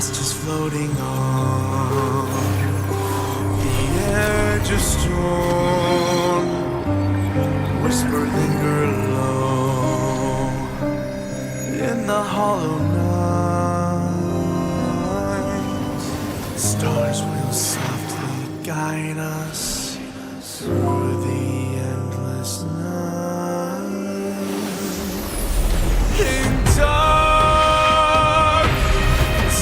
past is floating on the edge of storm. Whisper linger low in the hollow night. Stars will softly guide us through the endless night. In dark,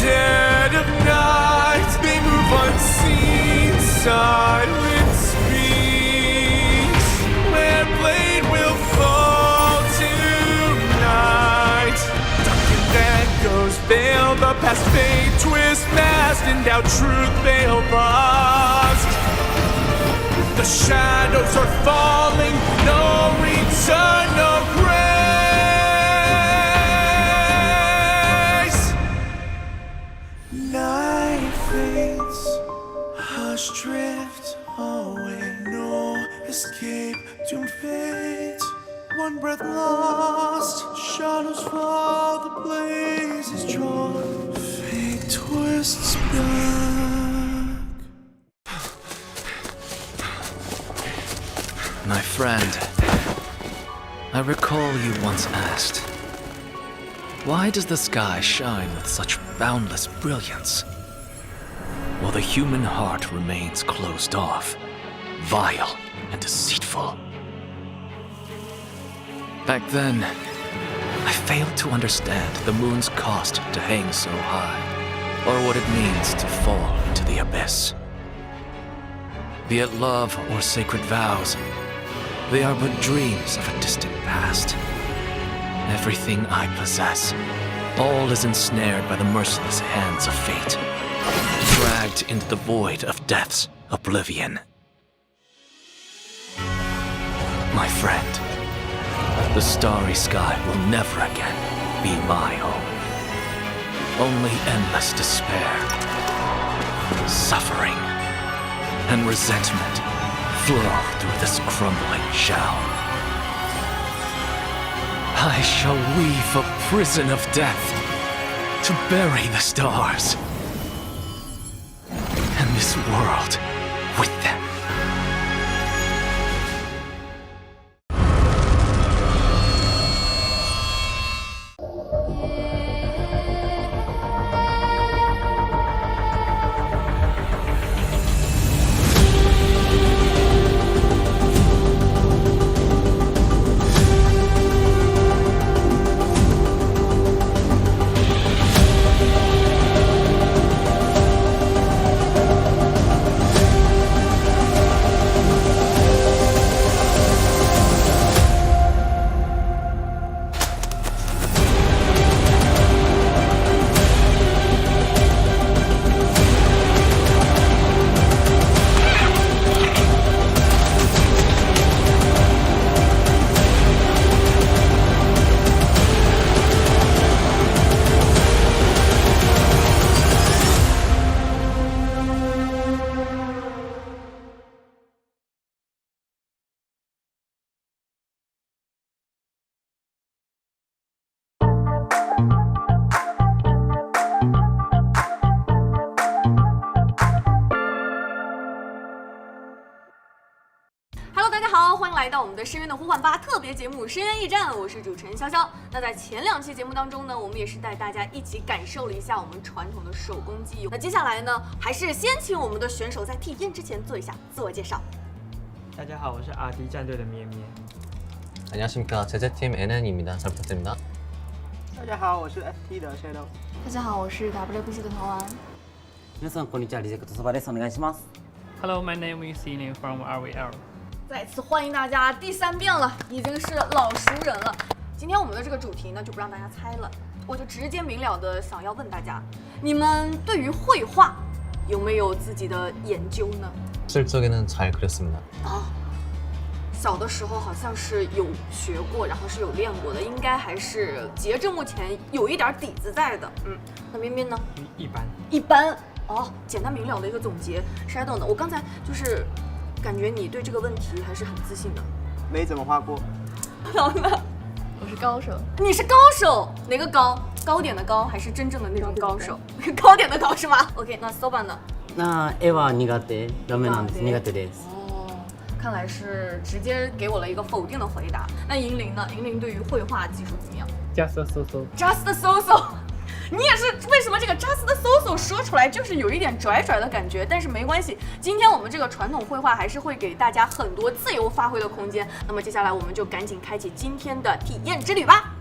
dead of night, they move unseen, silent speaks. Where blade will fall tonight. Darkened echoes veil the past, fate twist masked, and now truth veil bust. The shadows are falling, no return, no grace. Night fades, hush drift away, no escape, doomed fate. One breath lost, shadows fall, the blaze is drawn. Fate twists back. My friend, I recall you once asked, why does the sky shine with such boundless brilliance, while the human heart remains closed off, vile and deceitful? Back then, I failed to understand the moon's cost to hang so high, or what it means to fall into the abyss. Be it love or sacred vows, they are but dreams of a distant past. Everything I possess, all is ensnared by the merciless hands of fate, dragged into the void of death's oblivion. My friend, the starry sky will never again be my home. Only endless despair, suffering, and resentment flow through this crumbling shell. I shall weave a prison of death to bury the stars, and this world with them.来到我们的深渊的呼唤吧特别节目《深渊驿站》，我是主持人潇潇。那在前2期节目当中呢，我们也是带大家一起感受了一下我们传统的手工技艺。那接下来呢，还是先请我们的选手在体验之前做一下自我介绍。大家好，我是 RD 战队的咩咩。 안녕하십니까. 제재팀 NN입니다. 잘 부탁드립니다. 大家好，我是 FT 的 Shadow。 大家好，我是 WBC 的陶丸。皆さんこんにちは、リゼクトそばです。お願いします。 Hello, my name is Sinin from RVL。 再次欢迎大家第3遍了，已经是老熟人了。今天我们的这个主题呢，就不让大家猜了，我就直接明了的想要问大家，你们对于绘画有没有自己的研究呢？ 실적에는 잘 그렸습니다. 小的时候好像是有学过，然后是有练过的，应该还是截至目前有一点底子在的。那边边呢？一般。哦，简单明了的一个总结。Shadow 呢？我刚才就是感觉你对这个问题还是很自信的。没怎么画过。然后呢？我是高手。你是高手？哪个高？糕点的糕，还是真正的那种高手？糕点的糕是吗 ？OK， 那 Soba 呢？那絵は苦手、ダメなんです。苦手です。看来是直接给我了一个否定的回答。那银铃呢？银铃对于绘画技术怎么样 Just so.？Just so。你也是，为什么这个 just so 说出来就是有一点拽拽的感觉？但是没关系，今天我们这个传统绘画还是会给大家很多自由发挥的空间。那么接下来我们就赶紧开启今天的体验之旅吧。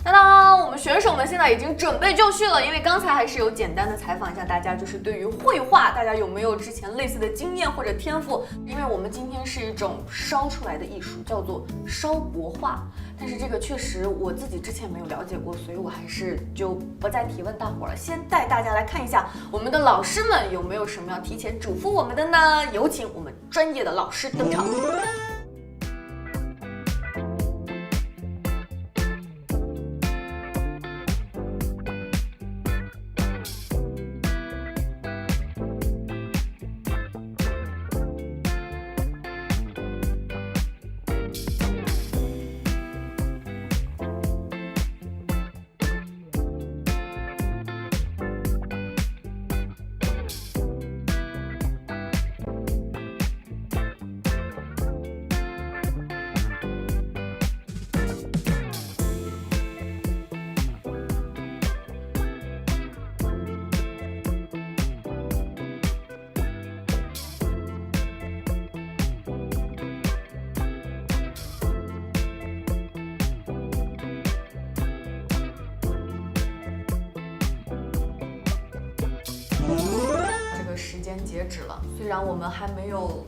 当当，我们选手们现在已经准备就绪了，因为刚才还是有简单的采访一下大家，就是对于绘画，大家有没有之前类似的经验或者天赋？因为我们今天是一种烧出来的艺术，叫做烧帛画，但是这个确实我自己之前没有了解过，所以我还是就不再提问大伙了，先带大家来看一下我们的老师们有没有什么要提前嘱咐我们的呢？有请我们专业的老师登场。时间截止了，虽然我们还没有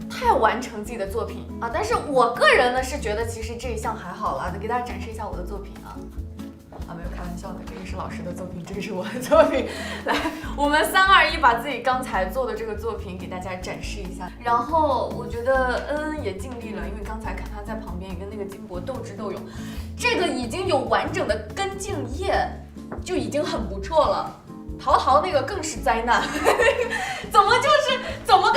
太完成自己的作品啊，但是我个人呢是觉得其实这一项还好了，给大家展示一下我的作品啊。没有开玩笑的，这个是老师的作品，这个是我的作品。来，我们3、2、1，把自己刚才做的这个作品给大家展示一下。然后我觉得恩也尽力了，因为刚才看他在旁边也跟那个金箔斗智斗勇，这个已经有完整的根茎叶，就已经很不错了。淘那个更是灾难，怎么个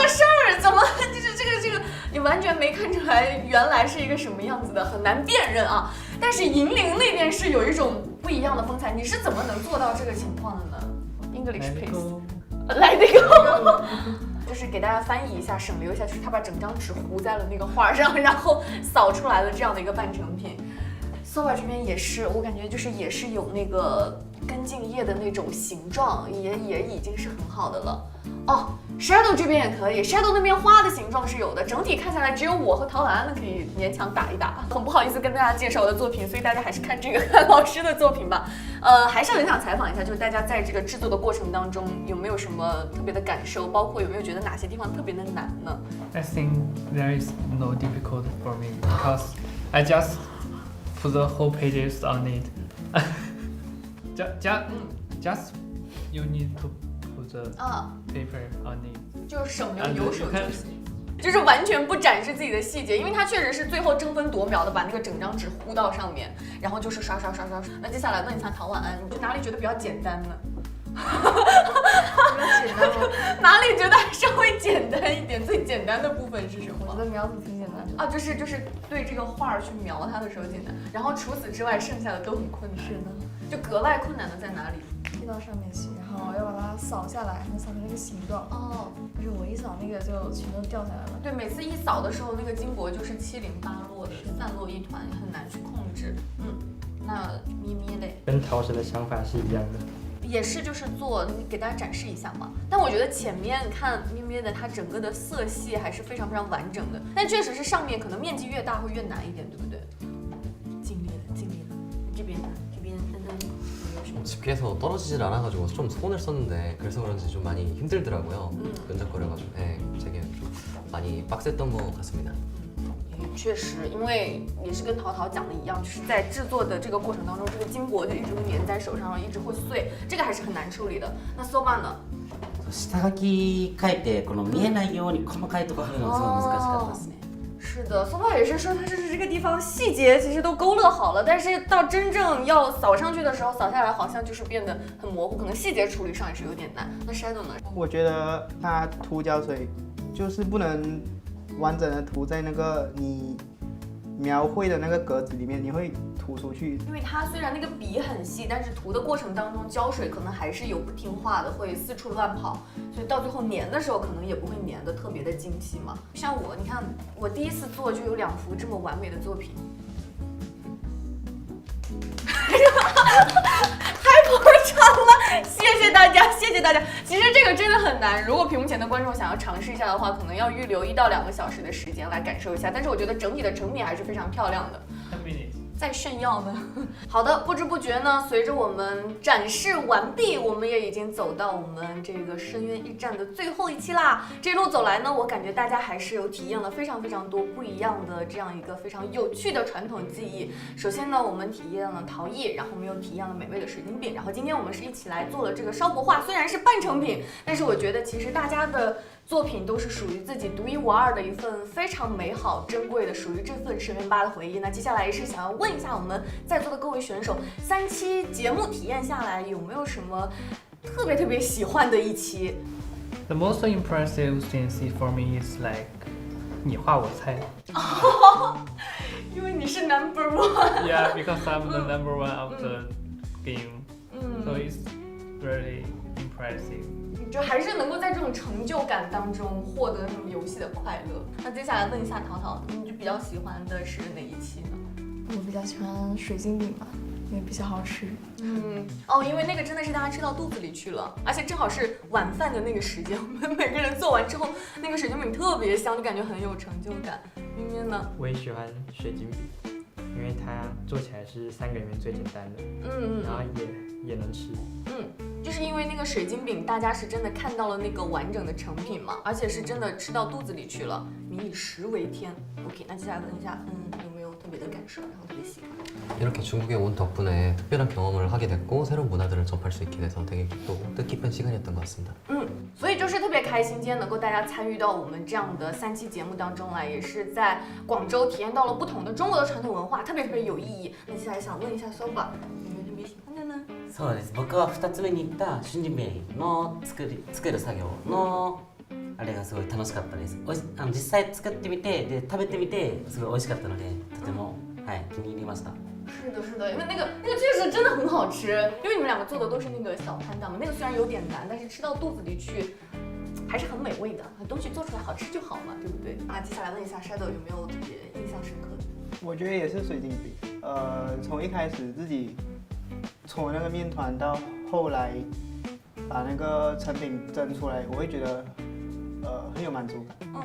事儿？怎么就是这个，你完全没看出来原来是一个什么样子的，很难辨认啊。但是银铃那边是有一种不一样的风采，你是怎么能做到这个情况的呢 ？English please， 来那个，就是给大家翻译一下，省略一下，就是他把整张纸糊在了那个画上，然后扫出来了这样的一个半成品。Soba 这边也是，我感觉就是也是有那个根茎叶的那种形状，也已经是很好的了。哦 ，Shadow 这边也可以 ，Shadow 那边花的形状是有的，整体看下来只有我和陶兰安可以勉强打一打。很不好意思跟大家介绍我的作品，所以大家还是看这个看老师的作品吧。还是很想采访一下，就是大家在这个制作的过程当中有没有什么特别的感受，包括有没有觉得哪些地方特别的难呢 I think there is no difficult for me because I just put the whole pages on it. just you need to put the paper on it. 就是省流有手就行。就是完全不展示自己的细节，因为它确实是最后争分夺秒的把那个整张纸糊到上面，然后就是刷。那接下来问一下陶晚安，你哪里觉得比较简单呢？比较简单吗？哪里觉得还稍微简单一点？最简单的部分是什么？我觉得描图挺简单的啊，就是对这个画去描它的时候简单，然后除此之外剩下的都很困难。是的，就格外困难的在哪里？贴到上面去，然后要把它扫下来，能扫成那个形状。哦，就是我一扫那个就全都掉下来了。对，每次一扫的时候，那个金箔就是七零八落的，散落一团，很难去控制。那咪咪嘞？跟陶神的想法是一样的。也是，就是做给大家展示一下嘛。但我觉得前面看咩咩的，它整个的色系还是非常非常完整的。但确实是上面可能面积越大会越难一点，对不对？尽力了。这边집게에서 떨어지질 않아가지고 좀 손을 썼는데 그래서 그런지 좀 많이 힘들더라고요. 끈적거려가지고 되게 좀 많이 빡셌던 것 같습니다. 确实，因为也是跟陶讲的一样，就是在制作的这个过程当中，这个金箔就一直会粘在手上，然后一直会碎，这个还是很难处理的。那 Soba 呢？下書き書いてこの見えないように細かいところ書くのがすごい難しかったですね。是的，松涛也是说他这个地方细节其实都勾勒好了，但是到真正要扫上去的时候，扫下来好像就是变得很模糊，可能细节处理上也是有点难。那 Shadow 呢？我觉得它涂胶水就是不能完整的涂在那个你描绘的那个格子里面，你会涂出去。因为它虽然那个笔很细，但是涂的过程当中胶水可能还是有不听话的，会四处乱跑，所以到最后粘的时候可能也不会粘的特别的精细嘛。像我，你看我第一次做就有2幅这么完美的作品。太捧场了，谢谢大家，谢谢大家。其实这个真的很难，如果屏幕前的观众想要尝试一下的话，可能要预留1到2个小时的时间来感受一下。但是我觉得整体的成品还是非常漂亮的。在炫耀呢。好的，不知不觉呢，随着我们展示完毕，我们也已经走到我们这个深渊驿站的最后一期啦。这一路走来呢，我感觉大家还是有体验了非常多不一样的这样一个非常有趣的传统技艺。首先呢，我们体验了陶艺，然后我们又体验了美味的水晶饼，然后今天我们是一起来做了这个烧国画，虽然是半成品，但是我觉得其实大家的作品都是属于自己独一无二的一份非常美好珍贵的属于这份深渊8的回忆。那接下来也是想要问一下我们在座的各位选手，3期节目体验下来有没有什么特别喜欢的一期？ The most impressive thing for me is like 你画我猜。因为你是 number one. Yeah, because I'm the number one of the game. So it's really impressive. 就还是能够在这种成就感当中获得那种游戏的快乐。那接下来问一下淘淘，你就比较喜欢的是哪一期呢？我比较喜欢水晶饼嘛，因为比较好吃。因为那个真的是大家吃到肚子里去了，而且正好是晚饭的那个时间，我们每个人做完之后，那个水晶饼特别香，就感觉很有成就感。明明呢？我也喜欢水晶饼，因为它做起来是3个里面最简单的，然后也能吃。就是因为那个水晶饼，大家是真的看到了那个完整的成品嘛，而且是真的吃到肚子里去了。民以食为天。OK， 那接下来问一下，有没有特别的感受，然后特别喜欢？ 이렇게 중국에 온 덕분에 특별한 경험을 하게 됐고 새로운 문화들을 접할 수 있게 돼서 되게 또 뜻깊은 시간이었던 것 같습니다. 所以就是特别开心，今天能够大家参与到我们这样的3期节目当中来，也是在广州体验到了不同的中国的传统文化，特别有意义。那接下来想问一下 Soba， 有没有特别喜欢的呢？そうです。僕は2つ目に言った春人餅の作る作業のあれがすごい楽しかったです。実際作ってみてで食べてみてすごい美味しかったのでとても気に入りました。是的，因为那个确实真的很好吃，因为你们2个做的都是那个小摊档嘛，那个虽然有点难，但是吃到肚子里去还是很美味的。东西做出来好吃就好嘛，对不对？那接下来问一下 Shadow 有没有特别印象深刻的？我觉得也是水晶饼。从一开始自己搓那个面团，到后来把那个成品蒸出来，我会觉得很有满足感。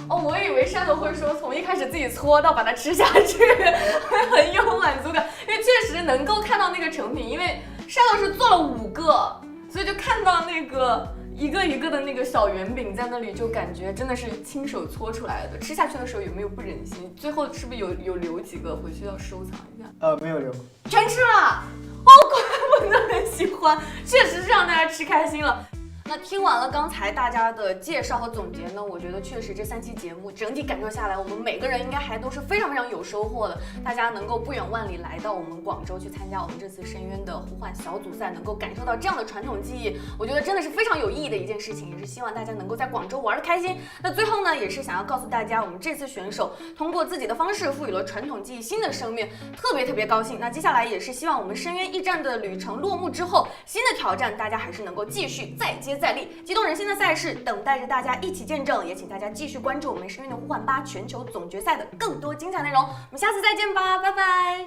我以为Shadow会说从一开始自己搓到把它吃下去会很有满足感，因为确实能够看到那个成品，因为Shadow是做了5个，所以就看到那个一个一个的那个小圆饼在那里，就感觉真的是亲手搓出来的。吃下去的时候有没有不忍心？最后是不是有留几个回去要收藏一下？没有留，全吃了。怪不得很喜欢，确实是让大家吃开心了。那听完了刚才大家的介绍和总结呢，我觉得确实这3期节目整体感受下来，我们每个人应该还都是非常有收获的。大家能够不远万里来到我们广州去参加我们这次深渊的呼唤小组赛，能够感受到这样的传统技艺，我觉得真的是非常有意义的一件事情，也是希望大家能够在广州玩得开心。那最后呢，也是想要告诉大家，我们这次选手通过自己的方式赋予了传统技艺新的生命，特别高兴。那接下来也是希望我们深渊驿站的旅程落幕之后，新的挑战大家还是能够继续再接再厉，激动人心的赛事等待着大家一起见证，也请大家继续关注我们深渊的呼唤8全球总决赛的更多精彩内容。我们下次再见吧，拜拜。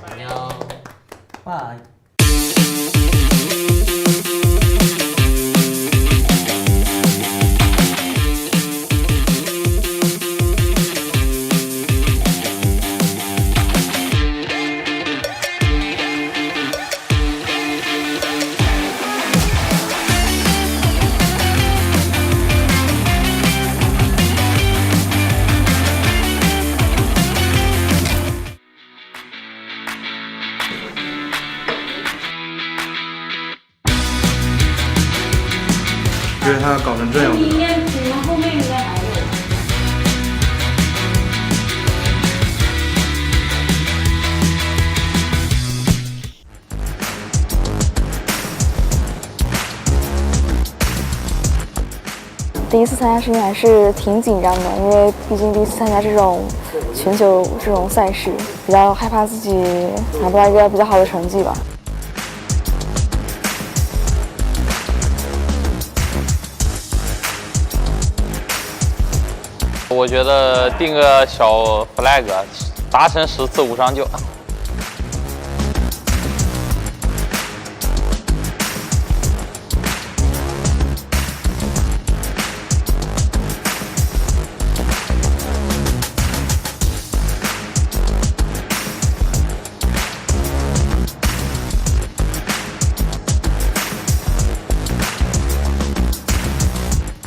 안녕. 바이.觉得他搞成这样子。你们后面应该还有。参加试验还是挺紧张的，因为毕竟第一次参加这种全球这种赛事，比较害怕自己拿不到一个比较好的成绩吧。我觉得定个小 flag， 达成10次无伤就。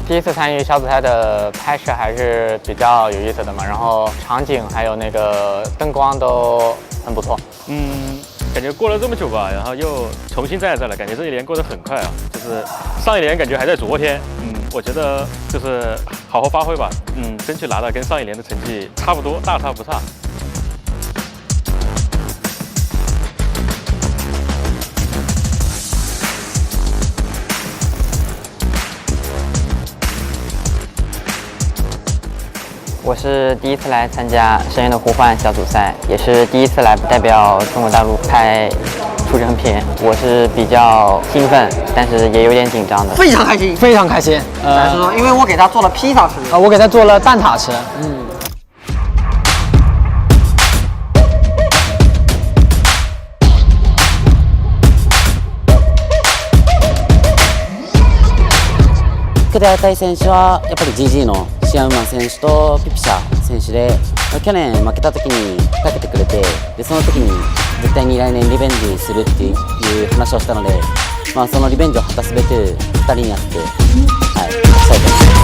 第一次参与小组赛的拍摄还是比较有意思的嘛，然后场景还有那个灯光都很不错。感觉过了这么久吧，然后又重新再来了，感觉这一年过得很快啊，就是上一年感觉还在昨天。我觉得就是好好发挥吧，争取拿到跟上一年的成绩差不多，大差不差。我是第一次来参加《深渊的呼唤》小组赛，也是第一次来代表中国大陆拍出征片。我是比较兴奋，但是也有点紧张的。非常开心，非常开心。因为我给他做了披萨吃，我给他做了蛋挞吃。福田対選手はやっぱり GG のシアンマン選手とピピシャ選手で、去年負けた時にかけてくれて、でその時に絶対に来年リベンジするっていう話をしたので、そのリベンジを果たすべく2人になって、はい、そうです。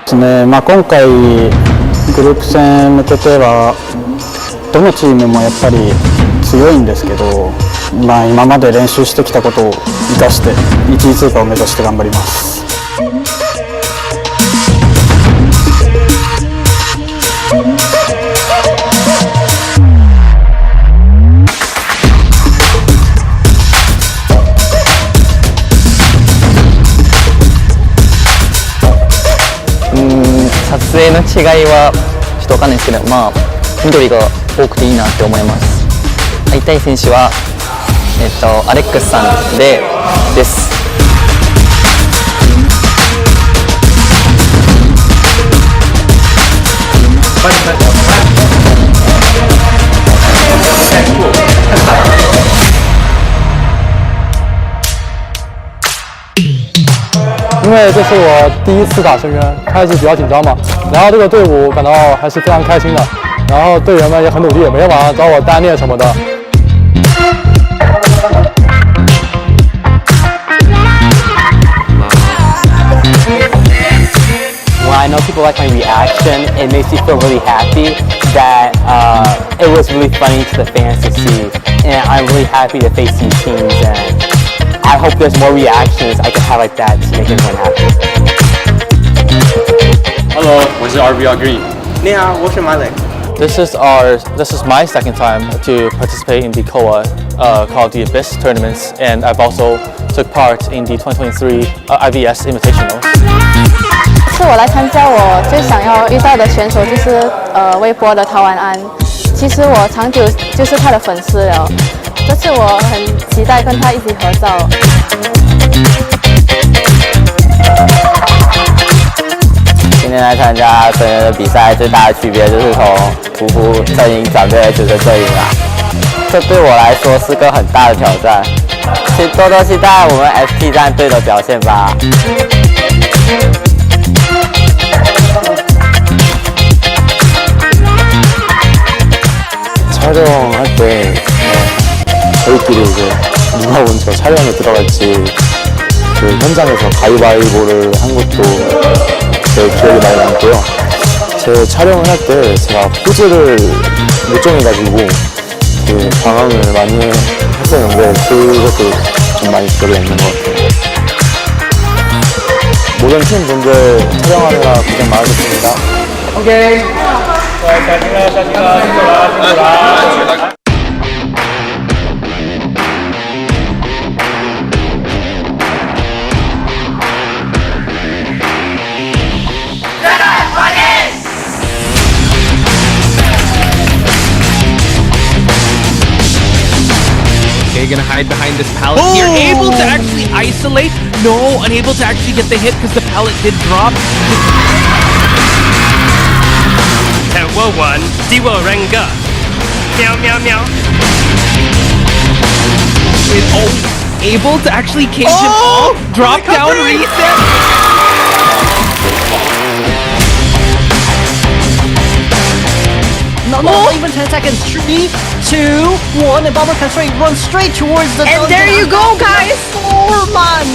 ですね、今回グループ戦向けてはどのチームもやっぱり強いんですけど、今まで練習してきたことを生かして1位通過を目指して頑張ります。撮影の違いはちょっとわかんないですけど、緑が多くていいなって思います。会いたい選手はアレックスさんです。因为这是我第一次打深渊，开始比较紧张嘛，然后这个队伍感到还是非常开心的，然后队员们也很努力，每天晚上找我单练什么的。When I know people like my reaction, it makes me feel really happy that it was really funny to the fans to see, and I'm really happy to face these teams, and I hope there's more reactions I can have like that to make everyone happy. Hello， 我是 RBR Green。你好，我是 Malik。This is my second time to participate in the COA called the Abyss tournaments, and I've also took part in the 2023 IBS Invitational. 是我来参加，我最想要遇到的选手就是微博的陶晚安。其实我长久就是他的粉丝了，这次我很期待跟他一起合照。今天来参加深渊的比赛，最大的区别就是从匍匐阵营转变为主阵营啦。这对我来说是个很大的挑战，请多多期待我们 FT 战队的表现吧。 촬영할 때 저희끼리 이제 누가 먼저 촬영에 들어갈지 그 현장에서 가위바위보를 한 것도 제 기억이 많이 남고요. 제 촬영을 할 때 제가 포즈를 못 정해가지고 그 당황을 많이 했었는데 그것도 좀 많이 기억에 남는 것 같아요. 모든 팀 분들 촬영하느라 고생 많으셨습니다. 오케이. 잘 찍어라. Okay, gonna hide behind this pallet here. Able to actually isolate. No, unable to actually get the hit because the pallet did drop. Tempo 1, Diwo Renga. Meow, meow, meow. Able to actually cage him off. Drop down, reset. Not even 10 seconds. 3, 2, 1, and Bomber can straight run straight towards the And there you go, guys! 4 man!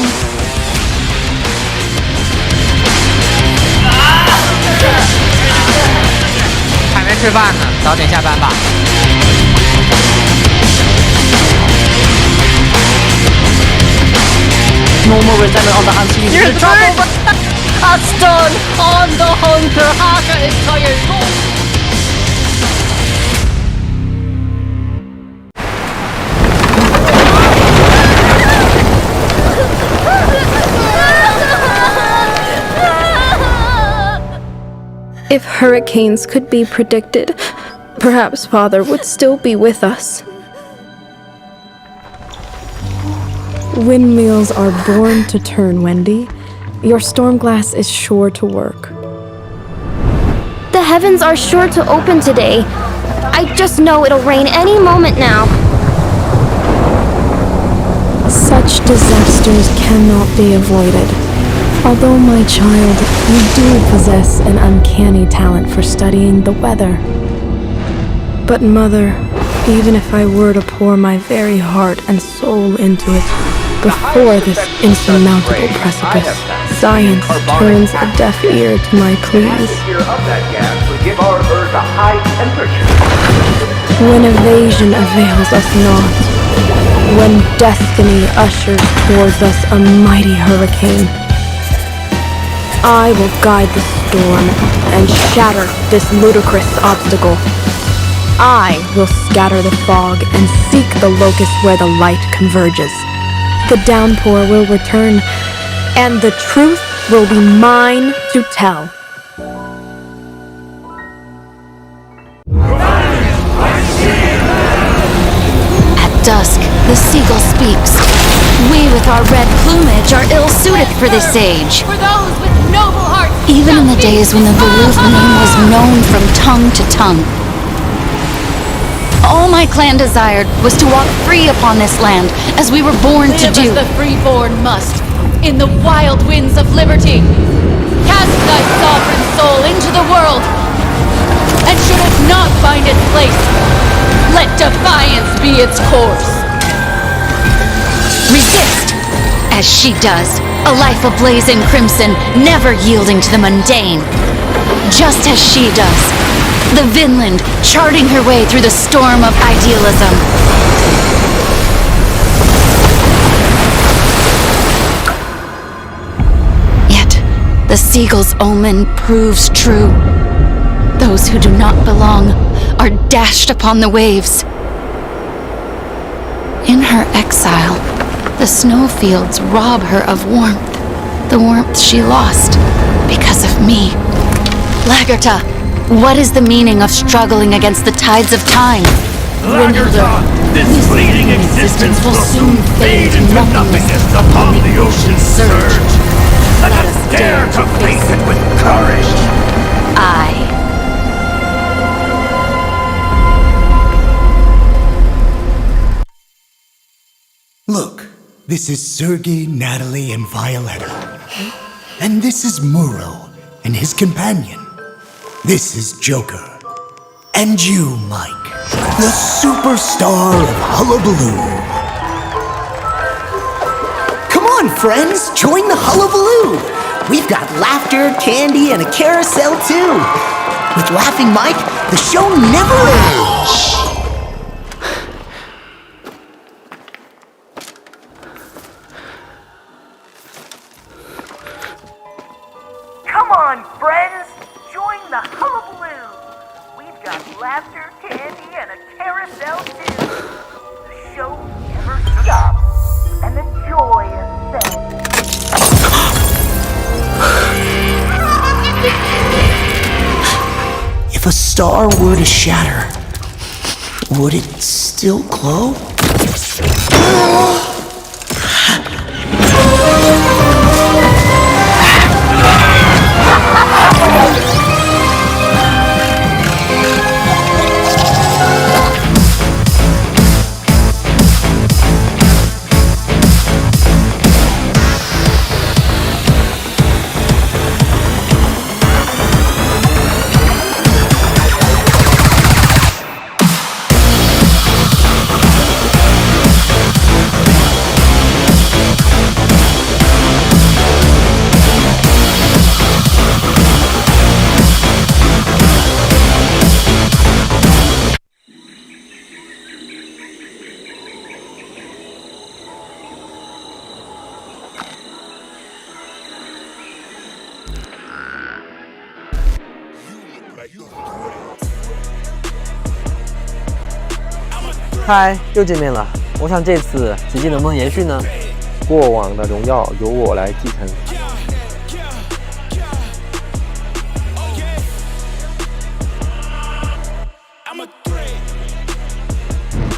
还没吃饭呢，早点下班吧。No more resentment on the hunter. Here's the trouble. A stun on the hunter. Haka is tired. If hurricanes could be predicted, perhaps Father would still be with us. Windmills are born to turn, Wendy. Your storm glass is sure to work. The heavens are sure to open today. I just know it'll rain any moment now. Such disasters cannot be avoided. Although, my child, you do possess an uncanny talent for studying the weather. But, Mother, even if I were to pour my very heart and soul into it, before this insurmountable precipice, science turns a deaf ear to my pleas. When evasion avails us not, when destiny ushers towards us a mighty hurricane, I will guide the storm and shatter this ludicrous obstacle. I will scatter the fog and seek the locus where the light converges. The downpour will return, and the truth will be mine to tell. At dusk, the seagull speaks. We with our red plumage are ill-suited for this age. For those with noble hearts. Even in the days when the Volooth name was known from tongue to tongue. All my clan desired was to walk free upon this land, as we were born to do. Live as the freeborn must, in the wild winds of liberty. Cast thy sovereign soul into the world, and should it not find its place, let defiance be its course. Resist, as she does, a life ablaze in crimson, never yielding to the mundane. Just as she does, the Vinland charting her way through the storm of idealism. Yet, the seagull's omen proves true. Those who do not belong are dashed upon the waves. In her exile, the snowfields rob her of warmth, the warmth she lost because of me. Lagerta, what is the meaning of struggling against the tides of time? Lagerta, this fleeting existence will soon fade into nothingness upon the ocean's surge. Let us dare to face it with courage. I. Look, this is Sergei, Natalie, and Violetta. And this is Muro and his companion. This is Joker. And you, Mike, the superstar of Hullabaloo. Come on, friends, join the Hullabaloo. We've got laughter, candy, and a carousel, too. With Laughing Mike, the show never ends. laughter, candy, and a carousel too. The show never stops, and the joy ascends. If a star were to shatter, would it still glow?嗨，又见面了。我想这次奇迹能不能延续呢？过往的荣耀由我来继承。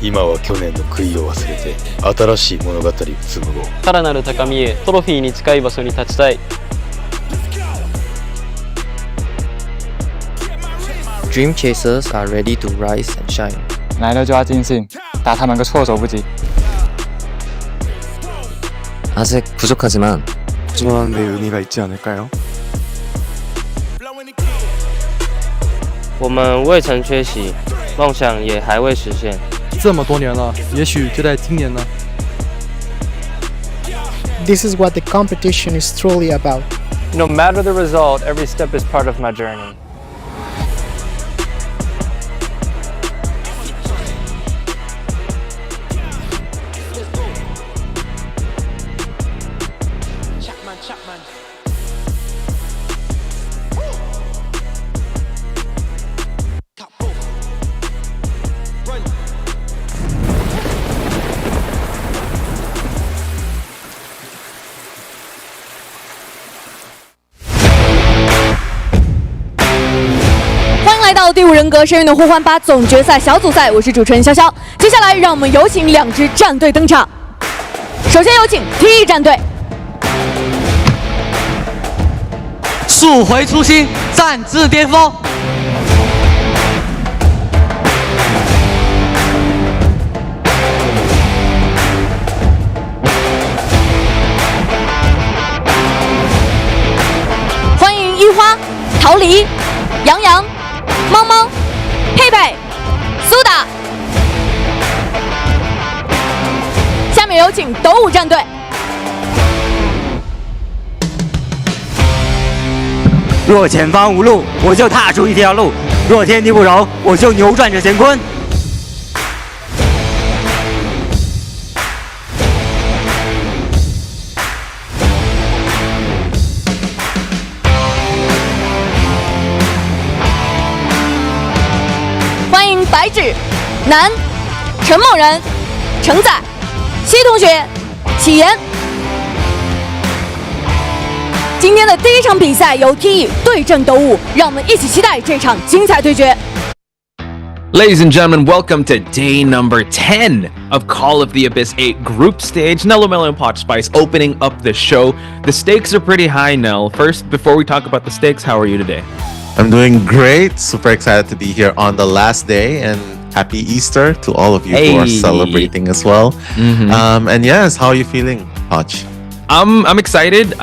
今は去年の悔いを忘れて新しい物語を紡ごう。さらなる高みへトロフィーに近い場所に立ちたい。Dream chasers are ready to rise and shine. 来了就要尽兴，打他们个措手不及。 아직 부족하지만 충분한 데 의미가 있지 않을까요? 我们未曾缺席，梦想也还未实现。这么多年了，也许就在今年呢。 This is what the competition is truly about. No matter the result, every step is part of my journey. Chapman. 来到第5人格深渊的互换8总决赛小组赛，我是主持人潇潇。接下来让我们有请2支战队登场。首先有请 T 战队，溯回初心，战至巅峰。欢迎一花、桃李、杨洋、猫猫、佩佩、苏打。下面有请斗舞战队。若前方无路，我就踏出一条路；若天地不容，我就扭转着乾坤。欢迎白纸、南、陈某人、程仔、西同学、启言。今天的第1场比赛由 T 对阵斗舞，让我们一起期待这场精彩对决。 Ladies and gentlemen, welcome to day number 10 of Call of the Abyss 8 group stage. Nello Mello and Potch Spice opening up the show. The stakes are pretty high, Nell. First, before we talk about the stakes, how are you today? I'm doing great. Super excited to be here on the last day, and happy Easter to all of you who are celebrating as well. And yes, how are you feeling, Potch? I'm excited.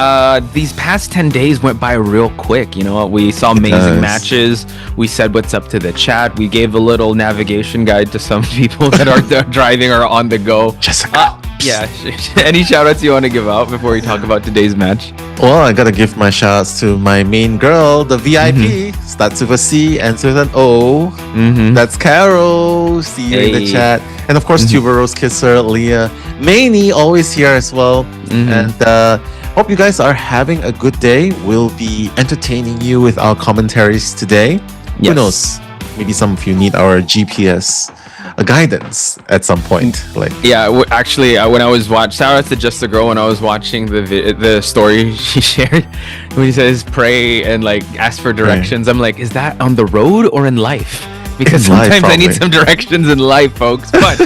These past 10 days went by real quick. You know, we saw amazing matches. We said what's up to the chat. We gave a little navigation guide to some people that are driving or on the go. Jessica. Yeah. Any shout outs you want to give out before we talk about today's match? Well, I gotta give my shout outs to my main girl, the VIP. Starts with a C, ends with an O. That's Carol. See you in the chat. And of course, Tuberose Kisser, Leah, Maney, always here as well. And hope you guys are having a good day. We'll be entertaining you with our commentaries today. Who knows? maybe some of you need our GPS guidance at some point. Like, yeah, actually, when I was watching, shout out to Just the Girl, when I was watching the story she shared, when he says pray and like ask for directions, I'm like, is that on the road or in life? Because sometimes I need some directions in life, folks. But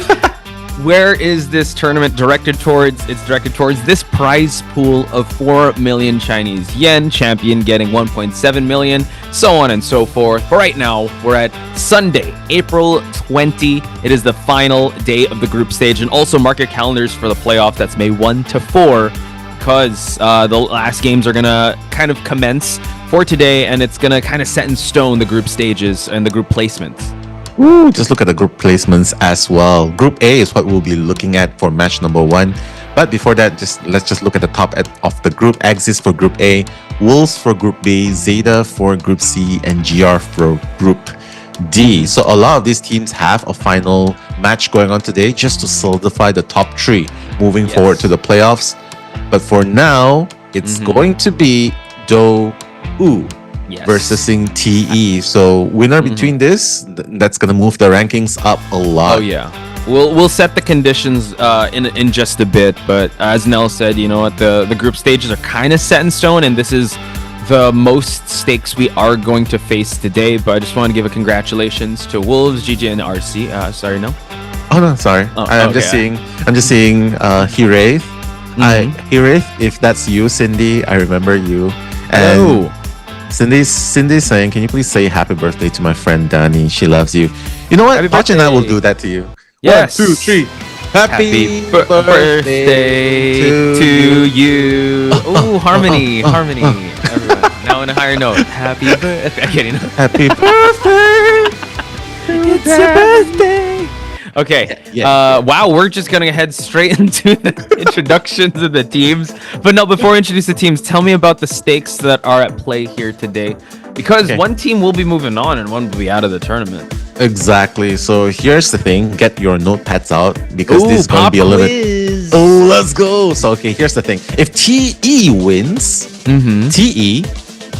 where is this tournament directed towards? It's directed towards this prize pool of 4 million Chinese yen, champion getting 1.7 million, so on and so forth. But right now, we're at Sunday, April 20. It is the final day of the group stage. And also mark your calendars for the playoff. That's May 1 to 4, because the last games are going to kind of commence for today, and it's going to kind of set in stone the group stages and the group placements. Ooh, just look at the group placements as well. Group A is what we'll be looking at for match number 1. But before that, let's just look at the top of the group. Axis for Group A, Wolves for Group B, Zeta for Group C, and GR for Group D. So a lot of these teams have a final match going on today just to solidify the top 3 moving forward to the playoffs. But for now, it's going to be Do U versus TE. So winner between this, that's gonna move the rankings up a lot. Oh yeah, we'll set the conditions in just a bit. But as Nell said, you know what, the group stages are kind of set in stone, and this is the most stakes we are going to face today. But I just want to give a congratulations to Wolves, GG, and RC. Sorry, no. Oh no, sorry. I'm just seeing Hiraeth. Hiraeth, if that's you, Cindy, I remember you. And Cindy's saying, can you please say happy birthday to my friend Dani? She loves you. You know what? Patch and I will do that to you. Yes. 1, 2, 3. Happy birthday to you. Oh, harmony. Everyone. Now on a higher note. Happy birthday. I'm kidding. Happy birthday. It's your birthday. Okay. Wow, we're just gonna head straight into the introductions of the teams. But no, before I introduce the teams, tell me about the stakes that are at play here today. Because one team will be moving on and one will be out of the tournament. Exactly. So here's the thing. Get your notepads out, because this is going to be a little bit... Oh, let's go. So, okay, here's the thing. If TE wins, TE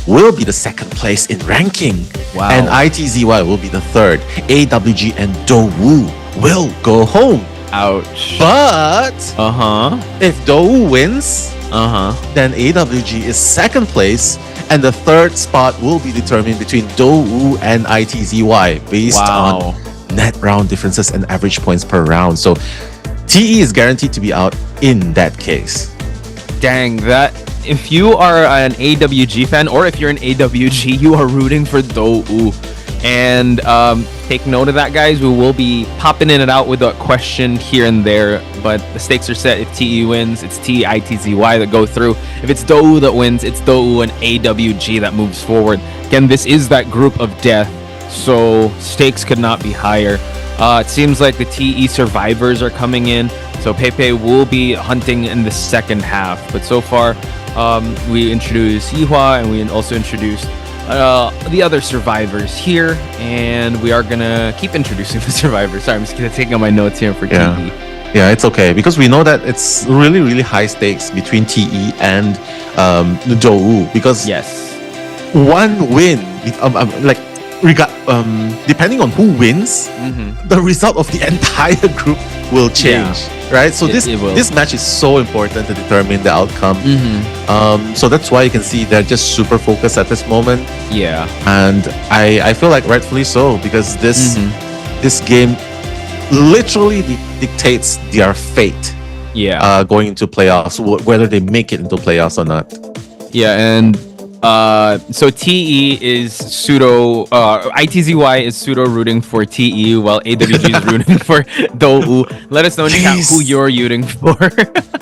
will be the second place in ranking. Wow. And ITZY will be the third. AWG and Dowu will go home. Ouch. But if Dowu wins, then AWG is second place, and the third spot will be determined between Dowu and ITZY based on net round differences and average points per round. So TE is guaranteed to be out in that case. Dang, that if you are an AWG fan, or if you're an AWG, you are rooting for Dowu. And take note of that, guys. We will be popping in and out with a question here and there, but the stakes are set. If TE wins, it's TE, ITZY that go through. If it's Dowu that wins, it's Dowu and AWG that moves forward. Again, this is that group of death, so stakes could not be higher. It seems like the TE survivors are coming in, so Pepe will be hunting in the second half. But so far, we introduced Yihua, and we also introduced the other survivors here, and we are gonna keep introducing the survivors. Sorry, I'm just gonna take out my notes here for TE. Yeah, it's okay, because we know that it's really, really high stakes between TE and Dowu, because one win, depending on who wins, the result of the entire group will change, right? So this match is so important to determine the outcome. So that's why you can see they're just super focused at this moment. Yeah, and I feel like rightfully so, because this game literally dictates their fate. Going into playoffs, whether they make it into playoffs or not. Yeah, and so TE is pseudo, ITZY is pseudo rooting for TE, while AWG is rooting for Dowu. Let us know in chat who you're rooting for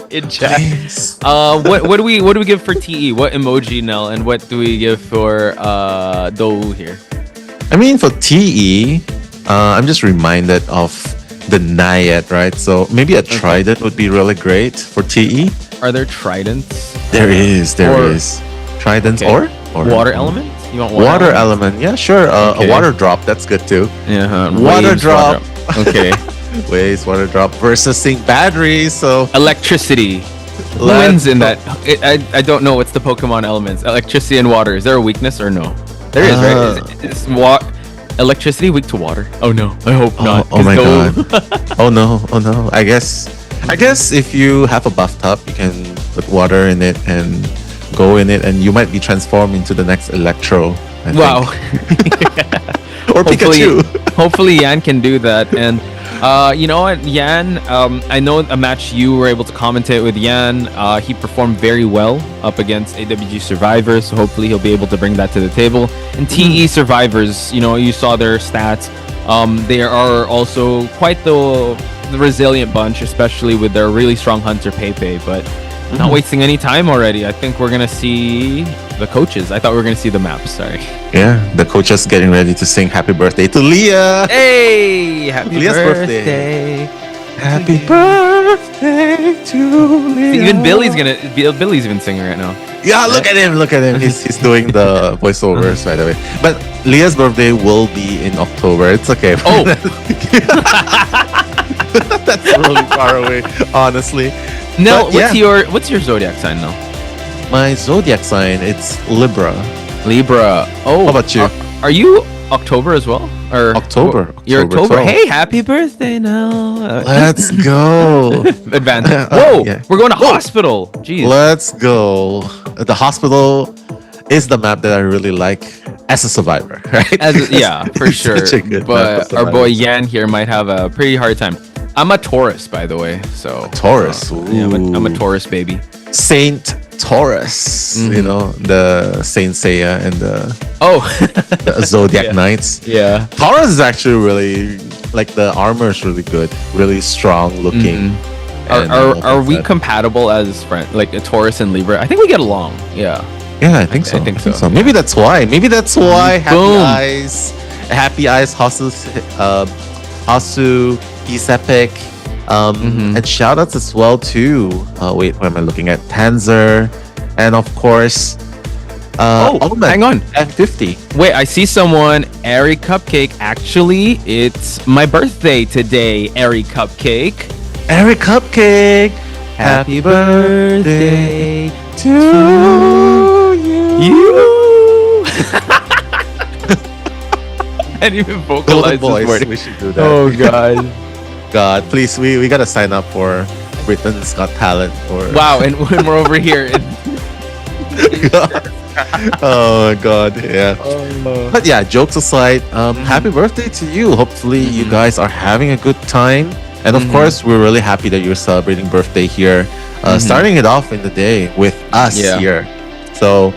in chat. What do we give for TE? What emoji, Nell, and what do we give for Dowu here? I mean, for TE, I'm just reminded of the Naiad, right? So maybe a trident would be really great for TE. Are there tridents? There is. Tridents or water element? You want water element? Yeah, sure. A water drop, that's good too. Water drop. Okay. Waves, water drop versus sync battery. So electricity. Who wins in that? I don't know what's the Pokemon elements. Electricity and water. Is there a weakness or no? There is, right? Electricity weak to water. Oh no, I hope not. Oh my god. Oh no. I guess if you have a bathtub, you can put water in it and go in it, and you might be transformed into the next Electro. I think. Wow. Or Pikachu. Hopefully Yan can do that. And you know what, Yan, I know a match you were able to commentate with Yan. He performed very well up against AWG Survivors, so hopefully he'll be able to bring that to the table. And TE Survivors, you know, you saw their stats. They are also quite the resilient bunch, especially with their really strong hunter Pepe. But not wasting any time already. I think we're gonna see the coaches. I thought we were gonna see the maps. Sorry. Yeah, the coaches getting ready to sing happy birthday to Leah. Hey, happy Leah's birthday. Happy birthday to Leah. Even Billy's even singing right now. Yeah, look at him. He's doing the voiceovers, by the way. But Leah's birthday will be in October. It's okay. Oh. That's really far away, honestly. No, what's your zodiac sign now? My zodiac sign, it's Libra. Oh, how about you? Are you October as well? Or October? You're October. 12. Hey, happy birthday now. Let's go. Advance. Whoa, we're going to hospital. Jeez. Let's go. The hospital is the map that I really like as a survivor, right? Yeah, for sure. Such a good but map our boy Yan here might have a pretty hard time. I'm a Taurus, by the way. So Taurus. Yeah, I'm a Taurus baby. Saint Taurus. You know, the Saint Seiya and the Zodiac Knights. Yeah. Taurus is actually really, like, the armor is really good, really strong looking. Are we compatible as friends, like a Taurus and Libra? I think we get along. Yeah. Yeah, I think so. I think so. Maybe that's why. Happy Eyes, Hasu, he's epic. And shout outs as well to wait, what am I looking at? Tanzer, and of course hang on, F50. Wait, I see someone. Airy Cupcake. Actually, it's my birthday today. Airy Cupcake. Happy birthday to you. And even vocalize this word. We should do that. Oh god. Please, we gotta sign up for Britain's Got Talent. Or wow, and when we're over here. Oh my god, yeah. But yeah, jokes aside, happy birthday to you. Hopefully you guys are having a good time. And of course, we're really happy that you're celebrating birthday here. Starting it off in the day with us here. So,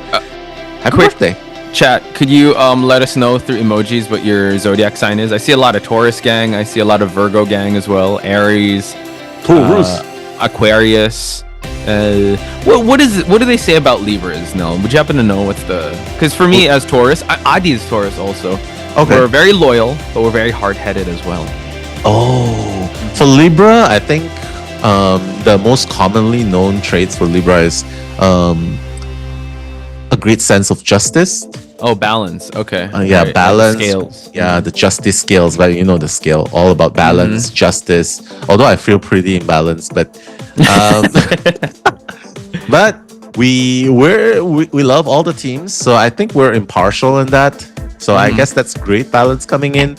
happy birthday. Chat, could you let us know through emojis what your zodiac sign is? I see a lot of Taurus gang. I see a lot of Virgo gang as well. Aries. Aquarius. What do they say about Libras, Nell? Would you happen to know what's the... Because for me, as Taurus, Adi is Taurus also. Okay. We're very loyal, but we're very hard-headed as well. Oh. For Libra, I think the most commonly known traits for Libra is a great sense of justice. Oh, balance. Okay. Yeah, right. balance. Scales. Yeah, the justice scales, but you know the scale. All about balance, justice. Although I feel pretty imbalanced, but but we love all the teams, so I think we're impartial in that. So I guess that's great balance coming in.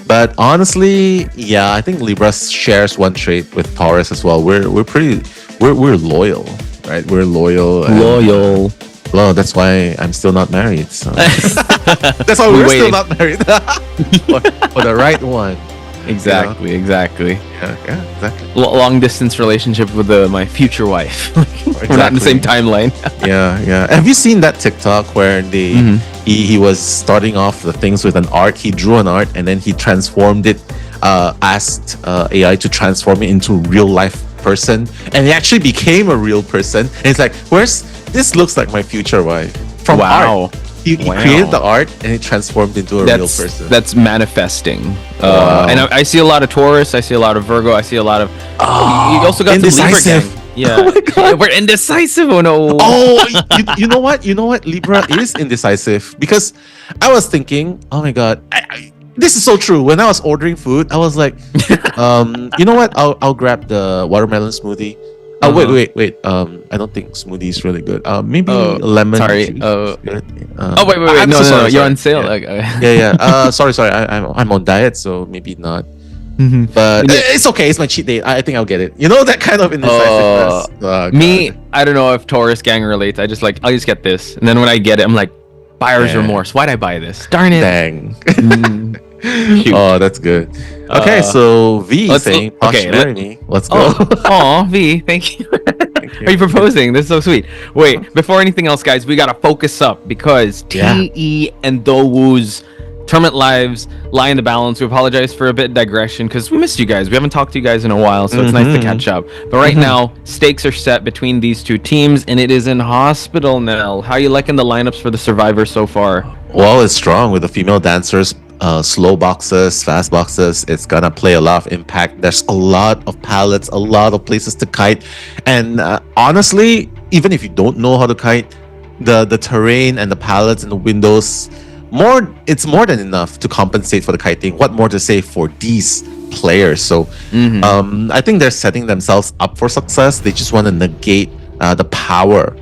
But honestly, yeah, I think Libra shares one trait with Taurus as well. We're loyal, right? We're loyal. Well, that's why I'm still not married. So. That's why we're still not married. for the right one. Exactly. Yeah, exactly. Long distance relationship with my future wife. We're not in the same timeline. yeah. Have you seen that TikTok where he was starting off the things with an art? He drew an art and then he transformed it, asked AI to transform it into real life person, and he actually became a real person. And it's like, this looks like my future wife from art. He created the art and it transformed into a real person. That's manifesting. And I see a lot of Taurus. I see a lot of Virgo. I see a lot of. You also got indecisive. The Libra gang. Yeah. We're indecisive. Oh no. Oh, you know what? Libra is indecisive because I was thinking, oh my god, this is so true. When I was ordering food, I was like, you know what? I'll grab the watermelon smoothie. Oh wait. I don't think smoothie is really good. Maybe lemon. Sorry. Juice is good. Wait. No. You're on sale. Yeah. Sorry. I'm on diet, so maybe not. But it's okay. It's my cheat day. I think I'll get it. You know, that kind of indecisiveness. Me, I don't know if Taurus gang relates. I'll just get this, and then when I get it, I'm like, buyer's remorse. Why'd I buy this? Darn it. Dang. Oh, that's good. Okay, so V saying, marry me. Let's go. Oh, V, thank you. Are you proposing? This is so sweet. Wait, before anything else, guys, we gotta focus up because TE and Dowoo's tournament lives lie in the balance. We apologize for a bit of digression because we missed you guys. We haven't talked to you guys in a while, so it's nice to catch up. But right now, stakes are set between these two teams, and it is in Hospital now. How you liking the lineups for the survivors so far? Well, it's strong with the female dancers. Slow boxes, fast boxes. It's gonna play a lot of impact. There's a lot of palettes, a lot of places to kite, and honestly, even if you don't know how to kite, the terrain and the palettes and the windows, it's more than enough to compensate for the kiting. What more to say for these players? So I think they're setting themselves up for success. They just want to negate the power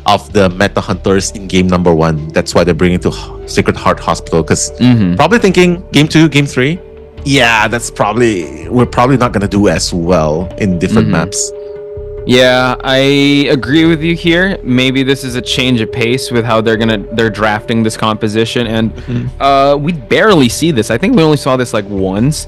of the meta hunters in game number 1. That's why they're bringing to Sacred Heart Hospital, because probably thinking game 2, game 3, we're probably not gonna do as well in different maps. Yeah, I agree with you here. Maybe this is a change of pace with how they're drafting this composition, and we barely see this. I think we only saw this like once.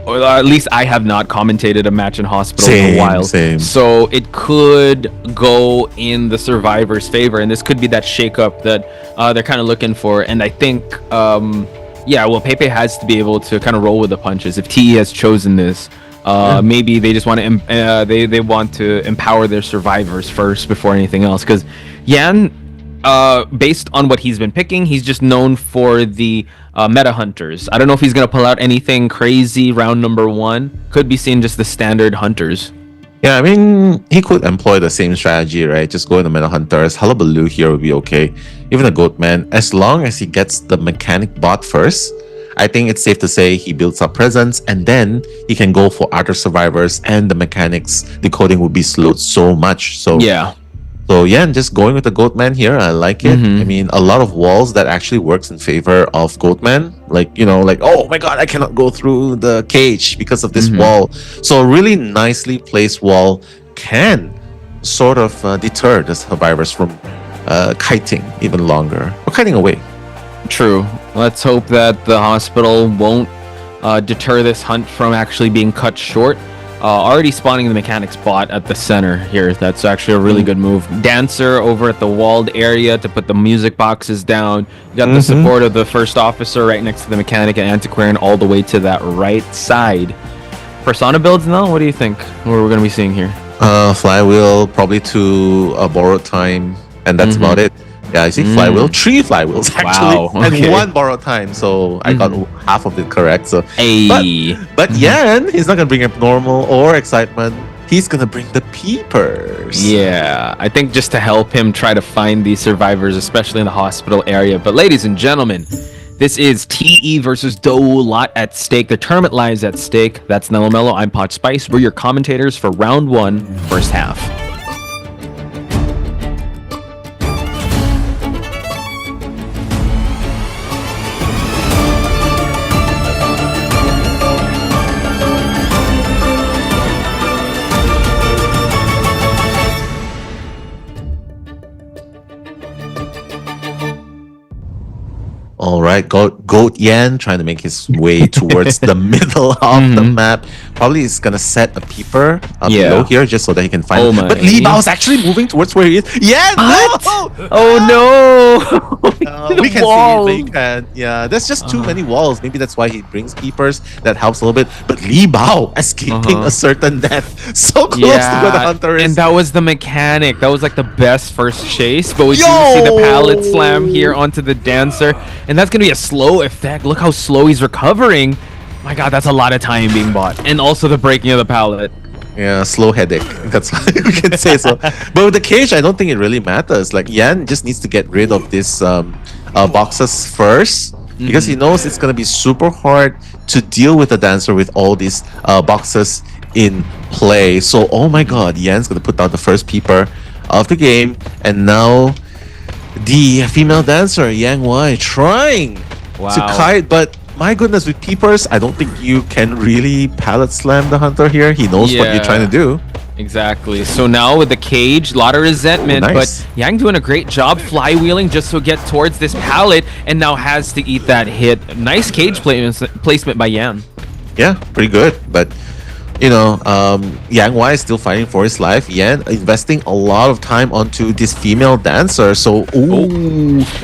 Or at least I have not commentated a match in Hospital in a while. So it could go in the survivors' favor, and this could be that shakeup that they're kind of looking for. And I think, Pepe has to be able to kind of roll with the punches. If TE has chosen this, maybe they just want to they want to empower their survivors first before anything else. Because Yan, based on what he's been picking, he's just known for the meta hunters. I don't know if he's gonna pull out anything crazy round number 1. Could be seen just the standard hunters. Yeah, I mean, he could employ the same strategy, right? Just go in the meta hunters. Hullabaloo here would be okay. Even a Goatman, as long as he gets the mechanic bot first, I think it's safe to say he builds up presence, and then he can go for other survivors, and the mechanics decoding would be slowed so much. So and just going with the Goatman here, I like it. I mean, a lot of walls that actually works in favor of Goatman. Like, oh my god, I cannot go through the cage because of this wall. So a really nicely placed wall can sort of deter the survivors from kiting even longer. Or kiting away. True. Let's hope that the hospital won't deter this hunt from actually being cut short. Already spawning the mechanics bot at the center here. That's actually a really good move. Dancer over at the walled area to put the music boxes down. You got the support of the first officer right next to the mechanic and antiquarian all the way to that right side. Persona builds now? What do you think? What we're going to be seeing here? Flywheel, probably 2 borrowed time, and that's about it. Yeah, I see flywheel, 3 flywheels actually, and 1 borrowed time. So I got half of it correct. So, but Yan, he's not gonna bring up normal or excitement. He's gonna bring the peepers. Yeah, I think just to help him try to find these survivors, especially in the hospital area. But ladies and gentlemen, this is TE versus Dowoo, lot at stake. The tournament lies at stake. That's Nello Mello. I'm Pot Spice. We're your commentators for round 1, first half. All right, Goat Yan trying to make his way towards the middle of the map. Probably is gonna set a peeper below here just so that he can find him. But Li Bao's actually moving towards where he is. Yeah, no! Oh no! We can see it. We can. Yeah, there's just too many walls. Maybe that's why he brings peepers. That helps a little bit. But Li Bao escaping a certain death. So close to where the hunter is. And that was the mechanic. That was like the best first chase. But we do see the pallet slam here onto the dancer. And that's going to be a slow effect. Look how slow he's recovering. My god, that's a lot of time being bought. And also the breaking of the pallet. Yeah, slow headache. That's what we can say. So, but with the cage, I don't think it really matters. Like, Yan just needs to get rid of these boxes first. Because he knows it's going to be super hard to deal with the dancer with all these boxes in play. So, oh my god, Yan's gonna put down the first peeper of the game, and now the female dancer Yang Wai trying to kite, but my goodness, with peepers, I don't think you can really pallet slam the hunter here. He knows what you're trying to do. Exactly. So now with the cage, a lot of resentment, nice. but Yang doing a great job flywheeling just to get towards this pallet, and now has to eat that hit. Nice cage placement by Yan. Yeah, pretty good, but you know, Yang Wai is still fighting for his life. Yan investing a lot of time onto this female dancer. So,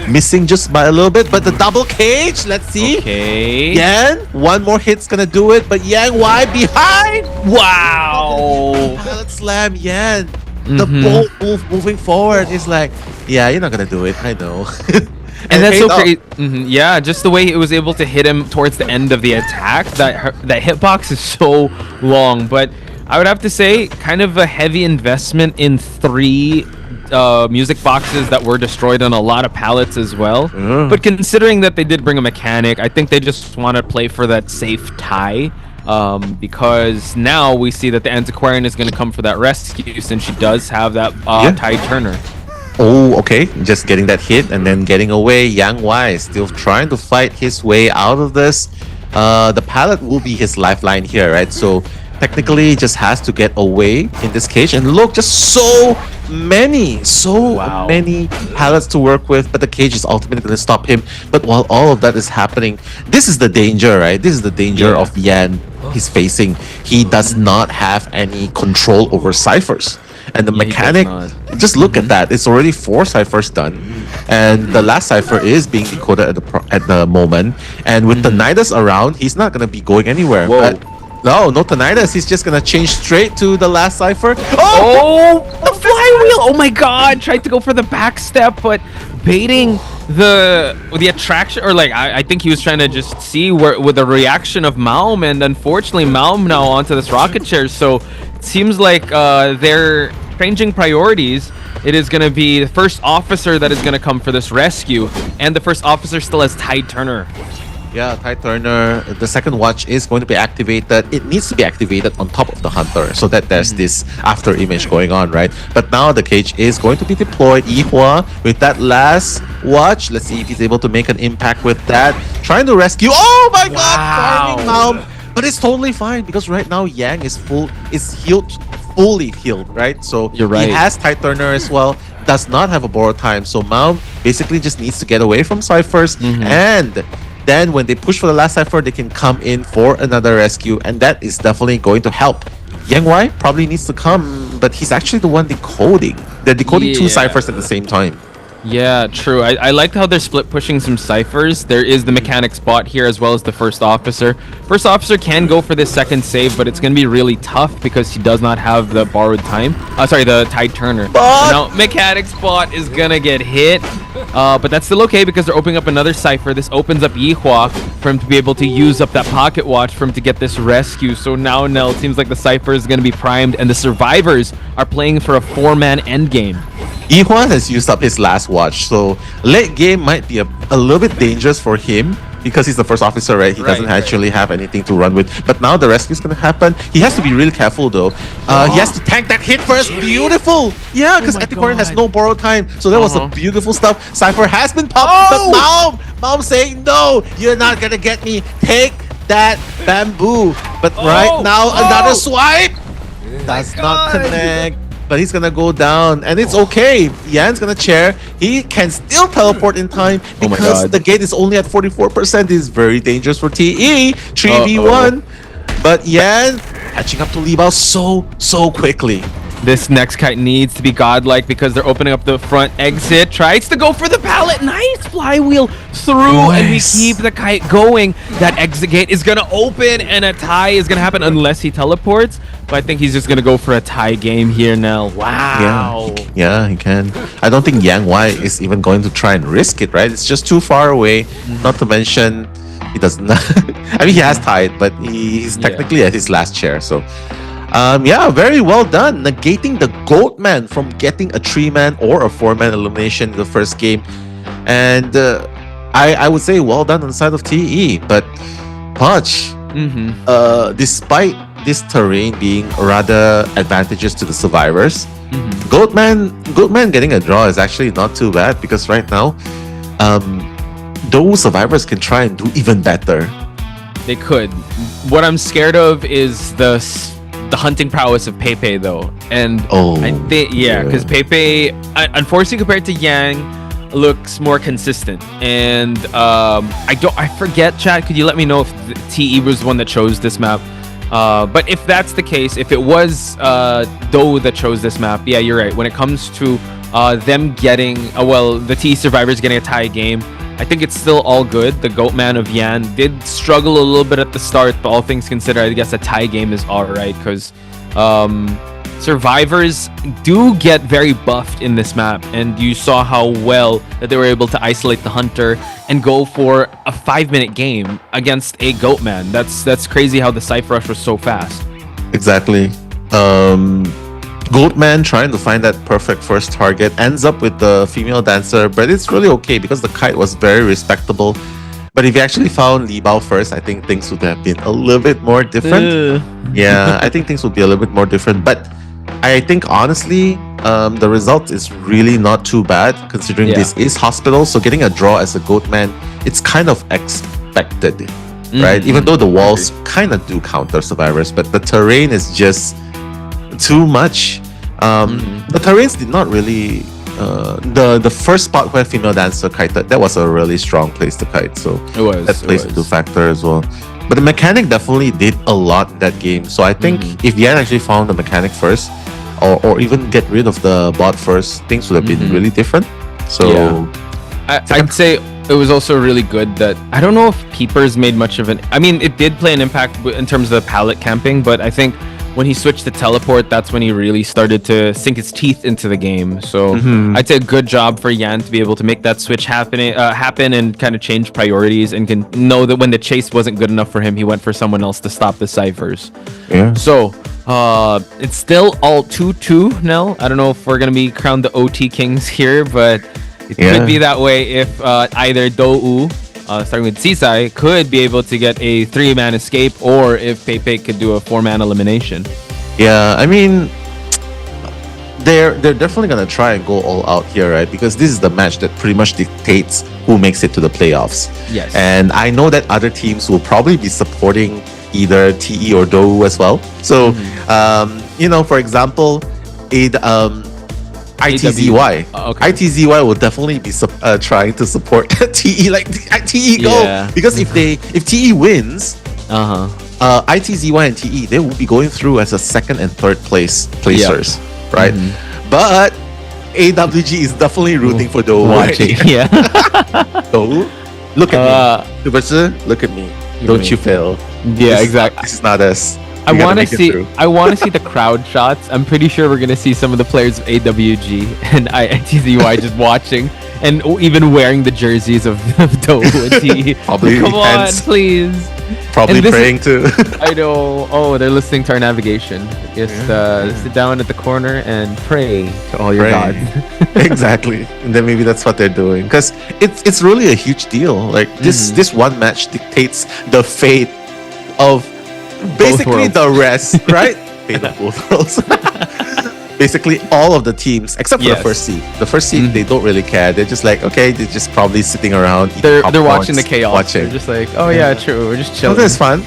missing just by a little bit. But the double cage, let's see. Okay. Yan, one more hit's gonna do it. But Yang Wai behind. Wow. Pallet slam Yan. The bolt move moving forward is like, yeah, you're not gonna do it. I know. And that's so crazy. Yeah, just the way it was able to hit him towards the end of the attack. That hitbox is so long. But I would have to say, kind of a heavy investment in 3 music boxes that were destroyed on a lot of pallets as well. But considering that they did bring a mechanic, I think they just want to play for that safe tie. Because now we see that the Antiquarian is going to come for that rescue, since she does have that tie turner. Oh, okay. Just getting that hit and then getting away. Yang Wai still trying to fight his way out of this. The pallet will be his lifeline here, right? So technically he just has to get away in this cage. And look, just so many pallets to work with, but the cage is ultimately going to stop him. But while all of that is happening, this is the danger, right? This is the danger of Yan he's facing. He does not have any control over ciphers. And the mechanic, just look at that. It's already 4 ciphers done, and the last cipher is being decoded at the moment. And with the Nidus around, he's not gonna be going anywhere. But no Tinnitus. He's just gonna change straight to the last cipher. Oh, the flywheel! Oh my god! Tried to go for the back step, but baiting the attraction, or like I think he was trying to just see where with the reaction of Malm, and unfortunately Malm now onto this rocket chair. So it seems like they're changing priorities. It is going to be the first officer that is going to come for this rescue, and the first officer still has Tide Turner. Yeah, Tide Turner. The second watch is going to be activated. It needs to be activated on top of the hunter, so that there's this after image going on, right? But now the cage is going to be deployed. Yihua with that last watch. Let's see if he's able to make an impact with that. Trying to rescue. Oh my god! Farming Malm. But it's totally fine because right now Yang is fully healed, right? So you're right. He has Tide Turner as well. Does not have a borrowed time. So Malm basically just needs to get away from ciphers, and then when they push for the last cipher, they can come in for another rescue, and that is definitely going to help. Yang Wai probably needs to come, but he's actually the one decoding. They're decoding 2 ciphers at the same time. Yeah, true. I liked how they're split pushing some ciphers. There is the mechanic spot here as well as the first officer. First officer can go for this second save, but it's going to be really tough because he does not have the borrowed time. Sorry, the Tide Turner. Now, mechanic spot is going to get hit. But that's still okay because they're opening up another cipher. This opens up Yihua for him to be able to use up that pocket watch for him to get this rescue. So now, Nell, it seems like the cipher is going to be primed, and the survivors are playing for a 4-man endgame. Yihua has used up his last watch, so late game might be a little bit dangerous for him because he's the first officer, right? He doesn't actually have anything to run with. But now the rescue is going to happen. He has to be really careful though. He has to tank that hit first. Beautiful! Yeah, because Antiquarian has no borrowed time. So that was a beautiful stuff. Cypher has been popped, but Malm saying, no, you're not going to get me. Take that bamboo. But right now, another swipe. Does not connect. But he's gonna go down, and it's okay. Yan's gonna chair. He can still teleport in time because the gate is only at 44%. This is very dangerous for TE. 3v1. But Yan catching up to Li Bao so quickly. This next kite needs to be godlike because they're opening up the front exit. Tries to go for the pallet. Nice flywheel through, and we keep the kite going. That exit gate is going to open, and a tie is going to happen unless he teleports. But I think he's just going to go for a tie game here now. Wow. Yeah, he can. I don't think Yang Wai is even going to try and risk it, right? It's just too far away. Not to mention, he does not... I mean, he has tied, but he's technically at his last chair, so... yeah, very well done. Negating the Goat Man from getting a 3-man or a 4-man elimination in the first game. And I would say well done on the side of TE. But Punch, despite this terrain being rather advantageous to the survivors. Goatman getting a draw is actually not too bad because right now, those survivors can try and do even better. They could. What I'm scared of is the hunting prowess of Pepe though, and I think because Pepe, unfortunately compared to Yang, looks more consistent. And I forget, chat. Could you let me know if the TE was the one that chose this map? But if that's the case, if it was Dou that chose this map, yeah, you're right. When it comes to them getting, the TE survivors getting a tie game, I think it's still all good. The Goatman of Yan did struggle a little bit at the start, but all things considered, I guess a tie game is alright because survivors do get very buffed in this map, and you saw how well that they were able to isolate the hunter and go for a 5-minute game against a Goatman. That's crazy how the Cypher Rush was so fast. Exactly. Goatman trying to find that perfect first target ends up with the female dancer, but it's really okay because the kite was very respectable. But if you actually found Li Bao first, I think things would have been a little bit more different. Yeah, I think things would be a little bit more different. But I think honestly, the result is really not too bad considering this is hospital. So getting a draw as a Goatman, it's kind of expected, right? Even though the walls kind of do counter survivors, but the terrain is just too much. The terrains did not really the first spot where female dancer kited, that was a really strong place to kite, so that plays into factor as well. But the mechanic definitely did a lot in that game, so I think if Yan actually found the mechanic first, or even get rid of the bot first, things would have been really different. So I'd say it was also really good that I don't know if Peepers made much of an, I mean, it did play an impact in terms of the pallet camping, but I think when he switched to teleport, that's when he really started to sink his teeth into the game. So I'd say a good job for Yan to be able to make that switch happen and kind of change priorities, and can know that when the chase wasn't good enough for him, he went for someone else to stop the ciphers. So it's still all 2-2 now. I don't know if we're gonna be crowned the OT kings here, but it could be that way if either Dou, starting with Sisai, could be able to get a 3-man escape, or if Pepe could do a 4-man elimination. Yeah, I mean, they're definitely gonna try and go all out here, right? Because this is the match that pretty much dictates who makes it to the playoffs. Yes. And I know that other teams will probably be supporting either TE or Dou as well. So, you know, for example, ITZY. ITZY will definitely be trying to support TE, like TE go, because if TE wins, ITZY and TE, they will be going through as a 2nd and 3rd placers, right? But AWG is definitely rooting for Dou. Dou, look at me. Superstar, look at me. Don't you fail. Yeah, exactly. This is not us. I want to see the crowd shots. I'm pretty sure we're gonna see some of the players of AWG and ITZY just watching, and even wearing the jerseys of Dou and TE. Probably come on, please. Probably praying too. I know. Oh, they're listening to our navigation. Just sit down at the corner and pray to all your gods. Exactly, and then maybe that's what they're doing, because it's really a huge deal. Like this one match dictates the fate of basically the rest, right? Fate of both worlds. Basically all of the teams except for the first seed. The first seed, they don't really care. They're just like, okay, they're just probably sitting around. They're watching the chaos. They're just like, oh yeah, true. We're just chilling. Oh, this is fun.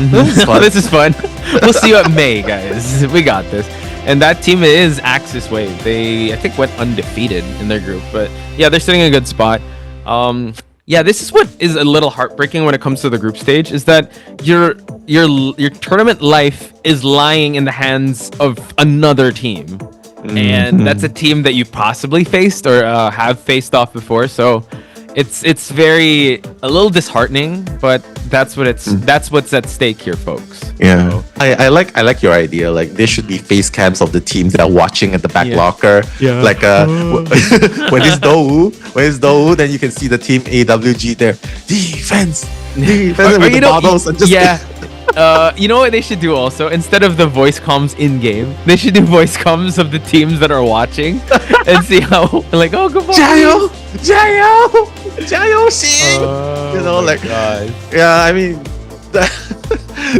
This is fun. This is fun. We'll see you at May, guys. We got this. And that team is Axis Wave. They, I think, went undefeated in their group. But yeah, they're sitting in a good spot. Yeah, this is what is a little heartbreaking when it comes to the group stage, is that your tournament life is lying in the hands of another team. And that's a team that you've possibly faced or have faced off before. So it's very a little disheartening, but that's what's at stake here, folks. Yeah, so. I like your idea. Like there should be face cams of the teams that are watching at the back locker. Yeah. Like when it's Dou, then you can see the team AWG there. Defense with the bottles and just you know what they should do also? Instead of the voice comms in game, they should do voice comms of the teams that are watching and see how like, oh, come on, Jayo, Xing. You know, like God. yeah, I mean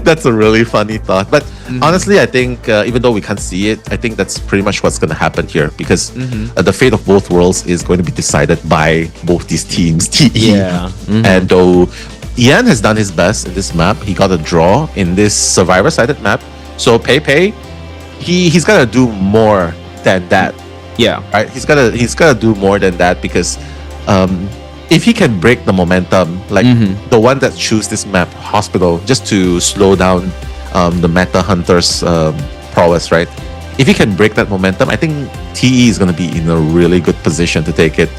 That's a really funny thought. But honestly, I think even though we can't see it, I think that's pretty much what's going to happen here because the fate of both worlds is going to be decided by both these teams, TE. Yeah. And though Ian has done his best in this map, he got a draw in this survivor-sided map. So Pepe, he's gonna do more than that. Yeah. Right. He's gotta do more than that because if he can break the momentum, like the one that choose this map, Hospital, just to slow down the meta hunter's prowess, right? If he can break that momentum, I think TE is gonna be in a really good position to take it.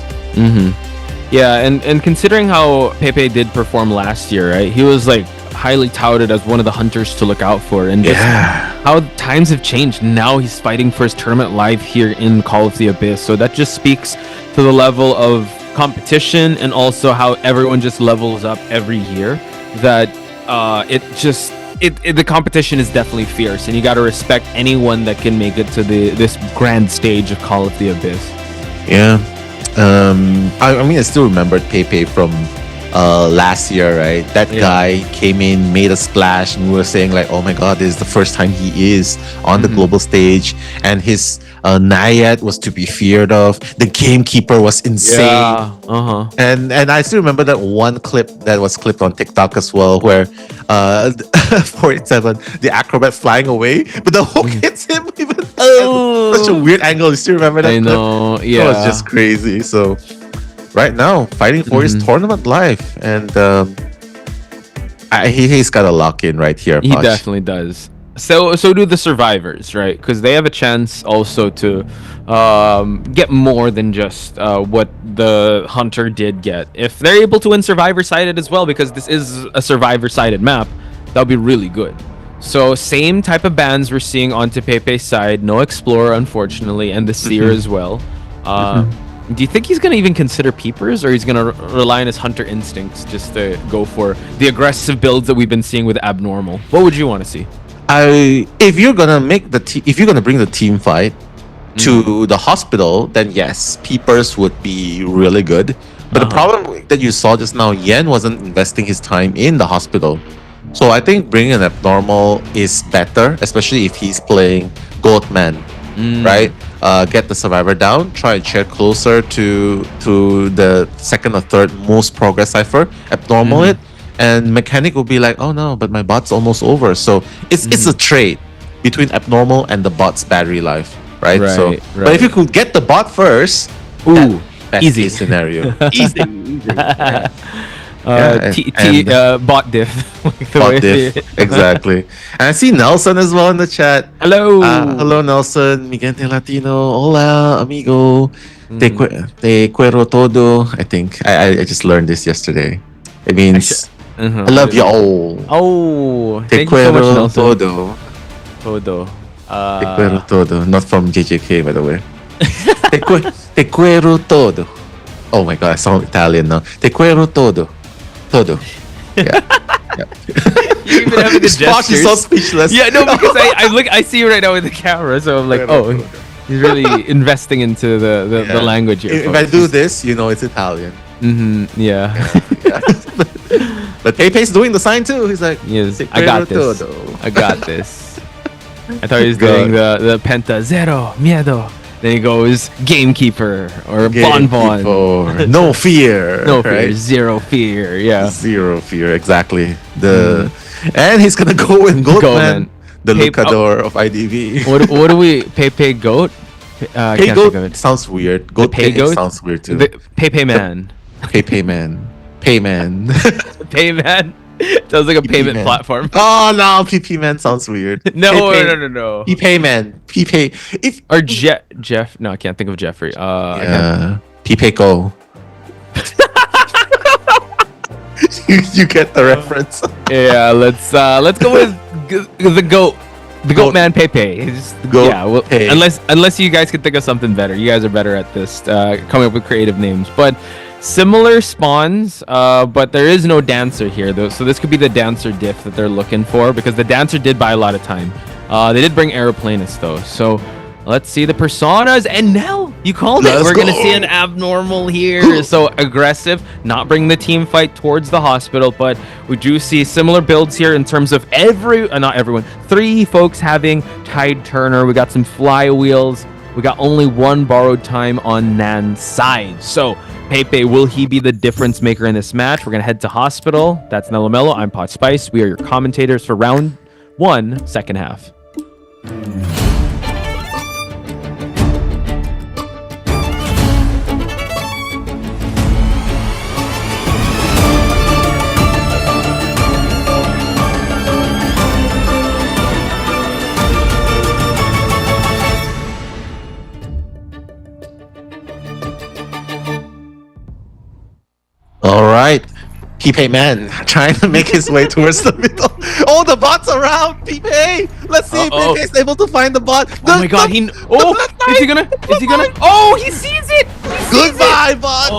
Yeah, and considering how Pepe did perform last year, right? He was like highly touted as one of the hunters to look out for, and just how times have changed. Now he's fighting for his tournament live here in Call of the Abyss, so that just speaks to the level of competition and also how everyone just levels up every year. That the competition is definitely fierce, and you got to respect anyone that can make it to this grand stage of Call of the Abyss. Yeah. I mean, I still remembered Pepe from last year, right? That guy came in, made a splash, and we were saying like, oh my god, this is the first time he is on the global stage, and his Naiad was to be feared of. The gamekeeper was insane. And I still remember that one clip that was clipped on TikTok as well, where 487, the acrobat flying away, but the hook hits him even. Such a weird angle. You still remember that? I know. Clip? Yeah, it was just crazy. So right now, fighting for his tournament life, and he's got to lock in right here. He definitely does. So do the survivors, right? Because they have a chance also to get more than just what the hunter did get. If they're able to win survivor-sided as well, because this is a survivor-sided map, that would be really good. So same type of bans we're seeing onto Pepe's side. No Explorer, unfortunately, and the Seer as well. Do you think he's going to even consider Peepers, or he's going to rely on his hunter instincts just to go for the aggressive builds that we've been seeing with Abnormal? What would you want to see? If you're gonna if you're gonna bring the team fight to the hospital, then yes, Peepers would be really good. But the problem that you saw just now, Yen wasn't investing his time in the hospital. So I think bringing an Abnormal is better, especially if he's playing Goatman, right? Get the survivor down, try and chair closer to the second or third most progress cipher, Abnormal it, and Mechanic will be like, oh no, but my bot's almost over. So it's a trade between Abnormal and the bot's battery life, right? But if you could get the bot first, easy scenario. easy. Bot diff. Bot diff, exactly. And I see Nelson as well in the chat. Hello. Hello, Nelson. Migente Latino. Hola, amigo. Te quiero todo. I think. I just learned this yesterday. It means I love you all. Oh, te thank you so much, quiero Nelson. todo. Todo. Te quiero todo. Not from JJK, by the way. Te quiero todo. Oh my god, I sound Italian now. Te quiero todo. Todo. Yeah. You even have the gestures. Is so speechless. Yeah, no, because I see you right now with the camera, so I'm like, oh, he's really investing into the language here. If I do this, you know it's Italian. Yeah. But Pepe's doing the sign too. He's like, yes, I got this. Todo. I got this. I thought he was doing the penta zero miedo. Then he goes gamekeeper or bonbon. No fear. No fear. Right? Zero fear. Yeah. Zero fear. Exactly. And he's gonna go in Goatman, the Lucador of IDV. What do we Pepe Goat? Pay Goat sounds weird. Goat Pay Goat sounds weird too. Pepe Man. Pepe Man. Payman. Payman. Sounds like a payment platform. Oh no, PP Man sounds weird. No. P-Payman. P-Pay. Or Jeff. No, I can't think of Jeffrey. P-Pay Go. you get the reference. Yeah, let's go with the goat. The Goat Man Pepe. Unless you guys can think of something better. You guys are better at this, coming up with creative names. But similar spawns, but there is no dancer here though. So this could be the dancer diff that they're looking for, because the dancer did buy a lot of time. They did bring Aeroplanist though. So Let's see the personas. And Nell, you called it. We're going to see an abnormal here. So aggressive, not bring the team fight towards the hospital. But we do see similar builds here in terms of not everyone. 3 folks having Tide Turner. We got some flywheels. We got only 1 borrowed time on Nan's side. So Pepe, will he be the difference maker in this match? We're going to head to hospital. That's Nelomelo. I'm Pot Spice. We are your commentators for round 1, second half. All right. Pepe Man trying to make his way towards the middle. Oh, the bot's around. Pepe. Let's see if Pepe is able to find the bot. Oh my god, is he gonna? Oh, he sees it. Goodbye, bot.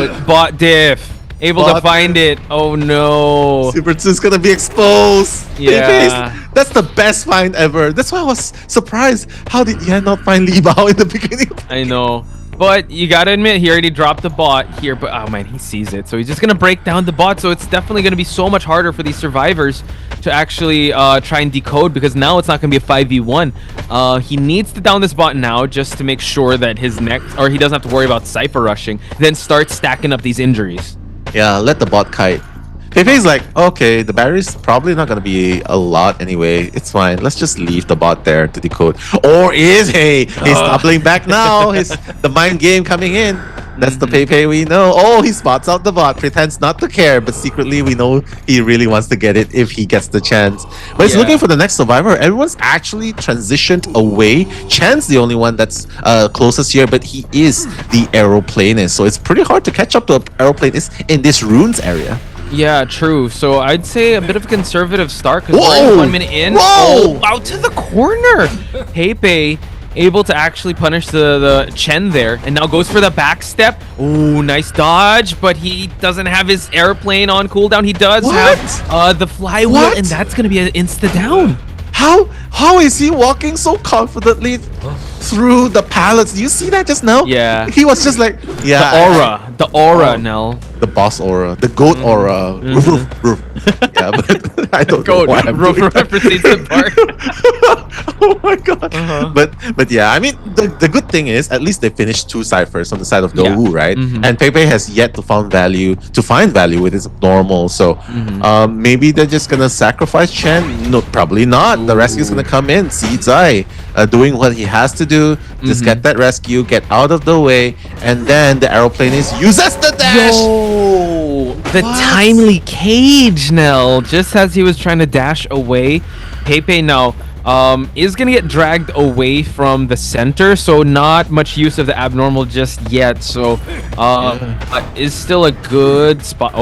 Goodbye. Bot diff. Able to find it. Oh no. Super 2's gonna be exposed. Yeah. That's the best find ever. That's why I was surprised. How did he not find Li Bao in the beginning? I know. But you gotta admit, he already dropped the bot here. But oh man, he sees it. So he's just gonna break down the bot. So it's definitely gonna be so much harder for these survivors to actually try and decode, because now it's not gonna be a 5v1. He needs to down this bot now just to make sure that his next, or he doesn't have to worry about Cypher rushing. Then start stacking up these injuries. Yeah, let the bot kite. Pepe's like, okay, the battery's probably not gonna be a lot anyway. It's fine. Let's just leave the bot there to decode. Or is he? He's doubling back now. The mind game coming in. That's the Pepe we know. Oh, he spots out the bot, pretends not to care, but secretly we know he really wants to get it if he gets the chance. But he's looking for the next survivor. Everyone's actually transitioned away. Chan's the only one that's closest here, but he is the aeroplanist. So it's pretty hard to catch up to an aeroplanist in this runes area. Yeah, true. So I'd say a bit of a conservative start, because we're only 1 minute in. Whoa! Oh, out to the corner. Pepe able to actually punish the Chen there, and now goes for the back step. Oh, nice dodge, but he doesn't have his airplane on cooldown. He does have the flywheel, and that's going to be an insta down. How is he walking so confidently through the pallets? Do you see that just now? Yeah. He was just like, The aura, Nell. The boss aura. The goat aura. Yeah, but I don't know why I'm doing that. Oh my god. But yeah, I mean, the good thing is, at least they finished 2 ciphers on the side of Dohu, right? And Pepe has yet to find value with his normal. So maybe they're just gonna sacrifice Chen. No, probably not. The rescue's gonna come in. COAⅧ doing what he has to do. Just get that rescue, get out of the way, and then the aeroplanist uses the dash. The timely cage, Nell. Just as he was trying to dash away, Pepe now is gonna get dragged away from the center, so not much use of the abnormal just yet. So is still a good spot.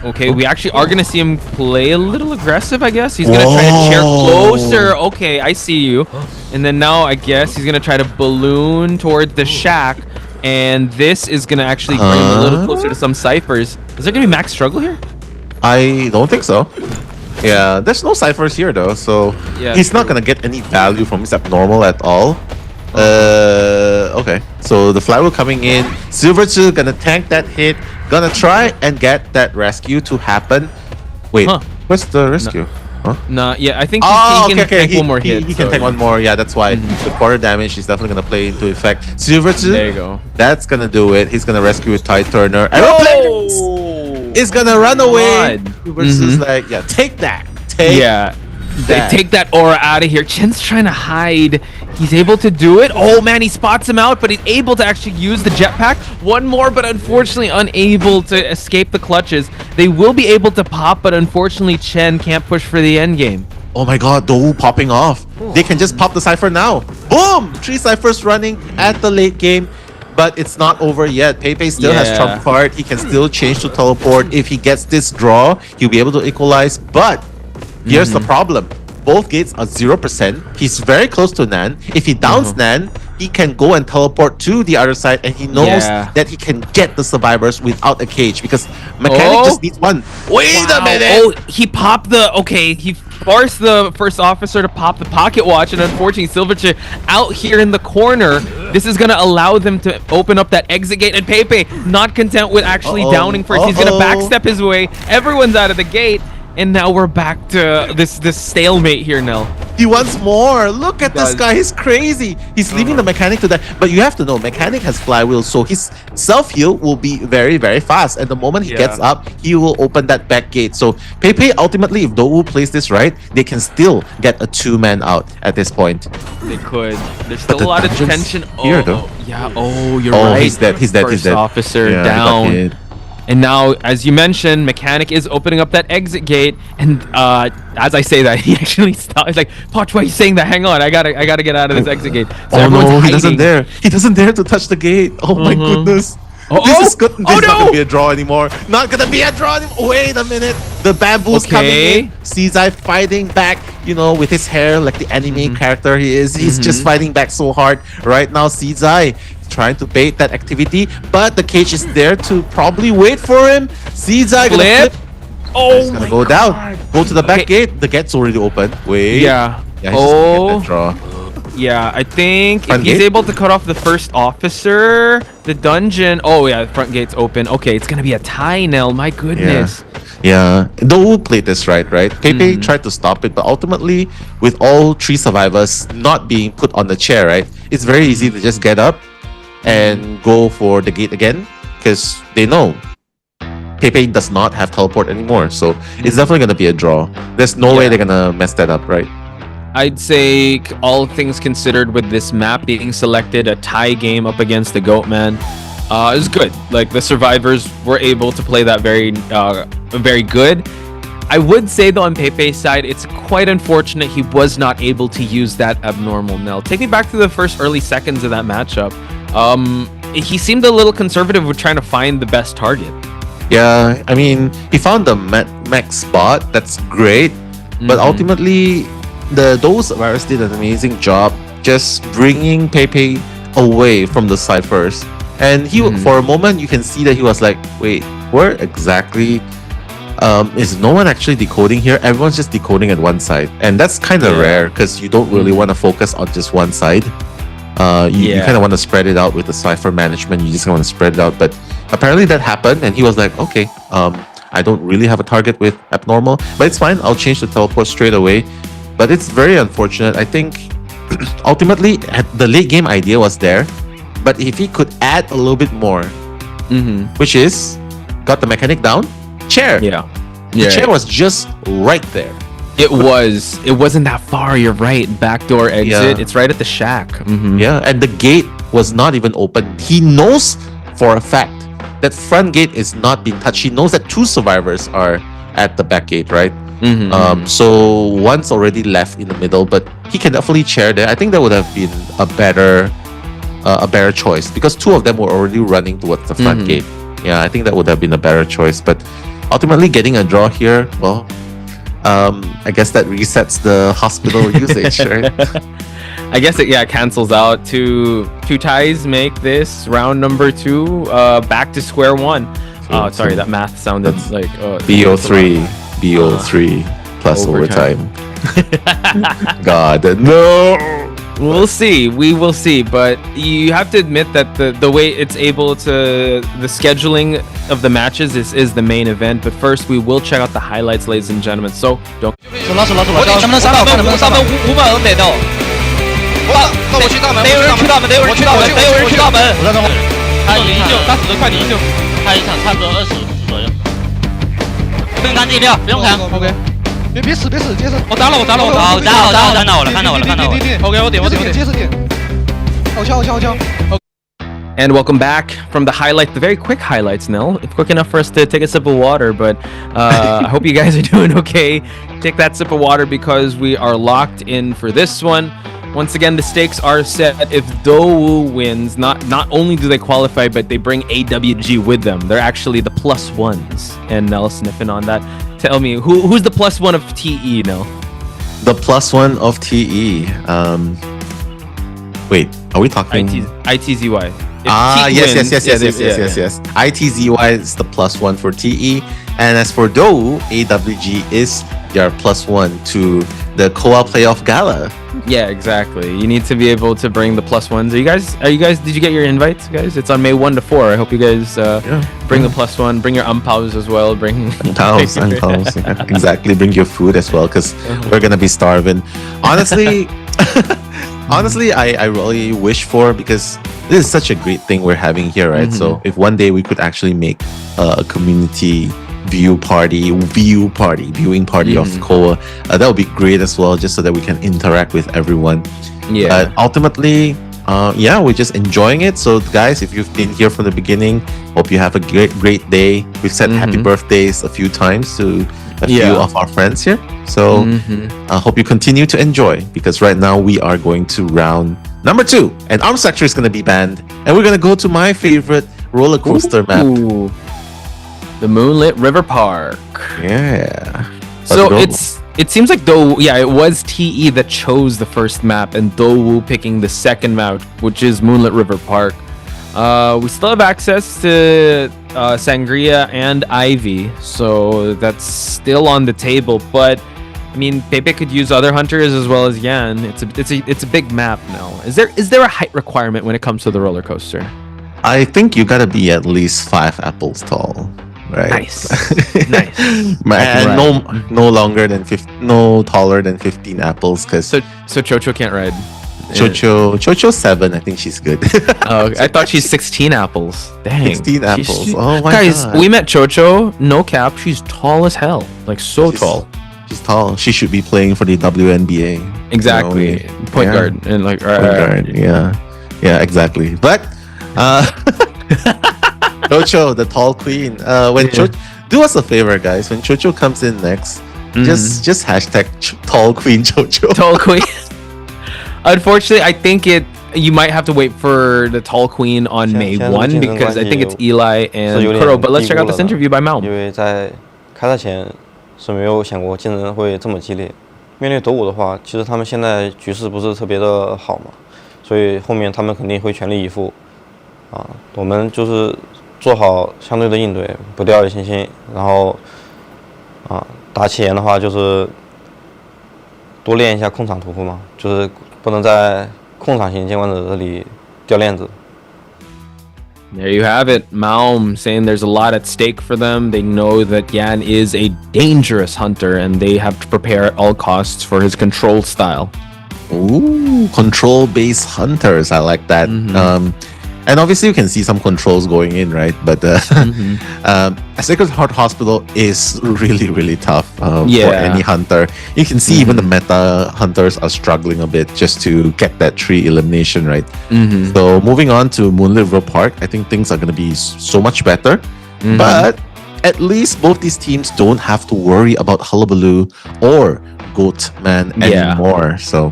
Okay, we actually are gonna see him play a little aggressive, I guess. He's gonna try to chair closer. Okay, I see you. And then now I guess he's gonna try to balloon towards the shack, and this is gonna actually bring him a little closer to some ciphers. Is there gonna be max struggle here? I don't think so. Yeah, there's no ciphers here though, so he's not gonna get any value from his abnormal at all. Okay, so the flywheel coming in. Silver 2 gonna tank that hit, gonna try and get that rescue to happen. Wait, where's the rescue? Nah, yeah, I think he can tank one more hit. He can tank one more, yeah, that's why. The quarter damage is definitely gonna play into effect. Silver 2, there you go. That's gonna do it. He's gonna rescue with Tide Turner. Aeroplane is gonna run away. Silver 2's like, yeah, take that. They take that aura out of here. Chen's trying to hide. He's able to do it. Oh man, he spots him out, but he's able to actually use the jetpack. One more, but unfortunately unable to escape the clutches. They will be able to pop, but unfortunately Chen can't push for the end game. Oh my god, Dohu popping off. They can just pop the cipher now. Boom! 3 ciphers running at the late game. But it's not over yet. Pepe still has trump card. He can still change to teleport. If he gets this draw, he'll be able to equalize. But here's the problem. Both gates are 0%. He's very close to Nan. If he downs Nan, he can go and teleport to the other side, and he knows that he can get the survivors without a cage because Mechanic just needs one. Wait a minute! Oh, he popped the... Okay, he forced the first officer to pop the pocket watch, and unfortunately Silverchair out here in the corner. This is going to allow them to open up that exit gate, and Pepe, not content with actually downing first, he's going to backstep his way. Everyone's out of the gate. And now we're back to this stalemate here, Nell. He wants more. Look at this guy. He's crazy. He's leaving the Mechanic to die. But you have to know, Mechanic has flywheel, so his self-heal will be very, very fast. And the moment he gets up, he will open that back gate. So Pepe, ultimately, if Dou plays this right, they can still get a 2-man out at this point. They could. There's still a lot of tension. Here, though. Yeah. Oh, you're right. He's dead. He's dead. First He's dead. officer down. And now, as you mentioned, Mechanic is opening up that exit gate, and as I say that, he actually stops. He's like, Poch, why are you saying that? Hang on, I gotta get out of this exit gate. So no, he doesn't dare. He doesn't dare to touch the gate. Oh my goodness. This is good. This is not gonna be a draw anymore. Not gonna be a draw anymore. Wait a minute. The bamboo's coming in. COAⅧ fighting back, you know, with his hair like the anime character he is. He's just fighting back so hard. Right now, COAⅧ trying to bait that activity, but the cage is there to probably wait for him. COAⅧ gonna flip. He's gonna go down. Go to the back gate. The gate's already open. Wait. Yeah. He's just gonna get that draw. Yeah, I think if he's able to cut off the first officer, the dungeon... Oh, yeah, the front gate's open. Okay, it's going to be a tie, Nell. My goodness. Yeah. Dou played this right? Pepe tried to stop it, but ultimately, with all 3 survivors not being put on the chair, right? It's very easy to just get up and go for the gate again because they know Pepe does not have teleport anymore. So it's definitely going to be a draw. There's no way they're going to mess that up, right? I'd say, all things considered, with this map being selected, a tie game up against the Goatman is good. Like, the survivors were able to play that very good. I would say, though, on Pepe's side, it's quite unfortunate he was not able to use that abnormal Nell. Take me back to the first early seconds of that matchup. He seemed a little conservative with trying to find the best target. Yeah, I mean, he found the max spot. That's great. But ultimately, those virus did an amazing job just bringing Pepe away from the side first. And he, for a moment, you can see that he was like, wait, where exactly is no one actually decoding here? Everyone's just decoding at one side. And that's kind of rare because you don't really want to focus on just one side. You kind of want to spread it out with the cipher management. You just want to spread it out. But apparently that happened, and he was like, okay, I don't really have a target with abnormal, but it's fine. I'll change the teleport straight away. But it's very unfortunate. I think ultimately the late game idea was there, but if he could add a little bit more, which is got the Mechanic down, chair. The chair was just right there. It wasn't that far. You're right. Backdoor exit. It's right at the shack. Yeah, and the gate was not even open. He knows for a fact that front gate is not being touched. He knows that 2 survivors are at the back gate, right? So one's already left in the middle, but he can definitely chair there. I think that would have been a better choice because 2 of them were already running towards the front gate. Yeah, I think that would have been a better choice. But ultimately, getting a draw here, well, I guess that resets the hospital usage, right? I guess it cancels out. Two ties make this round number 2 back to square one. Sorry, that math sounded like BO3 plus overtime. God, no. We'll see. We will see. But you have to admit that the way it's able to, the scheduling of the matches is the main event. But first, we will check out the highlights, ladies and gentlemen. So don't. 能不能杀到？看能不能杀到五门得到。我去大门，得有人去大门，得有人去大门，得有人去大门。我在这。他营救，他死得快，你营救。他一场差不多20左右。不用看地料，不用看。OK。别死，接着。我打了。好，打看到我了。OK， 我点。接着点。好敲。And welcome back from the highlight, the very quick highlights, Nell. Quick enough for us to take a sip of water, but I hope you guys are doing okay. Take that sip of water because we are locked in for this one. Once again, the stakes are set. If Dou wins, not only do they qualify, but they bring AWG with them. They're actually the +1s. And Nell sniffing on that. Tell me, who's the +1 of TE, Nell? The +1 of TE. Wait, are we talking? ITZY. Yes. ITZY is the +1 for TE, and as for DOU, AWG is your +1 to the COA playoff gala. Yeah, exactly. You need to be able to bring the +1s. Are you guys? Did you get your invites, guys? It's on May 1 to 4. I hope you guys bring the +1. Bring your umpaos as well. Bring umpaos. Yeah, exactly. Bring your food as well, because we're gonna be starving. Honestly, I really wish for, because this is such a great thing we're having here, right? So if one day we could actually make a community viewing party of COA, that would be great as well, just so that we can interact with everyone. Yeah. But ultimately, we're just enjoying it. So guys, if you've been here from the beginning, hope you have a great day. We've said happy birthdays a few times to a few of our friends here. So I hope you continue to enjoy, because right now we are going to round number 2, and Arm Sector is going to be banned, and we're going to go to my favorite roller coaster map. The Moonlit River Park. Yeah. So it seems like it was TE that chose the first map, and Dowu picking the second map, which is Moonlit River Park. We still have access to Sangria and Ivy, so that's still on the table. But I mean, Pepe could use other hunters as well as Yan. It's a big map now. Is there a height requirement when it comes to the roller coaster? I think you gotta be at least 5 apples tall. Right. Nice. And no longer than no taller than 15 apples, because so Chocho can't ride. Chocho 7, I think she's good. I thought she's 16 apples. Dang. 16 apples. Oh my guys, god. We met Chocho, no cap, she's tall as hell. Like so tall. She's tall. She should be playing for the WNBA. Exactly. You know, point guard and like point guard. Yeah, exactly. But Chocho, the tall queen. Do us a favor, guys. When Chocho comes in next, just hashtag tall queen Chocho. Tall queen. Unfortunately, I think you might have to wait for the tall queen on May 1, because I think it's Eli and Kuro. But let's check out this interview by Malm. 因为在开赛前是没有想过竞争会这么激烈。面对斗5的话，其实他们现在局势不是特别的好嘛，所以后面他们肯定会全力以赴。我们就是做好相对的应对，不掉以轻心，然后打起来的话就是多练一下控场屠夫嘛，就是不能在控场型监管者这里掉链子。There you have it. Malm saying there's a lot at stake for them. They know that Yan is a dangerous hunter, and they have to prepare at all costs for his control style. Ooh, control-based hunters. I like that. And obviously you can see some controls going in, right? But Sacred Heart Hospital is really, really tough for any hunter. You can see even the meta hunters are struggling a bit just to get that tree elimination, right? So moving on to Moonlit River Park, I think things are going to be so much better. But at least both these teams don't have to worry about Hullabaloo or Goatman anymore. So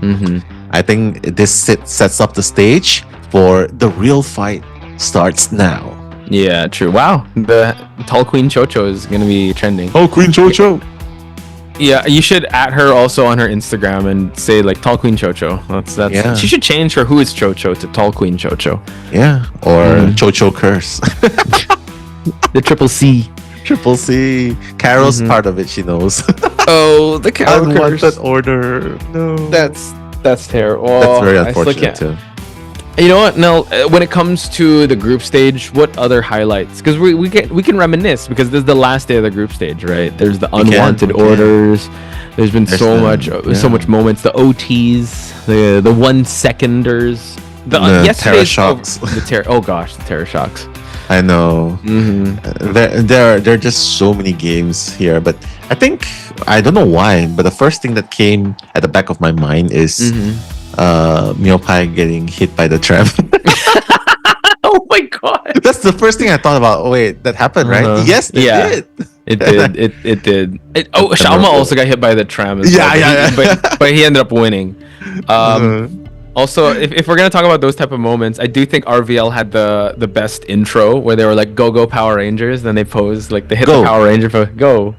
I think this sets up the stage for the real fight starts now. Yeah, true. Wow, the tall queen Chocho is gonna be trending. Oh, Queen Chocho. Yeah, you should add her also on her Instagram and say like tall queen Chocho. That's she should change her who is Chocho to tall queen Chocho. Yeah, or Chocho curse. The triple C. Triple C. Carol's part of it, she knows. Oh, the Carol curse. Unwanted order. No. That's terrible. That's very unfortunate too. You know what? Now, when it comes to the group stage, what other highlights? Because we can reminisce, because this is the last day of the group stage, right? There's the unwanted orders. There's been so much moments. The OTs, the 1 seconders, the terror shocks. Oh gosh, the terror shocks. I know. There are just so many games here, but I don't know why, but the first thing that came at the back of my mind is Miopai getting hit by the tram. Oh my god! That's the first thing I thought about. Oh wait, that happened, right? Yes, it did. It did. Xiaoma also got hit by the tram as well. But he ended up winning. Also, if we're gonna talk about those type of moments, I do think RVL had the best intro, where they were like "Go Power Rangers," then they posed like they hit the Power Ranger for go.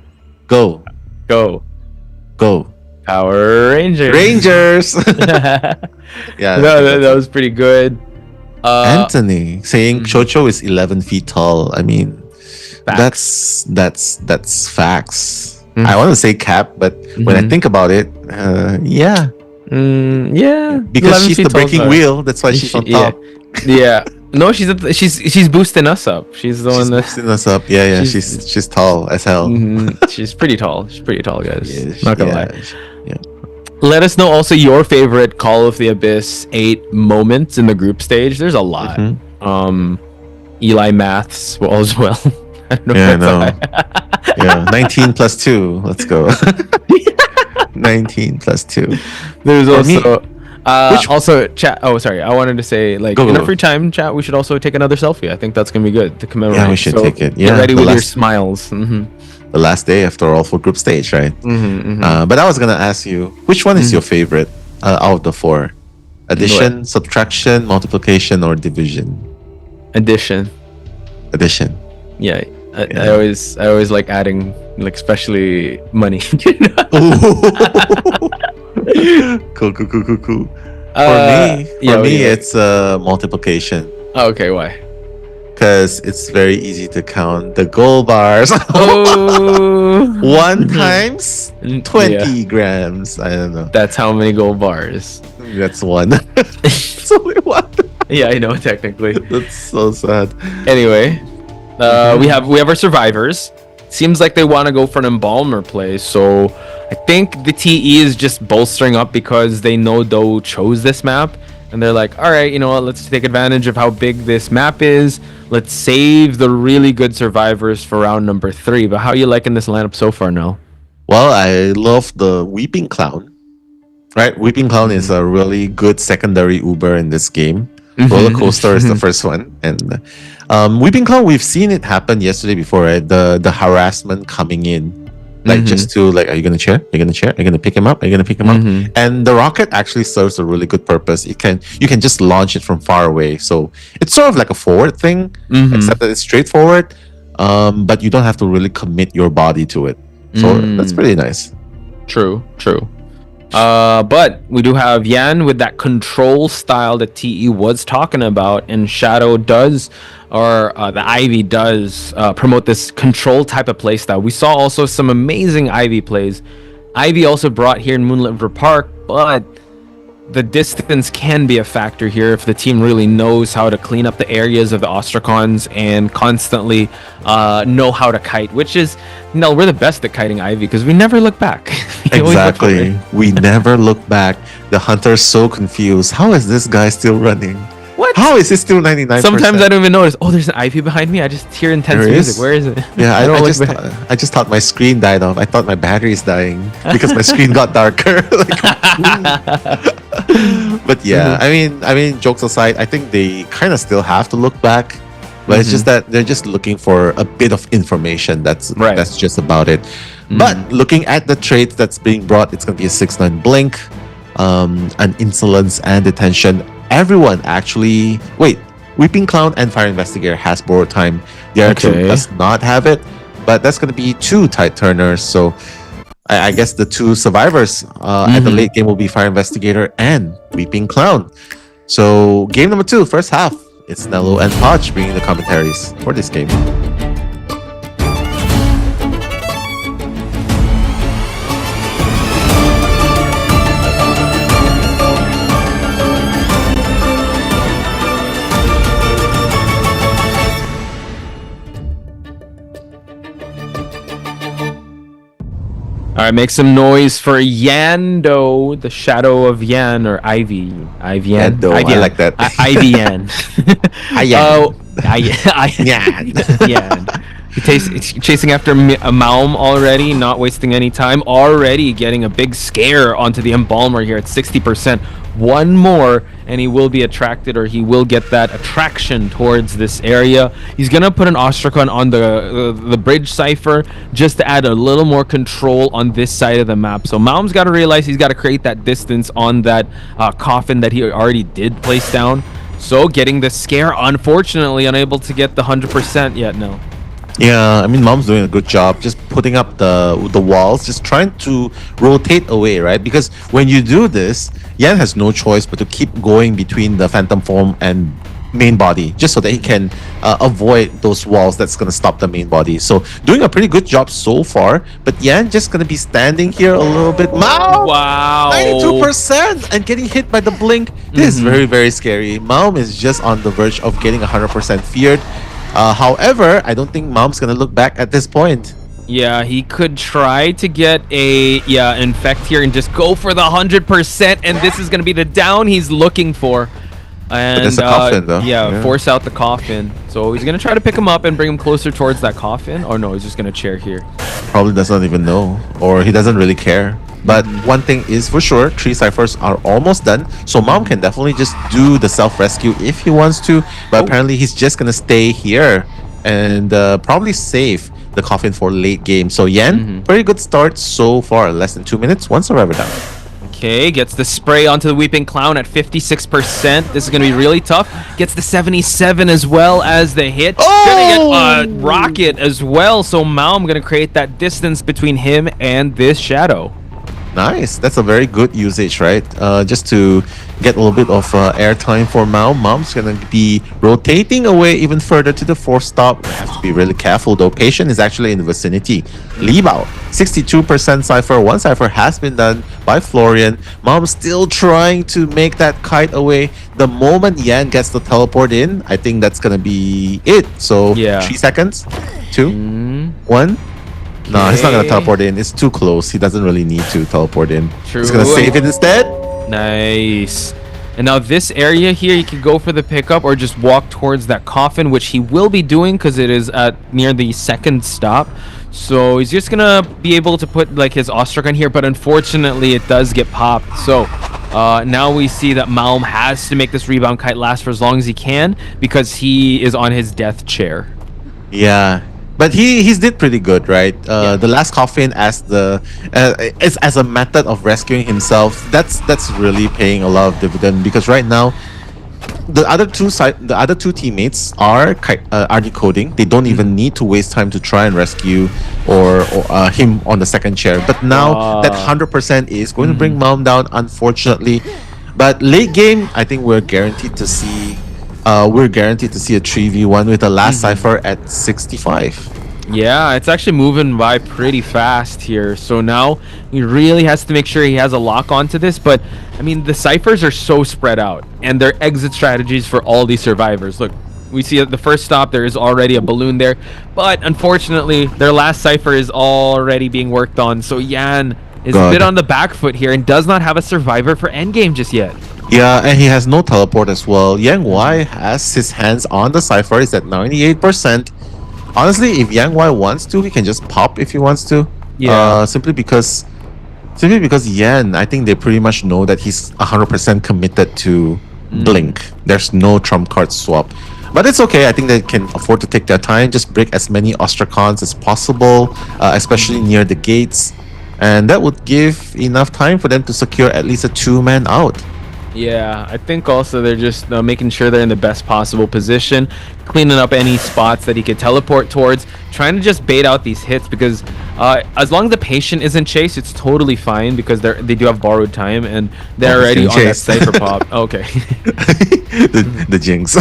Power Rangers. Rangers. Yeah. No, that was pretty good. Anthony saying Chocho is 11 feet tall. I mean, that's facts. I want to say cap, but when I think about it, yeah. Yeah. Because she's the breaking wheel. That's why she's on top. Yeah. No, she's boosting us up. She's the one that's boosting us up. Yeah. She's tall as hell. She's pretty tall. She's pretty tall, guys. Yeah, Not gonna lie. Yeah. Let us know also your favorite Call of the Abyss 8 moments in the group stage. There's a lot. Eli Maths as well. I don't know. Yeah, I know. Yeah, 19 plus 2. Let's go. 19 plus 2. There's also chat. Oh, sorry. I wanted to say, like, in our free time, chat, we should also take another selfie. I think that's gonna be good to commemorate. Yeah, we should take it. Yeah, get ready with your smiles. The last day after all for group stage, right? But I was gonna ask you, which one is your favorite out of the 4? Addition, subtraction, multiplication, or division? Addition. Yeah. I always like adding, like, especially money. Cool. For me, it's multiplication. Oh, okay, why? Because it's very easy to count the gold bars. 1 times 20 grams. I don't know. That's how many gold bars. That's 1. It's only 1. Yeah, I know, technically. That's so sad. Anyway, we have our survivors. Seems like they want to go for an embalmer play, so I think the TE is just bolstering up because they know Do chose this map, and they're like, all right, you know what, let's take advantage of how big this map is. Let's save the really good survivors for round number 3. But how are you liking this lineup so far, Nell? Well, I love the Weeping Clown. Right? Weeping Clown is a really good secondary Uber in this game. Roller Coaster is the first one. And Weeping Clown, we've seen it happen yesterday before, right? The harassment coming in. Like, just to, like, are you gonna cheer? Are you gonna cheer? Are you gonna pick him up? Are you gonna pick him up? And the rocket actually serves a really good purpose. You can just launch it from far away. So it's sort of like a forward thing, except that it's straightforward. But you don't have to really commit your body to it. So that's pretty nice. True. But we do have Yan with that control style that TE was talking about, and Shadow does, or the Ivy does promote this control type of play style. We saw also some amazing Ivy plays. Ivy also brought here in Moonlit River Park, but the distance can be a factor here if the team really knows how to clean up the areas of the Ostracons and constantly know how to kite, which is, no, we're the best at kiting Ivy because we never look back. Exactly. We never look back. The hunter's so confused. How is this guy still running? What? How is it still 99%? Sometimes I don't even notice. Oh, there's an Ivy behind me. I just hear intense music. Where is it? Yeah, I just thought my screen died off. I thought my battery is dying because my screen got darker. But yeah, I mean, jokes aside, I think they kind of still have to look back. But it's just that they're just looking for a bit of information. That's just about it. But looking at the traits that's being brought, it's going to be a 6-9 blink, an insolence and detention. Everyone actually... Wait, Weeping Clown and Fire Investigator has borrowed time. The other two does not have it. But that's going to be 2 tight turners. So I guess the 2 survivors at the late game will be Fire Investigator and Weeping Clown. So game number 2, first half. It's Nello and Podge bringing the commentaries for this game. All right, make some noise for Yando, the shadow of Yan, or Ivy. Ivy Yan. Yando, I like that. Ivy Yan. Yan. He's chasing after a Malm already, not wasting any time. Already getting a big scare onto the Embalmer here at 60%. One more, and he will be attracted, or he will get that attraction towards this area. He's gonna put an Ostracon on the bridge cipher just to add a little more control on this side of the map. So Malm's got to realize he's got to create that distance on that coffin that he already did place down. So getting the scare, unfortunately unable to get the 100% yet. No. Yeah, I mean, Mom's doing a good job just putting up the walls, just trying to rotate away, right? Because when you do this, Yan has no choice but to keep going between the phantom form and main body, just so that he can avoid those walls that's going to stop the main body. So doing a pretty good job so far, but Yan just going to be standing here a little bit. Wow, 92% and getting hit by the blink. This is very, very scary. Maum is just on the verge of getting 100% feared. However, I don't think Mom's gonna look back at this point. Yeah, he could try to get a infect here and just go for the 100%, and this is gonna be the down he's looking for. And there's a coffin, though. Yeah, force out the coffin. So he's gonna try to pick him up and bring him closer towards that coffin. Or no, he's just gonna chair here. Probably doesn't even know, or he doesn't really care. But one thing is for sure, 3 ciphers are almost done. So Mom can definitely just do the self-rescue if he wants to. But apparently he's just going to stay here and probably save the coffin for late game. So Yan, very good start so far. Less than 2 minutes, 1 survivor down. Okay, gets the spray onto the Weeping Clown at 56%. This is going to be really tough. Gets the 77 as well as the hit. Gonna get a rocket as well. So Maum going to create that distance between him and this shadow. Nice. That's a very good usage, right? Just to get a little bit of airtime for Maum. Mom's gonna be rotating away even further to the 4th stop. Have to be really careful though. Patient is actually in the vicinity. Li Bao, 62% cipher. 1 cipher has been done by Florian. Mom's still trying to make that kite away. The moment Yan gets the teleport in, I think that's gonna be it. So 3 seconds, 2, 1. No, he's not gonna teleport in. It's too close. He doesn't really need to teleport in. True. He's gonna save it instead. Nice. And now this area here, you can go for the pickup or just walk towards that coffin, which he will be doing because it is at near the 2nd stop. So he's just gonna be able to put like his Ostrakhan here, but unfortunately it does get popped. So now we see that Maum has to make this rebound kite last for as long as he can because he is on his death chair. Yeah. But he's did pretty good, right? The last coffin as the as a method of rescuing himself. That's really paying a lot of dividend because right now the other two teammates are decoding. They don't even need to waste time to try and rescue or him on the 2nd chair. But now that 100% is going to bring Maum down, unfortunately. But late game, I think we're guaranteed to see. We're guaranteed to see a 3v1 with the last cipher at 65. Yeah, it's actually moving by pretty fast here. So now he really has to make sure he has a lock onto this. But I mean, the ciphers are so spread out and their exit strategies for all these survivors. Look, we see at the 1st stop there is already a balloon there, but unfortunately their last cipher is already being worked on. So Yan is a bit on the back foot here and does not have a survivor for endgame just yet. Yeah, and he has no teleport as well. Yang Wai has his hands on the cipher. He's at 98%. Honestly, if Yang Wai wants to, he can just pop if he wants to. Yeah. Simply because Yan, I think they pretty much know that he's 100% committed to Blink. There's no trump card swap. But it's okay. I think they can afford to take their time. Just break as many Ostrakhans as possible, especially near the gates. And that would give enough time for them to secure at least a 2-man out. Yeah, I think also they're just making sure they're in the best possible position, cleaning up any spots that he could teleport towards, trying to just bait out these hits because as long as the patient isn't chased, it's totally fine because they do have borrowed time and they're already on that cipher pop. Okay. the jinx.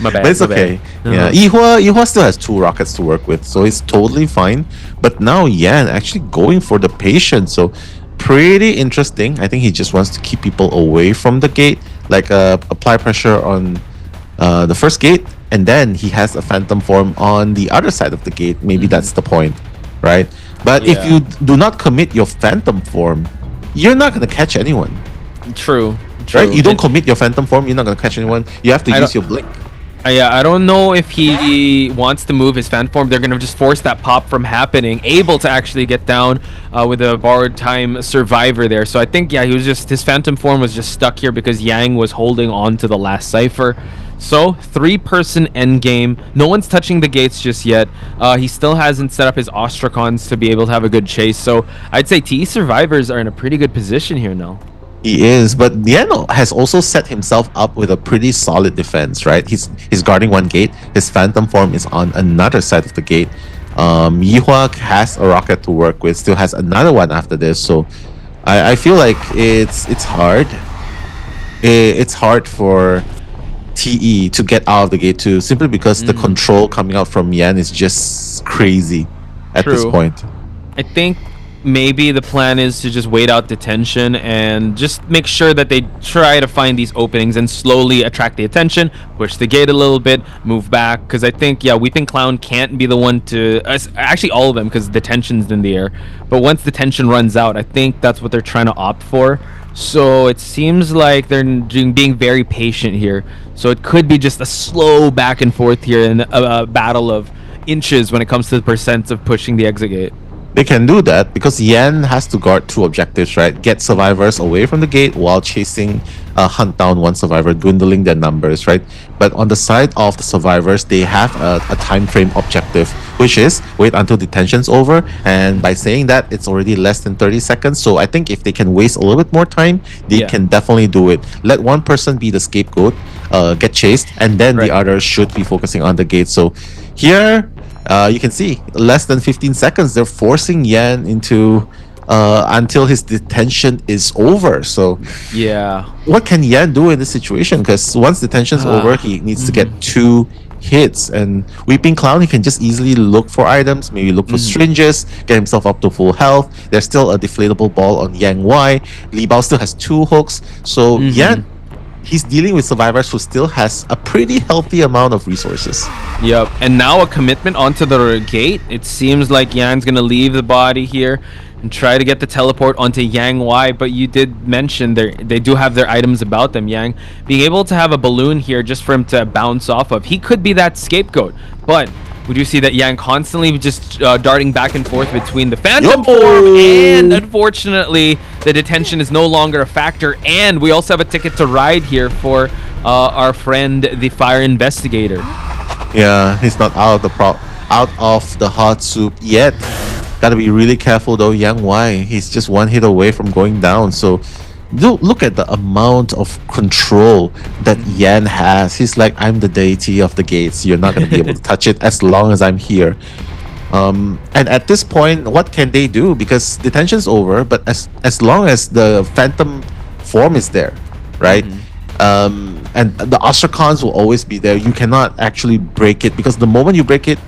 My bad. But it's okay. Yeah, Yihua still has 2 rockets to work with, so it's totally fine. But now Yan actually going for the patient, so pretty interesting. I think he just wants to keep people away from the gate, like apply pressure on the 1st gate, and then he has a phantom form on the other side of the gate. Maybe that's the point, right? But if you do not commit your phantom form, you're not going to catch anyone. True. Right? You don't commit your phantom form, you're not going to catch anyone. You have to use your blink. Yeah, I don't know if he wants to move his fan form. They're going to just force that pop from happening, able to actually get down with a borrowed time survivor there. So I think, yeah, his phantom form was just stuck here because Yang was holding on to the last cipher. So 3-person endgame. No one's touching the gates just yet. He still hasn't set up his Ostrakhans to be able to have a good chase. So I'd say TE survivors are in a pretty good position here now. He is, but Yan has also set himself up with a pretty solid defense, right? He's guarding one gate. His phantom form is on another side of the gate. Yihua has a rocket to work with, still has another one after this. So I feel like it's hard. It's hard for TE to get out of the gate too, simply because the control coming out from Yan is just crazy at this point. I think maybe the plan is to just wait out detention and just make sure that they try to find these openings and slowly attract the attention, push the gate a little bit, move back, because I think Weeping Clown can't be the one to actually all of them, because the tension's in the air, but once the tension runs out, I think that's what they're trying to opt for. So it seems like they're being very patient here, so it could be just a slow back and forth here in a battle of inches when it comes to the percents of pushing the exit gate. They can do that because Yan has to guard two objectives, right? Get survivors away from the gate while chasing, hunt down one survivor, dwindling their numbers, right? But on the side of the survivors, they have a time frame objective, which is wait until detention's over. And by saying that, it's already less than 30 seconds. So I think if they can waste a little bit more time, they can definitely do it. Let one person be the scapegoat, get chased, and then the others should be focusing on the gate. So here, you can see less than 15 seconds. They're forcing Yan into until his detention is over. So what can Yan do in this situation? Because once detention's over, he needs to get 2 hits, and Weeping Clown, he can just easily look for items, maybe look for syringes, get himself up to full health. There's still a deflatable ball on Yang Y. Li Bao still has 2 hooks. So Yan, he's dealing with survivors who still has a pretty healthy amount of resources. Yep, and now a commitment onto the gate. It seems like Yan's gonna leave the body here and try to get the teleport onto Yang Y, but you did mention they do have their items about them. Yang being able to have a balloon here just for him to bounce off of, he could be that scapegoat, but we do see that Yang constantly just darting back and forth between the phantom form, and unfortunately the detention is no longer a factor, and we also have a ticket to ride here for our friend the fire investigator. Yeah, he's not out of the hot soup yet. Gotta be really careful though. Yang Y, he's just one hit away from going down. So look at the amount of control that Yan has. He's like, I'm the deity of the gates. You're not going to be able to touch it as long as I'm here. And at this point, what can they do? Because detention's over, but as long as the phantom form is there, right? And the Ostracons will always be there. You cannot actually break it, because the moment you break it,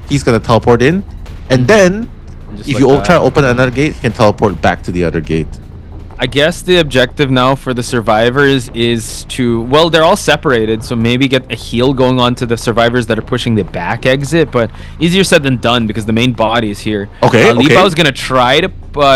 he's going to teleport in. And then, if you try to open another gate, you can teleport back to the other gate. I guess the objective now for the survivors is to, well, they're all separated, so maybe get a heal going on to the survivors that are pushing the back exit, but easier said than done because the main body is here. Li Bao's gonna try to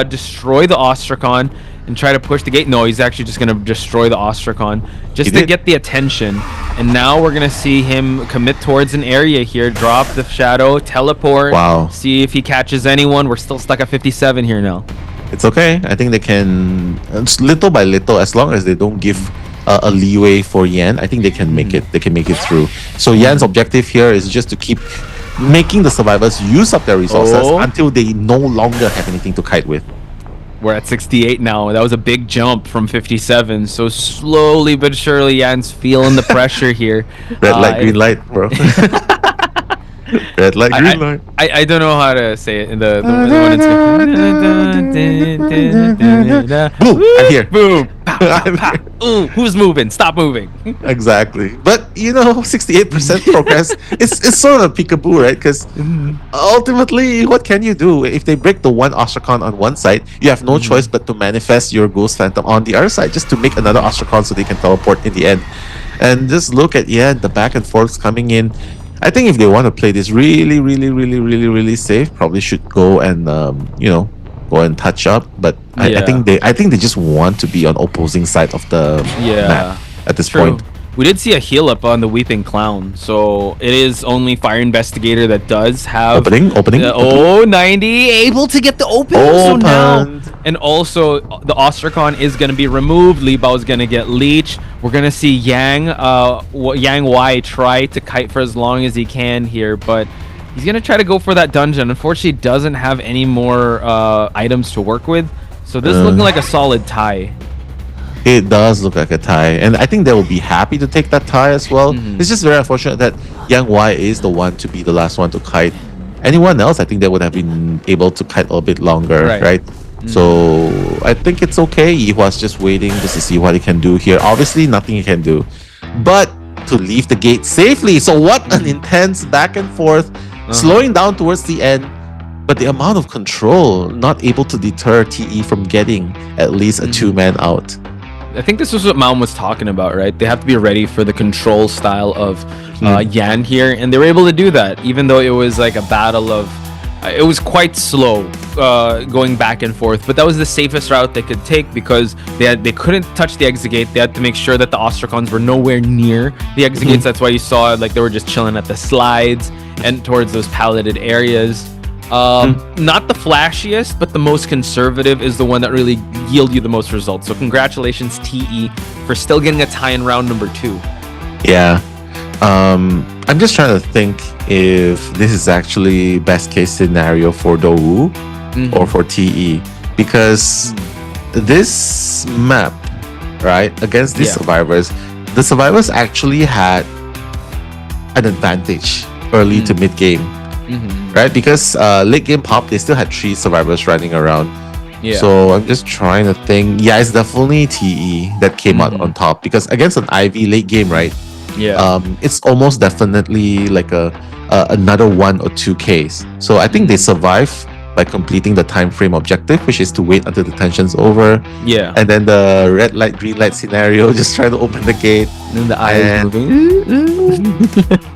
destroy the Ostracon and try to push the gate. No, he's actually just gonna destroy the Ostracon just to get the attention. And now we're gonna see him commit towards an area here, drop the shadow, teleport, see if he catches anyone. We're still stuck at 57 here now. It's okay. I think they can, little by little, as long as they don't give a leeway for Yan, I think they can make it. They can make it through. So Yan's objective here is just to keep making the survivors use up their resources until they no longer have anything to kite with. We're at 68 now. That was a big jump from 57. So slowly but surely, Yan's feeling the pressure here. Red light, green light, bro. Red light, green light. I don't know how to say it in the one it's boom, I'm here. Boom. Pow, pow, pow. Ooh, who's moving? Stop moving. Exactly. But 68% progress it's sort of peekaboo, right? Because ultimately, what can you do? If they break the one Ostracon on one side, you have no choice but to manifest your Ghost Phantom on the other side, just to make another Ostracon so they can teleport in the end. And just look at the back and forths coming in. I think if they want to play this really safe, probably should go and go and touch up. But I think they just want to be on opposing side of the map at this point. We did see a heal up on the Weeping Clown, so it is only Fire Investigator that does have opening. 90 able to get the open. So now, and also the Ostracon is going to be removed. Li Bao is going to get leech. We're going to see Yang Y try to kite for as long as he can here, but he's going to try to go for that dungeon. Unfortunately, doesn't have any more items to work with, so this is looking like a solid tie. It does look like a tie, and I think they will be happy to take that tie as well. It's just very unfortunate that Yang Y is the one to be the last one to kite. Anyone else, I think they would have been able to kite a little bit longer, right? So I think it's okay. Yihua's just waiting just to see what he can do here. Obviously, nothing he can do, but to leave the gate safely. So what an intense back and forth, slowing down towards the end. But the amount of control, not able to deter TE from getting at least a two-man out. I think this was what Malm was talking about, right? They have to be ready for the control style of Yan here, and they were able to do that, even though it was like a battle of... it was quite slow going back and forth, but that was the safest route they could take because they couldn't touch the exit gate. They had to make sure that the Ostracons were nowhere near the exit gates. That's why you saw like they were just chilling at the slides and towards those palleted areas. Not the flashiest, but the most conservative is the one that really yield you the most results. So congratulations, TE, for still getting a tie in round number 2. Yeah. I'm just trying to think if this is actually best case scenario for Dou or for TE, because this map, right, against these survivors, the survivors actually had an advantage early to mid game. Right, because late game pop, they still had 3 survivors running around. So I'm just trying to think. Yeah, it's definitely TE that came out on top, because against an IV late game, right? It's almost definitely like another 1 or 2 Ks. So I think they survive by completing the time frame objective, which is to wait until the tension's over. And then the red light, green light scenario, just try to open the gate. And then the eye is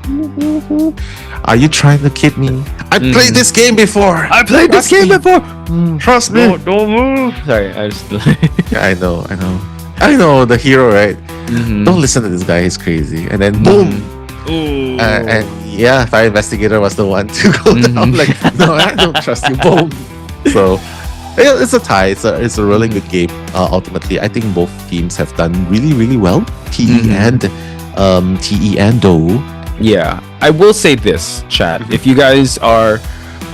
moving. Are you trying to kid me? I played this game before. Trust me. Don't move. Sorry, I just... Yeah, I know the hero, right? Don't listen to this guy, he's crazy. And then boom. And yeah, Fire Investigator was the one to go down. Like, no, I don't trust you. Boom. So it's a tie. It's a really good game. Ultimately, I think both teams have done really, really well. TE and Dou. Yeah, I will say this, chat. If you guys are,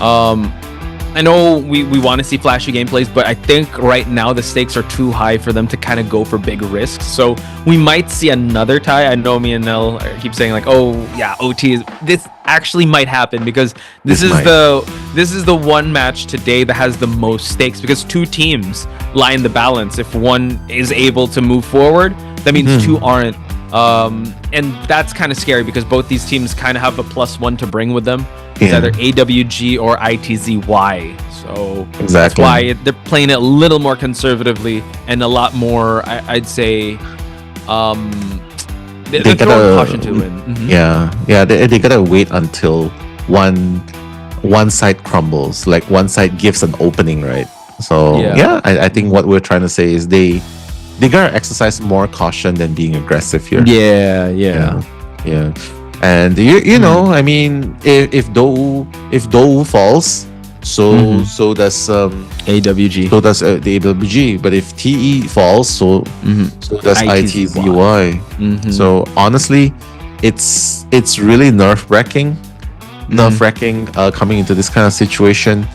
I know we want to see flashy gameplays, but I think right now the stakes are too high for them to kind of go for big risks. So we might see another tie. I know me and Nell keep saying like, oh yeah, OT is... This actually might happen because this is the one match today that has the most stakes, because 2 teams lie in the balance. If one is able to move forward, that means 2 aren't. And that's kind of scary because both these teams kind of have a +1 to bring with them. It's either AWG or ITZY. So that's why they're playing it a little more conservatively and a lot more, I'd say, they're throwing caution to win. They gotta wait until one side crumbles, like one side gives an opening, right? So I think what we're trying to say is they gotta exercise more caution than being aggressive here. Yeah. And you know, I mean, if Dou falls, so does AWG. So does the AWG. But if TE falls, so does ITZY. So honestly, it's really nerve-wracking coming into this kind of situation.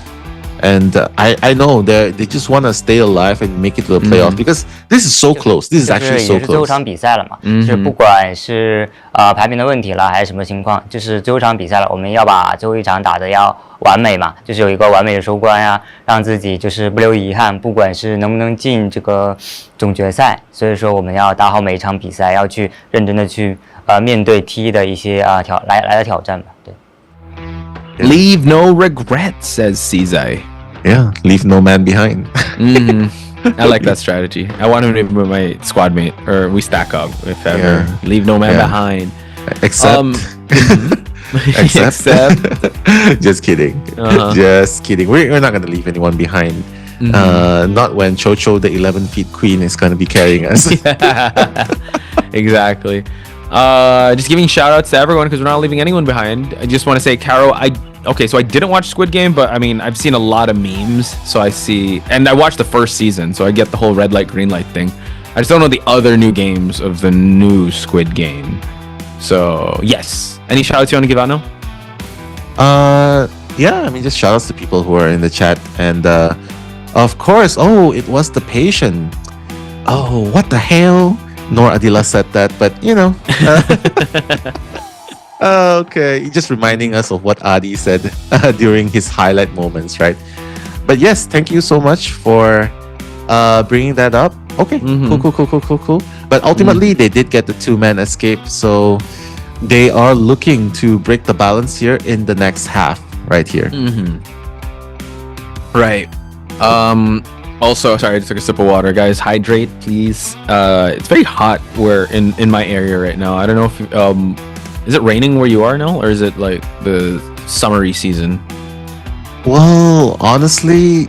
And I know they just want to stay alive and make it to the playoff because this is so close. This is actually so 也是最后 close. 场比赛了嘛，就是不管是排名的问题了，还是什么情况，就是最后场比赛了，我们要把最后一场打得要完美嘛，就是有一个完美的收官呀，让自己就是不留遗憾，不管是能不能进这个总决赛，所以说我们要打好每一场比赛，要去认真的去面对 T 的一些来的挑战吧，对。Leave no regrets, says COAⅧ. Yeah, leave no man behind. I like that strategy. I want him to be my squad mate, or we stack up if ever. Leave no man behind. Except. Just kidding. Just kidding. We're not gonna leave anyone behind. Not when Chocho, the 11 feet queen, is gonna be carrying us. Exactly. Just giving shout outs to everyone because we're not leaving anyone behind. I just want to say, Caro, okay, so I didn't watch Squid Game, but I mean, I've seen a lot of memes, so I see, and I watched the first season, so I get the whole red light, green light thing. I just don't know the other new games of the new Squid Game. So, yes. Any shout outs you want to give out now? Yeah, I mean, just shout outs to people who are in the chat, and of course, it was the patient. Oh, what the hell? Nor Adila said that, but you know. Okay, just reminding us of what Adi said during his highlight moments, right? But yes, thank you so much for bringing that up. Okay, cool. But ultimately, they did get the 2-man escape, so they are looking to break the balance here in the next half, right here. Right. Also, sorry, I just took a sip of water, guys. Hydrate, please. It's very hot where in my area right now. I don't know if is it raining where you are now, or is it like the summery season? Well, honestly,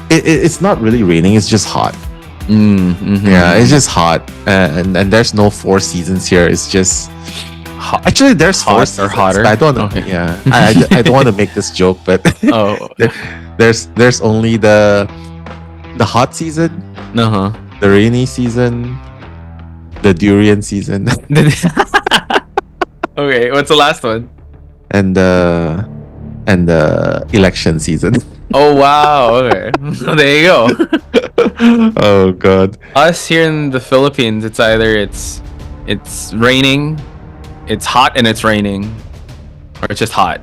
it's not really raining. It's just hot. Yeah, it's just hot, and there's no 4 seasons here. It's just hot. Actually, there's 4 seasons. Hotter. I don't know. Okay. Yeah, I don't want to make this joke, but there's only the hot season, the rainy season, the durian season. Okay, what's the last one? And the election season. Oh wow, okay. There you go. Oh god. Us here in the Philippines, it's either it's raining, it's hot and it's raining, or it's just hot.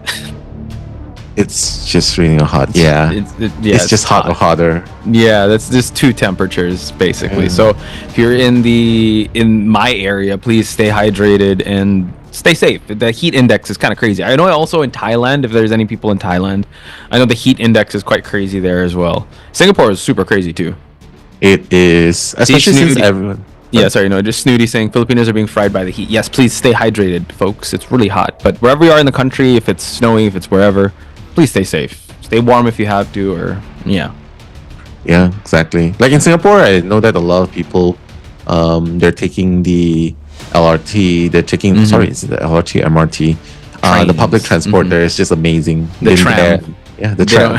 It's just raining or hot. Yeah. It's just hot or hotter. Yeah, that's just 2 temperatures basically. So if you're in my area, please stay hydrated and stay safe. The heat index is kind of crazy. I know also in Thailand, if there's any people in Thailand, I know the heat index is quite crazy there as well. Singapore is super crazy too. It is, especially since everyone. Yeah, sorry, no, just Snooty saying Filipinos are being fried by the heat. Yes, please stay hydrated, folks. It's really hot. But wherever you are in the country, if it's snowing, if it's wherever, please stay safe. Stay warm if you have to, or yeah. Yeah, exactly. Like in Singapore, I know that a lot of people, they're taking the LRT. They're taking sorry, it's the LRT, MRT. The public transport there is just amazing. The tram. Yeah, the tram.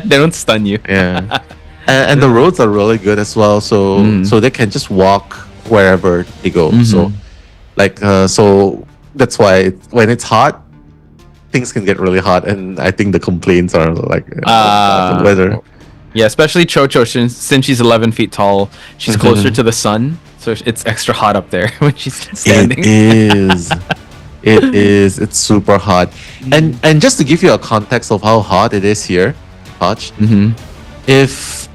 They don't stun you. Yeah. And the roads are really good as well, so they can just walk wherever they go. So so that's why when it's hot, things can get really hot, and I think the complaints are like the weather. Yeah, especially Chocho, since she's 11 feet tall, she's closer to the sun, so it's extra hot up there when she's standing. It is. It's super hot. And just to give you a context of how hot it is here, Hutch, if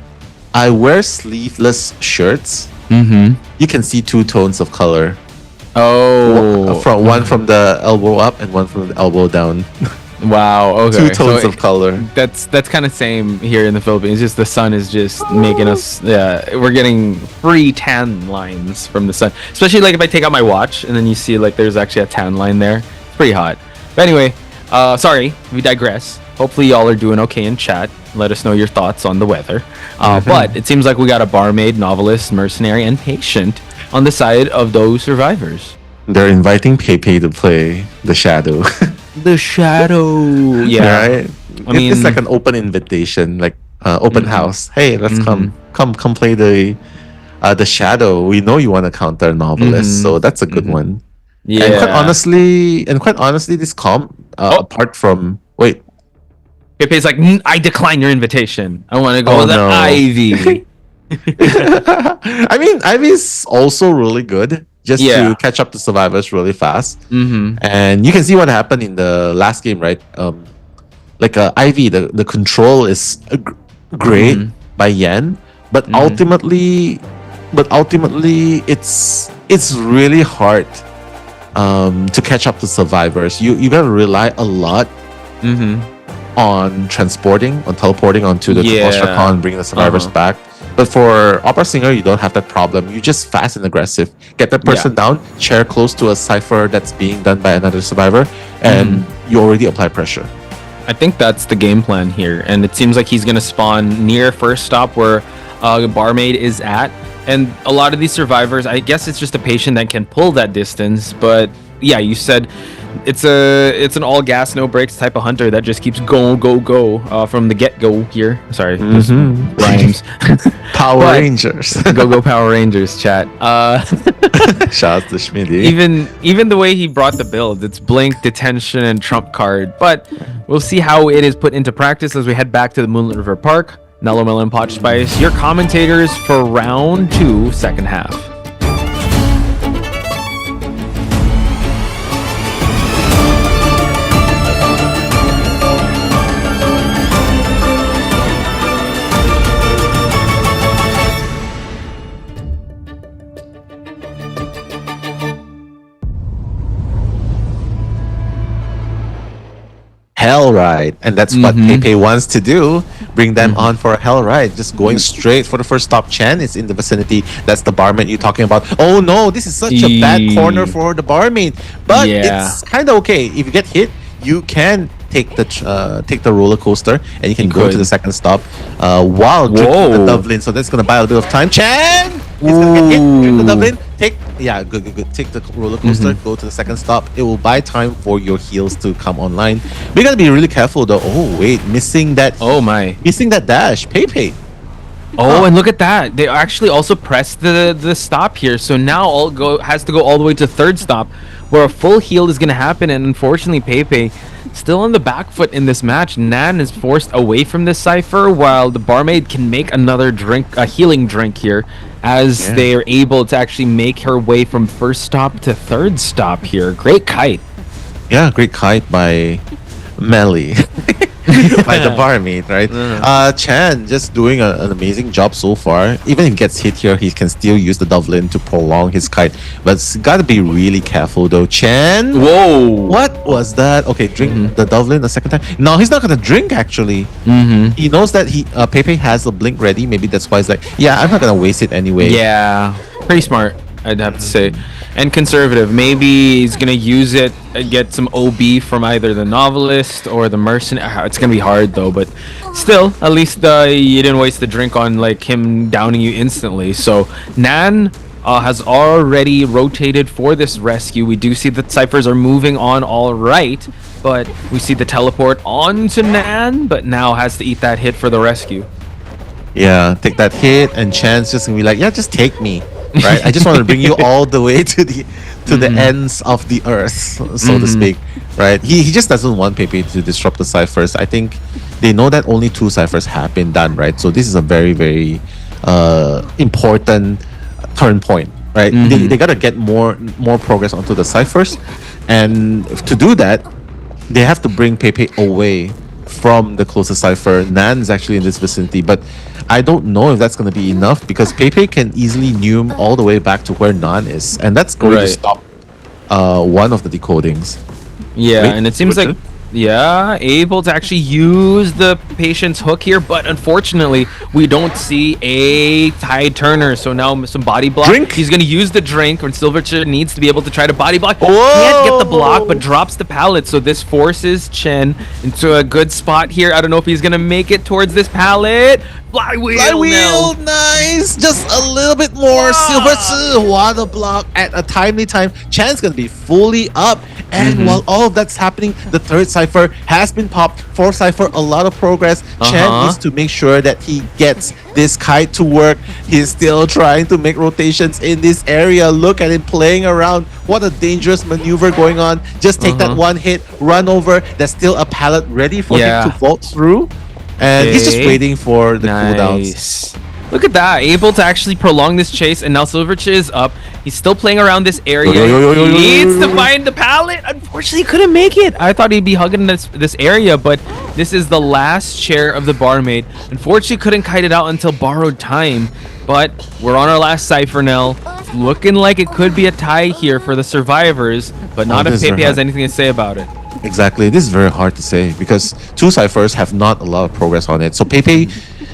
I wear sleeveless shirts, you can see 2 tones of color. Oh, one from the elbow up and one from the elbow down. Wow. Okay. 2 tones of color. That's kind of same here in the Philippines. Just the sun is just making us. Yeah, we're getting free tan lines from the sun. Especially like if I take out my watch and then you see like there's actually a tan line there. It's pretty hot. But anyway, sorry, we digress. Hopefully y'all are doing okay in chat. Let us know your thoughts on the weather. But it seems like we got a barmaid, novelist, mercenary, and patient on the side of those survivors. They're inviting Pepe to play the Shadow. The Shadow. Yeah. Right? I mean, it's like an open invitation, like open house. Hey, let's come play the Shadow. We know you want to counter a novelist, so that's a good one. Yeah. And quite honestly, this comp, apart from Pepe's like, I decline your invitation. I want to go with the Ivy. I mean, Ivy's also really good. Just to catch up to survivors really fast. And you can see what happened in the last game, right? Ivy, the control is great by Yan, but ultimately it's really hard to catch up to survivors. You gotta rely a lot on teleporting onto the Ostracon, bringing the survivors back. But for Opera Singer, you don't have that problem. You just fast and aggressive. Get that person down, chair close to a cipher that's being done by another survivor, and you already apply pressure. I think that's the game plan here. And it seems like he's going to spawn near first stop where Barmaid is at. And a lot of these survivors, I guess it's just a patient that can pull that distance. But yeah, you said it's an all gas, no brakes type of hunter that just keeps go from the get-go here. Sorry, rhymes. Power Rangers. Go Power Rangers, chat. Shout out to Schmitty. Even the way he brought the build, it's blink, detention, and trump card. But we'll see how it is put into practice as we head back to the Moonlit River Park. Nello Melon Pot Spice, your commentators for round 2, second half. Hell ride, and that's what Pepe wants to do. Bring them on for a hell ride. Just going straight for the first stop. Chen is in the vicinity. That's the barmaid you're talking about. Oh no, this is such a bad corner for the barmaid. But it's kind of okay. If you get hit, you can take the roller coaster and you can go to the second stop while drinking the Dublin. So that's gonna buy a bit of time. Chen is gonna get hit. Drink the Dublin. Good. Take the roller coaster. Go to the second stop. It will buy time for your heals to come online. We gotta be really careful though. Oh wait, missing that. Oh my, missing that dash. Pepe. Oh, and look at that. They actually also pressed the stop here. So now has to go all the way to third stop, where a full heal is gonna happen. And unfortunately, Pepe still on the back foot in this match. Nan is forced away from this Cypher, while the barmaid can make another drink, a healing drink here, as they are able to actually make her way from first stop to third stop here. Great kite. Yeah, great kite by Melly. By the barmaid, right? Chan just doing an amazing job so far. Even if he gets hit here, he can still use the Dublin to prolong his kite. But it's gotta be really careful though. Chan! Whoa! What was that? Okay, drink the Dublin the second time. No, he's not gonna drink actually. He knows that Pepe has a blink ready. Maybe that's why he's like, yeah, I'm not gonna waste it anyway. Yeah, pretty smart, I'd have to say. And conservative. Maybe he's gonna use it and get some OB from either the novelist or the mercenary. It's gonna be hard though, but still, at least you didn't waste the drink on like him downing you instantly. So Nan has already rotated for this rescue. We do see that Cyphers are moving on all right, but we see the teleport onto Nan, but now has to eat that hit for the rescue. Yeah, take that hit, and Chan's just gonna be like, yeah, just take me. Right, I just want to bring you all the way to the ends of the earth, so to speak. Right, he just doesn't want Pepe to disrupt the ciphers. I think they know that only 2 ciphers have been done. Right, so this is a very very important turn point. Right, they gotta get more progress onto the ciphers, and to do that, they have to bring Pepe away from the closest cipher. Nan is actually in this vicinity, but I don't know if that's going to be enough, because Pepe can easily nume all the way back to where Nan is, and that's going to stop one of the decodings. Yeah, and it seems like able to actually use the patient's hook here, but unfortunately we don't see a tide turner. So now some body block. He's going to use the drink, and Silverchair needs to be able to try to body block. Can't get the block, but drops the pallet. So this forces Chen into a good spot here. I don't know if he's going to make it towards this pallet. Flywheel, nice. Just a little bit more. Silverchair, what a block at a timely time. Chan's going to be fully up. And while all of that's happening, the third cipher has been popped. Fourth cipher, a lot of progress. Chan needs to make sure that he gets this kite to work. He's still trying to make rotations in this area. Look at him playing around. What a dangerous maneuver going on. Just take that one hit, run over. There's still a pallet ready for him to vault through. And he's just waiting for the cooldowns. Look at that, able to actually prolong this chase, and now Silverchair is up. He's still playing around this area. He needs to find the pallet. Unfortunately, he couldn't make it. I thought he'd be hugging this area, but this is the last chair of the barmaid. Unfortunately, couldn't kite it out until borrowed time. But we're on our last cipher now. It's looking like it could be a tie here for the survivors, but not if Pepe has anything to say about it. Exactly, this is very hard to say, because 2 ciphers have not a lot of progress on it. So Pepe,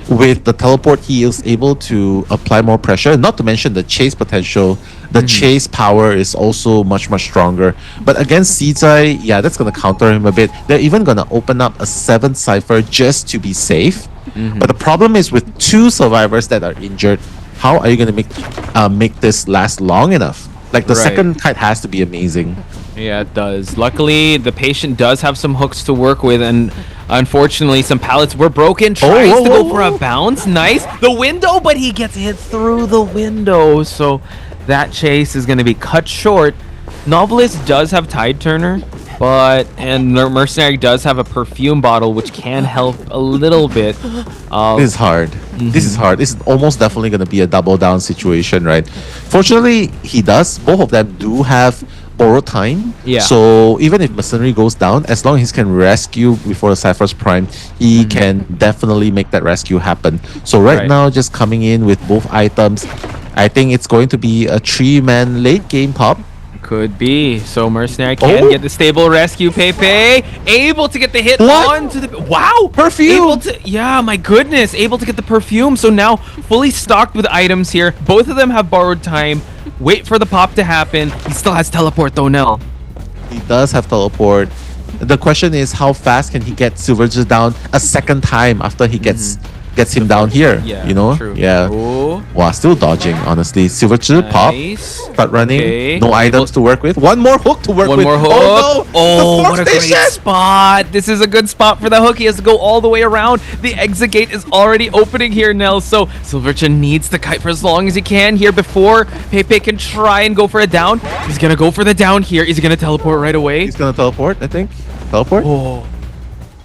with the teleport, he is able to apply more pressure, not to mention the chase potential. The chase power is also much stronger. But against COAⅧ, yeah, that's going to counter him a bit. They're even going to open up a 7th cipher just to be safe. But the problem is, with 2 survivors that are injured, how are you going to make this last long enough? Like, the second kite has to be amazing. Yeah, it does. Luckily, the patient does have some hooks to work with, and unfortunately, some pallets were broken. Tries to go for a bounce. Nice. The window, but he gets hit through the window. So that chase is going to be cut short. Novelist does have Tide Turner, And Mercenary does have a perfume bottle, which can help a little bit. This is hard. This is hard. This is almost definitely going to be a double down situation, right? Fortunately, both of them do have borrowed time. Yeah. So even if Mercenary goes down, as long as he can rescue before the Cypher's Prime, he can definitely make that rescue happen. So right now, just coming in with both items, I think it's going to be a 3-man late game pop. Could be. So Mercenary can get the stable rescue. Pepe able to get the hit onto the perfume. Yeah, my goodness, able to get the perfume. So now fully stocked with items here. Both of them have borrowed time. Wait for the pop to happen. He still has teleport though, Nell. He does have teleport. The question is, how fast can he get Silverger down a second time after he gets him down here? Yeah, you know? true. Yeah. Ooh. Wow, still dodging, honestly. Silverger pop. Start running. No items to work with. One more hook to work with. One more hook. Oh, no. Oh, what a great spot. This is a good spot for the hook. He has to go all the way around. The exit gate is already opening here, Nell. So Silverger needs the kite for as long as he can here before Pepe can try and go for a down. He's going to go for the down here. Is he going to teleport right away? He's going to teleport, I think. Teleport?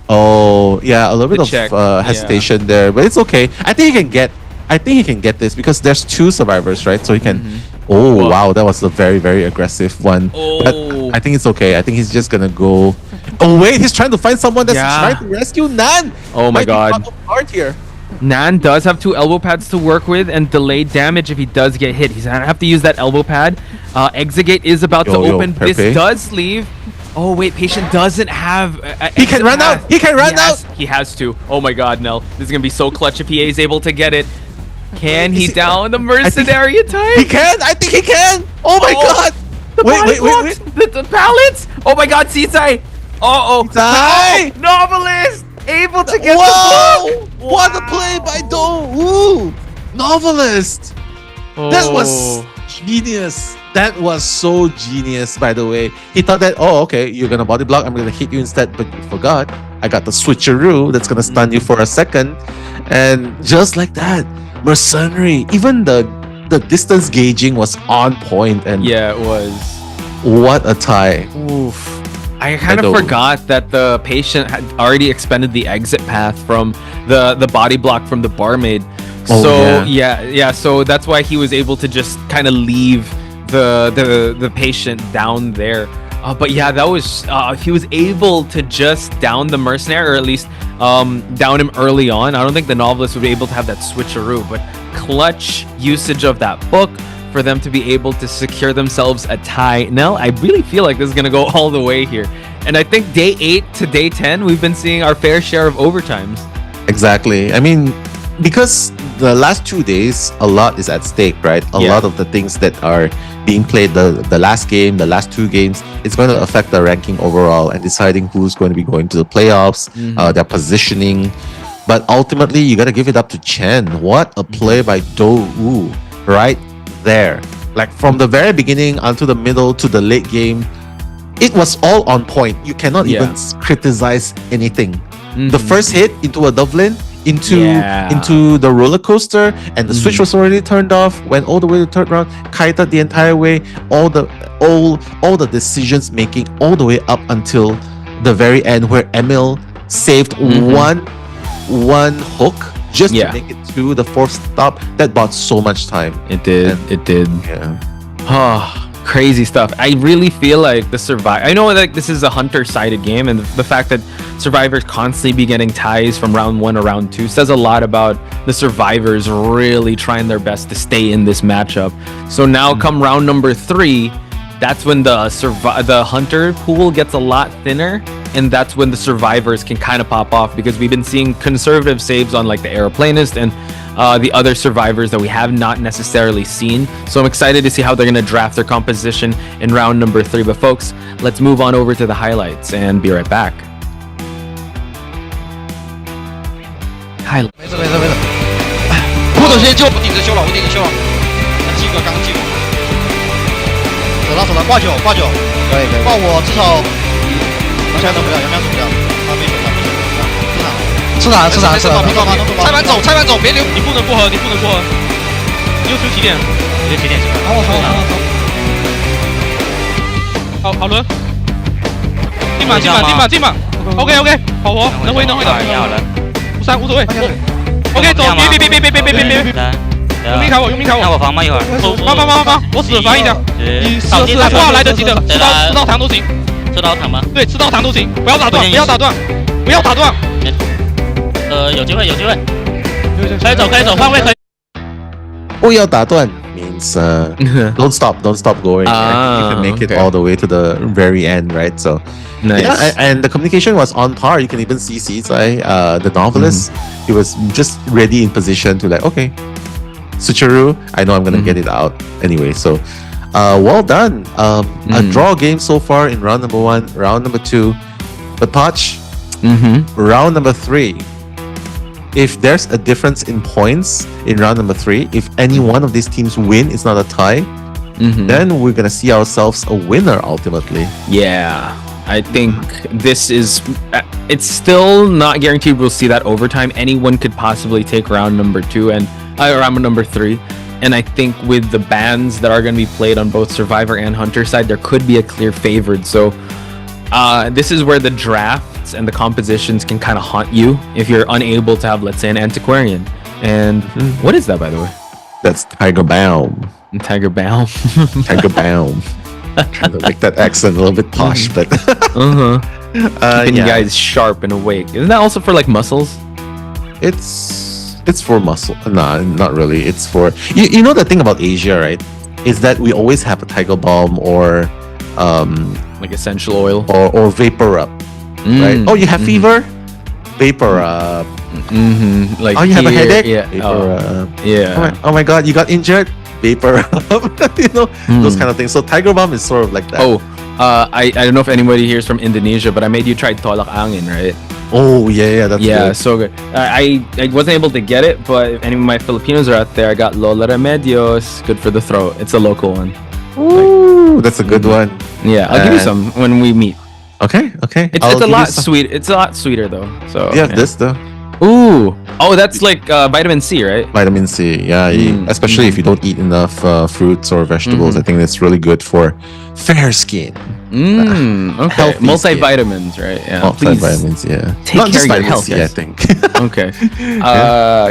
Oh, yeah, a little bit of hesitation there, but it's okay. I think he can get this because there's 2 survivors, right? So he can. Oh wow, that was a very, very aggressive one. But I think it's okay. I think he's just gonna go. Oh wait, he's trying to find someone that's trying to rescue Nan. Oh my god. Hard here. Nan does have 2 elbow pads to work with and delayed damage if he does get hit. He's gonna have to use that elbow pad. Exit gate is about to open. This does leave. Oh wait, Patient doesn't have. He can run out. He can run out. He has to. Oh my god, Nell. This is gonna be so clutch if he is able to get it. Can he down the Mercenary in time? He can. I think he can. Oh my god. Wait. The pallets. Oh my god, Seasai. Seasai. Novelist able to get the book. What a play by Do. Ooh, Novelist. That was genius. That was so genius, by the way. He thought that, okay, you're gonna body block, I'm gonna hit you instead, but you forgot. I got the switcheroo that's gonna stun you for a second. And just like that, Mercenary, even the distance gauging was on point. And yeah, it was. What a tie. Oof. I kind of forgot that the Patient had already expended the exit path from the body block from the barmaid. So that's why he was able to just kind of leave the Patient down there. But yeah, that was he was able to just down the Mercenary, or at least down him early on. I don't think the Novelist would be able to have that switcheroo, but clutch usage of that book for them to be able to secure themselves a tie. Nell, I really feel like this is going to go all the way here. And I think day 8 to day 10, we've been seeing our fair share of overtimes. Exactly. I mean, because the last 2 days, a lot is at stake, right? A lot of the things that are being played, the last game, the last 2 games, it's going to affect the ranking overall and deciding who's going to be going to the playoffs, their positioning. But ultimately, you got to give it up to Chen. What a play by Do Wu right there. Like from the very beginning until the middle to the late game, it was all on point. You cannot even criticize anything. The first hit into a Dublin, into the roller coaster, and the switch was already turned off. Went all the way to the third round, kited the entire way. All the decisions making all the way up until the very end, where Emil saved one hook just to make it to the 4th stop. That bought so much time. It did. Yeah. Crazy stuff. I really feel like the survivor. I know that this is a hunter-sided game, and the fact that survivors constantly be getting ties from round 1 to round 2 says a lot about the survivors really trying their best to stay in this matchup. So now, come round number 3, that's when the hunter pool gets a lot thinner, and that's when the survivors can kind of pop off, because we've been seeing conservative saves on like the aeroplanist and the other survivors that we have not necessarily seen. So I'm excited to see how they're going to draft their composition in round number 3. But folks, let's move on over to the highlights and be right back. Highlights. 没事。不走先救，我顶着修了，记个刚记过。走了，挂9。可以。挂我至少2枪都不要，2枪死不掉。他没手。吃塔，拆板走，别留，你不能过河，你又出起点，好，轮，进满 OK， 好活，能回的。3无所谓。OK， 走，别，有命砍我。那我防吗一会儿？防，我死防一下。挂来得及的，吃到糖都行。吃到糖吗？对，吃到糖都行，不要打断。有机会，可以走，换位可以。不要打断 means don't stop going. Right? You can make it all the way to the very end, right? So nice. Yeah, and the communication was on par. You can even see the novelist. He was just ready in position to like, okay, Sucharu, I know I'm gonna get it out anyway. So well done. A draw game so far in round number 1, round number 2. But Poch, round number 3. If there's a difference in points in round number 3, if any one of these teams win, it's not a tie, then we're gonna see ourselves a winner ultimately. Yeah, I think this is. It's still not guaranteed we'll see that overtime. Anyone could possibly take round number 2 and round number 3. And I think with the bans that are going to be played on both Survivor and Hunter side, there could be a clear favored. So this is where the drafts and the compositions can kind of haunt you if you're unable to have, let's say, an Antiquarian. And what is that, by the way? That's Tiger Baum. Tiger Baum. Tiger Baum. Trying to make that accent a little bit posh, but keeping you guys sharp and awake. Isn't that also for like muscles? It's for muscle. Nah, not really. It's for you know the thing about Asia, right? Is that we always have a Tiger Balm or like essential oil or Vapor Up, right? Oh, you have fever? Vapor Up. Like you have a headache? Yeah. Vapor Up. Yeah. Oh my God, you got injured? Vapor Up. You know those kind of things. So Tiger Balm is sort of like that. Oh, I don't know if anybody here is from Indonesia, but I made you try tolak angin, right? Oh yeah, that's good. So good. I wasn't able to get it, but if any of my Filipinos are out there, I got Lola Remedios, good for the throat. It's a local one. Ooh, that's a good one. Yeah, I'll give you some when we meet. Okay. It's a lot sweet. It's a lot sweeter though. So you have this though. Ooh. Oh, that's like vitamin C, right? Vitamin C, yeah. Especially if you don't eat enough fruits or vegetables, I think that's really good for fair skin. Okay. Multivitamins, right? Yeah. Multivitamins, yeah. Take Not care just of your vitamin health, C, I guys. think. Okay.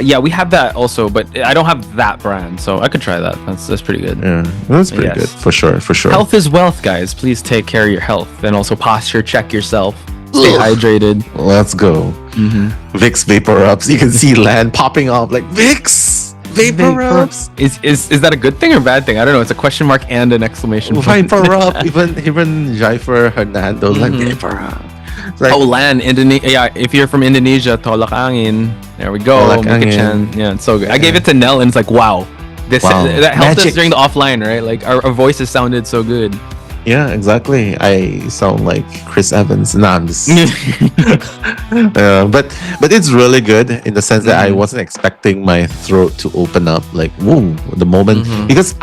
Yeah, we have that also, but I don't have that brand, so I could try that. That's pretty good. Yeah, that's pretty good for sure. Health is wealth, guys. Please take care of your health and also posture check yourself. Stay hydrated. Let's go. Vicks Vapor Ups. You can see land popping up like Vicks Vapor Ups. Is that a good thing or bad thing? I don't know. It's a question mark and an exclamation point. Vapor Up. Even Jaifer Hernando like Vapor Up. Like, land, Indonesia. Yeah, if you're from Indonesia, tolak angin. There we go. Yeah, it's so good. I gave it to Nell, and it's like, wow. That helped us during the offline, right? Like our voices sounded so good. Yeah, exactly. I sound like Chris Evans. Nah, I'm just but it's really good in the sense that I wasn't expecting my throat to open up like whoa the moment because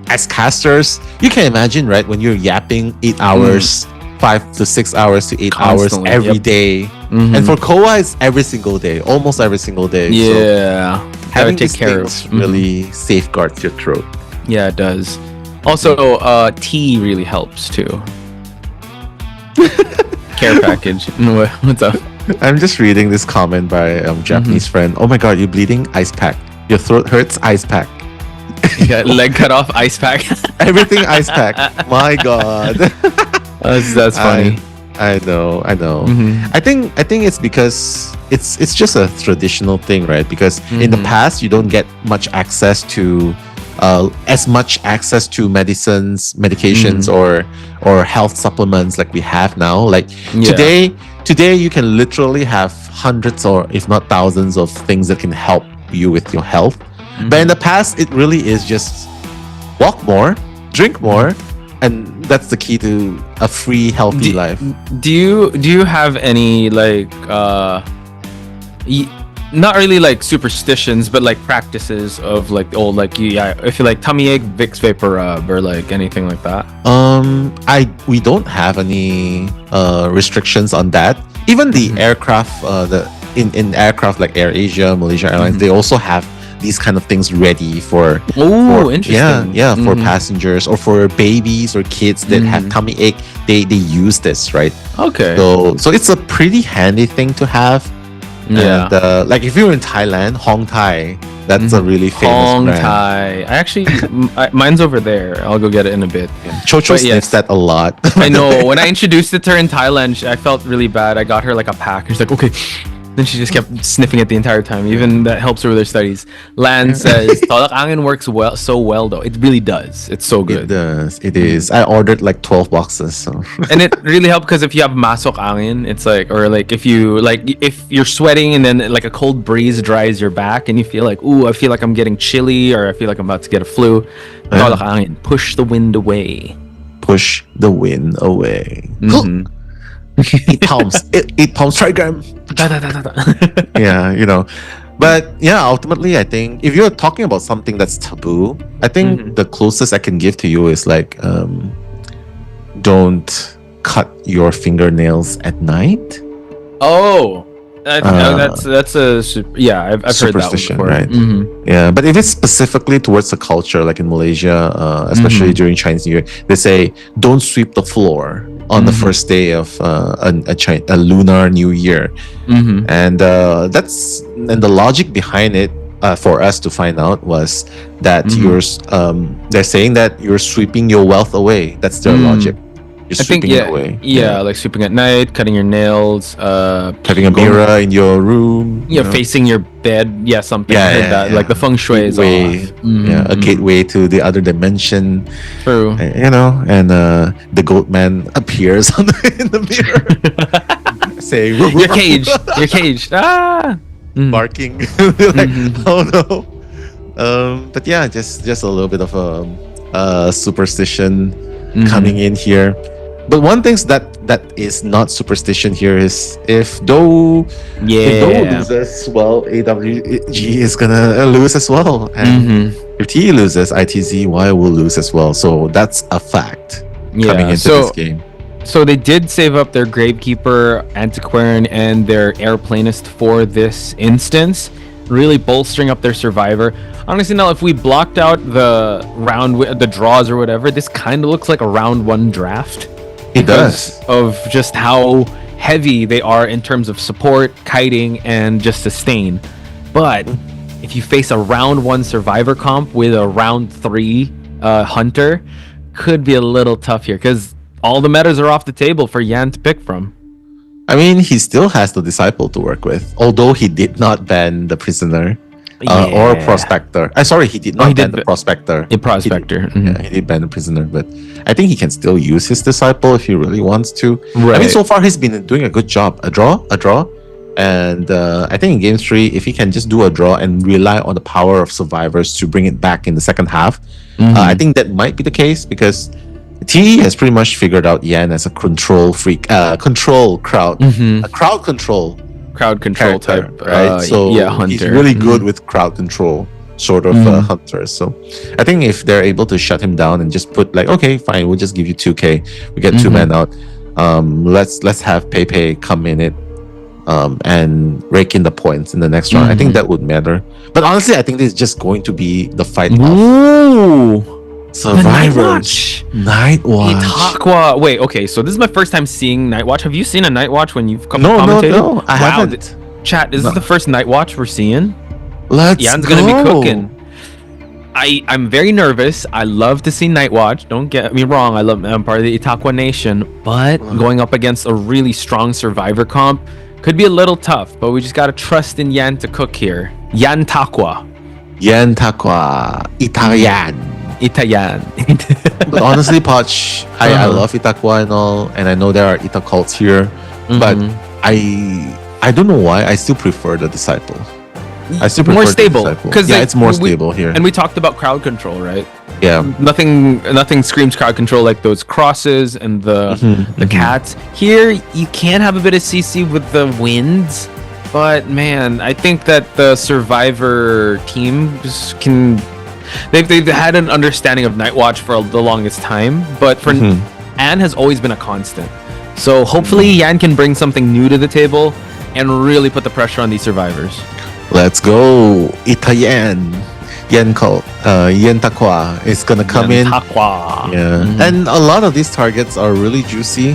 as casters, you can imagine, right, when you're yapping 8 hours, 5 to 6 hours to 8 Constantly, hours every day. And for Koa it's every single day, almost every single day. Yeah. So having take care of really safeguards your throat. Yeah, it does. Also, tea really helps too. Care package. What's up? I'm just reading this comment by a Japanese friend. Oh my God, you're bleeding? Ice pack. Your throat hurts? Ice pack. You got leg cut off? Ice pack. Everything ice pack. My God. That's funny. I know. I think it's because it's just a traditional thing, right? Because in the past you don't get much access to as much access to medications or health supplements like we have now. Like today you can literally have hundreds or if not thousands of things that can help you with your health. But in the past, it really is just walk more, drink more, and that's the key to a free, healthy life. Do you have any like not really like superstitions, but like practices of like if you like tummy ache, Vicks Vapor Rub or like anything like that? We don't have any restrictions on that. Even the aircraft, in aircraft like AirAsia, Malaysia Airlines, they also have these kind of things ready for interesting. For passengers or for babies or kids that have tummy ache. They use this, right? Okay. So it's a pretty handy thing to have. Yeah. And like if you're in Thailand, Hong Thai, that's a really famous Hong brand. Thai. I actually, mine's over there. I'll go get it in a bit. Chocho sniffs that a lot. I know. When I introduced it to her in Thailand, I felt really bad. I got her like a pack. She's like, okay. Then she just kept sniffing it the entire time. Even that helps her with her studies. Lan says, Tolak Angin works so well though. It really does. It's so good. It does. It is. I ordered like 12 boxes. So. And it really helped because if you have masok angin, it's like, or like if you're sweating and then like a cold breeze dries your back and you feel like, ooh, I feel like I'm getting chilly or I feel like I'm about to get a flu. Tolak angin, push the wind away. Push the wind away. 8 pounds. 8 pounds trigram. Yeah, you know. But yeah, ultimately, I think if you're talking about something that's taboo, I think the closest I can give to you is like, don't cut your fingernails at night. Oh, that's a I've heard that one before. Right? Yeah, but if it's specifically towards the culture, like in Malaysia, especially during Chinese New Year, they say don't sweep the floor on the first day of a lunar New Year, and the logic behind it for us to find out was that they're saying that you're sweeping your wealth away. That's their logic. You're sweeping it away. Yeah, like sweeping at night, cutting your nails, having a mirror in your room. Yeah, facing your bed. Yeah, something. I heard that. Like the feng shui is off. Yeah, a gateway to the other dimension. True. You know, and the goat man appears in the mirror, saying, "You're caged. You're caged." Barking. Like, oh no. But yeah, just a little bit of a superstition coming in here. But one thing that is not superstition here is if Doe loses, well, AWG is gonna lose as well, and if T loses, ITZY will lose as well. So that's a fact coming into this game. So they did save up their Gravekeeper, Antiquarian, and their Airplanist for this instance, really bolstering up their Survivor. Honestly, now if we blocked out the draws or whatever, this kind of looks like a round 1 draft. It does. Of just how heavy they are in terms of support, kiting, and just sustain. But if you face a round 1 Survivor comp with a round 3 Hunter, could be a little tough here because all the metas are off the table for Yan to pick from. I mean, he still has the Disciple to work with, although he did not ban the Prisoner or Prospector. Sorry, he did not ban the Prospector. The Prospector. Yeah, he did ban the Prisoner, but I think he can still use his Disciple if he really wants to. Right. I mean, so far he's been doing a good job. A draw. And I think in Game 3, if he can just do a draw and rely on the power of Survivors to bring it back in the second half, I think that might be the case because T has pretty much figured out Yan as a control freak, control crowd, a crowd control type, right? So Hunter. He's really good with crowd control sort of hunters. So I think if they're able to shut him down and just put like, okay, fine, we'll just give you 2k, we get 2 men out. Let's have Pepe come in it and rake in the points in the next round. I think that would matter. But honestly, I think this is just going to be the fight of Survivors. Night Watch. Itakwa. Wait, okay, so this is my first time seeing Night Watch. Have you seen a Night Watch when you've commentated? No, I haven't. Chat, is this the first Night Watch we're seeing? Yan's gonna be cooking. I'm very nervous. I love to see Night Watch. Don't get me wrong. I'm part of the Itakwa Nation, but going up against a really strong Survivor comp could be a little tough. But we just gotta trust in Yan to cook here. Yan Takwa. Itayan. But honestly, Poch, I love Itakwa and all, and I know there are Ita cults here, but I don't know why I still prefer the Disciple. I still prefer more stable because it's more stable here. And we talked about crowd control, right? Yeah. Nothing screams crowd control like those crosses and the cats. Here you can have a bit of CC with the winds, but man, I think that the Survivor teams can. They've had an understanding of Night Watch for the longest time, but for Anne has always been a constant. So hopefully Yan can bring something new to the table and really put the pressure on these Survivors. Let's go. Itayan. Yen Takwa is gonna come in. Yeah. And a lot of these targets are really juicy.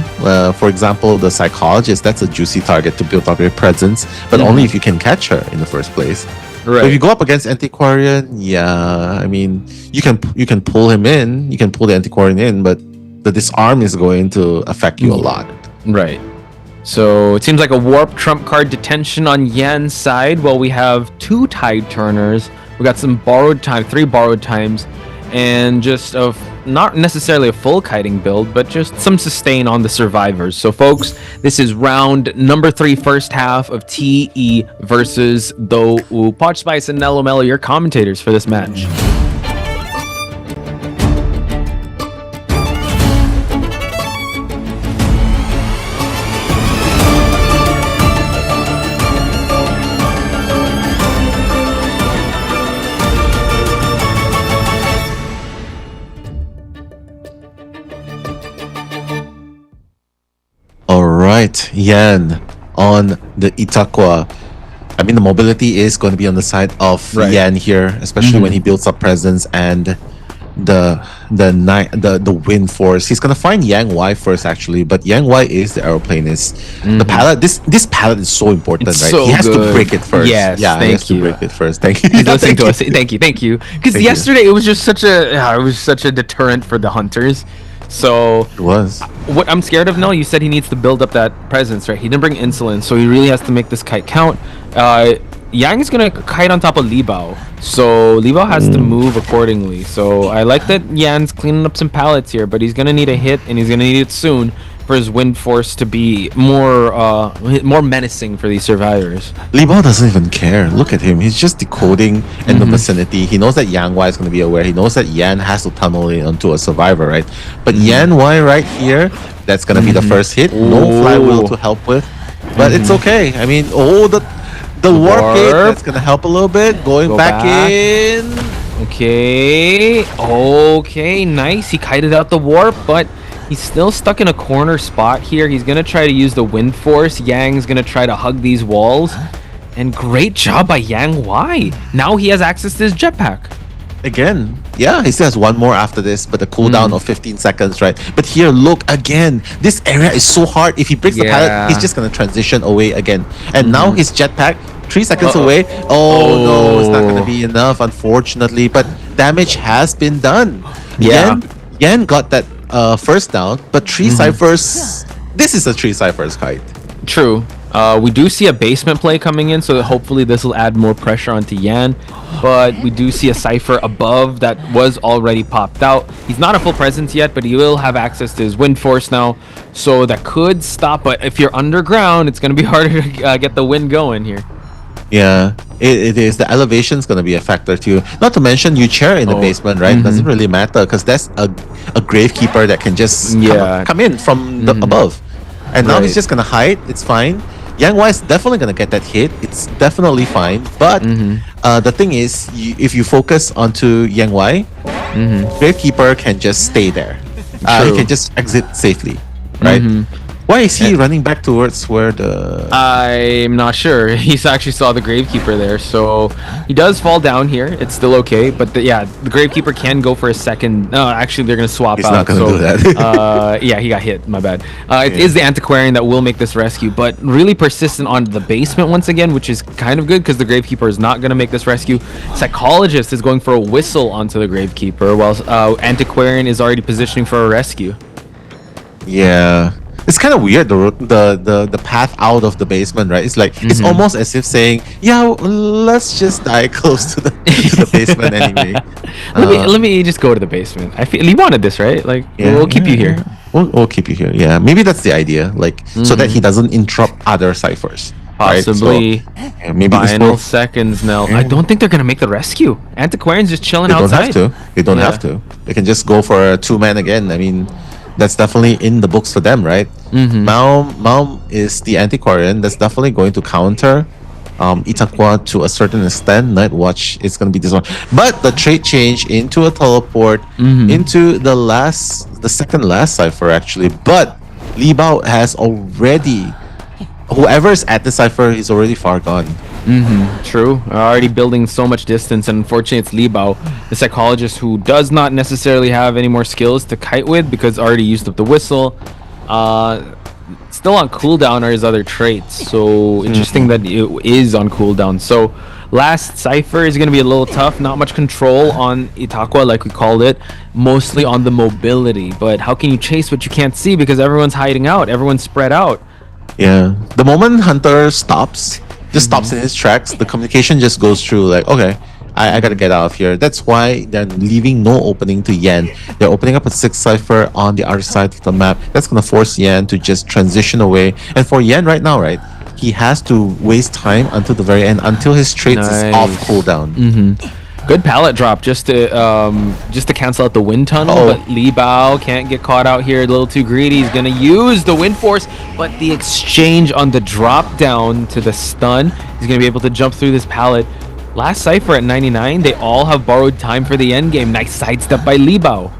For example, the psychologist, that's a juicy target to build up your presence, but only if you can catch her in the first place. Right. But if you go up against Antiquarian, yeah, I mean, you can pull him in, you can pull the Antiquarian in, but the disarm is going to affect you a lot. Right. So it seems like a warp trump card detention on Yan's side. While we have 2 tide turners. We got some borrowed time, 3 borrowed times, and just not necessarily a full kiting build, but just some sustain on the survivors. So folks, this is round number 3, first half of TE versus Do. Potch Spice and Nello Mello, your commentators for this match. Right, Yan on the Itakwa. I mean, the mobility is going to be on the side of Yan here, especially when he builds up presence and the wind force. He's going to find Yang Y first, actually, but Yang Y is the aeroplanist. The pallet, this pallet is so important, It's right? so He has good. to break it first. Yes, yeah, he thank has to you. break it first. Thank you. He's listening to us. Thank you. Because Thank yesterday it was just such a deterrent for the hunters. So it was. What I'm scared of now, you said he needs to build up that presence, right? He didn't bring insulin, so he really has to make this kite count. Yang is gonna kite on top of Li Bao, so Li Bao has to move accordingly. So I like that Yan's cleaning up some pallets here, but he's gonna need a hit, and he's gonna need it soon for his wind force to be more menacing for these survivors. Li Bao doesn't even care. Look at him. He's just decoding in the vicinity. He knows that Yang Y is going to be aware. He knows that Yan has to tunnel in onto a survivor, right? But Yan Y right here, that's going to be the first hit. No flywheel to help with. But it's okay. I mean, the warp hit, that's going to help a little bit. Go back in. Okay, nice. He kited out the warp, but he's still stuck in a corner spot here. He's going to try to use the wind force. Yang's going to try to hug these walls. And great job by Yang Y. Now he has access to his jetpack. Again, yeah, he still has one more after this, but the cooldown of 15 seconds, right? But here, look, again, this area is so hard. If he breaks the pallet, he's just going to transition away again. And now his jetpack, 3 seconds away. Oh, no, it's not going to be enough, unfortunately. But damage has been done. Yeah. Yan got that first down, but 3 ciphers. This is a 3 ciphers kite. True. We do see a basement play coming in, so that hopefully this will add more pressure onto Yan. But we do see a cipher above that was already popped out. He's not a full presence yet, but he will have access to his wind force now, so that could stop. But if you're underground, it's going to be harder to get the wind going here. Yeah, it is. The elevation is going to be a factor too. Not to mention, you chair in the basement, right? Doesn't really matter because that's a gravekeeper that can just come in from the above. And now he's just going to hide. It's fine. Yang Y is definitely going to get that hit. It's definitely fine. But the thing is, if you focus onto Yang Y, gravekeeper can just stay there. He can just exit safely, right? Why is he running back towards where the... I'm not sure. He's actually saw the Gravekeeper there, so he does fall down here. It's still okay, but the Gravekeeper can go for a second. No, actually, they're going to swap out. He's not going to do that. Yeah, he got hit. My bad. It is the Antiquarian that will make this rescue, but really persistent on the basement once again, which is kind of good because the Gravekeeper is not going to make this rescue. Psychologist is going for a whistle onto the Gravekeeper, while Antiquarian is already positioning for a rescue. Yeah. It's kind of weird, the path out of the basement, right? It's like it's almost as if saying, "Yeah, let's just die close to the basement anyway." Let me just go to the basement. I feel you wanted this, right? Like we'll keep you here. We'll keep you here. Yeah, maybe that's the idea, like so that he doesn't interrupt other ciphers. Possibly. Right? So, maybe final seconds now. I don't think they're gonna make the rescue. Antiquarian's just chilling They outside. don't have to. They don't have to. They can just go for a 2-man again. I mean, that's definitely in the books for them, right? Maum is the Antiquarian. That's definitely going to counter Itakwa to a certain extent. Night Watch is going to be this one. But the trait change into a teleport into the second last cipher, actually. But Li Bao has already... Whoever's at the cipher is already far gone. True. Already building so much distance, and unfortunately it's Li Bao, the psychologist, who does not necessarily have any more skills to kite with because already used up the whistle. Still on cooldown are his other traits, so interesting that it is on cooldown. So last Cypher is going to be a little tough. Not much control on Itakwa, like we called it, mostly on the mobility. But how can you chase what you can't see because everyone's hiding out, everyone's spread out? Yeah, the moment Hunter stops in his tracks, the communication just goes through like, okay, I gotta get out of here. That's why they're leaving no opening to Yan. They're opening up a 6 Cypher on the other side of the map. That's gonna force Yan to just transition away. And for Yan right now, right, he has to waste time until the very end, until his traits is off cooldown. Good pallet drop just to cancel out the wind tunnel, but Li Bao can't get caught out here. A little too greedy. He's gonna use the wind force, but the exchange on the drop down to the stun, he's gonna be able to jump through this pallet. Last Cypher at 99, they all have borrowed time for the end game. Nice sidestep by Li Bao.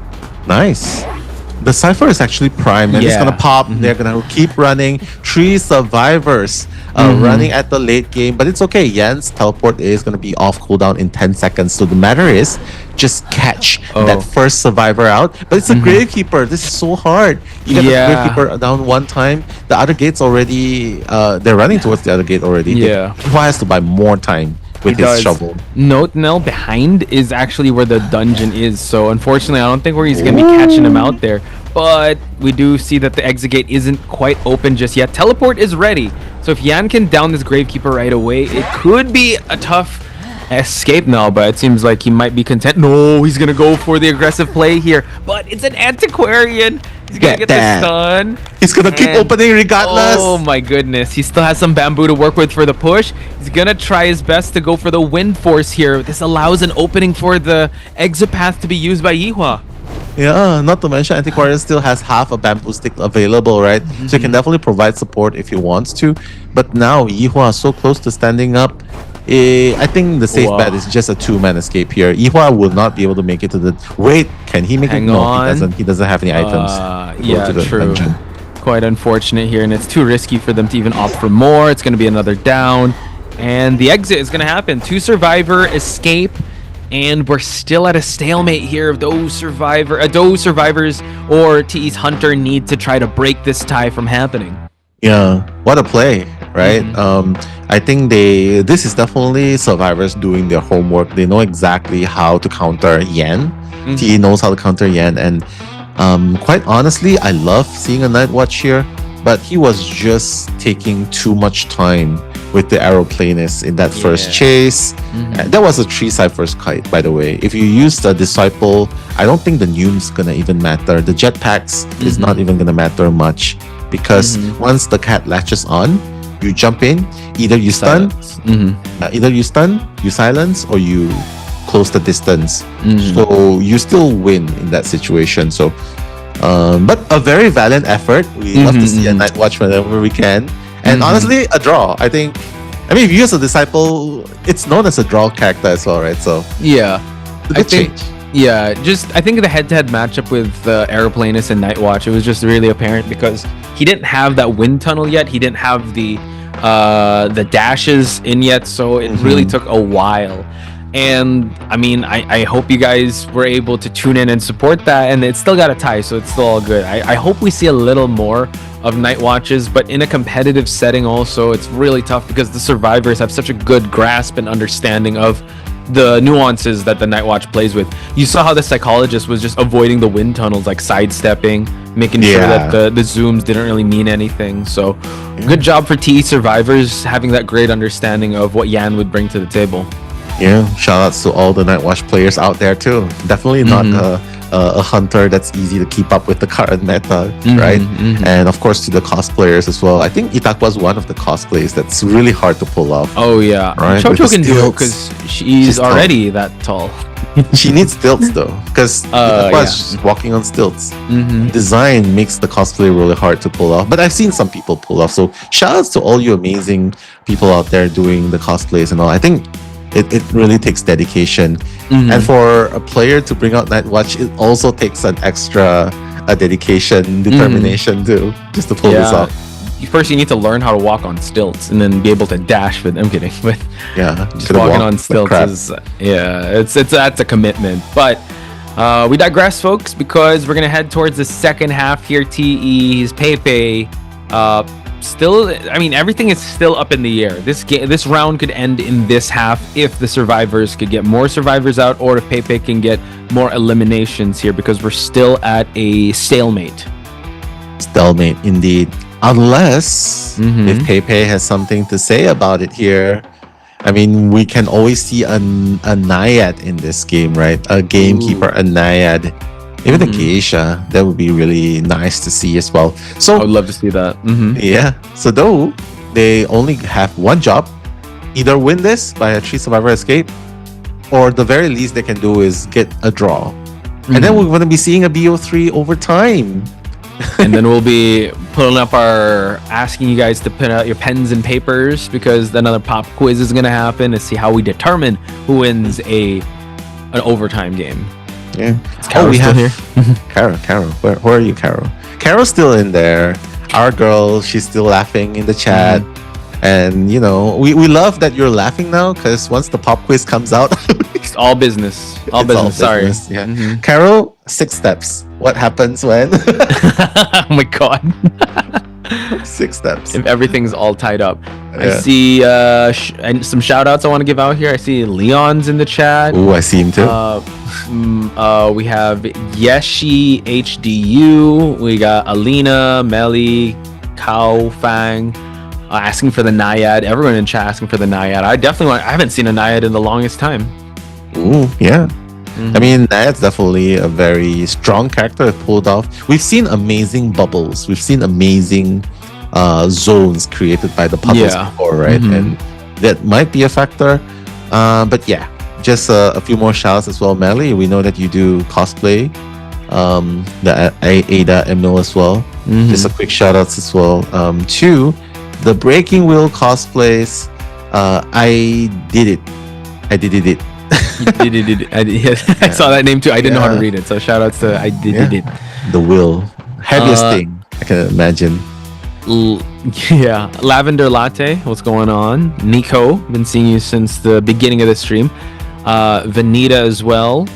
Nice. The Cypher is actually prime, and it's gonna pop. They're gonna keep running. 3 survivors running at the late game, but it's okay. Yan's teleport is gonna be off cooldown in 10 seconds. So the matter is just catch that first survivor out. But it's a Gravekeeper. This is so hard. You get the Gravekeeper down one time. The other gate's already they're running towards the other gate already. He has to buy more time with his shovel. Note Nell behind is actually where the dungeon is, so unfortunately I don't think he's gonna be catching him out there. But we do see that the exit gate isn't quite open just yet. Teleport is ready, so if Yan can down this Gravekeeper right away, it could be a tough escape now, but it seems like he might be content. No, he's gonna go for the aggressive play here, but it's an Antiquarian. He's gonna get the stun. He's gonna keep opening regardless. Oh my goodness. He still has some bamboo to work with for the push. He's gonna try his best to go for the wind force here. This allows an opening for the exit path to be used by Yihua. Yeah, not to mention Antiquarian still has half a bamboo stick available, right? So he can definitely provide support if he wants to. But now Yihua is so close to standing up. I think the safe bet is just a 2-man escape here. Yihua will not be able to make it to the... Wait, can he make it? No, he doesn't have any items. Yeah, true. Quite unfortunate here, and it's too risky for them to even opt for more. It's going to be another down, and the exit is going to happen. 2 survivor escape, and we're still at a stalemate here. Those survivors or TE's Hunter need to try to break this tie from happening. Yeah, what a play, right? I think this is definitely survivors doing their homework. They know exactly how to counter Yan. TE knows how to counter Yan, and quite honestly, I love seeing a Night Watch here, but he was just taking too much time with the aeroplanist in that first chase. That was a 3 Cypher's kite, by the way. If you use the Disciple, I don't think the Nume's gonna even matter. The jetpacks is not even gonna matter much, because once the cat latches on, you jump in, either you stun, you silence, or you close the distance. So you still win in that situation. So but a very valiant effort. We love to see a Night Watch whenever we can. And honestly, a draw. I mean, if you use a Disciple, it's known as a draw character as well, right? So I think I think the head-to-head matchup with Aeroplanist and Night Watch, it was just really apparent because he didn't have that wind tunnel yet. He didn't have the dashes in yet, so it really took a while. And I mean, I hope you guys were able to tune in and support that, and it's still got a tie, so it's still all good. I hope we see a little more of Night Watches, but in a competitive setting also, it's really tough because the survivors have such a good grasp and understanding of the nuances that the Night Watch plays with. You saw how the psychologist was just avoiding the wind tunnels, like sidestepping, making sure that the zooms didn't really mean anything. So good job for TE survivors having that great understanding of what Yan would bring to the table. Yeah, shout outs to all the Night Watch players out there too. Definitely not a hunter that's easy to keep up with the current meta, right? And of course to the cosplayers as well. I think Itakwa was one of the cosplays that's really hard to pull off. Oh yeah, right? Chocho can do it because she's already that tall. She needs stilts though, because Itakwa is walking on stilts. Design makes the cosplay really hard to pull off, but I've seen some people pull off. So shout outs to all you amazing people out there doing the cosplays and all. I think it really takes dedication, and for a player to bring out Night Watch, it also takes an extra dedication, determination too, just to pull this off. first you need to learn how to walk on stilts and then be able to dash with. I'm kidding, but yeah, just walking on stilts is that's a commitment. But we digress, folks, because we're gonna head towards the second half here. TE's Pepe. Still, I mean, everything is still up in the air. This round could end in this half if the survivors could get more survivors out, or if Pepe can get more eliminations here, because we're still at a stalemate. Stalemate, indeed. Unless if Pepe has something to say about it here. I mean, we can always see a Naiad in this game, right? A gamekeeper, a Naiad. Even a geisha, that would be really nice to see as well. So I would love to see that. Yeah. So though they only have one job, either win this by a 3 survivor escape, or the very least they can do is get a draw. And then we're going to be seeing a BO3 over time. And then we'll be pulling up asking you guys to put out your pens and papers, because another pop quiz is going to happen to see how we determine who wins an overtime game. Yeah. We have here. Carol. Where are you, Carol? Carol's still in there. Our girl, she's still laughing in the chat. And, you know, we love that you're laughing now, because once the pop quiz comes out, it's all business. All business. Sorry. Yeah. Carol, 6 steps. What happens when? Oh my God. 6 steps. If everyth's all tied up. Yeah. I see and some shout outs I want to give out here. I see Leon's in the chat. Ooh, I see him too. We have Yeshi HDU. We got Alina, Melly, Kao Fang asking for the Naiad. Everyone in chat asking for the Naiad. I haven't seen a Naiad in the longest time. Ooh, yeah. I mean, Naiad's definitely a very strong character pulled off. We've seen amazing bubbles. We've seen amazing zones created by the puzzles before, right? And that might be a factor. But yeah, just a few more shouts as well. Melly, we know that you do cosplay. The Ada Emil as well. Just a quick shout outs as well to the Breaking Wheel cosplays. I did it. I saw that name too. I didn't know how to read it, so shout outs to I did it. The wheel, heaviest thing I can imagine. Lavender Latte, what's going on? Nico, been seeing you since the beginning of the stream. Vanita as well.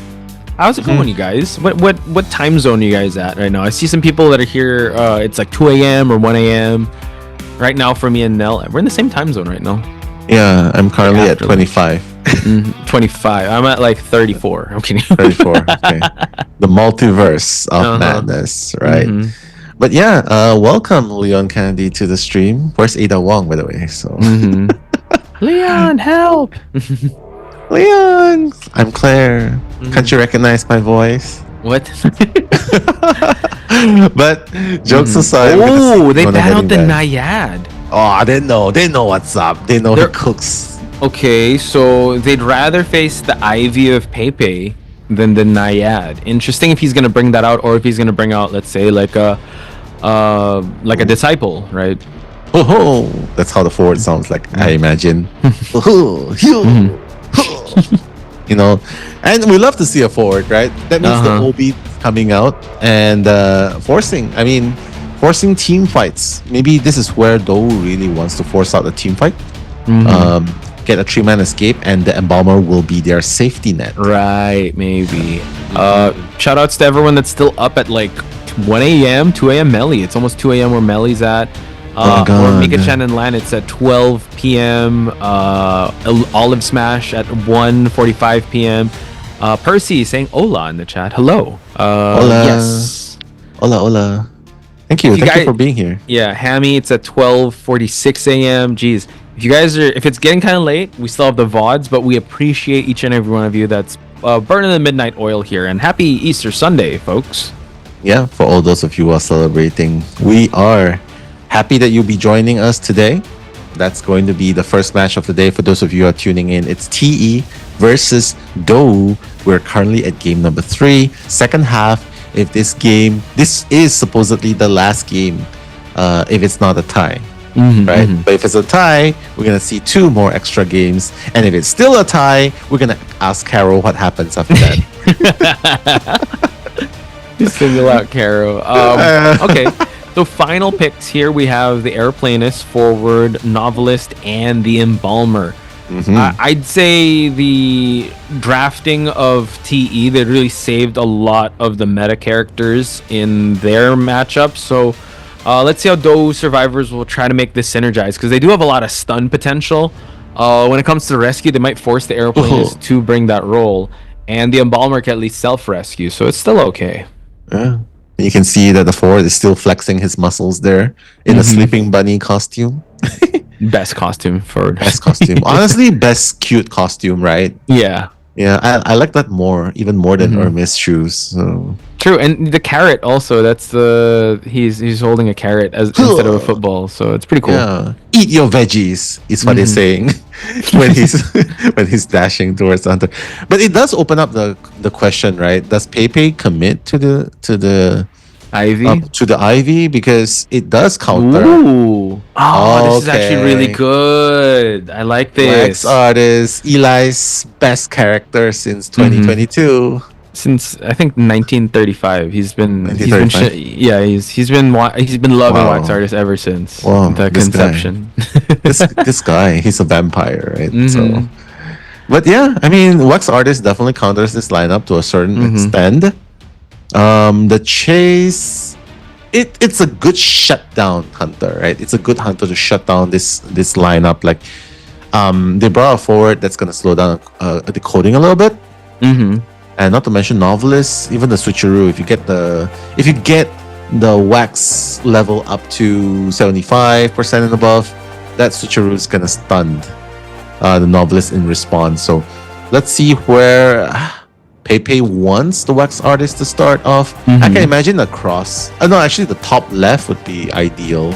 How's it going, you guys? What time zone are you guys at right now? I see some people that are here. It's like 2 a.m. or 1 a.m. right now for me and Nell. We're in the same time zone right now. Yeah, I'm currently at 25. 25. I'm at like 34. I'm kidding. 34. Okay. The multiverse of madness, right? But yeah, welcome Leon Kennedy to the stream. Where's Ada Wong, by the way? So Leon, help! Leon, I'm Claire. Can't you recognize my voice? What? But jokes aside, they banned out the Naiad. Oh, they know what's up. They know the cooks. Okay, so they'd rather face the Ivy of Pepe than the Naiad. Interesting if he's gonna bring that out, or if he's gonna bring out, let's say, like a disciple, right? Oh, that's how the forward sounds like. I imagine. You know, and we love to see a forward, right? That means the OB coming out and forcing team fights. Maybe this is where Do really wants to force out a team fight. Get a 3-man escape, and the Embalmer will be their safety net. Right, maybe. Shout outs to everyone that's still up at like 1 a.m., 2 a.m. Melly. It's almost 2 a.m. where Melly's at. Or Mika-chan and Lan, it's at 12 p.m. Olive Smash at 1:45 p.m. Percy saying hola in the chat. Hello. Hola. Yes. Hola. Thank you for being here. Yeah, Hammy, it's at 12:46 a.m. Jeez. If it's getting kind of late, we still have the VODs, but we appreciate each and every one of you that's burning the midnight oil here. And happy Easter Sunday, folks. Yeah, for all those of you who are celebrating, we are happy that you'll be joining us today. That's going to be the first match of the day for those of you who are tuning in. It's TE versus Do. We're currently at game number 3, second half. If this is supposedly the last game, if it's not a tie. Right? But if it's a tie, we're gonna see 2 more extra games, and if it's still a tie, we're gonna ask Carol what happens after that. You single out Carol. Okay. So final picks here, we have the Airplanist, Forward, Novelist, and the Embalmer. I'd say the drafting of TE, they really saved a lot of the meta characters in their matchup. So let's see how those survivors will try to make this synergize, because they do have a lot of stun potential. When it comes to rescue, they might force the Airplanist to bring that role, and the Embalmer can at least self-rescue, so it's still okay. Yeah. You can see that the Forward is still flexing his muscles there in a sleeping bunny costume. Best costume for best costume. Honestly, best cute costume, right? Yeah. Yeah, I like that even more than Hermes shoes. So. True, and the carrot also. That's the he's holding a carrot instead of a football, so it's pretty cool. Yeah. Eat your veggies is what they're saying when he's dashing towards the hunter. But it does open up the question, right? Does Pepe commit to the Ivy? To the Ivy, because it does counter. Ooh. Oh, this is actually really good. I like this. Wax Artist, Eli's best character since 2022. Since I think 1935, he's been loving Wax Artist ever since the conception. this guy, he's a vampire, right? So, but yeah, I mean, Wax Artist definitely counters this lineup to a certain extent. The chase, it's a good shutdown hunter, right? It's a good hunter to shut down this lineup. Like, they brought a Forward that's gonna slow down the coding a little bit. And not to mention Novelist, even the switcheroo. If you get the Wax level up to 75% and above, that switcheroo is gonna stun the Novelist in response. So let's see where Pepe wants the Wax Artist to start off. I can imagine a cross. No, actually the top left would be ideal.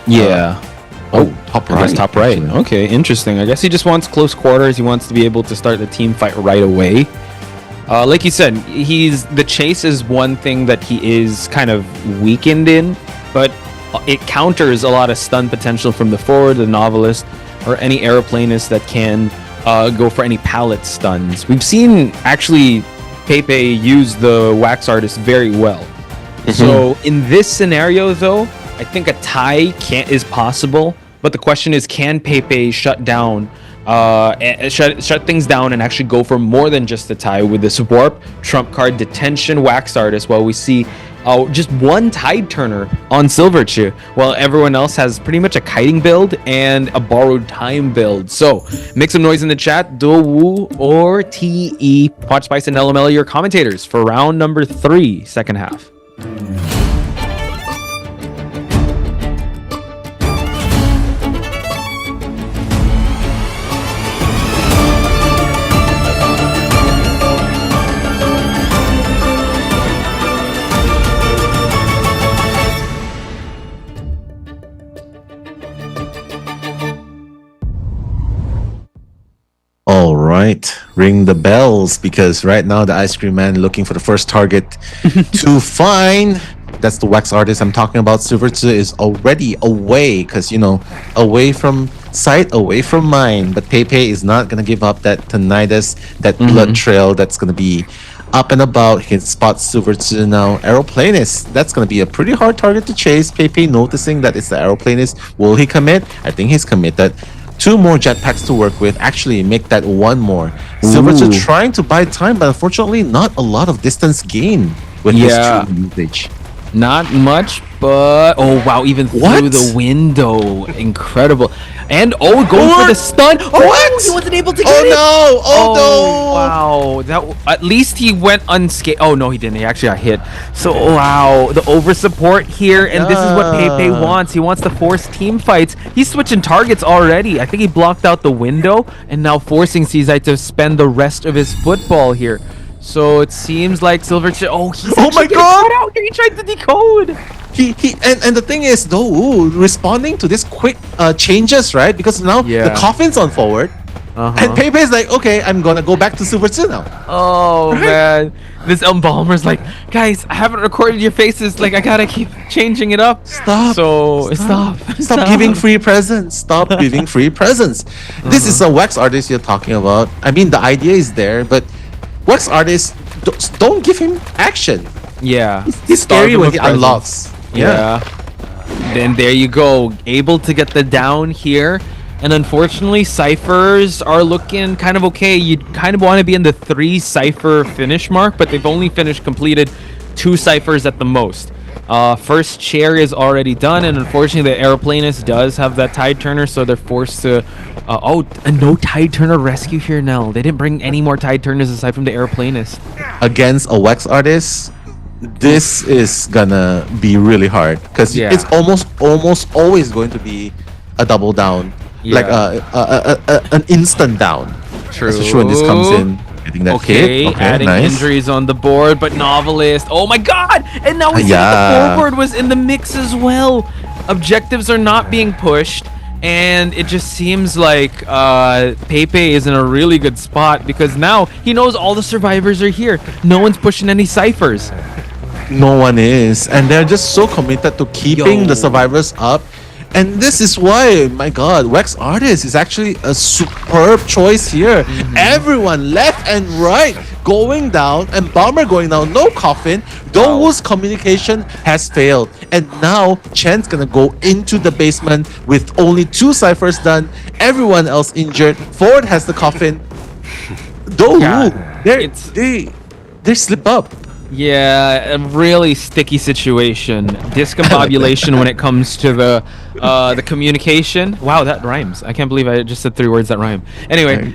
Yeah. Top right. Top right. Okay, interesting. I guess he just wants close quarters. He wants to be able to start the team fight right away. Like you said, the chase is one thing that he is kind of weakened in, but it counters a lot of stun potential from the Forward, the Novelist, or any Aeroplanist that can go for any pallet stuns. We've seen actually Pepe use the Wax Artist very well. So in this scenario, though, I think a tie is possible. But the question is, can Pepe shut down? Shut things down and actually go for more than just the tie with this warp, trump card, detention, Wax Artist, while we see just one Tide Turner on COAⅧ, while everyone else has pretty much a kiting build and a borrowed time build. So make some noise in the chat. Do or TE, PotSpice and LML, your commentators for round number 3, second half. All right, ring the bells, because right now the Ice Cream Man looking for the first target to find. That's the Wax Artist I'm talking about. COAⅧ is already away, because, away from sight, away from mind. But Pepe is not going to give up that tinnitus, that blood trail that's going to be up and about. He can spot COAⅧ now. Aeroplanist, that's going to be a pretty hard target to chase. Pepe noticing that it's the Aeroplanist. Will he commit? I think he's committed. 2 more jetpacks to work with. Actually, make that 1 more. COAⅧ trying to buy time, but unfortunately, not a lot of distance gain with his true usage. Not much, but wow, even through the window, incredible. And going for the stun. What? He wasn't able to get it. No! Wow, that at least he went unscathed. Oh no, he didn't. He actually got hit. So wow, the over support here, and this is what Pepe wants. He wants to force team fights. He's switching targets already. I think he blocked out the window, and now forcing COAⅧ to spend the rest of his football here. So it seems like COAⅧ. Oh my god! Out here. He tried to decode. And the thing is, though, responding to this quick changes, right? Because now the coffin's on Forward, and Pepe's like, okay, I'm gonna go back to COAⅧ now. Oh man, this Embalmer's like, guys, I haven't recorded your faces. Like, I gotta keep changing it up. Stop. Stop giving free presents. Stop giving free presents. This is a Wax Artist you're talking about. I mean, the idea is there, but Wax Artist, don't give him action. Yeah, he's scary when he unlocks. Yeah. then there you go, able to get the down here. And unfortunately, ciphers are looking kind of okay. You kind of want to be in the 3 cipher finish mark, but they've only completed 2 ciphers at the most. First chair is already done, and unfortunately the aeroplanist does have that tide turner, so they're forced to no tide turner rescue here now. They didn't bring any more tide turners aside from the aeroplanist. Against a wax artist, this is gonna be really hard because it's almost always going to be a double down, like an instant down. True. Especially when this comes in. Getting that hit. Okay, adding nice. injuries on the board, but Novelist, oh my god! And now we see that the forward was in the mix as well. Objectives are not being pushed, and it just seems like Pepe is in a really good spot because now he knows all the survivors are here. No one's pushing any ciphers. No one is, and they're just so committed to keeping the survivors up. And this is why, my god, Wax Artist is actually a superb choice here. Everyone left and right going down, and Bomber going down, no coffin. Dowoo's communication has failed. And now Chen's gonna go into the basement with only 2 ciphers done, everyone else injured. Ford has the coffin. Dowoo, they slip up. Yeah, a really sticky situation. Discombobulation when it comes to the communication. Wow, that rhymes. I can't believe I just said 3 words that rhyme. Anyway,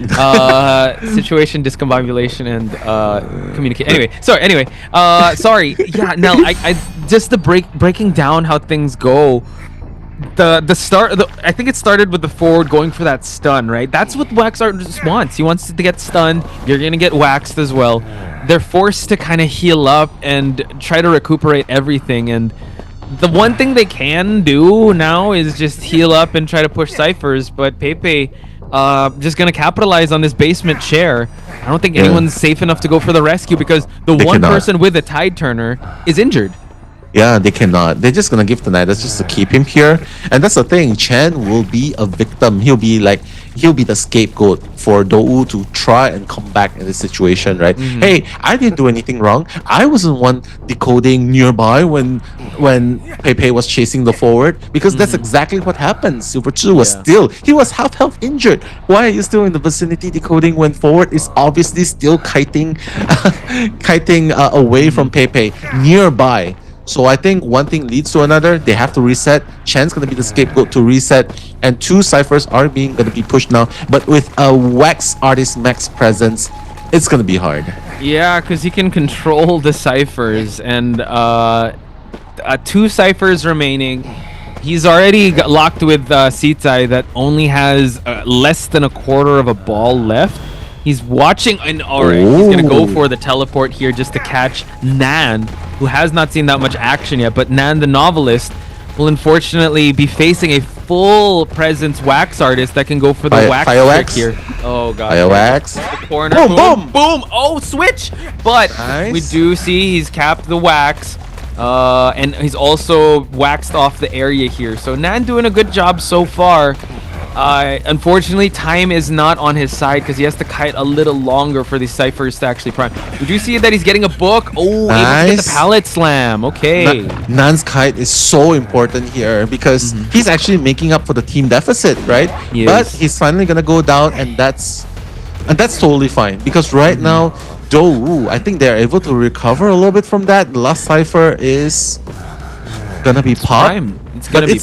situation, discombobulation, and communication. Anyway, sorry. Yeah, Nell, I just the breaking down how things go. The start, I think it started with the forward going for that stun, right? That's what Wax Artist wants. He wants to get stunned. You're gonna get waxed as well. They're forced to kind of heal up and try to recuperate everything. And the one thing they can do now is just heal up and try to push ciphers. But Pepe, just gonna capitalize on this basement chair. I don't think anyone's safe enough to go for the rescue because the one person with a tide turner is injured. Yeah, they cannot. They're just gonna give the Nidus just to keep him here. And that's the thing, Chen will be a victim. He'll be the scapegoat for Dowoo to try and come back in this situation, right? Hey, I didn't do anything wrong. I wasn't one decoding nearby when Pepe was chasing the forward, because that's exactly what happened. COAⅧ was he was half health injured. Why are you still in the vicinity decoding when forward is obviously still kiting away from Pepe nearby? So I think one thing leads to another. They have to reset. Chen's gonna be the scapegoat to reset, and 2 ciphers are gonna be pushed now. But with a Wax Artist max presence, it's gonna be hard. Yeah, because he can control the ciphers, and 2 ciphers remaining. He's already locked with COAⅧ that only has less than a quarter of a ball left. He's watching, and alright, he's gonna go for the teleport here just to catch Nan, who has not seen that much action yet. But Nan, the Novelist, will unfortunately be facing a full presence Wax Artist that can go for the wax trick here. Oh god. Fire wax. The corner. Boom, boom. Oh, switch! But we do see he's capped the wax. And he's also waxed off the area here. So Nan doing a good job so far. Unfortunately, time is not on his side because he has to kite a little longer for these ciphers to actually prime. Would you see that he's getting a book? Oh, able to get the pallet slam. Okay. Nan's kite is so important here because he's actually making up for the team deficit, right? Yes. But he's finally gonna go down, and that's totally fine because right now, Dowoo, I think they're able to recover a little bit from that. The last cipher is gonna be popped. It's gonna be.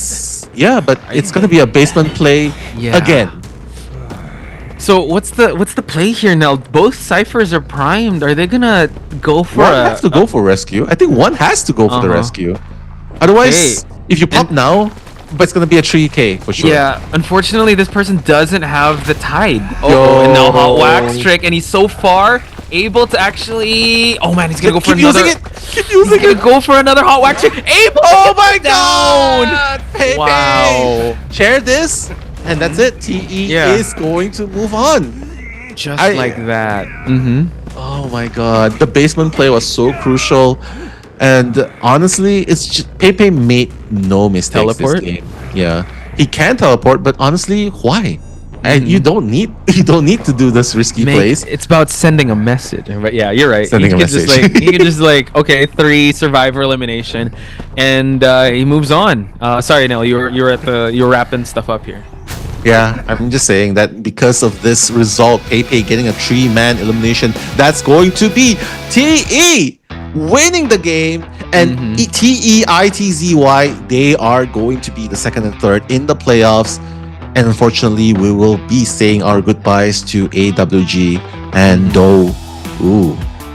Yeah, but it's gonna be a basement play again. So what's the play here now? Both ciphers are primed. Are they gonna go for one has to go for rescue? I think one has to go for the rescue. Otherwise, if you pop now, but it's gonna be a 3K for sure. Yeah, unfortunately this person doesn't have the tide. And now hot wax trick, and he's so far able to actually. Oh man, he's gonna go for another. He's gonna go for another hot wax trick. Able. Oh my god! Pepe. Wow. Share this, and that's it. TE is going to move on. Just like that. Oh my god, the basement play was so crucial, and honestly, it's just Pepe made no mistakes this game. Yeah, he can teleport, but honestly, why? and you don't need to do this risky plays. It's about sending a message. But yeah, you're right. Sending a message. He can just like, okay, 3 survivor elimination, and he moves on. Sorry, Nell, you're wrapping stuff up here. Yeah, I'm just saying that because of this result, Pepe getting a 3-man elimination, that's going to be TE winning the game, and TEITZY, they are going to be the second and third in the playoffs. And unfortunately, we will be saying our goodbyes to AWG and Do.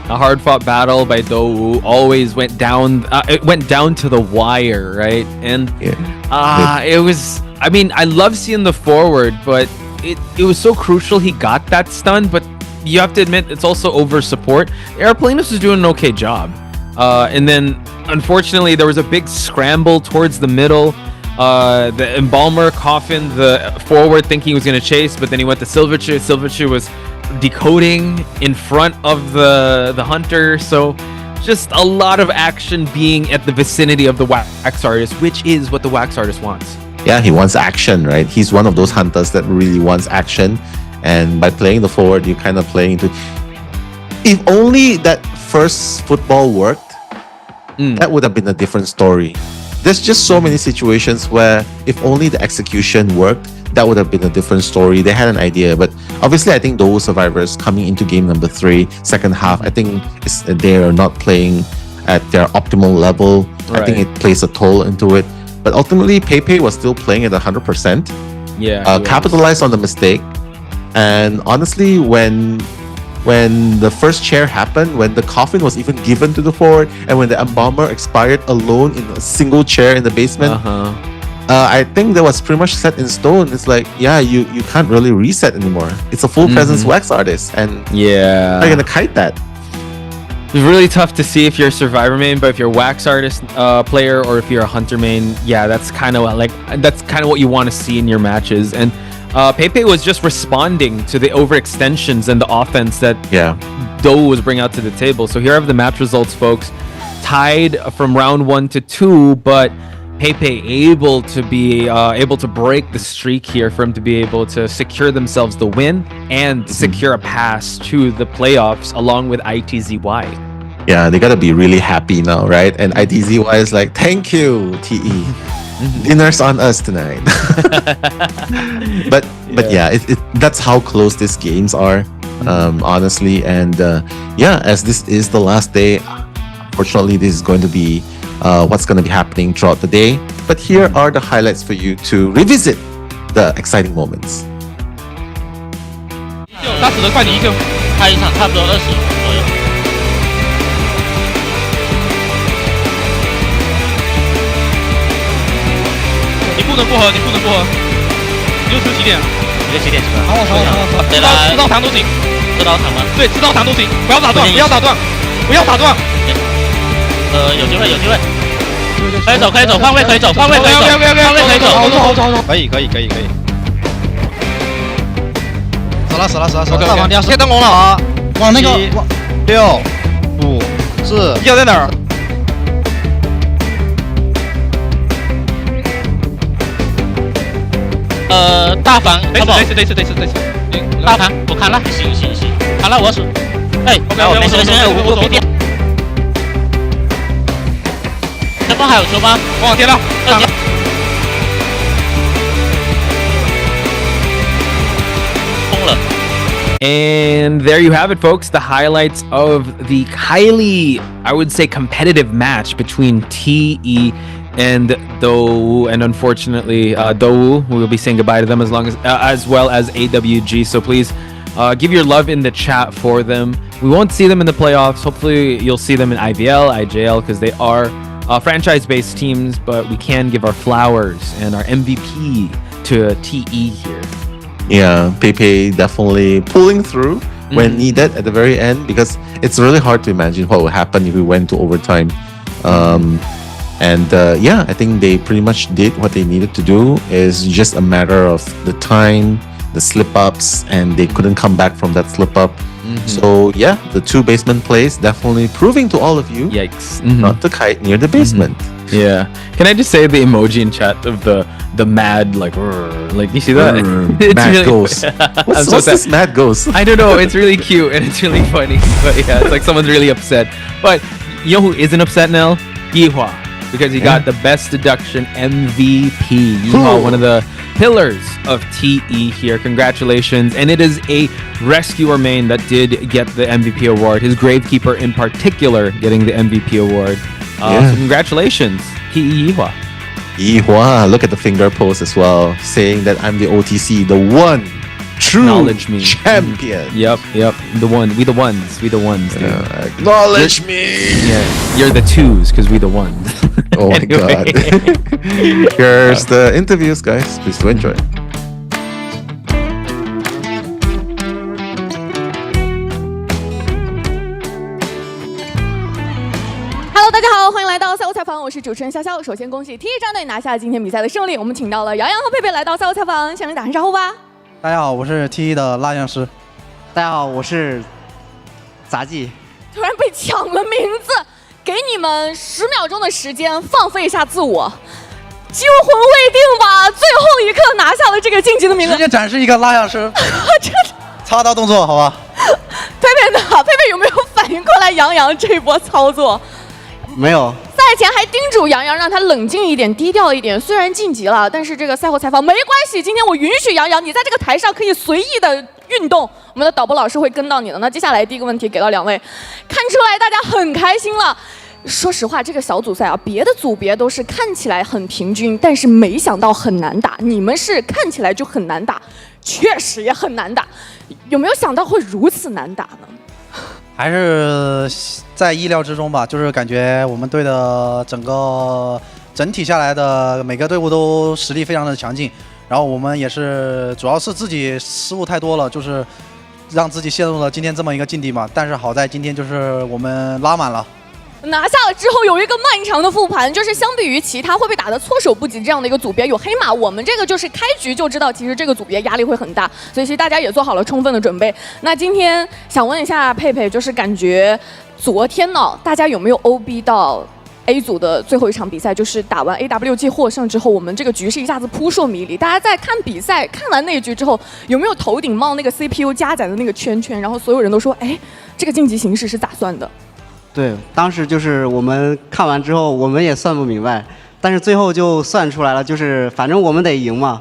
A hard-fought battle by Do always went down. It went down to the wire, right? And it was. I mean, I love seeing the forward, but it was so crucial he got that stun. But you have to admit, it's also over support. Aeroplanos was doing an okay job, and then unfortunately there was a big scramble towards the middle. The Embalmer coffined the forward thinking he was going to chase, but then he went to Silverchair. Silverchair was decoding in front of the hunter, so just a lot of action being at the vicinity of the Wax Artist, which is what the Wax Artist wants. Yeah, he wants action, right? He's one of those hunters that really wants action, and by playing the forward, you're kind of playing into. If only that first football worked, that would have been a different story. There's just so many situations where if only the execution worked, that would have been a different story. They had an idea, but obviously I think those survivors coming into game number 3, second half, I think they're not playing at their optimal level. Right. I think it plays a toll into it. But ultimately, Pepe was still playing at 100%. Yeah. Capitalized on the mistake. And honestly, when the first chair happened, when the coffin was even given to the forward, and when the Embalmer expired alone in a single chair in the basement, I think that was pretty much set in stone. It's like, you can't really reset anymore. It's a full presence Wax Artist, and how are you gonna kite that? It's really tough to see if you're a survivor main, but if you're a Wax Artist player or if you're a hunter main, that's kind of what you want to see in your matches. And Pepe was just responding to the overextensions and the offense that Do was bringing out to the table. So here are the match results, folks. Tied from round 1 to 2, but Pepe able to break the streak here for him to be able to secure themselves the win and secure a pass to the playoffs along with ITZY. Yeah, they gotta be really happy now, right? And ITZY is like, thank you, TE. Dinner's on us tonight. but that's how close these games are, honestly. And as this is the last day, unfortunately, this is going to be what's going to be happening throughout the day. But here are the highlights for you to revisit the exciting moments. 他死得快，你依旧。他一场差不多20左右。你不能不喝，你不能不喝。你就吃起点，你就起点吃吧。好，吃到糖都行。吃到糖吗？对，吃到糖都行，不要打断，不要打断，不要打断。有机会，有机会。可以走，可以走，换位可以走，换位可以走，换位可以走。好，可以。死了，大房间贴灯笼了啊！往那个6、5、4，药在哪儿？大房，得死。大房，我看了，行，看了我数。哎，没事，我走点。前方还有车吗？我往贴了。And there you have it, folks. The highlights of the highly, I would say, competitive match between TE and Do, and unfortunately, Do, we will be saying goodbye to them as well as AWG. So please give your love in the chat for them. We won't see them in the playoffs. Hopefully, you'll see them in IVL, IJL, because they are franchise-based teams. But we can give our flowers and our MVP to TE here. Yeah, Pepe definitely pulling through when needed at the very end, because it's really hard to imagine what would happen if we went to overtime. I think they pretty much did what they needed to do. It's just a matter of the time, the slip-ups, and they couldn't come back from that slip-up. So the 2 basement plays definitely proving to all of you not to kite near the basement. Yeah. Can I just say the emoji in chat of the the mad like you see that? Mad really, ghost. What's this mad ghost? I don't know. It's really cute and it's really funny. But yeah, it's like someone's really upset. But you know who isn't upset, Nell? Yihua, because he got the best deduction MVP. Yihua, one of the pillars of TE here. Congratulations. And it is a rescuer main that did get the MVP award. His Gravekeeper in particular getting the MVP award. So congratulations, TE Yihua. Yihua, look at the finger pose as well, saying that I'm the OTC, the one true champion. Yep. The one. We the ones. Dude. Acknowledge me. Yeah, you're the twos because we the ones. Oh my god. Here's the interviews, guys. Please do enjoy. Hello， 大家好，欢迎来到赛后采访，我是主持人潇潇。首先恭喜 T 战队拿下今天比赛的胜利，我们请到了杨洋和佩佩来到赛后采访，向你打声招呼吧。大家好，我是 T 的蜡像师。大家好，我是杂技。突然被抢了名字，给你们10秒钟的时间放飞一下自我。惊魂未定吧，最后一刻拿下了这个晋级的名额。直接展示一个蜡像师，插刀动作，好吧？佩佩呢？佩佩有没有反应过来杨洋这一波操作？没有。赛前还叮嘱杨洋让他冷静一点、低调一点。虽然晋级了，但是这个赛后采访没关系。今天我允许杨洋，你在这个台上可以随意的运动。我们的导播老师会跟到你的。那接下来第一个问题给到2位，看出来大家很开心了。说实话，这个小组赛啊，别的组别都是看起来很平均，但是没想到很难打。你们是看起来就很难打，确实也很难打。有没有想到会如此难打呢？还是在意料之中吧，就是感觉我们队的整体下来的每个队伍都实力非常的强劲，然后我们也是主要是自己失误太多了，就是让自己陷入了今天这么一个境地嘛。但是好在今天就是我们拉满了。拿下了之后有一个漫长的复盘，就是相比于其他会被打得措手不及这样的一个组别有黑马，我们这个就是开局就知道其实这个组别压力会很大，所以其实大家也做好了充分的准备。那今天想问一下佩佩，就是感觉昨天呢大家有没有 OB 到 A 组的最后一场比赛，就是打完 AWG 获胜之后，我们这个局势一下子扑朔迷离。大家在看比赛看完那一局之后，有没有头顶冒那个 CPU 加载的那个圈圈，然后所有人都说，哎，这个晋级形势是咋算的？对，当时就是我们看完之后，我们也算不明白，但是最后就算出来了，就是反正我们得赢嘛。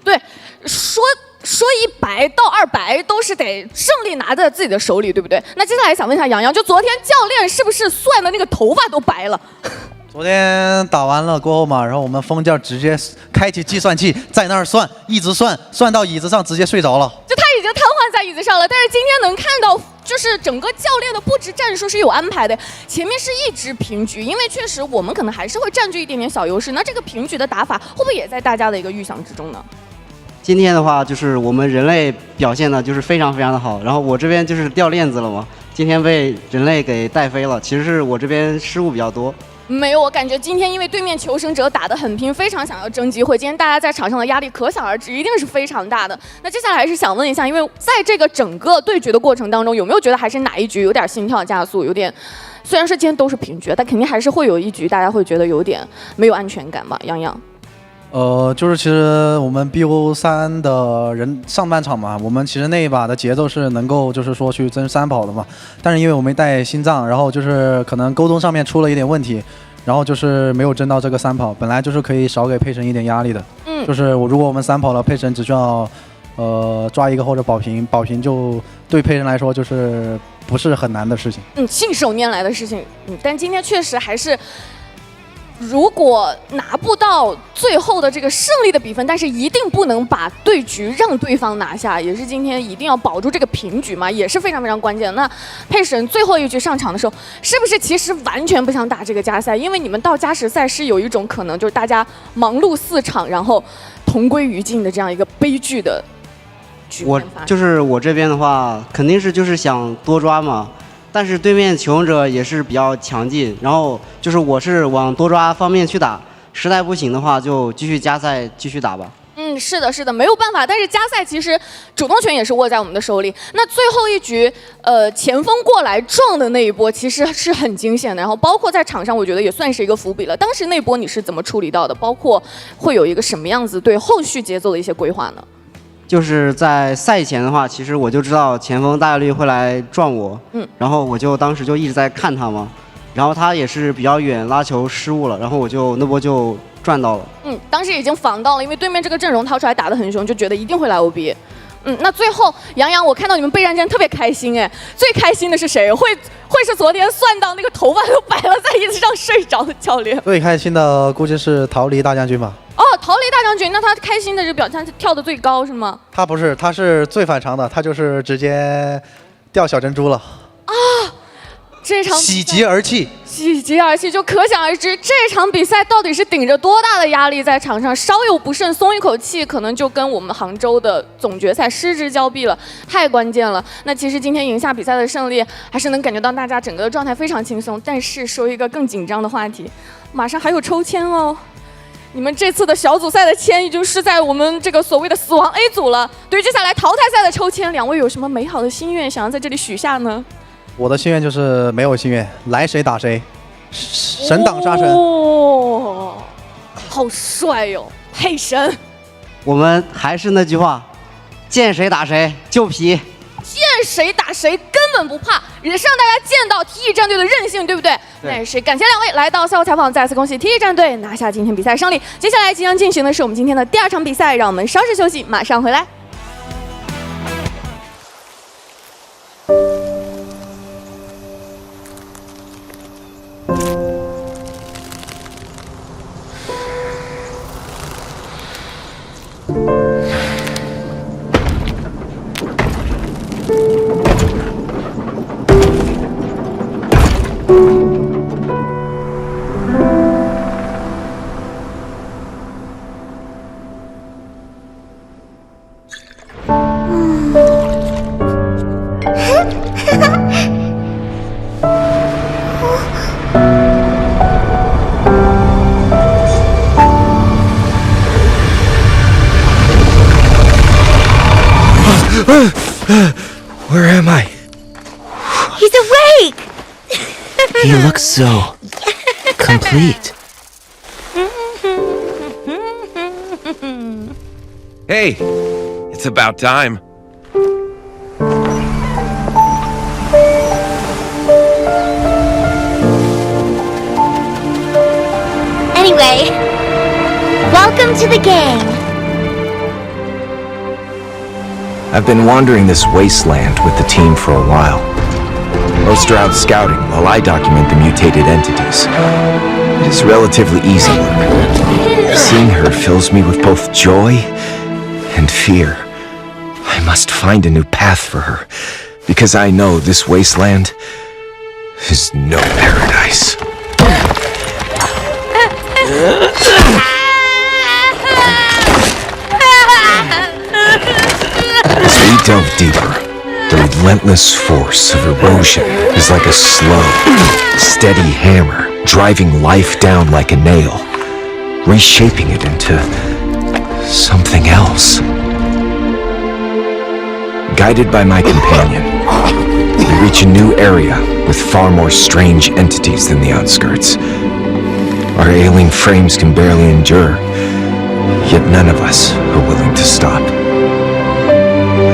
对，说一白到2白都是得胜利拿在自己的手里，对不对？那接下来想问一下杨洋，就昨天教练是不是算的那个头发都白了？昨天打完了过后嘛，然后我们锋将直接开启计算器，在那儿算，一直算到椅子上直接睡着了。就他已经瘫痪在椅子上了，但是今天能看到，就是整个教练的布置战术是有安排的。前面是一直平局，因为确实我们可能还是会占据一点点小优势。那这个平局的打法会不会也在大家的一个预想之中呢？今天的话，就是我们人类表现的就是非常非常的好，然后我这边就是掉链子了嘛，今天被人类给带飞了。其实是我这边失误比较多。没有，我感觉今天因为对面求生者打得很拼，非常想要争机会。今天大家在场上的压力可想而知，一定是非常大的。那接下来还是想问一下，因为在这个整个对决的过程当中，有没有觉得还是哪一局有点心跳加速，有点，虽然说今天都是平局，但肯定还是会有一局大家会觉得有点没有安全感吧？洋洋。就是其实我们 BO3 的人上半场嘛，我们其实那一把的节奏是能够就是说去争3跑的嘛，但是因为我没带心脏，然后就是可能沟通上面出了一点问题，然后就是没有争到这个3跑，本来就是可以少给佩神一点压力的，就是如果我们3跑了，佩神只需要抓一个或者保平就对佩神来说就是不是很难的事情，信手拈来的事情，但今天确实还是。如果拿不到最后的这个胜利的比分，但是一定不能把对局让对方拿下，也是今天一定要保住这个平局嘛，也是非常非常关键的。那佩神最后一局上场的时候，是不是其实完全不想打这个加赛？因为你们到加时赛是有一种可能，就是大家忙碌4场，然后同归于尽的这样一个悲剧的局面发生。我这边的话，肯定是就是想多抓嘛。但是对面求生者也是比较强劲，然后就是我是往多抓方面去打，实在不行的话就继续加赛继续打吧。是的，是的，没有办法。但是加赛其实主动权也是握在我们的手里。那最后一局，前锋过来撞的那一波其实是很惊险的。然后包括在场上，我觉得也算是一个伏笔了。当时那波你是怎么处理到的？包括会有一个什么样子对后续节奏的一些规划呢？就是在赛前的话，其实我就知道前锋大概率会来撞我，然后我就当时就一直在看他嘛，然后他也是比较远拉球失误了，然后我就那波就赚到了。当时已经防到了，因为对面这个阵容掏出来打得很凶，就觉得一定会来 OB。那最后杨洋，我看到你们备战间特别开心哎，最开心的是谁？会是昨天算到那个头发都摆了在椅子上睡着的教练？最开心的估计是逃离大将军吧。哦，逃离大将军，那他开心的这表现是跳得最高是吗？他不是，他是最反常的，他就是直接掉小珍珠了。这场喜极而泣，喜极而泣，就可想而知这场比赛到底是顶着多大的压力在场上，稍有不慎松一口气，可能就跟我们杭州的总决赛失之交臂了，太关键了。那其实今天赢下比赛的胜利，还是能感觉到大家整个的状态非常轻松。但是说一个更紧张的话题，马上还有抽签哦。你们这次的小组赛的签已经是在我们这个所谓的死亡 A 组了。对于接下来淘汰赛的抽签，两位有什么美好的心愿想要在这里许下呢？我的心愿就是没有心愿，来谁打谁，神挡杀神。哦，好帅哟，配神。我们还是那句话，见谁打谁就皮。见谁打谁根本不怕，也是让大家见到 T 战队的韧性，对不对？那也是感谢两位来到赛后采访，再次恭喜 T 战队拿下今天比赛胜利。接下来即将进行的是我们今天的第2场比赛，让我们稍事休息，马上回来。Where am I? He's awake! He looks so complete. Hey, it's about time. Anyway, welcome to the gang. I've been wandering this wasteland with the team for a while. Most are out scouting while I document the mutated entities. It is relatively easy work. Seeing her fills me with both joy and fear. I must find a new path for her, because I know this wasteland is no paradise. As we delve deeper, the relentless force of erosion is like a slow, steady hammer driving life down like a nail, reshaping it into something else. Guided by my companion, we reach a new area with far more strange entities than the outskirts. Our ailing frames can barely endure, yet none of us are willing to stop.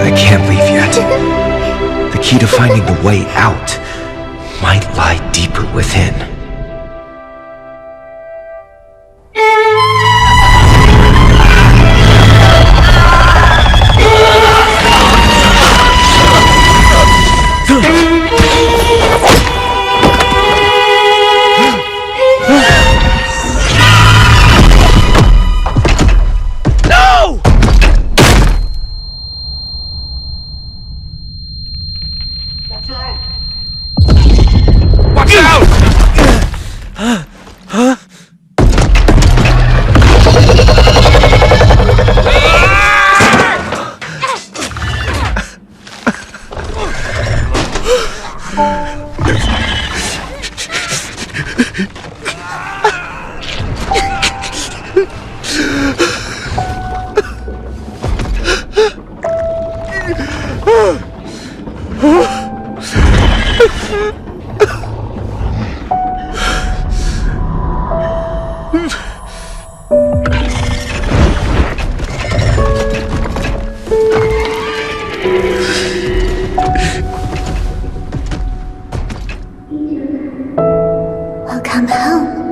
I can't leave yet. The key to finding the way out might lie deeper within. Welcome home.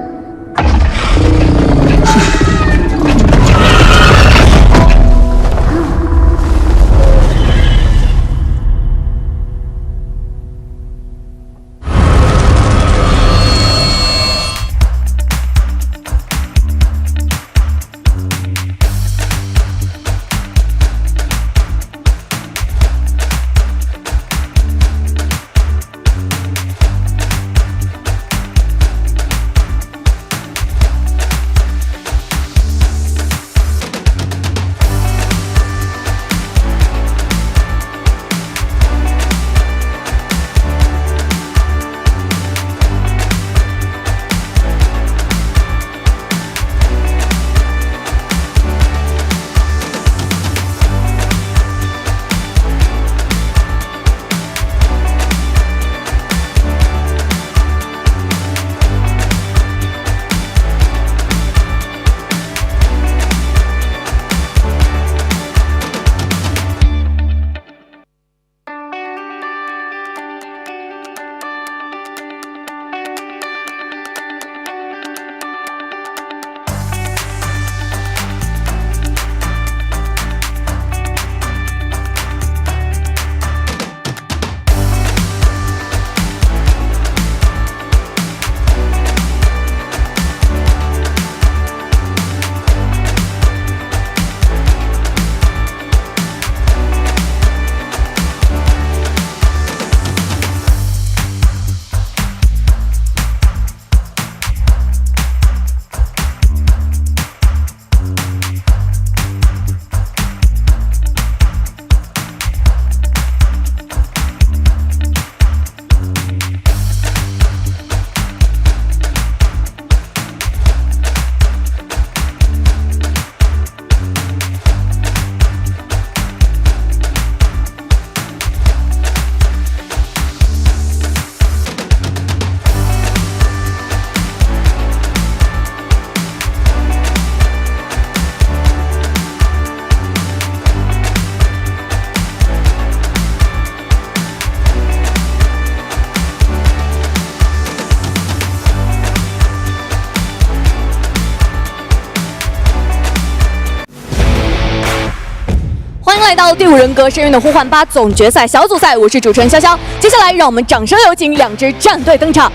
来到第5人格深渊的呼唤8总决赛小组赛，我是主持人潇潇。接下来让我们掌声有请2支战队登场。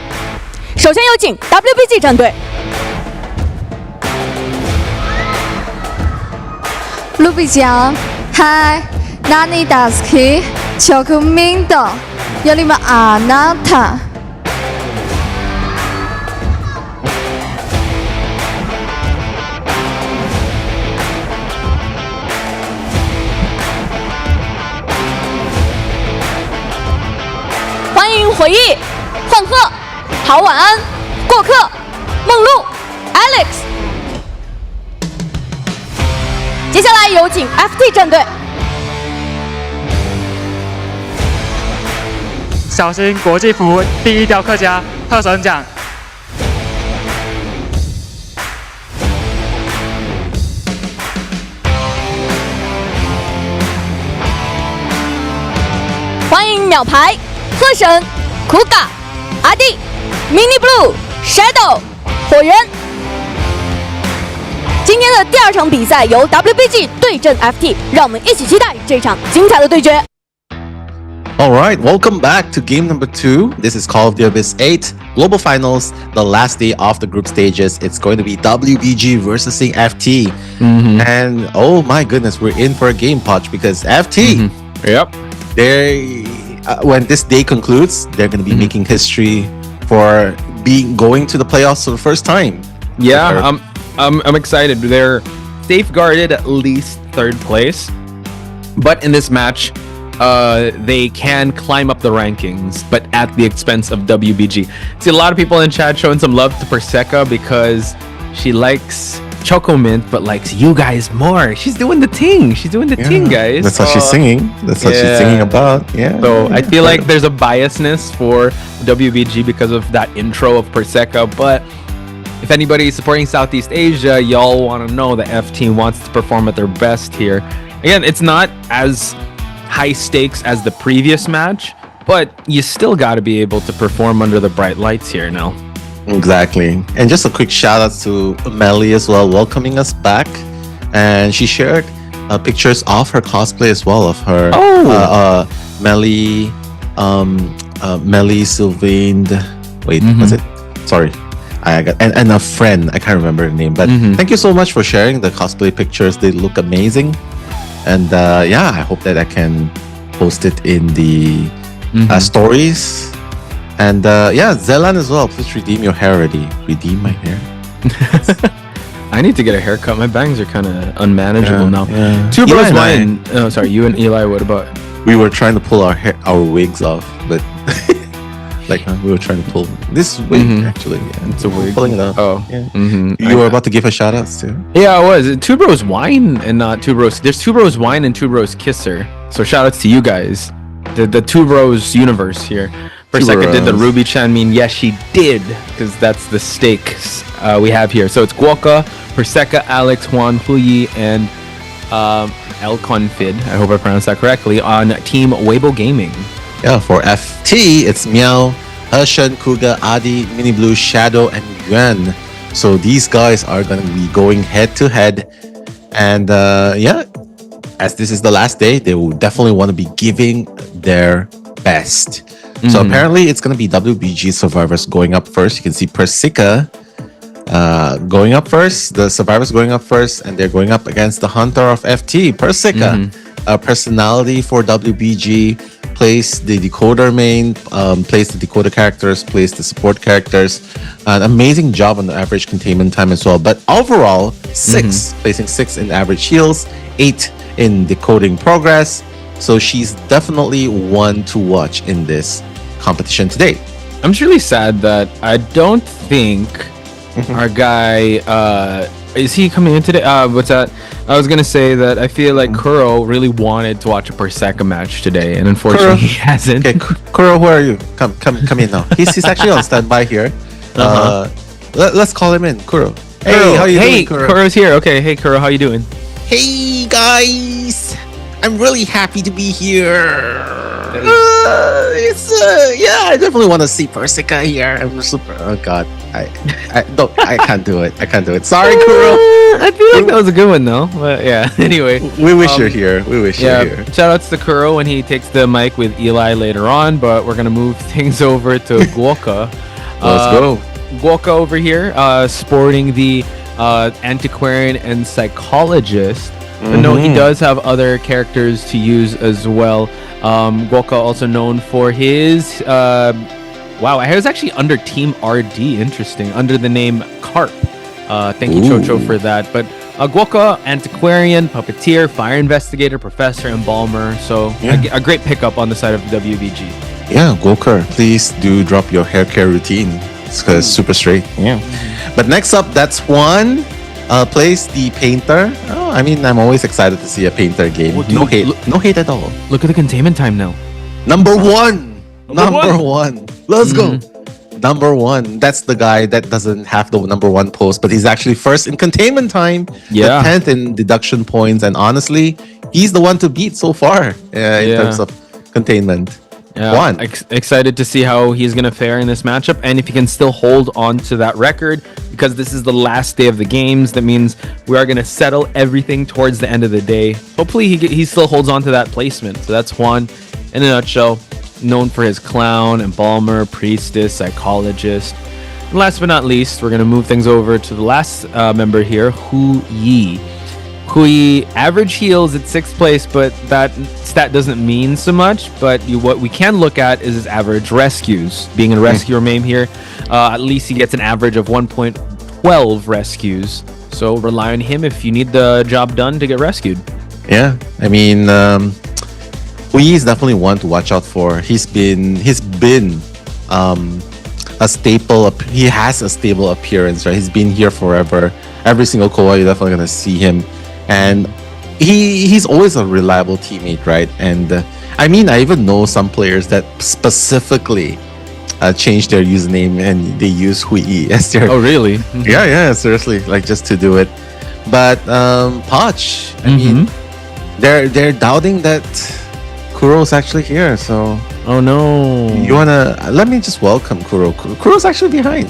首先有请 WBG 战队。卢比酱，嗨，哪里大好き？国民党，よりもあなた。欢迎回忆、幻鹤、好晚安、过客、梦露、Alex。接下来有请 FT 战队。小心国际服第1雕刻家特神奖。欢迎秒牌。鹤神、苦嘎、阿弟、Mini Blue、Shadow、火源。今天的第2场比赛由 WBG 对阵 FT， 让我们一起期待这场精彩的对决。Alright, welcome back to game number 2. This is Call of the Abyss 8 Global Finals, the last day of the group stages. It's going to be WBG versus FT. And oh my goodness, we're in for a game, Poch, because FT, when this day concludes, they're going to be making history for going to the playoffs for the first time. Yeah, I'm excited. They're safeguarded at least 3rd place, but in this match, they can climb up the rankings, but at the expense of WBG. See a lot of people in chat showing some love to Perseca because she likes Chocomint, but likes you guys more. She's doing the thing. She's doing the thing, guys. That's what she's singing. That's what she's singing about. Yeah. So I feel like there's a biasness for WBG because of that intro of Perseca. But if anybody is supporting Southeast Asia, y'all want to know that FT wants to perform at their best here. Again, it's not as high stakes as the previous match, but you still got to be able to perform under the bright lights here now. Exactly. And just a quick shout out to Melly as well, welcoming us back. And she shared pictures of her cosplay as well, of her Melly Sylvain. Wait, what's it? Sorry. I got and a friend. I can't remember her name. But thank you so much for sharing the cosplay pictures. They look amazing. And yeah, I hope that I can post it in the stories. And yeah, Zelan as well. Please redeem your hair already. Redeem my hair. I need to get a haircut. My bangs are kind of unmanageable now. Yeah. Two Eli bros and I- wine. Oh, sorry. You and Eli. What about? We were trying to pull our wigs off, but like we were trying to pull this wig actually. Yeah. It's a wig. Pulling it off. Oh. Yeah. Mhm. You were about to give a shout out too. Yeah, I was. Two Bros Wine and not Two Bros. There's Two Bros Wine and Two Bros Kisser. So shout outs to you guys. The Two Bros universe here. For a Two second, did the Bros. Ruby Chan mean yes, she did? Because that's the stakes we have here. So it's Guoka, Perseca, Alex, Juan, Huyi, and El Confid. I hope I pronounced that correctly. On Team Weibo Gaming. Yeah, for FT, it's Meow, Hershen, Kuga, Adi, Mini Blue, Shadow, and Yuan. So these guys are going to be going head to head. And yeah, as this is the last day, they will definitely want to be giving their best. So apparently it's going to be WBG survivors going up first. You can see Persica going up first. The survivors going up first, and they're going up against the hunter of FT, Persica. Personality for WBG, plays the decoder main, plays the decoder characters, plays the support characters. An amazing job on the average containment time as well. But overall, placing 6 in average heals, 8 in decoding progress. So she's definitely one to watch in this competition today. I'm just really sad that I don't think our guy is he coming in today? What's that? I was gonna say that I feel like Kuro really wanted to watch a Perseca match today, and unfortunately he hasn't. Okay, Kuro, where are you? Come in now. He's actually on standby here. Let's call him in, Kuro. Hey, how you doing, Kuro? Kuro's here. Okay, hey Kuro, how you doing? Hey guys, I'm really happy to be here. Yeah, I definitely want to see Persica here. I'm super. Oh God, I can't do it. I can't do it. Sorry, Kuro. I feel like that was a good one though. But yeah, anyway. We wish you're here. We wish you're here. Shout outs to Kuro when he takes the mic with Eli later on, but we're gonna move things over to Guoka. Let's go. Guoka over here, sporting the antiquarian and psychologist. But no, he does have other characters to use as well. Guoka also known for his wow, I was actually under Team RD, interesting, under the name Carp. Thank you, Chocho, for that. But Guoka, antiquarian, puppeteer, fire investigator, professor, embalmer. So a great pickup on the side of WBG. Yeah, Guoka, please do drop your hair care routine. It's super straight. Yeah. But next up, that's Juan. Plays the painter. Oh, I mean, I'm always excited to see a painter game. No hate at all. Look at the containment time now. Number one. Let's go. Number one. That's the guy that doesn't have the number one post, but he's actually first in containment time. Yeah. The 10th in deduction points, and honestly, he's the one to beat so far in terms of containment. Yeah, excited to see how he's going to fare in this matchup, and if he can still hold on to that record, because this is the last day of the games. That means we are going to settle everything towards the end of the day. Hopefully he still holds on to that placement. So that's Juan in a nutshell, known for his clown, embalmer, priestess, psychologist. And last but not least, we're going to move things over to the last member here, Huyi. Huyi average heals at 6th place, but that stat doesn't mean so much. But what we can look at is his average rescues. Being a rescuer main here, at least he gets an average of 1.12 rescues. So rely on him if you need the job done to get rescued. Yeah, I mean, Huyi is definitely one to watch out for. He's been a staple. He has a stable appearance, right? He's been here forever. Every single COA, you're definitely gonna see him. And he's always a reliable teammate, right? And I mean, I even know some players that specifically change their username and they use Huyi as their. Oh, really? Yeah, seriously, like just to do it. But Poch, I mean, they're doubting that Kuro's actually here, so. Oh no. You wanna? Let me just welcome Kuro. Kuro's actually behind.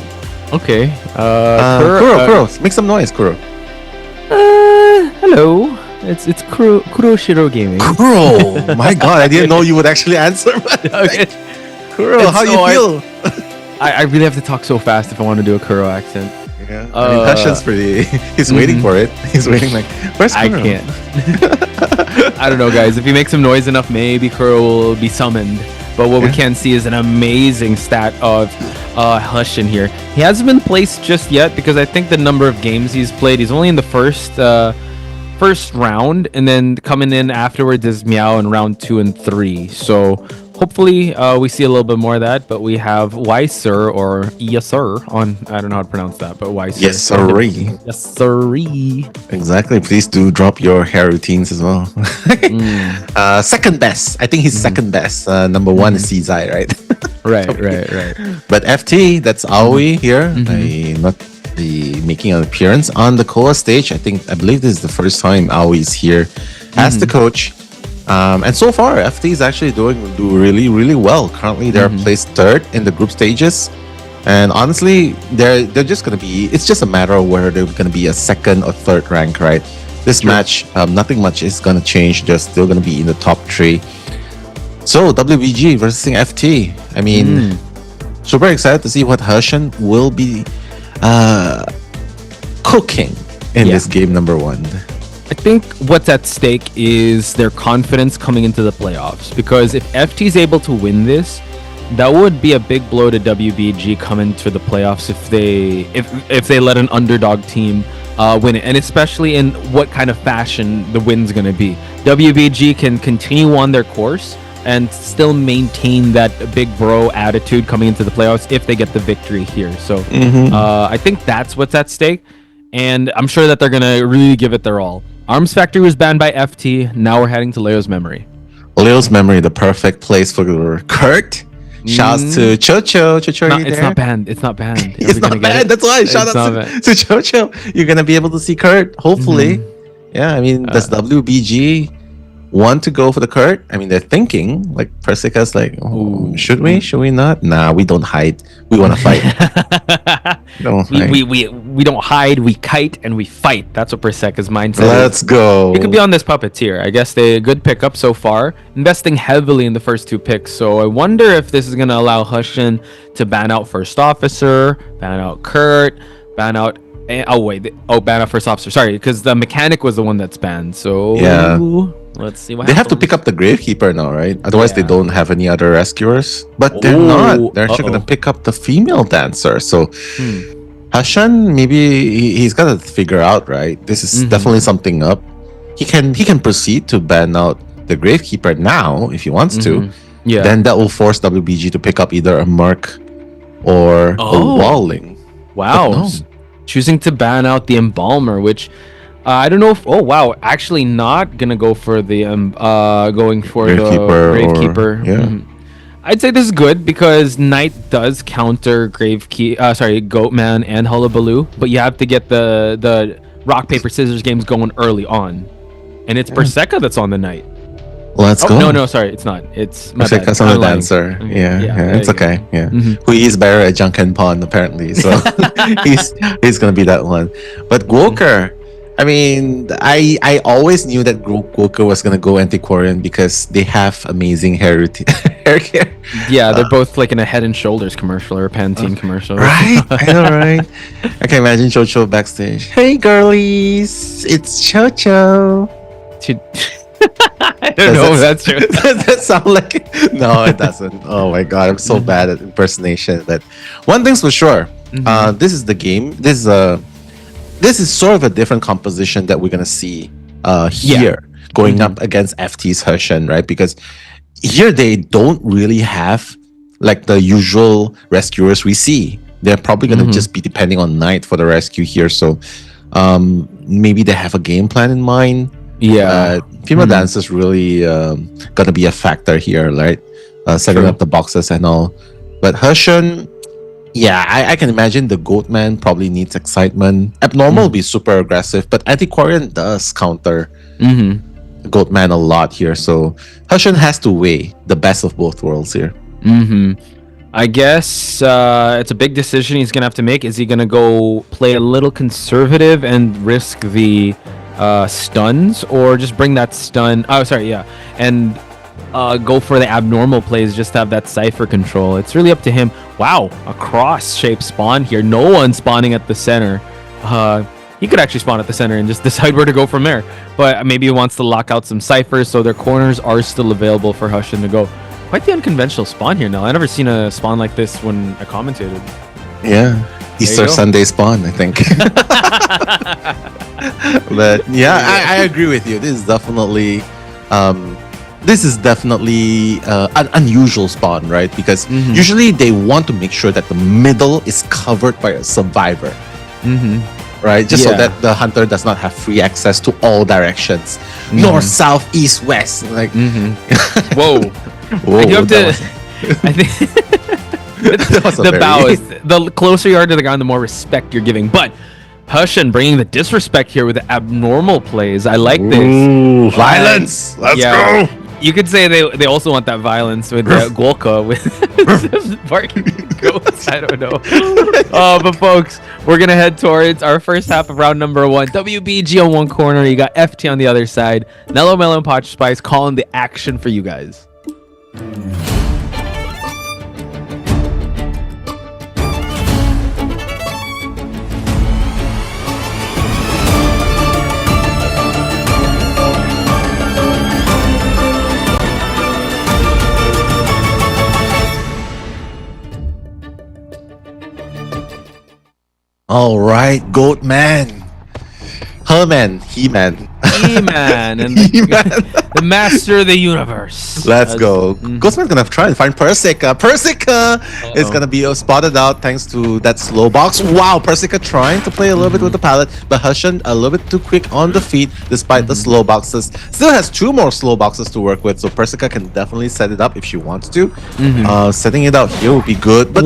Okay. Kuro, make some noise, Kuro. Hello. It's Kuro Shiro Gaming. Kuro, my God, I didn't know you would actually answer. Okay. Kuro, how do you feel? I really have to talk so fast if I want to do a Kuro accent. Yeah. I mean, Hashan's pretty. He's waiting for it. He's waiting like, where's Kuro? I can't. I don't know, guys. If you make some noise enough, maybe Kuro will be summoned. But what we can see is an amazing stat of Hushin here. He hasn't been placed just yet because I think the number of games he's played, he's only in the first round, and then coming in afterwards is Meow in round 2 and 3. So hopefully we see a little bit more of that. But we have Weiser or Yes Sir on, I don't know how to pronounce that, but Weiser. Yes sirree. Yes sirree. Exactly. Please do drop your hair routines as well. Second best. I think he's second best. Number one is COAⅧ, right? Right. But FT, that's Aoi here. Not the making an appearance on the COA stage. I believe this is the first time Aoi is here as the coach. And so far, FT is actually doing really, really well. Currently, they're placed third in the group stages. And honestly, they're just gonna be. It's just a matter of whether they're gonna be a second or third rank, right? This match, nothing much is gonna change. They're still gonna be in the top 3. So WBG versus FT. I mean, super excited to see what Hushin will be cooking in this game number 1. I think what's at stake is their confidence coming into the playoffs, because if FT is able to win this, that would be a big blow to WBG coming to the playoffs if they let an underdog team win it, and especially in what kind of fashion the win's going to be. WBG can continue on their course and still maintain that big bro attitude coming into the playoffs if they get the victory here. So I think that's what's at stake, and I'm sure that they're going to really give it their all. Arms Factory was banned by FT. Now we're heading to Leo's Memory. Leo's Memory, the perfect place for Kurt. Shouts to Chocho. Chocho, are you it's there? not banned. It's not banned. It's not banned. That's why. Shout out to Chocho. You're going to be able to see Kurt, hopefully. Yeah, I mean, does WBG want to go for the Kurt? I mean, they're thinking, like, Persica's like, should we? Should we not? Nah, we don't hide. We want to fight. We don't hide, we kite, and we fight. That's what Perseca's mindset is. Let's go. It could be on this puppeteer. I guess they a good pickup so far, investing heavily in the first 2 picks. So I wonder if this is going to allow Hushin to ban out First Officer, ban out Kurt, ban out... ban out First Officer. Sorry, because the mechanic was the one that's banned. So yeah. Let's see what they happens. have to pick up the Gravekeeper now, right? Otherwise, they don't have any other rescuers. But they're not. They're actually going to pick up the female dancer. So Hashan, maybe he's got to figure out, right? This is definitely something up. He can proceed to ban out the Gravekeeper now if he wants to. Yeah. Then that will force WBG to pick up either a Merc or a Walling. Wow. Choosing to ban out the Embalmer, which... I don't know if actually not gonna go for the going for Gravekeeper. I'd say this is good because Knight does counter Goatman and Hullabaloo, but you have to get the rock paper scissors games going early on, and it's Perseca that's on the Knight. Let's go. No, sorry, it's not. It's my bad. Perseca's on the dancer. Yeah, it's okay. Yeah, who is better at Junken Pond apparently, so he's gonna be that one. But Gwoker. I mean, I always knew that Gwoker was gonna go antiquarian because they have amazing hair care. Yeah, they're both like in a Head and Shoulders commercial or a Pantene commercial. Right? I know, right? I can imagine Chocho backstage. Hey, girlies, it's Chocho. I don't know if that's true. Does that sound like... No, it doesn't. Oh my god, I'm so bad at impersonation. But one thing's for sure, this is the game. This is sort of a different composition that we're gonna see here going up against FT's Hushin, right? Because here they don't really have like the usual rescuers we see. They're probably gonna just be depending on Knight for the rescue here. So maybe they have a game plan in mind. Yeah, female dancers really gonna be a factor here, right? Setting up the boxes and all. But Hushin. Yeah, I can imagine the Goatman probably needs excitement. Abnormal will be super aggressive, but Antiquarian does counter Goatman a lot here. So Hushan has to weigh the best of both worlds here. I guess it's a big decision he's gonna have to make. Is he gonna go play a little conservative and risk the stuns, or just bring that stun? Oh, sorry, yeah, and go for the abnormal plays just to have that cipher control. It's really up to him. Wow, a cross-shaped spawn here. No one spawning at the center. He could actually spawn at the center and just decide where to go from there. But maybe he wants to lock out some ciphers, so their corners are still available for Hushan to go. Quite the unconventional spawn here now. I've never seen a spawn like this when I commentated. Yeah, Easter Sunday spawn, I think. But yeah, I agree with you. This is definitely an unusual spawn, right? Because usually they want to make sure that the middle is covered by a survivor, right? Just so that the hunter does not have free access to all directions, north, south, east, west. Like, whoa, I do have to. I think the bows. The closer you are to the ground, the more respect you're giving. But Hushan bringing the disrespect here with the abnormal plays. I like this. Ooh, violence. Let's go. You could say they also want that violence with Golka with barking goats. I don't know. But folks, we're gonna head towards our first half of round number 1. WBG on one corner, you got FT on the other side. Nello Mello and Potch Spice calling the action for you guys. All right, Goatman, Herman, He-Man, and the master of the universe. Let's go. Goatman's gonna try and find Persica. Persica is gonna be spotted out thanks to that slow box. Wow, Persica trying to play a little bit with the pallet, but Hushan a little bit too quick on the feet despite the slow boxes. Still has 2 more slow boxes to work with, so Persica can definitely set it up if she wants to. Setting it out here would be good, but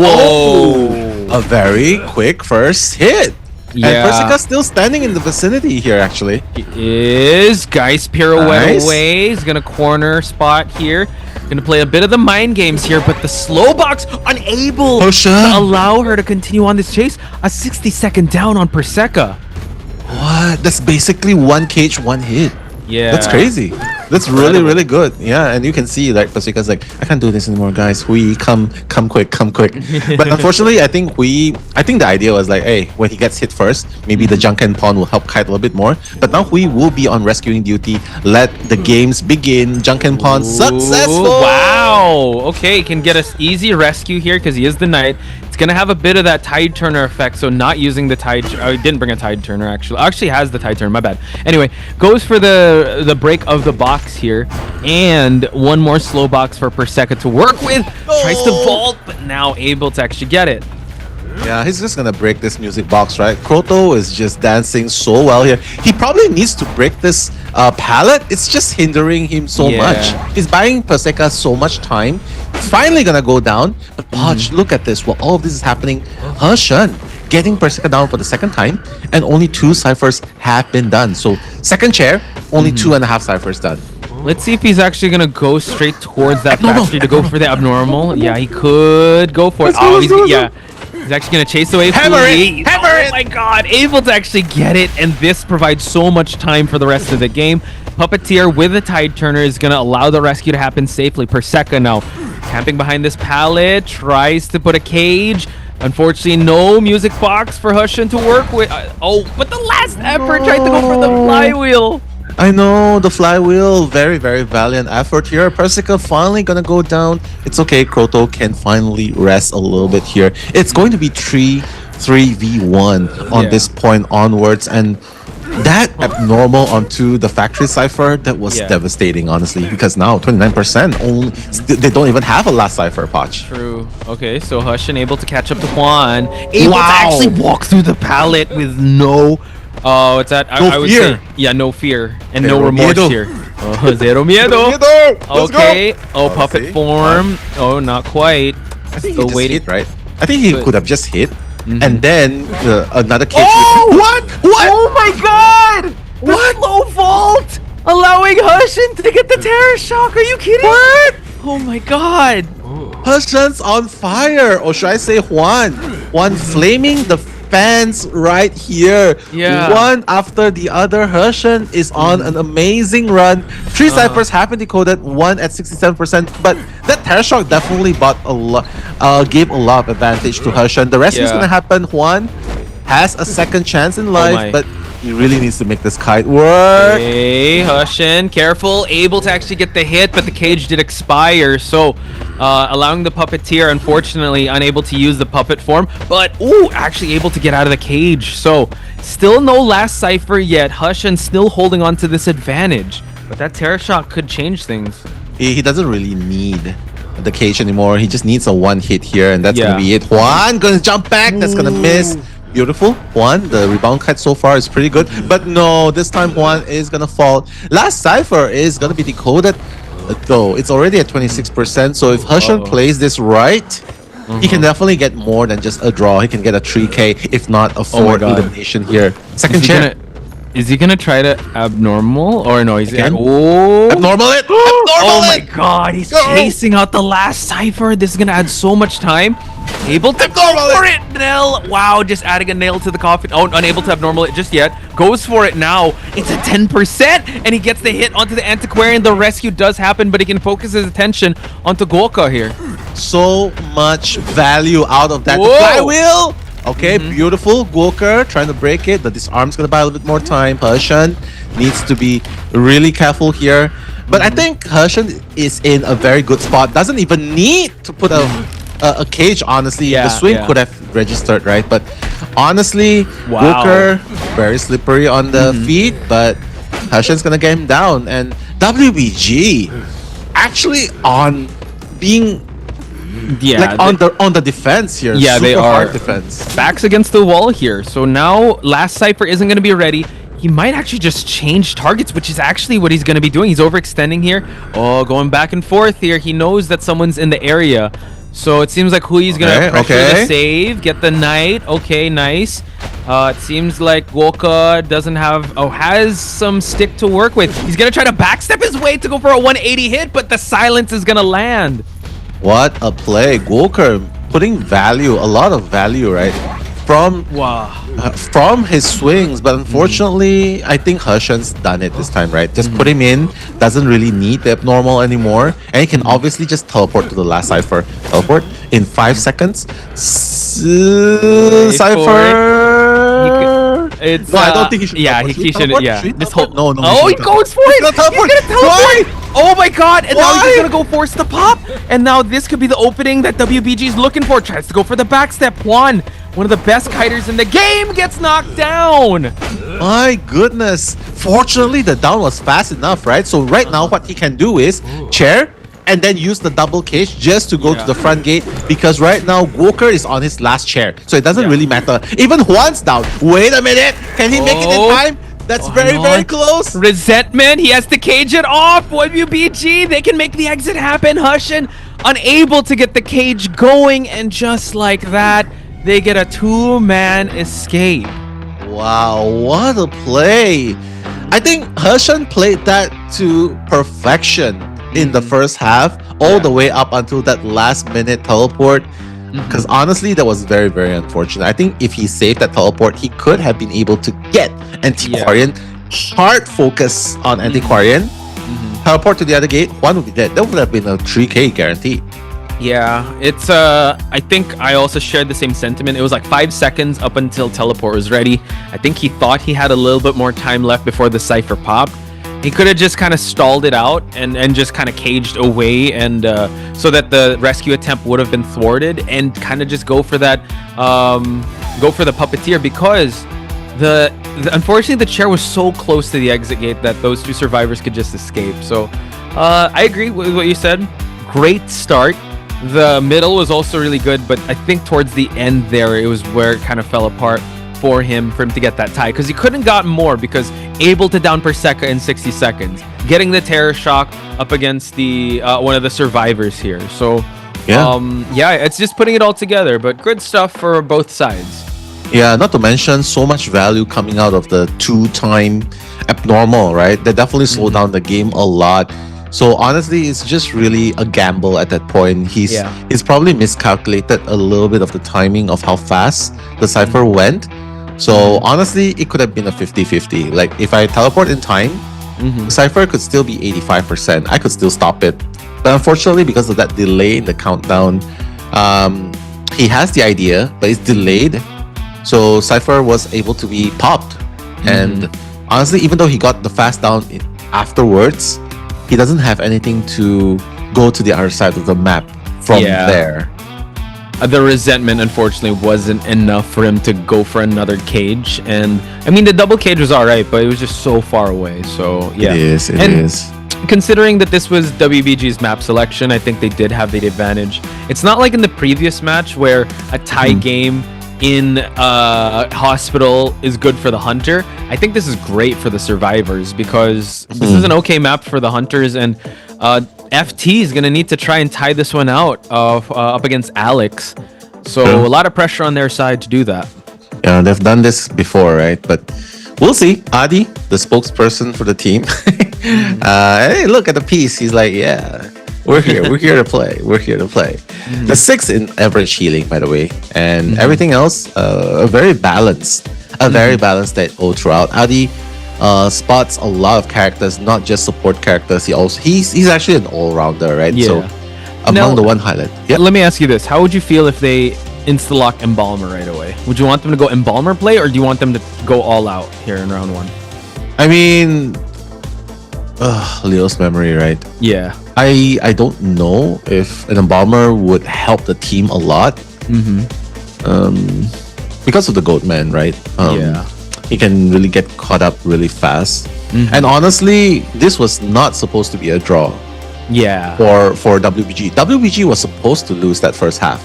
a very quick first hit. And Persica's still standing in the vicinity here, actually. He is. Geist pirouette away. He's gonna corner spot here. Gonna play a bit of the mind games here, but the slow box unable to allow her to continue on this chase. A 60-second down on Persica. What? That's basically 1 cage, 1 hit. Yeah. That's crazy. That's really, really good. Yeah, and you can see like Persica's like, I can't do this anymore, guys. Hui, come quick. But unfortunately, I think the idea was like, hey, when he gets hit first, maybe the Junken Pawn will help kite a little bit more. But now Hui will be on rescuing duty. Let the games begin. Junken Pawn successful. Wow. Okay, can get us easy rescue here because he is the knight. It's gonna have a bit of that tide turner effect, so not using the tide. I didn't bring a tide turner actually has the tide turner. My bad. Anyway, goes for the break of the box here, and 1 more slow box for Persica to work with. Tries to vault, but now able to actually get it. Yeah, he's just gonna break this music box, right? Kroto is just dancing so well here. He probably needs to break this pallet. It's just hindering him so much. He's buying Persica so much time. Finally gonna go down, but Podge, look at this. While all of this is happening, Hushan getting Persica down for the 2nd time, and only 2 ciphers have been done. So 2nd chair, only 2.5 ciphers done. Let's see if he's actually gonna go straight towards that factory to go for the abnormal. Yeah, he could go for it. He's actually gonna chase away. Hammer it! Oh my god, able to actually get it, and this provides so much time for the rest of the game. Puppeteer with a tide turner is gonna allow the rescue to happen safely. Persica now camping behind this pallet, tries to put a cage. Unfortunately, no music box for Hushan to work with. But the last effort tried to go for the flywheel. I know, the flywheel, very, very valiant effort here. Persica finally gonna go down. It's okay, Kroto can finally rest a little bit here. It's going to be 3v1 on this point onwards, and that abnormal onto the factory cipher, that was devastating, honestly, because now 29% only, they don't even have a last cipher, Potch. True. Okay, so Hushan able to catch up to Juan, able to actually walk through the pallet with no it's that I would say no fear and no remorse here. Zero miedo. Okay. Puppet form. Not quite. I think he just hit, right? I think he could have just hit, and then another cage. What? Oh my god! What? Low vault! allowing Hushin to get the terror shock. Are you kidding? What? Oh my god. Hushin's on fire, or should I say Juan? Juan flaming the fans right here. Yeah. One after the other. Hushin is on an amazing run. 3 ciphers have been decoded, 1 at 67%, but that terror shock definitely bought a lot, gave a lot of advantage to Hushin. The rest is gonna happen. Juan has a second chance in life, but he really needs to make this kite work. Hey, Hushin, careful, able to actually get the hit, but the cage did expire, so allowing the puppeteer, unfortunately, unable to use the puppet form, but actually able to get out of the cage. So still no last cipher yet. Hushin still holding on to this advantage, but that terror shock could change things. He doesn't really need the cage anymore. He just needs a one hit here, and that's gonna be it. Juan gonna jump back. That's gonna miss. Beautiful. Juan, the rebound kite so far is pretty good, but no, this time Juan is gonna fall. Last cipher is gonna be decoded, though it's already at 26%. So if Hushin plays this right, he can definitely get more than just a draw. He can get a 3K, if not a 4 elimination here. Second chair. Is he gonna try to abnormal or no? He's abnormal it. Oh my god, he's chasing out the last cipher. This is gonna add so much time. Able to go for it, Nell. Wow, just adding a nail to the coffin. Oh, unable to abnormal it just yet. Goes for it now. It's a 10%, and he gets the hit onto the antiquarian. The rescue does happen, but he can focus his attention onto Gorka here. So much value out of that. The flywheel. Okay, beautiful. Gorka trying to break it. The disarm's gonna buy a little bit more time. Hushin needs to be really careful here. But I think Hushin is in a very good spot. Doesn't even need to put a cage, honestly. The swing could have registered, right? But honestly, Gorka very slippery on the feet, but Hushin's gonna get him down. And WBG actually on being on the defense here. Yeah, super they are. hard defense. Backs against the wall here. So now last cipher isn't going to be ready. He might actually just change targets, which is actually what he's going to be doing. He's overextending here. Oh, going back and forth here. He knows that someone's in the area. So it seems like Hui's going to pressure the save, get the knight. Okay, nice. It seems like Gorka doesn't have, has some stick to work with. He's going to try to backstep his way to go for a 180 hit, but the silence is going to land. What a play. Gorka putting value, a lot of value, right? From his swings, but unfortunately, I think Hushin's done it this time, right? Just put him in, doesn't really need the abnormal anymore, and he can obviously just teleport to the last cipher. Teleport in 5 seconds. Cipher. It's I don't think he should. Yeah, he should. Yeah, this whole no. Oh, he goes for it. He's gonna teleport. Oh my god! And now he's gonna go force the pop. And now this could be the opening that WBG is looking for. Tries to go for the backstep. One of the best kiters in the game gets knocked down. My goodness! Fortunately, the down was fast enough, right? So right now, what he can do is chair and then use the double cage just to go to the front gate, because right now Gorka is on his last chair, so it doesn't really matter. Even Juan's down. Wait a minute, can he make it in time? That's very close. Resentment. He has to cage it off. WBG, they can make the exit happen. Hushin unable to get the cage going, and just like that, they get a 2-man escape. Wow, what a play. I think Hushin played that to perfection in the first half, all the way up until that last minute teleport. Because honestly, that was very unfortunate. I think if he saved that teleport, he could have been able to get Antiquarian. Hard focus on Antiquarian. Teleport to the other gate, one would be dead. That would have been a 3K guarantee. Yeah, it's I think I also shared the same sentiment. It was like 5 seconds up until teleport was ready. I think he thought he had a little bit more time left before the cipher popped. He could have just kind of stalled it out and just kind of caged away, and so that the rescue attempt would have been thwarted, and kind of just go for that, go for the puppeteer, because the unfortunately the chair was so close to the exit gate that those 2 survivors could just escape. So I agree with what you said. Great start. The middle was also really good, but I think towards the end there, it was where it kind of fell apart for him to get that tie, because he couldn't got more, because able to down Perseka in 60 seconds, getting the terror shock up against the one of the survivors here. So yeah, it's just putting it all together, but good stuff for both sides. Yeah, not to mention so much value coming out of the 2-time abnormal, right? That definitely slowed down the game a lot. So honestly, it's just really a gamble at that point. He's probably miscalculated a little bit of the timing of how fast the Cypher went. So honestly, it could have been a 50-50. Like if I teleport in time, the Cypher could still be 85%. I could still stop it. But unfortunately, because of that delay in the countdown, he has the idea, but it's delayed. So Cypher was able to be popped. And honestly, even though he got the fast down afterwards, he doesn't have anything to go to the other side of the map from there. The resentment, unfortunately, wasn't enough for him to go for another cage. And I mean, the double cage was all right, but it was just so far away. So yeah, it is. Considering that this was WBG's map selection, I think they did have the advantage. It's not like in the previous match where a tie game in hospital is good for the hunter. I think this is great for the survivors because this is an okay map for the hunters, and FT is gonna need to try and tie this one out up against Alex. So a lot of pressure on their side to do that. Yeah, they've done this before, right? But we'll see. Adi, the spokesperson for the team. Hey, look at the piece. He's like, yeah, we're here. We're here to play. We're here to play. The 6 in average healing, by the way, and everything else, a very balanced state all throughout. Adi spots a lot of characters, not just support characters. He's actually an all-rounder, right? Yeah. So among the one highlight. Let me ask you this: how would you feel if they insta-lock Embalmer right away? Would you want them to go Embalmer play, or do you want them to go all out here in round 1? I mean, Leo's memory, right? Yeah. I don't know if an Embalmer would help the team a lot. Because of the Goatman, right? He can really get caught up really fast. And honestly, this was not supposed to be a draw. Yeah. For WBG. WBG was supposed to lose that first half.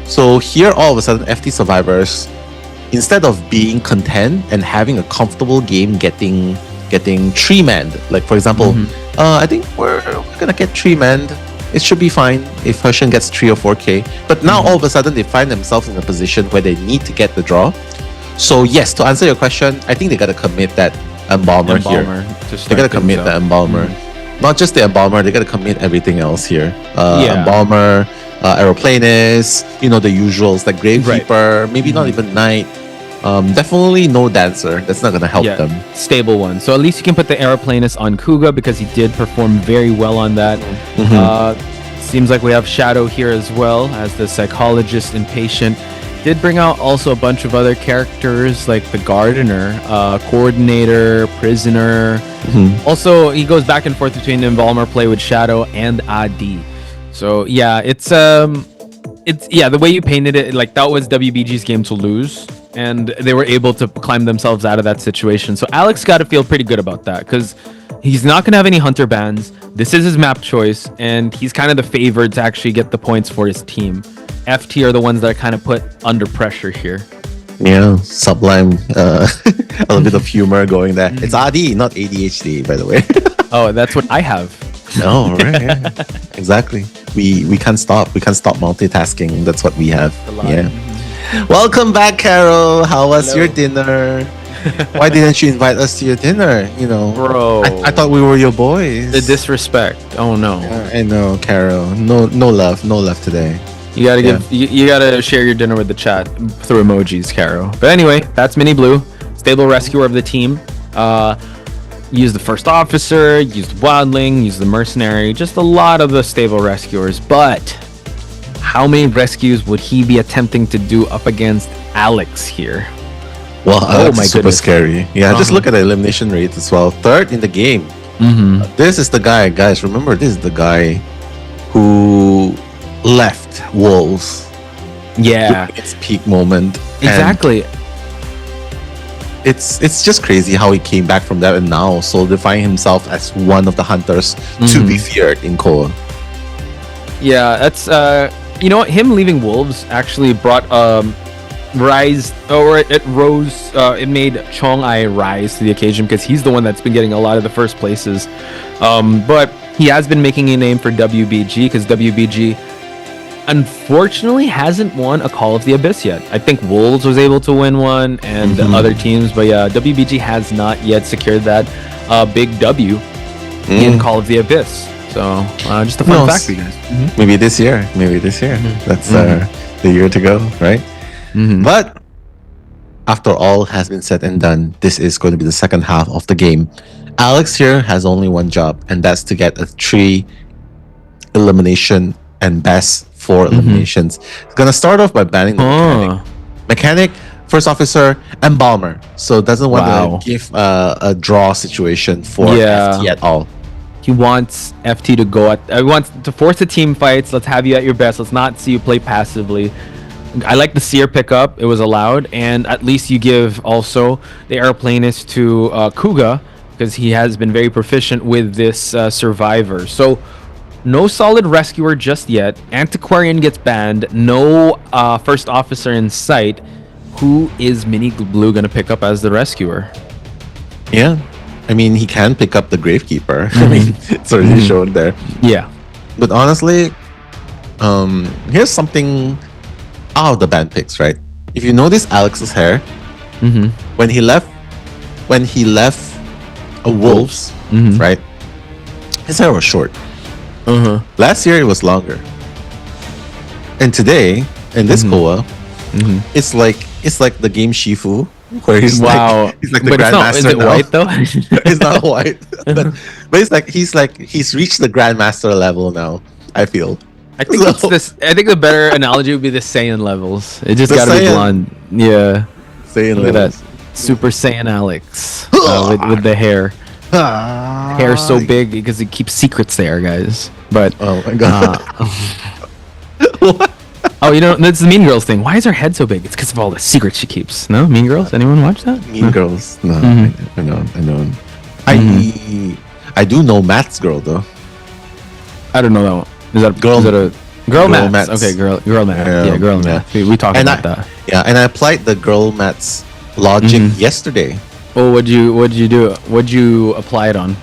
So here, all of a sudden, FT survivors, instead of being content and having a comfortable game, getting 3-manned. Like for example, I think we're gonna get 3-manned. It should be fine if Hershen gets 3 or 4k. But now all of a sudden they find themselves in a position where they need to get the draw. So yes, to answer your question, I think they gotta commit that Embalmer here. They gotta commit the Embalmer. Not just the Embalmer, they gotta commit everything else here. Embalmer, Aeroplanist, the usuals like Gravekeeper, maybe not even Knight. Definitely no Dancer. That's not gonna help them. Stable one. So at least you can put the Aeroplanist on Kuga because he did perform very well on that. Seems like we have Shadow here as well as the Psychologist and Patient. Did bring out also a bunch of other characters like the Gardener, Coordinator, Prisoner. Also, he goes back and forth between the Embalmer play with Shadow and Adi. So yeah, it's the way you painted it, like that was WBG's game to lose, and they were able to climb themselves out of that situation. So Alex got to feel pretty good about that because he's not gonna have any hunter bans. This is his map choice, and he's kind of the favorite to actually get the points for his team. FT are the ones that are kind of put under pressure here. Yeah, sublime. A little bit of humor going there. It's Adi, not ADHD, by the way. Oh, that's what I have. No, right? Yeah. Exactly. We can't stop. We can't stop multitasking. That's what we have. Yeah. Welcome back, Carol. How was your dinner? Why didn't you invite us to your dinner? Bro. I thought we were your boys. The disrespect. Oh no. I know, Carol. No love today. You gotta you gotta share your dinner with the chat through emojis, Caro. But anyway, that's Mini Blue, stable rescuer of the team. Use the first officer, use the wildling, use the mercenary, just a lot of the stable rescuers. But how many rescues would he be attempting to do up against Alex here? Well, Alex is super scary. Yeah, just look at the elimination rate as well. 3rd in the game. This is the guy, guys. Remember, this is the guy who left Wolves. Yeah, its peak moment. Exactly. And it's just crazy how he came back from that and now solidifying himself as one of the hunters to be feared in Koa. Yeah, that's you know what? Him leaving Wolves actually brought it made Chong-Ai rise to the occasion because he's the one that's been getting a lot of the first places. But he has been making a name for WBG because WBG unfortunately hasn't won a Call of the Abyss yet. I think Wolves was able to win one and other teams, but yeah, WBG has not yet secured that big W in Call of the Abyss. So just a fun fact for you guys. Maybe this year. That's the year to go, right? But after all has been said and done, this is going to be the second half of the game. Alex here has only one job, and that's to get a 3 elimination and best 4 eliminations. He's gonna start off by banning the mechanic, first officer, and bomber. So doesn't want to give a draw situation for FT at all. He wants FT to go he wants to force the team fights. Let's have you at your best. Let's not see you play passively. I like the Seer pickup. It was allowed, and at least you give also the airplanist to Kuga, because he has been very proficient with this survivor. So no solid rescuer just yet. Antiquarian gets banned. No first officer in sight. Who is Mini Blue gonna pick up as the rescuer? Yeah, I mean, he can pick up the Gravekeeper. I mean, it's already shown there. Yeah, but honestly, here's something out of the ban picks, right? If you notice Alex's hair, when he left a Wolves, right? His hair was short. Last year it was longer, and today in this COA, it's like the game Shifu, where he's like the Grandmaster. Is it now. white though? It's not white, but it's like he's reached the Grandmaster level now. I feel. I think I think the better analogy would be the Saiyan levels. It just gotta be blonde. Yeah. Saiyan Look levels. at that. Super Saiyan Alex with the hair. Hair so big because it keeps secrets there, guys. But oh my god. Oh, you know, that's the Mean Girls thing. Why is her head so big? It's because of all the secrets she keeps. No, Mean Girls. Anyone watch that? Mean Girls. No, I know. I do know Matt's girl though. I don't know that one. Is that girl? Is that a girl Mats? Mats. Okay, girl Mats. Yeah, girl Mats. We talked about that. Yeah, and I applied the girl Mats logic yesterday. Oh, what'd you do? What'd you apply it on?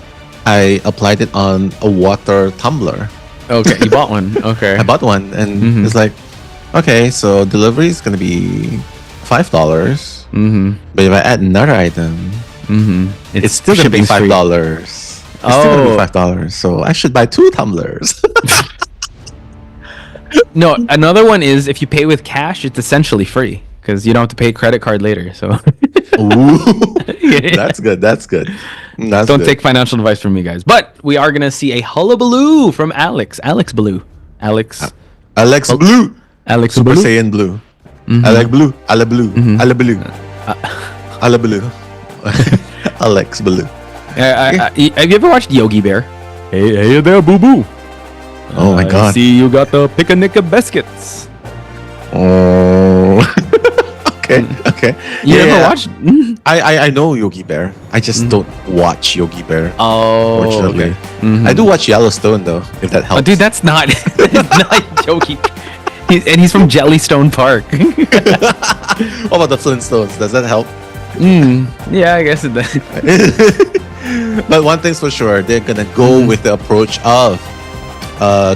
I applied it on a water tumbler. Okay, you bought one. Okay. I bought one, and it's like, okay, so delivery is gonna be $5. But if I add another item, it's still gonna be $5. It's still gonna be $5. So I should buy 2 tumblers. No, another one is if you pay with cash, it's essentially free because you don't have to pay credit card later. So. Ooh, that's good. Don't take financial advice from me, guys. But we are gonna see a hullabaloo from Alex Blue. Alex Blue. Alex Super Blue. Saiyan Blue. Alex Blue. Ala Blue. Ala Blue. Ala Blue. Alex Blue. Have you ever watched Yogi Bear? Hey there, boo boo. Oh my god. I see you got the Pickanicka biscuits. Oh. Okay. You ever watched? I know Yogi Bear. I just don't watch Yogi Bear. Oh, fortunately. Okay. I do watch Yellowstone though, if that helps. Oh, dude, that's not Yogi. He's from Jellystone Park. What about the Flintstones? Does that help? Yeah, I guess it does. But one thing's for sure, they're gonna go with the approach of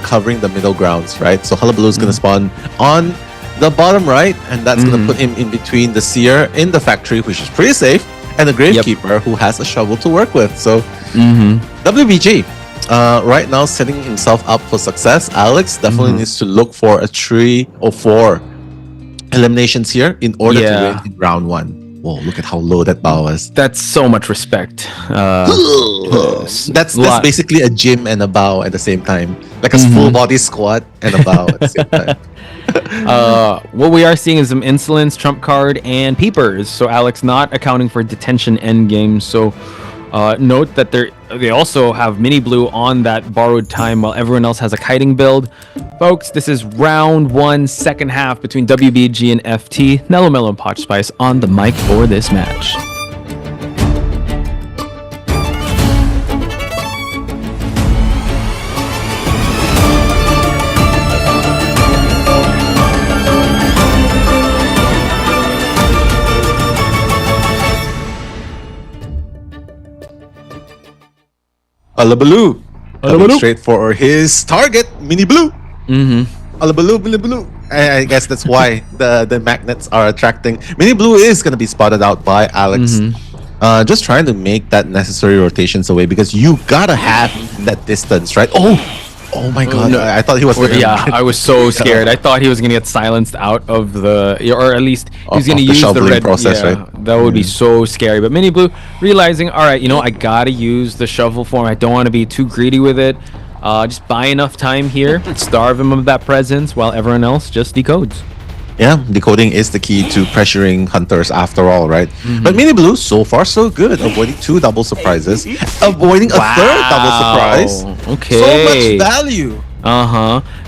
covering the middle grounds, right? So Hullabaloo is gonna spawn on the bottom right, and that's gonna put him in between the Seer in the factory, which is pretty safe, and the Gravekeeper, who has a shovel to work with. So WBG right now setting himself up for success. Alex definitely needs to look for a 3 or 4 eliminations here in order to win in round 1. Whoa, look at how low that bow was. That's so much respect. That's basically a gym and a bow at the same time. Like a full body squat and a bow at the same time. What we are seeing is some insolence, trump card, and peepers. So Alex not accounting for detention endgame. So note that they also have Mini Blue on that borrowed time while everyone else has a kiting build. Folks, this is round 1, second half between WBG and FT. Nello Mello and Potch Spice on the mic for this match. Hullabaloo coming straight for his target, Mini Blue. Blue. I guess that's why the magnets are attracting. Mini Blue is going to be spotted out by Alex. Just trying to make that necessary rotations away because you gotta have that distance, right? Oh my god! No. I thought he was. I was so scared. I thought he was gonna get silenced out of the, or at least he was gonna use the red process, right? That would be so scary. But Mini Blue realizing, all right, I gotta use the shovel form. I don't want to be too greedy with it. Just buy enough time here, starve him of that presence, while everyone else just decodes. Yeah, decoding is the key to pressuring hunters after all, right? But Mini Blue, so far so good, avoiding 2 double surprises, avoiding a 3rd double surprise. Okay. So much value.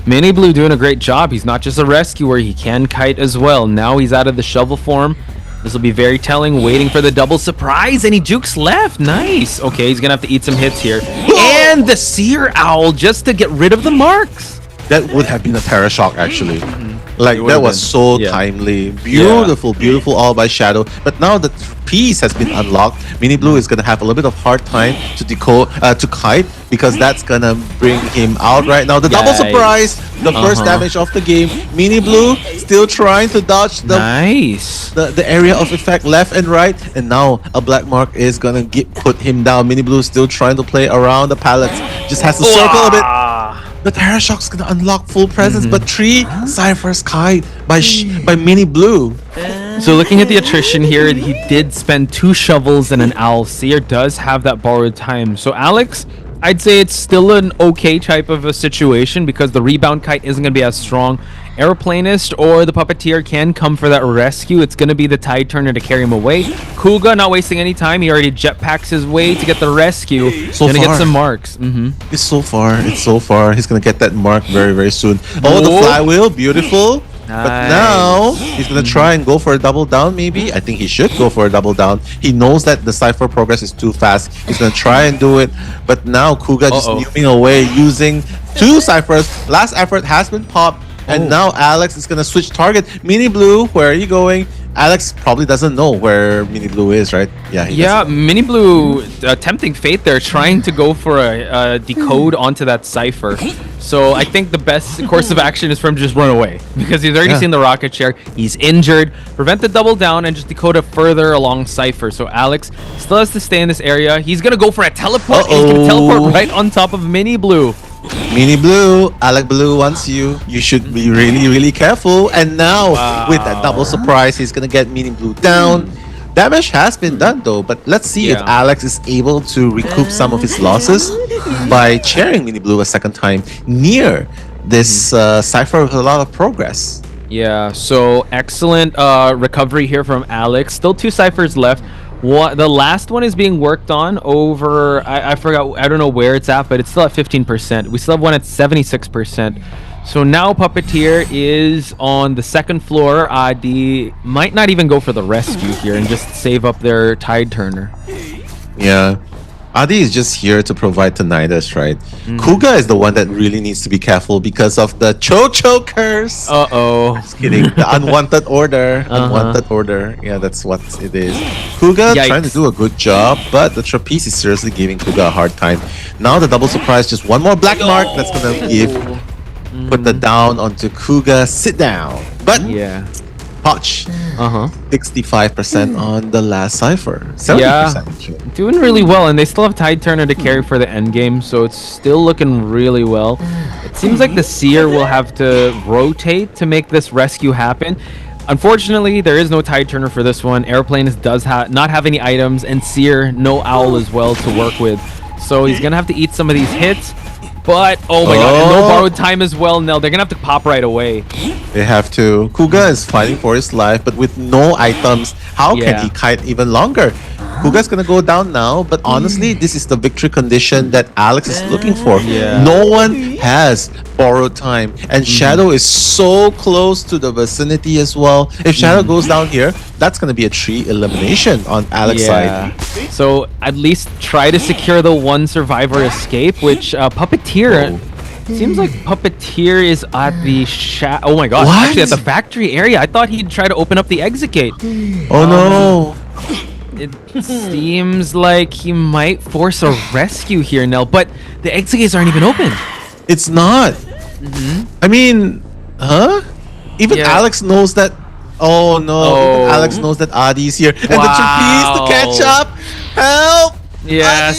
Mini Blue doing a great job. He's not just a rescuer, he can kite as well. Now he's out of the shovel form. This will be very telling, waiting for the double surprise, and he jukes left. Nice. Okay, he's gonna have to eat some hits here. And the Seer Owl just to get rid of the marks. That would have been a Terra Shock, actually. Like, that was so timely. Beautiful all by Shadow. But now the piece has been unlocked. Mini Blue is going to have a little bit of hard time to decode, to kite, because that's going to bring him out right now. The double surprise, the first damage of the game. Mini Blue still trying to dodge the the area of effect left and right. And now a black mark is going to put him down. Mini Blue still trying to play around the pallets. Just has to circle a bit. The Terra Shock's gonna unlock full presence, but 3 Cyphers kite by Mini Blue. So looking at the attrition here, he did spend 2 shovels and an owl. Seer does have that borrowed time. So Alex, I'd say it's still an okay type of a situation because the rebound kite isn't gonna be as strong. Aeroplanist or the Puppeteer can come for that rescue. It's going to be the Tide Turner to carry him away. Kuga not wasting any time. He already jetpacks his way to get the rescue. Gonna get some marks. It's so far. He's going to get that mark very, very soon. Oh, the flywheel. Beautiful. But now he's going to try and go for a double down maybe. I think he should go for a double down. He knows that the Cypher progress is too fast. He's going to try and do it. But now Kuga just moving away using 2 Cyphers. Last effort has been popped. And now Alex is going to switch target. Mini Blue, where are you going? Alex probably doesn't know where Mini Blue is, right? Yeah, Mini Blue tempting fate there, trying to go for a decode onto that Cypher. So I think the best course of action is for him to just run away because he's already seen the rocket chair. He's injured. Prevent the double down and just decode it further along Cypher. So Alex still has to stay in this area. He's going to go for a teleport. He's going to teleport right on top of Mini Blue. Mini Blue, Alec Blue wants you. You should be really, really careful. And now, with that double surprise, he's gonna get Mini Blue down. Damage has been done though, but let's see if Alex is able to recoup some of his losses by chairing Mini Blue a second time near this Cypher with a lot of progress. Yeah, so excellent recovery here from Alex. Still 2 Cyphers left. The last one is being worked on over, I forgot, I don't know where it's at, but it's still at 15%. We still have one at 76%. So now Puppeteer is on the 2nd floor. Adi might not even go for the rescue here and just save up their Tide Turner. Yeah. Adi is just here to provide tinnitus, right? Kuga is the one that really needs to be careful because of the Cho-Cho curse. Just kidding. The unwanted order. Unwanted order. Yeah, that's what it is. Kuga trying to do a good job, but the trapeze is seriously giving Kuga a hard time. Now the double surprise, just one more black mark that's gonna put the down onto Kuga. Sit down. But Potch. 65% on the last Cypher. 70%. Doing really well, and they still have Tide Turner to carry for the end game, so it's still looking really well. It seems like the Seer will have to rotate to make this rescue happen. Unfortunately, there is no Tide Turner for this one. Airplane does not have any items, and Seer, no Owl as well to work with. So he's going to have to eat some of these hits. But, oh my god, and no borrowed time as well. No, they're going to have to pop right away. They have to. Kuga is fighting for his life, but with no items, how can he kite even longer? Kuga's gonna go down now, but honestly, this is the victory condition that Alex is looking for. No one has borrowed time, and Shadow is so close to the vicinity as well. If Shadow goes down here, that's gonna be a 3 elimination on Alex's side. So at least try to secure the 1 survivor escape, which Puppeteer... Seems like Puppeteer is at the oh my gosh, actually at the factory area. I thought he'd try to open up the exit gate. Oh no. It seems like he might force a rescue here, Nell, but the exit gates aren't even open. It's not. I mean, Huh? Even Alex knows that. Oh no! Even Alex knows that Adi's here, and the trapeze to catch up. Help! Yes.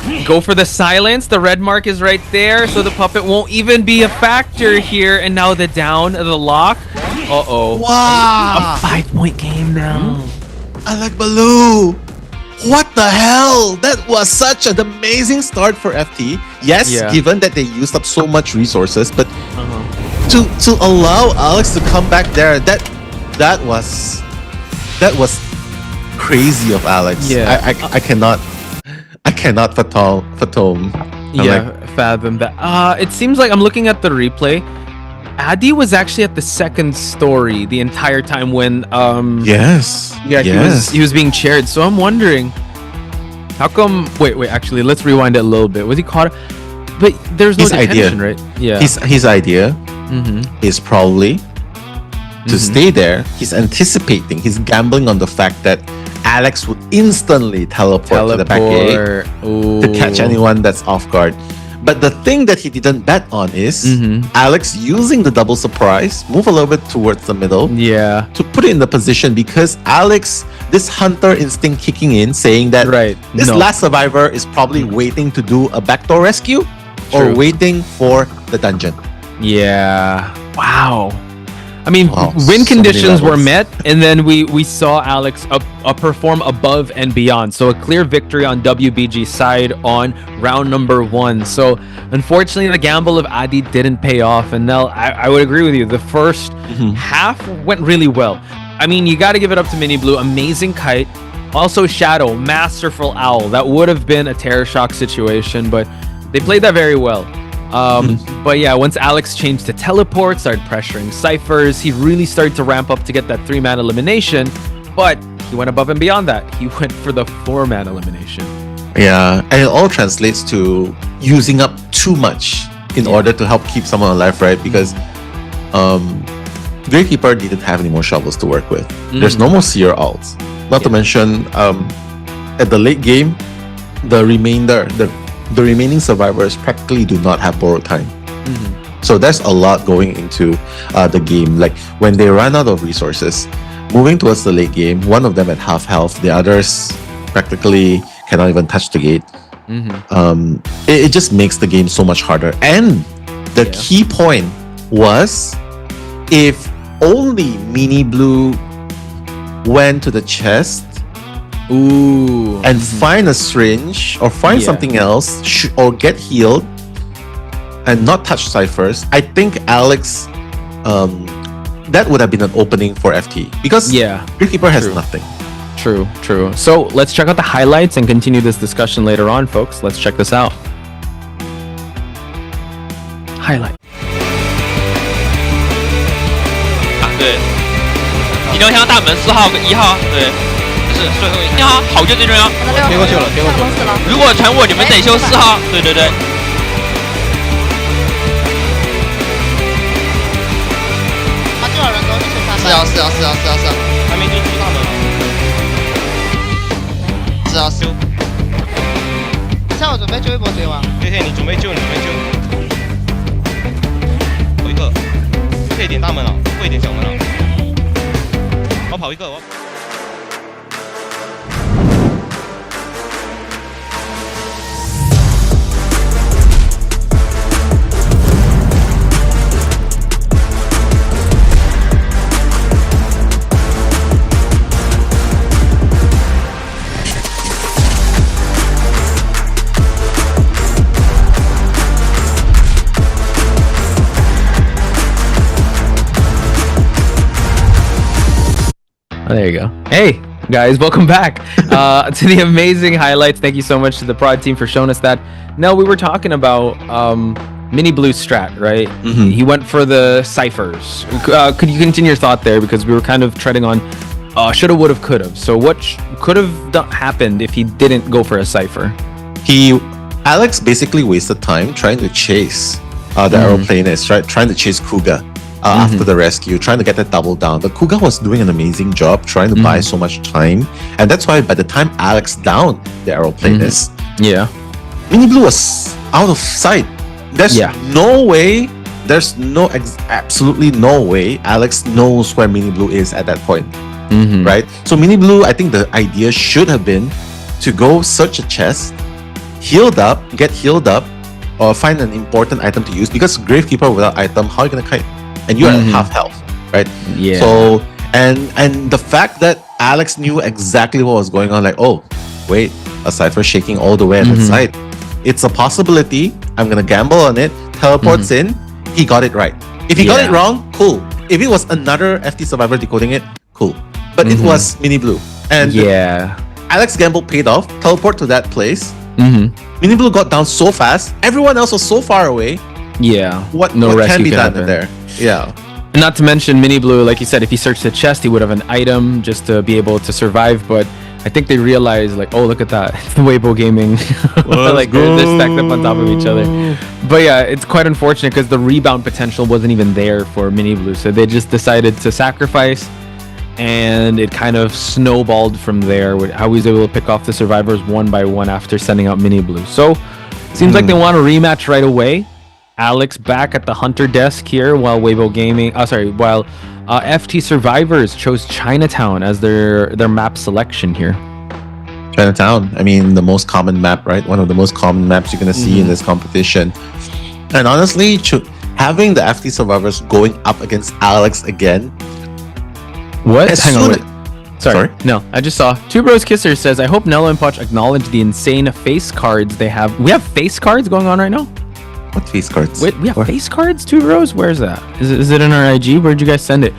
Adi. Go for the silence. The red mark is right there, so the puppet won't even be a factor here. And now the down, the lock. Uh-oh. Wow! A 5-point game now. I like Baloo. What the hell? That was such an amazing start for FT. Yes, given that they used up so much resources, but to allow Alex to come back there, that was crazy of Alex. Yeah. I cannot fathom. Fathom that. It seems like I'm looking at the replay. Adi was actually at the second story the entire time when he was being chaired. So I'm wondering, how come? Wait. Actually, let's rewind it a little bit. Was he caught? But there's no detention, right? Yeah. His idea is probably to stay there. He's anticipating. He's gambling on the fact that Alex would instantly teleport to the back gate to catch anyone that's off guard. But the thing that he didn't bet on is Alex using the double surprise, move a little bit towards the middle. To put it in the position, because Alex, this hunter instinct kicking in, saying that this last survivor is probably waiting to do a backdoor rescue or waiting for the dungeon. Yeah. Wow. I mean, win conditions were met, and then we saw Alex perform above and beyond. So a clear victory on WBG's side on round number 1. So unfortunately, the gamble of Adi didn't pay off. And Nell, I would agree with you. The first half went really well. I mean, you got to give it up to Mini Blue. Amazing kite. Also Shadow, masterful owl. That would have been a terror shock situation, but they played that very well. But yeah, once Alex changed to teleport, started pressuring ciphers, he really started to ramp up to get that 3-man elimination. But he went above and beyond that. He went for the 4-man elimination. Yeah, and it all translates to using up too much in order to help keep someone alive, right? Because Gatekeeper didn't have any more shovels to work with. There's no more seer ults. Not to mention, at the late game, the remaining survivors practically do not have borrowed time. So there's a lot going into the game. Like when they run out of resources, moving towards the late game, one of them at half health, the others practically cannot even touch the gate. It just makes the game so much harder. And the key point was, if only Mini Blue went to the chest and find a syringe or find something else or get healed and not touch ciphers, I think Alex, that would have been an opening for FT, because Gatekeeper has nothing. True. So let's check out the highlights and continue this discussion later on, folks. Let's check this out. Highlight. 对，你能想大门4号跟1号，对，就是最后1号，好就最重要。贴过去了。如果传我，你们得修4号。对。他多少人都是修4号。是啊，还没就出大门了。是啊，修。像我准备救一波贼王。对，你准备救。跑一个，可以点大门了，会点小门了。我跑一个，There you go. Hey guys, welcome back to the amazing highlights. Thank you so much to the prod team for showing us that. Now, we were talking about Mini Blue strat, right? He went for the ciphers. Could you continue your thought there, because we were kind of treading on shoulda, woulda, coulda. So what could have happened if he didn't go for a cipher? Alex basically wasted time trying to chase the aeroplanist, right? Trying to chase Kuga. After the rescue, trying to get that double down. But Kuga was doing an amazing job trying to buy so much time. And that's why by the time Alex downed the aeroplanist, Mini Blue was out of sight. There's no way there's absolutely no way Alex knows where Mini Blue is at that point, right? So Mini Blue, I think the idea should have been to go search a chest, get healed up, or find an important item to use, because Gravekeeper without item, how are you gonna kite? And you're at half health, right? Yeah. So and the fact that Alex knew exactly what was going on, like, oh wait, a Cypher shaking all the way at the side. It's a possibility. I'm gonna gamble on it. Teleports in. He got it right. If he got it wrong, cool. If it was another FT survivor decoding it, cool. But it was Mini Blue. And Alex gamble paid off. Teleport to that place. Mini Blue got down so fast. Everyone else was so far away. Yeah. What no can be done happen there? Yeah. And not to mention Mini Blue, like you said, if he searched the chest, he would have an item just to be able to survive. But I think they realized, like, oh, look at that. It's the Weibo Gaming. Like, they're stacked up on top of each other. But yeah, it's quite unfortunate because the rebound potential wasn't even there for Mini Blue. So they just decided to sacrifice, and it kind of snowballed from there with how he was able to pick off the survivors one by one after sending out Mini Blue. So seems like they want a rematch right away. Alex back at the Hunter desk here, while Weibo Gaming, while FT Survivors chose Chinatown as their map selection here. Chinatown, I mean, the most common map, right? One of the most common maps you're gonna see in this competition. And honestly, having the FT Survivors going up against Alex again. What? Hang on, wait. Sorry. No, I just saw. Two Bros Kisser says, I hope Nello and Poch acknowledge the insane face cards they have. We have face cards going on right now? What face cards? Wait, we have face cards? Two Bros? Where's that? Is it in our IG? Where'd you guys send it?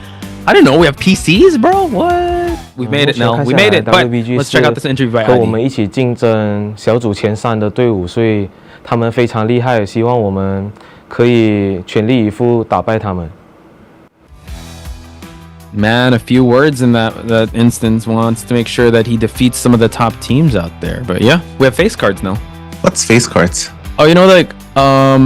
I don't know. We have PCs, bro? What? We made it now. We made it. But let's check out this interview by 和我们一起竞争小组前3的队伍，所以他们非常厉害，希望我们可以全力以赴打败他们。 Man, a few words in that instance, wants to make sure that he defeats some of the top teams out there. But yeah, we have face cards now. What's face cards? Oh, you know, like, I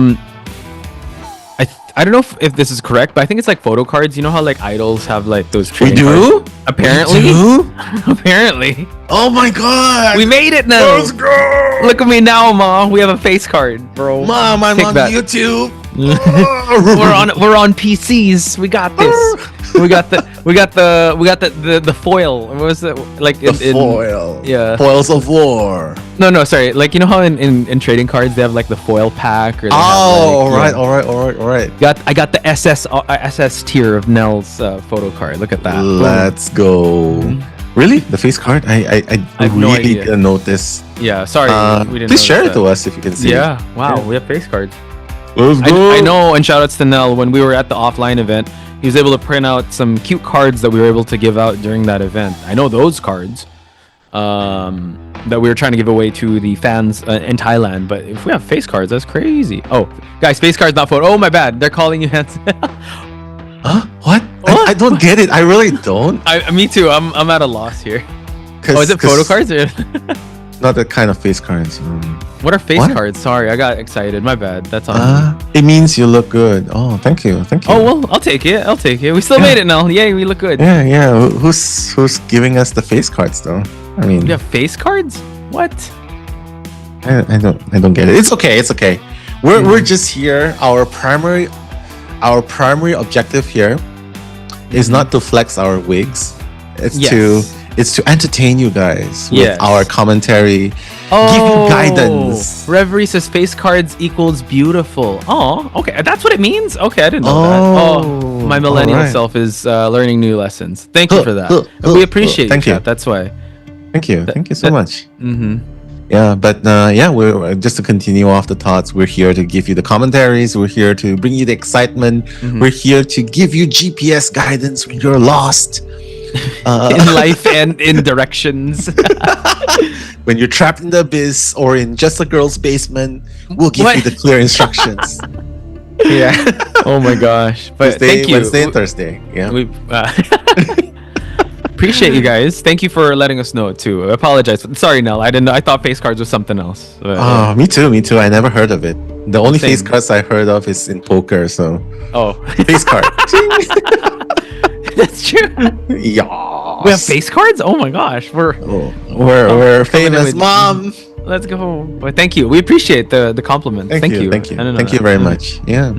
don't know if this is correct, but I think it's like photo cards. You know how like idols have like those trading cards? Apparently. We do? Apparently. Oh my god! We made it now! Let's go! Look at me now, Ma. We have a face card, bro. Mom, I'm on YouTube. we're on PCs. We got this. we got the foil. What was it like? The foil. Yeah. Foils of war. No, sorry. Like, you know how in trading cards they have like the foil pack, or all right. I got the SS tier of Nell's photo card. Look at that. Let's go. Really? The face card? I really didn't notice. Yeah, sorry. We didn't please share it to us if you can see. Yeah. Wow, we have face cards. Let's go. I know, and shout outs to Nell. When we were at the offline event, he was able to print out some cute cards that we were able to give out during that event. I know those cards that we were trying to give away to the fans in Thailand. But if we have face cards, that's crazy. Oh, guys, face cards not photo. Oh, my bad. They're calling you hands. Huh? What? I don't get it. I really don't. Me too. I'm at a loss here. Oh, is it photo cards? Not that kind of face cards. What are face cards? Sorry, I got excited. My bad. That's on. It means you look good. Oh, thank you. Oh well, I'll take it. We still made it now. Yay, we look good. Yeah. Who's giving us the face cards though? I mean, you have face cards? What? I don't get it. It's okay. We're just here. Our primary objective here is not to flex our wigs. It's to entertain you guys with our commentary. Give you guidance. Reverie says face cards equals beautiful. Oh, okay. That's what it means? Okay, I didn't know that. Oh, my millennial self is learning new lessons. Thank you for that. We appreciate you. Chat. That's why. Thank you so much. Yeah, but we're just to continue off the thoughts. We're here to give you the commentaries. We're here to bring you the excitement. We're here to give you GPS guidance when you're lost. In life and in directions. When you're trapped in the abyss or in just a girl's basement, we'll give you the clear instructions. Yeah. Oh my gosh. But thank you. Wednesday and Thursday. Yeah. We appreciate you guys. Thank you for letting us know too. I apologize. Sorry, Nell. I didn't know. I thought face cards was something else. But, me too. I never heard of it. The only face cards I heard of is in poker. So. Oh. Face card. That's true. Yeah. We have face cards? Oh my gosh. We're famous, Mom. Let's go. But thank you. We appreciate the compliment. Thank you. Thank you very much. Yeah.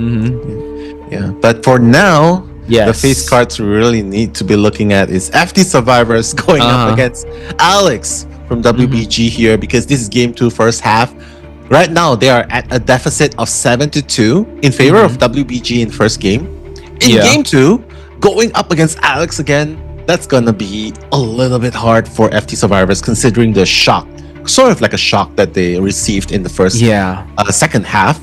Yeah. But for now, yes, the face cards we really need to be looking at is FT Survivors going up against Alex from WBG here, because this is game 2, first half. Right now, they are at a deficit of 7-2 in favor of WBG in first game. In game 2, going up against Alex again, that's gonna be a little bit hard for FT Survivors, considering the shock, sort of like a shock that they received in the first second half.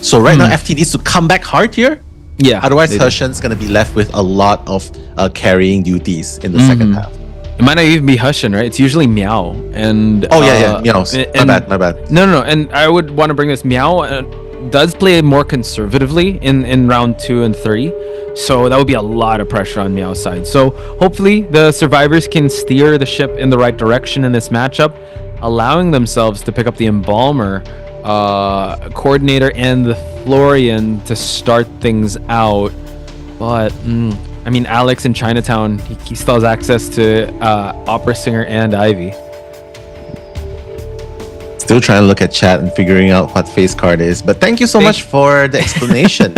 So right now, FT needs to come back hard here. Yeah. Otherwise, Hushan's gonna be left with a lot of carrying duties in the second half. It might not even be Hushan, right? It's usually Meow. And Meow. My bad. No. And I would want to bring this. Meow does play more conservatively in round 2 and 3. So that would be a lot of pressure on Meow's side. So hopefully the survivors can steer the ship in the right direction in this matchup, allowing themselves to pick up the Embalmer coordinator and the Florian to start things out. But I mean, Alex in Chinatown, he still has access to Opera Singer and Ivy. Still trying to look at chat and figuring out what face card is. But thank you so much for the explanation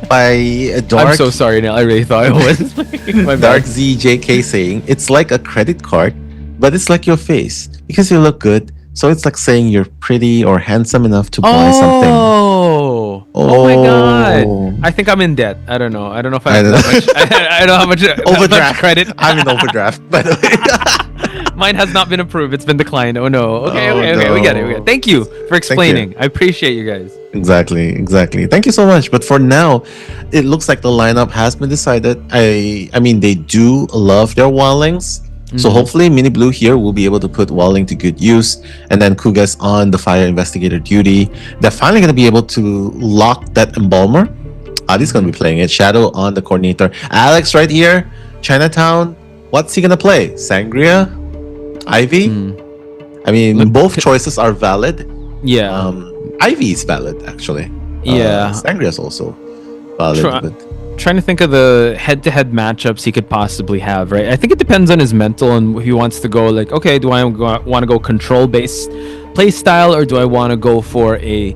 by Dark. I'm so sorry, Neil. I really thought it was. My Dark ZJK saying it's like a credit card, but it's like your face because you look good. So it's like saying you're pretty or handsome enough to buy something. Oh my god! I think I'm in debt. I don't know. I don't know if I have that much. I don't know how much overdraft credit. I'm in overdraft, by the way. Mine has not been approved. It's been declined. Oh no. Okay. We get it. Thank you for explaining. I appreciate you guys. Exactly. Thank you so much. But for now, it looks like the lineup has been decided. I mean, they do love their wildlings. So hopefully Mini Blue here will be able to put Wildling to good use, and then Kuga's on the fire investigator duty. They're finally going to be able to lock that Embalmer. Adi's going to be playing it. Shadow on the coordinator. Alex right here. Chinatown. What's he going to play? Sangria? Ivy? I mean, both choices are valid. Yeah. Ivy is valid, actually. Yeah. Sangria is also valid. Trying to think of the head-to-head matchups he could possibly have, right? I think it depends on his mental and if he wants to go like, okay, do I want to go control-based play style, or do I want to go for a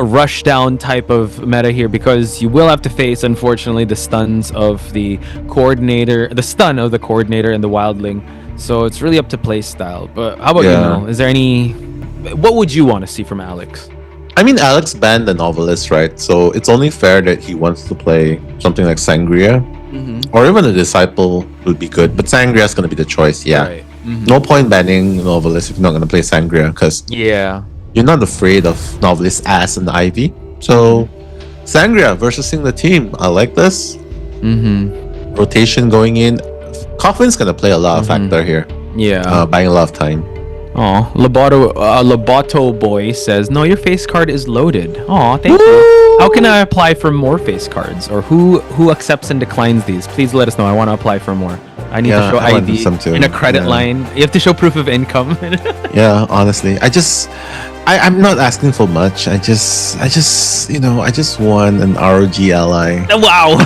rush down type of meta here? Because you will have to face, unfortunately, the stuns of the coordinator, the stun of the coordinator and the wildling. So it's really up to play style. But how about you, Mel? Is there any? What would you want to see from Alex? I mean, Alex banned the novelist, right? So it's only fair that he wants to play something like Sangria, or even a disciple would be good. But Sangria is going to be the choice, Right. No point banning novelist if you're not going to play Sangria, because you're not afraid of novelist ass and the Ivy. So Sangria versus the team, I like this. Rotation going in. Coffin's going to play a lot of factor here. Buying a lot of time. Oh, Lobato boy says, no, your face card is loaded. Oh, thank you. How can I apply for more face cards? Or who accepts and declines these? Please let us know. I want to apply for more. I need to show ID in a credit line. You have to show proof of income. Honestly, I'm not asking for much. I just want an ROG ally. Wow.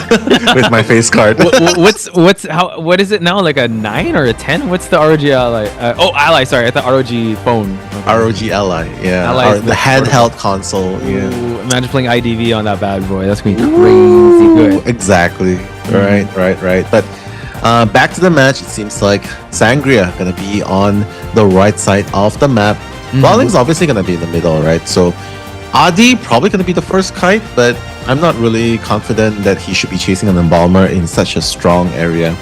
With my face card. What is it now? Like a 9 or a 10? What's the ROG ally? Ally. Sorry, I thought ROG phone. Okay. ROG ally. Yeah. The handheld console. Yeah. Ooh, imagine playing IDV on that bad boy. That's gonna be crazy good. Exactly. Right. But back to the match. It seems like Sangria gonna be on the right side of the map. Wildling's obviously going to be in the middle, right? So Adi probably going to be the first kite, but I'm not really confident that he should be chasing an Embalmer in such a strong area.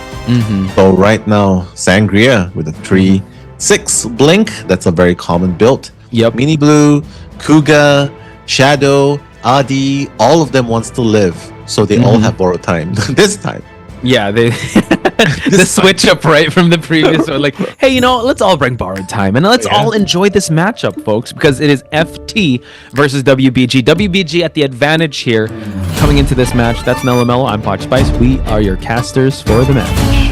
So right now, Sangria with a 3/6 blink. That's a very common build. Mini Blue, Kuga, Shadow, Adi, all of them wants to live. So they all have borrowed time this time. Yeah, they the switch up right from the previous one. Like, hey, let's all bring borrowed time and let's all enjoy this matchup, folks, because it is FT versus WBG. WBG at the advantage here coming into this match. That's Mellow Mellow. I'm Potch Spice. We are your casters for the match.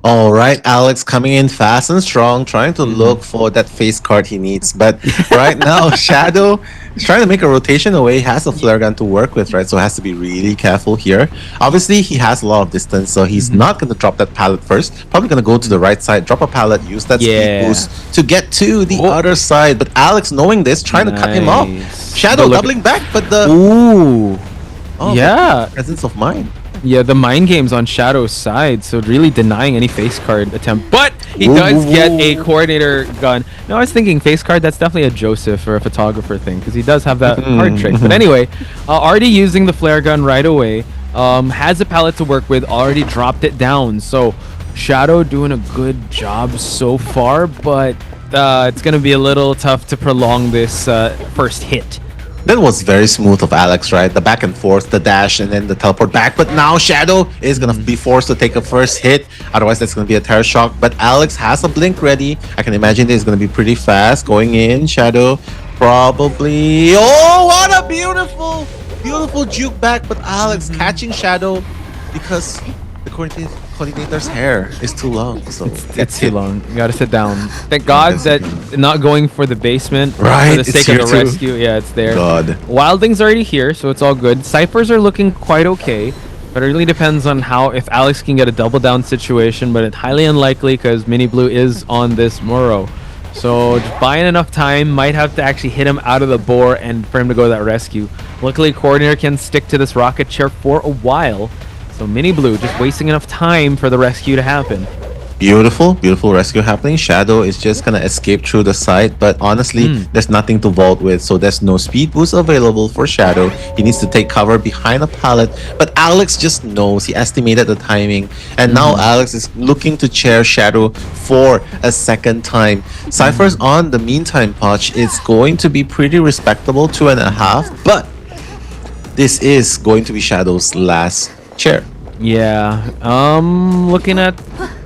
All right, Alex coming in fast and strong, trying to look for that face card he needs. But right now, Shadow is trying to make a rotation away. He has a flare gun to work with, right? So has to be really careful here. Obviously, he has a lot of distance, so he's not going to drop that pallet first. Probably going to go to the right side, drop a pallet, use that speed boost to get to the other side. But Alex, knowing this, trying to cut him off. Shadow doubling back, but the... Ooh. Oh, Yeah. presence of mind. Yeah, the mind game's on Shadow's side, so really denying any face card attempt. But he does get a coordinator gun. No, I was thinking face card, that's definitely a Joseph or a photographer thing, because he does have that card trick. But anyway, already using the flare gun right away. Has a pallet to work with, already dropped it down. So Shadow doing a good job so far, but it's going to be a little tough to prolong this first hit. That was very smooth of Alex, right? The back and forth, the dash, and then the teleport back. But now Shadow is going to be forced to take a first hit. Otherwise, that's going to be a Terror Shock. But Alex has a blink ready. I can imagine this is going to be pretty fast. Going in, Shadow probably... Oh, what a beautiful juke back. But Alex catching Shadow because the coordinator's hair is too long. So it's too long. You gotta sit down. Thank God that not going for the basement for the it's sake of here the too. rescue. Yeah, it's there. God. Wildling's already here, so it's all good. Ciphers are looking quite okay, but it really depends on if Alex can get a double down situation, but it's highly unlikely because Mini Blue is on this Muro. So just buying enough time, might have to actually hit him out of the bore and for him to go to that rescue. Luckily, Coordinator can stick to this rocket chair for a while. So Mini Blue just wasting enough time for the rescue to happen. Beautiful rescue happening. Shadow is just gonna escape through the side, but honestly, there's nothing to vault with, so there's no speed boost available for Shadow. He needs to take cover behind a pallet, but Alex just knows. He estimated the timing, and now Alex is looking to chair Shadow for a second time. Cypher's on the meantime patch. It's going to be pretty respectable, 2.5, but this is going to be Shadow's last chair. Yeah, looking at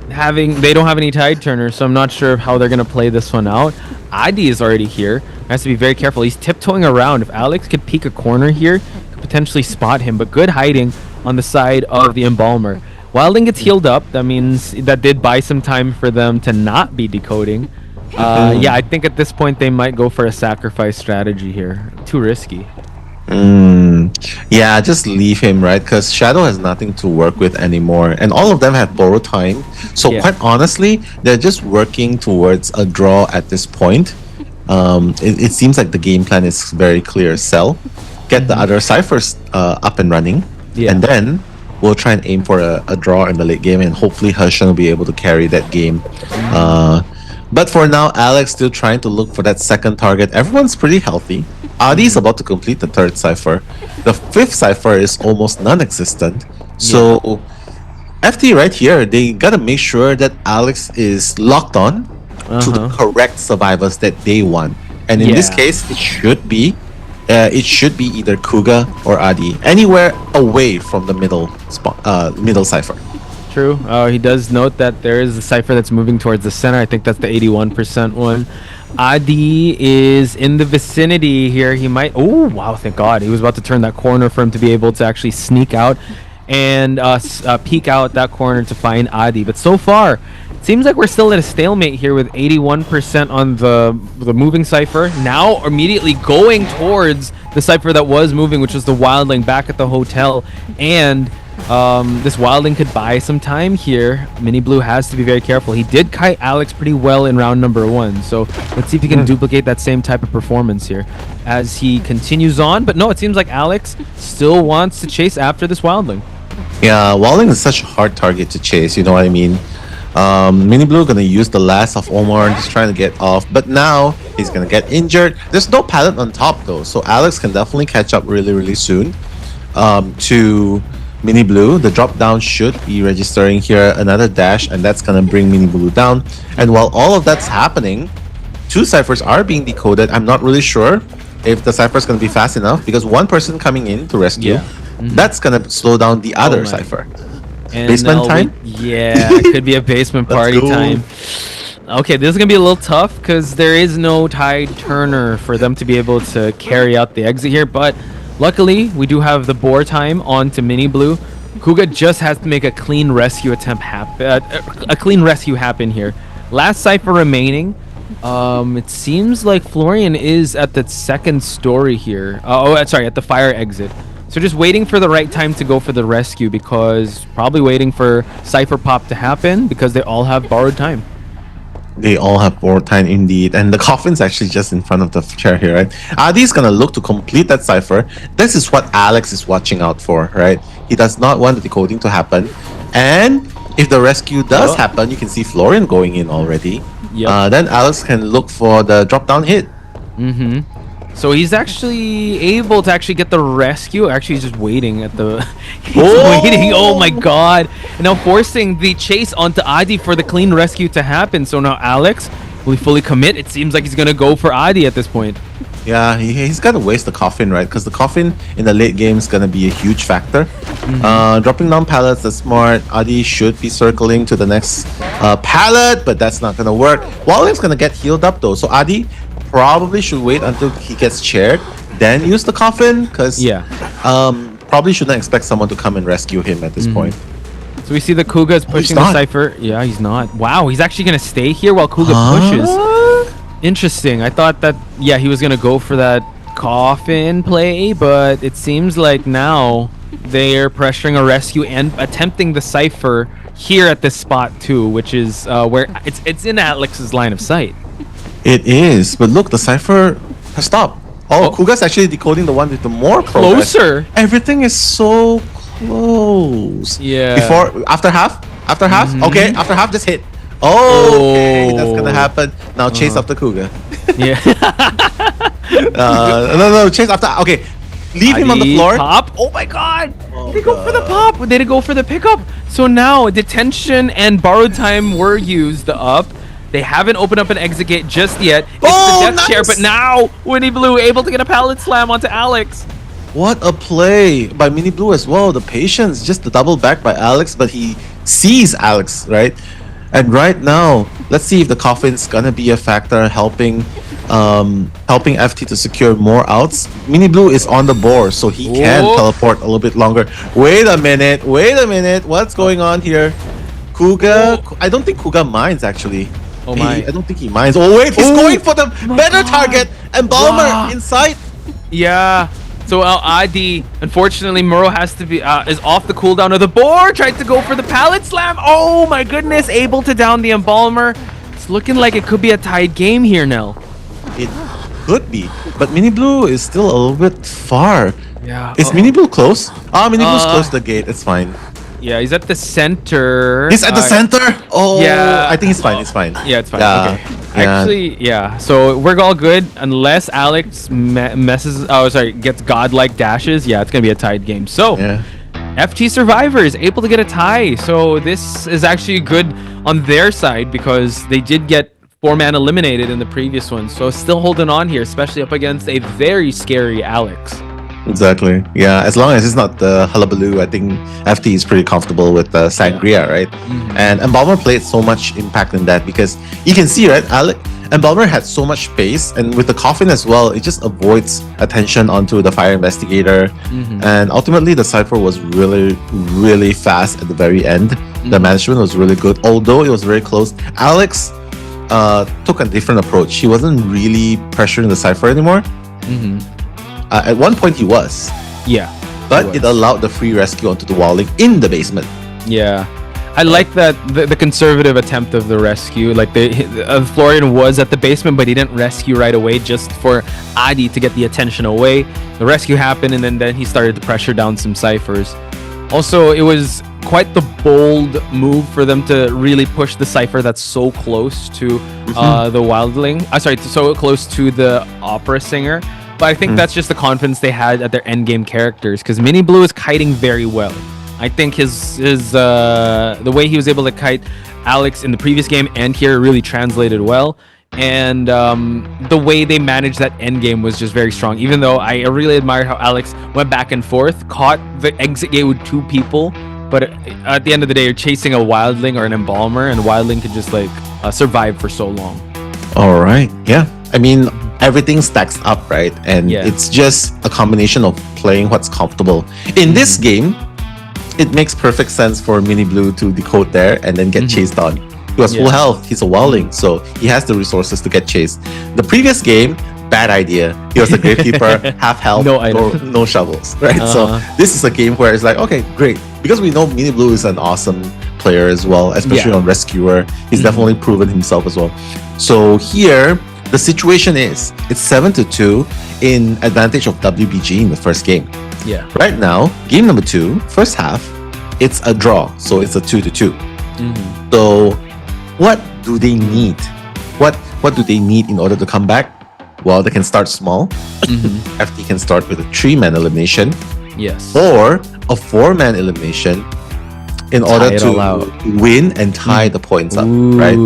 they don't have any tide turners, so I'm not sure how they're gonna play this one out. Adi is already here. Has to be very careful. He's tiptoeing around. If Alex could peek a corner here, could potentially spot him, but good hiding on the side of the Embalmer. Wildling gets healed up. That means that did buy some time for them to not be decoding. Yeah, I think at this point they might go for a sacrifice strategy here. Too risky. Yeah, just leave him, right? Because Shadow has nothing to work with anymore, and all of them have borrowed time. So quite honestly, they're just working towards a draw at this point. It seems like the game plan is very clear. Sell, get the other ciphers up and running, and then we'll try and aim for a draw in the late game, and hopefully Hershan will be able to carry that game. But for now, Alex still trying to look for that second target. Everyone's pretty healthy. Adi is about to complete the third cipher. The fifth cipher is almost non-existent. So FT right here, they gotta make sure that Alex is locked on to the correct survivors that they want. And in this case, it should be either Kuga or Adi, anywhere away from the middle cipher. True. He does note that there is a cipher that's moving towards the center. I think that's the 81% one. Adi is in the vicinity here. He might... Oh, wow, thank God. He was about to turn that corner for him to be able to actually sneak out and peek out that corner to find Adi. But so far, it seems like we're still at a stalemate here with 81% on the moving cipher. Now immediately going towards the cipher that was moving, which was the Wildling back at the hotel. And... this Wildling could buy some time here. Mini Blue has to be very careful. He did kite Alex pretty well in round number 1, so let's see if he can duplicate that same type of performance here as he continues on. But no, it seems like Alex still wants to chase after this Wildling. Yeah, Wildling is such a hard target to chase, you know what I mean? Mini Blue gonna use the last of Omar, just trying to get off, but now he's gonna get injured. There's no pallet on top though, so Alex can definitely catch up really soon to Mini Blue. The drop down should be registering here, another dash, and that's gonna bring Mini Blue down. And while all of that's happening, 2 ciphers are being decoded. I'm not really sure if the cipher is gonna be fast enough, because one person coming in to rescue, that's gonna slow down the other cipher. And basement time? It could be a basement party time. Okay, this is gonna be a little tough because there is no tide turner for them to be able to carry out the exit here, but luckily we do have the bore time on to Mini Blue. Kuga just has to make a clean rescue attempt happen. A clean rescue happen here. Last Cypher remaining. It seems like Florian is at the second story here. At the fire exit. So just waiting for the right time to go for the rescue, because probably waiting for Cypher pop to happen, because they all have borrowed time. They all have borrowed time indeed, and the coffin's actually just in front of the chair here, right? Adi's gonna look to complete that cipher. This is what Alex is watching out for, right? He does not want the decoding to happen, and if the rescue does happen, you can see Florian going in already. Then Alex can look for the drop-down hit. So he's actually able to actually get the rescue. Actually, he's just waiting at the... waiting. Oh my god. And now forcing the chase onto Adi for the clean rescue to happen. So now Alex, will he fully commit? It seems like he's going to go for Adi at this point. Yeah, he's got to waste the coffin, right? Because the coffin in the late game is going to be a huge factor. Dropping down pallets, that's smart. Adi should be circling to the next pallet, but that's not going to work. Walling's going to get healed up though. So Adi probably should wait until he gets chaired, then use the coffin, because probably shouldn't expect someone to come and rescue him at this point. So we see the Kuga is pushing the Cypher. Yeah, he's not. Wow, he's actually going to stay here while Kuga pushes. Interesting. I thought that, he was going to go for that coffin play, but it seems like now they're pressuring a rescue and attempting the Cypher here at this spot too, which is where it's in Alex's line of sight. It is, but look, the cipher has stopped. Kuga's actually decoding the one with the more progress. Closer. Everything is so close. Yeah. After half. Okay, after half, just hit. Okay, that's gonna happen. Now chase after Kuga. No, chase after. Okay, leave him on the floor. Pop. Oh my god. They go for the pop. They did go for the pickup. So now detention and borrowed time were used up. They haven't opened up an exit gate just yet. It's the death chair, but now Winnie Blue able to get a pallet slam onto Alex. What a play by Mini Blue as well. The patience, just the double back by Alex, but he sees Alex, right? And right now, let's see if the coffin's gonna be a factor helping FT to secure more outs. Mini Blue is on the board, so he can teleport a little bit longer. Wait a minute. What's going on here? Kuga, I don't think Kuga minds actually. I don't think he minds. Oh wait, he's going for the better target. Embalmer inside. Yeah. So Adi, unfortunately, Muro has to be is off the cooldown of the board. Tried to go for the pallet slam. Oh my goodness, able to down the Embalmer. It's looking like it could be a tied game here, Nell. It could be, but Mini Blue is still a little bit far. Yeah. Is Mini Blue close? Mini Blue's close to the gate. It's fine. Yeah, he's at the center. He's at the center? Oh, yeah. I think he's fine. It's fine. Yeah, it's fine. Okay. Actually, yeah. So we're all good unless Alex gets godlike dashes. Yeah, it's going to be a tied game. So, FT Survivor is able to get a tie. So this is actually good on their side because they did get 4-man eliminated in the previous one. So still holding on here, especially up against a very scary Alex. Exactly. Yeah, as long as it's not the hullabaloo, I think FT is pretty comfortable with the Sangria, right? And Embalmer played so much impact in that because you can see, right? Embalmer had so much space, and with the coffin as well, it just avoids attention onto the fire investigator. And ultimately, the cipher was really, really fast at the very end. The management was really good, although it was very close. Alex took a different approach. He wasn't really pressuring the cipher anymore. At one point he was. Yeah. But it allowed the free rescue onto the walling in the basement. Yeah. I like that the conservative attempt of the rescue. Like Florian was at the basement, but he didn't rescue right away just for Adi to get the attention away. The rescue happened, and then he started to pressure down some ciphers. Also, it was quite the bold move for them to really push the cipher that's so close to the wildling. So close to the opera singer. But I think that's just the confidence they had at their endgame characters, because Mini Blue is kiting very well. I think his the way he was able to kite Alex in the previous game and here really translated well. And the way they managed that endgame was just very strong. Even though I really admire how Alex went back and forth, caught the exit gate with 2 people. But at the end of the day, you're chasing a wildling or an embalmer, and wildling can just like survive for so long. All right. Yeah. I mean, everything stacks up, right? And it's just a combination of playing what's comfortable. In this game, it makes perfect sense for Mini Blue to decode there and then get chased on. He was full health. He's a Wildling, so he has the resources to get chased. The previous game, bad idea. He was a Gravekeeper, half health, no shovels, right? So this is a game where it's like, okay, great. Because we know Mini Blue is an awesome player as well, especially on Rescuer. He's definitely proven himself as well. So here, the situation is, it's 7-2 in advantage of WBG in the first game. Yeah. Right now, game number 2, first half, it's a draw. So it's a 2-2. So what do they need? What do they need in order to come back? Well, they can start small. FT can start with a 3-man elimination. Yes. Or a 4-man elimination in order to win and tie the points up, right?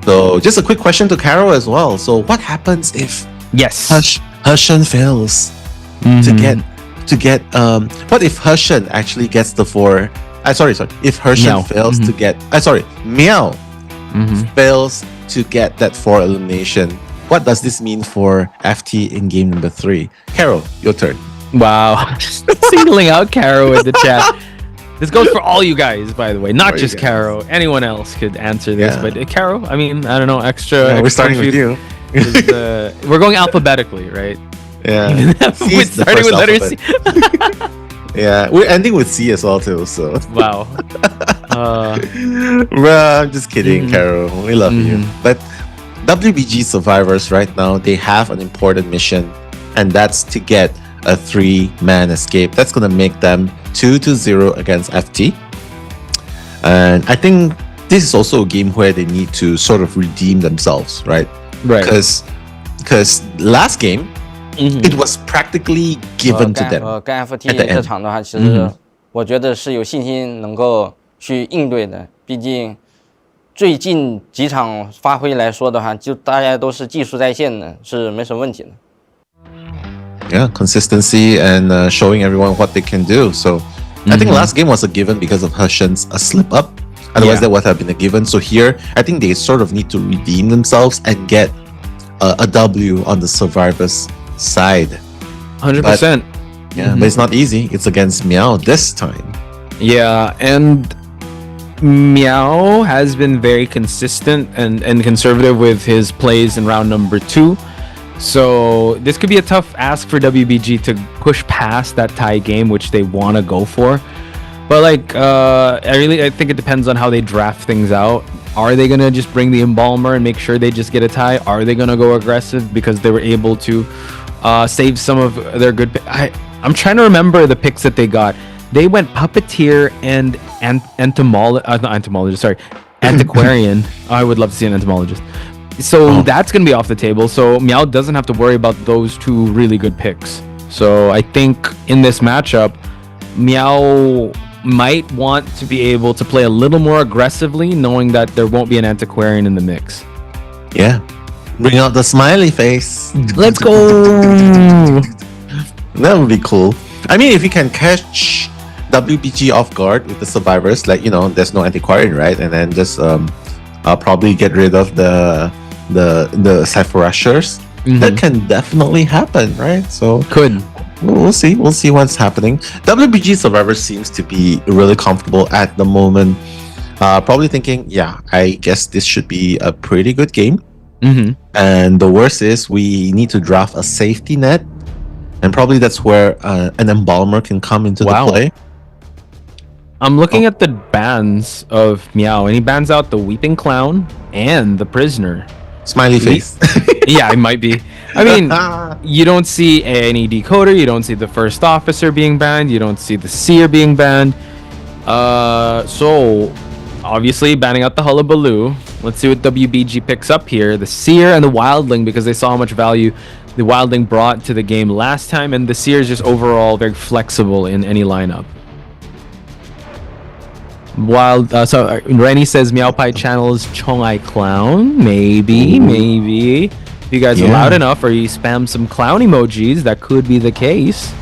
So just a quick question to Carol as well. So what happens if Hershen fails to get what if Hershen actually gets the 4? If Hershen fails to get Meow fails to get that 4 elimination. What does this mean for FT in game number 3? Carol, your turn. Wow. Just singling out Caro in the chat. This goes for all you guys, by the way, not just Caro. Anyone else could answer this, but Caro, I mean, I don't know, extra. We're starting with you. We're going alphabetically, right? Yeah. We're starting with letter C. Yeah, we're ending with C as well too. So wow. Well, I'm just kidding, Caro. We love you. But WBG survivors right now, they have an important mission, and that's to get a 3-man escape. That's gonna make them 2-0 against FT. And I think this is also a game where they need to sort of redeem themselves, right? Right. Because last game, it was practically given to them. 跟 FT 这场的话，其实我觉得是有信心能够去应对的。毕竟最近几场发挥来说的话，就大家都是技术在线的，是没什么问题的。Yeah, consistency and showing everyone what they can do. So I think last game was a given because of Hershen's slip up. Otherwise, that would have been a given. So here, I think they sort of need to redeem themselves and get a W on the survivors' side. 100%. Yeah, but it's not easy. It's against Meow this time. Yeah, and Meow has been very consistent and conservative with his plays in round number 2. So this could be a tough ask for WBG to push past that tie game, which they want to go for. But like, I think it depends on how they draft things out. Are they gonna just bring the Embalmer and make sure they just get a tie? Are they gonna go aggressive because they were able to save some of their good? I'm trying to remember the picks that they got. They went Puppeteer and Antiquarian. I would love to see an entomologist. So that's going to be off the table. So Meow doesn't have to worry about those 2 really good picks. So I think in this matchup, Meow might want to be able to play a little more aggressively, knowing that there won't be an Antiquarian in the mix. Yeah. Bring out the smiley face. Let's go. That would be cool. I mean, if you can catch WBG off guard with the survivors, like, you know, there's no Antiquarian, right? And then just probably get rid of the Cypher Rushers. That can definitely happen, right? So we'll see what's happening. WBG Survivor seems to be really comfortable at the moment. Probably thinking, yeah, I guess this should be a pretty good game. And the worst is we need to draft a safety net, and probably that's where an Embalmer can come into the play. I'm looking at the bans of Meow, and he bans out the Weeping Clown and the Prisoner. Smiley face. Yeah, it might be. I mean, you don't see any Decoder, you don't see the First Officer being banned, you don't see the Seer being banned. So, obviously, banning out the Hullabaloo. Let's see what WBG picks up here. The Seer and the Wildling, because they saw how much value the Wildling brought to the game last time, and the Seer is just overall very flexible in any lineup. Rennie says Meow Pie channels Chongai Clown. Maybe. If you guys are loud enough or you spam some clown emojis, that could be the case.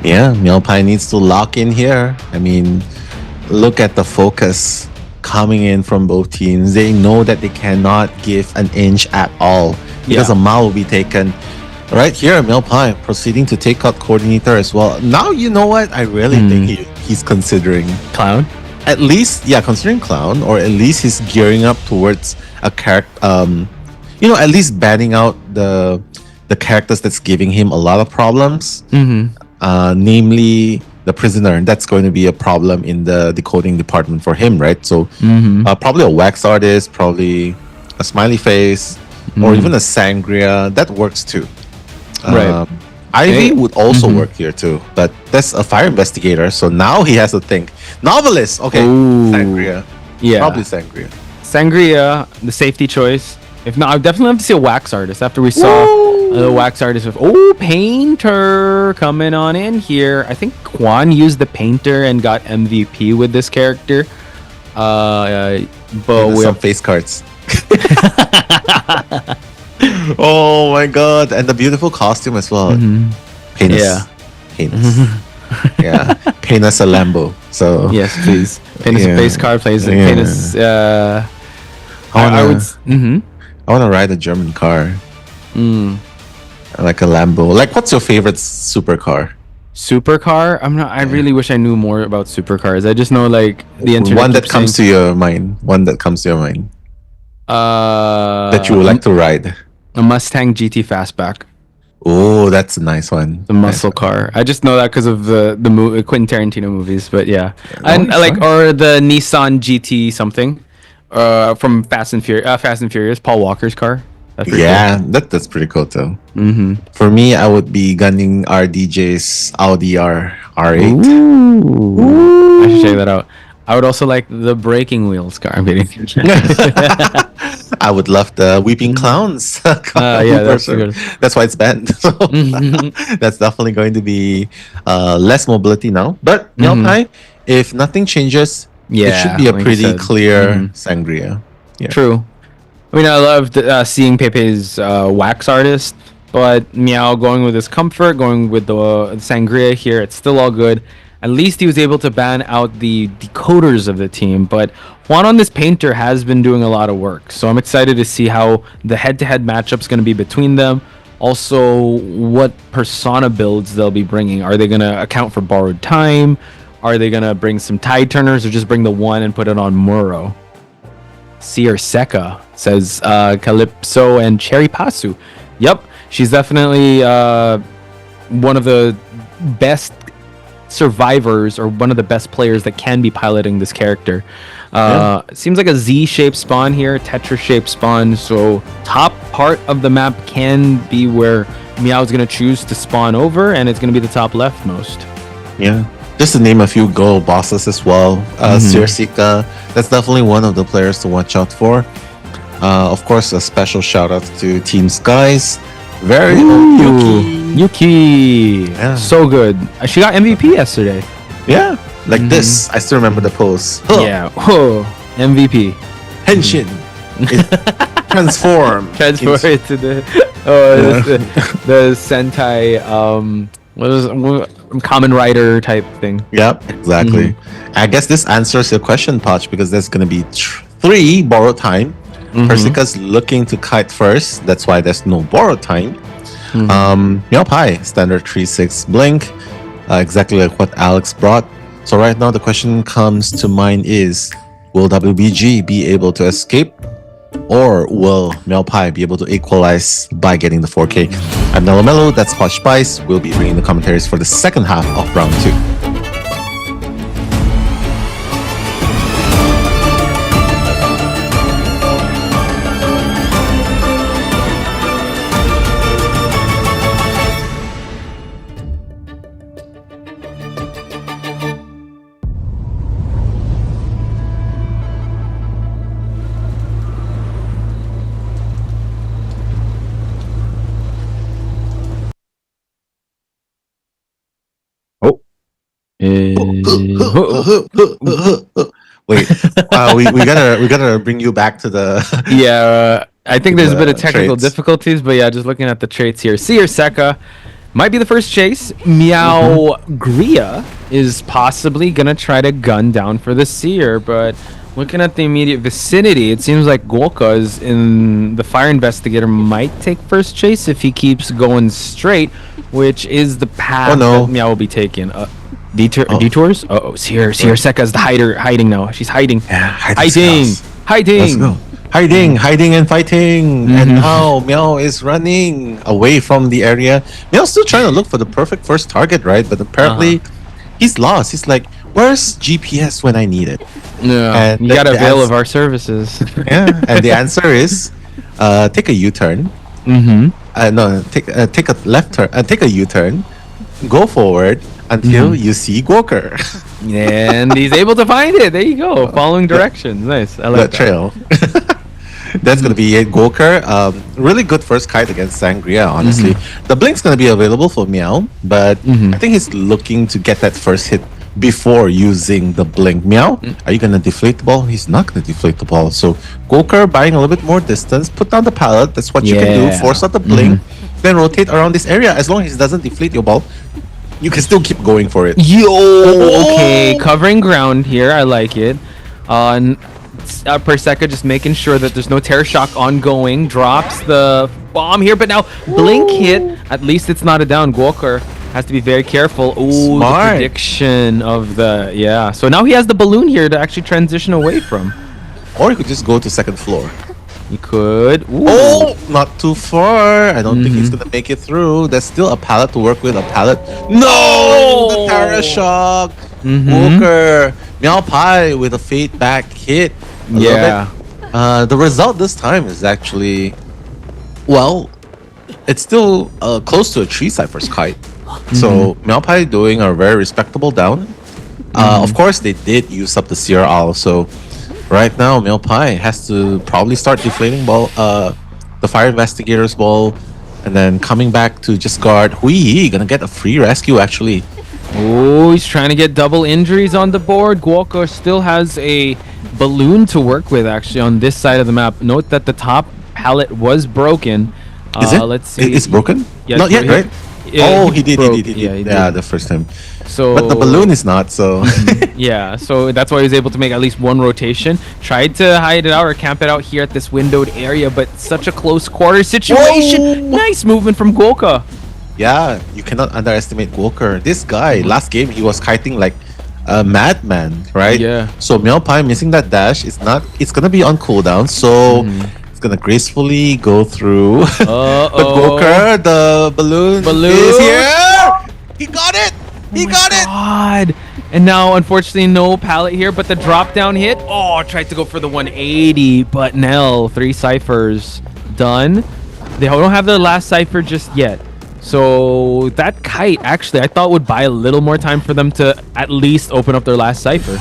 Yeah, Meow Pie needs to lock in here. I mean, look at the focus coming in from both teams. They know that they cannot give an inch at all because a Mao will be taken. Right here, Meow Pie proceeding to take out Coordinator as well. Now, you know what? I really think he's considering. Clown? At least, yeah, considering Clown, or at least he's gearing up towards a character. At least banning out the characters that's giving him a lot of problems. Namely the prisoner. That's going to be a problem in the decoding department for him, right? So probably a wax artist, probably a smiley face, or even a sangria. That works too. Right. Ivy would also work here too, but that's a fire investigator, so now he has to think. Novelist, okay. Sangria. Yeah. Probably sangria. Sangria, the safety choice. If not, I would definitely have to see a wax artist after we saw the wax artist with painter coming on in here. I think Quan used the painter and got MVP with this character. But we have face cards. Oh my god, and the beautiful costume as well. Penis. Yeah. Penis. Yeah. Penis a Lambo. So yes, please. Penis face card plays it. Penis I want to ride a German car. Like a Lambo. Like, what's your favorite supercar? Supercar? I really wish I knew more about supercars. I just know like the internet. One that comes to your mind. That you would like to ride. A Mustang GT Fastback. Oh, that's a nice one. The muscle car. I just know that because of the Quentin Tarantino movies, but yeah. Or the Nissan GT something. From Fast and Furious, Paul Walker's car. That's pretty cool too. For me, I would be gunning RDJ's Audi R8. Ooh. I should check that out. I would also like the breaking wheels car. I'm kidding. I would love the Weeping Clowns. That's good. That's why it's banned. So that's definitely going to be less mobility now. But if nothing changes, it should be a pretty clear sangria. Yeah. True. I mean, I loved seeing Pepe's wax artist, but Meow going with his comfort, going with the sangria here, it's still all good. At least he was able to ban out the decoders of the team, but Juan on this painter has been doing a lot of work. So I'm excited to see how the head-to-head matchup's going to be between them. Also, what persona builds they'll be bringing. Are they going to account for borrowed time? Are they going to bring some tide turners, or just bring the one and put it on Muro? COAⅧ says Calypso and Cherry Pasu. Yep, she's definitely one of the best survivors, or one of the best players that can be piloting this character. Seems like a Z-shaped spawn here, Tetra-shaped spawn, so top part of the map can be where Meow's going to choose to spawn over, and it's going to be the top leftmost. Yeah. Just to name a few goal bosses as well. Sirsika, that's definitely one of the players to watch out for. Of course, a special shout out to Team Skies. Very Yuki. Yeah. So good. She got MVP yesterday. Yeah. Like this. I still remember the pose. Yeah. MVP. Henshin. Transform into the the Sentai Common Rider type thing. Yep, exactly. I guess this answers your question, Poch, because there's going to be 3 borrowed time. Persika's looking to kite first. That's why there's no borrowed time. Meow Pie, standard 3-6 blink. Exactly like what Alex brought. So right now the question comes to mind is, will WBG be able to escape? Or will Meow Pie be able to equalize by getting the 4K? I'm Mellow, that's Posh Spice. We'll be bringing the commentaries for the second half of round 2. Wait, we gotta bring you back to the I think there's a bit of technical difficulties, but yeah, just looking at the traits here. Seerseka might be the first chase. Meow Gria is possibly gonna try to gun down for the Seer, but looking at the immediate vicinity, it seems like Golka is in the Fire Investigator might take first chase if he keeps going straight, which is the path that Meow will be taking. Detours? Oh, Sierra-Seka's hiding now. She's hiding. Yeah, hiding. Let's go. Hiding and fighting. And now Meow is running away from the area. Meow's still trying to look for the perfect first target, right? But apparently he's lost. He's like, where's GPS when I need it? Yeah, and you gotta avail of our services. Yeah, and the answer is take a U-turn. No, take a left turn. Take a U-turn. Go forward until you see Gwoker. And he's able to find it. There you go. Following directions. Nice. I like the trail. That's gonna be it. Gwoker. Really good first kite against Sangria, honestly. The blink's gonna be available for Meow, but I think he's looking to get that first hit before using the blink. Meow, are you gonna deflate the ball? He's not gonna deflate the ball. So Gwoker buying a little bit more distance, put down the pallet. That's what you can do. Force out the blink, then rotate around this area. As long as it doesn't deflate your ball, you can still keep going for it. Okay, covering ground here. I like it. Perseka just making sure that there's no terror shock ongoing. Drops the bomb here, but now blink hit. At least it's not a down. Gwoker has to be very careful. Ooh, the prediction of the So now he has the balloon here to actually transition away from. Or he could just go to second floor. He could. Ooh. Oh, not too far. I don't think he's gonna make it through. There's still a pallet to work with. A pallet. No, the terror shock. Gwoker. Meow Pie with a fade back hit. The result this time is actually, well, it's still close to a 3 Cypher's kite. So Meow Pie doing a very respectable down. Of course, they did use up the Sierra Owl. So right now, Meow Pie has to probably start deflating ball, the Fire Investigator's ball, and then coming back to just guard. Hui gonna get a free rescue actually. Oh, he's trying to get double injuries on the board. Gwoker still has a balloon to work with actually on this side of the map. Note that the top pallet was broken. Is it? Let's see. It's broken? Yeah, not yet, right? Yeah, he did. Yeah, the first time. So, but the balloon is not, so yeah, so that's why he was able to make at least one rotation. Tried to hide it out or camp it out here at this windowed area, but such a close quarter situation. Nice movement from Gwoker. Yeah, you cannot underestimate Gwoker. This guy, last game he was kiting like a madman, right? Yeah. So Meow Pie missing that dash is not. It's gonna be on cooldown, so it's gonna gracefully go through. But Gwoker, the balloon is here. He got it. He got it. And now, unfortunately, no pallet here, but the drop down hit. Oh, tried to go for the 180, but Nell, 3 ciphers done. They don't have the last cipher just yet. So that kite, actually, I thought would buy a little more time for them to at least open up their last cipher.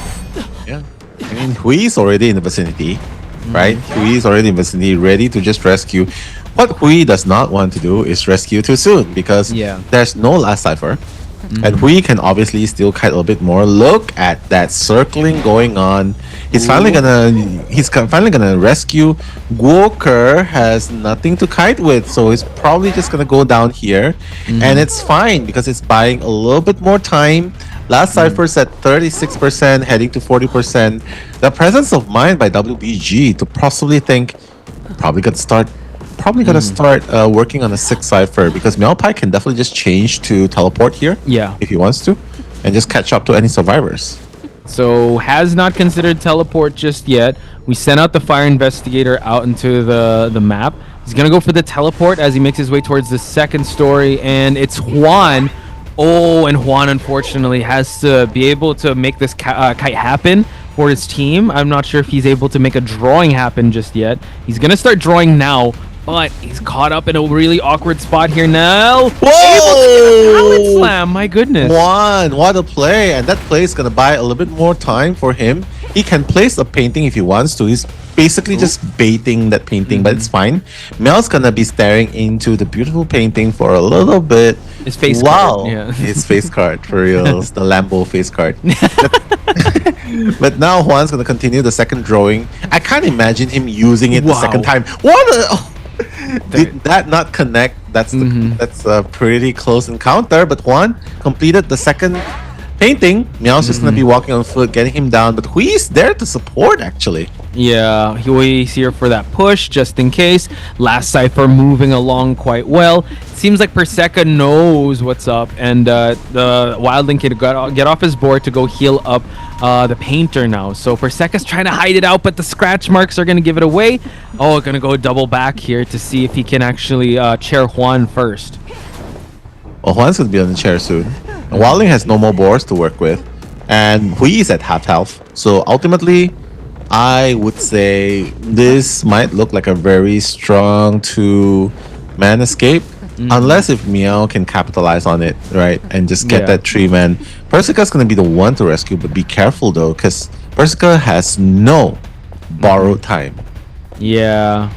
Yeah. I mean, Hui's already in the vicinity, right? Hui's already in the vicinity, ready to just rescue. What Hui does not want to do is rescue too soon because there's no last cipher. And Hui can obviously still kite a little bit more. Look at that circling going on. He's finally gonna rescue. Gwoker has nothing to kite with, so he's probably just gonna go down here, and it's fine because it's buying a little bit more time. Last cipher's at 36%, heading to 40%. The presence of mind by WBG to possibly think probably gonna start working on a 6 cipher because Meow Pie can definitely just change to teleport here if he wants to and just catch up to any survivors. So has not considered teleport just yet. We sent out the Fire Investigator out into the map. He's gonna go for the teleport as he makes his way towards the second story, and it's Juan. Oh, and Juan unfortunately has to be able to make this kite happen for his team. I'm not sure if he's able to make a drawing happen just yet. He's gonna start drawing now, but he's caught up in a really awkward spot here now. Whoa! Pallet slam, my goodness. Juan, what a play. And that play is going to buy a little bit more time for him. He can place a painting if he wants to. He's basically just baiting that painting, but it's fine. Mel's going to be staring into the beautiful painting for a little bit. His face card. Yeah. His face card, for real. The Lambo face card. But now Juan's going to continue the second drawing. I can't imagine him using it the second time. Did that not connect? That's a pretty close encounter. But Juan completed the second painting. Meow's just gonna be walking on foot, getting him down, but Hui's there to support actually. Yeah, he's here for that push just in case. Last Cypher moving along quite well. Seems like Perseka knows what's up, and the Wildling kid get off his board to go heal up the painter now. So Perseka's trying to hide it out, but the scratch marks are going to give it away. Oh, going to go double back here to see if he can actually chair Juan first. Well, Juan's going to be on the chair soon. And Wildling has no more boards to work with, and Hui is at half health. So ultimately, I would say this might look like a very strong 2-man escape. Unless if Meow can capitalize on it, right, and just get that 3-man. Perseka's going to be the one to rescue, but be careful though, because Perseka has no borrowed time. Yeah.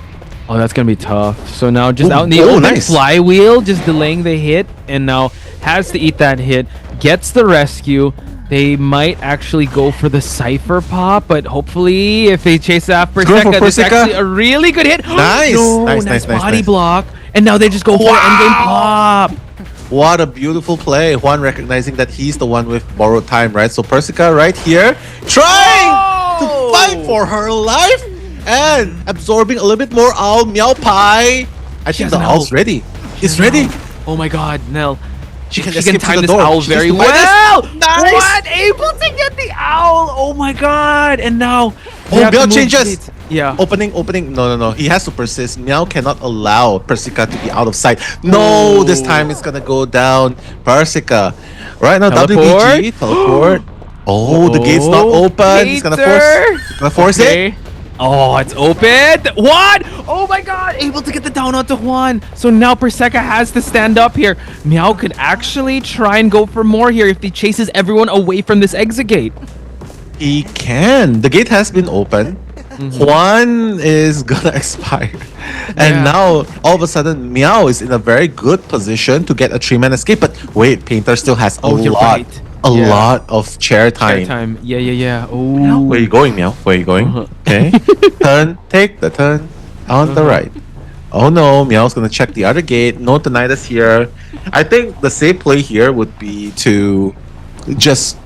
Oh, that's going to be tough. So now just out in the open flywheel, just delaying the hit, and now has to eat that hit, gets the rescue. They might actually go for the Cypher pop, but hopefully if they chase after Perseka, this is actually a really good hit. Nice! No, nice body block. And now they just go for an endgame pop. What a beautiful play. Juan recognizing that he's the one with borrowed time, right? So Perseka right here trying to fight for her life and absorbing a little bit more owl. Meow Pie. I think the owl's ready. It's ready. Oh my god, Nell. She can time this door. owl very well. Nice. What? Able to get the owl. Oh my god. And now Meow changes. Yeah. Opening. No. He has to persist. Meow cannot allow Perseka to be out of sight. No, this time it's gonna go down. Perseka. Right now, WBG. Teleport. Oh, the gate's not open. He's gonna force it. Oh, it's open. Juan! Oh my god! Able to get the down onto Juan. So now Perseka has to stand up here. Meow could actually try and go for more here if he chases everyone away from this exit gate. He can. The gate has been open. Juan is gonna expire. And now, all of a sudden, Meow is in a very good position to get a 3-man escape. But wait, Painter still has a lot of chair time. Yeah. Oh. Where are you going, Meow? Where are you going? Okay. Take the turn on the right. Oh no, Meow's gonna check the other gate. No Tinnitus here. I think the safe play here would be to just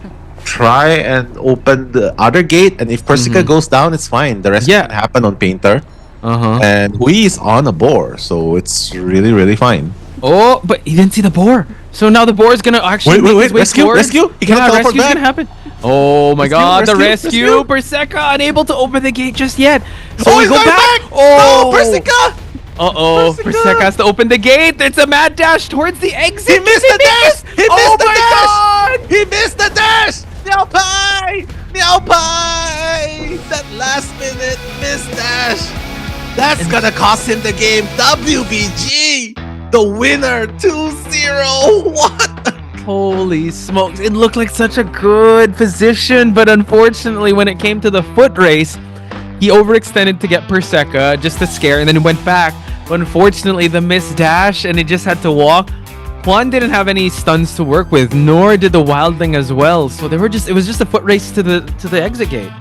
try and open the other gate, and if Perseka goes down, it's fine. The rest can happen on Painter. And Hui is on a boar, so it's really fine. Oh, but he didn't see the boar. So now the boar is gonna actually wait, rescue. He cannot teleport back. Gonna happen. Oh my god, the rescue. Perseka unable to open the gate just yet. So we go back. Oh, no, Perseka. Perseka has to open the gate. It's a mad dash towards the exit. He missed the dash. Oh my god. He missed the dash. Meow Pie! That last minute missed dash. That's gonna cost him the game. WBG, the winner, 2-0. What? Holy smokes. It looked like such a good position, but unfortunately when it came to the foot race, he overextended to get Perseka just to scare, and then went back. But unfortunately the missed dash, and it just had to walk. Juan didn't have any stuns to work with, nor did the Wildling as well. So it was just a foot race to the exit gate.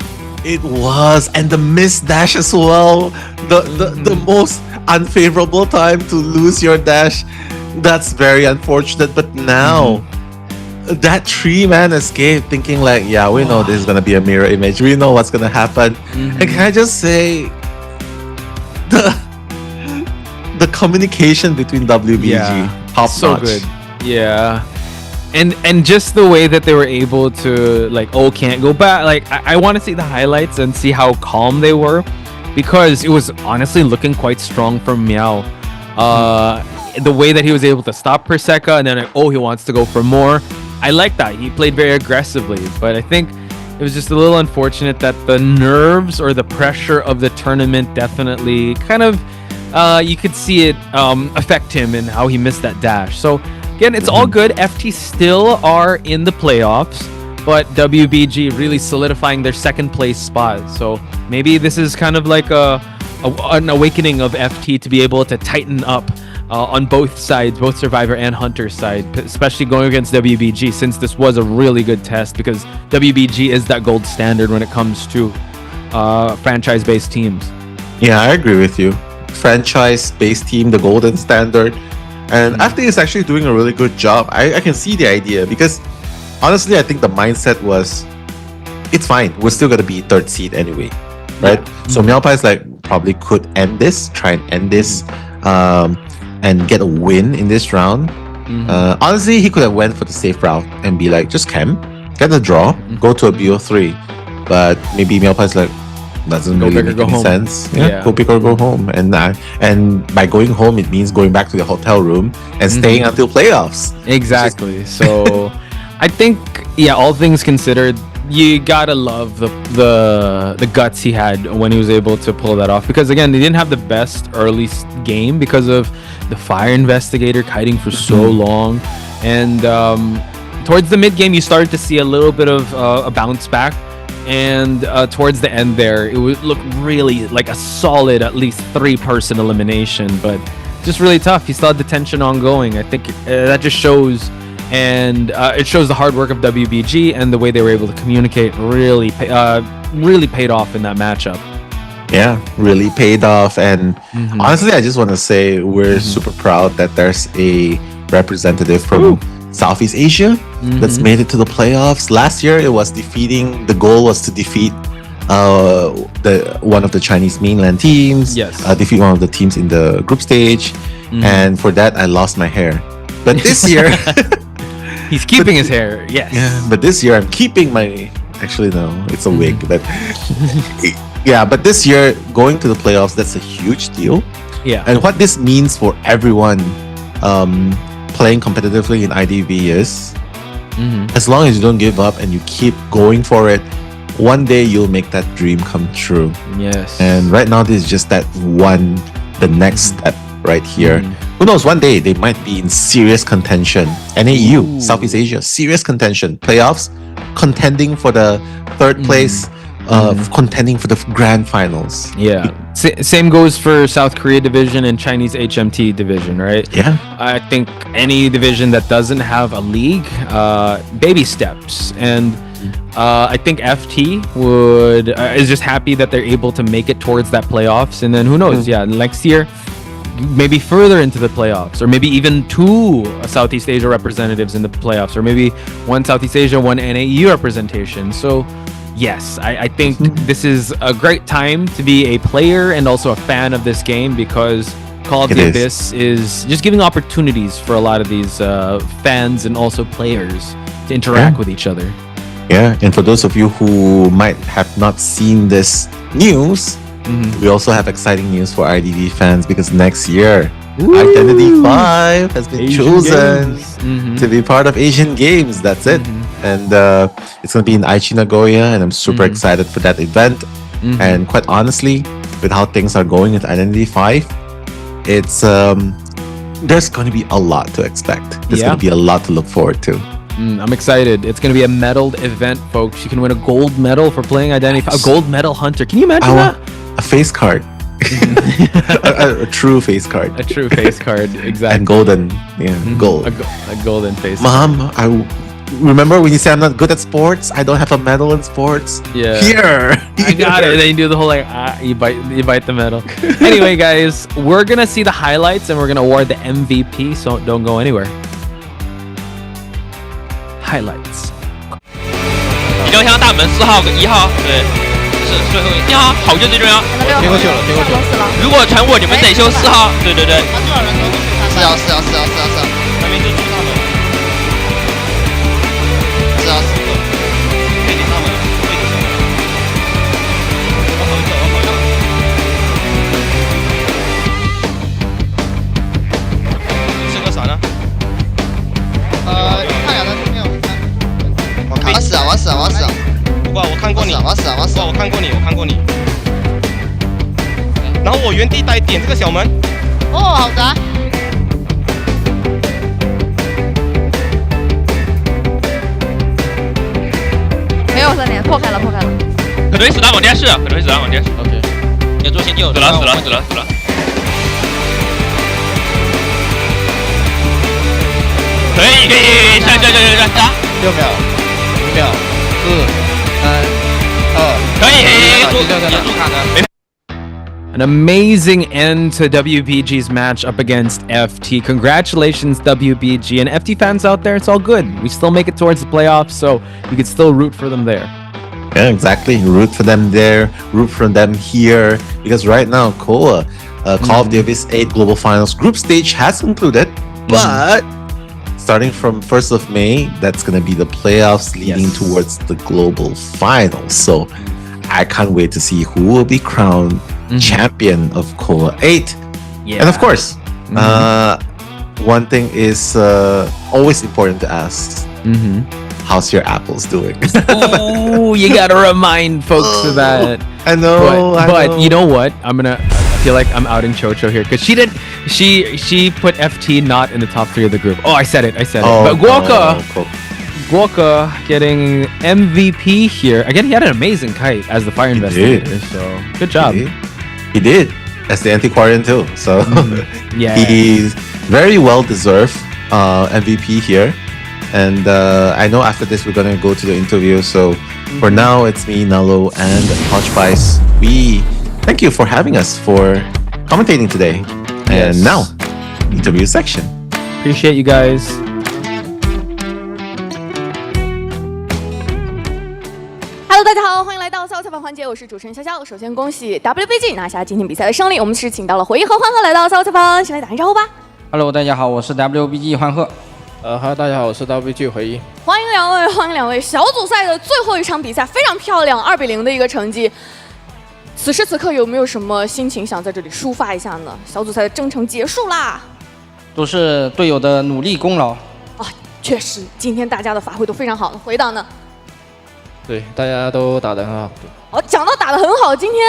It was, and the missed dash as well. The most unfavorable time to lose your dash. That's very unfortunate. But now that 3-man escape, thinking like, yeah, we know this is gonna be a mirror image. We know what's gonna happen. And can I just say the communication between WBG. Top so notch. good. Yeah. And just the way that they were able to can't go back. Like I want to see the highlights and see how calm they were, because it was honestly looking quite strong from Meow. The way that he was able to stop Perseka, and then he wants to go for more. I like that. He played very aggressively, but I think it was just a little unfortunate that the nerves or the pressure of the tournament definitely kind of you could see it affect him and how he missed that dash. So again, it's all good. FT still are in the playoffs, but WBG really solidifying their second place spot. So maybe this is kind of like an awakening of FT to be able to tighten up on both sides, both Survivor and Hunter side, especially going against WBG, since this was a really good test, because WBG is that gold standard when it comes to franchise-based teams. Yeah, I agree with you. Franchise-based team, the golden standard. And I think it's actually doing a really good job. I can see the idea, because honestly, I think the mindset was, it's fine. We're still gonna be third seed anyway, right? Yeah. So Meowpie's like probably could end this, try and end this, and get a win in this round. Honestly, he could have went for the safe route and be like, just camp, get the draw, go to a BO3. But maybe Meowpie's like, doesn't really make any sense. Yeah, go big or go home. And by going home, it means going back to the hotel room and staying until playoffs. Exactly. So I think, all things considered, you gotta love the guts he had when he was able to pull that off. Because again, they didn't have the best early game because of the fire investigator kiting for so long. And towards the mid game, you started to see a little bit of a bounce back. And towards the end there, it would look really like a solid at least 3-person elimination, but just really tough. He still had the tension ongoing. I think that just shows, and it shows the hard work of WBG and the way they were able to communicate really paid off in that matchup. Yeah, really paid off. And honestly, I just want to say we're super proud that there's a representative from Southeast Asia that's made it to the playoffs. Last year, the goal was to defeat one of the Chinese mainland teams. Yes. Defeat one of the teams in the group stage. And for that, I lost my hair. But this year... He's keeping his hair, yes. Yeah, but this year, I'm keeping my... Actually, no, it's a wig. But yeah, but this year, going to the playoffs, that's a huge deal. Yeah. And what this means for everyone... playing competitively in IDV is as long as you don't give up and you keep going for it, one day you'll make that dream come true. Yes. And right now, this is just the next step right here. Who knows, one day they might be in serious contention. NAU, Southeast Asia, serious contention. Playoffs, contending for the third place, contending for the grand finals. Yeah. Same goes for South Korea division and Chinese HMT division, right? Yeah. I think any division that doesn't have a league, baby steps. And I think FT is just happy that they're able to make it towards that playoffs. And then who knows? Yeah, next year, maybe further into the playoffs, or maybe even 2 Southeast Asia representatives in the playoffs, or maybe 1 Southeast Asia, 1 NAU representation. So yes, I think this is a great time to be a player and also a fan of this game, because Call of the Abyss is just giving opportunities for a lot of these fans and also players to interact with each other. Yeah, and for those of you who might have not seen this news, we also have exciting news for IDV fans, because next year, Identity 5 has been chosen to be part of Asian Games. That's it. And it's going to be in Aichi, Nagoya, and I'm super excited for that event. And quite honestly, with how things are going with Identity 5, it's there's going to be a lot to expect. There's going to be a lot to look forward to. I'm excited. It's going to be a medaled event, folks. You can win a gold medal for playing Identity 5. A gold medal hunter. Can you imagine that? A face card. a true face card. A true face card, exactly. And golden, gold. A golden face Mom, I remember when you say I'm not good at sports, I don't have a medal in sports. Yeah. Here. I got it. And then you do the whole you bite the medal. Anyway, guys, we're going to see the highlights and we're going to award the MVP, so don't go anywhere. Highlights. 移动箱大门4号跟1号，对，是最后1号，好就最重要。听过去了。如果传我，你们得修4号。对。4号。那边就出大门。4号。可以进大门，可以进大门。往后走。你是个啥呢？看2张图片，我死啊！不过我看过你，我死啊！我看过你。然后我原地待点这个小门。哦，好的。没有3点，破开了。可能会死打往地下室，OK。要做先救。死了。可以，下。6秒，5秒，4、3、2。可以，做卡的。An amazing end to WBG's match up against FT. Congratulations, WBG. And FT fans out there, it's all good. We still make it towards the playoffs, so you can still root for them there. Yeah, exactly. Root for them there, root for them here. Because right now, COA, Call of the Abyss 8 Global Finals group stage has concluded. But starting from 1st of May, that's going to be the playoffs leading towards the Global Finals. So I can't wait to see who will be crowned champion of COA 8. Yeah. And of course, one thing is always important to ask. How's your apples doing? Oh, you gotta remind folks of that. I know. But you know what? I feel like I'm outing Chocho here because she put FT not in the top 3 of the group. Oh, I said it. But Guoka getting MVP here. Again, he had an amazing kite as the fire investigator. So good job. He did. As the antiquarian too. So yeah, he's very well deserved MVP here. And I know after this we're gonna go to the interview. So for now, it's me, Nalo, and COAⅧ. We thank you for having us for commentating today. And now, interview section. Appreciate you guys. Hello， 大家好，欢迎来到赛后采访环节，我是主持人潇潇。首先恭喜 WBG 拿下今天比赛的胜利，我们是请到了回忆和欢贺来到赛后采访，先来打声招呼吧。Hello， 大家好，我是 WBG 欢贺。Hello， 大家好，我是 WBG 回忆。欢迎两位，欢迎两位。小组赛的最后一场比赛非常漂亮，2-0的一个成绩。此时此刻有没有什么心情想在这里抒发一下呢？小组赛的征程结束啦，都是队友的努力功劳啊！确实，今天大家的发挥都非常好。回档呢？对，大家都打得很好。哦，讲到打得很好，今天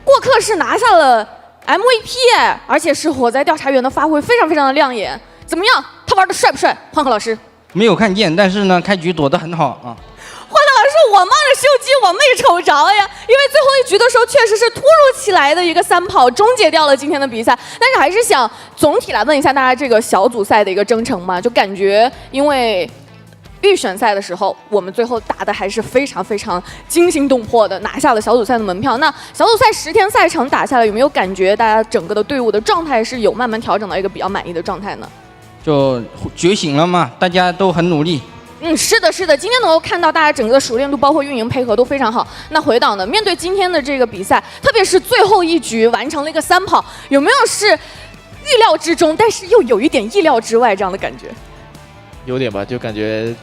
过客是拿下了 MVP， 而且是火灾调查员的发挥非常非常的亮眼。怎么样？他玩的帅不帅？欢贺老师没有看见，但是呢，开局躲得很好啊。欢贺老师，我望着秀机，我没瞅着呀，因为最后一局的时候确实是突如其来的一个3跑终结掉了今天的比赛。但是还是想总体来问一下大家这个小组赛的一个征程嘛，就感觉因为预选赛的时候，我们最后打的还是非常非常惊心动魄的，拿下了小组赛的门票。那小组赛10天赛程打下来，有没有感觉大家整个的队伍的状态是有慢慢调整到一个比较满意的状态呢？就觉醒了嘛，大家都很努力。是的，是的，今天能够看到大家整个的熟练度，包括运营配合都非常好。那回档呢，面对今天的这个比赛，特别是最后一局完成了一个3跑，有没有是预料之中，但是又有一点意料之外这样的感觉？有点吧，就感觉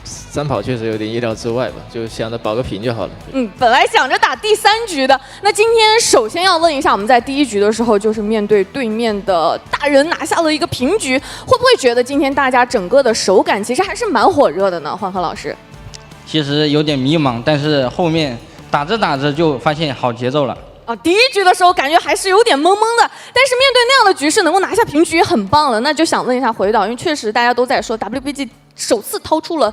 3跑确实有点意料之外吧，就想着保个平就好了。本来想着打第3局的。那今天首先要问一下，我们在第1局的时候，就是面对对面的大人拿下了一个平局，会不会觉得今天大家整个的手感其实还是蛮火热的呢？欢贺老师，其实有点迷茫，但是后面打着打着就发现好节奏了。第1局的时候感觉还是有点懵懵的，但是面对那样的局势能够拿下平局也很棒了。那就想问一下回导，因为确实大家都在说 WBG 首次掏出了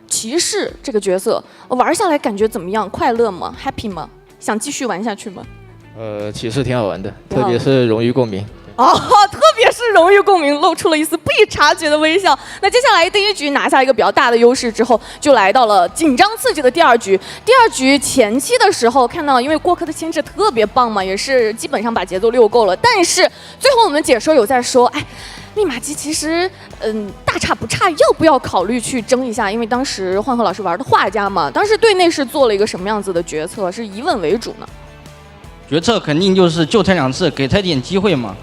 骑士这个角色，玩下来感觉怎么样？快乐吗 ？Happy 吗？想继续玩下去吗？骑士挺好玩的，特别是荣誉共鸣。特别是荣誉共鸣，露出了一丝不易察觉的微笑。那接下来第1局拿下一个比较大的优势之后，就来到了紧张刺激的第2局。第2局前期的时候看到，因为过客的牵制特别棒嘛，也是基本上把节奏溜够了。但是最后我们解说有在说，密码机其实大差不差，要不要考虑去争一下？因为当时欢贺老师玩的画家嘛，当时队内是做了一个什么样子的决策？是以问为主呢？决策肯定就是就这2次，给他点机会嘛。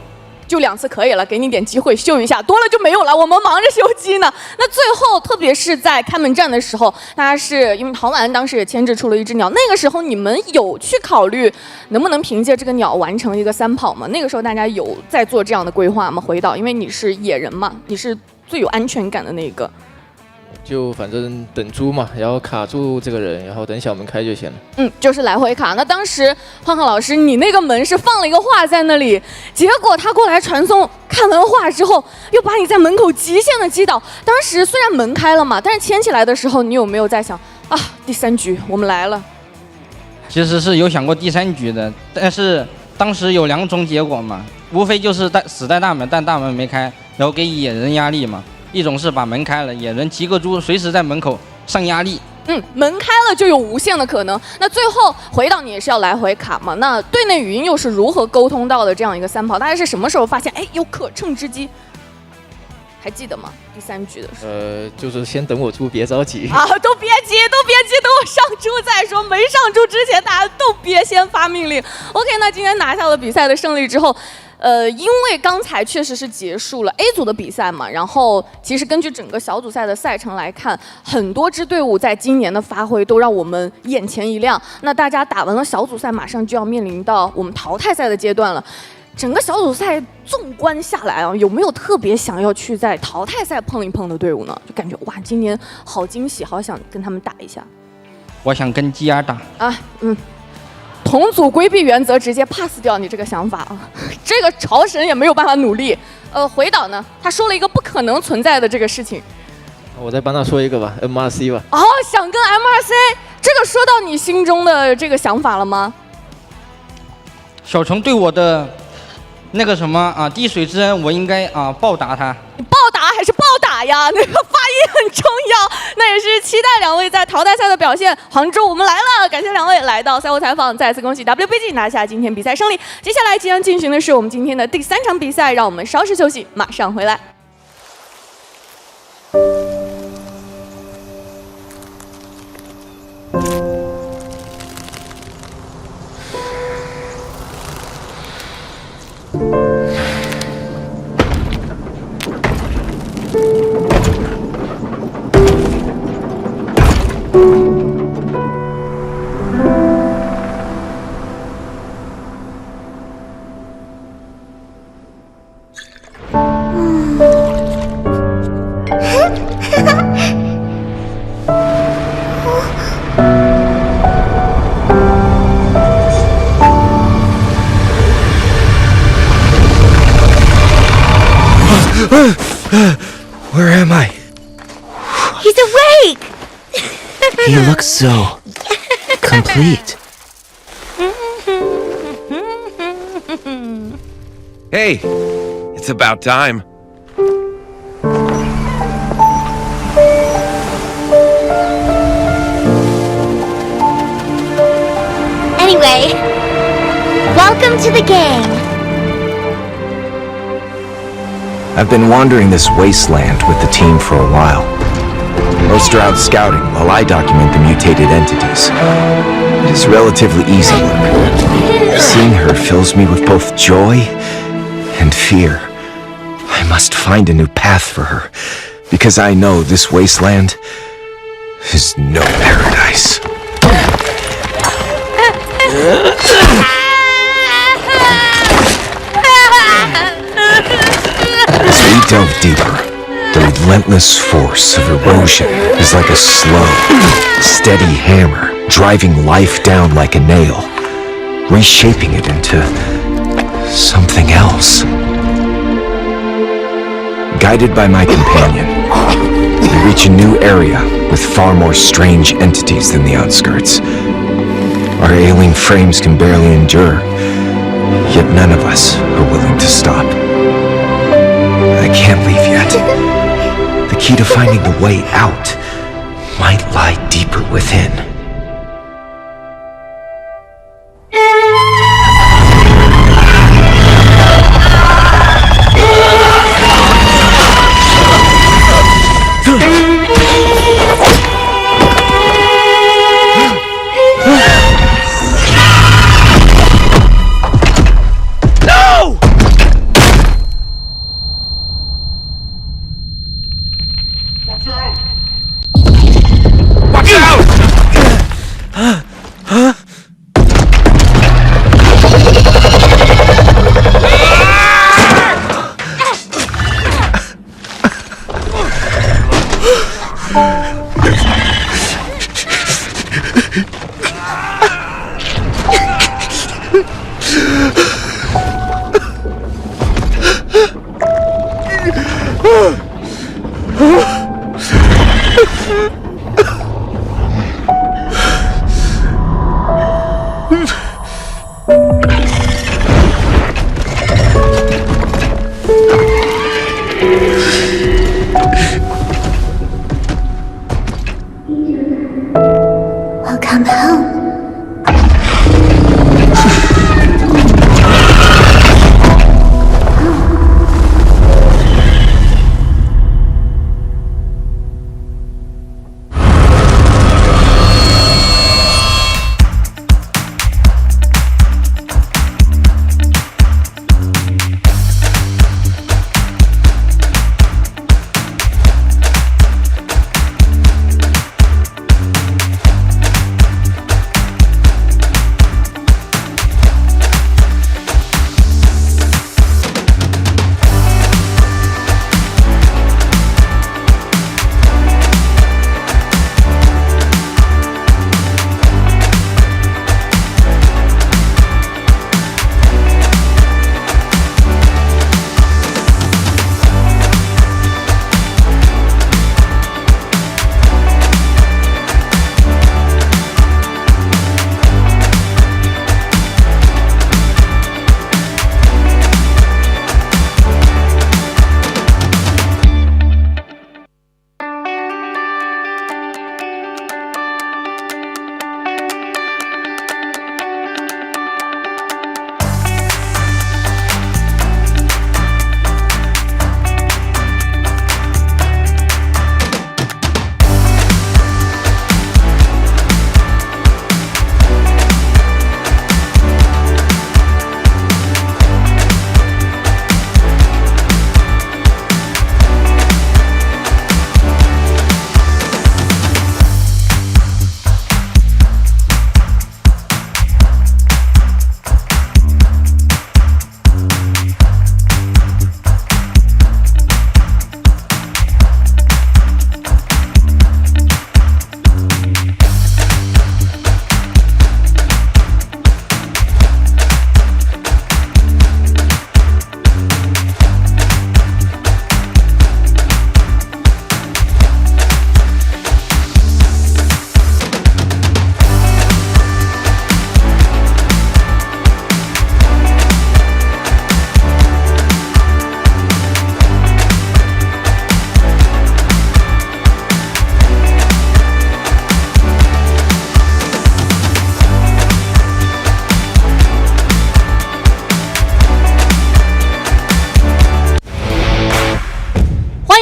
就2次可以了，给你点机会秀一下，多了就没有了。我们忙着修机呢。那最后，特别是在开门战的时候，大家是因为陶兰当时也牵制出了一只鸟，那个时候你们有去考虑能不能凭借这个鸟完成一个3跑吗？那个时候大家有在做这样的规划吗？回导，因为你是野人嘛，你是最有安全感的那个。就反正等猪嘛，然后卡住这个人，然后等小门开就行了。就是来回卡。那当时欢贺老师，你那个门是放了一个画在那里，结果他过来传送，看完画之后，又把你在门口极限的击倒。当时虽然门开了嘛，但是牵起来的时候，你有没有在想第3局我们来了？其实是有想过第3局的，但是当时有2种结果嘛，无非就是死在大门，但大门没开，然后给野人压力嘛。一种是把门开了，野人骑个猪随时在门口上压力，门开了就有无限的可能。那最后回到你也是要来回卡嘛？那队内语音又是如何沟通到的这样一个3跑？大家是什么时候发现有可乘之机？还记得吗？第3局的时候，就是先等我出，别着急啊，都别急，等我上注再说。没上注之前，大家都别先发命令。OK， 那今天拿下了比赛的胜利之后，因为刚才确实是结束了 A 组的比赛嘛，然后其实根据整个小组赛的赛程来看，很多支队伍在今年的发挥都让我们眼前一亮。那大家打完了小组赛，马上就要面临到我们淘汰赛的阶段了。整个小组赛纵观下来啊，有没有特别想要去在淘汰赛碰一碰的队伍呢？就感觉哇，今年好惊喜，好想跟他们打一下。我想跟基亚打啊，同组规避原则，直接 pass 掉你这个想法啊。这个潮神也没有办法努力。回岛呢，他说了一个不可能存在的这个事情。我再帮他说一个吧 ，MRC 吧。哦，想跟 MRC， 这个说到你心中的这个想法了吗？小虫对我的那个什么啊，滴水之恩，我应该报答他。你报答还是暴打呀？那个发音很重要。那也是期待2位在淘汰赛的表现。杭州我们来了，感谢2位来到赛后采访，再次恭喜 WBG 拿下今天比赛胜利。接下来即将进行的是我们今天的第3场比赛，让我们稍事休息，马上回来。Where am I? He's awake! He looks so complete. Hey, it's about time. Anyway, welcome to the gang. I've been wandering this wasteland with the team for a while. Most are out scouting while I document the mutated entities. It is relatively easy work. Seeing her fills me with both joy and fear. I must find a new path for her, because I know this wasteland is no paradise. As we delve deeper, the relentless force of erosion is like a slow, steady hammer driving life down like a nail, reshaping it into something else. Guided by my companion, we reach a new area with far more strange entities than the outskirts. Our ailing frames can barely endure, yet none of us are willing to stop. I can't leave yet. The key to finding the way out might lie deeper within.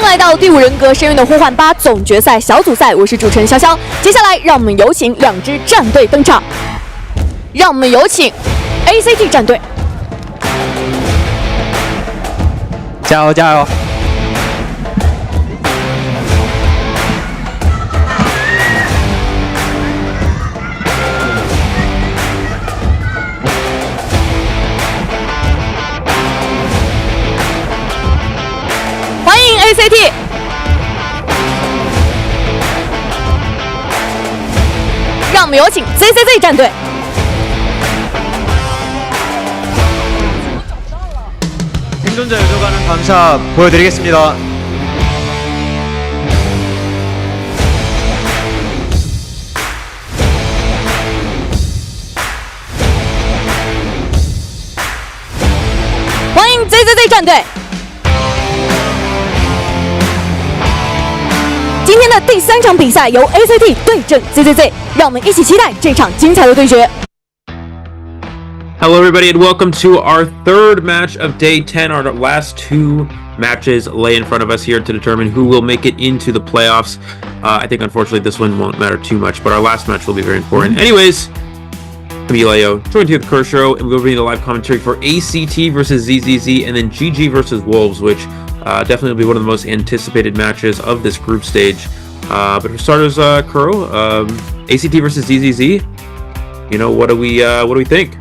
来到第5人格深渊的呼唤8总决赛小组赛，我是主持人潇潇。接下来让我们有请2支战队登场，让我们有请 ACT 战队，加油加油！欢迎 ACT。让我们有请 CCZ 战队。 생존자 요조가는 감사 보여드리겠습니다.欢迎 CCZ 战队。今天的第3场比赛由 ACT 对阵 CCZ， 让我们一起期待这场精彩的对决。 Hello, everybody, and welcome to our 3rd match of day 10. Our last 2 matches lay in front of us here to determine who will make it into the playoffs. I think, unfortunately, this one won't matter too much, but our last match will be very important. Anyways, I'm Elio, joined here with Kershaw, and we'll be in a live commentary for ACT versus ZZZ, and then GG versus Wolves, which definitely will be one of the most anticipated matches of this group stage. But for starters, Kuro, ACT versus ZZZ, you know, what do we think?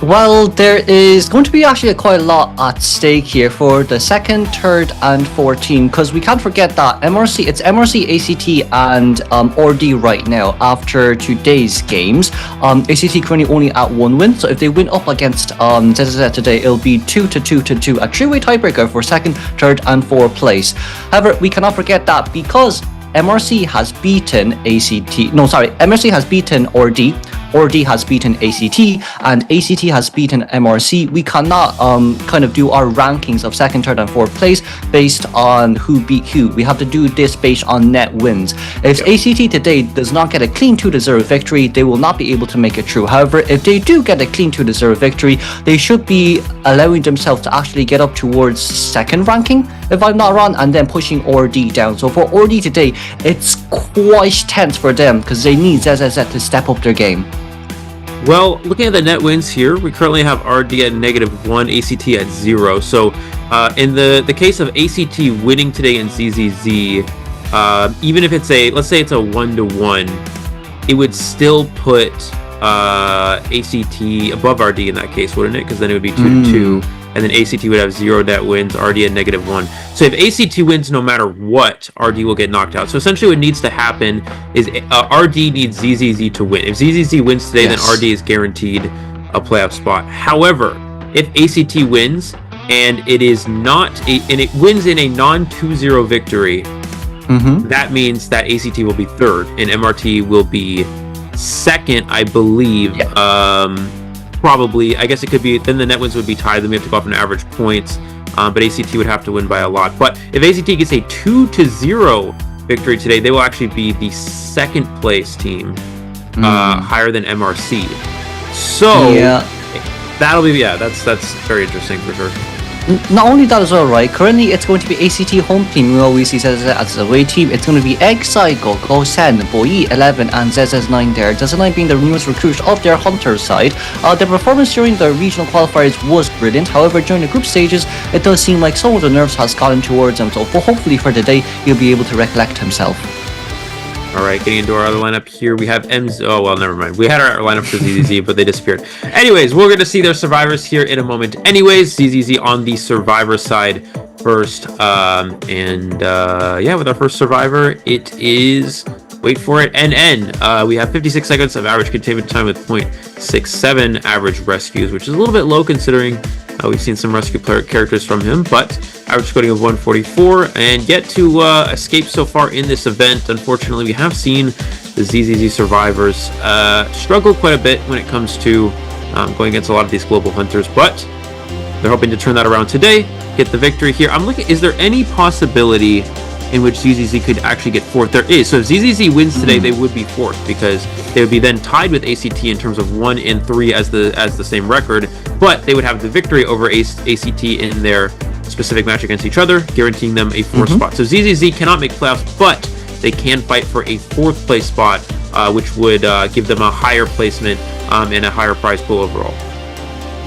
Well, there is going to be actually quite a lot at stake here for the 2nd, 3rd, and 4th team, because we can't forget that it's MRC, ACT, and RD right now after today's games. ACT currently only at 1 win, so if they win up against ZZZ today, it'll be 2-2-2, a 3-way tiebreaker for 2nd, 3rd, and 4th place. However, we cannot forget that because MRC has beaten MRC has beaten RD has beaten ACT, and ACT has beaten MRC. We cannot kind of do our rankings of 2nd, 3rd, and 4th place based on who beat who. We have to do this based on net wins. If ACT today does not get a clean 2-0 victory, they will not be able to make it through. However, if they do get a clean 2-0 victory, they should be allowing themselves to actually get up towards 2nd ranking, if I'm not wrong, and then pushing RD down. So for RD today, it's quite tense for them because they need ZZZ to step up their game. Well, looking at the net wins here, we currently have RD at -1, ACT at 0. So in the case of ACT winning today in ZZZ, even if it's let's say it's a 1-1, it would still put ACT above RD in that case, wouldn't it? Because then it would be 2-2. And then ACT would have 0 net wins, RD at -1. So if ACT wins no matter what, RD will get knocked out. So essentially what needs to happen is RD needs ZZZ to win. If ZZZ wins today, then RD is guaranteed a playoff spot. However, if ACT wins and it it wins in a non-2-0 victory, that means that ACT will be 3rd and MRT will be 2nd, I believe. Probably, I guess it could be, then the net wins would be tied, then we have to go off an average points, but ACT would have to win by a lot. But if ACT gets a 2-0 victory today, they will actually be the 2nd place team, higher than MRC. So, that'll be, that's very interesting for sure. Not only that as well, right? Currently, it's going to be ACT home team. We always see ZZ as a away team. It's going to be Excycle, Gosen, Boyi, 11, and ZZ9 there. ZZ9 being the newest recruit of their Hunter side. Their performance during the regional qualifiers was brilliant. However, during the group stages, it does seem like some of the nerves has gotten towards him. So hopefully for today, he'll be able to recollect himself. All right, getting into our other lineup here, we have oh, well, never mind. We had our lineup for ZZZ, but they disappeared. Anyways, we're going to see their survivors here in a moment. Anyways, ZZZ on the survivor side first. Yeah, with our first survivor, it is, wait for it, NN. We have 56 seconds of average containment time with 0.67 average rescues, which is a little bit low considering we've seen some rescue characters from him, but average scoring of 144, and yet to escape so far in this event. Unfortunately, we have seen the ZZZ survivors struggle quite a bit when it comes to going against a lot of these global hunters, but they're hoping to turn that around today, get the victory here. I'm looking, is there any possibility in which ZZZ could actually get 4th? There is. So if ZZZ wins today, they would be 4th because they would be then tied with ACT in terms of 1 and 3 as the same record, but they would have the victory over ACT in their specific match against each other, guaranteeing them a 4th spot. So COAⅧ cannot make playoffs, but they can fight for a 4th place spot, which would give them a higher placement and a higher prize pool overall.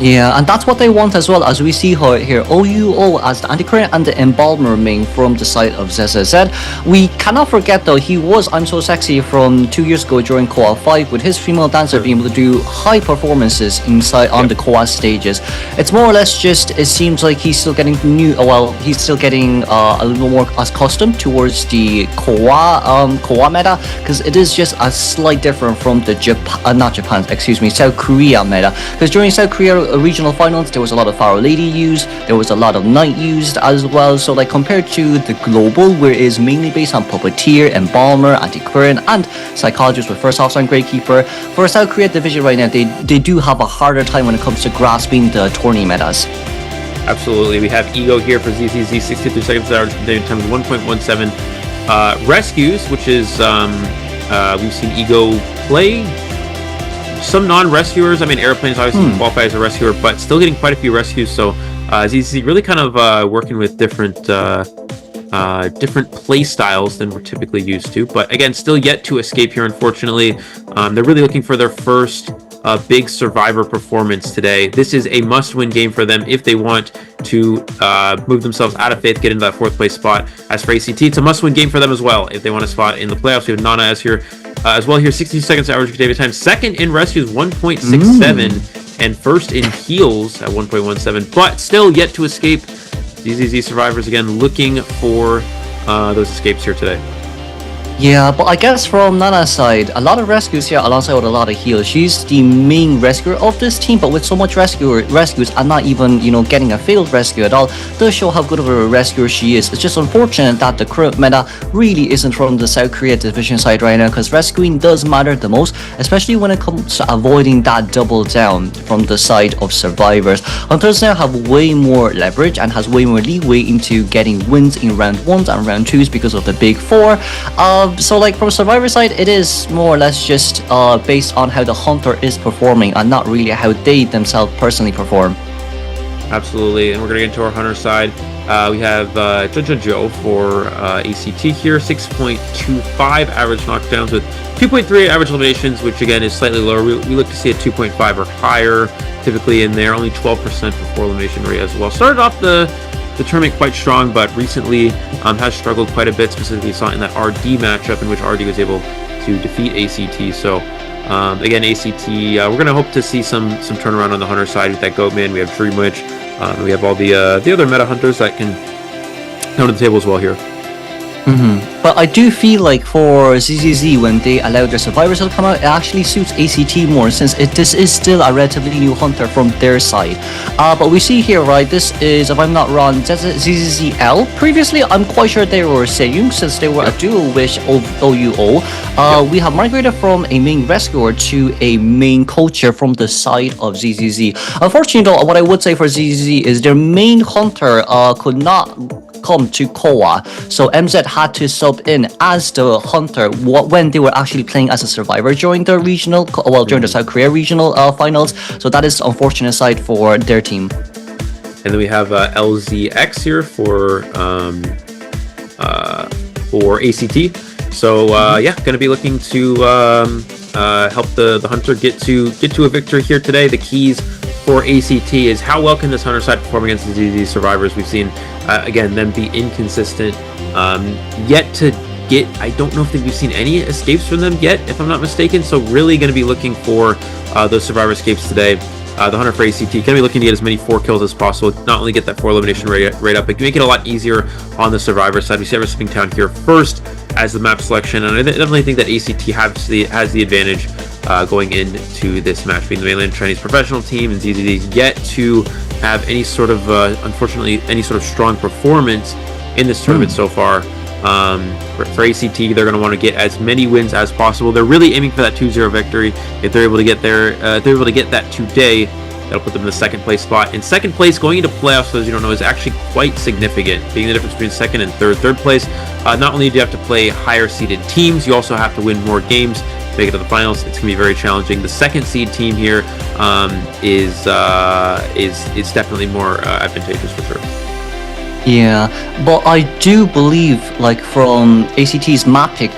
Yeah, and that's what they want as well, as we see here. OUO as the Antiquarian and the Embalmer main from the side of ZZZ. We cannot forget though, he was I'm So Sexy from 2 years ago during COAⅧ, with his female dancer being able to do high performances inside on the COA stages. It's more or less just, it seems like he's still getting he's still getting a little more accustomed towards the COA meta, because it is just a slight different from the South Korea meta. Because during South Korea regional finals, there was a lot of Pharaoh Lady used, there was a lot of Knight used as well. So like compared to the global, where it is mainly based on Puppeteer, Embalmer, Antiquarian, and Psychologist with first offside Gravekeeper, for South Korea division right now, they do have a harder time when it comes to grasping the tourney metas. Absolutely. We have Ego here for ZZZ, 63 seconds average times 1.17 rescues, which is we've seen Ego play some non-rescuers. I mean, Airplanes obviously qualify as a rescuer, but still getting quite a few rescues. So ZZZ really kind of working with different play styles than we're typically used to. But again, still yet to escape here, unfortunately. They're really looking for their first big Survivor performance today. This is a must-win game for them if they want to move themselves out of 5th, get into that 4th place spot. As for ACT, it's a must-win game for them as well if they want a spot in the playoffs. We have Nana as well here, 62 seconds average David time, 2nd in rescues, 1.67, and 1st in heals at 1.17, but still yet to escape. ZZZ Survivors again looking for those escapes here today. Yeah, but I guess from Nana's side, a lot of rescues here alongside with a lot of heals. She's the main rescuer of this team, but with so much rescues and not even, getting a failed rescue at all, does show how good of a rescuer she is. It's just unfortunate that the current meta really isn't from the South Korea division side right now, because rescuing does matter the most, especially when it comes to avoiding that double down from the side of Survivors. Hunters now have way more leverage and has way more leeway into getting wins in round 1s and round 2s because of the big 4. So like from Survivor side, it is more or less just based on how the Hunter is performing and not really how they themselves personally perform. Absolutely, and we're going to get into our Hunter side. We have Jojo for ACT here, 6.25 average knockdowns with 2.38 average eliminations, which again is slightly lower. We look to see a 2.5 or higher typically in there, only 12% for elimination rate as well. Started off the tournament quite strong, but recently has struggled quite a bit. Specifically, saw in that RD matchup in which RD was able to defeat ACT. So again, ACT, we're going to hope to see some turnaround on the Hunter side with that Goatman. We have Dreamwitch. We have all the other meta hunters that can come to the table as well here. But I do feel like for ZZZ, when they allow their Survivors to come out, it actually suits ACT more, since this is still a relatively new Hunter from their side. But we see here, right, this is, if I'm not wrong, ZZZL. Previously, I'm quite sure they were Seiyung, since they were a dual wish of OUO. We have migrated from a main rescuer to a main coacher from the side of ZZZ. Unfortunately, though, what I would say for ZZZ is their main Hunter could not come to COA, so MZ had to sub in as the Hunter when they were actually playing as a Survivor during the regional, during the South Korea regional finals. So that is the unfortunate side for their team. And then we have LZX here for ACT. So yeah, going to be looking to help the Hunter get to a victory here today. The keys for ACT is how well can this Hunter side perform against the ZZ Survivors. We've seen again them be inconsistent. Yet to get, I don't know if we've seen any escapes from them yet, if I'm not mistaken. So really going to be looking for those Survivor escapes today. The Hunter for ACT going to be looking to get as many 4 kills as possible, not only get that 4 elimination rate up, but make it a lot easier on the Survivor side. We see Everslipping Town here first as the map selection, and I definitely think that ACT has the advantage going into this match, being the mainland Chinese professional team, and ZZZ yet to have any sort of, unfortunately, any sort of strong performance in this tournament so far. For ACT, they're going to want to get as many wins as possible. They're really aiming for that 2-0 victory. If they're able to get there, if they're able to get that today, that'll put them in the 2nd place spot. In 2nd place, going into playoffs, as you don't know, is actually quite significant, being the difference between 2nd and 3rd. 3rd place, not only do you have to play higher seeded teams, you also have to win more games to make it to the finals. It's going to be very challenging. The 2nd seed team here is definitely more advantageous for sure. Yeah, but I do believe, like, from ACT's map pick,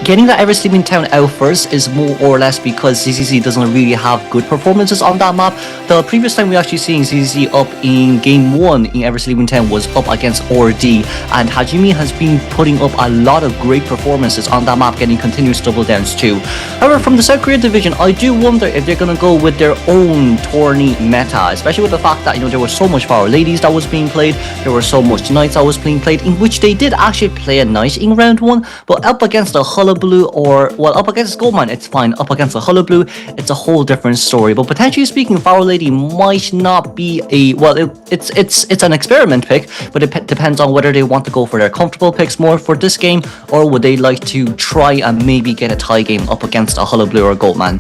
getting that Every Sleeping Town out first is more or less because ZZZ doesn't really have good performances on that map. The previous time we actually seen ZZZ up in Game 1 in Every Sleeping Town was up against ORD, and Hajime has been putting up a lot of great performances on that map, getting continuous double downs too. However, from the South Korea division, I do wonder if they're gonna go with their own tourney meta, especially with the fact that, you know, there was so much for our ladies that was being played, there was so much Knights that was being played, in which they did actually play a Knight in round 1, but up against the Hullabaloo, or, well, up against Goldmine, it's fine. Up against the Hullabaloo, it's a whole different story. But potentially speaking, Our Lady might not be a, well, it's an experiment pick, but it depends on whether they want to go for their comfortable picks more for this game, or would they like to try and maybe get a tie game up against a Hullabaloo or Goldmine.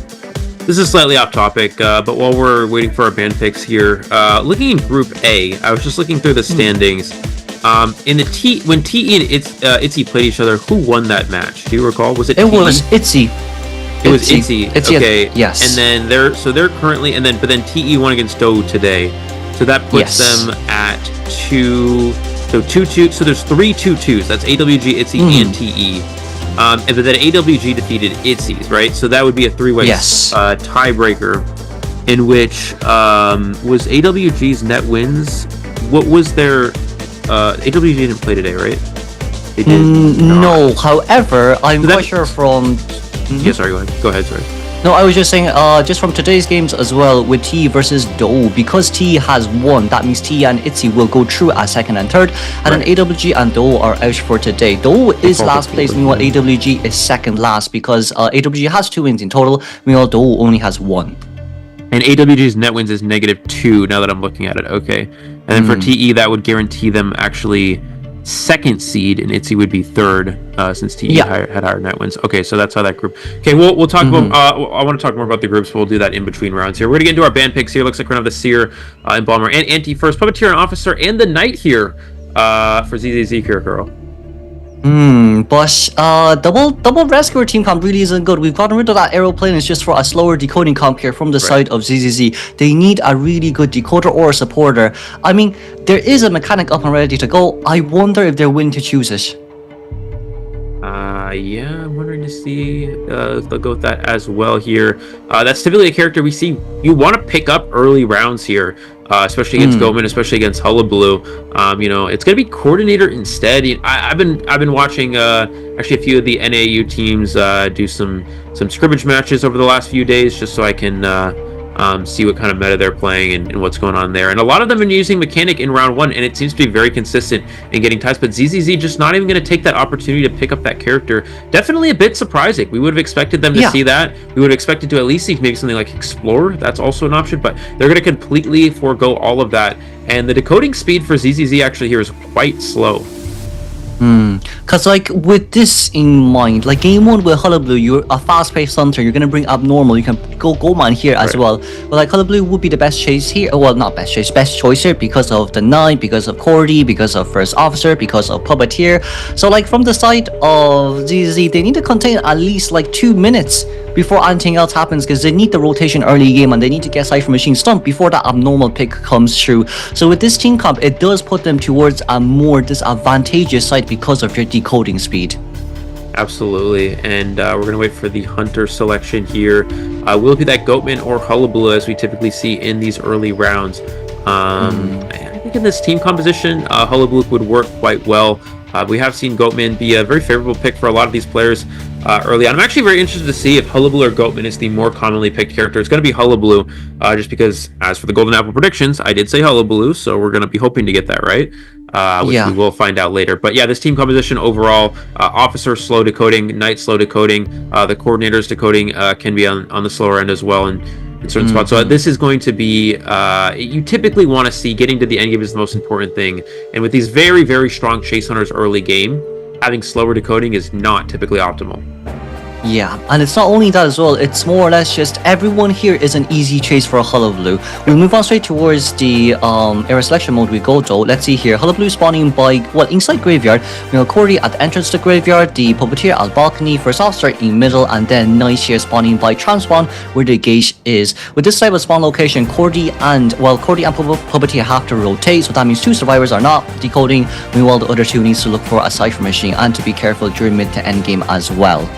This is slightly off topic, but while we're waiting for our band picks here, looking in Group A, I was just looking through the standings. In the when TE and ITZY played each other, who won that match? Do you recall? Was it? It was ITZY. It was ITZY. Okay. Yes. And then they're currently, but then TE won against DOU today, so that puts them at 2. So 2-2. So there's 3 2-2s. That's AWG, ITZY, and TE. But then AWG defeated ITZY's, right? So that would be a 3-way tiebreaker, in which was AWG's net wins. What was their AWG didn't play today, right? They did no, however, I'm quite sure from... Yeah, sorry, go ahead, sorry. No, I was just saying, just from today's games as well, with TE versus DOU, because TE has won, that means TE and ITZY will go through as second and third, and then AWG and DOU are out for today. DOU is last place, meanwhile AWG is second last, because AWG has 2 wins in total, meanwhile DOU only has 1. And AWG's net wins is -2 now that I'm looking at it. Okay. And then for TE, that would guarantee them actually second seed, and ITZY would be third, since TE had higher net wins. Okay, so that's how that group. Okay, we'll talk about. I want to talk more about the groups, but we'll do that in between rounds here. We're gonna get into our band picks here. Looks like we're gonna have the Seer, Embalmer, and Anti first, Puppeteer and Officer, and the Knight here for ZZZ here, girl. But double rescuer team comp really isn't good. We've gotten rid of that aeroplane. It's just for a slower decoding comp here from the side of ZZZ. They need a really good decoder or a supporter. I mean, there is a mechanic up and ready to go. I wonder if they're willing to choose it. Yeah, I'm wondering to see if they'll go with that as well here. That's typically a character we see you want to pick up early rounds here, especially against Goldman, especially against Hullabaloo. You know, it's gonna be Coordinator instead. I've been watching actually a few of the NAU teams do some scrimmage matches over the last few days, just so I can see what kind of meta they're playing and what's going on there. And a lot of them are using Mechanic in round 1, and it seems to be very consistent in getting ties. But ZZZ just not even going to take that opportunity to pick up that character. Definitely a bit surprising. We would have expected them to see that. We would have expected to at least see maybe something like Explorer. That's also an option, but they're going to completely forego all of that. And the decoding speed for ZZZ actually here is quite slow. Cause like with this in mind, like game 1 with Hullabaloo, you're a fast-paced hunter, you're gonna bring Abnormal, you can go Goldmine here as well. But like Hullabaloo would be the best chase here, well not best chase, best choice here because of the Knight, because of Cordy, because of First Officer, because of Puppeteer. So like from the side of ZZZ, they need to contain at least like 2 minutes before anything else happens, because they need the rotation early game and they need to get Cypher Machine stumped before that Abnormal pick comes through. So with this team comp, it does put them towards a more disadvantageous side because of your decoding speed. Absolutely, and we're going to wait for the Hunter selection here. Will it be that Goatman or Hullabaloo as we typically see in these early rounds? I think in this team composition, Hullabaloo would work quite well. We have seen Goatman be a very favorable pick for a lot of these players early on. I'm actually very interested to see if Hullabaloo or Goatman is the more commonly picked character. It's going to be Hullabaloo, just because as for the Golden Apple predictions, I did say Hullabaloo, so we're going to be hoping to get that right, which we will find out later. But yeah, this team composition overall, Officer slow decoding, Knight slow decoding, the Coordinator's decoding can be on the slower end as well, and in certain spots. So this is going to be, you typically want to see getting to the end game is the most important thing. And with these very, very strong Chase Hunters early game, having slower decoding is not typically optimal. Yeah, and it's not only that as well, it's more or less just everyone here is an easy chase for a Hullabaloo. We'll move on straight towards the era selection mode we go though. Let's see here, Hullabaloo spawning by, well, inside graveyard. We know Cordy at the entrance to the graveyard, the Puppeteer at balcony, first officer in middle, and then Nice here spawning by Transpawn where the gate is. With this type of spawn location, Cordy and Puppeteer have to rotate, so that means 2 survivors are not decoding, meanwhile the other 2 needs to look for a cipher machine and to be careful during mid to end game as well.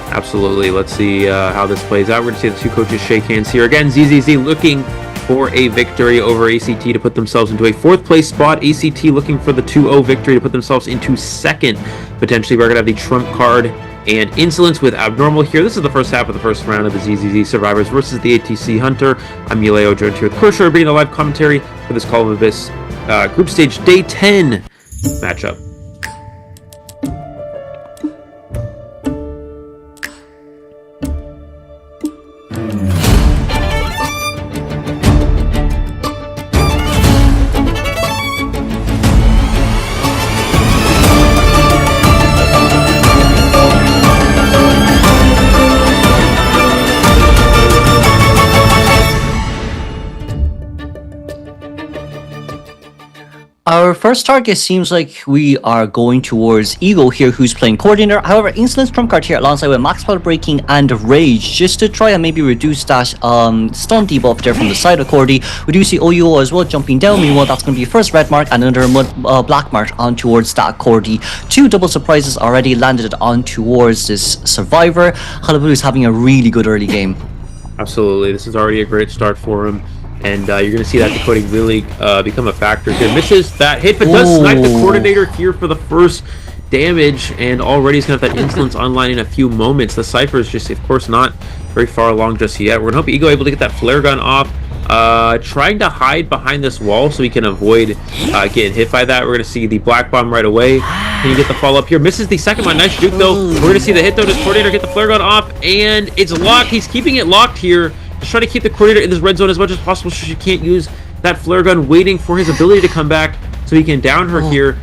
Absolutely. Let's see how this plays out. We're going to see the 2 coaches shake hands here. Again, ZZZ looking for a victory over ACT to put themselves into a 4th place spot. ACT looking for the 2-0 victory to put themselves into 2nd. Potentially, we're going to have the trump card and Insolence with Abnormal here. This is the first half of the first round of the ZZZ Survivors versus the ATC Hunter. I'm Yuleo, joined here with Crusher, bringing the live commentary for this Call of Abyss Group Stage Day 10 matchup. Our first target seems like we are going towards Eagle here, who's playing Coordinator. However, Insolence trump card here alongside with Max Power Breaking and Rage, just to try and maybe reduce that stun debuff there from the side of Cordy. We do see OUO as well jumping down. Meanwhile, that's going to be first red mark and another black mark on towards that Cordy. 2 double surprises already landed on towards this Survivor. Hullabaloo is having a really good early game. Absolutely. This is already a great start for him. And you're going to see that decoding really become a factor here. Misses that hit, but does snipe the Coordinator here for the first damage. And already he's going to have that Insolence online in a few moments. The Cypher is just, of course, not very far along just yet. We're going to hope Ego able to get that flare gun off. Trying to hide behind this wall so he can avoid getting hit by that. We're going to see the Black Bomb right away. Can you get the follow-up here? Misses the second one. Nice juke, though. We're going to see the hit, though. Does Coordinator get the flare gun off? And it's locked. He's keeping it locked here. Just try to keep the Coordinator in this red zone as much as possible so she can't use that flare gun, waiting for his ability to come back so he can down her here.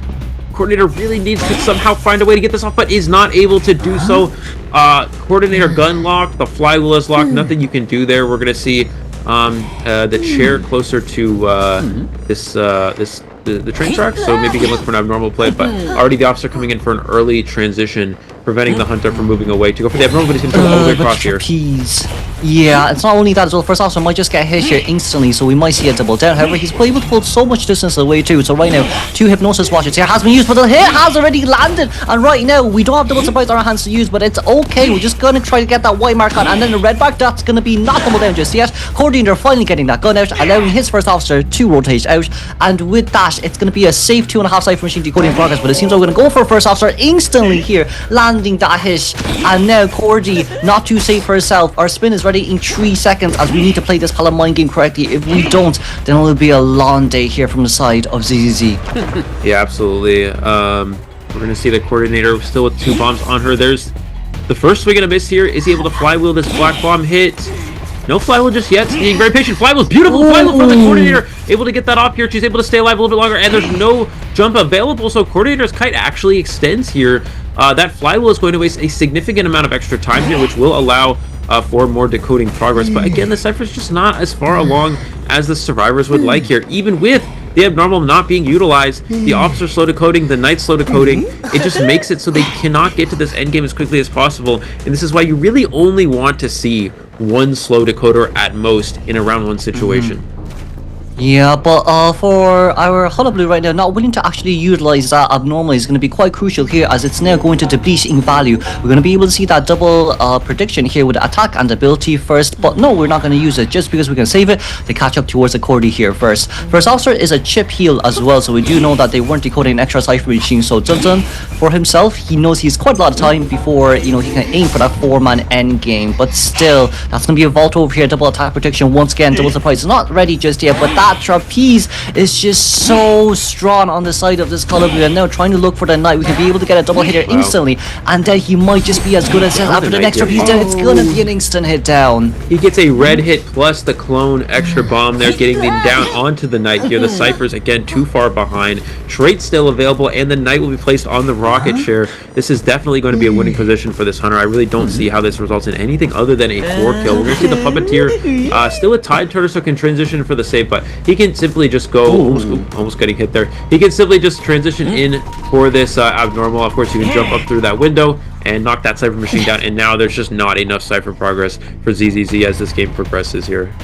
Coordinator really needs to somehow find a way to get this off, but is not able to do so. Coordinator gun locked, the flywheel is locked, nothing you can do there. We're going to see the chair closer to the train track, so maybe you can look for an abnormal play, but already the officer coming in for an early transition, preventing the Hunter from moving away to go for the abnormal, but he's going to go all the way across here. Yeah, it's not only that as well. First officer might just get hit here instantly, so we might see a double down. However, he's able to pull so much distance away too. So right now, 2 hypnosis watches here has been used, but the hit has already landed. And right now, we don't have double surprise on our hands to use, but it's okay. We're just gonna try to get that white mark on, and then the red mark, that's gonna be not double down just yet. Coordinator finally getting that gun out, allowing his first officer to rotate out. And with that, it's gonna be a safe 2.5 cipher machine decoding progress. But it seems like we're gonna go for first officer instantly here, landing that hit. And now Cordy not too safe for herself. Our spin is ready in 3 seconds, as we need to play this Pala mind game correctly. If we don't, then it will be a long day here from the side of ZZZ. Yeah, absolutely. We're going to see the Coordinator still with 2 bombs on her. There's the first swing and a miss here. Is he able to flywheel this black bomb hit? No flywheel just yet. Being very patient. Flywheel's beautiful. Flywheel from the Coordinator. Able to get that off here. She's able to stay alive a little bit longer, and there's no jump available, so Coordinator's kite actually extends here. That flywheel is going to waste a significant amount of extra time here, which will allow for more decoding progress. But again, the Cypher's just not as far along as the Survivors would like here. Even with the abnormal not being utilized, the officer slow decoding, the knight slow decoding, it just makes it so they cannot get to this endgame as quickly as possible. And this is why you really only want to see 1 slow decoder at most in a round 1 situation. Yeah, but for our Hullabaloo right now, not willing to actually utilize that abnormal is going to be quite crucial here, as it's now going to deplete in value. We're going to be able to see that double prediction here with attack and ability first, but no, we're not going to use it just because we can save it to catch up towards the Cordy here first. First officer is a chip heal as well, so we do know that they weren't decoding an extra cipher machine, so Dun for himself, he knows he's quite a lot of time before, you know, he can aim for that 4-man end game. But still, that's going to be a vault over here, double attack protection once again. Double surprise is not ready just yet, but that that trapeze is just so strong on the side of this color blue, and now trying to look for the knight. We can be able to get a double hit here instantly, and then he might just be as good as after the next trapeze down. It's gonna be an instant hit down. He gets a red hit plus the clone extra bomb there, getting them down onto the knight here. The Cypher's again too far behind. Trait still available, and the knight will be placed on the rocket share. This is definitely going to be a winning position for this Hunter. I really don't see how this results in anything other than a 4 kill. We're going to see the Puppeteer still a Tide Turtle, so can transition for the save, but he can simply just go, almost getting hit there. He can simply just transition in for this Abnormal. Of course, you can jump up through that window and knock that Cypher machine down, and now there's just not enough Cypher progress for ZZZ as this game progresses here.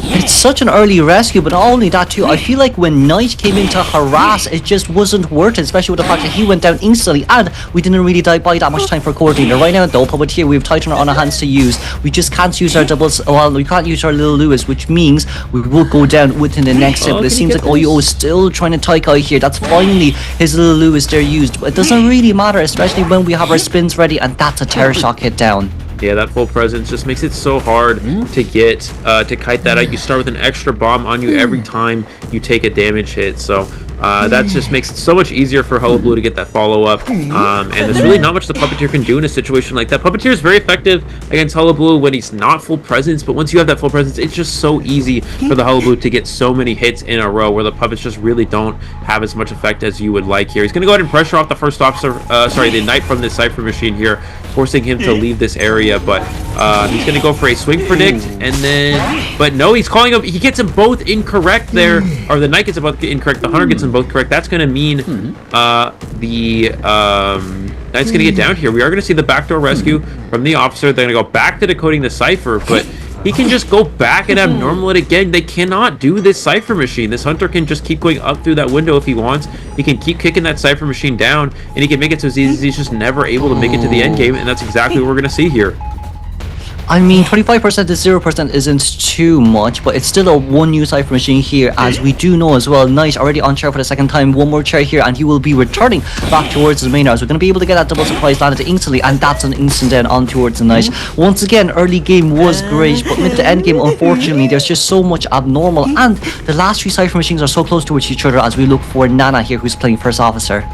It's such an early rescue, but not only that too, I feel like when Knight came in to harass, it just wasn't worth it, especially with the fact that he went down instantly, and we didn't really buy that much time for Coordinator. Right now though, Puppeteer, we have Titan on our hands to use. We just can't use our doubles, well, we can't use our little Lewis, which means we will go down within the next hit, but it seems like OYO is still trying to Taikai here. That's finally his little Lewis there used, but it doesn't really matter, especially when we have our spins ready, and that's a Terror Shock hit down. Yeah, that full presence just makes it so hard to get to kite that out. You start with an extra bomb on you every time you take a damage hit, so that just makes it so much easier for Hullabaloo to get that follow-up, and there's really not much the Puppeteer can do in a situation like that. Puppeteer is very effective against Hullabaloo when he's not full presence, but once you have that full presence, it's just so easy for the Hullabaloo to get so many hits in a row where the puppets just really don't have as much effect as you would like here. He's going to go ahead and pressure off the first officer, the knight from this Cypher machine here, forcing him to leave this area, but he's going to go for a swing predict, and then, but no, he's calling him, he gets them both incorrect there, or the knight gets them both incorrect, the hunter gets them both correct. That's going to mean the knight's going to get down here. We are going to see the backdoor rescue from the officer. They're going to go back to decoding the Cypher, but he can just go back and Abnormal it again. They cannot do this Cypher machine. This Hunter can just keep going up through that window if he wants. He can keep kicking that Cypher machine down, and he can make it so ZZ's just never able to make it to the end game, and that's exactly what we're going to see here. I mean, 25% to 0% isn't too much, but it's still a one new Cypher machine here, as we do know as well. Knight already on chair for the second time, one more chair here, and he will be returning back towards his main arrows. We're going to be able to get that double surprise landed instantly, and that's an instant down on towards the Knight. Once again, early game was great, but mid to end game, unfortunately, there's just so much Abnormal, and the last three Cypher machines are so close to each other as we look for Nana here, who's playing first officer.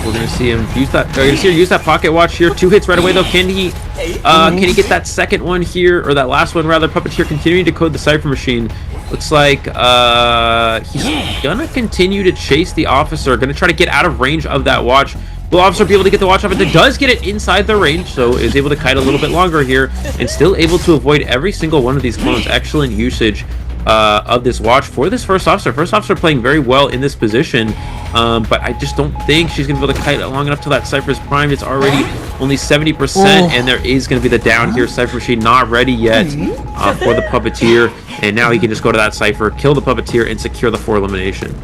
We're gonna see him use that. We're gonna see her use that pocket watch here. 2 hits right away though. Can he get that second one here, or that last one rather? Puppeteer continuing to code the Cypher machine. Looks like he's gonna continue to chase the officer. Gonna try to get out of range of that watch. Will officer be able to get the watch off? It does get it inside the range, so is able to kite a little bit longer here, and still able to avoid every single one of these clones. Excellent usage of this watch for this first officer. First officer playing very well in this position, but I just don't think she's gonna be able to kite it long enough till that Cypher's primed. It's already only 70%, and there is gonna be the down here. Cypher machine not ready yet for the Puppeteer, and now he can just go to that Cypher, kill the Puppeteer, and secure the 4 elimination.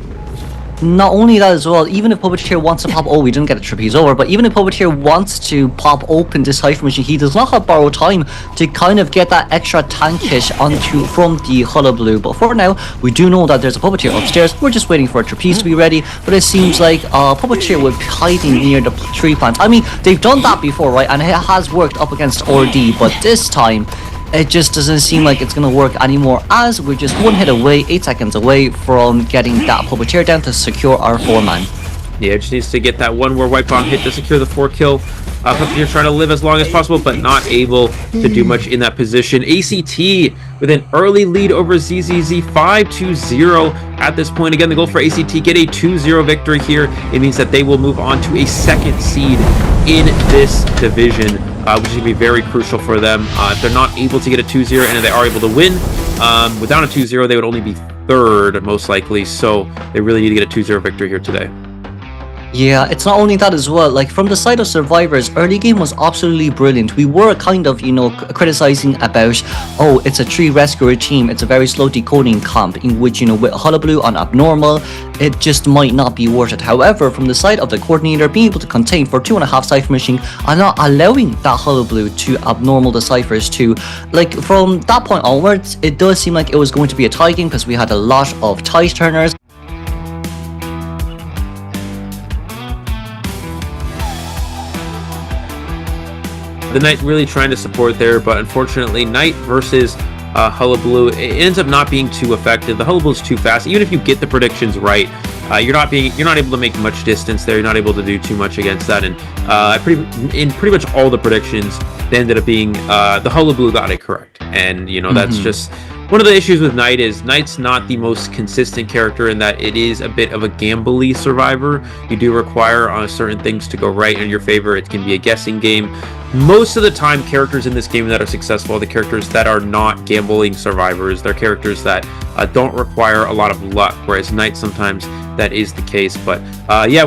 Not only that as well, even if Puppeteer wants to pop, we didn't get a trapeze over, but even if Puppeteer wants to pop open this Cypher machine, he does not have borrowed time to kind of get that extra tank hit from the Hullabaloo. But for now, we do know that there's a Puppeteer upstairs. We're just waiting for a trapeze to be ready, but it seems like Puppeteer will be hiding near the tree plant. I mean, they've done that before, right? And it has worked up against RD, but this time, it just doesn't seem like it's going to work anymore, as we're just 1 hit away, 8 seconds away from getting that Puppeteer down to secure our 4-man. Yeah, just needs to get that one more white bomb hit to secure the 4 kill. Puppeteer trying to live as long as possible, but not able to do much in that position. ACT with an early lead over ZZZ, 5-0 at this point. Again, the goal for ACT, get a 2-0 victory here. It means that they will move on to a 2nd seed in this division, which is going to be very crucial for them. If they're not able to get a 2-0 and they are able to win, without a 2-0, they would only be 3rd, most likely. So they really need to get a 2-0 victory here today. Yeah, it's not only that as well, like from the side of Survivors, early game was absolutely brilliant. We were kind of, criticizing about, it's a 3 rescuer team, it's a very slow decoding comp, in which, with Hullabaloo on Abnormal, it just might not be worth it. However, from the side of the Coordinator, being able to contain for 2.5 Cypher machine and not allowing that Hullabaloo to Abnormal the Cyphers too, like from that point onwards, it does seem like it was going to be a tie game because we had a lot of tie turners. The Knight really trying to support there, but unfortunately, Knight versus Hullabaloo, it ends up not being too effective. The Hullabaloo is too fast. Even if you get the predictions right, you're not able to make much distance there. You're not able to do too much against that. And in pretty much all the predictions, they ended up being the Hullabaloo got it correct. And that's just one of the issues with Knight is Knight's not the most consistent character in that it is a bit of a gambly survivor. You do require certain things to go right in your favor. It can be a guessing game. Most of the time, characters in this game that are successful are the characters that are not gambling survivors. They're characters that don't require a lot of luck, whereas Knight sometimes that is the case. But yeah,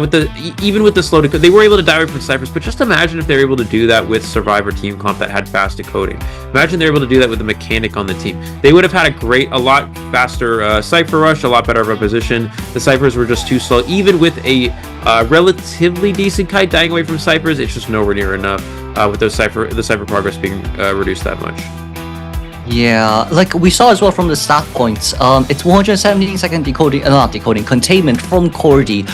even with the slow decode, they were able to die away from ciphers. But just imagine if they're able to do that with Survivor Team Comp that had fast decoding. Imagine they're able to do that with the mechanic on the team. They would have had a lot faster cipher rush, a lot better of a position. The ciphers were just too slow. Even with a relatively decent kite dying away from ciphers, it's just nowhere near enough. With the cipher progress being reduced that much. Yeah, like we saw as well from the stat points, it's 117-second containment from COAⅧ.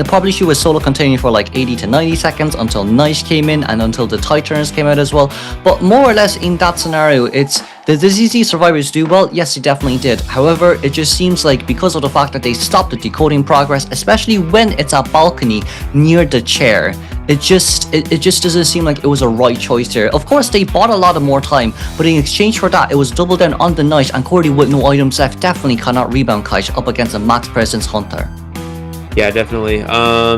Probably she was solo containing for like 80 to 90 seconds until Nice came in and until the Titans came out as well. But more or less in that scenario, it's did the ZZ survivors do well? Yes, they definitely did. However, it just seems like because of the fact that they stopped the decoding progress, especially when it's a balcony near the chair, it just doesn't seem like it was a right choice there. Of course, they bought a lot of more time, but in exchange for that, it was double down on the Knight, and COAⅧ with no items left definitely cannot rebound kite up against a max presence hunter. Yeah, definitely.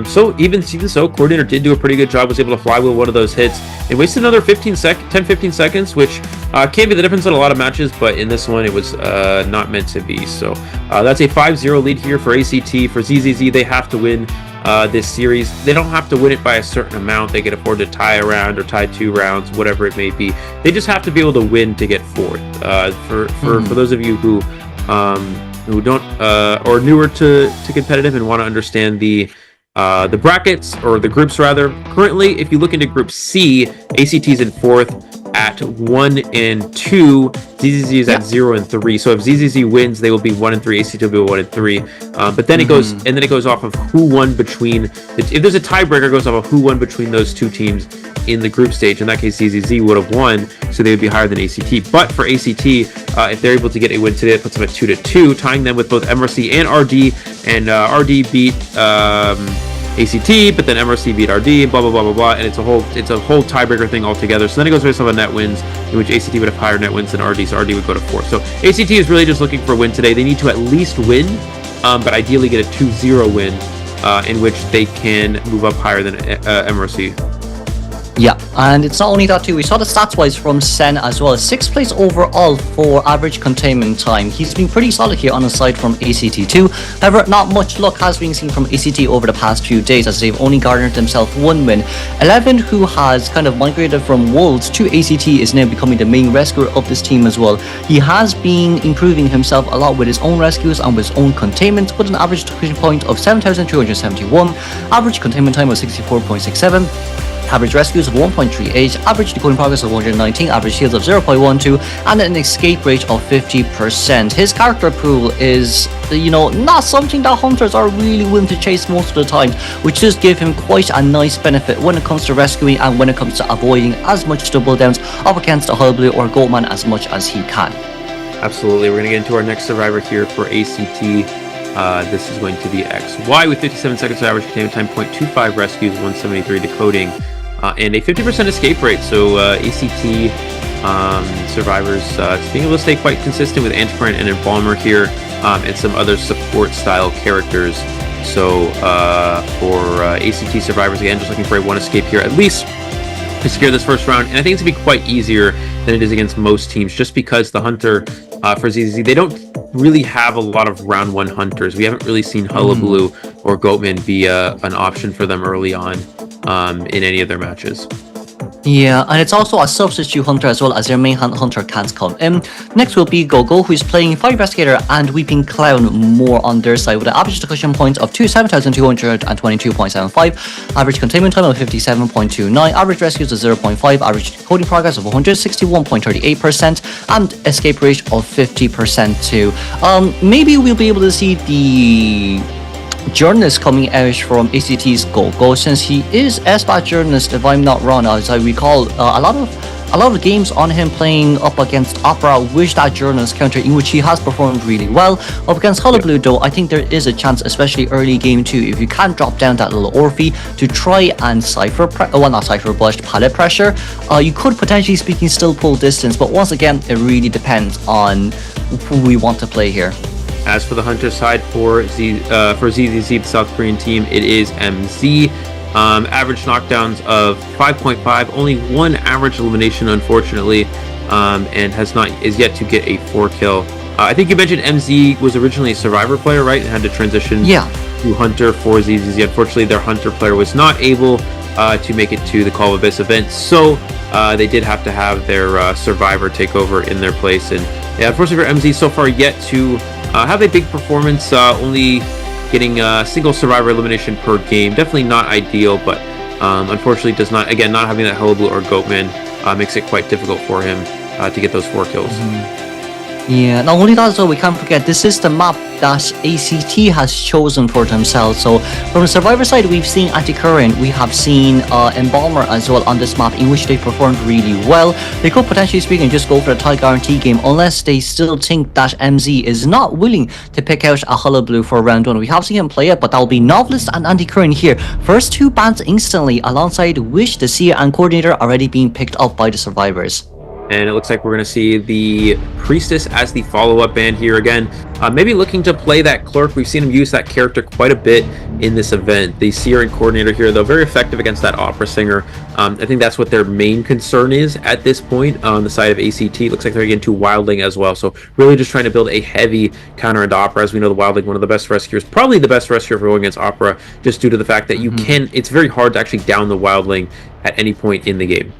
So even so, Coordinator did do a pretty good job, was able to flywheel one of those hits. It wasted another 10-15 seconds, which can be the difference in a lot of matches, but in this one, it was not meant to be. So that's a 5-0 lead here for ACT. For ZZZ, they have to win this series. They don't have to win it by a certain amount. They can afford to tie a round or tie 2 rounds, whatever it may be. They just have to be able to win to get fourth. For those of you who don't or newer to competitive and want to understand the brackets or the groups rather. Currently, if you look into Group C, ACT is in 4th at 1 and 2. ZZZ is at 0 and 3. So if ZZZ wins, they will be 1 and 3. ACT will be 1 and 3. But then it goes off of who won between. If there's a tiebreaker, it goes off of who won between those two teams in the group stage. In that case, ZZZ would have won, so they would be higher than ACT. But for ACT, if they're able to get a win today, it puts them at 2-2, tying them with both MRC and RD. And RD beat ACT, but then MRC beat RD, blah blah blah blah blah, and it's a whole tiebreaker thing altogether. So then it goes based on net wins, in which ACT would have higher net wins than RD, so RD would go to 4. So ACT is really just looking for a win today. They need to at least win, but ideally get a 2-0 win, in which they can move up higher than MRC. Yeah, and it's not only that too, we saw the stats wise from Sen as well. 6th place overall for average containment time. He's been pretty solid here on the side from ACT too. However, not much luck has been seen from ACT over the past few days, as they've only garnered themselves 1 win. 11, who has kind of migrated from Wolves to ACT, is now becoming the main rescuer of this team as well. He has been improving himself a lot with his own rescues and with his own containment, with an average decoding point of 7,271, average containment time of 64.67. average rescues of 1.38, average decoding progress of 119, average shields of 0.12, and an escape rate of 50%. His character pool is, not something that hunters are really willing to chase most of the time, which does give him quite a nice benefit when it comes to rescuing and when it comes to avoiding as much double downs up against a Hullabaloo or Goatman as much as he can. Absolutely. We're going to get into our next survivor here for ACT. This is going to be XY with 57 seconds of average containment time, 0.25 rescues, 173 decoding, and a 50% escape rate. So ACT survivors being able to stay quite consistent with Antiquarian and Embalmer here, and some other support style characters. So for ACT survivors, again, just looking for a 1 escape here at least to secure this first round. And I think it's going to be quite easier than it is against most teams, just because the Hunter for ZZZ, they don't really have a lot of round 1 hunters. We haven't really seen Hullabaloo or Goatman be an option for them early on in any of their matches. Yeah, and it's also a substitute hunter as well, as their main hunter can't come in. Next will be Gogo, who is playing Fire Investigator and Weeping Clown more on their side, with an average decoding point of 7,222.75, average containment time of 57.29, average rescues of 0.5, average decoding progress of 161.38%, and escape rate of 50% too. Maybe we'll be able to see the journalist coming out from ACT's Gogo, since he is SBAT journalist, if I'm not wrong. As I recall, a a lot of games on him playing up against Opera with that journalist counter in which he has performed really well. Up against Hullabaloo though, I think there is a chance, especially early game 2, if you can drop down that little Orphe to try and pallet pressure, you could potentially speaking still pull distance, but once again, it really depends on who we want to play here. As for the Hunter side for ZZZ, the South Korean team, it is MZ. Average knockdowns of 5.5, only 1 average elimination, unfortunately, and is yet to get a 4 kill. I think you mentioned MZ was originally a Survivor player, right, and had to transition to Hunter for ZZZ. Unfortunately, their Hunter player was not able to make it to the Call of Abyss event, so they did have to have their Survivor take over in their place. And yeah, unfortunately for MZ, so far yet to have a big performance, only getting a single Survivor elimination per game. Definitely not ideal, but unfortunately does not, again, not having that Hullabaloo or Goatman makes it quite difficult for him to get those 4 kills. Yeah, not only that, so we can't forget this is the map that ACT has chosen for themselves. So from the Survivor side, we've seen Anti-Current, we have seen Embalmer as well on this map, in which they performed really well. They could potentially speaking just go for a tie guarantee game, unless they still think that MZ is not willing to pick out a Hullabaloo for round 1. We have seen him play it, but that will be Novelist and Anti-Current here. First 2 bans instantly, alongside Wish, the Seer and Coordinator already being picked up by the Survivors. And it looks like we're going to see the Priestess as the follow-up band here again. Maybe looking to play that Clerk. We've seen him use that character quite a bit in this event. The Seer and Coordinator here, though, very effective against that Opera Singer. I think that's what their main concern is at this point on the side of ACT. Looks like they're getting to Wildling as well. So really just trying to build a heavy counter into Opera. As we know, the Wildling, one of the best rescuers, probably the best rescuer for going against Opera, just due to the fact that it's very hard to actually down the Wildling at any point in the game.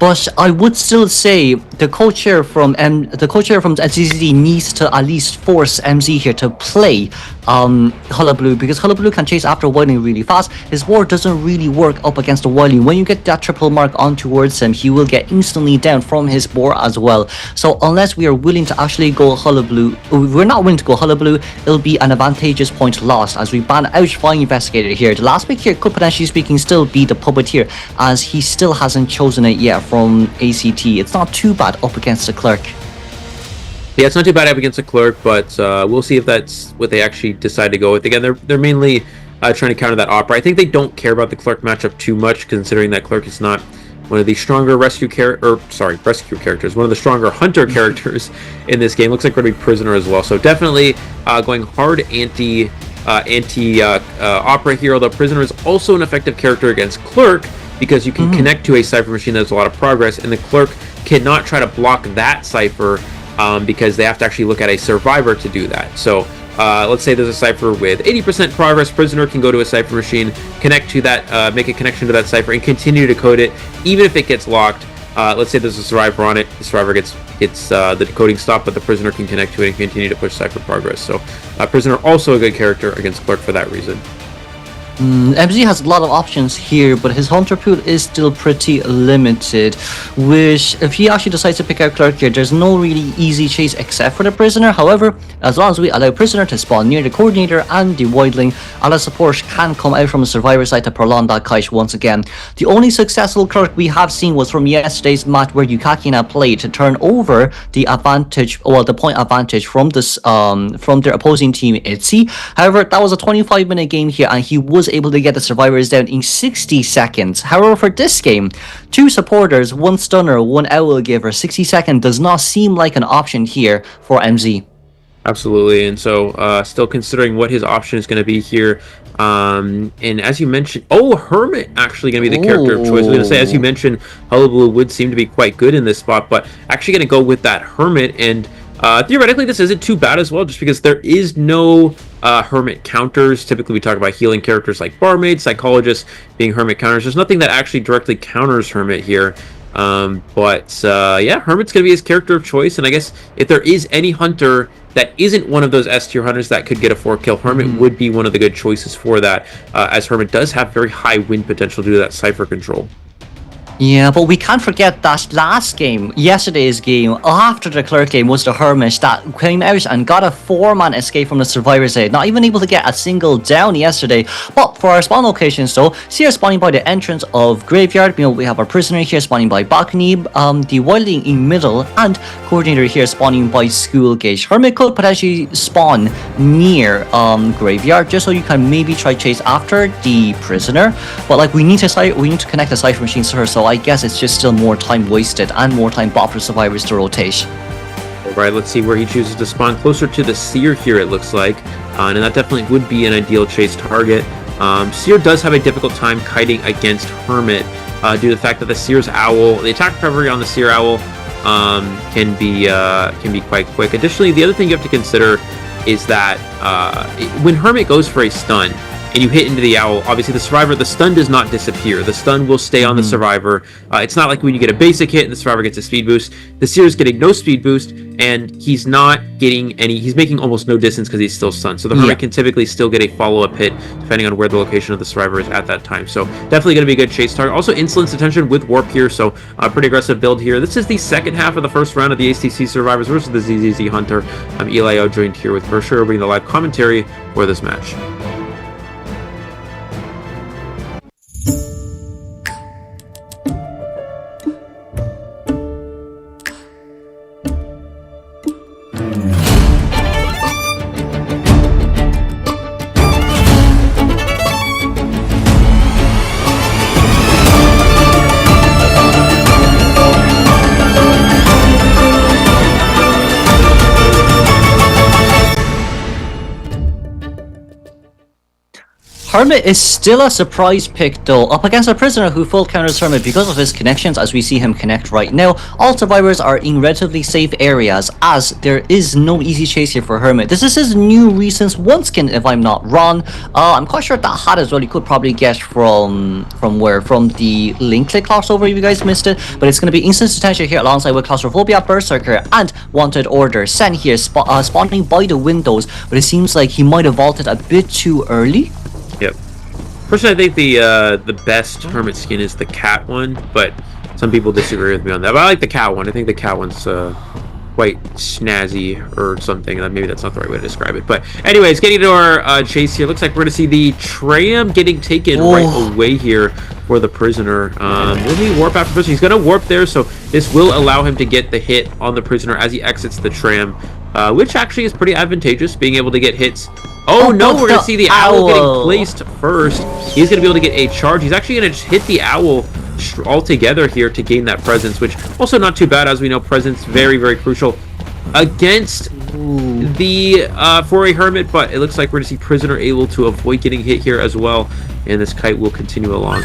But I would still say the co-chair from ZZZ needs to at least force MZ here to play Hullabaloo, because Hullabaloo can chase after Wildling really fast. His ward doesn't really work up against the Wildling. When you get that triple mark on towards him, he will get instantly down from his board as well. So unless we are willing to actually go Hullabaloo, we're not willing to go Hullabaloo, it'll be an advantageous point lost as we ban out Flying Investigator here. The last pick here could potentially speaking still be the Puppeteer, as he still hasn't chosen it yet from ACT. It's not too bad up against the Clerk. Yeah, it's not too bad up against the Clerk, but we'll see if that's what they actually decide to go with. Again, they're mainly trying to counter that Opera. I think they don't care about the Clerk matchup too much, considering that Clerk is not one of the stronger rescue characters, one of the stronger Hunter characters in this game. Looks like we're going to be Prisoner as well. So definitely going hard anti Opera here, although Prisoner is also an effective character against Clerk, because you can connect to a Cypher machine that has a lot of progress, and the Clerk cannot try to block that Cypher because they have to actually look at a Survivor to do that. So let's say there's a Cypher with 80% progress. Prisoner can go to a Cypher machine, connect to that, make a connection to that Cypher, and continue to code it, even if it gets locked. Let's say there's a Survivor on it, the Survivor gets the decoding stopped, but the Prisoner can connect to it and continue to push Cypher progress. So Prisoner also a good character against Clerk for that reason. MZ has a lot of options here, but his Hunter pool is still pretty limited, which if he actually decides to pick out Clerk here, there's no really easy chase except for the Prisoner. However, as long as we allow Prisoner to spawn near the Coordinator and the Wildling, a lot of support can come out from the Survivor side to prolong that kite once again. The only successful Clerk we have seen was from yesterday's match where Yukakina played to turn over the advantage, well, the point advantage from this from their opposing team Abyss:�. However, that was a 25-minute game here, and he was able to get the Survivors down in 60 seconds. However, for this game, 2 supporters, 1 stunner, 1 owl giver, 60 seconds does not seem like an option here for MZ. Absolutely, and so still considering what his option is going to be here. And as you mentioned, Hermit actually going to be the character of choice. I was going to say, as you mentioned, Hullabaloo would seem to be quite good in this spot, but actually going to go with that Hermit. And theoretically, this isn't too bad as well, just because there is no Hermit counters. Typically, we talk about healing characters like Barmaid, Psychologists being Hermit counters. There's nothing that actually directly counters Hermit here. Yeah, Hermit's going to be his character of choice. And I guess if there is any Hunter that isn't one of those S-tier Hunters that could get a 4-kill, Hermit would be one of the good choices for that, as Hermit does have very high win potential due to that Cypher control. Yeah, but we can't forget that last game, yesterday's game, after the Clerk game, was the Hermit that came out and got a 4-man escape from the Survivor's Aid. Not even able to get a single down yesterday. But for our spawn locations though, Seer spawning by the entrance of Graveyard. We have our Prisoner here spawning by Balcony, the Wildling in middle, and Coordinator here spawning by School Gate. Hermit could potentially spawn near Graveyard, just so you can maybe try chase after the Prisoner. But like we need to connect the Cypher machines to her, so I guess it's just still more time wasted and more time bought for survivors to rotate. Alright, let's see where he chooses to spawn. Closer to the Seer here, it looks like. And that definitely would be an ideal chase target. Seer does have a difficult time kiting against Hermit due to the fact that the Seer's Owl, the attack recovery on the Seer Owl can be quite quick. Additionally, the other thing you have to consider is that when Hermit goes for a stun, and you hit into the Owl, obviously the stun does not disappear. The stun will stay on the Survivor. It's not like when you get a basic hit and the Survivor gets a speed boost. The Seer is getting no speed boost, and he's not getting any, he's making almost no distance because he's still stunned. So the Hermit can typically still get a follow-up hit depending on where the location of the Survivor is at that time. So definitely going to be a good chase target. Also Insolence Detention with Warp here, so pretty aggressive build here. This is the second half of the first round of the ACC Survivors versus the ZZZ Hunter. I'm Eli joined here with Versher, bringing the live commentary for this match. Hermit is still a surprise pick though, up against a Prisoner who full counters Hermit because of his connections, as we see him connect right now. All survivors are in relatively safe areas, as there is no easy chase here for Hermit. This is his new recent one skin, if I'm not wrong. I'm quite sure that hat as well he could probably get from where? From the Link Click crossover if you guys missed it. But it's going to be Instant Detention here alongside with Claustrophobia, Berserker, and Wanted Order. Sen here spawning by the windows, but it seems like he might have vaulted a bit too early. Yep. Personally, I think the best Hermit skin is the cat one, but some people disagree with me on that. But I like the cat one. I think the cat one's quite snazzy or something. Maybe that's not the right way to describe it. But anyways, getting to our chase here. Looks like we're going to see the tram getting taken right away here for the Prisoner. Will he warp after Prisoner? He's going to warp there, so this will allow him to get the hit on the Prisoner as he exits the tram, which actually is pretty advantageous, being able to get hits. Oh no, we're going to see the Owl getting placed first. He's going to be able to get a charge. He's actually going to hit the Owl altogether here to gain that presence, which also not too bad. As we know, presence very, very crucial against the for a Hermit, but it looks like we're going to see Prisoner able to avoid getting hit here as well, and this kite will continue along.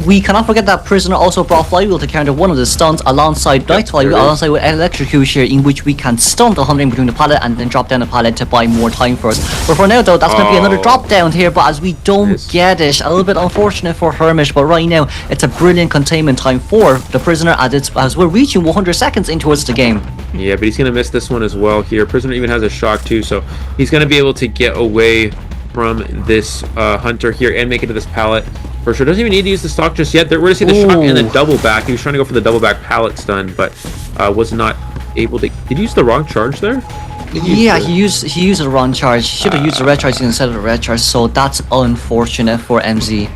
We cannot forget that Prisoner also brought Flywheel to counter one of the stuns alongside Night Flywheel, alongside with Electrocute here, in which we can stun the Hunter in between the pallet and then drop down the pallet to buy more time for us. But for now though, that's going to be another drop down here, but as we don't get it, a little bit unfortunate for Hermit, but right now it's a brilliant containment time for the Prisoner as we're reaching 100 seconds in towards the game. Yeah, but he's going to miss this one as well here. Prisoner even has a shock too, so he's going to be able to get away from this Hunter here and make it to this pallet. For sure, doesn't even need to use the stock just yet. We're going to see the shock and the double back. He was trying to go for the double back pallet stun, but was not able to. Did he use the wrong charge there? Yeah, he used the wrong charge. Should have used the red charge instead of the red charge, so that's unfortunate for MZ.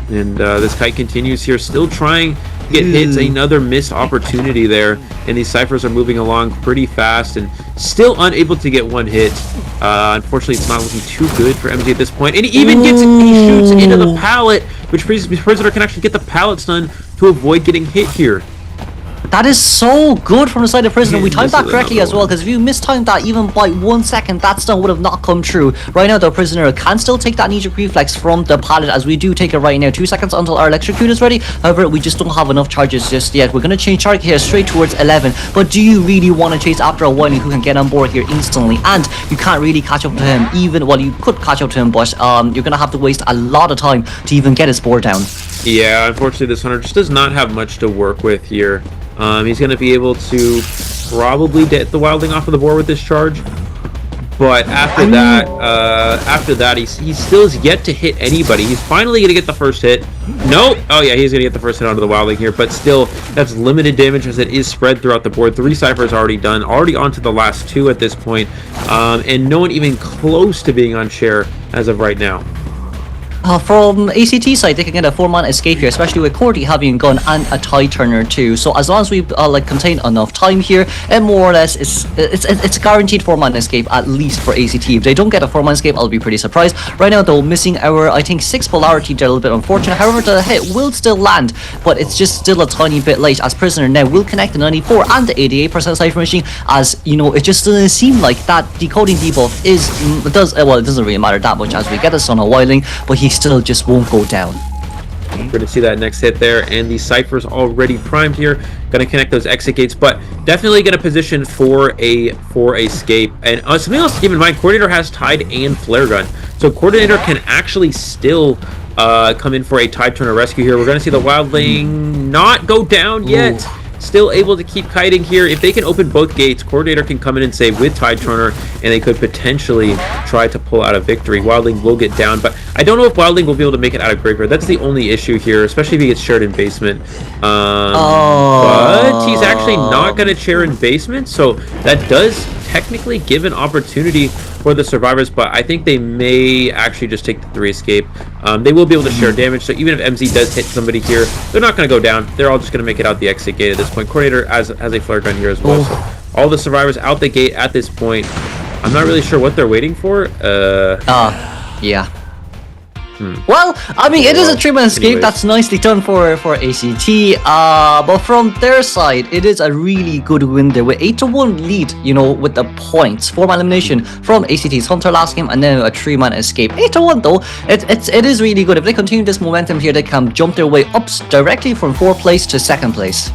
And this kite continues here, still trying to get hits. Another missed opportunity there, and these ciphers are moving along pretty fast and still unable to get one hit. Unfortunately, it's not looking too good for MZ at this point, and he even he shoots into the pallet, which Prisoner can actually get the pallet stun to avoid getting hit here. That is so good from the side of Prisoner. We timed that correctly as well, because if you mistimed that even by 1 second, that stun would have not come true. Right now, the Prisoner can still take that knee-jerk reflex from the pallet, as we do take it right now. 2 seconds until our Electrocute is ready. However, we just don't have enough charges just yet. We're going to change target here straight towards 11. But do you really want to chase after a Wildling who can get on board here instantly? And you can't really catch up to him, even, well, you could catch up to him, but you're going to have to waste a lot of time to even get his board down. Yeah, unfortunately, this Hunter just does not have much to work with here. He's going to be able to probably get the Wildling off of the board with this charge. But after that, he still is yet to hit anybody. He's finally gonna get the first hit. Nope. Oh yeah, he's gonna get the first hit onto the wildling here. But still, that's limited damage as it is spread throughout the board. 3 ciphers already done, already onto the last 2 at this point, and no one even close to being on share as of right now. From ACT side, they can get a 4-man escape here, especially with COAⅧ having a gun and a tide turner too. So as long as we like contain enough time here, and more or less it's a guaranteed 4-man escape at least for ACT. If they don't get a 4-man escape, I'll be pretty surprised. Right now though, missing our I think 6 polarity, they're a little bit unfortunate. However, the hit will still land, but it's just still a tiny bit late as Prisoner now will connect the 94 and the 88% cipher machine. As you know, it just doesn't seem like that decoding debuff it doesn't really matter that much as we get this on a wildling, but he still just won't go down. We're going to see that next hit there, and the ciphers already primed here. Going to connect those exit gates, but definitely going to position for a escape. And something else to keep in mind: Coordinator has Tide and Flare Gun, so Coordinator can actually still come in for a Tide Turner rescue here. We're going to see the wildling not go down yet. Still able to keep kiting here. If they can open both gates, Coordinator can come in and save with Tide Turner, and they could potentially try to pull out a victory. Wildling will get down, but I don't know if Wildling will be able to make it out of Graveyard. That's the only issue here, especially if he gets shared in basement. But he's actually not going to share in basement, so that does technically give an opportunity for the survivors, but I think they may actually just take the 3 escape. They will be able to share damage, so even if MZ does hit somebody here, they're not going to go down. They're all just going to make it out the exit gate at this point. Coordinator has a flare gun here as well. So all the survivors out the gate at this point. I'm not really sure what they're waiting for. Yeah. Well, I mean, it is a 3-man escape. That's nicely done for ACT. But from their side, it is a really good win there with 8-1 lead. You know, with the points, 4-man elimination from ACT's Hunter last game, and then a 3-man escape. 8-1 though, it is really good. If they continue this momentum here, they can jump their way up directly from 4th place to 2nd place.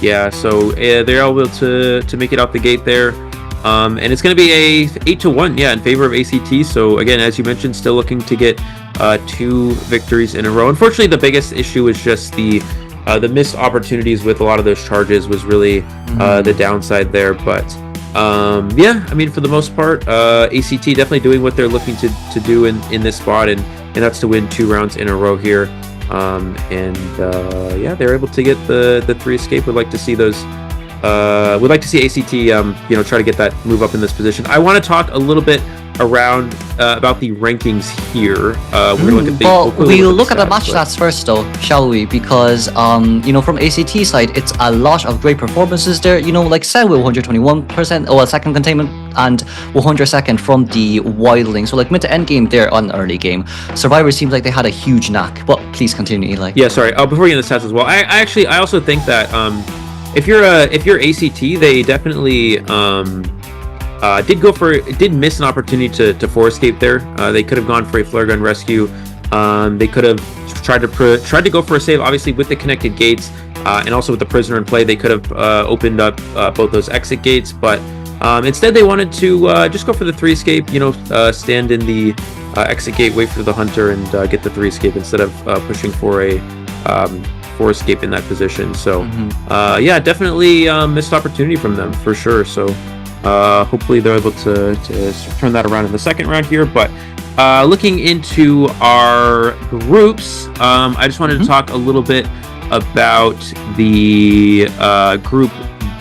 Yeah, so they're able to make it out the gate there. And it's going to be a 8-1, yeah, in favor of ACT. So again, as you mentioned, still looking to get 2 victories in a row. Unfortunately, the biggest issue is just the missed opportunities with a lot of those charges was really the downside there. But yeah, I mean, for the most part, ACT definitely doing what they're looking to do in this spot, and that's to win 2 rounds in a row here. Yeah, they're able to get the 3 escape. We'd like to see those. We'd like to see ACT, try to get that move up in this position. I want to talk a little bit around about the rankings here. We're gonna look at the. Well, we'll look at the match stats first, though, shall we? Because from ACT side, it's a lot of great performances there. Like Sen with 121%, or second containment, and 102nd from the wildling. So like mid to end game there on early game. Survivor seems like they had a huge knack. But please continue, Eli. Yeah, sorry. Before we get into the stats as well, I also think that if you're ACT, they definitely did miss an opportunity to 4 escape there. They could have gone for a flare gun rescue. They could have tried to go for a save, obviously with the connected gates, and also with the prisoner in play. They could have opened up both those exit gates, but instead they wanted to just go for the 3 escape. Stand in the exit gate, wait for the hunter, and get the 3 escape instead of pushing for a 4 escape in that position. So yeah, definitely missed opportunity from them for sure. So hopefully they're able to turn that around in the second round here. But looking into our groups, I just wanted to talk a little bit about the group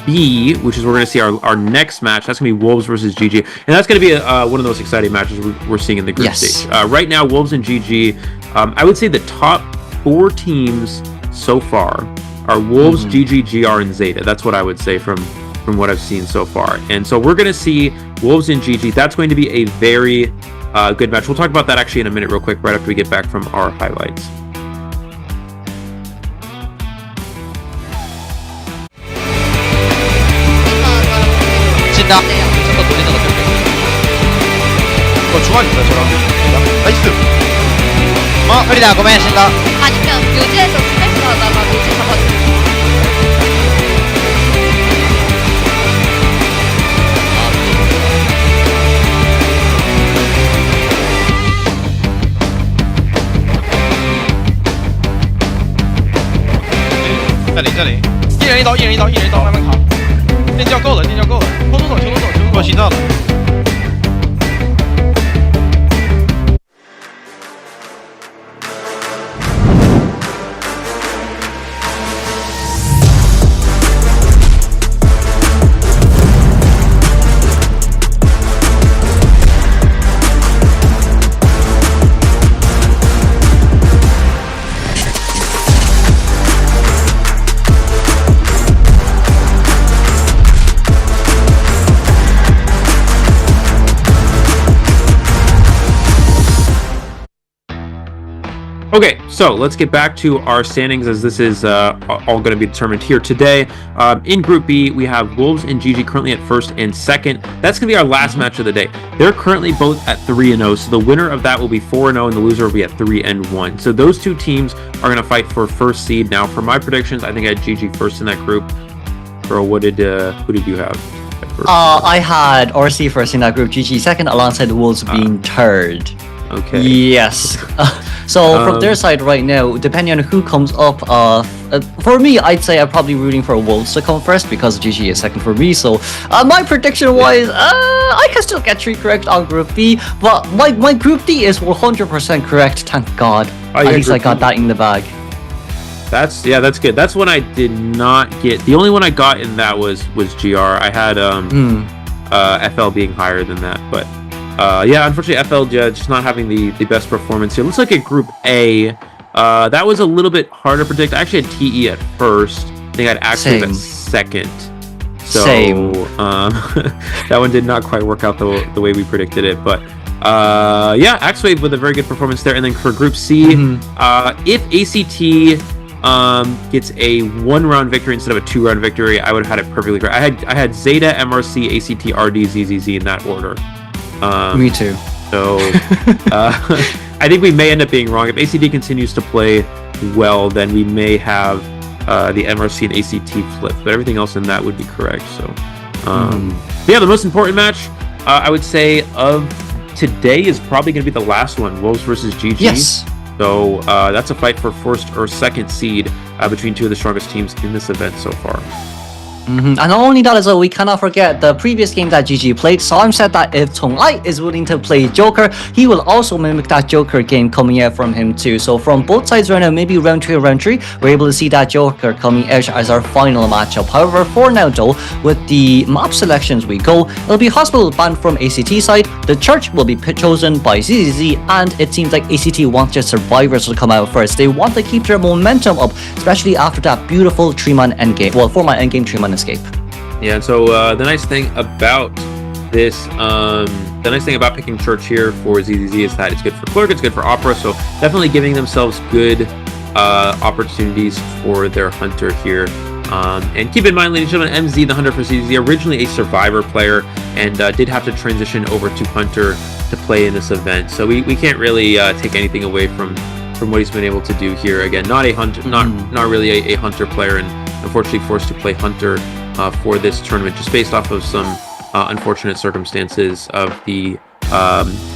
B, which is we're going to see our next match. That's going to be Wolves versus GG, and that's going to be one of the most exciting matches we're seeing in the group stage. Right now, Wolves and GG, I would say the top 4 teams so far are Wolves, GG, GR, and Zeta. That's what I would say from what I've seen so far. And so we're going to see Wolves and GG. That's going to be a very good match. We'll talk about that actually in a minute real quick right after we get back from our highlights. 흐리다 고멘 신다. 아니면 묘지에서 스매시 하다가 묘지 잡아주고.这里，一人一刀，慢慢扛。电叫够了，偷偷走，求偷走，心脏了。Okay, so let's get back to our standings as this is all going to be determined here today. In Group B, we have Wolves and GG currently at first and second. That's going to be our last match of the day. They're currently both at 3-0, so the winner of that will be 4-0 and the loser will be at 3-1. So those two teams are going to fight for first seed. Now, for my predictions, I think I had GG first in that group. Bro, who did you have? I had RC first in that group, GG second, alongside the Wolves being third. Okay. Yes. So from their side right now, depending on who comes up, for me, I'd say I'm probably rooting for Wolves to come first because GG is second for me. So my prediction wise, I can still get 3 correct on Group B, but my Group D is 100% correct. Thank God. At least I got that in the bag. That's good. That's one I did not get. The only one I got in that was GR. I had FL being higher than that, but unfortunately FL just not having the best performance here. Let's look at Group A. That was a little bit hard to predict. I actually had TE at first. I think I had Axwave at second. So that one did not quite work out the way we predicted it, but Axwave with a very good performance there. And then for Group C, if ACT gets a 1-round victory instead of a 2-round victory, I would have had it perfectly correct. I had Zeta, MRC, ACT, RD, ZZZ in that order. Me too. So I think we may end up being wrong. If ACT continues to play well, then we may have the MRC and ACT flip, but everything else in that would be correct. So the most important match I would say of today is probably going to be the last one, Wolves versus GG. Yes. So that's a fight for first or second seed between two of the strongest teams in this event so far. And not only that as well, we cannot forget the previous game that GG played. Sam said that if Tong-Ai is willing to play Joker, he will also mimic that Joker game coming out from him too. So from both sides right now, maybe round 2 or round 3, we're able to see that Joker coming out as our final matchup. However, for now though, with the map selections we go, it'll be Hospital banned from ACT side, the Church will be chosen by ZZZ, and it seems like ACT wants their survivors to come out first. They want to keep their momentum up, especially after that beautiful 3-man endgame, well 4-man endgame, 3-man escape. Yeah, and so the nice thing about this, the nice thing about picking Church here for ZZZ is that it's good for Clerk, it's good for Opera, so definitely giving themselves good opportunities for their Hunter here. And keep in mind, ladies and gentlemen, MZ, the Hunter for ZZZ, originally a Survivor player, and did have to transition over to Hunter to play in this event. So we can't really take anything away from what he's been able to do here. Again, not a Hunter, not really a Hunter player, and unfortunately forced to play Hunter for this tournament, just based off of some unfortunate circumstances of the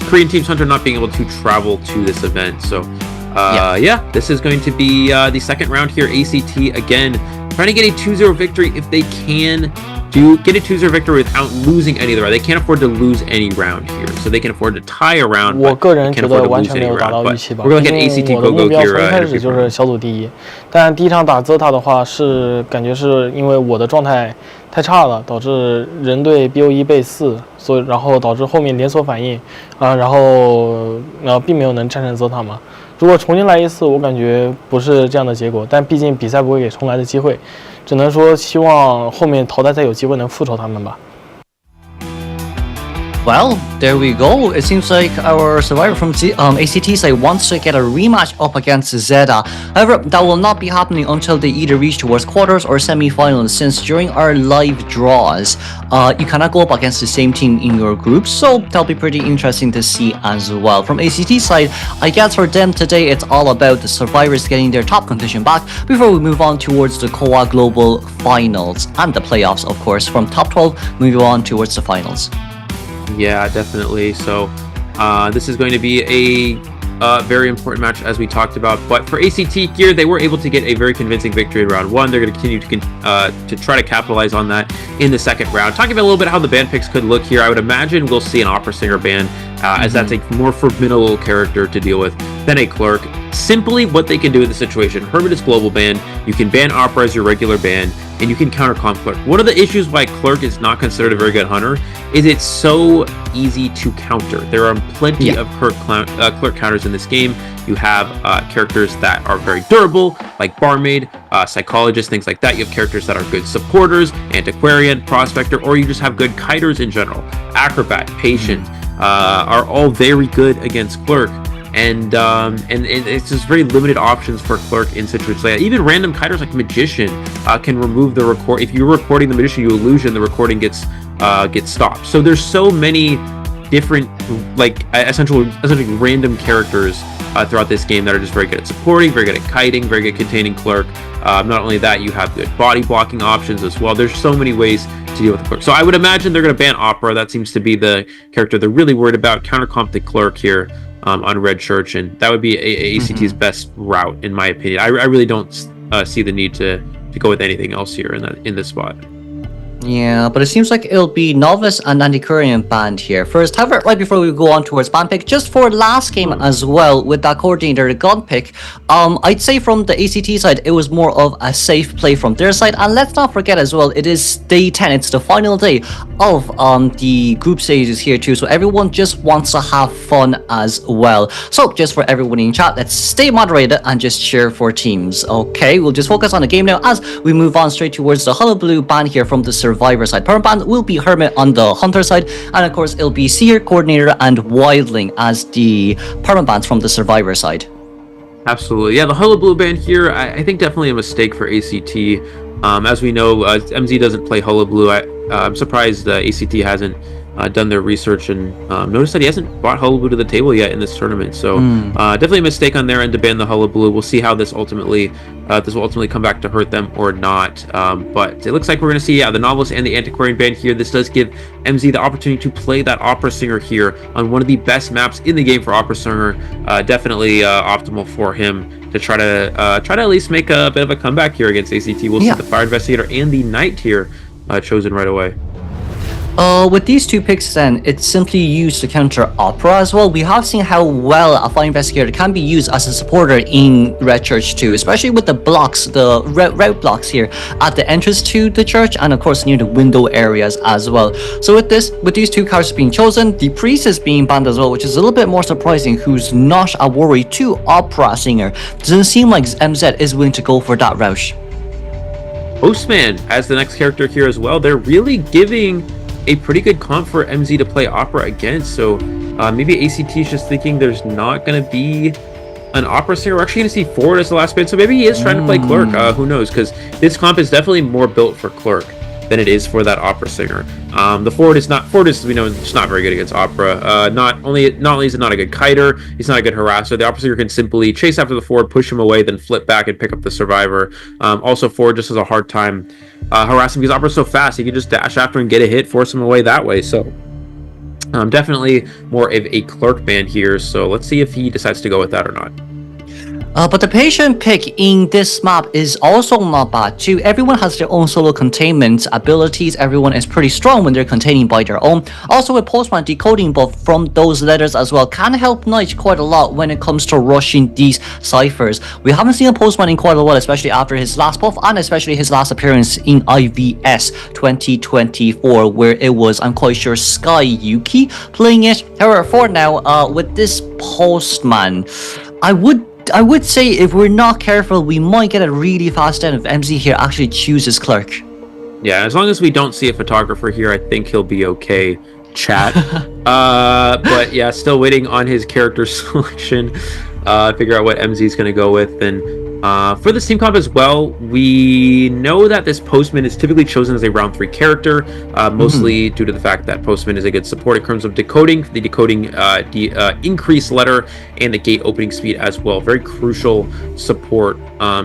Korean team's Hunter not being able to travel to this event. So this is going to be the second round here. ACT again trying to get a 2-0 victory if they can get a 2-0 victory without losing any of the round. They can't afford to lose any round here, so they can afford to tie a round. 我个人觉得完全没有达到预期吧，因为我的目标从一开始就是小组第一，但第一场打 Zeta 的话是感觉是因为我的状态太差了，导致人对 BO1 被4，所以然后导致后面连锁反应然后并没有能战胜 Zeta 嘛。如果重新来一次，我感觉不是这样的结果，但毕竟比赛不会给重来的机会，只能说希望后面淘汰赛有机会能复仇他们吧。Well, there we go. It seems like our survivor from ACT side wants to get a rematch up against Zeta. However, that will not be happening until they either reach towards quarters or semi-finals, since during our live draws, you cannot go up against the same team in your group, so that'll be pretty interesting to see as well. From ACT side, I guess for them today, it's all about the survivors getting their top condition back before we move on towards the COA Global Finals and the playoffs, of course, from top 12 moving on towards the finals. Yeah, definitely. So this is going to be a very important match, as we talked about. But for ACT here, they were able to get a very convincing victory in round 1. They're going to continue to try to capitalize on that in the second round. Talking about a little bit how the band picks could look here, I would imagine we'll see an opera singer band, as that's a more formidable character to deal with than a Clerk. Simply what they can do in the situation. Hermit is global band. You can ban opera as your regular band, and you can counter comp Clerk. One of the issues why Clerk is not considered a very good hunter is it's so easy to counter. There are plenty of Clerk counters in this game. You have characters that are very durable, like Barmaid, Psychologist, things like that. You have characters that are good supporters, Antiquarian, Prospector, or you just have good kiters in general. Acrobat, Patient are all very good against Clerk. and it's just very limited options for Clerk in situations like that. Even random characters like Magician can remove the record. If you're recording the Magician, you illusion, the recording gets stopped. So there's so many different like essentially random characters throughout this game that are just very good at supporting, very good at kiting, very good at containing Clerk. Not only that, you have good body blocking options as well. There's so many ways to deal with the Clerk. So I would imagine they're going to ban Opera. That seems to be the character they're really worried about. Countercomp the Clerk here on Red Church, and that would be ACT's best route in my opinion. I really don't see the need to go with anything else here in this spot. Yeah, but it seems like it'll be Novice and Antiquarian banned here. First, however, right before we go on towards ban pick, just for last game as well, with that coordinator gun pick, I'd say from the ACT side, it was more of a safe play from their side. And let's not forget as well, it is day 10, it's the final day of the group stages here too, so everyone just wants to have fun as well. So just for everyone in chat, let's stay moderated and just cheer for teams. Okay, we'll just focus on the game now as we move on straight towards the Hullabaloo ban here from the Survivor side. Permanent ban will be Hermit on the Hunter side, and of course it'll be Seer, Coordinator, and Wildling as the permanent bans from the Survivor side. Absolutely, yeah. The Hullabaloo ban here, I think definitely a mistake for ACT. As we know, MZ doesn't play Hullabaloo. I'm surprised ACT hasn't done their research and noticed that he hasn't brought Hullabaloo to the table yet in this tournament. So definitely a mistake on their end to ban the Hullabaloo. We'll see how this will ultimately come back to hurt them or not. But it looks like we're going to see the Novelist and the Antiquarian ban here. This does give MZ the opportunity to play that Opera Singer here on one of the best maps in the game for Opera Singer. Definitely optimal for him to try to at least make a bit of a comeback here against ACT. We'll see the Fire Investigator and the Knight here chosen right away. With these two picks then, it's simply used to counter Opera as well. We have seen how well a Fire Investigator can be used as a supporter in Red Church too, especially with the blocks, the route blocks here at the entrance to the church and of course near the window areas as well. So with these two cards being chosen, the Priest is being banned as well, which is a little bit more surprising, who's not a worry to Opera Singer. Doesn't seem like MZ is willing to go for that route. Postman as the next character here as well. They're really giving a pretty good comp for MZ to play Opera against, so maybe ACT is just thinking there's not going to be an Opera Singer. We're actually going to see Ford as the last bit, so maybe he is trying to play Clerk. Who knows, because this comp is definitely more built for Clerk than it is for that Opera Singer. The Ford is, we know, it's not very good against Opera. Not only is it not a good kiter, he's not a good harasser. The Opera Singer can simply chase after the Ford, push him away, then flip back and pick up the Survivor. Also, Ford just has a hard time harassing because Opera's so fast. He can just dash after and get a hit, force him away that way. So definitely more of a Clerk ban here. So let's see if he decides to go with that or not. But the patient pick in this map is also not bad too. Everyone has their own solo containment abilities. Everyone is pretty strong when they're containing by their own. Also with Postman, decoding buff from those letters as well can help Knight quite a lot when it comes to rushing these ciphers. We haven't seen a Postman in quite a while, especially after his last buff and especially his last appearance in IVS 2024, where it was, I'm quite sure, Sky Yuki playing it. However, for now, with this Postman, I would say if we're not careful, we might get a really fast end if MZ here actually chooses Clerk. Yeah, as long as we don't see a photographer here, I think he'll be okay, chat. But yeah, still waiting on his character selection. Figure out what MZ is going to go with. And for this team comp as well, we know that this Postman is typically chosen as a round 3 character, mostly due to the fact that Postman is a good support in terms of decoding, the increased letter, and the gate opening speed as well. Very crucial support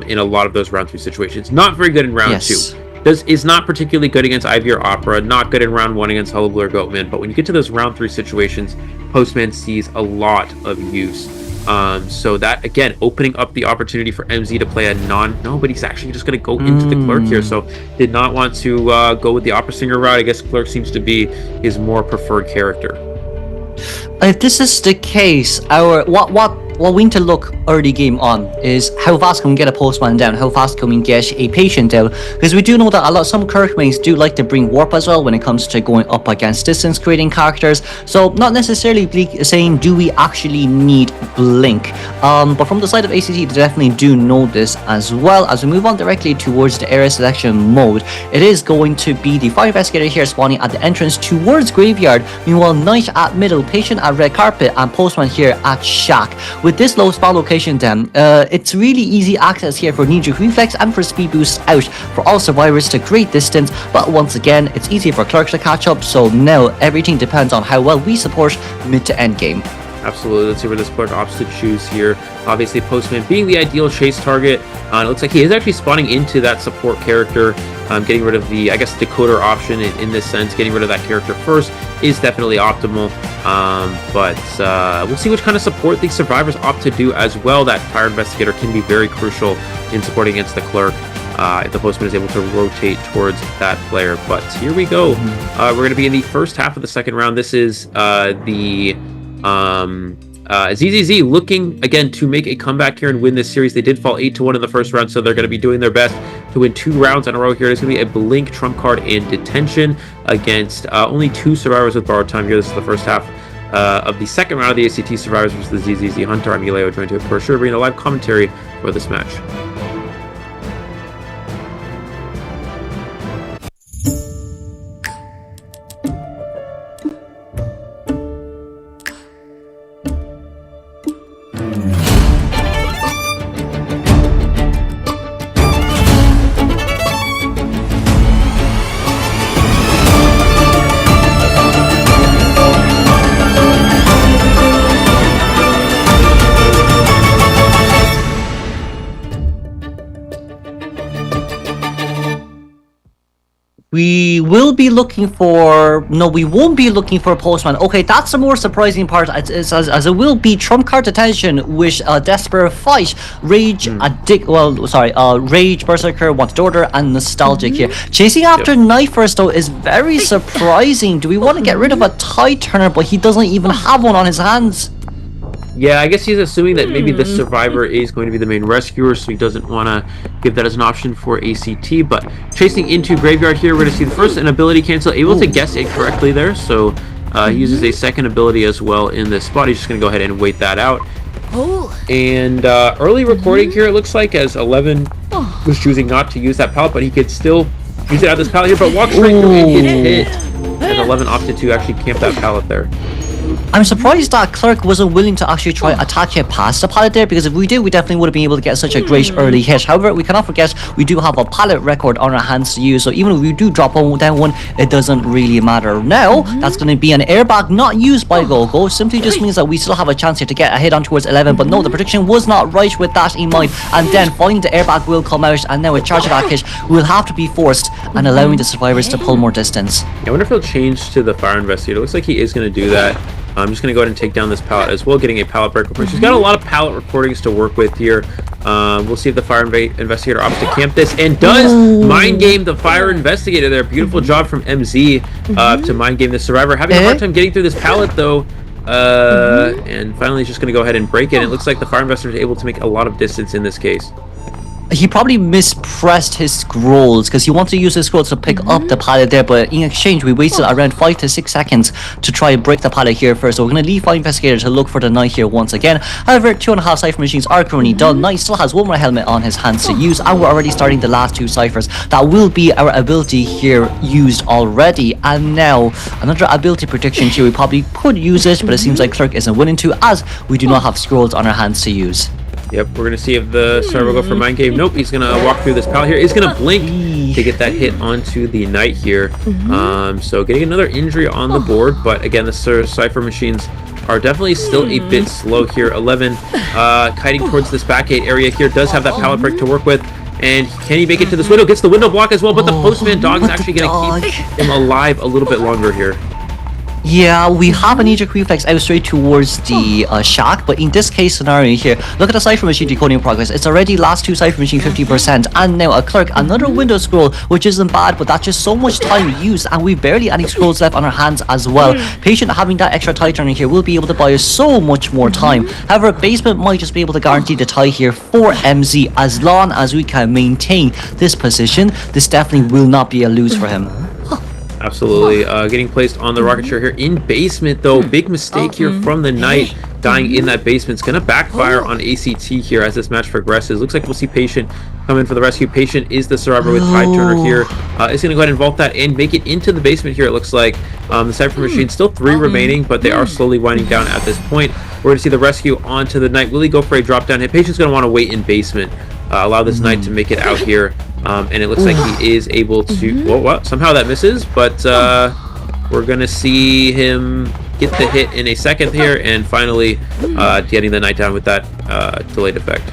in a lot of those round 3 situations. Not very good in round 2. Is not particularly good against Ivy or Opera, not good in round 1 against Hullabaloo or Goatman, but when you get to those round 3 situations, Postman sees a lot of use. So that, again, opening up the opportunity for MZ to play a no, but he's actually just going to go into the Clerk here, so did not want to go with the Opera Singer route. I guess Clerk seems to be his more preferred character. If this is the case, what what we need to look early game on is how fast can we get a postman down, how fast can we get a patient down, because we do know that some Cleric mains do like to bring warp as well when it comes to going up against distance creating characters. So not necessarily saying do we actually need blink, but from the side of ACT they definitely do know this as well. As we move on directly towards the area selection mode, it is going to be the Fire Investigator here spawning at the entrance towards Graveyard, meanwhile Knight at middle, Patient at Red Carpet, and Postman here at Shack. With this low spawn location then, it's really easy access here for knee-jerk reflex and for speed boost out for all survivors to great distance, but once again it's easy for Clerics to catch up, so now everything depends on how well we support mid to end game. Absolutely. Let's see where this Cleric opts to choose here. Obviously, Postman being the ideal chase target. It looks like he is actually spawning into that support character. Getting rid of the, I guess, decoder option in this sense. Getting rid of that character first is definitely optimal. But we'll see which kind of support the survivors opt to do as well. That Fire Investigator can be very crucial in supporting against the Cleric. If the Postman is able to rotate towards that player. But here we go. We're going to be in the first half of the second round. This is the ZZZ looking again to make a comeback here and win this series. They did fall 8-1 in the first round, so they're going to be doing their best to win 2 rounds in a row here. There's going to be a blink, trump card, and detention against only 2 survivors with borrowed time here. This is the first half of the second round of the ACT survivors versus the ZZZ Hunter. I'm Eleo, joined to for sure bringing a live commentary for this match. We will be looking for... No, we won't be looking for a Postman. Okay, that's the more surprising part, as it will be Trump Card Detention with Desperate Fight, Rage, Rage, Berserker, Wanted Order, and Nostalgic here. Chasing after Knife first, though, is very surprising. Do we want to get rid of a Tide Turner, but he doesn't even have one on his hands? Yeah, I guess he's assuming that maybe the survivor is going to be the main rescuer, so he doesn't want to give that as an option for ACT. But chasing into Graveyard here, we're going to see the first an ability cancel, able to guess it correctly there. So he uses a second ability as well in this spot. He's just going to go ahead and wait that out. And early recording here, it looks like, as 11 was choosing not to use that pallet, but he could still use it out of this pallet here, but walk straight through and get hit. And 11 opted to actually camp that pallet there. I'm surprised that Cleric wasn't willing to actually try attack it past the pallet there, because if we did, we definitely would have been able to get such a great early hit. However, we cannot forget we do have a pallet record on our hands to use, so even if we do drop down one, it doesn't really matter. Now, that's going to be an airbag not used by Gogo. Simply just means that we still have a chance here to get a hit on towards 11, but no, the prediction was not right with that in mind. And then finally the airbag will come out, and now a charge attack hit will have to be forced and allowing the survivors to pull more distance. I wonder if he'll change to the Fire Investigator. It looks like he is going to do that. I'm just going to go ahead and take down this pallet as well, getting a pallet break report. She's got a lot of pallet recordings to work with here. We'll see if the Fire Investigator opts to camp this, and does mind game the Fire Investigator there. Beautiful job from MZ to mind game the survivor. Having a hard time getting through this pallet though. And finally he's just going to go ahead and break it. It looks like the Fire Investigator is able to make a lot of distance in this case. He probably mispressed his scrolls because he wanted to use his scrolls to pick up the pallet there, but in exchange we wasted around 5 to 6 seconds to try and break the pallet here first. So we're going to leave Fire Investigator to look for the Knight here once again. However, 2.5 Cypher machines are currently done. Knight still has one more helmet on his hands to use, and we're already starting the last 2 ciphers. That will be our ability here used already. And now another ability prediction here. We probably could use it, but it seems like Clerk isn't willing to, as we do not have scrolls on our hands to use. Yep, we're going to see if the server will go for mind game. Nope, he's going to walk through this pallet here. He's going to blink to get that hit onto the Knight here. So getting another injury on the board, but again, the Cypher machines are definitely still a bit slow here. 11 kiting towards this back gate area here. Does have that pallet break to work with. And can he make it to this window? Gets the window block as well, but the Postman dog is actually going to keep him alive a little bit longer here. Yeah, we have a knee-jerk reflex out straight towards the shack, but in this case scenario here, look at the Cypher Machine decoding progress. It's already last 2 Cypher Machine 50%, and now a clerk, another window scroll, which isn't bad, but that's just so much time used, and we've barely any scrolls left on our hands as well. Patient having that extra tie turning here will be able to buy us so much more time. However, Basement might just be able to guarantee the tie here for MZ. As long as we can maintain this position, this definitely will not be a lose for him. Absolutely. Getting placed on the rocket chair here in basement, though. Big mistake here from the Knight. Dying in that basement. It's going to backfire on ACT here as this match progresses. Looks like we'll see Patient come in for the rescue. Patient is the survivor with Tide Turner here. Is going to go ahead and vault that and make it into the basement here, it looks like. The Cypher Machine, still 3 remaining, but they are slowly winding down at this point. We're going to see the rescue onto the Knight. Will he go for a drop down hit? Patient's going to want to wait in basement. Allow this Knight to make it out here. And it looks like he is able to... Well, somehow that misses, but we're going to see him get the hit in a second here, and finally getting the Knight down with that delayed effect.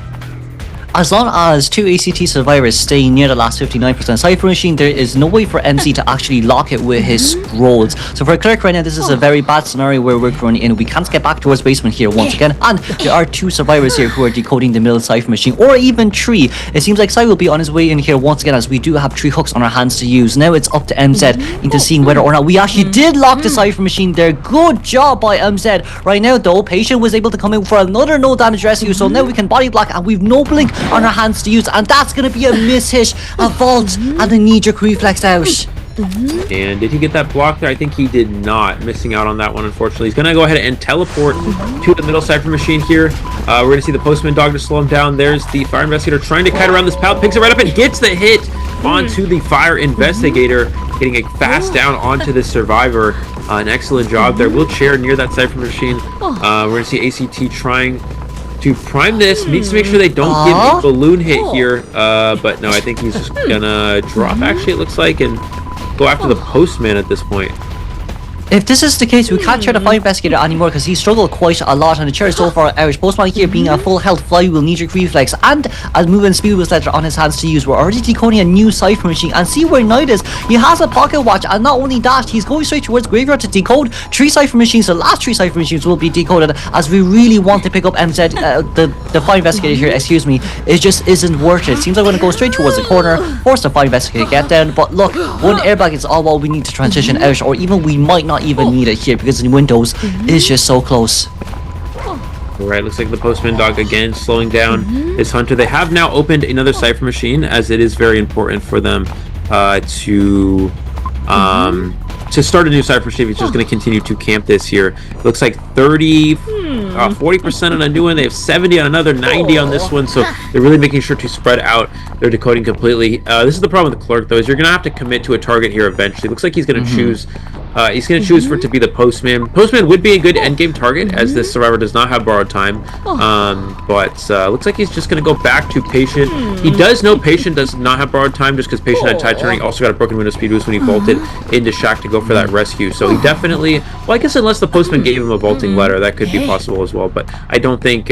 As long as 2 ACT survivors stay near the last 59% Cypher Machine, there is no way for MC to actually lock it with his scrolls. So for Clerk right now, this is a very bad scenario where we're running in. We can't get back towards basement here once again. And there are 2 survivors here who are decoding the middle Cypher Machine, or even 3. It seems like Cy will be on his way in here once again, as we do have 3 hooks on our hands to use. Now it's up to MZ into seeing whether or not we actually did lock the Cypher Machine there. Good job by MZ. Right now though, Patient was able to come in for another no damage rescue, so now we can body block, and we've no blink on our hands to use, and that's going to be a miss hit, a vault, and a knee-jerk reflex out. And did he get that block there? I think he did not. Missing out on that one, unfortunately. He's going to go ahead and teleport to the middle Cypher Machine here. We're going to see the Postman Dog to slow him down. There's the Fire Investigator trying to kite around this pallet. Picks it right up and gets the hit onto the Fire Investigator, getting a fast down onto the survivor. An excellent job there. Wheelchair near that Cypher Machine. We're going to see ACT trying to prime this. Needs to make sure they don't give a balloon hit here, but no, I think he's just gonna drop, actually, it looks like, and go after the Postman at this point. If this is the case, we can't try to Fire Investigator anymore because he struggled quite a lot, and the chair is so far out. Postman here being a full health flywheel knee-jerk reflex and a movement speed was letter on his hands to use. We're already decoding a new Cypher Machine, and see where Knight is. He has a pocket watch, and not only that, he's going straight towards Graveyard to decode 3 Cypher Machines. The last 3 Cypher Machines will be decoded, as we really want to pick up MZ. The Fire Investigator here, excuse me, it just isn't worth it. Seems like we're going to go straight towards the corner, force the Fire Investigator to get down, but look, one airbag is all we need to transition out, or even we might not even need it here because the windows is just so close. Alright, looks like the Postman Dog again slowing down his hunter. They have now opened another Cypher Machine, as it is very important for them to start a new Cypher Machine. He's just going to continue to camp this here. Looks like 40% on a new one. They have 70 on another, 90 on this one, so they're really making sure to spread out their decoding completely. This is the problem with the Clerk, though, is you're going to have to commit to a target here eventually. Looks like he's going to choose for it to be the Postman. Postman would be a good endgame target, as this survivor does not have borrowed time. But looks like he's just going to go back to Patient. He does know Patient does not have borrowed time, just because Patient had Tide Turning, also got a broken window speed boost when he vaulted into Shack to go for that rescue. So he definitely, well, I guess unless the Postman gave him a vaulting ladder, that could be possible as well. But I don't think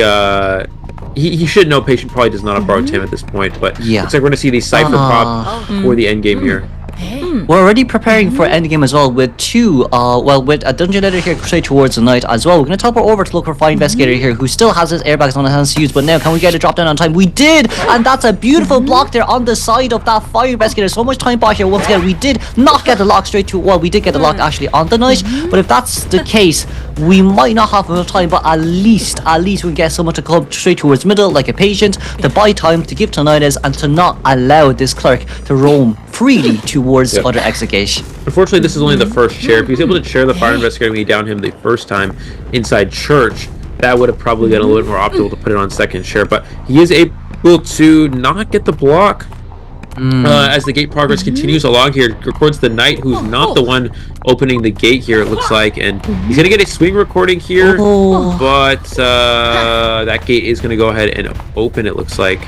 he should know Patient probably does not have borrowed time at this point. But looks like we're going to see the Cypher pop for the endgame here. We're already preparing for endgame as well with with a dungeon leader here straight towards the Knight as well. We're going to teleport over to look for Fire Investigator here, who still has his airbags on his hands to use, but now can we get a drop down on time? We did, and that's a beautiful block there on the side of that Fire Investigator. So much time back here. Once again, we did not get the lock straight to, well, we did get the lock actually on the Knight, but if that's the case, we might not have enough time, but at least we can get someone to come straight towards middle, like a Patient, to buy time, to give to Knight, and to not allow this Clerk to roam freely towards other exit gate. Unfortunately, this is only the first chair. If he was able to chair the Fire Investigator when he downed him the first time inside Church, that would have probably been a little bit more optimal to put it on second chair. But he is able to not get the block as the gate progress continues along here. Records the Knight, who's not the one opening the gate here, it looks like, and he's gonna get a swing recording here, but that gate is gonna go ahead and open, it looks like.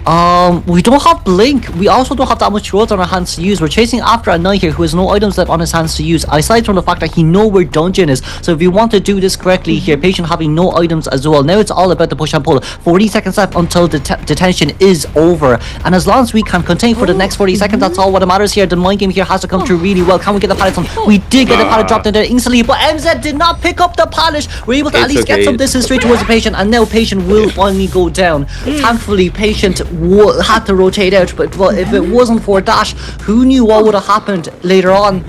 We don't have Blink. We also don't have that much roads on our hands to use. We're chasing after a knight here who has no items left on his hands to use, aside from the fact that he knows where dungeon is. So if you want to do this correctly here, Patient having no items as well. Now it's all about the push and pull. 40 seconds left until the detention is over. And as long as we can contain for the next 40 seconds, that's all what matters here. The mind game here has to come through really well. Can we get the pallet on? We did get the pallet dropped in there instantly, but MZ did not pick up the pallet. We're able to at least get some distance straight towards the Patient, and now Patient will finally go down. Thankfully, Patient had to rotate out, but well, if it wasn't for that, who knew what would have happened later on?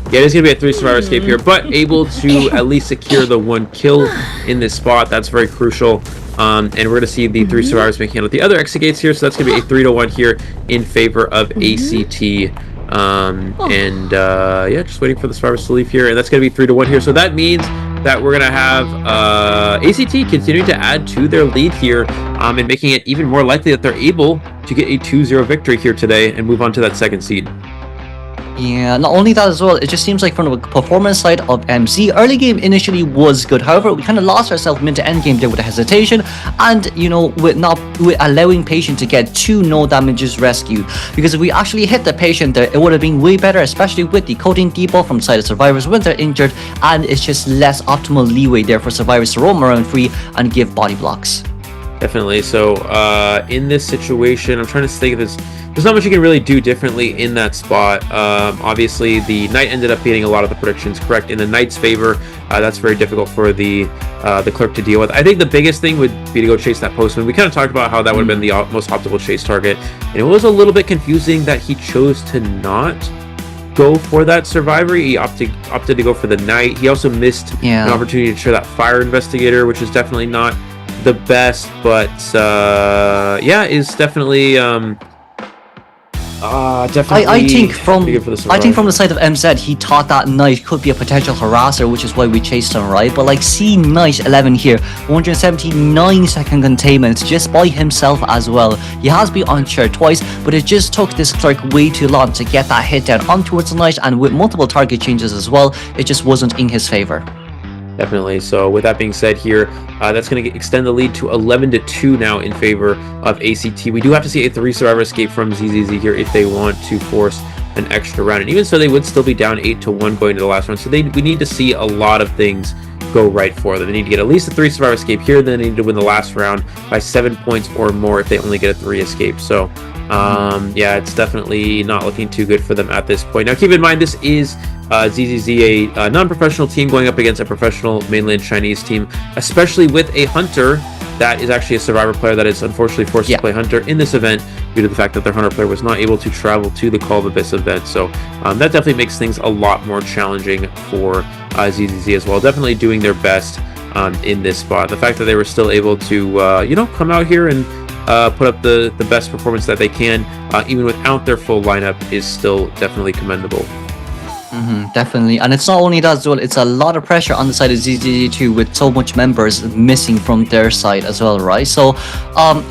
Yeah, there's gonna be a 3 survivor escape here, but able to at least secure the 1 kill in this spot. That's very crucial. And we're gonna see the 3 survivors making out the other exit gates here, so that's gonna be a 3-1 here in favor of ACT. Yeah, just waiting for the survivors to leave here, and that's gonna be 3-1 here. So that means that we're gonna have ACT continuing to add to their lead here, and making it even more likely that they're able to get a 2-0 victory here today and move on to that 2nd seed. Yeah, not only that as well, it just seems like from the performance side of MZ, early game initially was good. However, we kind of lost ourselves mid to end game there with the hesitation, and you know, with allowing Patient to get 2 no damages rescue. Because if we actually hit the Patient there, it would have been way better, especially with the coating debuff from the side of survivors when they're injured, and it's just less optimal leeway there for survivors to roam around free and give body blocks. Definitely. So in this situation, I'm trying to think of this. There's not much you can really do differently in that spot. Obviously, the Knight ended up getting a lot of the predictions correct in the Knight's favor. That's very difficult for the clerk to deal with. I think the biggest thing would be to go chase that postman. We kind of talked about how that would have been the most optimal chase target, and it was a little bit confusing that he chose to not go for that survivor. He opted to go for the Knight. He also missed an opportunity to share that fire investigator, which is definitely not the best, but yeah, is definitely definitely I think from the side of MZ, he thought that Knight could be a potential harasser, which is why we chased him, right? But like, see Knight 11 here, 179-second containment just by himself as well. He has been unshared twice, but it just took this clerk way too long to get that hit down on towards the Knight, and with multiple target changes as well, it just wasn't in his favor. Definitely. So with that being said here, that's going to extend the lead to 11-2 now in favor of ACT. We do have to see a 3 survivor escape from ZZZ here if they want to force an extra round. And even so, they would still be down 8-1 going to the last round. So we need to see a lot of things go right for them. They need to get at least a 3 survivor escape here. Then they need to win the last round by 7 points or more if they only get a 3 escape. So yeah, it's definitely not looking too good for them at this point. Now keep in mind, this is ZZZ, a non-professional team going up against a professional mainland Chinese team, especially with a Hunter that is actually a survivor player that is unfortunately forced to play Hunter in this event due to the fact that their Hunter player was not able to travel to the Call of Abyss event. So that definitely makes things a lot more challenging for ZZZ as well. Definitely doing their best in this spot. The fact that they were still able to you know, come out here and put up the best performance that they can, even without their full lineup, is still definitely commendable. Definitely, and it's not only that as well, it's a lot of pressure on the side of ZZZ2 with so much members missing from their side as well, right? So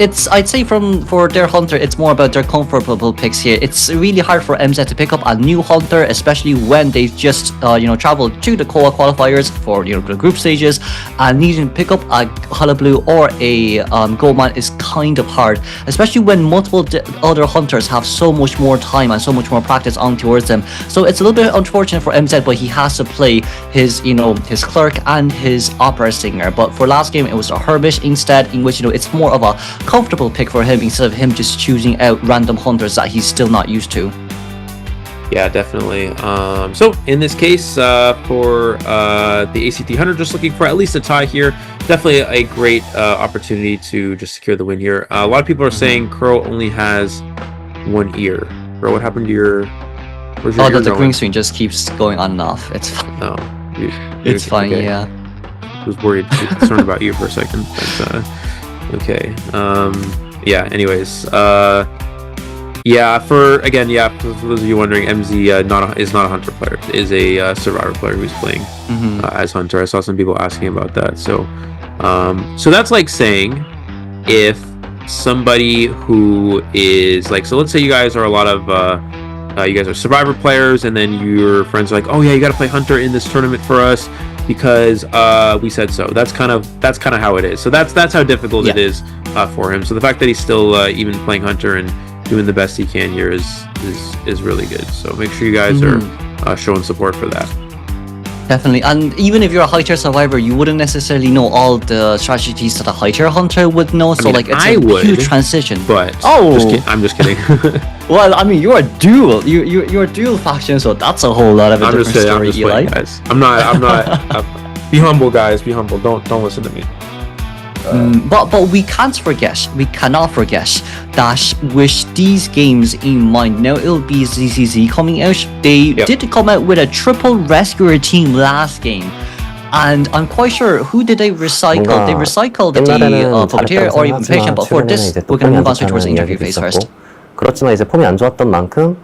it's, I'd say for their Hunter, it's more about their comfortable picks here. It's really hard for MZ to pick up a new Hunter, especially when they've just you know, traveled to the COA qualifiers for, you know, the group stages, and needing to pick up a Hullabaloo or a Goldman is kind of hard, especially when multiple other Hunters have so much more time and so much more practice on towards them. So it's a little bit unfortunate for MZ, but he has to play his, you know, his clerk and his opera singer. But for last game, it was a Herbish instead, in which, you know, it's more of a comfortable pick for him instead of him just choosing out random Hunters that he's still not used to. Yeah, definitely. So in this case, for the ACT Hunter, just looking for at least a tie here. Definitely a great opportunity to just secure the win here. A lot of people are saying Crow only has 1 ear. Bro, what happened to your... Oh, the green screen just keeps going on and off. It's fine. Oh, it's fine, okay. Yeah. I was worried, concerned about you for a second, but okay. Yeah, anyways, yeah, for those of you wondering, MZ is not a Hunter player, is a survivor player who's playing as Hunter. I saw some people asking about that. So so that's like saying if somebody who is like, so let's say you guys are a lot of you guys are survivor players, and then your friends are like, oh yeah, you got to play Hunter in this tournament for us. because we said so. That's kind of how it is. So that's how difficult it is for him. So the fact that he's still even playing Hunter and doing the best he can here is really good. So make sure you guys are showing support for that. Definitely, and even if you're a high-tier survivor, you wouldn't necessarily know all the strategies that a high-tier hunter would know. So like, it's a huge transition. But I'm just kidding. Well, I mean, you're a dual. You're a dual faction, so that's a whole lot of a different story, Eli. Guys. I'm not. Be humble, guys. Be humble. Don't listen to me. But we cannot forget that with these games in mind, now it'll be ZZZ coming out. They did come out with a triple rescuer team last game, and I'm quite sure who did they recycle? They recycled the puppeteer or even patient. But for this, we're gonna move on straight towards the interview phase first. 그렇지만 이제 폼이 안 좋았던 만큼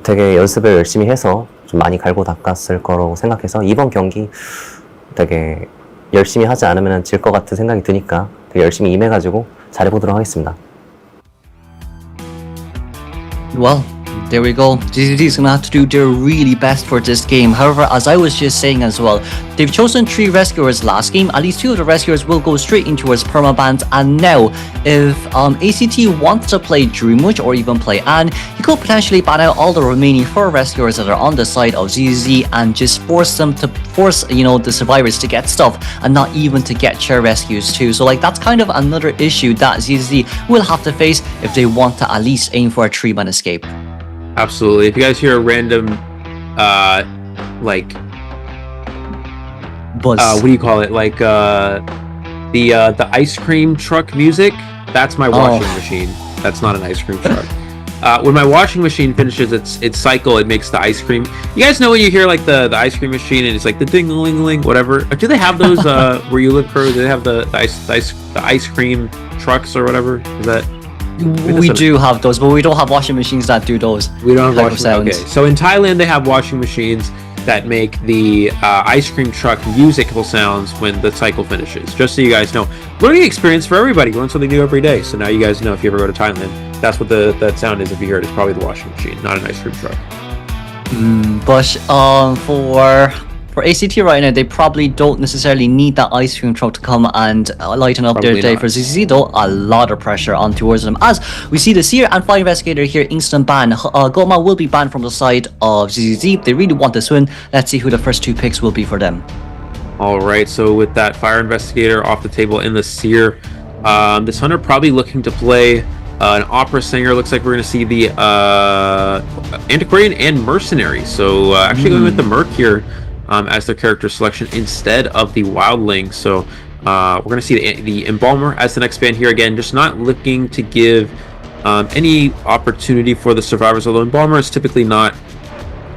되게 연습을 열심히 해서 좀 많이 갈고 닦았을 거라고 생각해서 이번 경기 되게 열심히 하지 않으면 질 것 같은 생각이 드니까 되게 열심히 임해가지고 잘해보도록 하겠습니다. Well, there we go. ZZZ is gonna have to do their really best for this game. However, as I was just saying as well, they've chosen 3 rescuers last game. At least 2 of the rescuers will go straight into his permabans. And now, if ACT wants to play Dreamwitch or even play Anne, he could potentially ban out all the remaining 4 rescuers that are on the side of ZZZ and just force the survivors to get stuff and not even to get chair rescues too. So like, that's kind of another issue that ZZZ will have to face if they want to at least aim for a 3-man escape. Absolutely. If you guys hear a random, like, buzz, what do you call it? Like, the ice cream truck music. That's my washing machine. That's not an ice cream truck. When my washing machine finishes its cycle, it makes the ice cream. You guys know when you hear like the ice cream machine and it's like the ding-a-ling-a-ling, whatever. Do they have those where you live, Crow? Do they have the ice cream trucks or whatever? Is that? We do have those, but we don't have washing machines that do those. We don't have washing machines. Okay, so in Thailand they have washing machines that make the ice cream truck musical sounds when the cycle finishes. Just so you guys know, learning experience for everybody. Learn something new every day. So now you guys know if you ever go to Thailand, that's what that sound is. If you hear it, it's probably the washing machine, not an ice cream truck. But for ACT right now, they probably don't necessarily need that ice cream truck to come and lighten up their day. For ZZZ though, a lot of pressure on towards them. As we see the Seer and Fire Investigator here instant ban. Goma will be banned from the side of ZZZ. They really want this win. Let's see who the first 2 picks will be for them. Alright, so with that Fire Investigator off the table in the Seer, this Hunter probably looking to play an Opera Singer. Looks like we're going to see the Antiquarian and Mercenary. So actually going with the Merc here as their character selection instead of the Wildling. So we're going to see the Embalmer as the next ban here. Again, just not looking to give any opportunity for the survivors, although Embalmer is typically not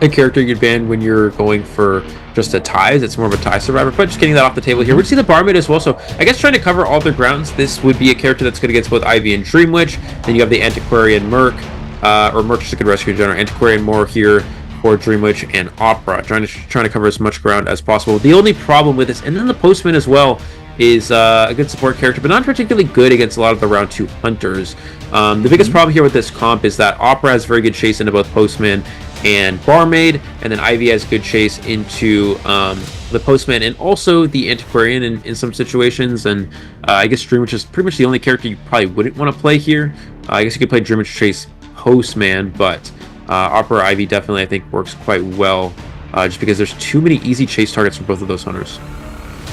a character you'd ban when you're going for just a ties. It's more of a tie survivor, but just getting that off the table here. We'd see the Barmaid as well, so I guess trying to cover all their grounds. This would be a character that's good against both Ivy and Dreamwitch. Then you have the Antiquarian Merc, or Merc just a good rescue general. Antiquarian more here for Dreamwitch and Opera, trying to cover as much ground as possible. The only problem with this, and then the Postman as well, is a good support character, but not particularly good against a lot of the round 2 hunters. The biggest problem here with this comp is that Opera has very good chase into both Postman and Barmaid, and then Ivy has good chase into the Postman and also the Antiquarian in some situations. And I guess Dreamwitch is pretty much the only character you probably wouldn't want to play here. I guess you could play Dreamwitch chase Postman, but Opera Ivy definitely I think works quite well, just because there's too many easy chase targets for both of those hunters.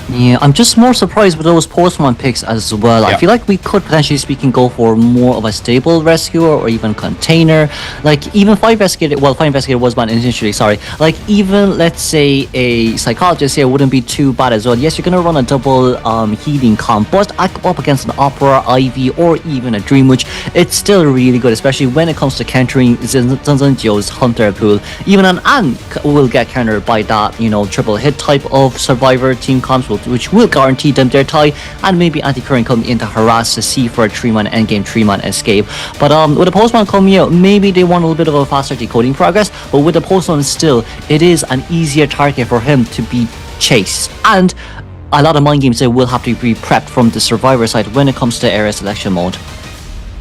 Yeah, I'm just more surprised with those Postman picks as well. Yeah. I feel like we could potentially speaking go for more of a stable rescuer or even container. Like even Fire Investigator, well, Fire Investigator was banned initially, sorry. Like even let's say a psychologist here wouldn't be too bad as well. Yes, you're gonna run a double healing comp, but up against an Opera, Ivy, or even a Dreamwitch, it's still really good, especially when it comes to countering Zhenjiu's Hunter pool. Even an An will get countered by that, you know, triple hit type of survivor team comps, which will guarantee them their tie, and maybe Antiquarian coming in to harass to see for a 3-man endgame 3-man escape. But with the Postman coming out, maybe they want a little bit of a faster decoding progress, but with the Postman still, it is an easier target for him to be chased. And a lot of mind games that will have to be prepped from the survivor side when it comes to area selection mode.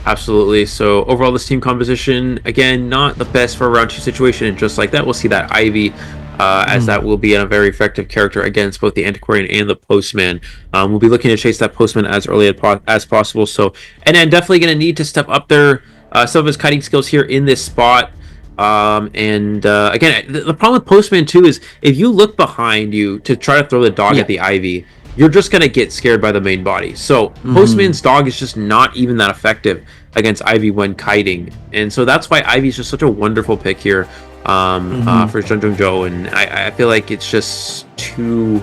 Absolutely. So overall, this team composition, again, not the best for a round 2 situation, and just like that, we'll see that Ivy as that will be a very effective character against both the Antiquarian and the Postman. We'll be looking to chase that Postman as early as possible. So, and then definitely going to need to step up some of his kiting skills here in this spot. Again, the problem with Postman too is if you look behind you to try to throw the dog at the Ivy, you're just going to get scared by the main body. So Postman's dog is just not even that effective against Ivy when kiting. And so that's why Ivy's just such a wonderful pick here for Zhenzhongzhou. And I feel like it's just too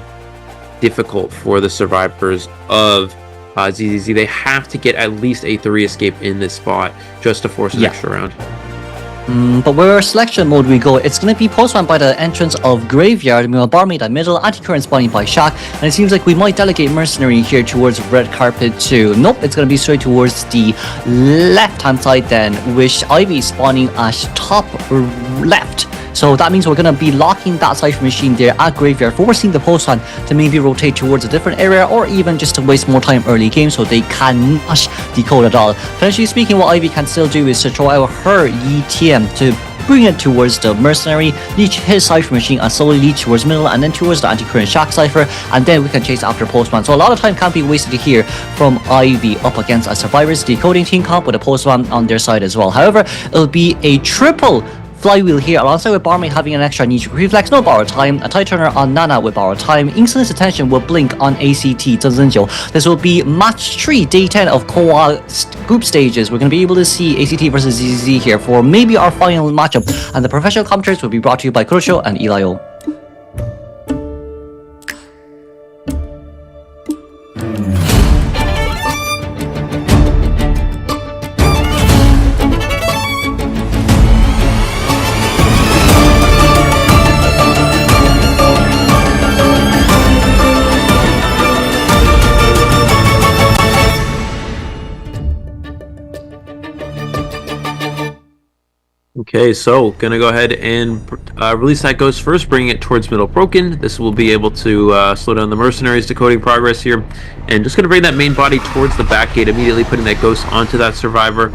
difficult for the survivors of ZZZ. They have to get at least a 3 escape in this spot just to force an extra round. But where selection mode we go, it's going to be Postman by the entrance of Graveyard, meanwhile Barmaid at middle, Anti-Current spawning by Shaq, and it seems like we might delegate Mercenary here towards Red Carpet too. Nope, it's going to be straight towards the left-hand side then, with Ivy spawning at top left. So that means we're going to be locking that Cypher machine there at Graveyard, forcing the Postman to maybe rotate towards a different area or even just to waste more time early game so they cannot decode at all. Potentially speaking, what Ivy can still do is to throw out her ETM to bring it towards the Mercenary, leech his Cypher machine and slowly leech towards middle and then towards the Anti-Current Shaq Cypher, and then we can chase after Postman. So a lot of time can't be wasted here from Ivy up against a Survivors decoding team comp with a Postman on their side as well. However, it'll be a triple flywheel here alongside with Barmaid having an extra niche reflex, no borrowed time, a tight turner on Nana with borrowed time, Insolence Attention will blink on ACT Zhenzhou. This will be match 3, day 10 of COA group stages. We're going to be able to see ACT versus ZZZ here for maybe our final matchup, and the professional commentaries will be brought to you by Kurocho and Eli-O. Okay, so gonna go ahead and release that Ghost first, bringing it towards middle broken. This will be able to slow down the Mercenaries' decoding progress here, and just gonna bring that main body towards the back gate, immediately putting that Ghost onto that Survivor.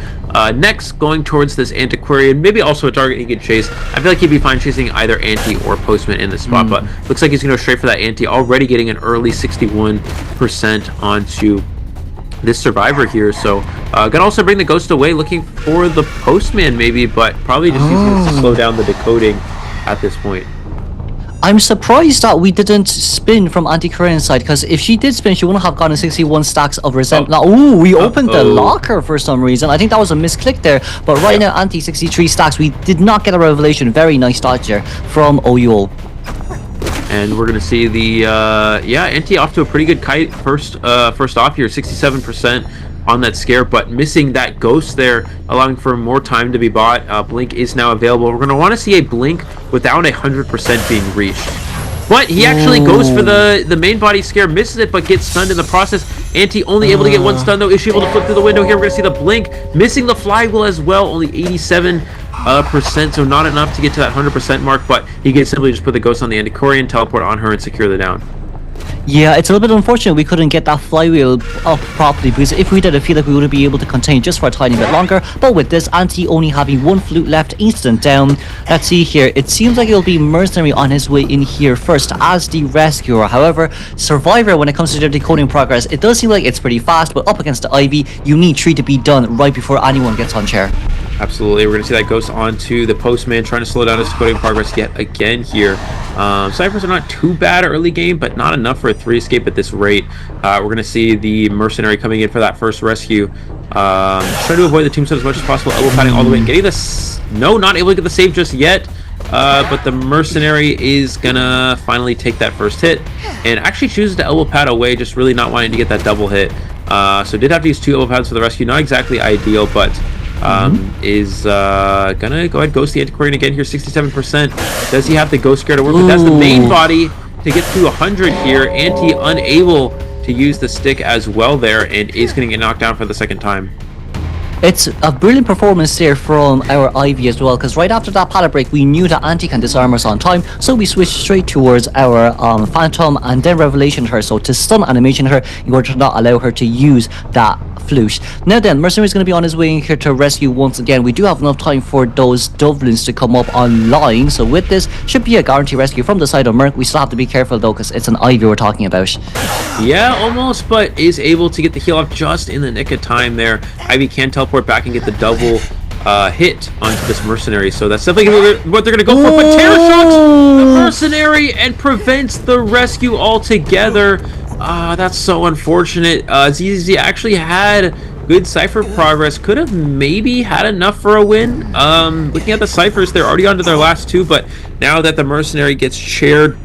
Next, going towards this Antiquarian, maybe also a target he could chase. I feel like he'd be fine chasing either Anti or Postman in this spot, but looks like he's gonna go straight for that Anti, already getting an early 61% onto this Survivor here. So gonna also bring the Ghost away, looking for the Postman maybe, but probably just using it to slow down the decoding at this point. I'm surprised that we didn't spin from Anti-Current side, because if she did spin, she wouldn't have gotten 61 stacks of resentment. Ooh, we opened the locker for some reason. I think that was a misclick there, but right now Anti 63 stacks. We did not get a revelation. Very nice dodge there from OUO. And we're gonna see the Anti off to a pretty good kite first off here, 67% on that scare, but missing that Ghost there, allowing for more time to be bought. Blink is now available. We're gonna want to see a Blink without 100% being reached. But he actually goes for the main body scare, misses it, but gets stunned in the process. Anti only able to get one stun though. Is she able to flip through the window here? We're gonna see the Blink, missing the flywheel as well, only 87%, so not enough to get to that 100% mark, but he can simply just put the Ghost on the Antiquarian, teleport on her, and secure the down. Yeah, it's a little bit unfortunate we couldn't get that flywheel up properly, because if we did, I feel like we would be able to contain just for a tiny bit longer. But with this, Anti only having one flute left, instant down. Let's see here. It seems like it'll be Mercenary on his way in here first as the rescuer. However, Survivor, when it comes to their decoding progress, it does seem like it's pretty fast, but up against the Ivy, you need 3 to be done right before anyone gets on chair. Absolutely, we're going to see that Ghost onto the Postman, trying to slow down his decoding progress yet again here. Cyphers are not too bad early game, but not enough for a 3 escape at this rate. We're going to see the Mercenary coming in for that first rescue. Trying to avoid the tombstone as much as possible, elbow padding all the way, and getting this. No, not able to get the save just yet. But the Mercenary is going to finally take that first hit, and actually chooses to elbow pad away, just really not wanting to get that double hit. So did have to use 2 elbow pads for the rescue. Not exactly ideal, but is gonna go ahead Ghost the Antiquarian again here, 67%. Does he have the Ghost Scare to work with? That's the main body to get to 100 here. Anti unable to use the stick as well there, and is gonna get knocked down for the second time. It's a brilliant performance there from our Ivy as well, because right after that pallet break, we knew that Anti can disarm us on time, so we switched straight towards our Phantom and then Revelation her, so to stun animation her in order to not allow her to use that flute. Now then, Mercenary is going to be on his way in here to rescue once again. We do have enough time for those Dovlins to come up online, so with this, should be a guaranteed rescue from the side of Merc. We still have to be careful though, because it's an Ivy we're talking about. Yeah, almost, but is able to get the heal off just in the nick of time there. Ivy can teleport back and get the double hit onto this Mercenary, so that's definitely what they're going to go for, but Terror Shocks the Mercenary and prevents the rescue altogether. That's so unfortunate. ZZZ actually had good Cypher progress, could have maybe had enough for a win. Looking at the Cyphers, they're already onto their last two, but now that the Mercenary gets chaired,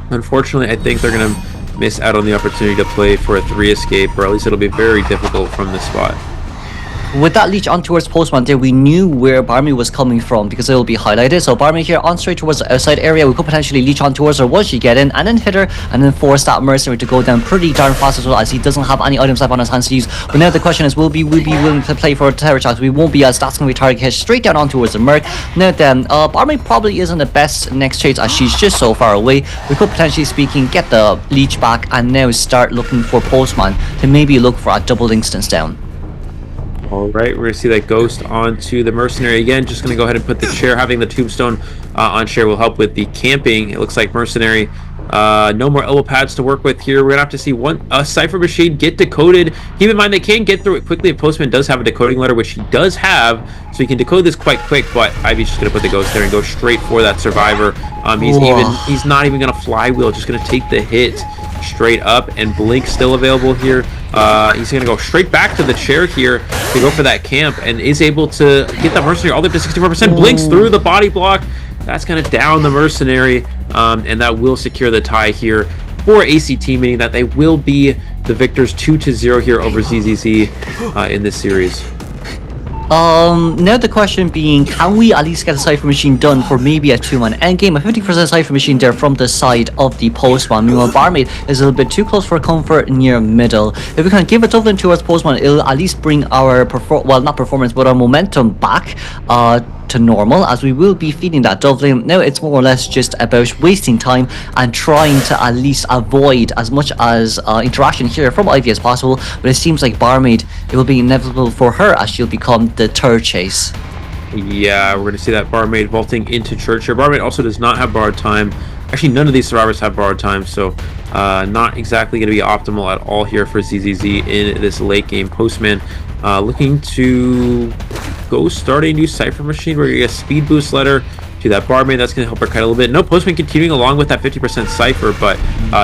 unfortunately, I think they're going to miss out on the opportunity to play for a 3 escape, or at least it'll be very difficult from this spot. With that leech on towards Postman there, we knew where Barmy was coming from because it will be highlighted. So Barmy here on straight towards the outside area. We could potentially leech on towards her once she get in and then hit her and then force that Mercenary to go down pretty darn fast as well, as he doesn't have any items left on his hands to use. But now the question is, will we be willing to play for Terror Shocks? We won't be, as that's going to be target hit straight down on towards the Merc. Now then, Barmy probably isn't the best next chase as she's just so far away. We could potentially speaking get the leech back and now start looking for Postman to maybe look for a double instance down. Alright, we're going to see that Ghost onto the Mercenary again. Just going to go ahead and put the chair. Having the Tombstone on chair will help with the camping. It looks like Mercenary, no more elbow pads to work with here. We're going to have to see a Cypher Machine get decoded. Keep in mind they can get through it quickly if Postman does have a decoding letter, which he does have, so he can decode this quite quick, but Ivy's just going to put the Ghost there and go straight for that Survivor. He's not even going to flywheel, just going to take the hit straight up, and Blink still available here. He's going to go straight back to the chair here to go for that camp, and is able to get the Mercenary all the way up to 64%. Blinks through the body block. That's going to down the Mercenary, and that will secure the tie here for ACT, meaning that they will be the victors 2-0 here over ZZZ in this series. Now the question being, can we at least get a Cypher Machine done for maybe a 2-man endgame? A 50% Cypher Machine there from the side of the Postman. Meanwhile, Barmaid is a little bit too close for comfort near middle. If we can give a Dublin towards Postman, it'll at least bring our not performance, but our momentum back to normal, as we will be feeding that Dublin. Now it's more or less just about wasting time and trying to at least avoid as much as interaction here from Ivy as possible, but it seems like Barmaid, it will be inevitable for her as she'll become the third chase. Yeah, we're going to see that Barmaid vaulting into Church here. Barmaid also does not have borrowed time. Actually, none of these survivors have borrowed time, so not exactly going to be optimal at all here for ZZZ in this late game. Postman looking to go start a new Cypher Machine. We're going to get a speed boost letter to that Barmaid. That's going to help her kite a little bit. No, Postman continuing along with that 50% Cypher, but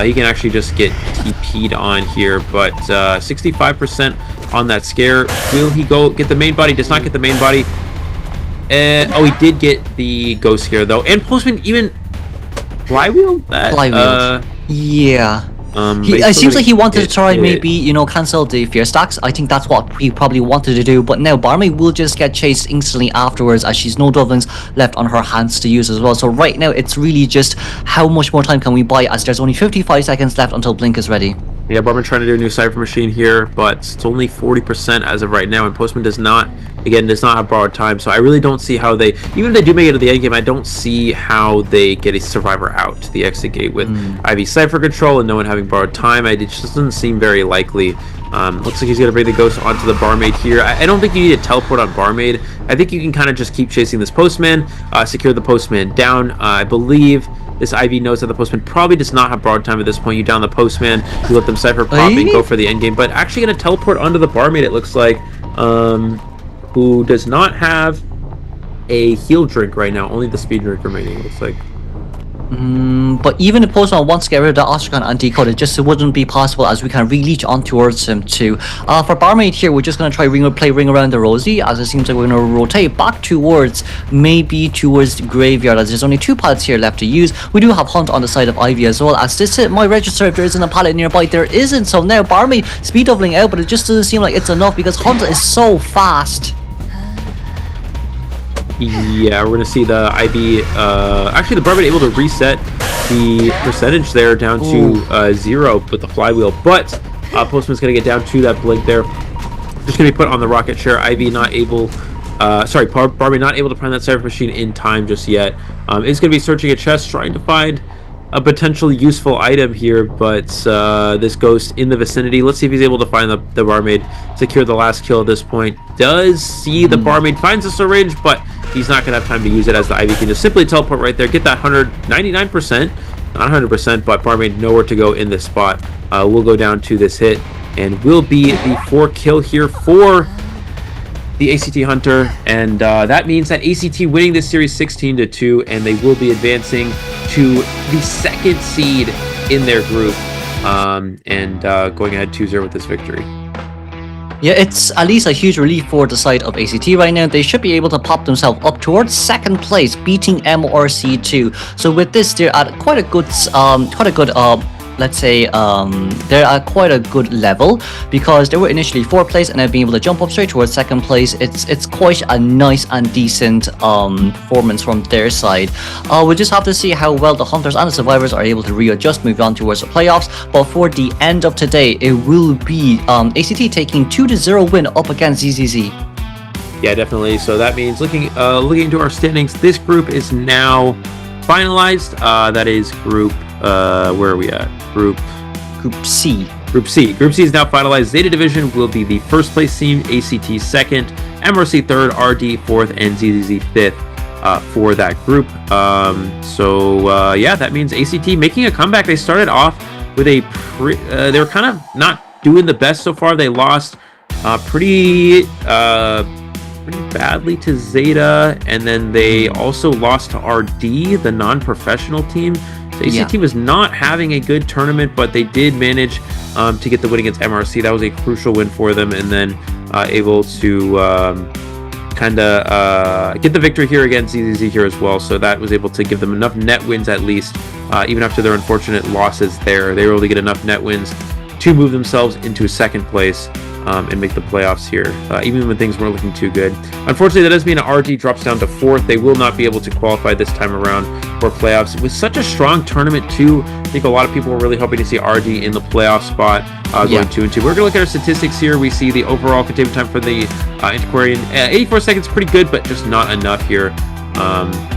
he can actually just get TP'd on here. But 65% on that scare. Will he go get the main body? Does not get the main body. Oh, he did get the ghost scare though. And Postman even flywheel that. Yeah. It seems like he wanted to try maybe, you know, cancel the fear stacks. I think that's what he probably wanted to do, but now Barmaid will just get chased instantly afterwards, as she's no Dublins left on her hands to use as well. So right now it's really just how much more time can we buy, as there's only 55 seconds left until Blink is ready. Yeah, Barmaid trying to do a new Cypher Machine here, but it's only 40% as of right now, and Postman does not have borrowed time, so I really don't see how they, even if they do make it to the end game, I don't see how they get a survivor out to the exit gate with Ivy Cypher control and no one having borrowed time. It just doesn't seem very likely. Looks like he's going to bring the Ghost onto the Barmaid here. I don't think you need to teleport on Barmaid. I think you can kind of just keep chasing this Postman, secure the Postman down. I believe this Ivy knows that the Postman probably does not have borrowed time at this point. You down the Postman, you let them Cypher pop and go for the end game, but actually going to teleport onto the Barmaid, it looks like, who does not have a heal drink right now, only the speed drink remaining, it looks like. But even if Postman wants to get rid of the Ostracan and decode, it just wouldn't be possible, as we can re-leech on towards him too. For Barmaid here, we're just going to try play Ring Around the Rosie, as it seems like we're going to rotate back towards the Graveyard, as there's only 2 pallets here left to use. We do have Hunt on the side of Ivy as well, as this might register if there isn't a pallet nearby. There isn't, so now Barmaid speed doubling out, but it just doesn't seem like it's enough because Hunt is so fast. Yeah, we're going to see the Ivy, actually the Barmaid able to reset the percentage there down to 0 with the flywheel, but Postman's going to get down to that Blink there. just going to be put on the rocket share. Ivy not able, Barbie not able to find that Cypher machine in time just yet. Is going to be searching a chest, trying to find a potentially useful item here, but this ghost in the vicinity. Let's see if he's able to find the barmaid, secure the last kill at this point. Does see the barmaid, finds the syringe, but he's not going to have time to use it, as the Ivy can just simply teleport right there, get that 199%, not 100%, but barmaid nowhere to go in this spot. We'll go down to this hit, and will be the 4 kill here for the ACT Hunter, and that means that ACT winning this series 16-2, and they will be advancing to the 2nd seed in their group, and going ahead 2-0 with this victory. Yeah, it's at least a huge relief for the side of ACT right now. They should be able to pop themselves up towards 2nd place, beating MRC2. So with this, they're at quite a good let's say they're at quite a good level, because they were initially 4th place and then being able to jump up straight towards 2nd place. It's quite a nice and decent performance from their side. We'll just have to see how well the Hunters and the Survivors are able to readjust, move on towards the playoffs. But for the end of today, it will be ACT taking 2-0 win up against ZZZ. Yeah, definitely. So that means looking into our standings, this group is now finalized. That is group where are we at? Group C. Group C is now finalized. Zeta Division will be the 1st place team, ACT 2nd, MRC 3rd, RD 4th, and ZZZ 5th for that group. Yeah, that means ACT making a comeback. They started off with they were kind of not doing the best so far. They lost pretty badly to Zeta, and then they also lost to RD, the non-professional team. So ACT was not having a good tournament, but they did manage to get the win against MRC. That was a crucial win for them, and then able to get the victory here against ZZZ here as well. So that was able to give them enough net wins, at least, even after their unfortunate losses there. They were able to get enough net wins to move themselves into 2nd place and make the playoffs here, even when things weren't looking too good. Unfortunately, that does mean that RD drops down to 4th. They will not be able to qualify this time around for playoffs. With such a strong tournament too, I think a lot of people were really hoping to see RD in the playoff spot, going 2-2. We're going to look at our statistics here. We see the overall containment time for the Antiquarian, 84 seconds, pretty good, but just not enough here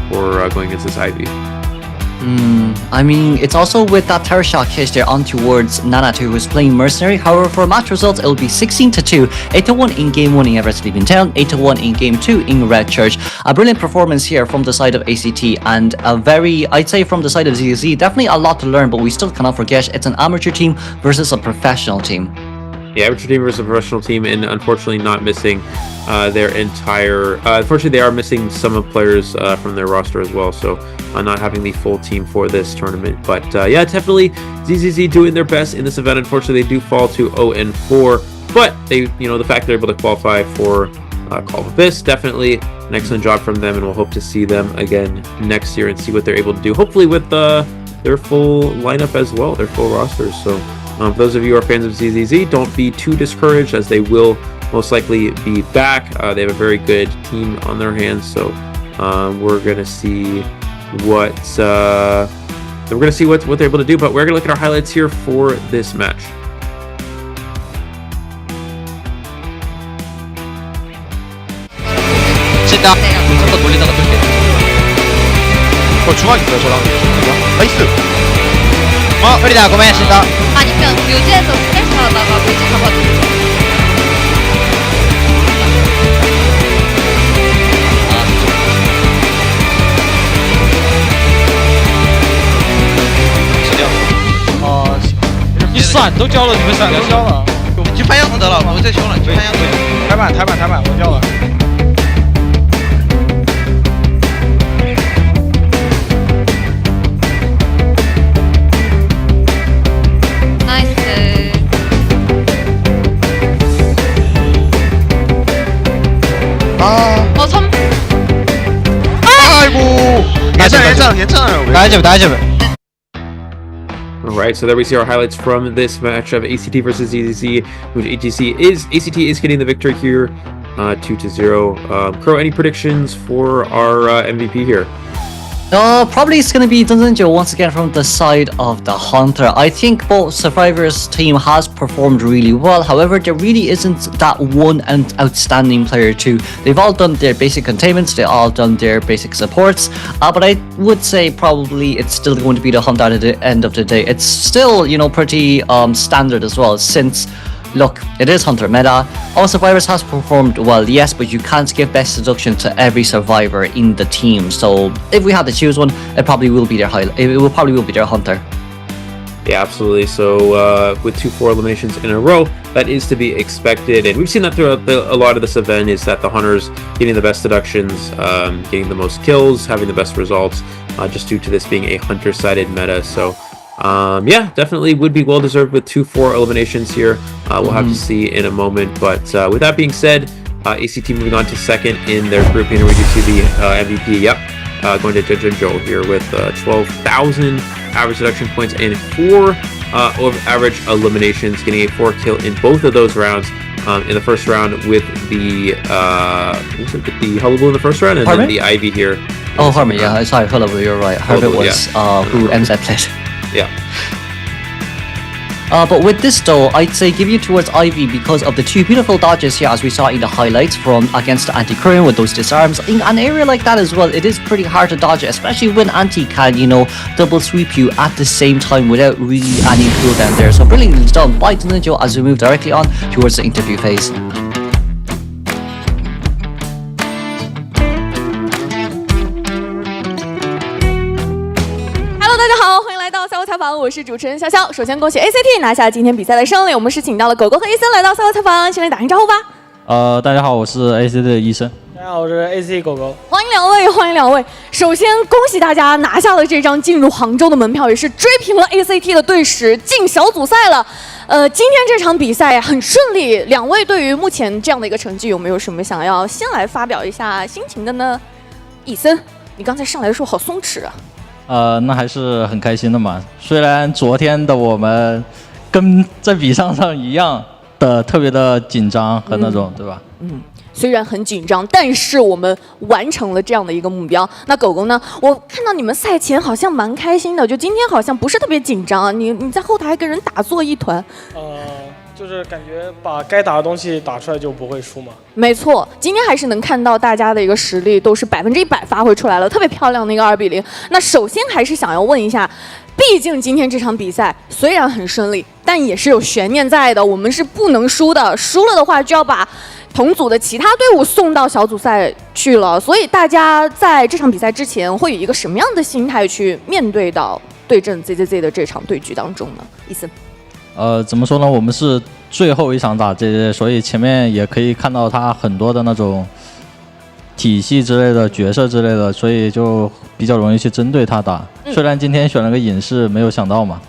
for going against this Ivy. I mean, it's also with that terror shot case there on towards Nanatu, who's playing Mercenary. However, for match results, it will be 16-2, 8-1 in Game 1 in Everett Sleeping Town, 8-1 in Game 2 in Red Church. A brilliant performance here from the side of ACT, and I'd say from the side of ZZ, definitely a lot to learn, but we still cannot forget it's an amateur team versus a professional team. Yeah, amateur team versus a professional team, and unfortunately not missing their entire... unfortunately, they are missing some of players from their roster as well, so not having the full team for this tournament. But yeah, definitely ZZZ doing their best in this event. Unfortunately, they do fall to 0-4, but they, the fact they're able to qualify for Call of Abyss, definitely an excellent job from them, and we'll hope to see them again next year and see what they're able to do, hopefully with their full lineup as well, their full rosters. So for those of you who are fans of ZZZ, don't be too discouraged, as they will most likely be back. They have a very good team on their hands, so we're gonna see what they're able to do. But we're gonna look at our highlights here for this match. 한번 돌리다가 뜰게. 중앙 있어요, 저랑. 나이스. 흐리다, 고맙습니다. 아니면 뮤즈에서 스텔스 하다가 뮤즈 잡아주세요.你伞都交了，你们伞都交了，你去翻样子得了，我再修了，你去翻样子。台板，我交了。Alright, so there we see our highlights from this match of ACT versus ZZZ, which ACT is getting the victory here, 2-0. Crow, any predictions for our MVP here? Probably it's going to be Dungeon once again from the side of the Hunter. I think both Survivor's team has performed really well. However, there really isn't that one outstanding player too. They've all done their basic containments, they've all done their basic supports. But I would say probably it's still going to be the Hunter at the end of the day. It's still, you know, pretty standard as well, since look, it is Hunter meta. All Survivors has performed well, yes, but you can't give best seduction to every Survivor in the team. So if we had to choose one, it probably will be their Hunter. Yeah, absolutely. So with 2-4 eliminations in a row, that is to be expected, and we've seen that throughout a lot of this event, is that the Hunters getting the best seductions, getting the most kills, having the best results, just due to this being a Hunter-sided meta. So yeah, definitely would be well deserved with 2-4 eliminations here. We'll have to see in a moment. But with that being said, ACT moving on to second in their grouping, and we do see the MVP. Yep, going to Jojo here with 12,000 average seduction points and 4 average eliminations, getting a 4 kill in both of those rounds. In the first round with the the Hullabaloo in the first round, and then the Ivy here. Oh, Harmony, yeah, sorry, Hullabaloo, you're right. Herbert was who MZ played. Yeah. But with this though, I'd say give you towards Ivy because of the 2 beautiful dodges here, as we saw in the highlights from against the Anti-Korean with those disarms. In an area like that as well, it is pretty hard to dodge, especially when Anti can, you know, double sweep you at the same time without really any cooldown there. So brilliantly done by Ninja as we move directly on towards the interview phase.采访，我是主持人潇潇。首先恭喜 ACT 拿下今天比赛的胜利，我们是请到了狗狗和医生来到赛后采访，先来打声招呼吧。大家好，我是 ACT 的医生。大家好，我是 ACT 狗狗。欢迎两位，欢迎两位。首先恭喜大家拿下了这张进入杭州的门票，也是追平了 ACT 的队史，进小组赛了。今天这场比赛很顺利，两位对于目前这样的一个成绩有没有什么想要先来发表一下心情的呢？医生，你刚才上来的时候好松弛啊。那还是很开心的嘛。虽然昨天的我们跟在比赛上一样的特别的紧张和那种，对吧？虽然很紧张，但是我们完成了这样的一个目标。那狗狗呢？我看到你们赛前好像蛮开心的，就今天好像不是特别紧张啊。你在后台跟人打作一团。就是感觉把该打的东西打出来就不会输嘛。没错，今天还是能看到大家的一个实力都是100%发挥出来了，特别漂亮的一个2-0。那首先还是想要问一下，毕竟今天这场比赛虽然很顺利，但也是有悬念在的，我们是不能输的，输了的话就要把同组的其他队伍送到小组赛去了。所以大家在这场比赛之前会有一个什么样的心态去面对到对阵 ZZZ 的这场对局当中呢？伊森。怎么说呢？我们是最后一场打 ZZZ， 所以前面也可以看到他很多的那种体系之类的角色之类的，所以就比较容易去针对他打。虽然今天选了个隐士，没有想到嘛，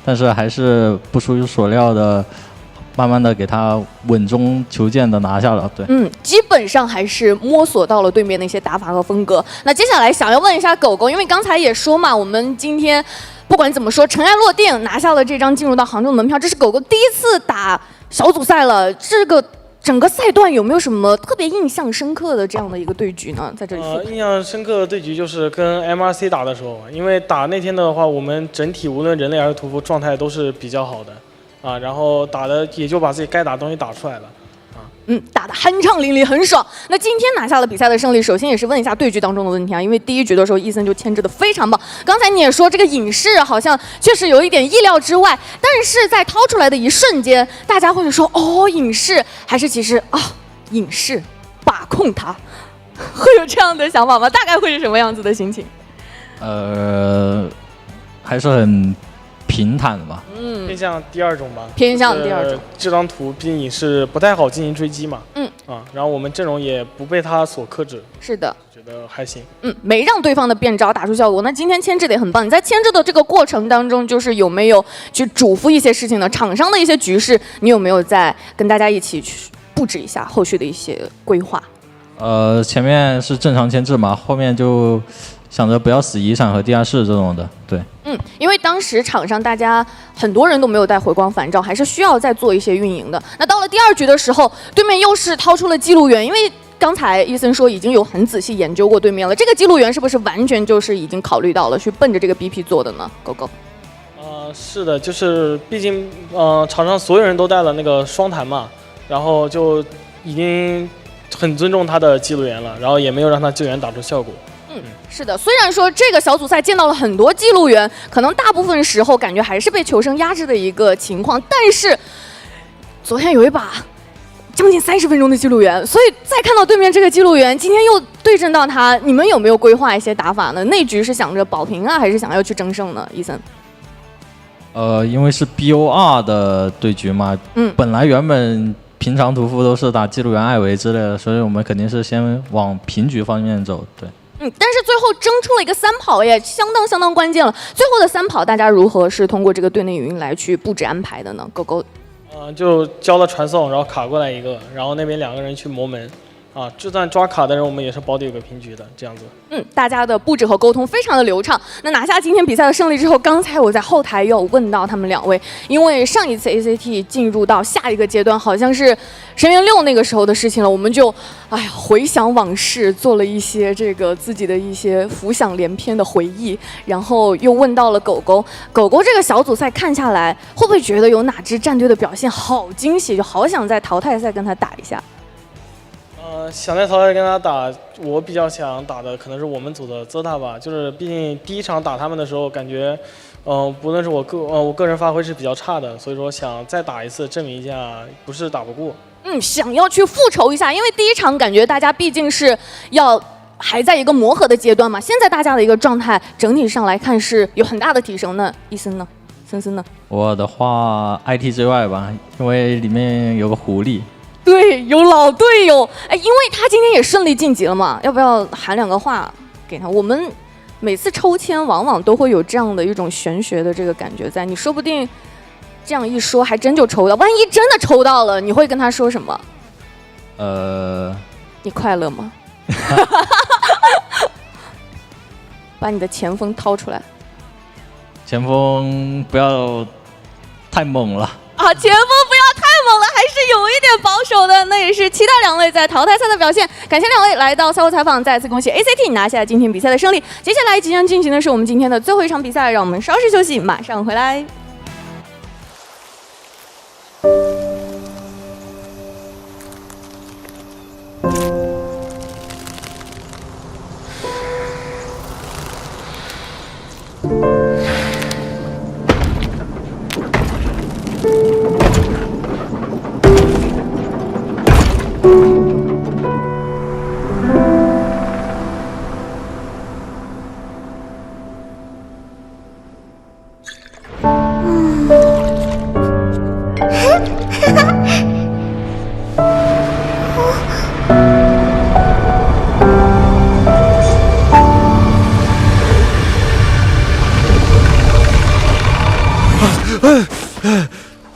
但是还是不出所料的，慢慢的给他稳中求进的拿下了。对，基本上还是摸索到了对面的一些打法和风格。那接下来想要问一下狗狗，因为刚才也说嘛，我们今天不管怎么说，尘埃落定，拿下了这张进入到杭州的门票，这是狗狗第一次打小组赛了。这个整个赛段有没有什么特别印象深刻的这样的一个对局呢？在这里印象深刻的对局就是跟 MRC 打的时候，因为打那天的话，我们整体无论人类还是屠夫状态都是比较好的然后打的也就把自己该打的东西打出来了。打得酣畅淋漓，很爽。那今天拿下了比赛的胜利，首先也是问一下对局当中的问题啊，因为第一局的时候，伊森就牵制的非常棒。刚才你也说这个隐士好像确实有一点意料之外，但是在掏出来的一瞬间，大家会说哦，隐士还是其实隐士把控他，会有这样的想法吗？大概会是什么样子的心情？还是很平坦的吧。偏向第二种吧。偏向第二种。这张图毕竟是不太好进行追击嘛。然后我们阵容也不被他所克制。是的。觉得还行。没让对方的变招打出效果。那今天牵制的也很棒。你在牵制的这个过程当中，就是有没有去嘱咐一些事情呢？场上的一些局势，你有没有在跟大家一起去布置一下后续的一些规划？前面是正常牵制嘛，后面就想着不要死遗产和地下室这种的，对。因为当时场上大家很多人都没有带回光返照，还是需要再做一些运营的。那到了第二局的时候，对面又是掏出了记录员，因为刚才伊森说已经有很仔细研究过对面了，这个记录员是不是完全就是已经考虑到了去奔着这个 BP 做的呢？狗狗。是的，就是毕竟场上所有人都带了那个双弹嘛，然后就已经很尊重他的记录员了，然后也没有让他救援打出效果。是的，虽然说这个小组赛见到了很多记录员，可能大部分时候感觉还是被求生压制的一个情况，但是昨天有一把将近30分钟的记录员，所以再看到对面这个记录员，今天又对阵到他，你们有没有规划一些打法呢？那局是想着保平啊，还是想要去争胜呢？伊森。因为是 BOR 的对局嘛，本来原本平常屠夫都是打记录员艾维之类的，所以我们肯定是先往平局方面走，对。但是最后争出了一个3跑也相当关键了。最后的3跑，大家如何是通过这个队内语音来去布置安排的呢？狗狗，就交了传送，然后卡过来一个，然后那边2个人去磨门，就算抓卡的人，我们也是保底有个平局的这样子。大家的布置和沟通非常的流畅。那拿下今天比赛的胜利之后，刚才我在后台有问到他们2位，因为上一次 ACT 进入到下一个阶段，好像是神元6那个时候的事情了，我们就回想往事，做了一些这个自己的一些浮想联翩的回忆，然后又问到了狗狗。狗狗这个小组赛看下来，会不会觉得有哪支战队的表现好惊喜，就好想在淘汰赛跟他打一下？想在淘汰赛跟他打，我比较想打的可能是我们组的COAⅧ吧，就是毕竟第一场打他们的时候，感觉，不论是我个人发挥是比较差的，所以说想再打一次，证明一下不是打不过。想要去复仇一下，因为第一场感觉大家毕竟是还在一个磨合的阶段嘛，现在大家的一个状态整体上来看是有很大的提升呢。伊森呢？森森呢？我的话 ITJY 吧，因为里面有个狐狸。对，有老队友，因为他今天也顺利晋级了嘛，要不要喊2个话给他？我们每次抽签往往都会有这样的一种玄学的这个感觉在，你说不定这样一说还真就抽到，万一真的抽到了，你会跟他说什么？你快乐吗？把你的前锋掏出来。前锋不要太猛了。前锋不要太猛了，还是有一点保守的。那也是期待2位在淘汰赛的表现。感谢2位来到赛后采访，再次恭喜 ACT 拿下今天比赛的胜利。接下来即将进行的是我们今天的最后一场比赛，让我们稍事休息，马上回来。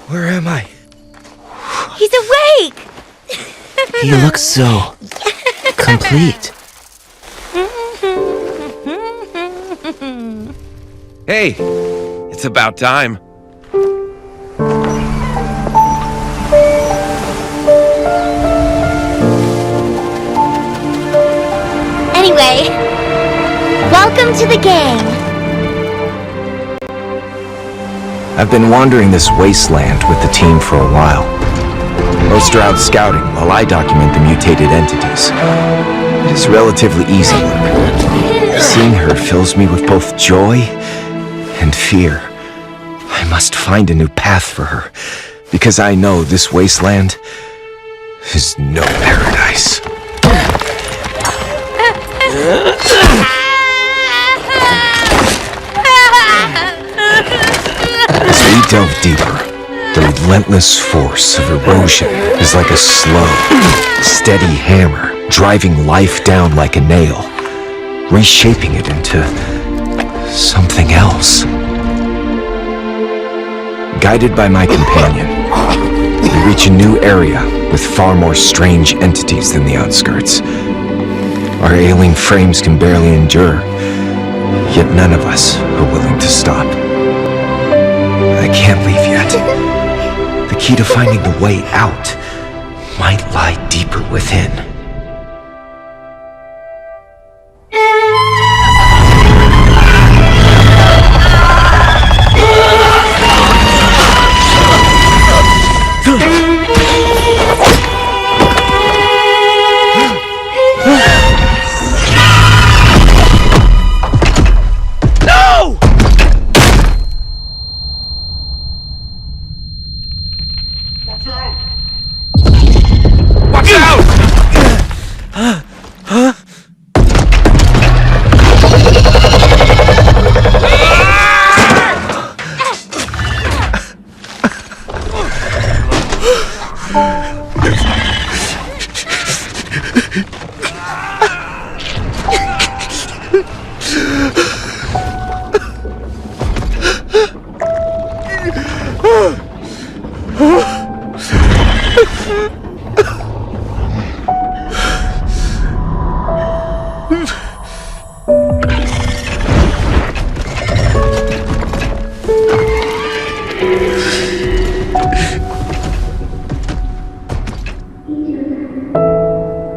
Where am I? He's awake! He looks so complete. Hey, it's about time. Anyway, welcome to the game. I've been wandering this wasteland with the team for a while. Most are out scouting while I document the mutated entities. It is relatively easy work. Seeing her fills me with both joy and fear. I must find a new path for her, because I know this wasteland is no paradise. As we delve deeper, the relentless force of erosion is like a slow, steady hammer driving life down like a nail, reshaping it into something else. Guided by my companion, we reach a new area with far more strange entities than the outskirts. Our ailing frames can barely endure, yet none of us are willing to stop. I can't leave yet. The key to finding the way out might lie deeper within.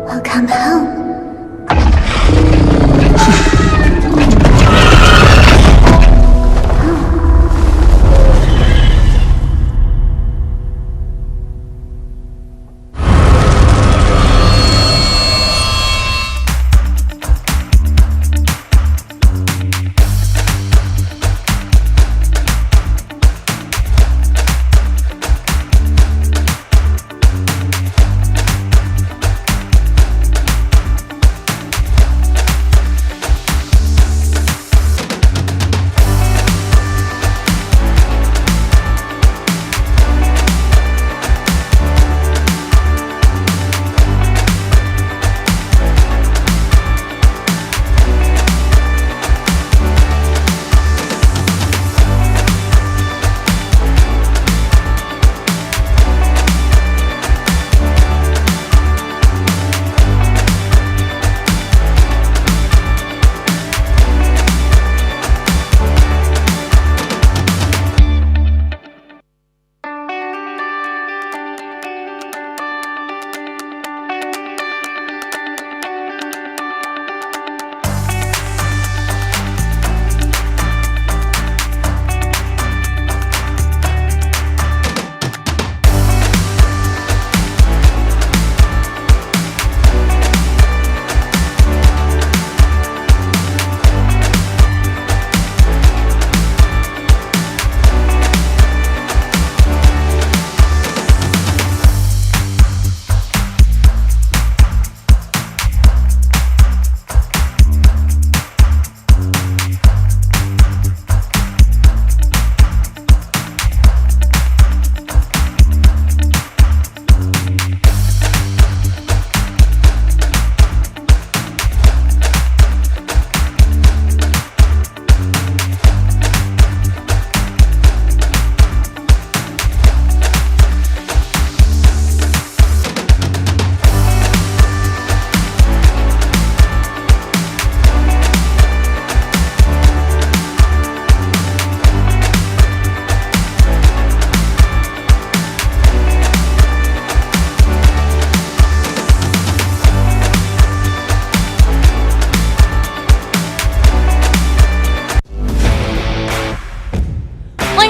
Welcome home.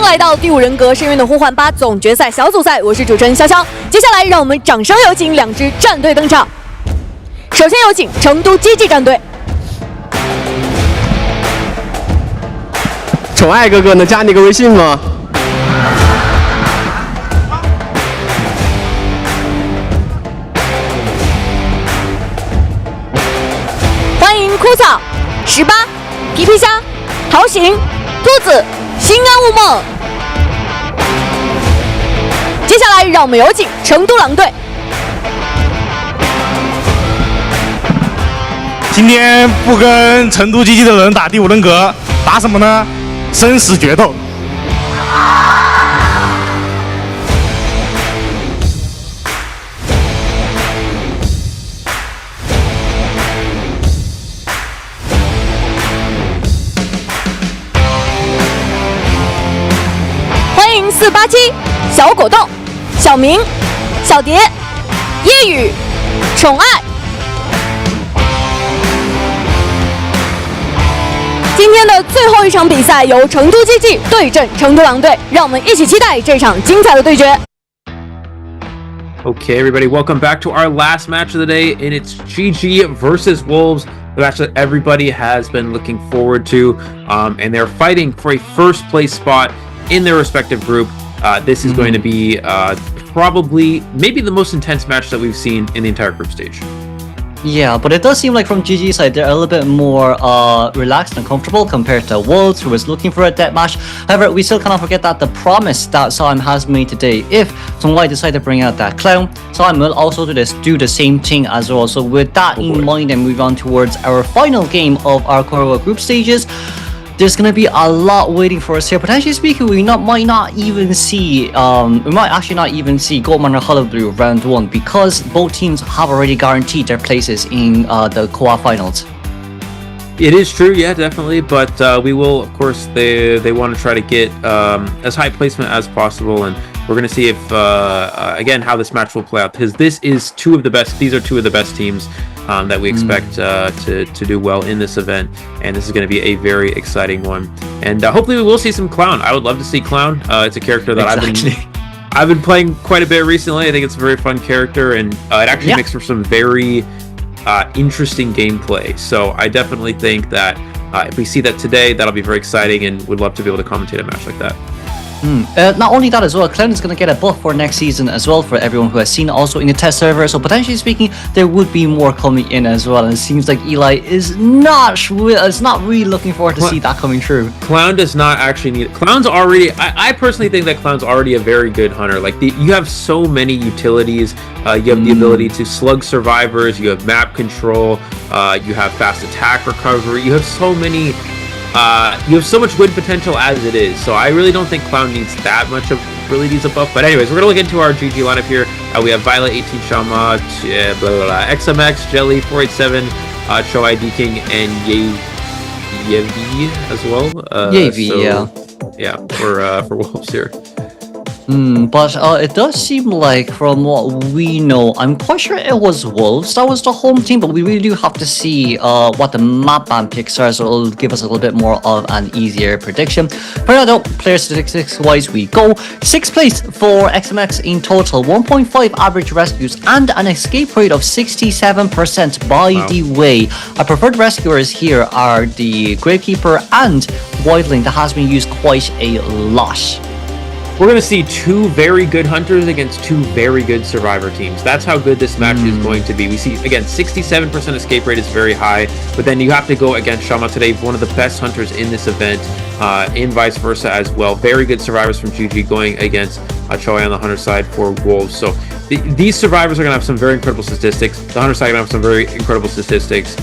来到第5人格深渊的呼唤8总决赛小组赛，我是主持人潇潇。接下来让我们掌声有请2支战队登场。首先有请成都基技战队。宠爱哥哥能加你个微信吗？欢迎枯草、18、皮皮虾、桃行、兔子、心安无梦。接下来让我们有请成都狼队。今天不跟成都基技的人打第5人格，打什么呢？生死决斗。欢迎487、小果冻、小明、小蝶、夜雨、宠爱。今天的最后一场比赛由成都基技对阵成都狼队，让我们一起期待这场精彩的对决。 Okay, everybody, welcome back to our last match of the day, and it's GG versus Wolves, the match that everybody has been looking forward to, and they're fighting for a first place spot in their respective group. This is going to be probably maybe the most intense match that we've seen in the entire group stage. Yeah, but it does seem like from GG's side, they're a little bit more relaxed and comfortable compared to Wolves, who was looking for a deathmatch. However, we still cannot forget that the promise that Sam has made today, if Songhai decide to bring out that clown, Sam will also do the same thing as well. So with that in mind, and move on towards our final game of our COAⅧ group stages, there's gonna be a lot waiting for us here. Potentially speaking, we might actually not even see Goldman or Hollow Blue round 1, because both teams have already guaranteed their places in the COA finals. It is true, yeah, definitely. But we will, of course, they want to try to get as high placement as possible, and we're going to see if again how this match will play out, because these are two of the best teams that we expect to do well in this event, and this is going to be a very exciting one. And hopefully we will see some Clown. I would love to see Clown. It's a character that I've been playing quite a bit recently. I think it's a very fun character, and it actually makes for some very interesting gameplay. So I definitely think that if we see that today, that'll be very exciting, and would love to be able to commentate a match like that. Not only that as well, Clown is going to get a buff for next season as well, for everyone who has seen it also in the test server. So potentially speaking, there would be more coming in as well. And it seems like Eli is not really looking forward to see that coming true. Clown does not actually need it. Clown's already, I personally think that Clown's already a very good hunter. Like, you have so many utilities. You have the ability to slug survivors, you have map control, you have fast attack recovery, you have so many. You have so much win potential as it is, so I really don't think Clown needs that much of needs a buff. But anyways, we're gonna look into our GG lineup here. We have Violet, 18 Shama, XMX, Jelly, 487, Choi, D King, and Yevi as well. Yeah, for Wolves here. But it does seem like, from what we know, I'm quite sure it was Wolves that was the home team, but we really do have to see what the map ban picks are, so it'll give us a little bit more of an easier prediction. But now, player statistics wise, we go 6th place for XMX in total, 1.5 average rescues, and an escape rate of 67% by the way. Our preferred rescuers here are the Gravekeeper and Wildling, that has been used quite a lot. We're going to see two very good hunters against two very good survivor teams. That's how good this match is going to be. We see, again, 67% escape rate is very high, but then you have to go against Shama today, one of the best hunters in this event, and vice versa as well. Very good survivors from GG going against Choi on the hunter side for Wolves. So these survivors are going to have some very incredible statistics. The hunter side are going to have some very incredible statistics.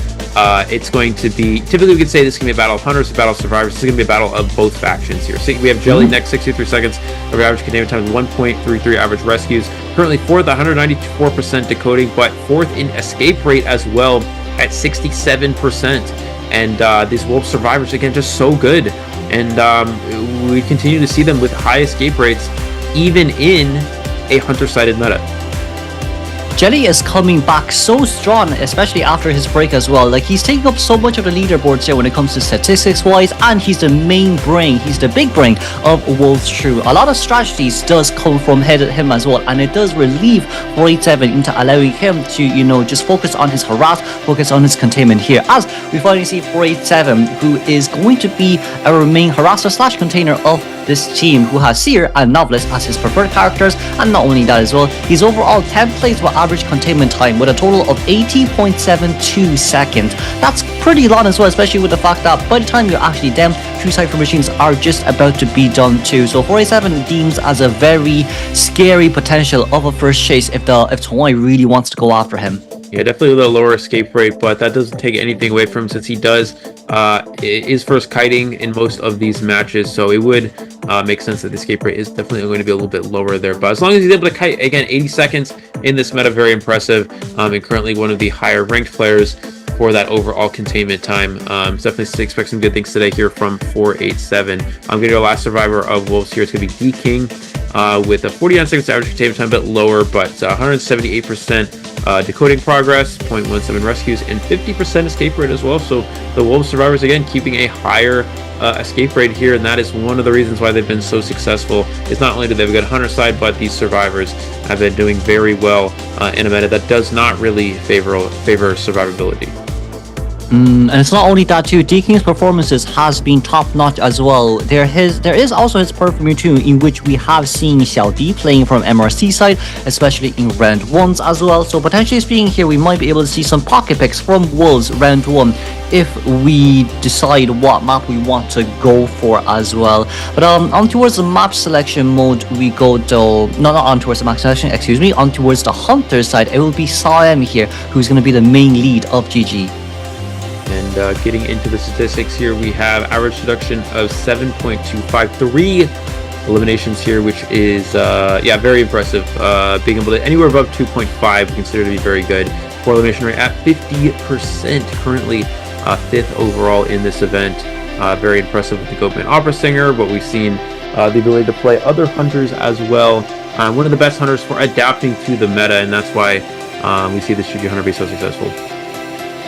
It's going to be, typically we could say this can be a battle of hunters, a battle of survivors. This is going to be a battle of both factions here. So we have Jelly next, 63 seconds of average containment time, 1.33 average rescues. Currently 4th, 194% decoding, but 4th in escape rate as well at 67%. And these Wolf survivors, again, just so good. And we continue to see them with high escape rates, even in a hunter-sided meta. Jelly is coming back so strong, especially after his break as well. Like, he's taking up so much of the leaderboards here when it comes to statistics wise, and he's the main brain, he's the big brain of Wolves True. A lot of strategies does come from him as well, and it does relieve 487 into allowing him to, you know, just focus on his harass, focus on his containment here, as we finally see 487, who is going to be our main harasser slash container of this team, who has Seer and Novelist as his preferred characters. And not only that as well, he's overall 10th place with average containment time with a total of 80.72 seconds. That's pretty long as well, especially with the fact that by the time you're actually done, 2 Cypher machines are just about to be done too. So 487 deems as a very scary potential of a first chase if Songhai really wants to go after him. Yeah, definitely a lower escape rate, but that doesn't take anything away from him, since he is first kiting in most of these matches. So it would make sense that the escape rate is definitely going to be a little bit lower there. But as long as he's able to kite, again, 80 seconds in this meta, very impressive. And currently one of the higher ranked players for that overall containment time. Definitely expect some good things today here from 487. I'm going to go last survivor of Wolves here. It's going to be D King with a 49 seconds average containment time, a bit lower, but 178% decoding progress, 0.17 rescues, and 50% escape rate as well. So the Wolves survivors, again, keeping a higher escape rate here, and that is one of the reasons why they've been so successful. Is not only do they have a good hunter side, but these survivors have been doing very well in a meta that does not really favor survivability. And it's not only that too, Deakin's performances has been top-notch as well. There is also his performance too, in which we have seen COAⅧ playing from MRC side, especially in round 1s as well. So potentially speaking here, we might be able to see some pocket picks from Wolves round 1 if we decide what map we want to go for as well. But on towards the map selection mode we go though, not on towards the map selection, excuse me, on towards the Hunter side, it will be COAM here who's going to be the main lead of GG. And getting into the statistics here, we have average seduction of 7.253 eliminations here, which is very impressive. Being able to anywhere above 2.5 we consider to be very good. For elimination rate at 50% currently, 5th overall in this event. Very impressive with the Goatman Opera Singer, but we've seen the ability to play other hunters as well. One of the best hunters for adapting to the meta, and that's why we see this GG hunter be so successful.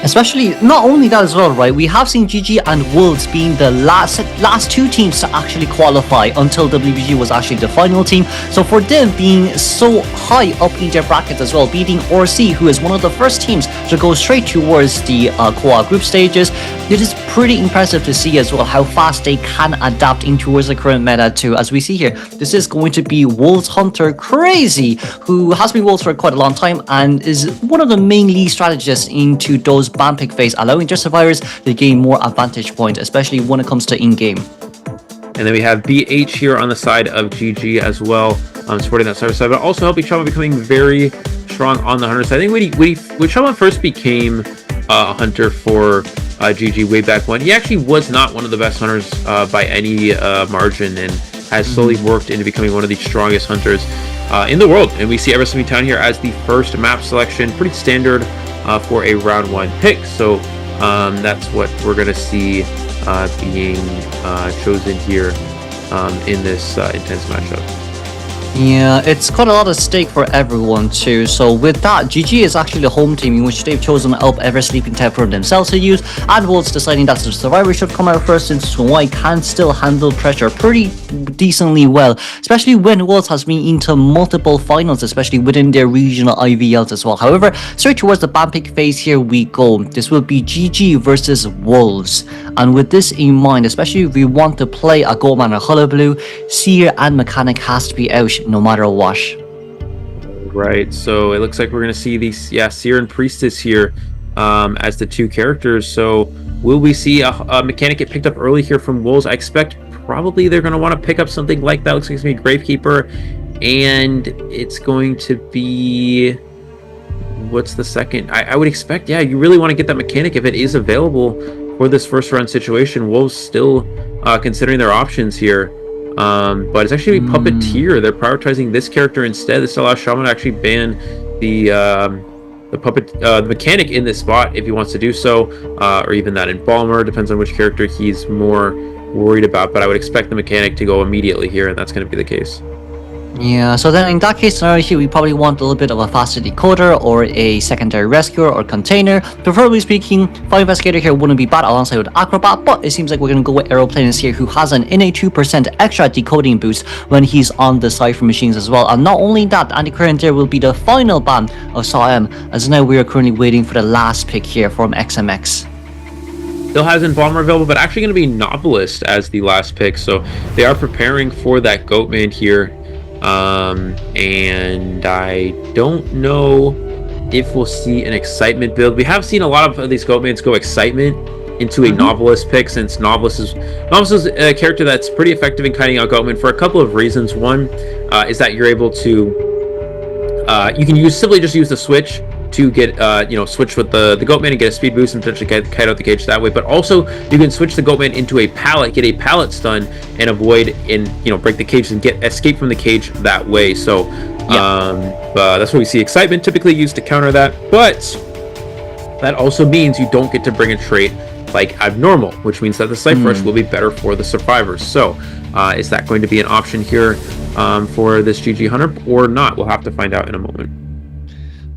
Especially, not only that as well, right? We have seen GG and Wolves being the last two teams to actually qualify until WBG was actually the final team. So for them being so high up in their brackets as well, beating ORC, who is one of the first teams to go straight towards the COA group stages, it is pretty impressive to see as well how fast they can adapt in towards the current meta too. As we see here, this is going to be Wolves Hunter COAⅧ, who has been Wolves for quite a long time and is one of the main lead strategists into those ban pick phase, allowing their survivors to gain more advantage points, especially when it comes to in-game. And then we have BH here on the side of GG as well, supporting that server side, but also helping Chama becoming very strong on the hunter side. I think when Chama first became a hunter for GG way back when, he actually was not one of the best hunters by any margin, and has slowly worked into becoming one of the strongest hunters in the world. And we see AbyssⅧ Town here as the first map selection, pretty standard for a round 1 pick. So that's what we're going to see being chosen here in this intense matchup. Yeah, it's quite a lot at stake for everyone too. So with that, GG is actually the home team in which they've chosen Elp Ever Sleeping Tab for themselves to use, and Wolves deciding that the survivor should come out first, since Swai can still handle pressure pretty decently well, especially when Wolves has been into multiple finals, especially within their regional IVLs as well. However, straight towards the ban pick phase here we go. This will be GG versus Wolves, and with this in mind, especially if we want to play a Goldman or Hullabaloo, Seer and Mechanic has to be out no matter what. Right, so it looks like we're going to see these, Seer and Priestess here as the two characters. So will we see a Mechanic get picked up early here from Wolves? I expect probably they're going to want to pick up something like that. Looks like it's going to be Gravekeeper, and it's going to be... what's the second? I would expect, you really want to get that Mechanic if it is available for this first round situation. Wolves still considering their options here. But it's actually Puppeteer. They're prioritizing this character instead. This allows Shaman to actually ban the Mechanic in this spot if he wants to do so, or even that Embalmer. Depends on which character he's more worried about, but I would expect the Mechanic to go immediately here, and that's going to be the case. Yeah, so then in that case scenario here, we probably want a little bit of a faster decoder or a secondary rescuer or container. Preferably speaking, Fire Investigator here wouldn't be bad alongside with Acrobat, but it seems like we're going to go with Aeroplanus here, who has an innate 2% extra decoding boost when he's on the Cypher machines as well. And not only that, anti-current there will be the final ban of COAM, as now we are currently waiting for the last pick here from XMX. Still has Embalmer available, but actually going to be Novelist as the last pick, so they are preparing for that Goatman here. And I don't know if we'll see an Excitement build. We have seen a lot of these Goatmans go Excitement into a Novelist pick, since Novelist is a character that's pretty effective in kiting out Goatman for a couple of reasons. One is that you're able to you can simply just use the switch to get switch with the Goatman and get a speed boost and potentially kite out the cage that way. But also you can switch the Goatman into a pallet, get a pallet stun, and avoid and break the cage and escape from the cage that way. So that's what we see Excitement typically used to counter that. But that also means you don't get to bring a trait like Abnormal, which means that the Cypher Rush will be better for the survivors. So is that going to be an option here for this GG Hunter or not? We'll have to find out in a moment.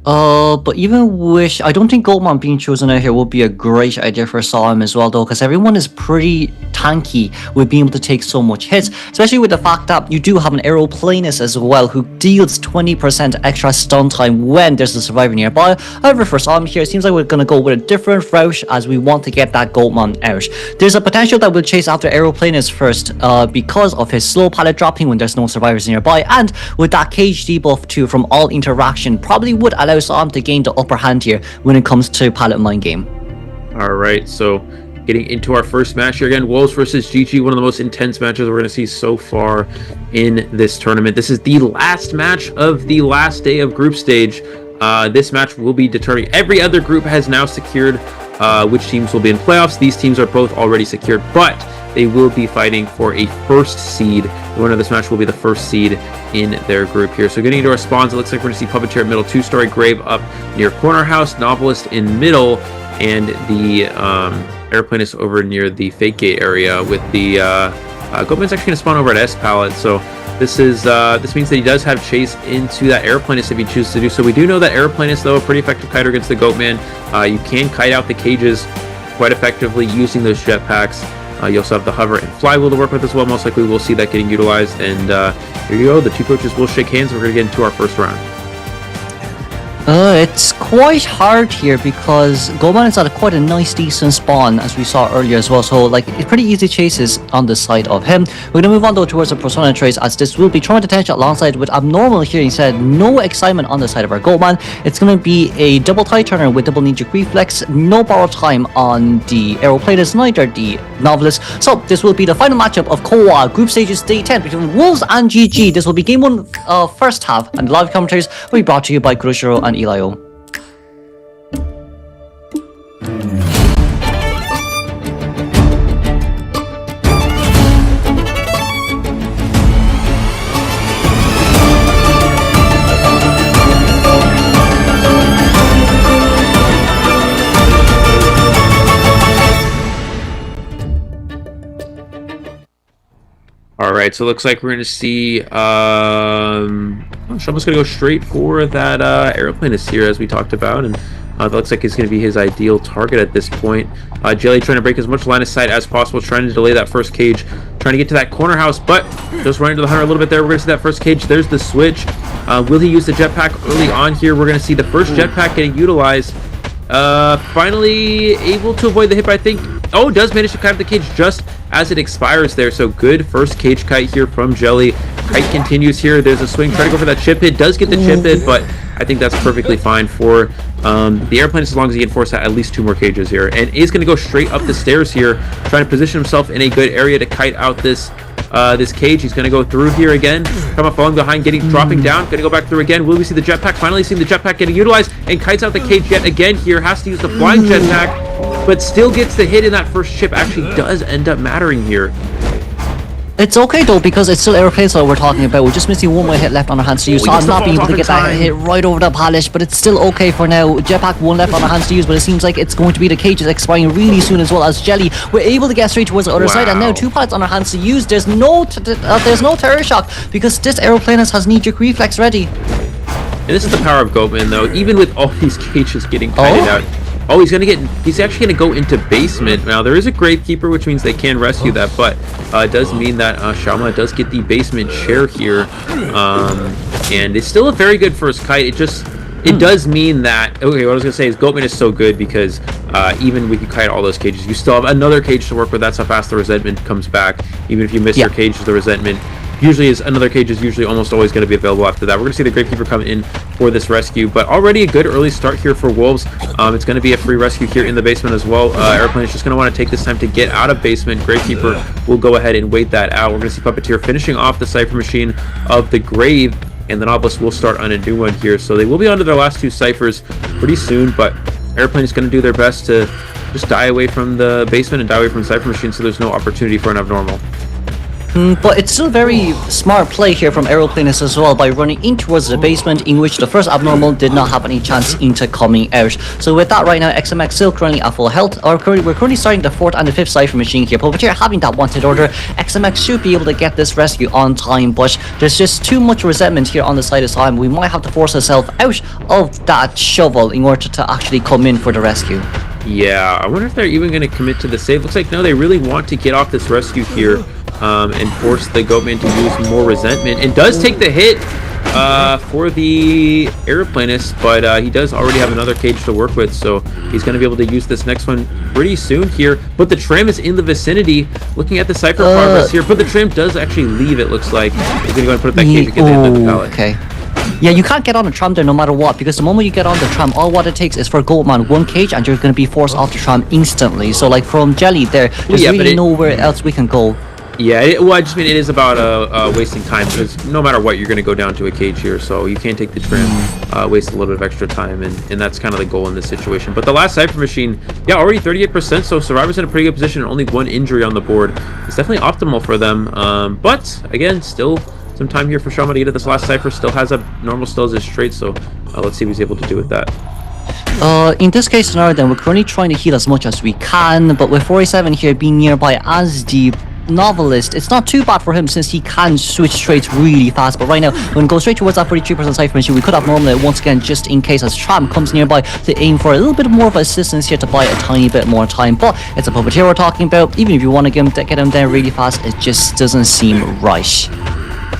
But even wish, I don't think Goldman being chosen out here would be a great idea for Solom as well, though, because everyone is pretty tanky with being able to take so much hits, especially with the fact that you do have an aeroplanist as well who deals 20% extra stun time when there's a survivor nearby. However, for Solom here, it seems like we're going to go with a different route as we want to get that Goldman out. There's a potential that we'll chase after aeroplanist first because of his slow pallet dropping when there's no survivors nearby, and with that cage debuff too from all interaction probably would allow Solom to gain the upper hand here when it comes to pallet mind game. Alright, so getting into our first match here again, Wolves versus GG, one of the most intense matches we're going to see so far in this tournament. This is the last match of the last day of group stage. This match will be determining. Every other group has now secured which teams will be in playoffs. These teams are both already secured, but they will be fighting for a first seed. The winner of this match will be the first seed in their group here. So getting into our spawns, it looks like we're going to see Puppeteer in middle, 2-story Grave up near Corner House, Novelist in middle, and the Airplanist over near the Fake Gate area with the Goatman's actually going to spawn over at S Pallet. So this means that he does have chase into that Airplanist if he chooses to do so. We do know that Airplanist, though, a pretty effective kiter against the Goatman. You can kite out the cages quite effectively using those jetpacks. You also have the hover and flywheel to work with as well. Most likely we'll see that getting utilized. And here you go. The two coaches will shake hands. We're going to get into our first round. It's quite hard here because Goldman is at quite a nice decent spawn as we saw earlier as well, so like it's pretty easy chases on the side of him. We're gonna move on though towards the persona trace as this will be throwing attention alongside with abnormal here. He said no excitement on the side of our Goldman. It's gonna be a double tie turner with double ninja reflex, no borrow time on the aeroplanist, neither the novelist. So this will be the final matchup of COAⅧ Group Stages Day 10 between Wolves and GG. This will be game 1 first half, and the live commentaries will be brought to you by Kuroshiro and Elio. Alright, so it looks like we're going to see Shuma's going to go straight for that Aeroplanist here, as we talked about, and that looks like it's going to be his ideal target at this point. Jelly trying to break as much line of sight as possible, trying to delay that first cage, trying to get to that corner house, but just running to the hunter a little bit there. We're going to see that first cage. There's the switch. Will he use the jetpack early on here? We're going to see the first jetpack getting utilized. Finally able to avoid the hit, I think. Oh, does manage to kite the cage just as it expires there. So good first cage kite here from Jelly. Kite continues here. There's a swing. Try to go for that chip hit. Does get the chip hit, but I think that's perfectly fine for the Airplane as long as he can force out at least 2 more cages here. And is going to go straight up the stairs here, trying to position himself in a good area to kite out this this cage. He's going to go through here again, come up falling behind, dropping down, going to go back through again. Will we see the jetpack? Finally seeing the jetpack getting utilized, and kites out the cage yet again here. Has to use the flying jetpack, but still gets the hit in that first chip. Actually does end up mattering here. It's okay though, because it's still airplanes that we're talking about. We're just missing one more hit left on our hands to use, so I'm not being able to get that hit right over the polish, but it's still okay for now. Jetpack 1 left on our hands to use, but it seems like it's going to be the cages expiring really soon as well as Jelly. We're able to get straight towards the other side, and now 2 pallets on our hands to use. There's no terror shock because this aeroplanist has knee-jerk reflex ready. And this is the power of Goatman though, even with all these cages getting kited out. Oh, he's actually going to go into basement. Now, there is a Gravekeeper, which means they can rescue that, but it does mean that Shyama does get the basement share here. And it's still a very good first kite. It does mean that, okay, what I was going to say is Goatman is so good because even when you kite all those cages, you still have another cage to work with. That's how fast the resentment comes back. Even if you miss your cage, the resentment another cage is usually almost always going to be available after that. We're going to see the Gravekeeper come in for this rescue, but already a good early start here for Wolves. It's going to be a free rescue here in the basement as well. Airplane is just going to want to take this time to get out of basement. Gravekeeper will go ahead and wait that out. We're going to see Puppeteer finishing off the Cypher Machine of the Grave, and the Novelist will start on a new one here. So they will be onto their last 2 ciphers pretty soon, but Airplane is going to do their best to just die away from the basement and die away from the Cypher Machine so there's no opportunity for an abnormal. But it's still very smart play here from Aeroplanist as well by running in towards the basement, in which the first abnormal did not have any chance into coming out. So with that right now, XMX still currently at full health. We're currently starting the 4th and the 5th Cypher machine here. Puppeteer having that wanted order. XMX should be able to get this rescue on time, but there's just too much resentment here on the side of time. We might have to force ourselves out of that shovel in order to actually come in for the rescue. Yeah, I wonder if they're even going to commit to the save. Looks like no, they really want to get off this rescue here and force the Goatman to use more resentment. And does take the hit for the Aeroplanist, but he does already have another cage to work with, so he's going to be able to use this next one pretty soon here. But the tram is in the vicinity, looking at the Cypher progress here, but the tram does actually leave, it looks like. He's going to go and put up that cage again at the end of the pallet. Okay. Yeah, you can't get on the tram there no matter what, because the moment you get on the tram, all what it takes is for Goatman 1 cage and you're going to be forced off the tram instantly. So like from Jelly there, there's really nowhere else we can go. Yeah, well, I just mean it is about wasting time, because no matter what, you're going to go down to a cage here, so you can't take the tram, waste a little bit of extra time, and that's kind of the goal in this situation. But the last Cypher machine, yeah, already 38%, so Survivor's in a pretty good position, and only 1 injury on the board. It's definitely optimal for them, but again, still some time here for Shama to get to this last Cypher. Still has a normal, still has his straight, so let's see what he's able to do with that. In this case scenario then, we're currently trying to heal as much as we can, but with 47 here being nearby as the Novelist, it's not too bad for him since he can switch straight really fast. But right now, when we go straight towards that 43% Cypher machine, we could have normally once again just in case as Tram comes nearby to aim for a little bit more of assistance here to buy a tiny bit more time. But it's a Puppeteer we're talking about. Even if you want to get him there really fast, it just doesn't seem right.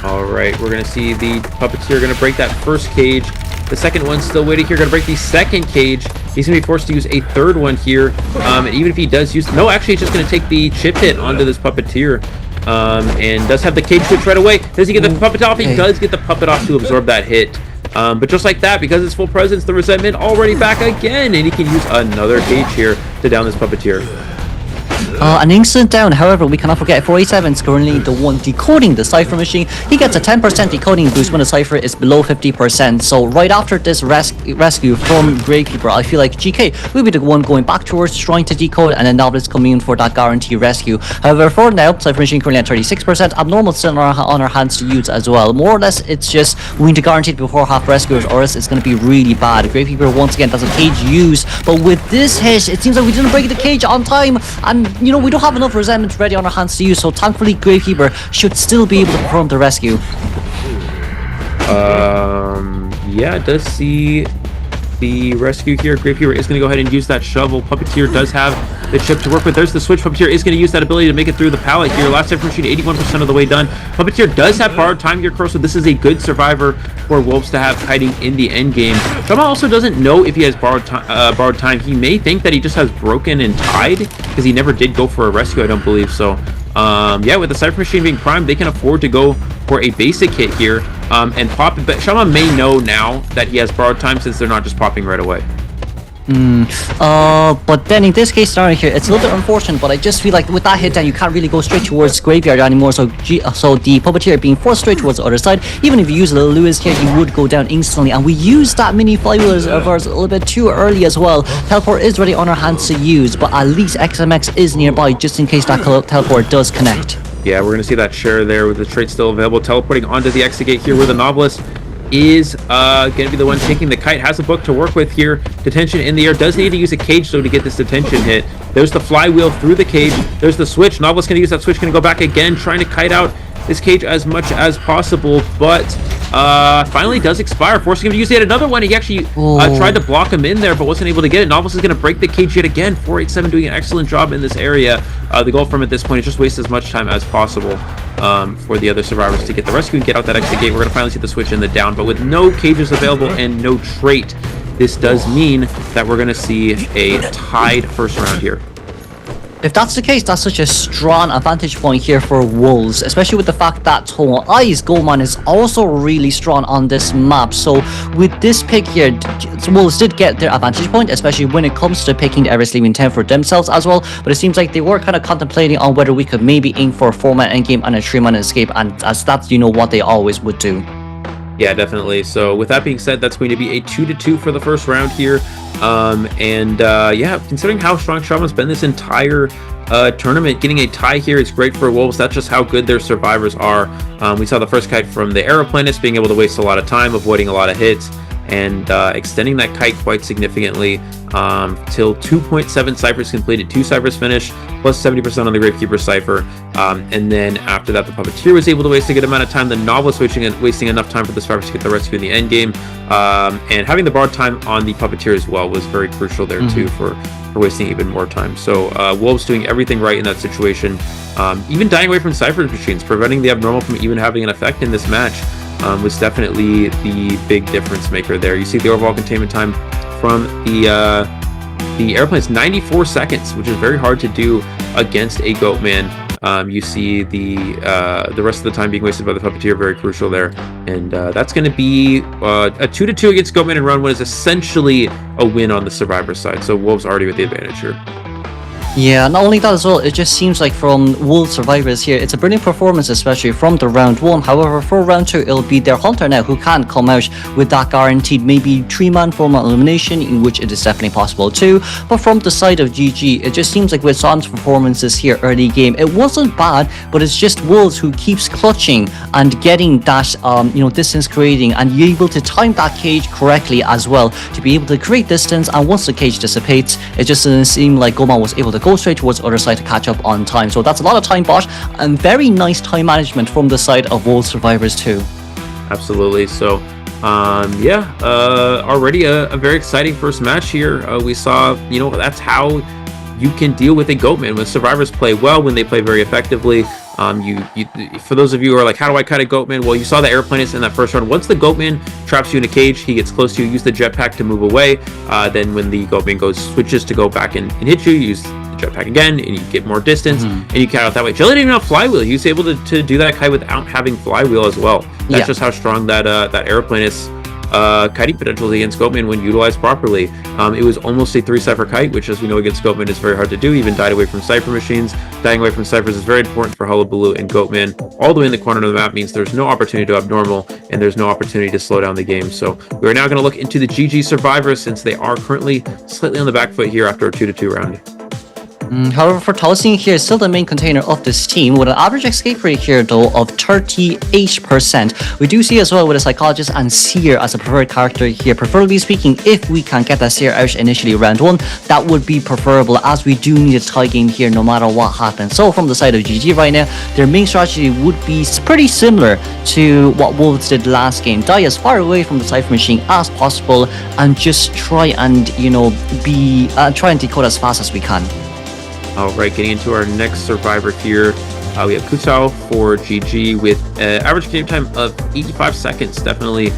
Alright, we're going to see the Puppeteer going to break that first cage. The second one's still waiting here, going to break the second cage. He's going to be forced to use a third one here. And even if he does use... No, actually, he's just going to take the chip hit onto this Puppeteer. And does have the cage switch right away. Does he get the puppet off? He does get the puppet off to absorb that hit. But just like that, because it's full presence, the resentment already back again. And he can use another cage here to down this Puppeteer. An instant down, however, we cannot forget 47 is currently the one decoding the Cypher machine. He gets a 10% decoding boost when the Cypher is below 50%. So right after this rescue from Gravekeeper, I feel like GK will be the one going back towards trying to decode, and then Novelist coming in for that guarantee rescue. However, for now, Cypher machine currently at 36%, Abnormal still on our hands to use as well. More or less, it's just we need to guarantee it before half rescuers, or else it's going to be really bad. Gravekeeper once again does a cage use, but with this hit, it seems like we didn't break the cage on time, and you know, we don't have enough resentment ready on our hands to use, so thankfully Gravekeeper should still be able to perform the rescue. Yeah, it does see the rescue here. Gravekeeper is going to go ahead and use that shovel. Puppeteer does have the chip to work with. There's the switch. Puppeteer is going to use that ability to make it through the pallet here. Last Cypher machine, 81% of the way done. Puppeteer does have borrowed time here, Crow, so this is a good survivor for Wolves to have kiting in the end game. Shama also doesn't know if he has borrowed time. He may think that he just has broken and tied, because he never did go for a rescue, I don't believe. So yeah, with the Cypher machine being primed, they can afford to go for a basic hit here and pop it. But Shama may know now that he has borrowed time, since they're not just popping right away. But then in this case scenario here, it's a little bit unfortunate, but I just feel like with that hit down, you can't really go straight towards Graveyard anymore, so the Puppeteer being forced straight towards the other side. Even if you use a little Lewis here, he would go down instantly, and we used that mini flywheel of ours a little bit too early as well. Teleport is ready on our hands to use, but at least XMX is nearby just in case that teleport does connect. Yeah, we're going to see that share there with the trait still available. Teleporting onto the Exegate here, where the Novelist is going to be the one taking the kite. Has a book to work with here. Detention in the air. Does need to use a cage though to get this detention hit. There's the flywheel through the cage. There's the switch. Novelist going to use that switch. Going to go back again, trying to kite out this cage as much as possible, but finally does expire, forcing him to use yet another one. He actually tried to block him in there, but wasn't able to get it. Novelist is going to break the cage yet again. 487 doing an excellent job in this area. The goal from at this point is just waste as much time as possible for the other survivors to get the rescue and get out that exit gate. We're going to finally see the switch in the down, but with no cages available and no trait, this does mean that we're going to see a tied first round here. If that's the case, that's such a strong advantage point here for Wolves, especially with the fact that Tomoai's Goalman is also really strong on this map. So with this pick here, Wolves did get their advantage point, especially when it comes to picking the Ever-Sleeping 10 for themselves as well. But it seems like they were kind of contemplating on whether we could maybe aim for a 4-man endgame and a 3-man escape, and as that's, you know, what they always would do. Yeah, definitely. So with that being said, that's going to be a 2-2 for the first round here. Yeah, considering how strong Shama's been this entire tournament. Getting a tie here is great for Wolves. That's just how good their survivors are. We saw the first kite from the Aeroplanist being able to waste a lot of time, avoiding a lot of hits, and extending that kite quite significantly till 2.7 ciphers completed, 2 ciphers finished, plus 70% on the Gravekeeper cipher. And then after that, the Puppeteer was able to waste a good amount of time. The Novelist wasting enough time for the survivors to get the rescue in the end game. And having the borrowed time on the Puppeteer as well was very crucial there too for wasting even more time. So Wolves doing everything right in that situation. Even dying away from cipher machines, preventing the abnormal from even having an effect in this match. Was definitely the big difference maker there. You see the overall containment time from the airplane is 94 seconds, which is very hard to do against a Goatman. You see the rest of the time being wasted by the Puppeteer, very crucial there. And that's going to be a 2-2 against Goatman, and round 1 is essentially a win on the survivor side. So Wolves already with the advantage here. Yeah, not only that as well, it just seems like from Wolves survivors here, it's a brilliant performance, especially from the round 1. However, for round 2, it'll be their Hunter now who can come out with that guaranteed maybe 3-man 4-man elimination, in which it is definitely possible too. But from the side of GG, it just seems like with Sam's performances here early game, it wasn't bad, but it's just Wolves who keeps clutching and getting that distance creating, and you're able to time that cage correctly as well to be able to create distance. And once the cage dissipates, it just doesn't seem like Goma was able to go straight towards the other side to catch up on time. So that's a lot of time bought and very nice time management from the side of Wolves survivors too. Absolutely. So already a very exciting first match here. We saw, that's how you can deal with a Goatman. When survivors play well, when they play very effectively. For those of you who are like, how do I cut a Goatman? Well, you saw the Airplanist in that first round. Once the Goatman traps you in a cage, he gets close to you, use the jetpack to move away. Then when the Goatman switches to go back and hit you, use the jetpack again, and you get more distance, and you cut out that way. Jelly didn't even have flywheel. He was able to do that kite without having flywheel as well. That's just how strong that Airplanist kiting potential against Goatman when utilized properly. It was almost a 3-cipher kite, which, as we know, against Goatman is very hard to do. Even died away from cipher machines. Dying away from ciphers is very important for Hullabaloo, and Goatman all the way in the corner of the map means there's no opportunity to abnormal, and there's no opportunity to slow down the game. So we are now going to look into the GG survivors, since they are currently slightly on the back foot here after a 2-2 round. However, for Taliesin here is still the main container of this team, with an average escape rate here though of 38%. We do see as well with a Psychologist and Seer as a preferred character here. Preferably speaking, if we can get that Seer out initially round 1, that would be preferable, as we do need a tie game here no matter what happens. So from the side of GG right now, their main strategy would be pretty similar to what Wolves did last game. Die as far away from the cipher machine as possible, and just try and try and decode as fast as we can. Alright, getting into our next survivor here, we have Kutao for GG with average game time of 85 seconds. Definitely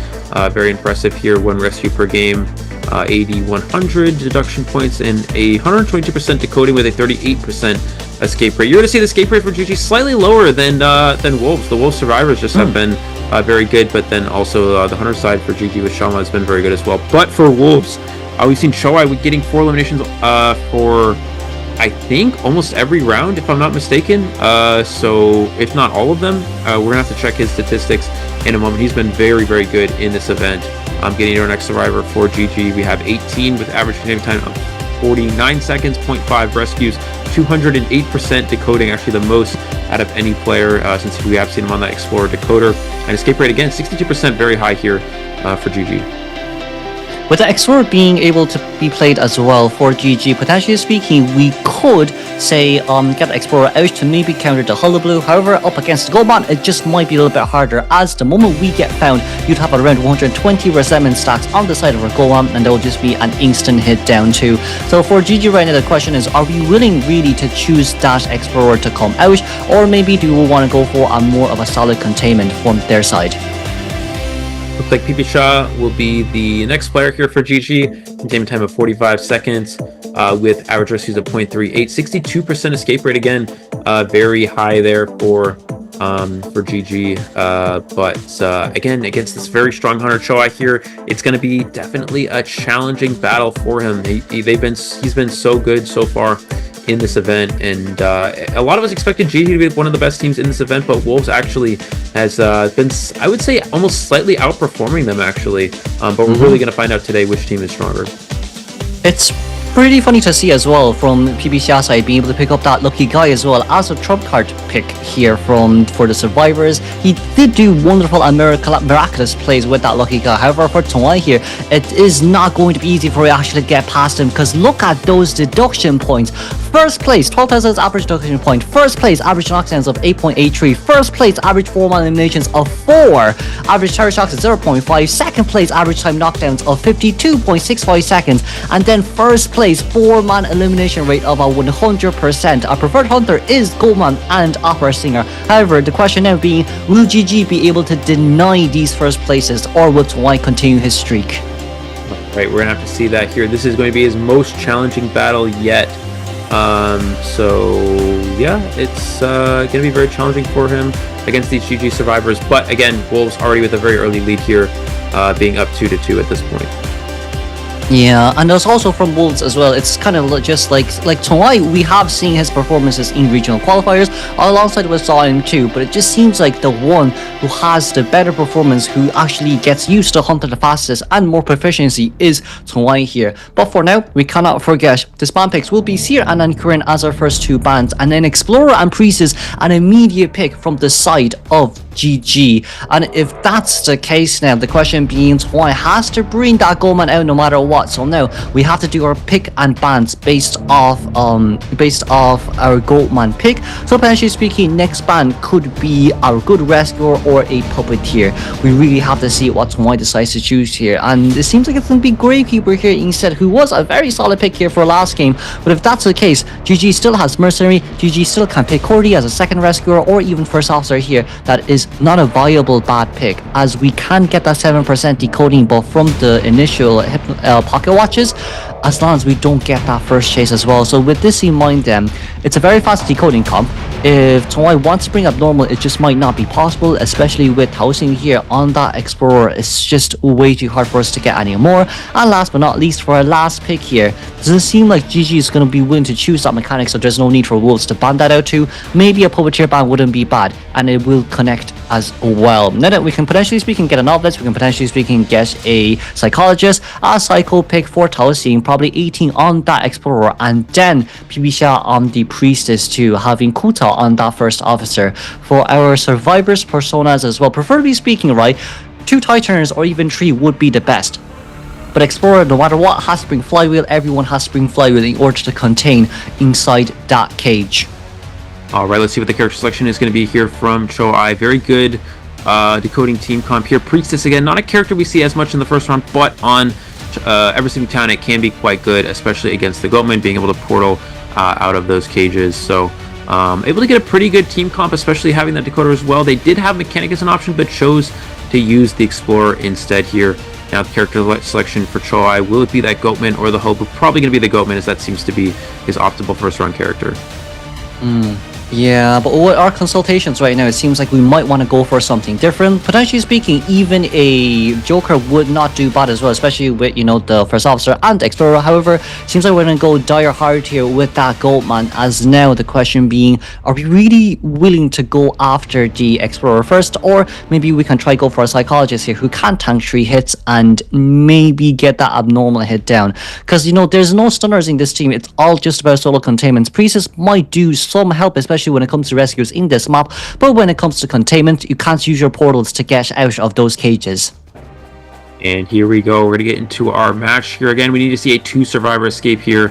very impressive here. 1 rescue per game, 80-100 deduction points, and a 122% decoding with a 38% escape rate. You're going to see the escape rate for GG slightly lower than Wolves. The Wolves survivors just have been very good, but then also the Hunter side for GG with Shama has been very good as well. But for Wolves, we've seen Shoai getting 4 eliminations for, I think, almost every round, if I'm not mistaken. So if not all of them, we're gonna have to check his statistics in a moment. He's been very, very good in this event. Getting to our next survivor for GG, we have 18 with average game time of 49 seconds, 0.5 rescues, 208% decoding, actually the most out of any player since we have seen him on that Explorer decoder. And escape rate again, 62%, very high here for GG. With the Explorer being able to be played as well for GG, potentially speaking, we could say get the Explorer out to maybe counter the Hullabaloo. However, up against the Goldman, it just might be a little bit harder, as the moment we get found, you'd have around 120 resentment stacks on the side of our Goldman, and they'll just be an instant hit down too. So for GG right now, the question is, are we willing really to choose that Explorer to come out, or maybe do we want to go for a more of a solid containment from their side? Looks like Pipi Shah will be the next player here for GG. Containment time of 45 seconds with average rescues of 0.38. 62% escape rate again. Very high there for GG. But again, against this very strong Hunter Shoai here, it's going to be definitely a challenging battle for him. He's been so good so far in this event, and a lot of us expected GG to be one of the best teams in this event, but Wolves actually has been, I would say, almost slightly outperforming them actually, but we're really going to find out today which team is stronger. It's pretty funny to see as well from PBCR side being able to pick up that lucky guy as well as a trump card pick here for the survivors. He did do wonderful and miraculous plays with that lucky guy. However, for COAⅧ here, it is not going to be easy for you actually to get past him, because look at those deduction points. First place, 12,000 average deduction point. First place, average knockdowns of 8.83. First place, average 4-man eliminations of 4. Average charge shocks of 0.5. Second place, average time knockdowns of 52.65 seconds. And then first place, 4-man elimination rate of 100%. Our preferred hunter is Goldman and Opera Singer. However, the question now being, will GG be able to deny these first places, or will COAⅧ continue his streak? Right, we're gonna have to see that here. This is going to be his most challenging battle yet. So yeah, it's gonna be very challenging for him against these GG survivors. But again, Wolves already with a very early lead here, being up 2-2 at this point. Yeah, and there's also from Wolves as well. It's kind of just like COAⅧ, we have seen his performances in regional qualifiers alongside with Zion too, but it just seems like the one who has the better performance, who actually gets used to hunter the fastest and more proficiency, is COAⅧ here. But for now, we cannot forget the spawn picks will be Seer and Ankurin as our first two bans, and then Explorer and Priestess an immediate pick from the side of GG. And if that's the case now, the question being, COAⅧ has to bring that Goldman out no matter what. So now we have to do our pick and bans based off our Goldman pick. So potentially speaking, next ban could be our good rescuer or a puppeteer. We really have to see what COAⅧ decides to choose here, and it seems like it's going to be Gravekeeper here instead, who was a very solid pick here for last game. But if that's the case, GG still has Mercenary, GG still can pick Cordy as a second rescuer or even first officer here. That is not a viable bad pick, as we can get that 7% decoding buff from the initial pocket watches, as long as we don't get that first chase as well. So with this in mind then, it's a very fast decoding comp. If COAⅧ wants to bring up normal, it just might not be possible, especially with housing here on that Explorer. It's just way too hard for us to get any more. And last but not least, for our last pick here, doesn't seem like GG is going to be willing to choose that mechanic, so there's no need for Wolves to ban that out too. Maybe a puppeteer ban wouldn't be bad, and it will connect as well. Now that we can potentially speaking get a novelist, we can potentially speaking get a psychologist, a psycho pick for Taoxing, probably 18 on that Explorer, and then PBCR on the Priestess too, having Kuta on that first officer. For our survivors personas as well, preferably speaking, right, 2 Titans or even 3 would be the best. But Explorer, no matter what, has to bring Flywheel. Everyone has to bring Flywheel in order to contain inside that cage. Alright, let's see what the character selection is going to be here from COAⅧ. Very good decoding team comp here. Priestess, again, not a character we see as much in the first round, but on AbyssⅧ Town it can be quite good, especially against the Goatman, being able to portal out of those cages. So able to get a pretty good team comp, especially having that decoder as well. They did have Mechanic as an option, but chose to use the Explorer instead here. Now the character selection for COAⅧ, will it be that Goatman or the Hope? Probably going to be the Goatman, as that seems to be his optimal first round character. Yeah, but with our consultations right now, it seems like we might want to go for something different. Potentially speaking, even a Joker would not do bad as well, especially with, you know, the first officer and Explorer. However, seems like we're going to go dire hard here with that Goldman, as now the question being, are we really willing to go after the Explorer first, or maybe we can try go for a psychologist here who can tank 3 hits and maybe get that abnormal hit down? Because, you know, there's no stunners in this team. It's all just about solo containments. Priestess might do some help, especially when it comes to rescues in this map, but when it comes to containment, you can't use your portals to get out of those cages. And here we go, we're going to get into our match here. Again, we need to see a 2 survivor escape here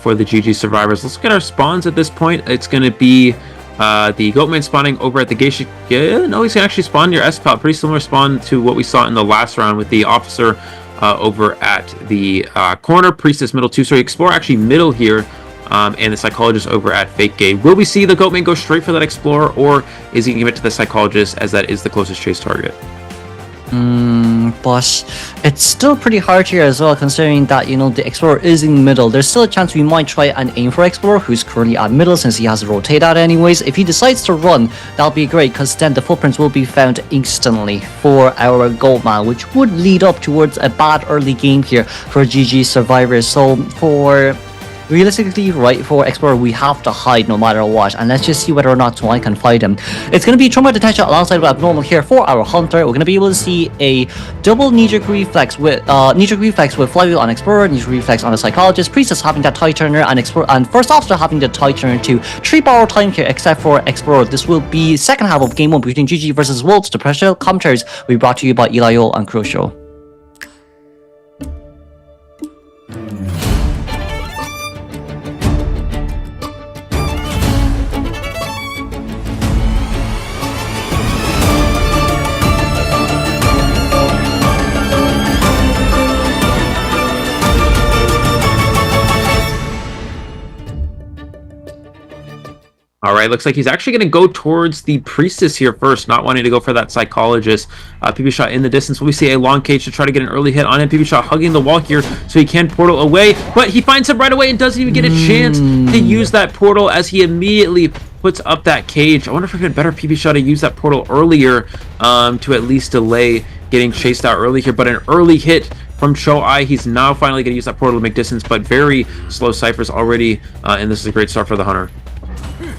for the GG survivors. Let's look at our spawns at this point. It's going to be the Goatman spawning over at the Geisha. Yeah, no, he's going to actually spawn near S-Pal. Pretty similar spawn to what we saw in the last round with the Officer over at the corner. Priestess middle 2-story. Explorer actually middle here. And the Psychologist over at Fake Gate. Will we see the Goatman go straight for that Explorer, or is he going to give it to the Psychologist, as that is the closest chase target? But it's still pretty hard here as well, considering that, you know, the Explorer is in the middle. There's still a chance we might try and aim for Explorer, who's currently at middle, since he has to rotate out anyways. If he decides to run, that'll be great, because then the footprints will be found instantly for our Goldman, which would lead up towards a bad early game here for GG survivors. So for realistically, right, for Explorer, we have to hide no matter what, and let's just see whether or not I can find him. It's going to be Trauma Detection alongside with Abnormal here for our Hunter. We're going to be able to see a double knee-jerk reflex with Flywheel on Explorer, knee-jerk reflex on the Psychologist, Priestess having that Tie Turner, and First Officer having the Tie Turner too. 3 borrow time here except for Explorer. This will be second half of Game 1 between GG versus Wolves. The professional commentaries will be brought to you by Elio and Crucial. All right, looks like he's actually going to go towards the Priestess here first, not wanting to go for that Psychologist. PB Shot in the distance. We see a long cage to try to get an early hit on him. PB Shot hugging the wall here so he can portal away, but he finds him right away and doesn't even get a chance to use that portal as he immediately puts up that cage. I wonder if it could better PB Shot to use that portal earlier to at least delay getting chased out early here, but an early hit from COAⅧ. He's now finally going to use that portal to make distance, but very slow ciphers already, and this is a great start for the Hunter.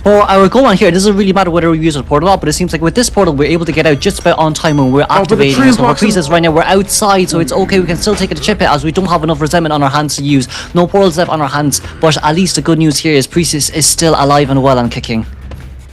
For our goal on here, it doesn't really matter whether we use a portal or not, but it seems like with this portal, we're able to get out just about on time when we're activating it. So for Priestess right now, we're outside, so it's okay. We can still take it to chip it as we don't have enough resentment on our hands to use. No portals left on our hands, but at least the good news here is Priestess is still alive and well and kicking.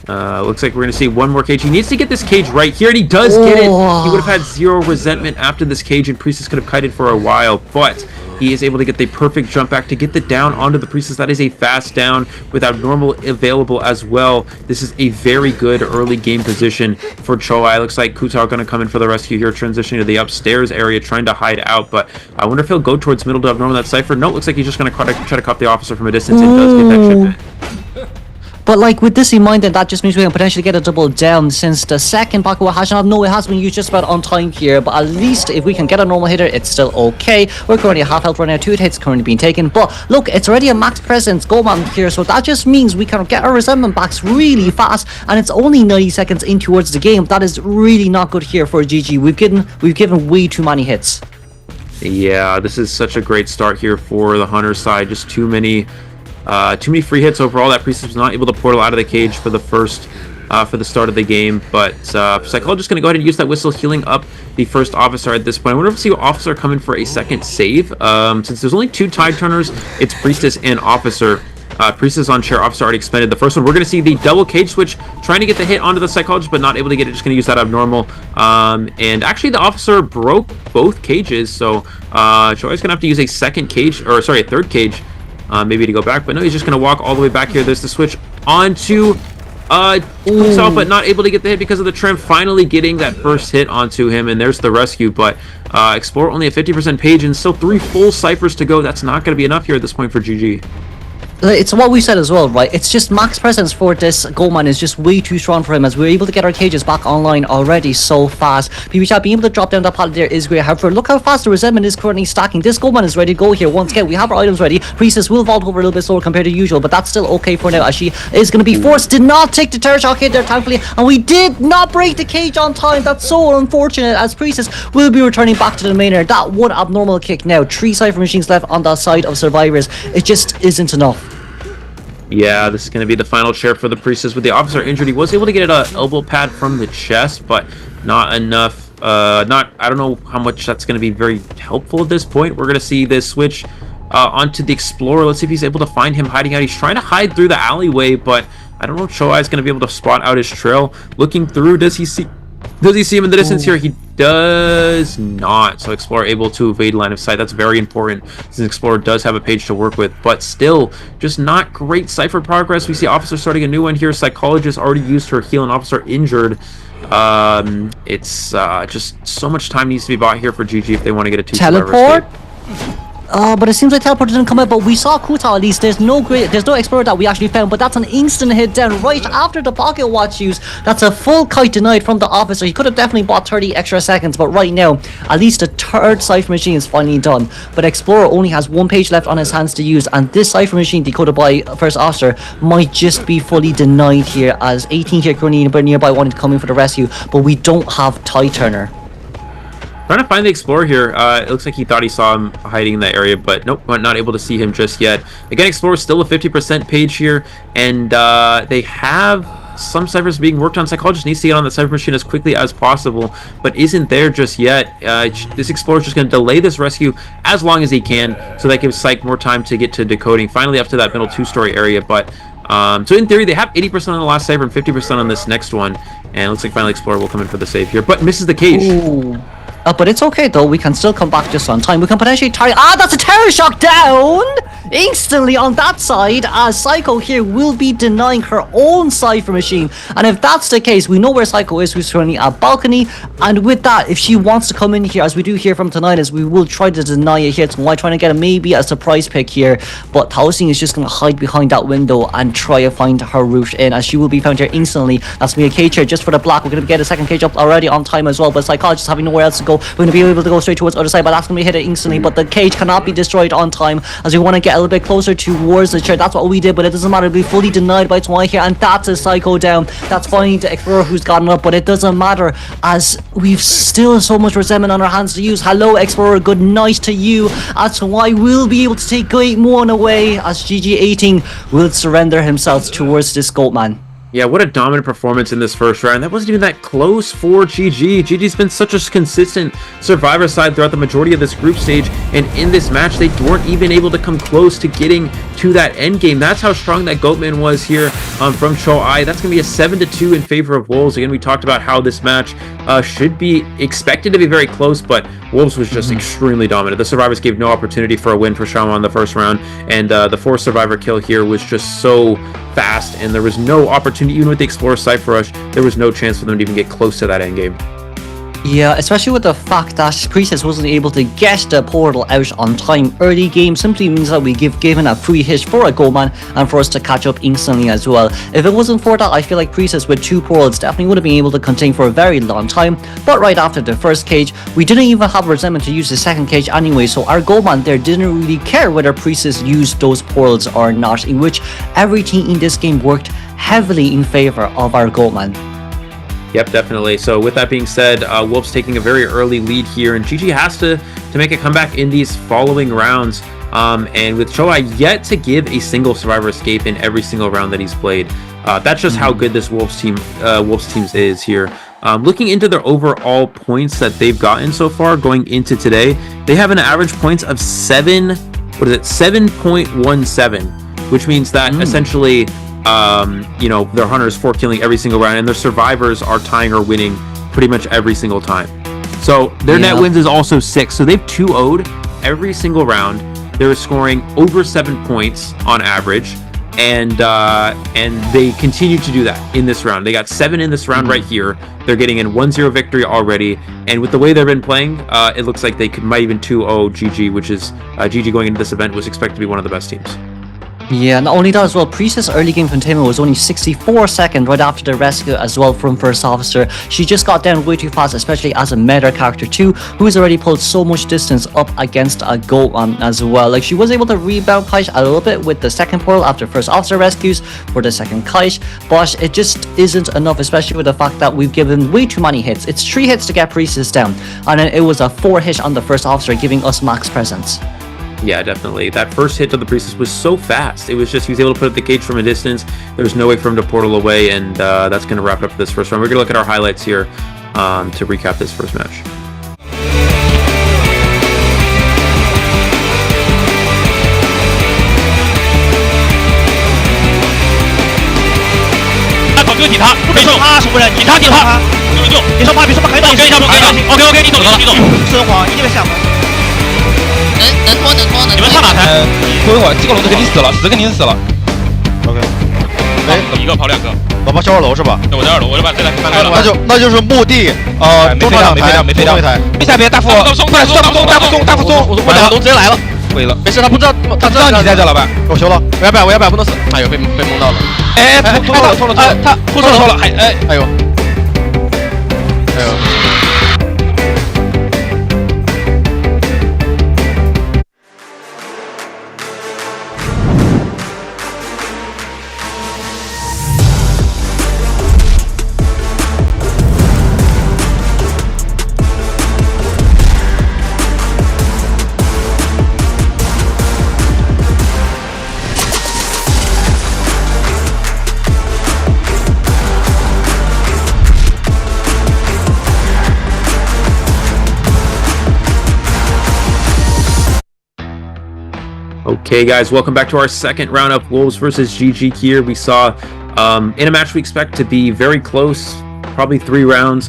Looks like we're going to see one more cage. He needs to get this cage right here, and he does get it. He would have had 0 resentment after this cage, and Priestess could have kited for a while, but he is able to get the perfect jump back to get the down onto the Priestess. That is a fast down with Abnormal available as well. This is a very good early game position for COAⅧ. Looks like Kutao going to come in for the rescue here, transitioning to the upstairs area, trying to hide out, but I wonder if he'll go towards middle to Abnormal that Cypher. No, looks like he's just going to try to cop the officer from a distance and does get that chip in. But like with this in mind, then that just means we can potentially get a double down since the second Bakuwa Hashanah. No, it has been used just about on time here, but at least if we can get a normal hitter, it's still okay. We're currently at half health right now, 2 hits currently being taken. But look, it's already a max presence Goldman here, so that just means we can get our resentment backs really fast, and it's only 90 seconds in towards the game. That is really not good here for GG. We've given way too many hits. Yeah, this is such a great start here for the Hunter side. Just too many free hits overall. That Priestess was not able to portal out of the cage for the start of the game, but Psychologist going to go ahead and use that whistle, healing up the first officer at this point. I wonder if we see officer coming for a second save. Since there's only 2 tide turners, it's Priestess and officer. Priestess on chair, officer already expended the first one. We're going to see the double cage switch, trying to get the hit onto the Psychologist, but not able to get it. Just going to use that Abnormal. And actually the officer broke both cages, so COAⅧ's going to have to use a third cage. Maybe to go back, but no, he's just going to walk all the way back here. There's the switch onto himself, but not able to get the hit because of the trim. Finally getting that first hit onto him, and there's the rescue, but Explorer only a 50% page and still 3 full ciphers to go. That's not going to be enough here at this point for GG. It's what we said as well, right? It's just max presence for this Goldman is just way too strong for him, as we're able to get our cages back online already so fast. PB Chat being able to drop down that pallet there is great. However, look how fast the resentment is currently stacking. This Goldman is ready to go here. Once again, we have our items ready. Priestess will vault over a little bit slower compared to usual, but that's still okay for now, as she is going to be forced. Did not take the terror shock hit there, thankfully, and we did not break the cage on time. That's so unfortunate, as Priestess will be returning back to the main air. That one Abnormal kick now. 3 Cypher Machines left on the side of Survivors. It just isn't enough. Yeah, this is going to be the final chair for the Priestess. With the officer injured, he was able to get an elbow pad from the chest, but not enough. I don't know how much that's going to be very helpful at this point. We're going to see this switch onto the Explorer. Let's see if he's able to find him hiding out. He's trying to hide through the alleyway, but I don't know if COAⅧ is going to be able to spot out his trail. Looking through, does he see him in the distance here? He does not. So Explorer able to evade line of sight. That's very important, since Explorer does have a page to work with, but still just not great cipher progress. We see officer starting a new one here. Psychologist already used her heal, and officer injured. It's just so much time needs to be bought here for GG if they want to get a 2 teleport. But it seems like teleport didn't come out, but we saw Kutao at least. There's no Explorer that we actually found, but that's an instant hit down right after the pocket watch use. That's a full kite denied from the officer. He could have definitely bought 30 extra seconds, but right now, at least the 3rd Cypher Machine is finally done. But Explorer only has 1 page left on his hands to use, and this Cypher Machine decoded by first officer might just be fully denied here, as 18 here currently nearby wanting to come in for the rescue, but we don't have Tie Turner. Trying to find the Explorer here. It looks like he thought he saw him hiding in that area, but nope, not able to see him just yet. Again, Explorer still a 50% page here, and they have some ciphers being worked on. Psychologist needs to get on the cipher machine as quickly as possible, but isn't there just yet. This Explorer is just going to delay this rescue as long as he can, so that gives Psych more time to get to decoding. Finally up to that middle 2-story area, but so in theory they have 80% on the last cipher and 50% on this next one, and it looks like finally Explorer will come in for the save here, but misses the cage. Ooh. But it's okay though, we can still come back just on time. We can potentially that's a terror shock down! Instantly on that side, as Psycho here will be denying her own cipher machine. And if that's the case, we know where Psycho is, who's currently at balcony. And with that, if she wants to come in here, as we do hear from tonight, as we will try to deny it here, trying to get maybe a surprise pick here. But Taoxing is just going to hide behind that window and try to find her route in, as she will be found here instantly. That's going to be a cage here just for the black. We're going to get a second cage up already on time as well, but Psychologist having nowhere else to go. We're going to be able to go straight towards the other side, but that's going to be hit instantly. But the cage cannot be destroyed on time, as we want to get a little bit closer towards the chair. That's what we did, but it doesn't matter. We'll be fully denied by Twy here, and that's a Psycho down. That's fine to Explorer who's gotten up, but it doesn't matter, as we've still so much resentment on our hands to use. Hello Explorer, good night to you, as Twy will be able to take Gate 1 away, as GG18 will surrender himself towards this Goat Man. Yeah, what a dominant performance in this first round. That wasn't even that close for GG. GG's been such a consistent survivor side throughout the majority of this group stage, and in this match, they weren't even able to come close to getting to that end game. That's how strong that Goatman was here from COAⅧ. That's going to be a 7-2 in favor of Wolves. Again, we talked about how this match should be expected to be very close, but Wolves was just extremely dominant. The survivors gave no opportunity for a win for Shaman in the first round, and the 4th survivor kill here was just so fast, and there was no opportunity. Even with the Explorer Cypher Rush, there was no chance for them to even get close to that endgame. Yeah, especially with the fact that Priestess wasn't able to get the portal out on time early game, simply means that we given a free hit for a Goldman and for us to catch up instantly as well. If it wasn't for that, I feel like Priestess with 2 portals definitely would have been able to contain for a very long time. But right after the first cage, we didn't even have resentment to use the second cage anyway, so our Goldman there didn't really care whether Priestess used those portals or not, in which everything in this game worked heavily in favor of our Goldman. Yep, definitely. So with that being said, Wolves taking a very early lead here, and GG has to make a comeback in these following rounds. And with COAⅧ yet to give a single survivor escape in every single round that he's played. That's just how good this Wolves team is here. Looking into their overall points that they've gotten so far going into today, they have an average points of 7.17, which means that essentially their hunters 4 killing every single round, and their survivors are tying or winning pretty much every single time. So their net wins is also 6. So they've 2-0'd every single round. They're scoring over 7 points on average, and they continue to do that in this round. They got 7 in this round right here. They're getting in 1-0 victory already, and with the way they've been playing, it looks like they might even 2-0 GG, which is GG going into this event was expected to be one of the best teams. Yeah, not only that as well, Priestess early game containment was only 64 seconds right after the rescue as well from First Officer. She just got down way too fast, especially as a meta character too, who has already pulled so much distance up against a Goat as well. Like, she was able to rebound kite a little bit with the second portal after First Officer rescues for the second kite, but it just isn't enough, especially with the fact that we've given way too many hits. It's 3 hits to get Priestess down, and then it was a 4 hit on the First Officer, giving us max presence. Yeah, definitely. That first hit to the Priestess was so fast. It was just, he was able to put up the cage from a distance. There's no way for him to portal away, and that's going to wrap up this first round. We're going to look at our highlights here to recap this first match.抵他，没中他什么人？抵他，别说怕，可以倒，给一下路，OK， 你走，生黄，一定会下门。能拖。你们上哪台？拖一会儿，这个龙就肯定死了，10肯定死了。OK， 一个跑2个。老爸修2楼是吧？对，我在2楼，我就把这台开了。那就是墓地，中场2台，没飞掉。没下边，大副松，我2楼直接来了，毁了。没事，他不知道，他知道你在这，老板。我修了，我要摆，不能死。哎呦，被蒙到了。哎，拖了，他拖了，哎呦。Okay, guys, welcome back to our second round of Wolves versus GG here. We saw in a match we expect to be very close, probably 3 rounds.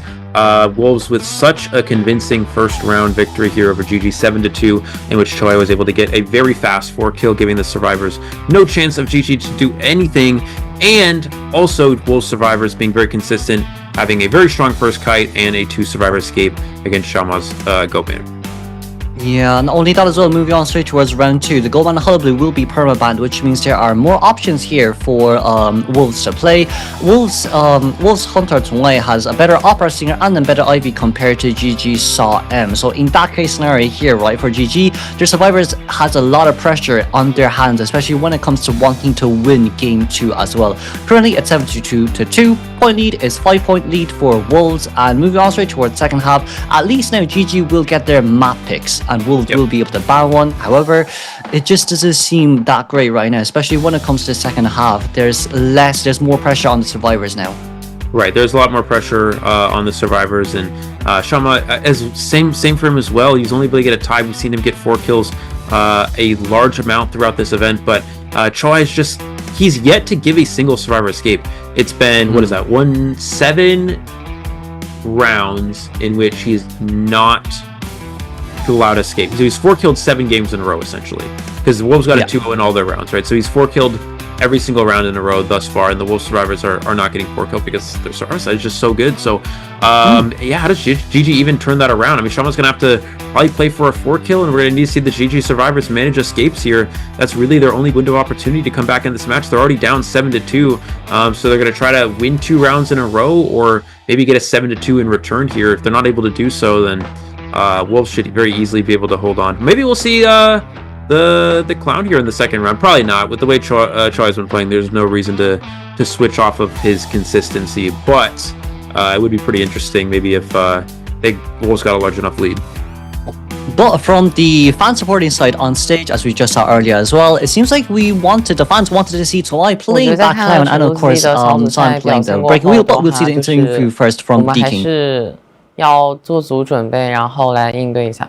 Wolves with such a convincing first round victory here over GG 7-2, in which Choi was able to get a very fast 4-kill, giving the survivors no chance of GG to do anything, and also Wolves survivors being very consistent, having a very strong first kite and a 2 survivor escape against Shama's Goatman. Yeah, not only that as well, moving on straight towards round 2, the Goldman Hullablu will be permabanned, which means there are more options here for Wolves to play. Wolves Hunter Zhongwei has a better Opera Singer and a better Ivy compared to GG Saw M. So in that case scenario here, right, for GG, their survivors has a lot of pressure on their hands, especially when it comes to wanting to win game 2 as well. Currently at 72-2, point lead is 5-point lead for Wolves, and moving on straight towards second half, at least now GG will get their map picks and Wolves will be able to ban one. However, it just doesn't seem that great right now, especially when it comes to the second half. There's more pressure on the survivors now. Right, there's a lot more pressure on the survivors, and Shama, same for him as well. He's only able to get a tie. We've seen him get 4 kills, a large amount throughout this event, but Choi is he's yet to give a single survivor escape. It's been, 7 rounds in which he's not allowed escape. So he's 4-killed 7 games in a row, essentially, because the Wolves got a 2-0 in all their rounds, right? So he's 4-killed every single round in a row thus far, and the Wolves survivors are not getting 4-killed because their survivor side is just so good. So yeah, how does GG even turn that around? I mean, Shama's gonna have to probably play for a 4-kill, and we're gonna need to see the GG survivors manage escapes here. That's really their only window of opportunity to come back in this match. They're already down 7-2, so they're gonna try to win 2 rounds in a row, or maybe get a 7-2 in return here. If they're not able to do so, then Wolves should very easily be able to hold on. Maybe we'll see the Clown here in the second round. Probably not. With the way Choi has been playing, there's no reason to switch off of his consistency, but it would be pretty interesting maybe if Wolves got a large enough lead. But from the fan supporting side on stage, as we just saw earlier as well, it seems like the fans wanted to see Choi playing that Clown, and of course Simon playing the Breaking Wheel, but we'll see the interview first from Deaking. 要做足准备，然后来应对一下。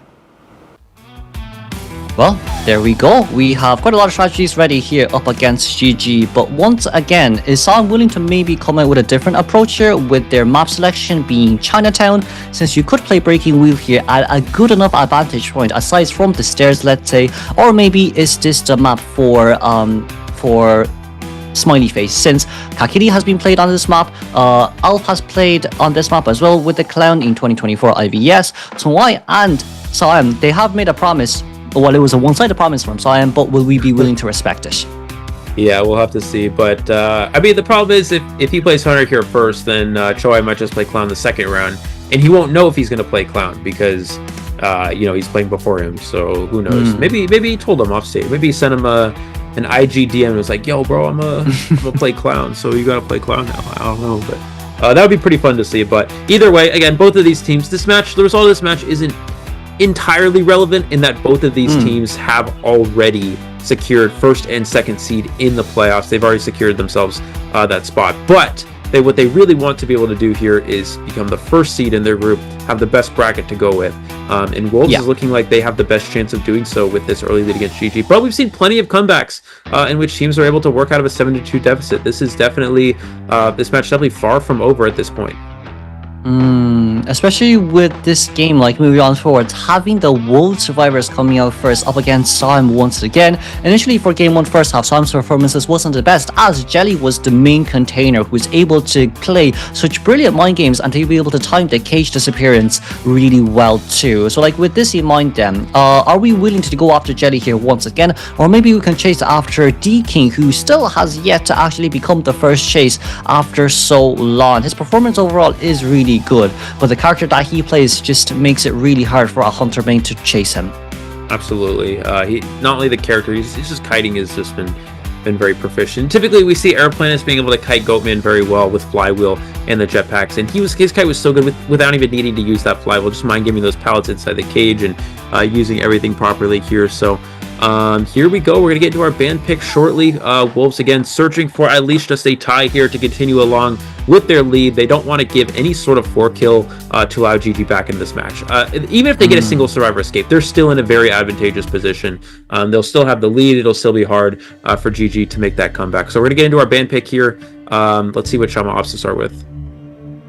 Well, there we go. We have quite a lot of strategies ready here up against GG, but once again, is Sam willing to maybe come out with a different approach here with their map selection being Chinatown, since you could play Breaking Wheel here at a good enough advantage point aside from the stairs, let's say, or maybe is this the map for Smiley Face, since Kakiri has been played on this map, Alf has played on this map as well with the Clown in 2024 IVS. Chongwei and Saem, they have made a promise. Well, it was a one-sided promise from Saem, but will we be willing to respect it? Yeah, we'll have to see. But I mean, the problem is if he plays Hunter here first, then Choi might just play Clown the second round, and he won't know if he's going to play Clown because he's playing before him. So who knows? Maybe he told him off stage. Maybe he sent him an IG DM and was like, "Yo, bro, I'm gonna play Clown, so you gotta play Clown now." I don't know, but that would be pretty fun to see. But either way, again, both of these teams, the result of this match isn't entirely relevant in that both of these teams have already secured first and second seed in the playoffs. They've already secured themselves that spot. But what they really want to be able to do here is become the first seed in their group, have the best bracket to go with. And Wolves is looking like they have the best chance of doing so with this early lead against GG. But we've seen plenty of comebacks in which teams are able to work out of a 7-2 deficit. This is definitely, this match definitely far from over at this point. Especially with this game, like moving on forward, having the Wolves survivors coming out first up against Sam once again. Initially for game 1 first half, Sam's performances wasn't the best, as Jelly was the main container who was able to play such brilliant mind games and to be able to time the cage disappearance really well too. So like with this in mind then, are we willing to go after Jelly here once again, or maybe we can chase after D-King, who still has yet to actually become the first chase after so long. His performance overall is really good, but the character that he plays just makes it really hard for a Hunter main to chase him. Absolutely. He not only the character, he's just kiting has just been very proficient. Typically we see Airplanets being able to kite Goatman very well with Flywheel and the jetpacks, and his kite was so good without even needing to use that Flywheel, just mind gaming those pallets inside the cage and using everything properly here. So Here we go. We're going to get into our band pick shortly. Wolves, again, searching for at least just a tie here to continue along with their lead. They don't want to give any sort of 4-kill to allow GG back in this match. Even if they get a single survivor escape, they're still in a very advantageous position. They'll still have the lead. It'll still be hard for GG to make that comeback. So we're going to get into our band pick here. Let's see what Shama opts to start with.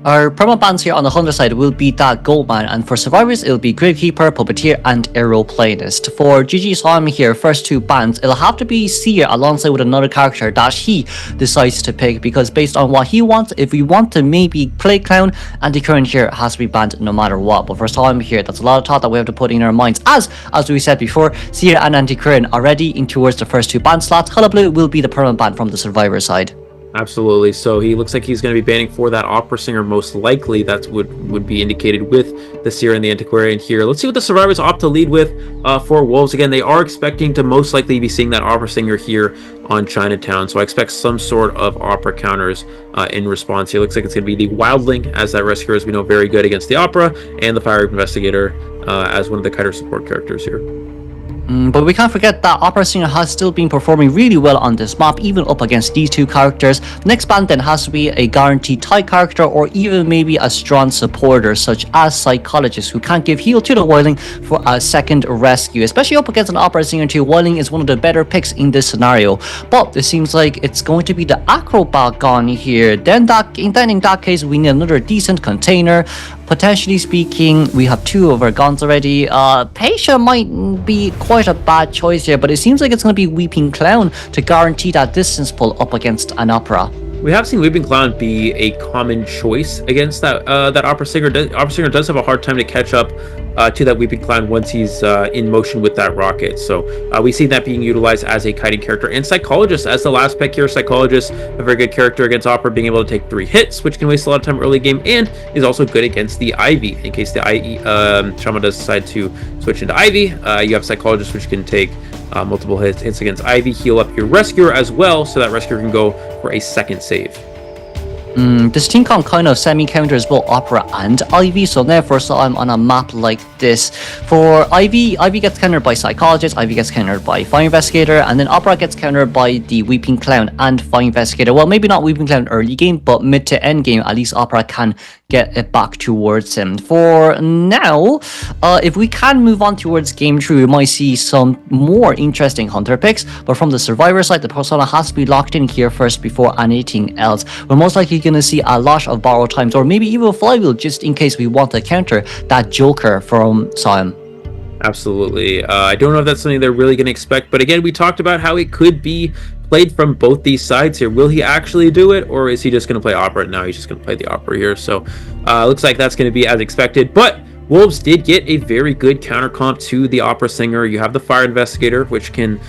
Our promo bands here on the Hunter side will be that Goldman, and for Survivors it'll be Gravekeeper, Puppeteer, and Aeroplanist. For GG Slime here, first 2 bands, it'll have to be Seer alongside with another character that he decides to pick, because based on what he wants, if we want to maybe play Clown, Anti-Current here has to be banned no matter what. But for Slime here, that's a lot of thought that we have to put in our minds, as we said before, Seer and Anti-Current already in towards the first 2 band slots. Hullabaloo will be the permanent ban from the Survivor side. Absolutely. So he looks like he's going to be banning for that opera singer, most likely. That's would be indicated with the Seer and the Antiquarian here. Let's see what the Survivors opt to lead with for Wolves. Again, they are expecting to most likely be seeing that opera singer here on Chinatown. So I expect some sort of opera counters in response here. Looks like it's going to be the Wildling as that rescuer, as we know, very good against the opera, and the Fire Investigator as one of the Kiter support characters here. But we can't forget that Opera Singer has still been performing really well on this map, even up against these 2 characters. Next band then has to be a guaranteed tie character, or even maybe a strong supporter such as Psychologist, who can give heal to the Wildling for a second rescue. Especially up against an Opera Singer too, Wildling is one of the better picks in this scenario. But it seems like it's going to be the Acrobat gone here. Then in that case, we need another decent container. Potentially speaking, we have 2 of our guns already. Pasha might be quite a bad choice here, but it seems like it's going to be Weeping Clown to guarantee that distance pull up against an opera. We have seen Weeping Clown be a common choice against that opera singer. Opera singer does have a hard time to catch up to that Weeping Clown once he's in motion with that rocket. So we see that being utilized as a kiting character. And Psychologist as the last pick here. Psychologist, a very good character against opera, being able to take 3 hits, which can waste a lot of time early game, and is also good against the Ivy. In case the Shama does decide to switch into Ivy, you have Psychologist, which can take multiple hits against Ivy, heal up your rescuer as well, so that rescuer can go for a second save. This team comp kind of semi-counters both Opera and Ivy, so therefore I'm on a map like this. For Ivy gets countered by Psychologist, Ivy gets countered by Fire Investigator, and then Opera gets countered by the Weeping Clown and Fire Investigator. Well, maybe not Weeping Clown early game, but mid to end game, at least Opera can get it back towards him. For now, if we can move on towards game 3, we might see some more interesting Hunter picks, but from the Survivor side, the persona has to be locked in here first before anything else. We're most likely going to see a lot of borrow times, or maybe even a flywheel, just in case we want to counter that Joker from Sion. Absolutely. I don't know if that's something they're really going to expect, but again, we talked about how it could be played from both these sides here. Will he actually do it, or is he just going to play opera? No, he's just going to play the opera here. So looks like that's going to be as expected, but Wolves did get a very good counter comp to the opera singer. You have the Fire Investigator, which can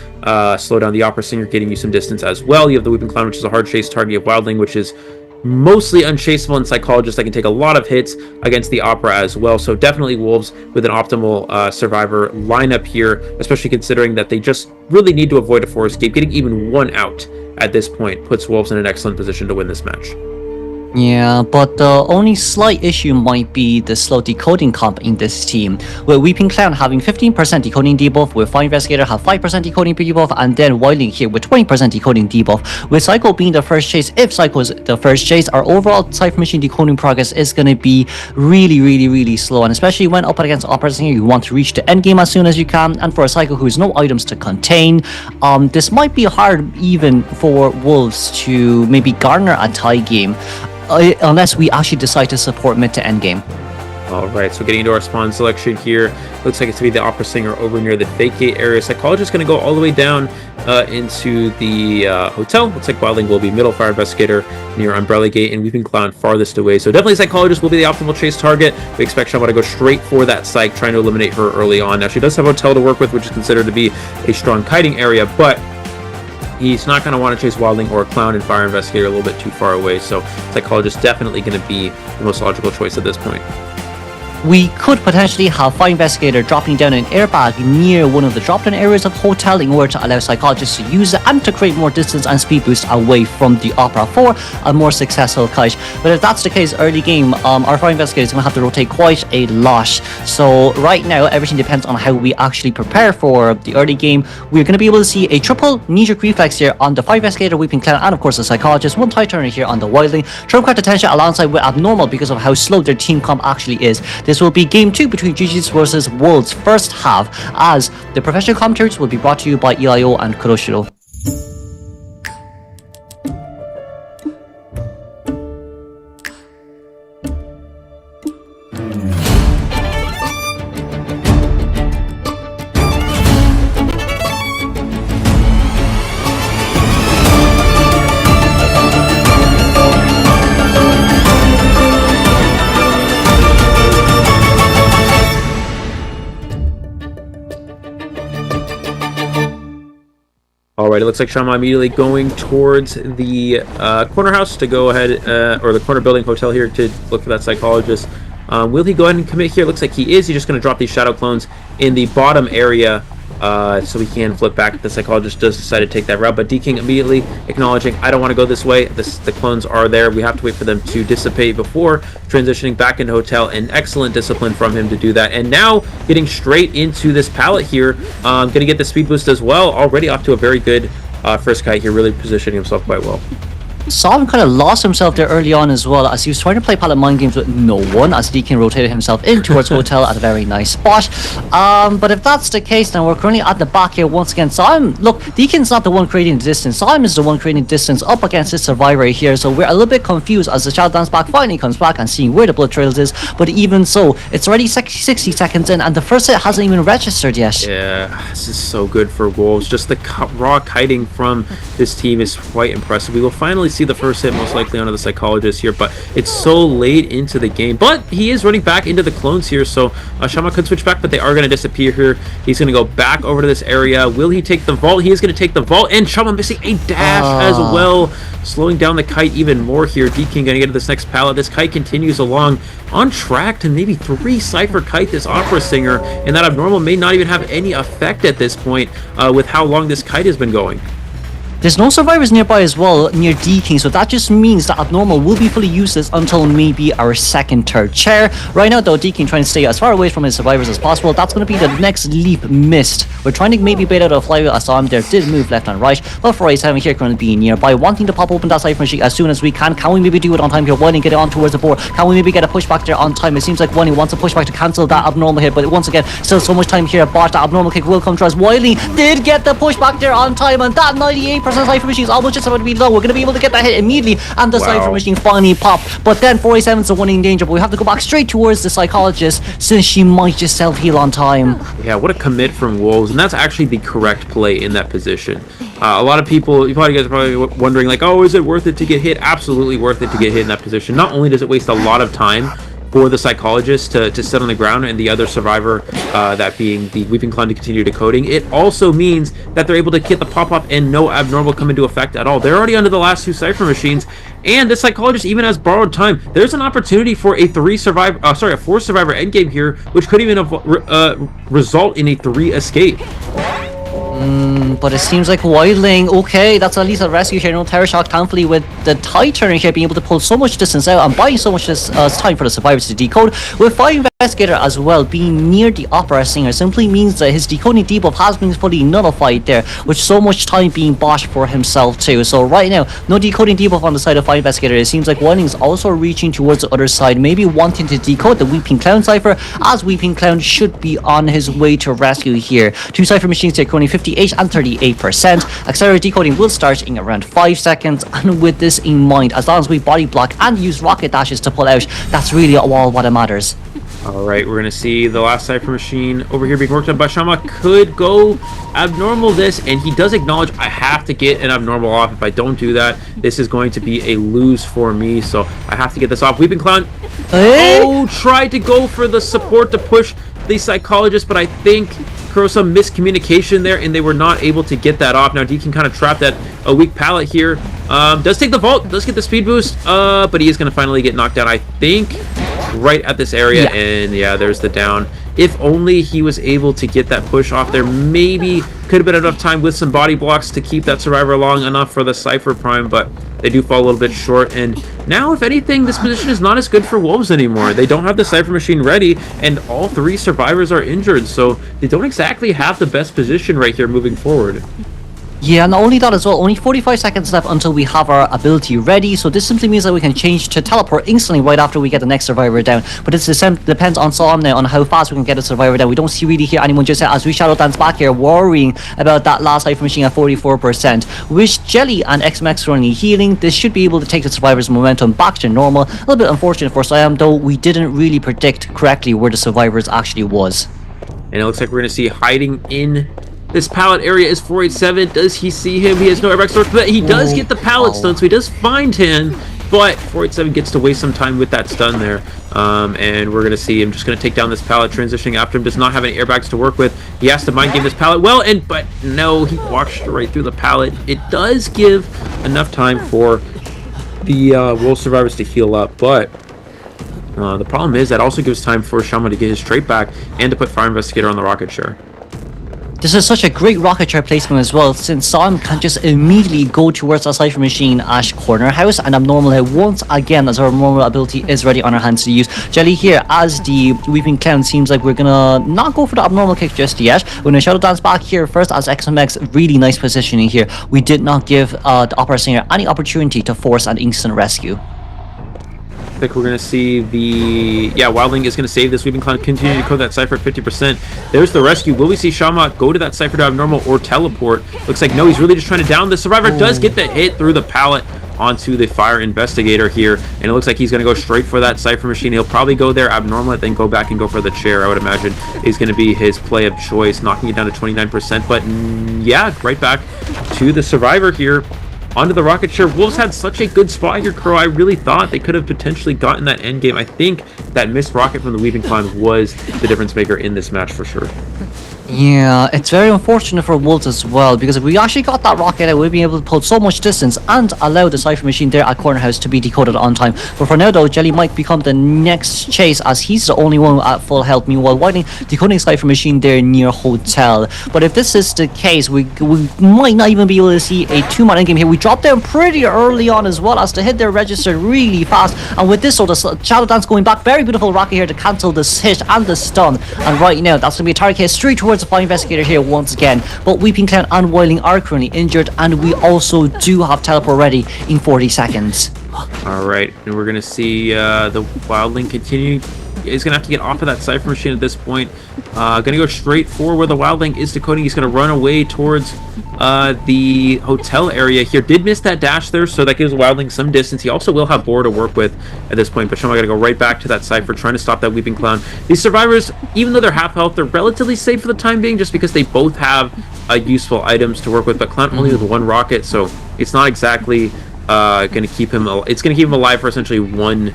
slow down the opera singer, getting you some distance as well. You have the Weeping Clown, which is a hard chase target. You have Wildling, which is mostly unchaseable, and Psychologist that can take a lot of hits against the opera as well. So definitely Wolves with an optimal survivor lineup here, especially considering that they just really need to avoid a 4 escape. Getting even 1 out at this point puts Wolves in an excellent position to win this match. Yeah, but the only slight issue might be the slow decoding comp in this team, with Weeping Clown having 15% decoding debuff, with Fire Investigator have 5% decoding debuff, and then Wildling here with 20% decoding debuff. With Psycho being the first chase, if Psycho is the first chase, our overall Cypher Machine decoding progress is going to be really slow, and especially when up against Opera Singer, you want to reach the end game as soon as you can, and for a Psycho who has no items to contain, this might be hard even for Wolves to maybe garner a tie game, unless we actually decide to support mid to end game. Alright, so getting into our spawn selection here, looks like it's to be the opera singer over near the fake gate area. Psychologist is going to go all the way down into the hotel. Looks like Wildling will be middle, Fire Investigator near Umbrella Gate, and Weeping Clown farthest away. So definitely Psychologist will be the optimal chase target. We expect Shama to go straight for that Psych, trying to eliminate her early on. Now she does have Hotel to work with, which is considered to be a strong kiting area, but he's not going to want to chase Wildling or Clown and Fire Investigator a little bit too far away, so Psychologist definitely going to be the most logical choice at this point. we could potentially have Fire Investigator dropping down an airbag near one of the drop-down areas of the hotel in order to allow Psychologists to use it and to create more distance and speed boost away from the Opera for a more successful kite. But if that's the case early game, our Fire Investigator is going to have to rotate quite a lot. So right now, everything depends on how we actually prepare for the early game. We're going to be able to see a triple knee-jerk reflex here on the Fire Investigator, Weeping Clown, and of course the Psychologist. One tie turner here on the Wildling. Turn card attention alongside with Abnormal because of how slow their team comp actually is. This will be game 2 between GG's versus World's first half, as the professional commentaries will be brought to you by EIO and Kuroshiro. Alright, it looks like Shama immediately going towards the corner house to go ahead, or the corner building hotel here to look for that Psychologist. Will he go ahead and commit here? Looks like he is. He's just going to drop these Shadow Clones in the bottom area so he can flip back if the Psychologist does decide to take that route. But D-King immediately acknowledging, I don't want to go this way. The clones are there. We have to wait for them to dissipate before transitioning back into hotel. An excellent discipline from him to do that. And now getting straight into this pallet here. Going to get the speed boost as well. Already off to a very good first kite here. Really positioning himself quite well. Saw him kind of lost himself there early on as well, as he was trying to play pallet mind games with no one, as D-King rotated himself in towards hotel at a very nice spot. But if that's the case, then we're currently at the back here once again. Saw look, D-King's not the one creating the distance. Saw is the one creating distance up against his survivor here, so we're a little bit confused as the Shadow Dance back finally comes back and seeing where the blood trails is. But even so, it's already 60 seconds in and the first hit hasn't even registered yet. Yeah, this is so good for Wolves. Just the raw kiting from this team is quite impressive. We will finally see the first hit most likely onto the Psychologist here, but it's so late into the game. But he is running back into the clones here, so Shama could switch back, but they are going to disappear here. He's going to go back over to this area. Will he take the vault? He is going to take the vault, and Shama missing a dash as well, slowing down the kite even more here. D-King going to get to this next pallet. This kite continues along on track to maybe 3 Cypher kite this Opera Singer, and that Abnormal may not even have any effect at this point with how long this kite has been going. There's no survivors nearby as well near D-King, so that just means that Abnormal will be fully useless until maybe our second, third chair. Right now though, D-King trying to stay as far away from his survivors as possible. That's going to be the next leap missed. We're trying to maybe bait out a flywheel. I saw him there, did move left and right, but for us having here going to be nearby, wanting to pop open that Cypher machine as soon as we can. Can we maybe do it on time here? Wilding get it on towards the board. Can we maybe get a pushback there on time? It seems like Wilding wants a pushback to cancel that Abnormal hit, but once again, still so much time here. Bot, that Abnormal kick will come to us. Wilding did get the pushback there on time, and that 98% Cypher machine is almost just about to be low. We're going to be able to get that hit immediately, and the Cypher machine finally popped. But then 47 is the one in danger, but we have to go back straight towards the Psychologist since she might just self-heal on time. Yeah, what a commit from Wolves, and that's actually the correct play in that position. A lot of people, you guys are probably wondering, like, oh, is it worth it to get hit? Absolutely worth it to get hit in that position. Not only does it waste a lot of time for the Psychologist to sit on the ground and the other survivor, that being the Weeping Clown, to continue decoding, it also means that they're able to get the pop-up and no Abnormal come into effect at all. They're already under the last 2 Cypher machines, and the Psychologist even has borrowed time. There's an opportunity for a 4 survivor endgame here, which could even result in a 3 escape. But it seems like Wildling, okay, that's at least a rescue here. No Terror Shock, thankfully, with the tie turner here being able to pull so much distance out and buying so much time for the survivors to decode. With Fire Investigator as well being near the Opera Singer simply means that his decoding debuff has been fully nullified there, with so much time being bought for himself too. So right now, no decoding debuff on the side of Fire Investigator. It seems like Wildling is also reaching towards the other side, maybe wanting to decode the Weeping Clown Cypher, as Weeping Clown should be on his way to rescue here. 2 Cypher machines take only 58 and 38%. Accelerated decoding will start in around 5 seconds, and with this in mind, as long as we body block and use rocket dashes to pull out, that's really all what matters. Alright, we're going to see the last Cypher machine over here being worked on by Shama. Could go Abnormal this, and he does acknowledge, I have to get an Abnormal off. If I don't do that, this is going to be a lose for me, so I have to get this off. Weeping Clown, tried to go for the support to push the Psychologist, but I think there was some miscommunication there, and they were not able to get that off. Now D-King kind of trapped at a weak pallet here. Does take the vault, does get the speed boost, but he is going to finally get knocked out, I think. right at this area, and yeah, there's the down. If only he was able to get that push off there, maybe could have been enough time with some body blocks to keep that survivor long enough for the Cypher Prime, but they do fall a little bit short. And now, if anything, this position is not as good for Wolves anymore. They don't have the Cypher Machine ready, and all 3 survivors are injured, so they don't exactly have the best position right here moving forward. Yeah, not only that as well, only 45 seconds left until we have our ability ready, so this simply means that we can change to teleport instantly right after we get the next survivor down. But it depends on Psalm now on how fast we can get a survivor down. We don't see really hear anyone just yet as we shadow dance back here, worrying about that last Cypher Machine at 44%. With Jelly and XMX currently healing, this should be able to take the survivor's momentum back to normal. A little bit unfortunate for Siam, though we didn't really predict correctly where the survivors actually was. And it looks like we're going to see hiding in this pallet area is 487. Does he see him? He has no airbag source, but he does get the pallet stun, so he does find him. But 487 gets to waste some time with that stun there. And we're going to see him just going to take down this pallet, transitioning after him. Does not have any airbags to work with. He has to mind game this pallet well, but no, he walks right through the pallet. It does give enough time for the Wolf survivors to heal up, but the problem is that also gives time for Shama to get his trait back and to put Fire Investigator on the rocket share. This is such a great rocket chair placement as well, since Sam can just immediately go towards the Cypher Machine at corner house, and Abnormal here once again as our Abnormal ability is ready on our hands to use. Jelly here as the Weeping Clown seems like we're gonna not go for the Abnormal kick just yet. We're gonna Shadow Dance back here first as XMX, really nice positioning here. We did not give the Opera Singer any opportunity to force an instant rescue. I think we're going to see the... Yeah, Wildling is going to save this. Weeping Clown, continue to code that Cypher at 50%. There's the rescue. Will we see Shama go to that Cypher to Abnormal or teleport? Looks like no, he's really just trying to down the survivor. Does get the hit through the pallet onto the Fire Investigator here. And it looks like he's going to go straight for that Cypher Machine. He'll probably go there Abnormal, then go back and go for the chair. I would imagine is going to be his play of choice, knocking it down to 29%. But yeah, right back to the survivor here. Onto the rocket share. Wolves had such a good spot here, Crow. I really thought they could have potentially gotten that end game. I think that missed rocket from the Weeping Clown was the difference maker in this match for sure. Yeah, it's very unfortunate for Wolves as well, because if we actually got that rocket out, we'd be able to pull so much distance and allow the Cypher Machine there at corner house to be decoded on time. But for now though, Jelly might become the next chase as he's the only one at full health. Meanwhile, Whiting decoding Cypher Machine there near Hotel. But if this is the case, we might not even be able to see a 2-man endgame here. We dropped down pretty early on as well as the hit there registered really fast. And with this, so the Shadow Dance going back, very beautiful rocket here to cancel this hit and the stun. And right now, that's going to be a target hit straight towards the Fire Investigator here once again. But Weeping Clown and Wildling are currently injured, and we also do have teleport ready in 40 seconds. Alright, and we're going to see the Wildling continue. He's going to have to get off of that Cypher Machine at this point. Going to go straight for where the Wildling is decoding. He's going to run away towards the hotel area here. Did miss that dash there, so that gives Wildling some distance. He also will have Boar to work with at this point, but Shama got to go right back to that Cypher, trying to stop that Weeping Clown. These survivors, even though they're half health, they're relatively safe for the time being, just because they both have useful items to work with, but Clown only with 1 rocket, so it's not exactly going to keep him... It's going to keep him alive for essentially 1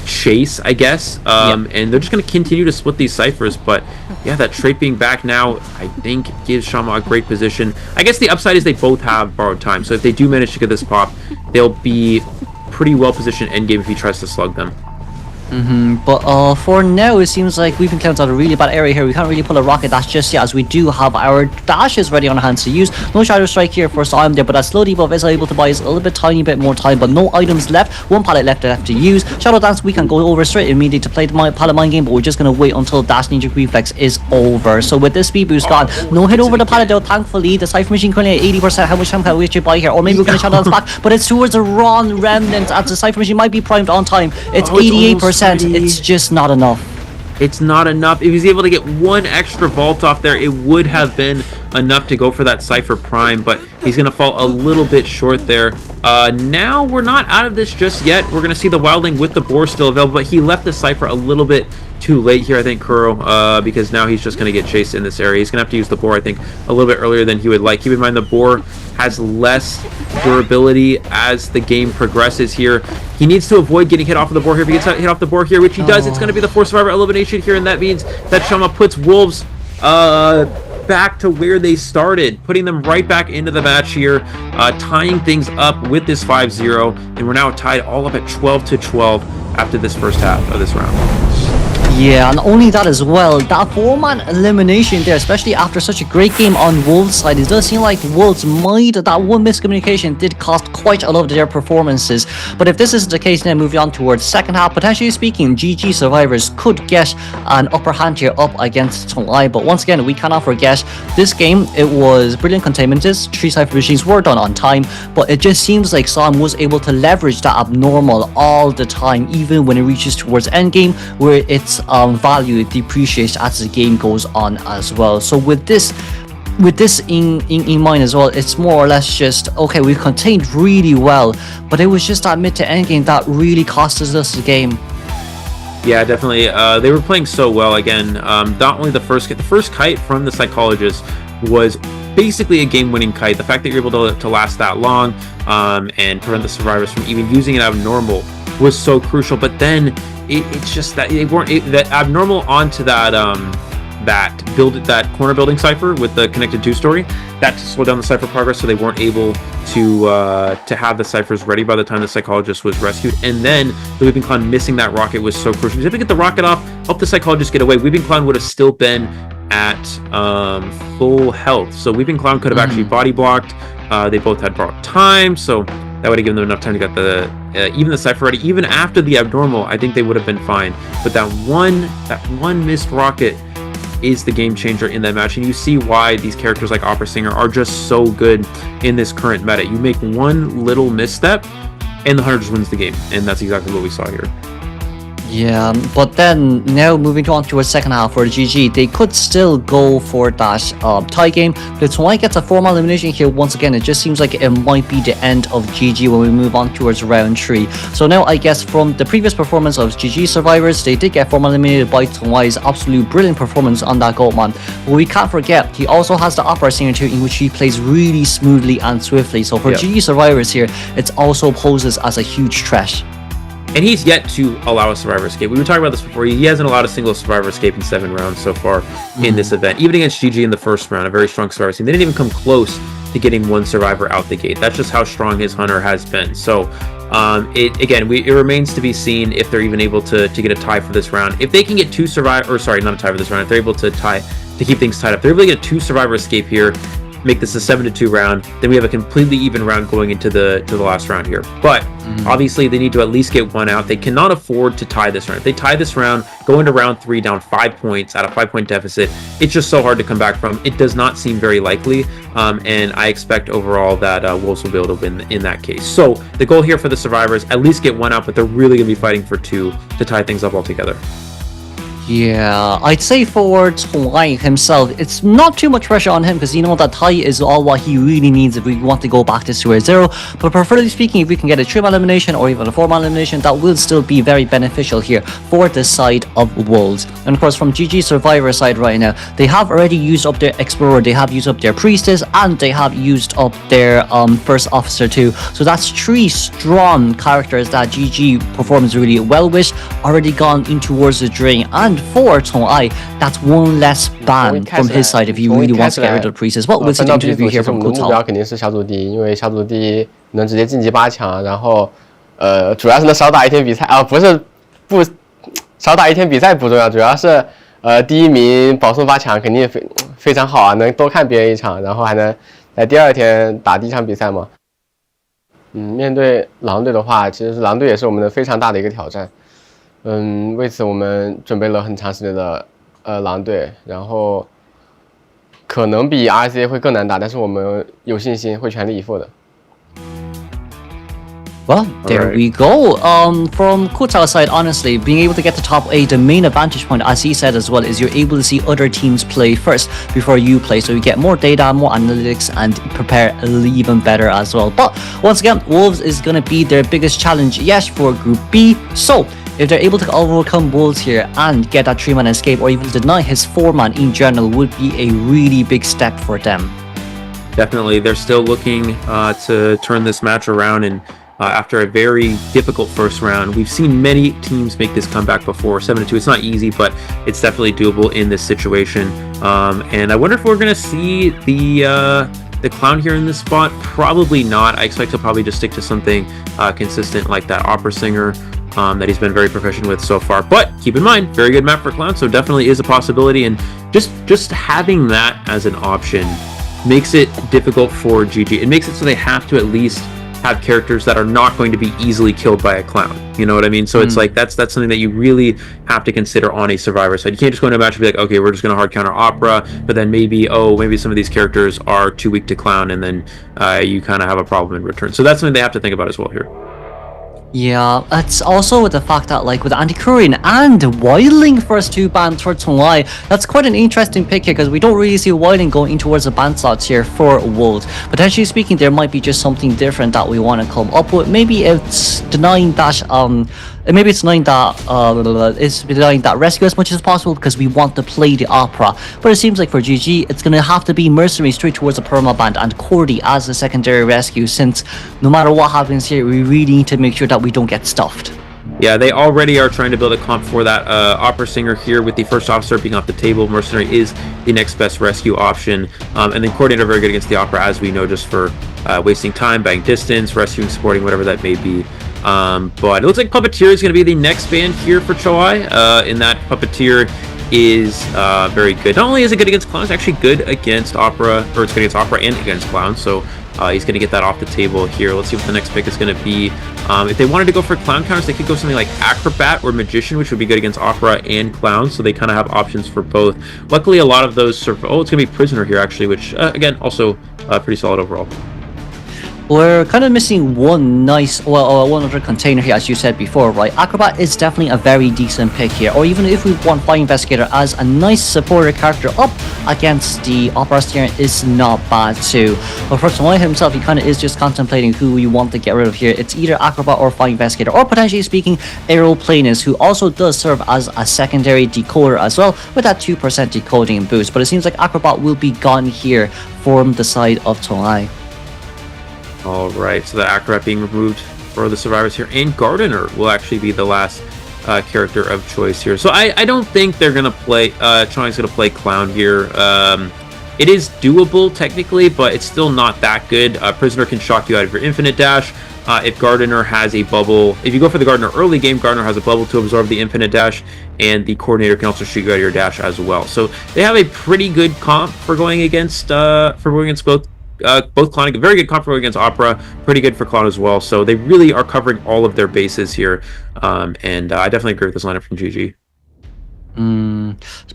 chase, I guess. And they're just going to continue to split these ciphers, but yeah, that trait being back now, I think gives Shama a great position. I guess the upside is they both have borrowed time, so if they do manage to get this pop, they'll be pretty well positioned endgame if he tries to slug them. But for now, it seems like Weeping Clown's at a really bad area here. We can't really pull a rocket dash just yet, as we do have our dashes ready on our hands to use. No Shadow Strike here for Sam there, but that slow debuff is able to buy us a little bit, tiny bit more time, but no items left. 1 pallet left to use. Shadow Dance, we can go over straight immediately to play the pallet mind game, but we're just going to wait until Dash Ninja Reflex is over. So with this speed boost gone, no hit over the pallet though, thankfully. The Cypher Machine currently at 80%. How much time can we actually buy here? Or maybe we're going to Shadow Dance back, but it's towards the wrong remnant, as the Cypher Machine might be primed on time. It's 88%. It's just not enough. It's not enough. If he's able to get 1 extra vault off there, it would have been enough to go for that Cypher Prime, but he's going to fall a little bit short there. Now we're not out of this just yet. We're going to see the Wildling with the Boar still available, but he left the Cypher a little bit too late here, I think, Kuro, because now he's just going to get chased in this area. He's going to have to use the Boar, I think, a little bit earlier than he would like. Keep in mind the Boar has less durability as the game progresses here. He needs to avoid getting hit off of the Boar here. If he gets hit off the Boar here, which he does, it's going to be the 4 survivor elimination here, and that means that Shama puts Wolves back to where they started, putting them right back into the match here, tying things up with this 5-0, and we're now tied all up at 12-12 after this first half of this round. Yeah, and only that as well, that 4-man elimination there, especially after such a great game on Wolves' side, it does seem like Wolves might, that one miscommunication did cost quite a lot of their performances. But if this is the case, then moving on towards second half, potentially speaking, GG Survivors could get an upper hand here up against COAⅧ. But once again, we cannot forget, this game, it was brilliant containments, 3 Cypher machines were done on time, but it just seems like Sam was able to leverage that abnormal all the time, even when it reaches towards endgame, where it's value depreciates as the game goes on as well. So with this in mind as well, it's more or less just, okay, we contained really well, but it was just that mid to end game that really cost us the game. Yeah, definitely. They were playing so well again. Not only the first kite from the psychologist was basically a game-winning kite. The fact that you're able to last that long and prevent the survivors from even using it abnormal was so crucial. But then it's just that they weren't that abnormal onto that that corner building cipher with the connected 2 story that slowed down the cipher progress, so they weren't able to have the ciphers ready by the time the psychologist was rescued. And then the Weeping Clown missing that rocket was so crucial, because if we get the rocket off, help the psychologist get away, Weeping Clown would have still been at full health, so Weeping Clown could have actually body blocked. They both had borrowed time, so that would have given them enough time to get the even the cipher ready. Even after the abnormal, I think they would have been fine. But that one missed rocket is the game changer in that match, and you see why these characters like Opera Singer are just so good in this current meta. You make one little misstep, and the Hunter just wins the game, and that's exactly what we saw here. Yeah, but then now moving on to a second half for the GG, they could still go for that tie game. But COAⅧ gets a 4-man elimination here once again. It just seems like it might be the end of GG when we move on towards round 3. So now I guess from the previous performance of GG Survivors, they did get 4-man eliminated by COAⅧ's absolute brilliant performance on that Goatman. But we can't forget, he also has the Opera Singer too, in which he plays really smoothly and swiftly. So for GG Survivors here, it also poses as a huge threat. And he's yet to allow a survivor escape. We were talking about this before. He hasn't allowed a single survivor escape in 7 rounds so far in this event. Even against GG in the first round, a very strong survivor team. They didn't even come close to getting one survivor out the gate. That's just how strong his Hunter has been. So it remains to be seen if they're even able to get a tie for this round. If they can get 2 survivor, or sorry, not a tie for this round. If they're able to keep things tied up, they're able to get a 2 survivor escape here, make this a 7-2 round, then we have a completely even round going into the last round here. But obviously they need to at least get 1 out. They cannot afford to tie this round. If they tie this round, go into round 3 down 5 points at a 5-point deficit, it's just so hard to come back from. It does not seem very likely, and I expect overall that Wolves will be able to win in that case. So the goal here for the survivors, at least get 1 out, but they're really going to be fighting for 2 to tie things up altogether. Yeah, I'd say for COAⅧ himself, it's not too much pressure on him, because you know that tie is all what he really needs if we want to go back to square 0. But preferably speaking, if we can get a 3-man elimination or even a 4-man elimination, that will still be very beneficial here for the side of Wolves. And of course, from GG Survivor side right now, they have already used up their Explorer, they have used up their Priestess, and they have used up their First Officer too. So that's 3 strong characters that GG performs really well with, already gone in towards the drain. And for COAⅧ, that's 1 less ban from his side if he really wants to get rid of Priestess. What was the interview here from 我们的目标肯定是小组第1，因为小组第1能直接晋级8强，然后主要是能少打一天比赛啊，不少打一天比赛不重要，主要是第1名保送8强肯定非常好啊，能多看别人一场，然后还能在第2天打第1场比赛嘛。面对狼队的话，其实狼队也是我们的非常大的一个挑战。为此我们准备了很长时间的狼队，然后可能比 RCA 会更难打，但是我们有信心会全力以赴的。Well, there we go. From COAⅧ's side, honestly, being able to get to top 8, the main advantage point, as he said as well, is you're able to see other teams play first before you play. So you get more data, more analytics, and prepare even better as well. But once again, Wolves is going to be their biggest challenge, yes, for Group B. So if they're able to overcome Wolves here and get that 3-man escape, or even deny his 4-man in general, would be a really big step for them. Definitely. They're still looking to turn this match around and after a very difficult first round. We've seen many teams make this comeback before, 7-2. It's not easy, but it's definitely doable in this situation. And I wonder if we're going to see the clown here in this spot. Probably not. I expect he'll probably just stick to something consistent like that opera singer that he's been very proficient with so far. But keep in mind, very good map for clown, so definitely is a possibility. And just having that as an option makes it difficult for GG. It makes it so they have to at least have characters that are not going to be easily killed by a clown. You know what I mean? So it's like that's something that you really have to consider on a survivor side. You can't just go into a match and be like, okay, we're just going to hard counter opera, but then maybe some of these characters are too weak to clown, and then you kind of have a problem in return. So that's something they have to think about as well here. Yeah, it's also with the fact that like with Anti-Korean and Wildling first 2 bans for Tongwai, that's quite an interesting pick here because we don't really see Wildling going in towards the ban slots here for Wold. Potentially speaking, there might be just something different that we want to come up with. Maybe it's denying that denying that rescue as much as possible because we want to play the opera. But it seems like for GG, it's gonna have to be Mercenary straight towards the permaband and COAⅧ as the secondary rescue, since no matter what happens here, we really need to make sure that we don't get stuffed. Yeah, they already are trying to build a comp for that opera singer here with the first officer being off the table. Mercenary is the next best rescue option. And then Coordinator very good against the opera, as we know, just for wasting time, buying distance, rescuing, supporting, whatever that may be. But it looks like Puppeteer is going to be the next band here for Choai. In that Puppeteer is very good. Not only is it good against clowns, it's actually good against opera, or it's good against opera and against clowns. So he's going to get that off the table here. Let's see what the next pick is going to be. If they wanted to go for clown counters, they could go something like Acrobat or Magician, which would be good against opera and clowns. So they kind of have options for both. Luckily, a lot of those it's going to be Prisoner here actually, which again also pretty solid overall. We're kind of missing one other container here, as you said before, right? Acrobat is definitely a very decent pick here, or even if we want Fire Investigator as a nice supporter character up against the Opera Steering is not bad too. But for Tongwai himself, he kind of is just contemplating who we want to get rid of here. It's either Acrobat or Fire Investigator, or potentially speaking, Aeroplanist, who also does serve as a secondary decoder as well, with that 2% decoding boost. But it seems like Acrobat will be gone here from the side of Tongwai. Alright, so the Acrobat being removed for the survivors here, and Gardener will actually be the last character of choice here. So I don't think they're going to play, Choai's going to play Clown here. It is doable technically, but it's still not that good. Prisoner can shock you out of your infinite dash. If Gardener has a bubble, if you go for the Gardener early game, Gardener has a bubble to absorb the infinite dash, and the Coordinator can also shoot you out of your dash as well. So they have a pretty good comp for going against both Clown. Very good comp for going against Opera, pretty good for Clown as well. So they really are covering all of their bases here, and I definitely agree with this lineup from GG.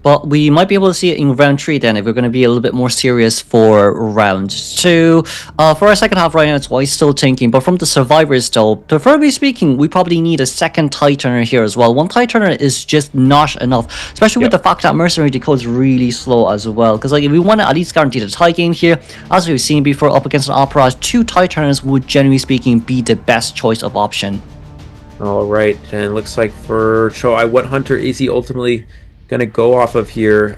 But we might be able to see it in round 3 then, if we're going to be a little bit more serious for round 2. For our second half right now, it's why still thinking, but from the survivors though, preferably speaking, we probably need a second Titaner here as well. One Titaner is just not enough, especially with the fact that Mercenary decodes really slow as well. Because like if we want to at least guarantee the tie game here, as we've seen before up against an Opera, 2 Titaners would generally speaking be the best choice of option. All right, and looks like for Choai, what hunter is he ultimately going to go off of here?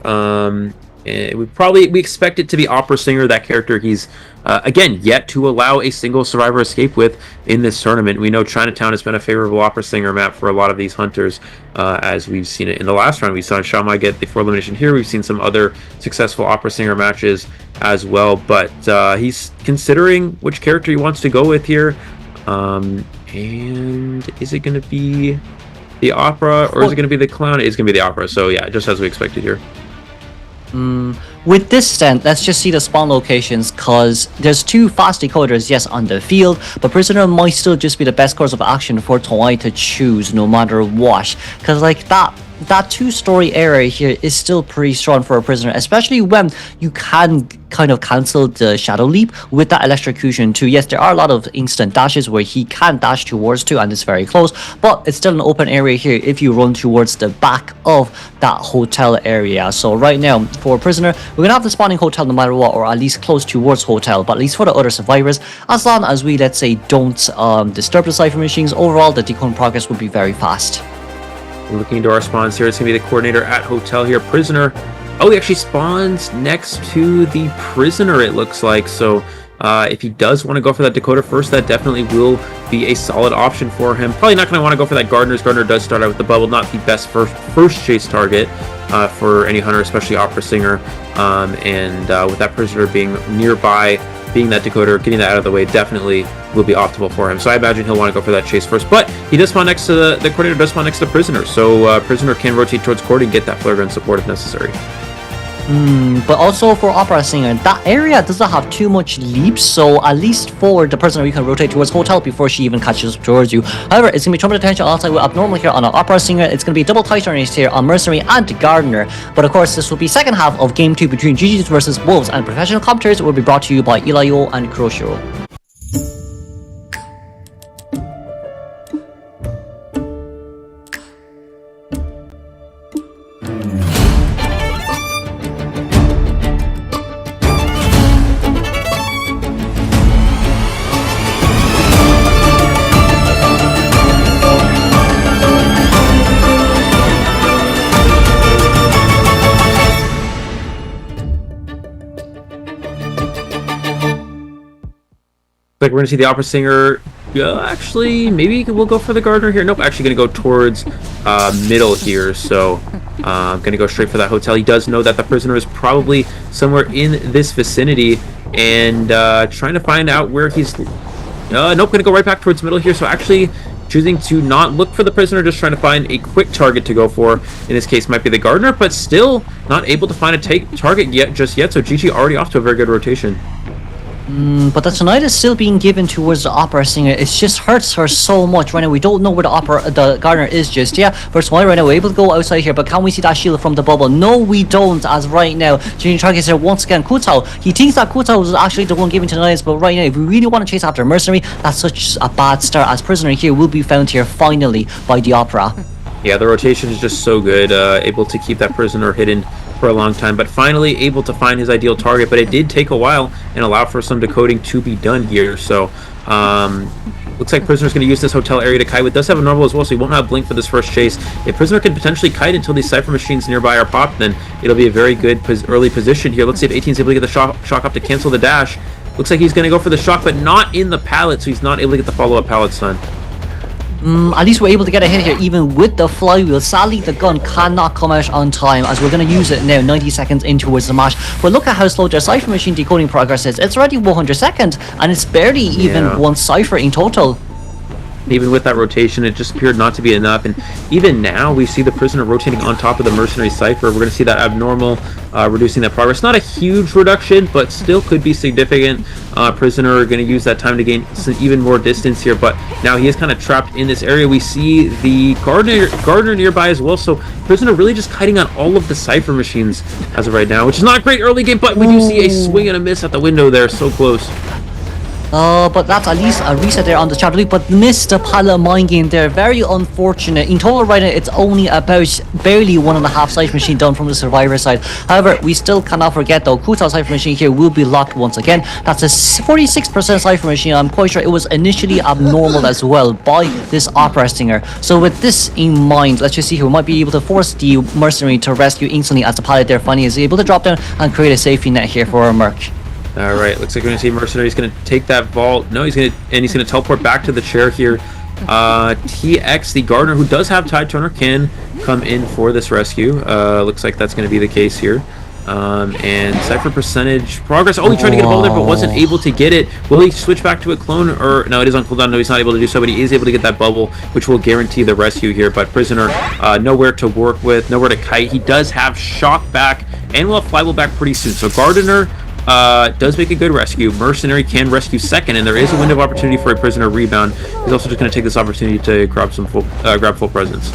We expect it to be Opera Singer, that character he's again yet to allow a single survivor escape with in this tournament. We know Chinatown has been a favorable Opera Singer map for a lot of these hunters, as we've seen it in the last round. We saw Xiaomai get the 4 elimination here. We've seen some other successful Opera Singer matches as well, but he's considering which character he wants to go with here. And is it going to be the Opera, or is it going to be the Clown? It's going to be the Opera, so yeah, just as we expected here. With this then, let's just see the spawn locations, because there's 2 fast decoders, yes, on the field, but Prisoner might still just be the best course of action for Tongwai to choose no matter what, because like that 2-story area here is still pretty strong for a Prisoner, especially when you can kind of cancel the Shadow Leap with that electrocution too. Yes, there are a lot of instant dashes where he can dash towards too, and it's very close, but it's still an open area here if you run towards the back of that hotel area. So right now for Prisoner, we're gonna have the spawning hotel no matter what, or at least close towards hotel. But at least for the other survivors, as long as we, let's say, don't disturb the cipher machines, overall the decoding progress would be very fast. Looking into our spawns here, it's going to be the Coordinator at hotel here. Prisoner, he actually spawns next to the Prisoner, it looks like. So If he does want to go for that Dakota first, that definitely will be a solid option for him. Probably not going to want to go for that Gardener's. Gardener does start out with the bubble, not the best first chase target for any hunter, especially Opera Singer. With that prisoner being nearby, being that Dakota, getting that out of the way definitely will be optimal for him. So I imagine he'll want to go for that chase first. But he does spawn next to the coordinator, does spawn next to the prisoner. So prisoner can rotate towards Cordy and get that flare gun support if necessary. But also for Opera Singer, that area doesn't have too much leaps, so at least for the prisoner you can rotate towards Hotel before she even catches up towards you. However, it's going to be trumpet attention outside with Abnormal here on an Opera Singer. It's going to be double Titans here on Mercenary and Gardener. But of course, this will be second half of Game 2 between GGs versus Wolves, and professional commentators will be brought to you by Ilayo and Kuroshiro. Like we're gonna see the Opera Singer. Actually, maybe we'll go for the Gardener here. Nope, actually gonna go towards middle here. So I'm gonna go straight for that Hotel. He does know that the prisoner is probably somewhere in this vicinity, and trying to find out where he's. Nope, gonna go right back towards middle here. So actually choosing to not look for the prisoner, just trying to find a quick target to go for. In this case, might be the Gardener, but still not able to find a target just yet. So GG already off to a very good rotation. But the tonight is still being given towards the Opera Singer. It just hurts her so much right now. We don't know where the Gardener is just yet. First one right now, we're able to go outside here, but can we see that shield from the bubble? No, we don't, as right now. Junior targets here once again. Kutao, he thinks that Kutao was actually the one given to Niles, but right now, if we really want to chase after Mercenary, that's such a bad start, as Prisoner here will be found here finally by the Opera. Yeah, the rotation is just so good, able to keep that prisoner hidden for a long time, but finally able to find his ideal target. But it did take a while and allow for some decoding to be done here. So looks like prisoner's going to use this hotel area to kite with. Does have a normal as well, so he won't have blink for this first chase. If prisoner can potentially kite until these cipher machines nearby are popped, then it'll be a very good early position here. Let's see if 18's able to get the shock up to cancel the dash. Looks like he's going to go for the shock, but not in the pallet, so he's not able to get the follow-up pallets done. At least we're able to get a hit here even with the flywheel. Sadly, the gun cannot come out on time, as we're going to use it now 90 seconds in towards the match. But look at how slow their cipher machine decoding progress is. It's already 100 seconds, and it's barely even one cipher in total. Even with that rotation, it just appeared not to be enough. And even now, we see the prisoner rotating on top of the mercenary cipher. We're going to see that abnormal, reducing that progress. Not a huge reduction, but still could be significant. Prisoner going to use that time to gain some even more distance here, but now he is kind of trapped in this area. We see the Gardener nearby as well, so prisoner really just kiting on all of the cipher machines as of right now, which is not a great early game, but we do see a swing and a miss at the window there, so close. But that's at least a reset there on the chapter, but missed the pilot mind game there. Very unfortunate. In total right now, it's only about barely 1.5 cipher machine done from the survivor side. However, we still cannot forget though, Kuta's cipher machine here will be locked once again. That's a 46% cipher machine. I'm quite sure it was initially abnormal as well by this Opera Singer. So with this in mind, let's just see here. We might be able to force the mercenary to rescue instantly, as the pilot there finally is able to drop down and create a safety net here for our Merc. All right, looks like we're going to see Mercenary. He's going to take that vault. No, he's going to teleport back to the chair here. TX, the Gardener, who does have Tide Toner, can come in for this rescue. Looks like that's going to be the case here. And cipher percentage progress. Oh, he tried to get a bubble there, but wasn't able to get it. Will he switch back to a clone? Or no, it is on cooldown. No, he's not able to do so, but he is able to get that bubble, which will guarantee the rescue here. But prisoner, nowhere to work with, nowhere to kite. He does have shock back, and will have flywheel back pretty soon. So Gardener does make a good rescue. Mercenary can rescue second, and there is a window of opportunity for a prisoner rebound. He's also just going to take this opportunity to grab full presence.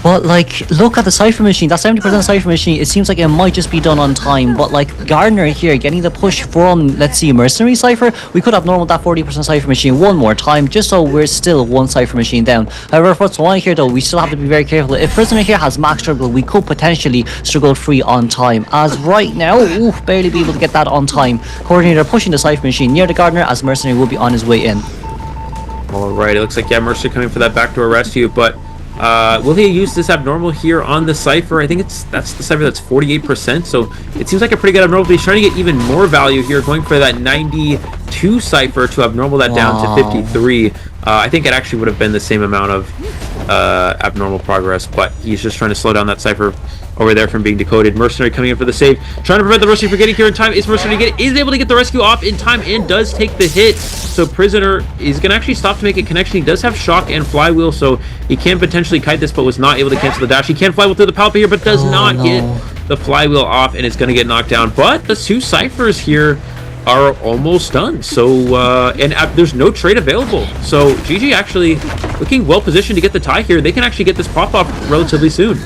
But like, look at the cipher machine. That 70% cipher machine, it seems like it might just be done on time. But like Gardener here getting the push from, let's see, mercenary cipher, we could have normal that 40% cipher machine one more time, just so we're still one cipher machine down. However, for one here though, we still have to be very careful. If prisoner here has max struggle, we could potentially struggle free on time. As right now, barely be able to get that on time. Coordinator pushing the cipher machine near the Gardener, as mercenary will be on his way in. All right, it looks like, yeah, mercenary coming for that backdoor rescue, but Will he use this abnormal here on the Cypher? I think that's the Cypher that's 48%, so it seems like a pretty good abnormal, but he's trying to get even more value here, going for that 92 Cypher to abnormal that down to 53. I think it actually would have been the same amount of abnormal progress, but he's just trying to slow down that Cypher over there from being decoded. Mercenary coming in for the save, trying to prevent the Mercenary from getting here in time. Is Mercenary is able to get the rescue off in time and does take the hit. So Prisoner is going to actually stop to make a connection. He does have Shock and Flywheel, so he can potentially kite this, but was not able to cancel the dash. He can Flywheel through the palpa here, but does not get the Flywheel off, and it's going to get knocked down. But the two Cyphers here are almost done. So and there's no trade available. So GG actually looking well positioned to get the tie here. They can actually get this pop off relatively soon.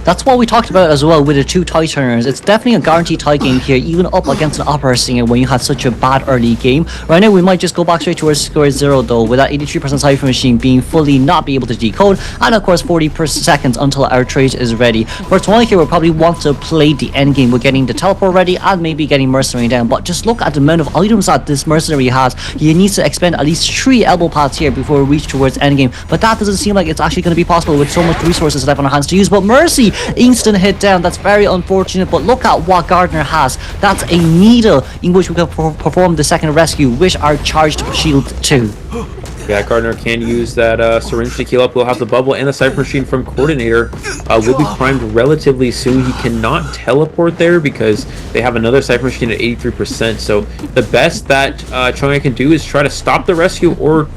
That's what we talked about as well with the two tie turners. It's definitely a guaranteed tie game here, even up against an upper singer when you had such a bad early game. Right now, we might just go back straight towards COAⅧ though, with that 83% Cypher machine being fully not be able to decode, and of course 40 seconds until our trade is ready. For tomorrow here, we'll probably want to play the end game with getting the teleport ready and maybe getting Mercenary down. But just look at the amount of items that this Mercenary has. He needs to expend at least 3 elbow pads here before we reach towards end game. But that doesn't seem like it's actually going to be possible with so much resources left on our hands to use. But Mercy, instant hit down. That's very unfortunate, but look at what Gardner has. That's a needle in which we can perform the second rescue, which are charged shield too. Yeah, Gardner can use that syringe to heal up. We'll have the bubble and the Cypher machine from Coordinator will be primed relatively soon. He cannot teleport there because they have another Cypher machine at 83%. So the best that Chongyang can do is try to stop the rescue, or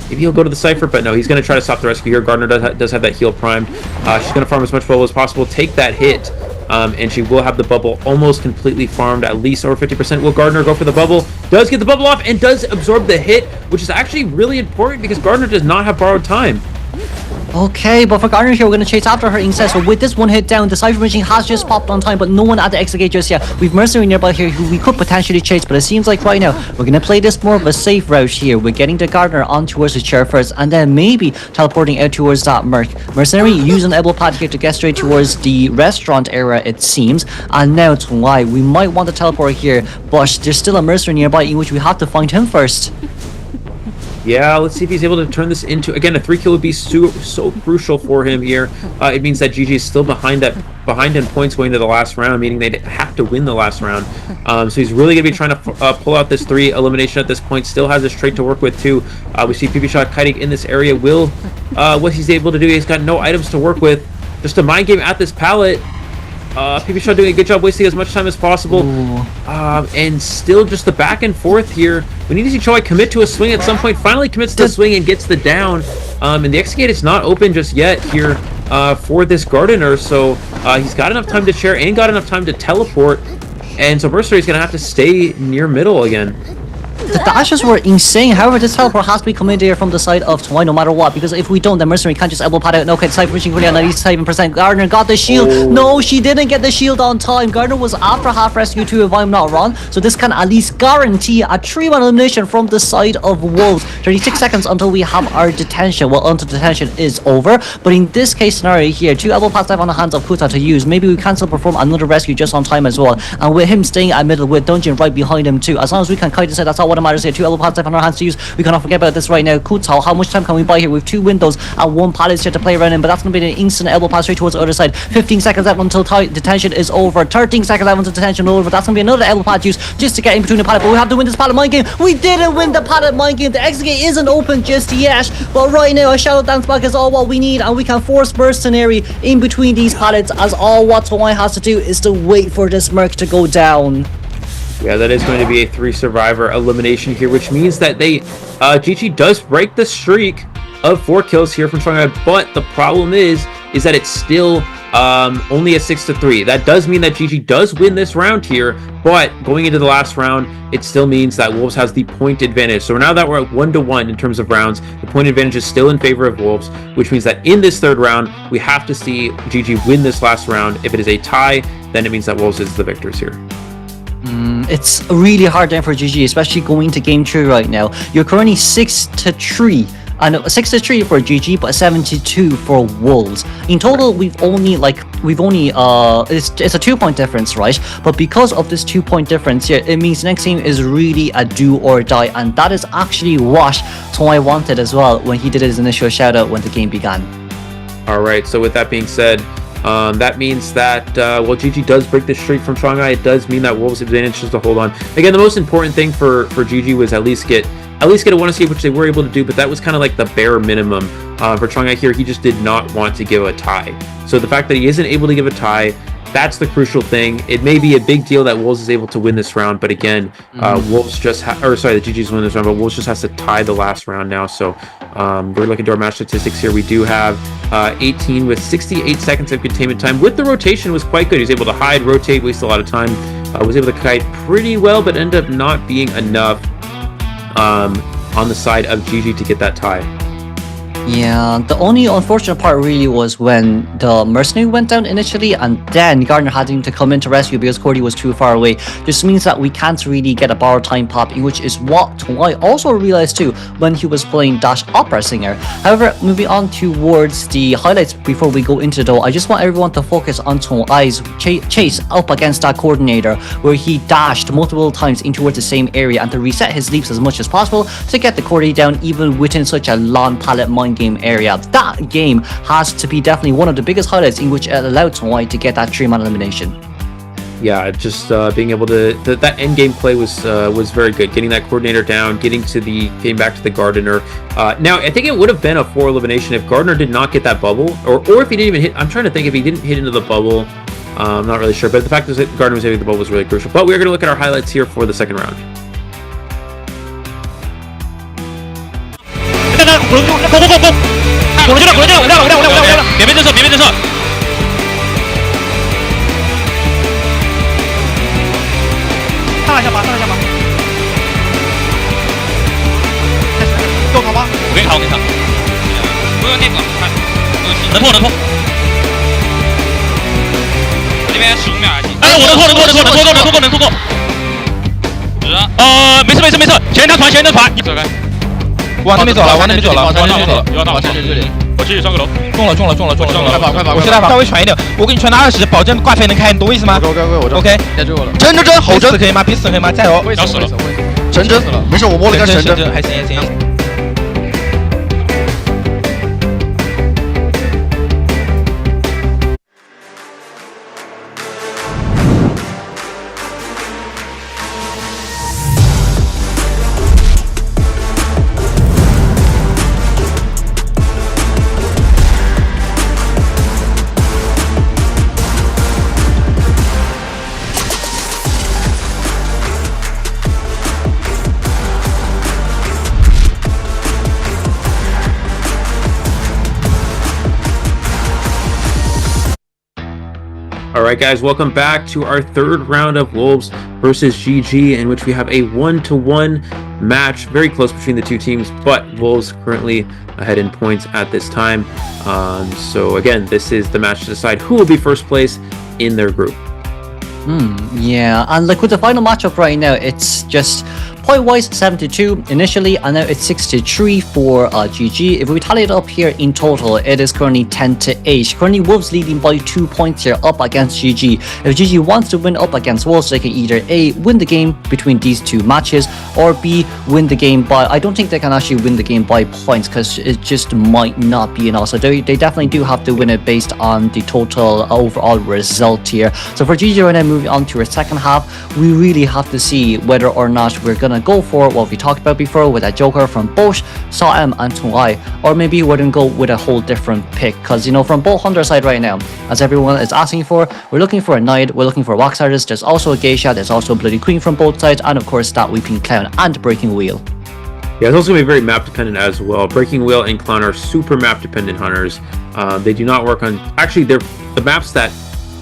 maybe he'll go to the Cypher, but no, he's going to try to stop the rescue here. Gardner does have that heal primed. She's going to farm as much bubble as possible, take that hit, and she will have the bubble almost completely farmed, at least over 50%. Will Gardner go for the bubble? Does get the bubble off and does absorb the hit, which is actually really important because Gardner does not have borrowed time. Okay, but for Gardner here, we're going to chase after her instead. So with this one hit down, the Cypher machine has just popped on time, but no one at the exit gate just yet. We've Mercenary nearby here who we could potentially chase, but it seems like right now we're going to play this more of a safe route here. We're getting the Gardner on towards the chair first, and then maybe teleporting out towards that Mercenary using the elbow pad here to get straight towards the restaurant area, it seems. And now to why we might want to teleport here, but there's still a Mercenary nearby in which we have to find him first. Yeah, let's see if he's able to turn this into, again, a 3-kill would be so crucial for him here. It means that GG is still behind in points going to the last round, meaning they'd have to win the last round. So he's really going to be trying to pull out this 3 elimination at this point. Still has his trait to work with too. We see Pipishot kiting in this area. Will what he's able to do, he's got no items to work with. Just a mind game at this pallet. Pipishot doing a good job wasting as much time as possible. And still just the back and forth here. We need to see Choi commit to a swing at some point. Finally commits to the swing and gets the down. And the exit gate is not open just yet here for this Gardener. So he's got enough time to share and got enough time to teleport. And so Mercenary's going to have to stay near middle again. The dashes were insane. However, this teleport has to be coming here from the side of Twine no matter what, because if we don't, then Mercenary can't just elbow pad out. Okay, Cypher machine quickly at 97%. Gardner got the shield. No, she didn't get the shield on time. Gardner was after half rescue too, if I'm not wrong. So this can at least guarantee a 3-1 elimination from the side of Wolves. 36 seconds until we have our detention. Well, until detention is over. But in this case scenario here, 2 elbow pads left on the hands of Kuta to use. Maybe we can still perform another rescue just on time as well. And with him staying at middle with Dungeon right behind him too. As long as we can kite this out, that's all what matters here. 2 elbow pads left on our hands to use. We cannot forget about this right now. Kutao, how much time can we buy here? We have 2 windows and 1 pallet here to play around in, but that's going to be an instant elbow pass straight towards the other side. 15 seconds left until detention is over. 13 seconds left until detention is over. That's going to be another elbow pad use just to get in between the pallet, but we have to win this pallet mind game. We didn't win the pallet mind game. The exit gate isn't open just yet, but right now a shadow dance back is all what we need, and we can force Mercenary in between these pallets, as all what Twine has to do is to wait for this Merc to go down. Yeah, that is going to be a 3 survivor elimination here, which means that they GG does break the streak of 4 kills here from Chongyang, but the problem is that it's still only a 6-3. That does mean that GG does win this round here, but going into the last round, it still means that Wolves has the point advantage. So now that we're at 1-1 in terms of rounds, the point advantage is still in favor of Wolves, which means that in this 3rd round, we have to see GG win this last round. If it is a tie, then it means that Wolves is the victors here. It's a really hard time for GG, especially going to game 3 right now. You're currently 6-3. And 6-3 for GG, but 7-2 for Wolves. In total, it's a 2-point difference, right? But because of this 2-point difference here, it means next game is really a do or die, and that is actually what Toy wanted as well when he did his initial shout out when the game began. All right, so with that being said, that means that, well, GG does break this streak from Strong Eye. It does mean that Wolves' advantage is to hold on. Again, the most important thing for GG was at least get a 1 escape, which they were able to do, but that was kind of like the bare minimum. For Strong Eye here, he just did not want to give a tie. So the fact that he isn't able to give a tie, that's the crucial thing. It may be a big deal that Wolves is able to win this round, but again, Wolves just the GG's win this round, but Wolves just has to tie the last round now. So we're looking at our match statistics here. We do have 18 with 68 seconds of containment time. With the rotation was quite good. He was able to hide, rotate, waste a lot of time. Was able to kite pretty well, but ended up not being enough on the side of GG to get that tie. Yeah, the only unfortunate part really was when the mercenary went down initially, and then Gardner having to come in to rescue because COAⅧ was too far away. This means that we can't really get a borrowed time popping, which is what I also realized too when he was playing Dash Opera Singer. However, moving on towards the highlights before we go into though, I just want everyone to focus on Ai's chase up against that coordinator, where he dashed multiple times in towards the same area and to reset his leaps as much as possible to get the COAⅧ down even within such a long pallet mine game area. That game has to be definitely one of the biggest highlights in which it allowed COAⅧ to get that 3-man elimination. Yeah, just being able to that end game play was very good. Getting that coordinator down, getting back to the Gardener. Now I think it would have been a 4 elimination if Gardner did not get that bubble, or if he didn't even hit. I'm trying to think if he didn't hit into the bubble. I'm not really sure, but the fact that Gardner was hitting the bubble was really crucial. But we're going to look at our highlights here for the second round.能破！这边15秒而已。哎，我能拖！没事，前一条船，你走开。往那边走了，我继续上个楼。中了，快跑！我现在稍微传一点，我给你传到20，保证挂飞能开，你懂我意思吗？我 OK。真，好真可以吗？比死可以吗？加油！要死了。真，没事，我摸了一下真，还行。Alright guys, welcome back to our third round of Wolves versus GG, in which we have a 1-to-1 match, very close between the two teams, but Wolves currently ahead in points at this time. So again, this is the match to decide who will be first place in their group. Yeah, and like with the final matchup right now, it's just point-wise 72 initially, and now it's 63 for GG. If we tally it up here in total, it is currently 10-8. Currently, Wolves leading by 2 points here up against GG. If GG wants to win up against Wolves, they can either A, win the game between these two matches, or B, win the game by... I don't think they can actually win the game by points, because it just might not be enough. So they definitely do have to win it based on the total overall result here. So for GG right now, moving on to our second half, we really have to see whether or not we're gonna go for what we talked about before with that Joker from both COAⅧ and COAⅧ, or maybe we're gonna go with a whole different pick, because you know, from both Hunter side right now, as everyone is asking for, we're looking for a Knight, we're looking for a Wax Artist, there's also a Geisha, there's also a Bloody Queen from both sides, and of course that Weeping Clown and Breaking Wheel. Yeah, it's also going to be very map dependent as well. Breaking Wheel and Clown are super map dependent hunters. They do not work on... Actually, they're the maps that...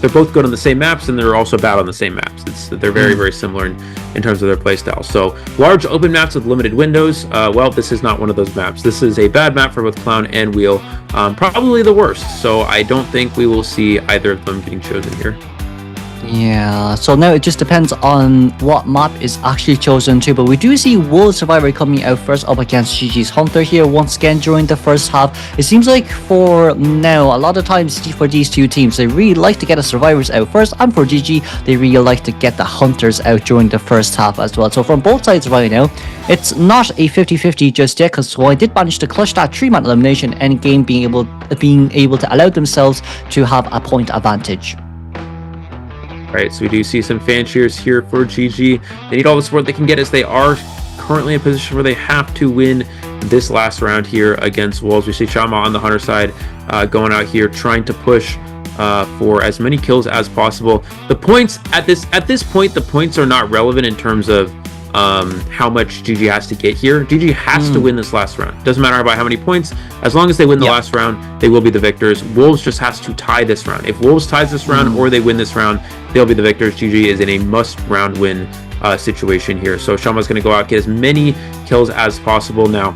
They're both good on the same maps, and they're also bad on the same maps. They're very, very similar in terms of their playstyle. So, large open maps with limited windows. Well, this is not one of those maps. This is a bad map for both Clown and Wheel. Probably the worst. So, I don't think we will see either of them getting chosen here. Yeah, so now it just depends on what map is actually chosen too, but we do see World Survivor coming out first up against GG's Hunter here once again during the first half. It seems like for now, a lot of times for these two teams, they really like to get the Survivors out first, and for GG, they really like to get the Hunters out during the first half as well. So from both sides right now, it's not a 50-50 just yet, because Swai did manage to clutch that 3-man elimination endgame, being able to allow themselves to have a point advantage. Right, so we do see some fan cheers here for GG. They need all the support they can get, as they are currently in a position where they have to win this last round here against Wolves. We see Shama on the Hunter side going out here trying to push for as many kills as possible. The points at this point, the points are not relevant in terms of how much GG has to get here. GG has to win this last round. Doesn't matter by how many points. As long as they win the last round, they will be the victors. Wolves just has to tie this round. If Wolves ties this round or they win this round, they'll be the victors. GG is in a must-round win situation here. So Shama's going to go out, get as many kills as possible now.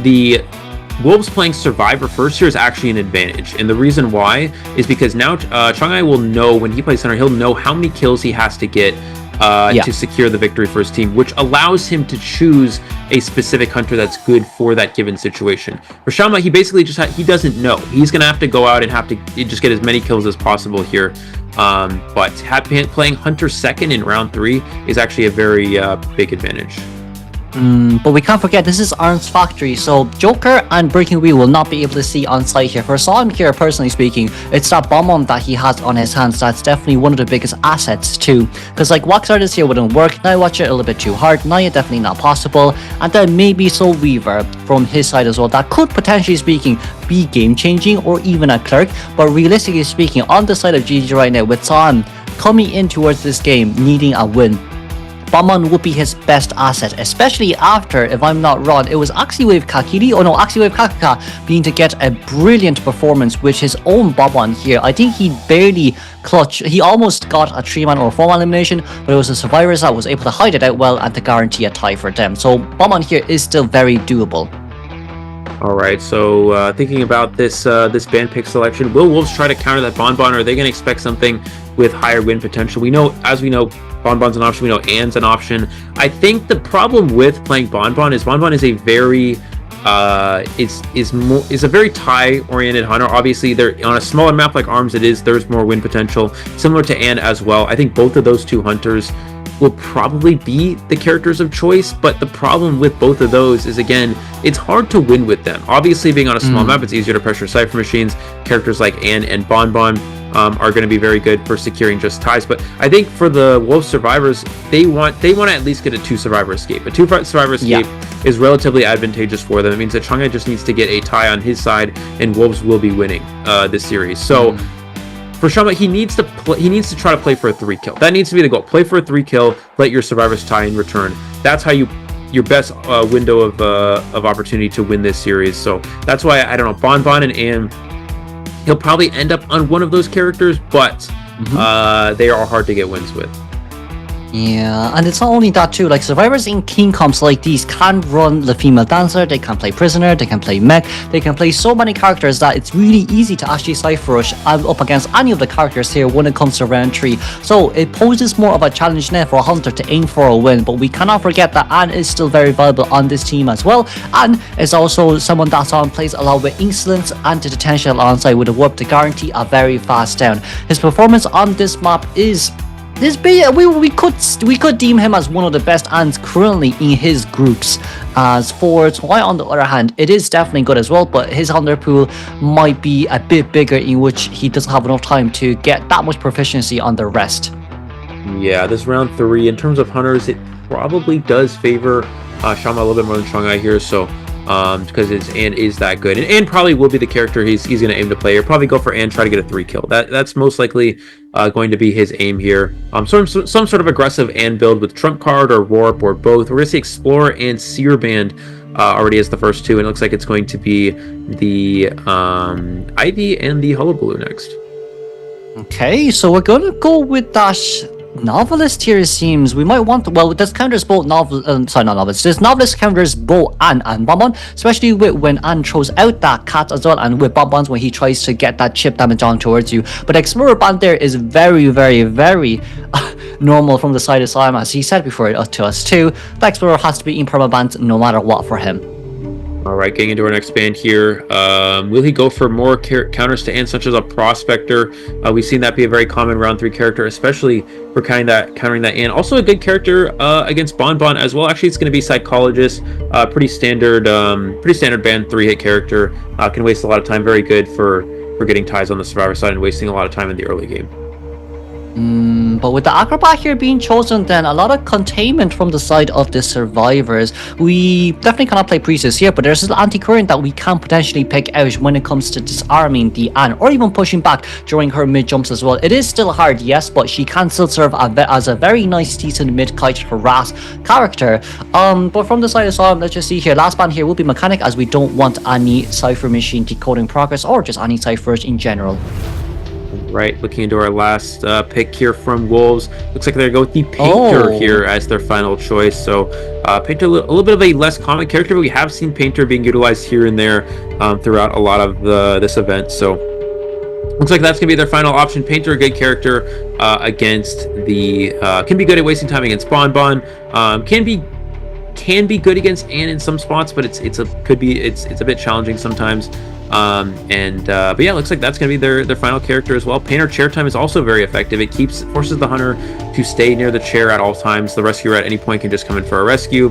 The Wolves playing Survivor first here is actually an advantage. And the reason why is because now Chang'ai will know, when he plays Center, he'll know how many kills he has to get to secure the victory for his team, which allows him to choose a specific hunter that's good for that given situation. For Shama, he basically just he doesn't know. He's going to have to go out and have to just get as many kills as possible here. But playing hunter second in round 3 is actually a very big advantage. But we can't forget, this is Arn's factory, so Joker and Breaking Wheel will not be able to see on site here. For Sam here, personally speaking, it's that bomb that he has on his hands that's definitely one of the biggest assets too. Because like Wax Artist here wouldn't work, now watch it a little bit too hard, now you're definitely not possible. And then maybe Soul Weaver from his side as well, that could potentially speaking be game changing, or even a Clerk. But realistically speaking, on the side of GG right now, with Sam coming in towards this game needing a win, Bomon would be his best asset, especially after, if I'm not wrong, it was Axiwave Kakaka being to get a brilliant performance with his own Bomon here. I think he barely clutched, he almost got a 3-man or 4-man elimination, but it was the Survivors that was able to hide it out well and to guarantee a tie for them. So Bomon here is still very doable. Alright, so thinking about this this ban pick selection, will Wolves try to counter that Bonbon, or are they going to expect something with higher win potential? We know, as we know, Bonbon's an option, we know Anne's an option. I think the problem with playing Bonbon is a very is a very tie-oriented hunter. Obviously, they're on a smaller map like Arms, there's more win potential, similar to Anne as well. I think both of those two hunters will probably be the characters of choice, but the problem with both of those is, again, it's hard to win with them. Obviously, being on a small map, it's easier to pressure Cypher Machines. Characters like Anne and Bonbon are going to be very good for securing just ties, but I think for the Wolf Survivors, they want to at least get a 2-survivor escape. A 2-survivor escape is relatively advantageous for them. It means that Chang'ai just needs to get a tie on his side, and Wolves will be winning this series. So for Shama, he needs to try to play for a 3-kill. That needs to be the goal. Play for a 3-kill, let your Survivors tie in return. That's how your best window of opportunity to win this series. So that's why, I don't know, Bonbon and Anne, he'll probably end up on one of those characters, but they are hard to get wins with. Yeah, and it's not only that too, like Survivors in King Comps like these can run the female dancer, they can play prisoner, they can play mech, they can play so many characters that it's really easy to actually Cypher Rush up against any of the characters here when it comes to round 3. So it poses more of a challenge now for a hunter to aim for a win, but we cannot forget that Anne is still very valuable on this team as well. Anne is also someone that's plays a lot with Insolence and the detention alongside with a warp to guarantee a very fast down. His performance on this map is we could deem him as one of the best Anns currently in his groups. As for Swai, on the other hand, it is definitely good as well, but his hunter pool might be a bit bigger, in which he doesn't have enough time to get that much proficiency on the rest. Yeah, this round 3, in terms of hunters, it probably does favor Shama a little bit more than Chang'ai here, so because Anne is that good, and Anne probably will be the character he's going to aim to play. He'll probably go for Anne, try to get a 3-kill. That's most likely going to be his aim here. Some sort of aggressive Anne build with Trump Card or Warp or both. We're going to see Explorer and Seer Band already as the first two, and it looks like it's going to be the Ivy and the Hullabaloo next. Okay, so we're going to go with that Novelist here, it seems we might want to, well, this counters both sorry, not novelist, this novelist counters both Anne and Bonbon, especially when Anne throws out that cat as well, and with Bonbon's when he tries to get that chip damage on towards you. But Explorer Band there is very, very, very normal from the side of Simon, as he said before to us too. The Explorer has to be in permaband no matter what for him. All right, getting into our next band here. Will he go for more counters to Anne, such as a Prospector? We've seen that be a very common round 3 character, especially for countering that Anne. Also a good character against Bonbon as well. Actually, it's going to be Psychologist. Pretty standard band 3-hit character. Can waste a lot of time. Very good for getting ties on the Survivor side and wasting a lot of time in the early game. But with the Acrobat here being chosen, then a lot of containment from the side of the Survivors. We definitely cannot play Priestess here, but there's an anti-current that we can potentially pick out when it comes to disarming the Anne, or even pushing back during her mid-jumps as well. It is still hard, yes, but she can still serve as a very nice, decent mid-kite harass character. But from the side of Solomon, let's just see here. Last band here will be Mechanic, as we don't want any Cypher Machine decoding progress, or just any ciphers in general. Right, looking into our last pick here from Wolves. Looks like they're going to go with the Painter here as their final choice. So Painter, a little bit of a less common character, but we have seen Painter being utilized here and there throughout a lot of this event. So looks like that's going to be their final option. Painter, a good character against the... can be good at wasting time against Bonbon. Can be good against Anne in some spots, but it's a bit challenging sometimes. But yeah, looks like that's going to be their final character as well. Painter chair time is also very effective. It forces the hunter to stay near the chair at all times. The rescuer at any point can just come in for a rescue.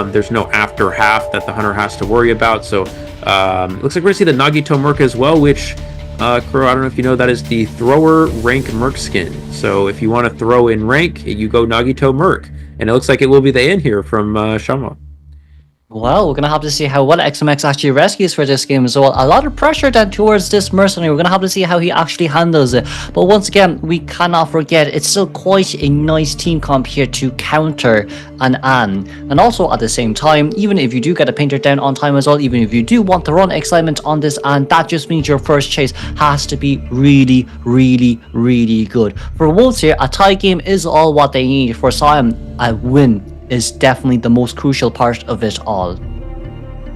There's no after half that the hunter has to worry about. So looks like we're going to see the Nagito Merc as well, which Kuro, I don't know if you know, that is the thrower rank Merc skin. So if you want to throw in rank, you go Nagito Merc, and it looks like it will be the end here from Shama. Well, we're going to have to see how well XMX actually rescues for this game as well. A lot of pressure then towards this mercenary. We're going to have to see how he actually handles it. But once again, we cannot forget, it's still quite a nice team comp here to counter an Anne. And also at the same time, even if you do get a Painter down on time as well, even if you do want to run Excitement on this Anne, that just means your first chase has to be really, really, really good. For Wolves here, a tie game is all what they need. For Siam, a win is definitely the most crucial part of it all.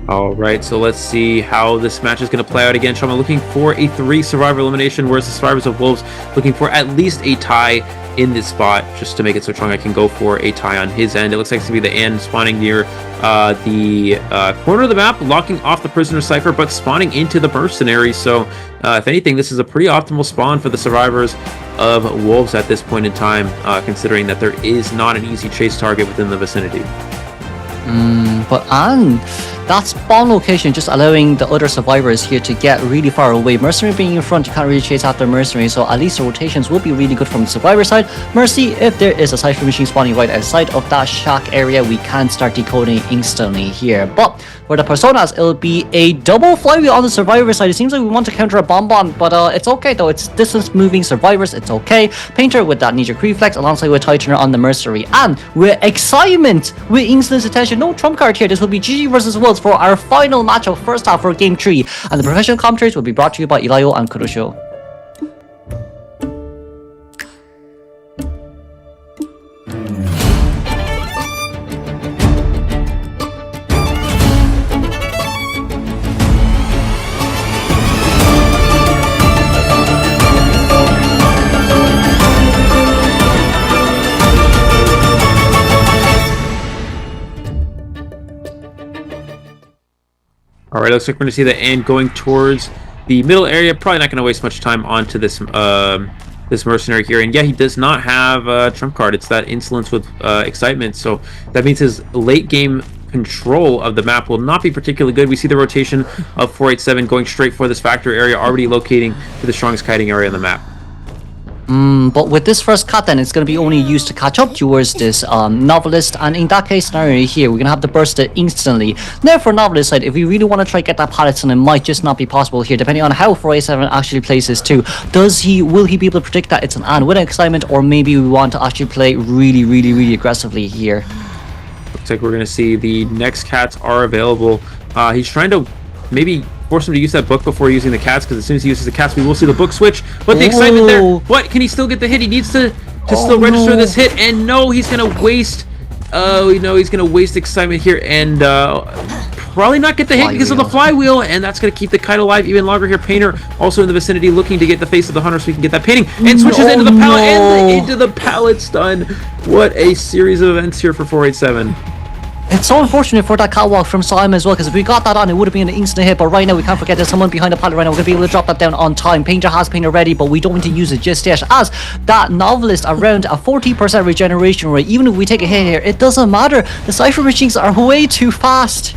All right, so let's see how this match is going to play out again. Shama looking for a 3 survivor elimination, whereas the Survivors of Wolves looking for at least a tie in this spot. Just to make it so Chong I can go for a tie on his end. It looks like it's going to be the Anne spawning near the corner of the map, locking off the prisoner cipher, but spawning into the mercenary. So if anything, this is a pretty optimal spawn for the Survivors of Wolves at this point in time, considering that there is not an easy chase target within the vicinity. But Anne, that spawn location just allowing the other survivors here to get really far away. Mercenary being in front, you can't really chase after Mercenary, so at least the rotations will be really good from the survivor side. Mercy, if there is a Cypher Machine spawning right outside of that shack area, we can start decoding instantly here. But for the Personas, it'll be a double flywheel on the survivor side. It seems like we want to counter a Bonbon, but it's okay though. It's distance moving survivors, it's okay. Painter with that knee-jerk reflex alongside with Tightener on the Mercenary. And with Excitement, with instant attention, no trump card here. This will be GG versus Wolves for our final match of first half for Game 3. And the professional commentaries will be brought to you by Ilayo and Kurosho. All right, looks like we're going to see the Anne going towards the middle area. Probably not going to waste much time onto this this mercenary here. And yeah, he does not have a trump card. It's that insolence with excitement. So that means his late game control of the map will not be particularly good. We see the rotation of 487 going straight for this factory area, already locating to the strongest kiting area on the map. But with this first cut then, it's going to be only used to catch up towards this Novelist, and in that case scenario here, we're going to have to burst it instantly. Now for Novelist side, if we really want to try to get that Paladin, it might just not be possible here, depending on how 487 actually plays this too. Will he be able to predict that it's an Anne with an Excitement, or maybe we want to actually play really, really, really aggressively here? Looks like we're going to see the next cats are available. He's trying to maybe force him to use that book before using the cats, because as soon as he uses the cats, we will see the book switch. But the excitement there, what? Can he still get the hit? He needs to to still register this hit, and no, he's gonna waste. He's gonna waste excitement here, and probably not get the hit because of the flywheel, and that's gonna keep the kite alive even longer here. Painter also in the vicinity, looking to get the face of the hunter so he can get that painting, and switches into the pallet, and into the pallet stun. What a series of events here for 487. It's so unfortunate for that catwalk from Simon as well, because if we got that on, it would have been an instant hit. But right now, we can't forget there's someone behind the pallet right now. We're going to be able to drop that down on time. Painter has Painter ready, but we don't need to use it just yet, as that Novelist around a 40% regeneration rate. Even if we take a hit here, it doesn't matter. The Cypher machines are way too fast.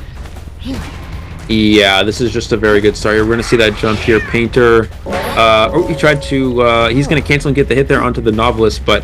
Yeah, this is just a very good start. We're going to see that jump here. Painter, he tried to, he's going to cancel and get the hit there onto the Novelist, but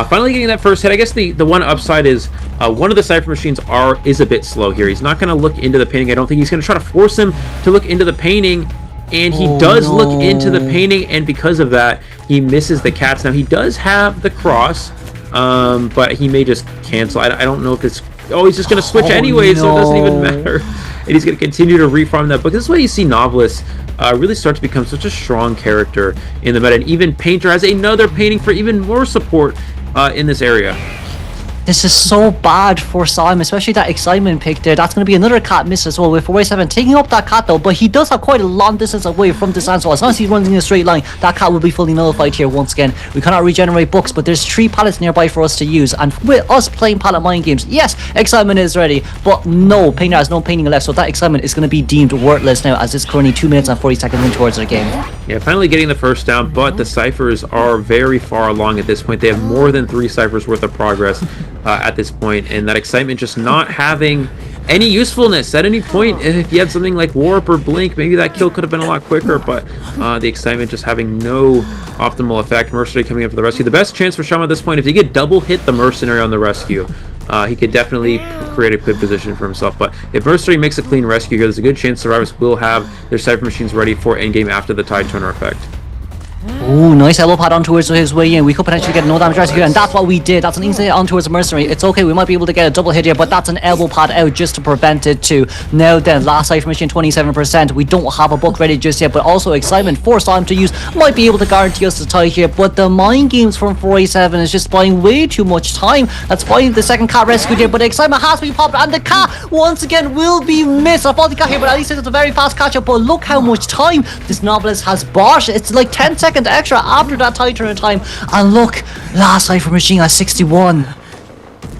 finally getting that first hit. I guess the one upside is one of the Cypher machines is a bit slow here. He's not going to look into the painting. I don't think he's going to try to force him to look into the painting, and he does look into the painting, and because of that, he misses the cats. Now, he does have the cross, but he may just cancel. I don't know if it's... Oh, he's just going to switch anyway, so it doesn't even matter. And he's going to continue to refarm that book. This is why you see Novelists really start to become such a strong character in the meta. And even Painter has another painting for even more support in this area. This is so bad for Simon, especially that excitement pick there. That's going to be another cat miss as well, with 487 taking up that cat though, but he does have quite a long distance away from this land, so as long as he runs in a straight line, that cat will be fully nullified here once again. We cannot regenerate books, but there's 3 pallets nearby for us to use, and with us playing pallet mind games, yes, excitement is ready, but no, Painter has no painting left, so that excitement is going to be deemed worthless now, as it's currently 2 minutes and 40 seconds in towards their game. Yeah, finally getting the first down, but the Cyphers are very far along at this point. They have more than 3 Cyphers worth of progress at this point, and that excitement just not having any usefulness at any point. If you had something like Warp or Blink, maybe that kill could have been a lot quicker, but the excitement just having no optimal effect. Mercenary coming in for the rescue. The best chance for Shama at this point, if he could double hit the Mercenary on the rescue, he could definitely create a good position for himself. But if Mercenary makes a clean rescue here, there's a good chance Survivors will have their Cypher machines ready for endgame after the Tide Turner effect. Ooh, nice elbow pad on towards his way in. We could potentially get no damage rescue here, and that's what we did. That's an instant hit on towards the Mercenary. It's okay, we might be able to get a double hit here, but that's an elbow pad out just to prevent it too. Now then, last Cypher machine 27%. We don't have a book ready just yet, but also excitement for Sam to use might be able to guarantee us the tie here. But the mind games from 487 is just buying way too much time. That's buying the second cat rescued here, but excitement has to be popped, and the cat once again will be missed. I thought the cat here, but at least it's a very fast catch up. But look how much time this Novelist has bought. It's like 10 seconds extra after that tie turn time, and look, last Cypher machine at 61.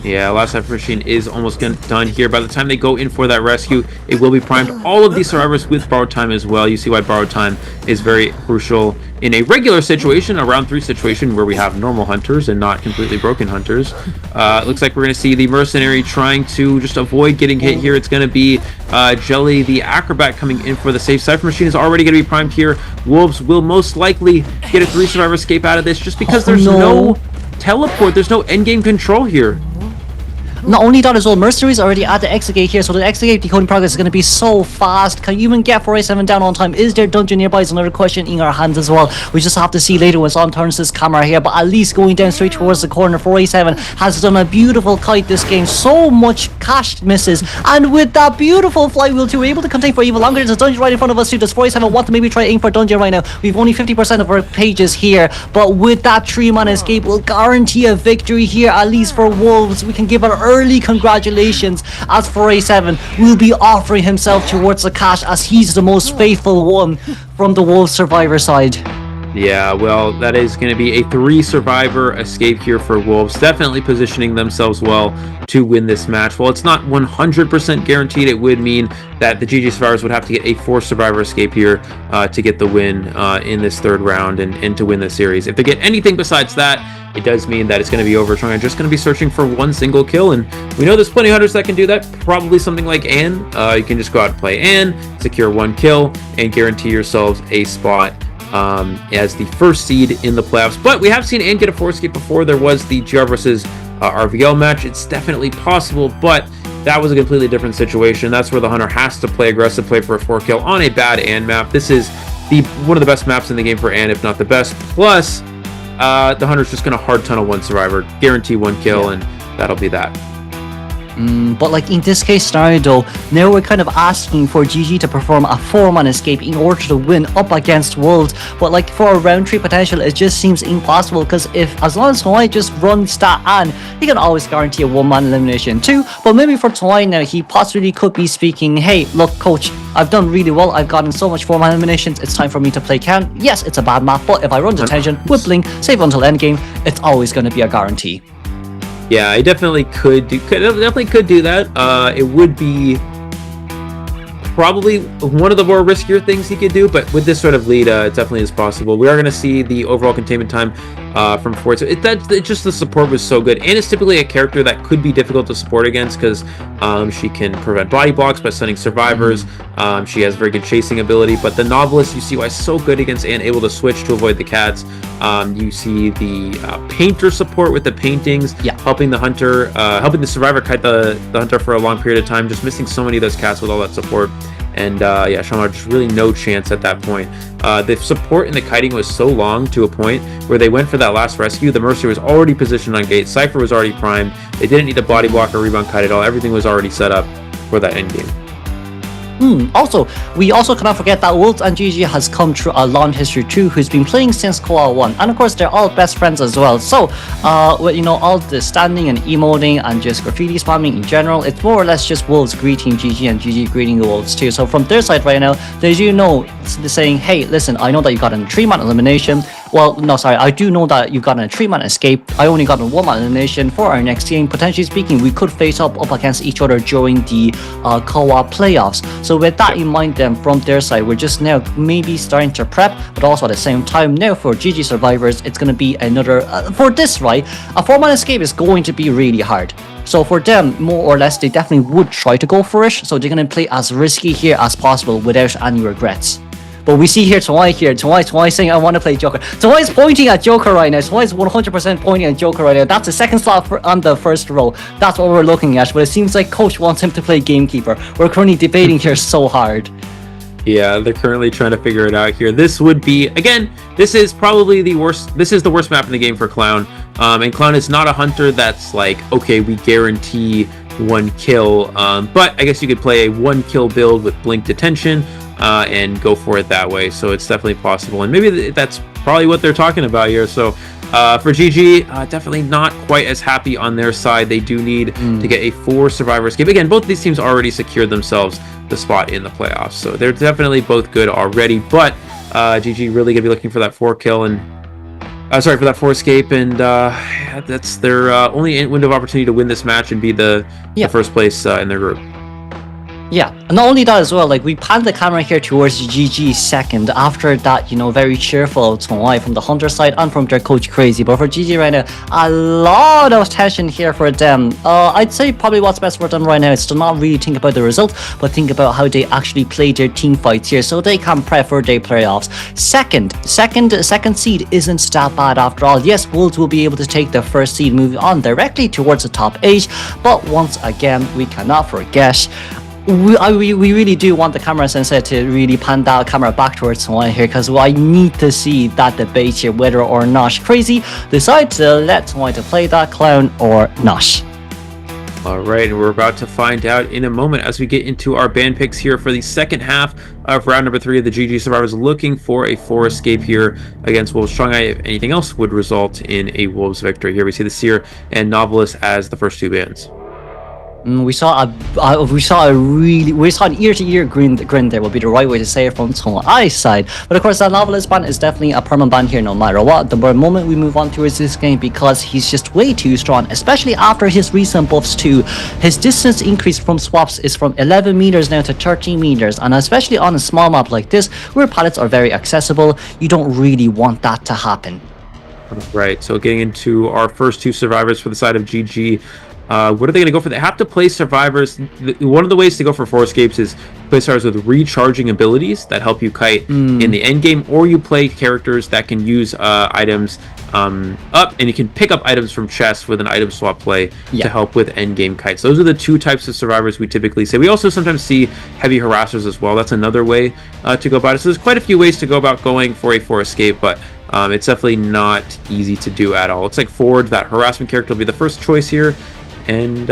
Yeah, last Cypher machine is almost done here. By the time they go in for that rescue, it will be primed. All of these Survivors with borrowed time as well. You see why borrowed time is very crucial in a regular situation, a round 3 situation where we have normal hunters and not completely broken hunters. It looks like we're going to see the Mercenary trying to just avoid getting hit here. It's going to be Jelly, the Acrobat, coming in for the safe. Cypher machine is already going to be primed here. Wolves will most likely get a 3 Survivor escape out of this, just because there's no teleport, there's no endgame control here. Not only that as well, Mercenaries already at the exit gate here, so the exit gate decoding progress is going to be so fast. Can you even get 487 down on time? Is there dungeon nearby is another question in our hands as well. We just have to see later when Sam turns his camera here, but at least going down straight towards the corner, 487 has done a beautiful kite this game. So much cash misses, and with that beautiful flywheel too, we're able to contain for even longer. There's a dungeon right in front of us too. Does 487 want to maybe try aim for dungeon right now? We've only 50% of our pages here, but with that 3-man escape, we'll guarantee a victory here, at least for Wolves. We can give an early congratulations, as 487 will be offering himself towards the cash, as he's the most faithful one from the Wolves Survivor side. Yeah, well, that is going to be a 3 Survivor escape here for Wolves, definitely positioning themselves well to win this match. While it's not 100% guaranteed, it would mean that the GG Survivors would have to get a 4 Survivor escape here to get the win in this 3rd round and to win the series. If they get anything besides that, it does mean that it's going to be over. They're just going to be searching for 1 single kill, and we know there's plenty of hunters that can do that. Probably something like Ann. You can just go out and play Ann, secure 1 kill, and guarantee yourselves a spot as the 1st seed in the playoffs. But we have seen Ann get a 4 escape before. There was the GR versus RVL match. It's definitely possible, but that was a completely different situation. That's where the hunter has to play aggressive, play for a 4 kill on a bad Ann map. This is one of the best maps in the game for Ann, if not the best. Plus, the hunter's just going to hard tunnel 1 survivor, guarantee 1 kill, and that'll be that. But like in this case scenario though, now we're kind of asking for GG to perform a 4-man escape in order to win up against Wolves. But like for a round 3 potential, it just seems impossible, because as long as Toy just runs that on, he can always guarantee a 1-man elimination too. But maybe for Toy now, he possibly could be speaking, hey, look coach, I've done really well, I've gotten so much 4-man eliminations, it's time for me to play count. Yes, it's a bad map, but if I run detention with Blink, save until endgame, it's always going to be a guarantee. Yeah, I definitely could do that. It would be probably one of the more riskier things he could do, but with this sort of lead, it definitely is possible. We are going to see the overall containment time from Ford. So just the support was so good, and it's typically a character that could be difficult to support against, because she can prevent body blocks by stunning survivors. She has very good chasing ability, but the Novelist, you see why so good against and able to switch to avoid the cats. You see the painter support with the paintings, helping the hunter, helping the survivor kite the hunter for a long period of time, just missing so many of those cats with all that support. And yeah, Shamar just really no chance at that point. The support in the kiting was so long to a point where they went for that last rescue. The Mercer was already positioned on gate. Cypher was already primed. They didn't need a body block or rebound kite at all. Everything was already set up for that end game. Also, we also cannot forget that Wolves and GG has come through a long history too, who's been playing since COAⅧ, and of course they're all best friends as well. So, you know, all the standing and emoting and just graffiti spamming in general, it's more or less just Wolves greeting GG and GG greeting the Wolves too. So from their side right now, they do know, saying, hey, listen, I know that you got a 3-man elimination. Well, no, sorry, I do know that you've gotten a 3-man escape. I only got a 1-man elimination. For our next game, potentially speaking, we could face up against each other during the COAⅧ playoffs. So with that in mind then, from their side, we're just now maybe starting to prep, but also at the same time now for GG survivors, it's going to be another, for this, right, a 4-man escape is going to be really hard. So for them, more or less, they definitely would try to go for it. So they're going to play as risky here as possible without any regrets. But we see here Toy saying, I want to play Joker. Toy is pointing at Joker right now. Toy is 100% pointing at Joker right now. That's the second slot on the first row. That's what we're looking at. But it seems like Coach wants him to play Gamekeeper. We're currently debating here so hard. Yeah, they're currently trying to figure it out here. This would be, again, this is probably the worst. This is the worst map in the game for Clown. And Clown is not a hunter that's like, okay, we guarantee 1 kill. But I guess you could play a 1 kill build with Blink Detention. And go for it that way. So it's definitely possible, and maybe that's probably what they're talking about here. So for GG, definitely not quite as happy on their side. They do need to get a 4 survivor escape. Again, both these teams already secured themselves the spot in the playoffs, so they're definitely both good already. But GG really gonna be looking for that 4 kill and for that 4 escape, and that's their only window of opportunity to win this match and be the first place in their group. Yeah, and not only that as well, like we pan the camera here towards GG second after that, you know, very cheerful Toy from the Hunter side and from their coach Crazy. But for GG right now, a lot of tension here for them. I'd say probably what's best for them right now is to not really think about the result, but think about how they actually play their team fights here so they can prep for their playoffs. Second seed isn't that bad after all. Yes, Wolves will be able to take the first seed moving on directly towards the top 8, but once again, we cannot forget, we really do want the camera sensei to really pan that camera back towards Toy here, because I need to see that debate here whether or not Crazy decides to let Toy to play that Clown or not. All right, and we're about to find out in a moment as we get into our band picks here for the second half of round number 3 of the GG Survivors, looking for a 4 escape here against Wolves. Strong Eye, if anything else, would result in a Wolves victory. Here we see the Seer and Novelist as the first 2 bands. We saw an ear-to-ear grin there would be the right way to say it from Toi's side. But of course that Novelist ban is definitely a permanent ban here no matter what. The moment we move on towards this game, because he's just way too strong, especially after his recent buffs too. His distance increase from swaps is from 11 meters now to 13 meters, and especially on a small map like this where pallets are very accessible, you don't really want that to happen. Right, so getting into our first 2 survivors for the side of GG. What are they going to go for? They have to play survivors. One of the ways to go for 4 escapes is play survivors with recharging abilities that help you kite in the end game, or you play characters that can use items up, and you can pick up items from chests with an item swap play to help with end game kites. Those are the 2 types of survivors we typically see. We also sometimes see heavy harassers as well. That's another way to go about it. So there's quite a few ways to go about going for a 4 escape, but it's definitely not easy to do at all. Looks like Ford, that harassment character, will be the first choice here. And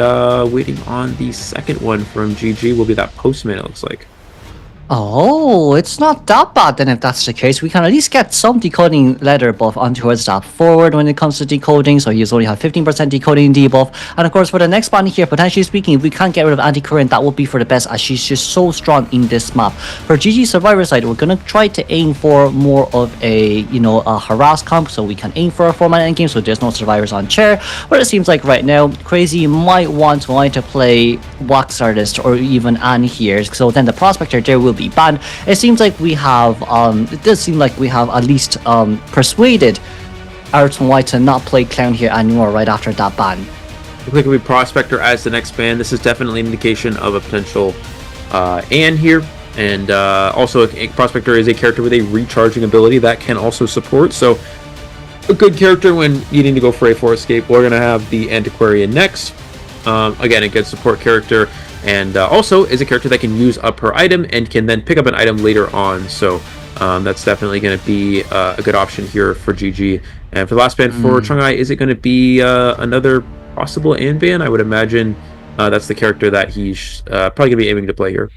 waiting on the second one from GG will be that postman, it looks like. Oh, it's not that bad then if that's the case. We can at least get some decoding letter buff on towards that forward when it comes to decoding, so he's only have 15% decoding debuff. And of course for the next band here, potentially speaking, if we can't get rid of anti-current, that would be for the best as she's just so strong in this map. For GG Survivor side, we're gonna try to aim for more of a, you know, a harass comp, so we can aim for a 4-man endgame so there's no survivors on chair. But it seems like right now, Crazy might want to play Wax Artist or even Anne here, so then the Prospector there will be banned. It seems like we have it does seem like we have at least persuaded Untitled to not play Clown here anymore right after that ban. Looks like it'll be Prospector as the next ban. This is definitely an indication of a potential Anne here. And also a Prospector is a character with a recharging ability that can also support, so a good character when needing to go for a 4 escape. We're gonna have the Antiquarian next. Again, a good support character, and also is a character that can use up her item and can then pick up an item later on. So that's definitely going to be a good option here for GG. And for the last ban for Chang'ai, is it going to be another possible Anne ban? I would imagine that's the character that he's probably going to be aiming to play here.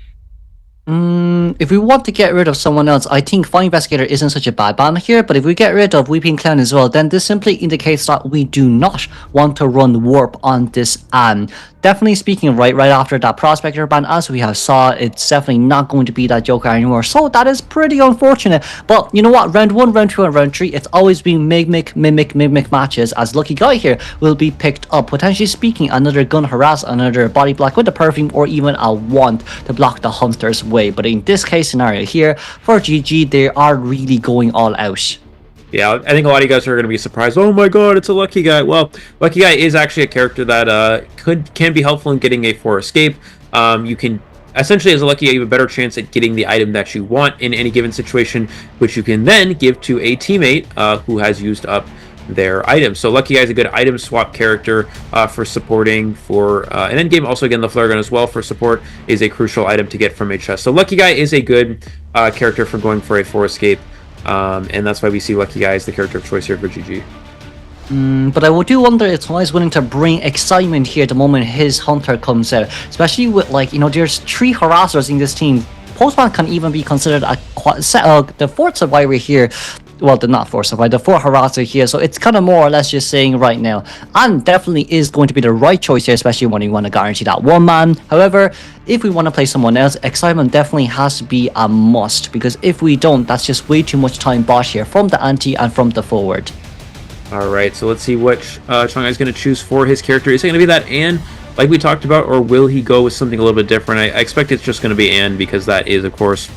If we want to get rid of someone else, I think Fine Investigator isn't such a bad ban here, but if we get rid of Weeping Clown as well, then this simply indicates that we do not want to run Warp on this Anne. Definitely speaking, right after that Prospector ban, as we have saw, it's definitely not going to be that Joker anymore, so that is pretty unfortunate. But you know what, round 1, round 2, and round 3, it's always been mimic matches, as Lucky Guy here will be picked up. Potentially speaking, another gun harass, another body block with the perfume, or even a wand to block the hunter's way. But in this case scenario here, for GG, they are really going all out. Yeah, I think a lot of you guys are going to be surprised. Oh my god, it's a Lucky Guy. Well, Lucky Guy is actually a character that can be helpful in getting a 4 escape. You can essentially, as a Lucky Guy, you have a better chance at getting the item that you want in any given situation, which you can then give to a teammate who has used up their item. So Lucky Guy is a good item swap character for supporting for an endgame. Also, again, the flare gun as well for support is a crucial item to get from a chest. So Lucky Guy is a good character for going for a 4 escape. And that's why we see Lucky Guy as the character of choice here for GG. But I do wonder if Tommy's willing to bring excitement here the moment his hunter comes out, especially with, like, you know, there's 3 harassers in this team. Postman can even be considered the 4th survivor here. Well, the not 4th survivor, the 4 harasser here. So it's kind of more or less just saying right now, and definitely is going to be the right choice here, especially when you want to guarantee that 1 man. However, if we want to play someone else, excitement definitely has to be a must, because if we don't, that's just way too much time bought here from the anti and from the forward. Alright, so let's see which Chang'ai is going to choose for his character. Is it going to be that Anne, like we talked about, or will he go with something a little bit different? I expect it's just going to be Anne, because that is, of course,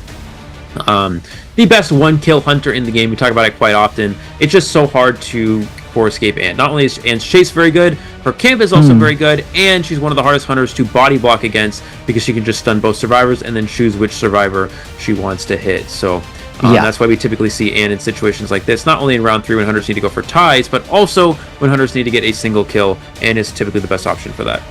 the best 1-kill hunter in the game. We talk about it quite often. It's just so hard to 4 escape Anne. Not only is Anne's chase very good, her camp is also very good, and she's one of the hardest hunters to body block against, because she can just stun both survivors and then choose which survivor she wants to hit. So that's why we typically see Anne in situations like this, not only in round 3 when hunters need to go for ties, but also when hunters need to get a single kill. Anne is typically the best option for that.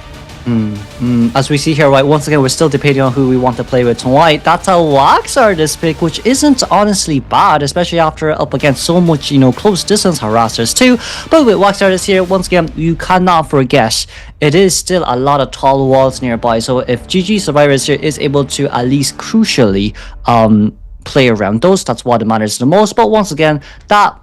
As we see here, right, once again, we're still debating on who we want to play with tonight. That's a Wax Artist pick, which isn't honestly bad, especially after up against so much, you know, close distance harassers too. But with Wax Artist here, once again, you cannot forget, it is still a lot of tall walls nearby. So if GG Survivors here is able to at least crucially play around those, that's what matters the most. But once again, that,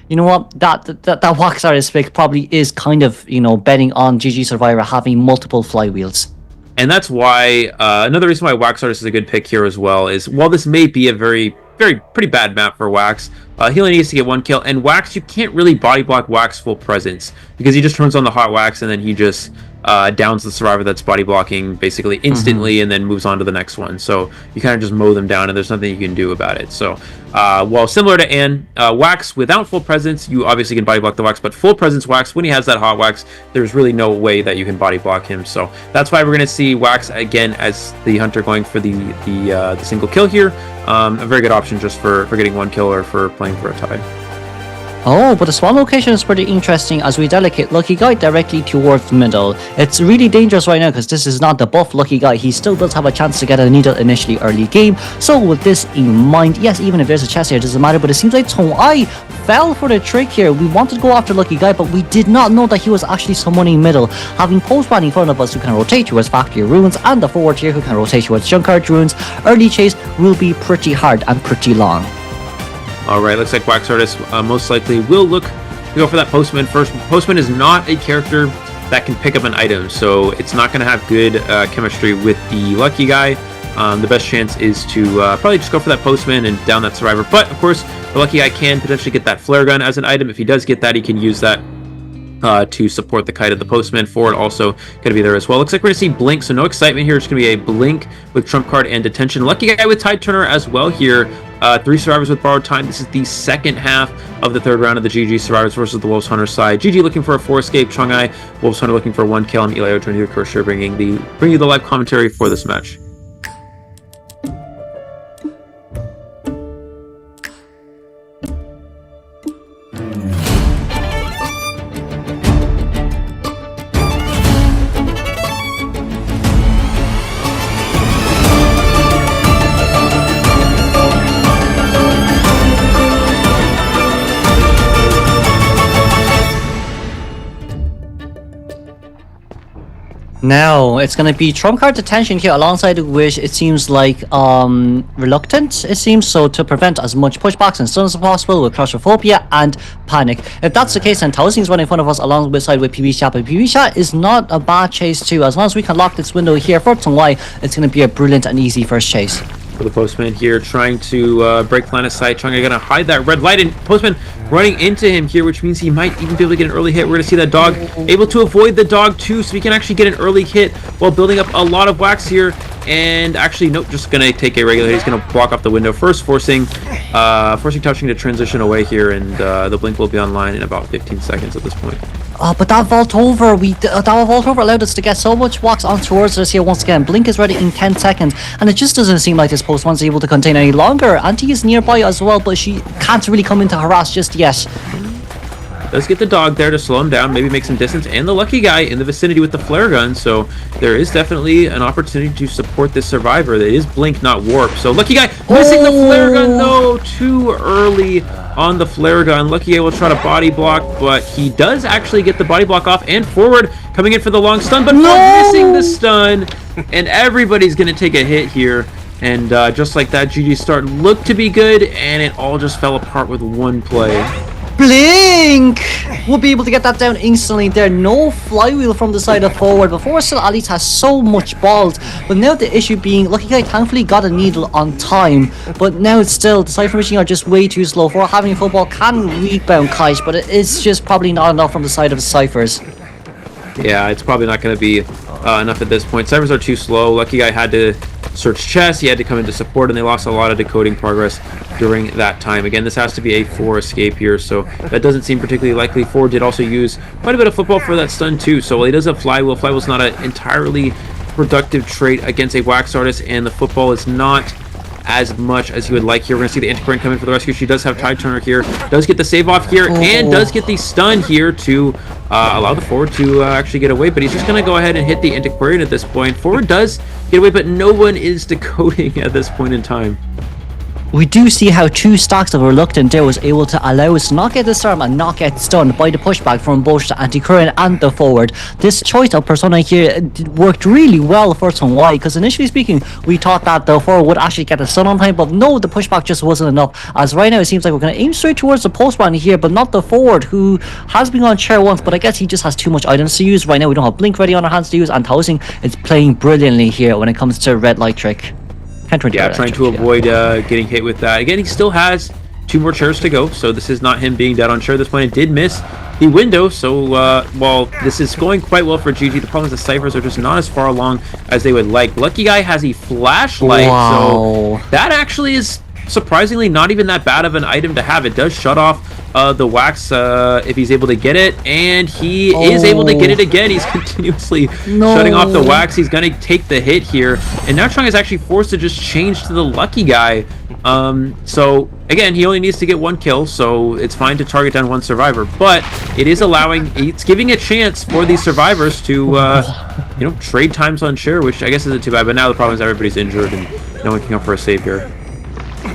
you know what, that Wax Artist pick probably is kind of, you know, betting on GG Survivor having multiple flywheels. And that's why, another reason why Wax Artist is a good pick here as well is, while this may be a pretty bad map for Wax, he only needs to get 1 kill, and Wax, you can't really body block Wax full presence, because he just turns on the hot Wax and then he just downs the survivor that's body blocking basically instantly and then moves on to the next one. So you kind of just mow them down and there's nothing you can do about it. So while similar to Anne, Wax without full presence, you obviously can body block the Wax, but full presence Wax, when he has that hot Wax, there's really no way that you can body block him. So that's why we're going to see Wax again as the hunter going for the single kill here. A very good option just for getting 1 kill or for playing for a tie. Oh, but the spawn location is pretty interesting as we delegate Lucky Guy directly towards middle. It's really dangerous right now because this is not the buff Lucky Guy. He still does have a chance to get a needle initially early game. So with this in mind, yes, even if there's a chest here, it doesn't matter. But it seems like COAⅧ fell for the trick here. We wanted to go after Lucky Guy, but we did not know that he was actually summoning middle. Having postman in front of us who can rotate towards Factory Ruins and the forward here who can rotate towards Junkyard Ruins, early chase will be pretty hard and pretty long. Alright, looks like Abyss:̅ most likely will look to go for that Postman first. Postman is not a character that can pick up an item, so it's not going to have good chemistry with the Lucky Guy. The best chance is to probably just go for that Postman and down that Survivor. But, of course, the Lucky Guy can potentially get that Flare Gun as an item. If he does get that, he can use that to support the kite of the Postman. Forward also going to be there as well. Looks like we're going to see Blink, so no excitement here. It's going to be a Blink with Trump Card and Detention. Lucky Guy with Tide Turner as well here. 3 survivors with Borrowed Time. This is the second half of the third round of the GG survivors versus the Wolves Hunter side. GG looking for a 4 escape. Chang'ai, Wolves Hunter looking for 1 kill. I'm Eli joining you, Kershaw, bringing you the live commentary for this match. Now, it's going to be Trump Card Detention here, alongside which it seems like Reluctant, it seems, so to prevent as much pushbacks and stuns as possible with Claustrophobia and Panic. If that's the case, then Taoxing's running in front of us alongside with Abyss:̅, but Abyss:̅ is not a bad chase too. As long as we can lock this window here for COAⅧ, it's going to be a brilliant and easy first chase. For the Postman here, trying to break line of sight. Chang'ai going to hide that red light, and Postman running into him here, which means he might even be able to get an early hit. We're going to see that dog able to avoid the dog too, so he can actually get an early hit while building up a lot of wax here. And actually, nope, just going to take a regular hit. He's going to block off the window first, forcing Touching to transition away here, and the blink will be online in about 15 seconds at this point. But that vault over, allowed us to get so much wax on towards us here once again. Blink is ready in 10 seconds, and it just doesn't seem like this Postman's able to contain any longer. Auntie is nearby as well, but she can't really come into harass just yet. Does get the dog there to slow him down, maybe make some distance, and the Lucky Guy in the vicinity with the flare gun, so there is definitely an opportunity to support this survivor. It is blink, not warp, so Lucky Guy missing the flare gun though, too early on the flare gun. Lucky Guy will try to body block, but he does actually get the body block off, and forward coming in for the long stun, but missing the stun, and everybody's gonna take a hit here. And just like that, GG start looked to be good, and it all just fell apart with one play. Blink will be able to get that down instantly there. No flywheel from the side of forward. Before still at least has so much balls, but now the issue being Lucky Guy thankfully got a needle on time, but now it's still the Cypher machine are just way too slow. For having football can rebound Kite, but it is just probably not enough from the side of the Cyphers. Yeah, it's probably not going to be enough at this point. Cyphers are too slow. Lucky Guy had to search chest, he had to come into support, and they lost a lot of decoding progress during that time. Again, this has to be a 4 escape here, so that doesn't seem particularly likely. 4 did also use quite a bit of football for that stun too, so while he does have flywheel, flywheel's not an entirely productive trait against a wax artist, and the football is not as much as you would like here. We're going to see the Antiquarian come in for the rescue. She does have Tide Turner here, does get the save off here, and does get the stun here to allow the forward to actually get away, but he's just going to go ahead and hit the Antiquarian at this point. Forward does get away, but no one is decoding at this point in time. We do see how 2 stacks of Reluctant there was able to allow us to not get disarmed and not get stunned by the pushback from both the Antiquarian and the forward. This choice of persona here worked really well for COAⅧ, because initially speaking we thought that the forward would actually get a stun on time, but no, the pushback just wasn't enough, as right now it seems like we're going to aim straight towards the postman here, but not the forward, who has been on chair once, but I guess he just has too much items to use. Right now we don't have blink ready on our hands to use, and Taoxing is playing brilliantly here when it comes to red light trick. Yeah, trying to avoid getting hit with that. Again, he still has 2 more chairs to go, so this is not him being dead on chair at this point. It did miss the window, so while this is going quite well for GG, the problem is the Cyphers are just not as far along as they would like. Lucky Guy has a flashlight, so that actually is surprisingly not even that bad of an item to have. It does shut off the wax if he's able to get it, and he is able to get it again. He's continuously shutting off the wax. He's going to take the hit here, and now Chung is actually forced to just change to the Lucky Guy. So again, he only needs to get 1 kill, so it's fine to target down 1 survivor. But it is it's giving a chance for these survivors to, trade times on share, which I guess isn't too bad. But now the problem is everybody's injured and no one can come for a save here.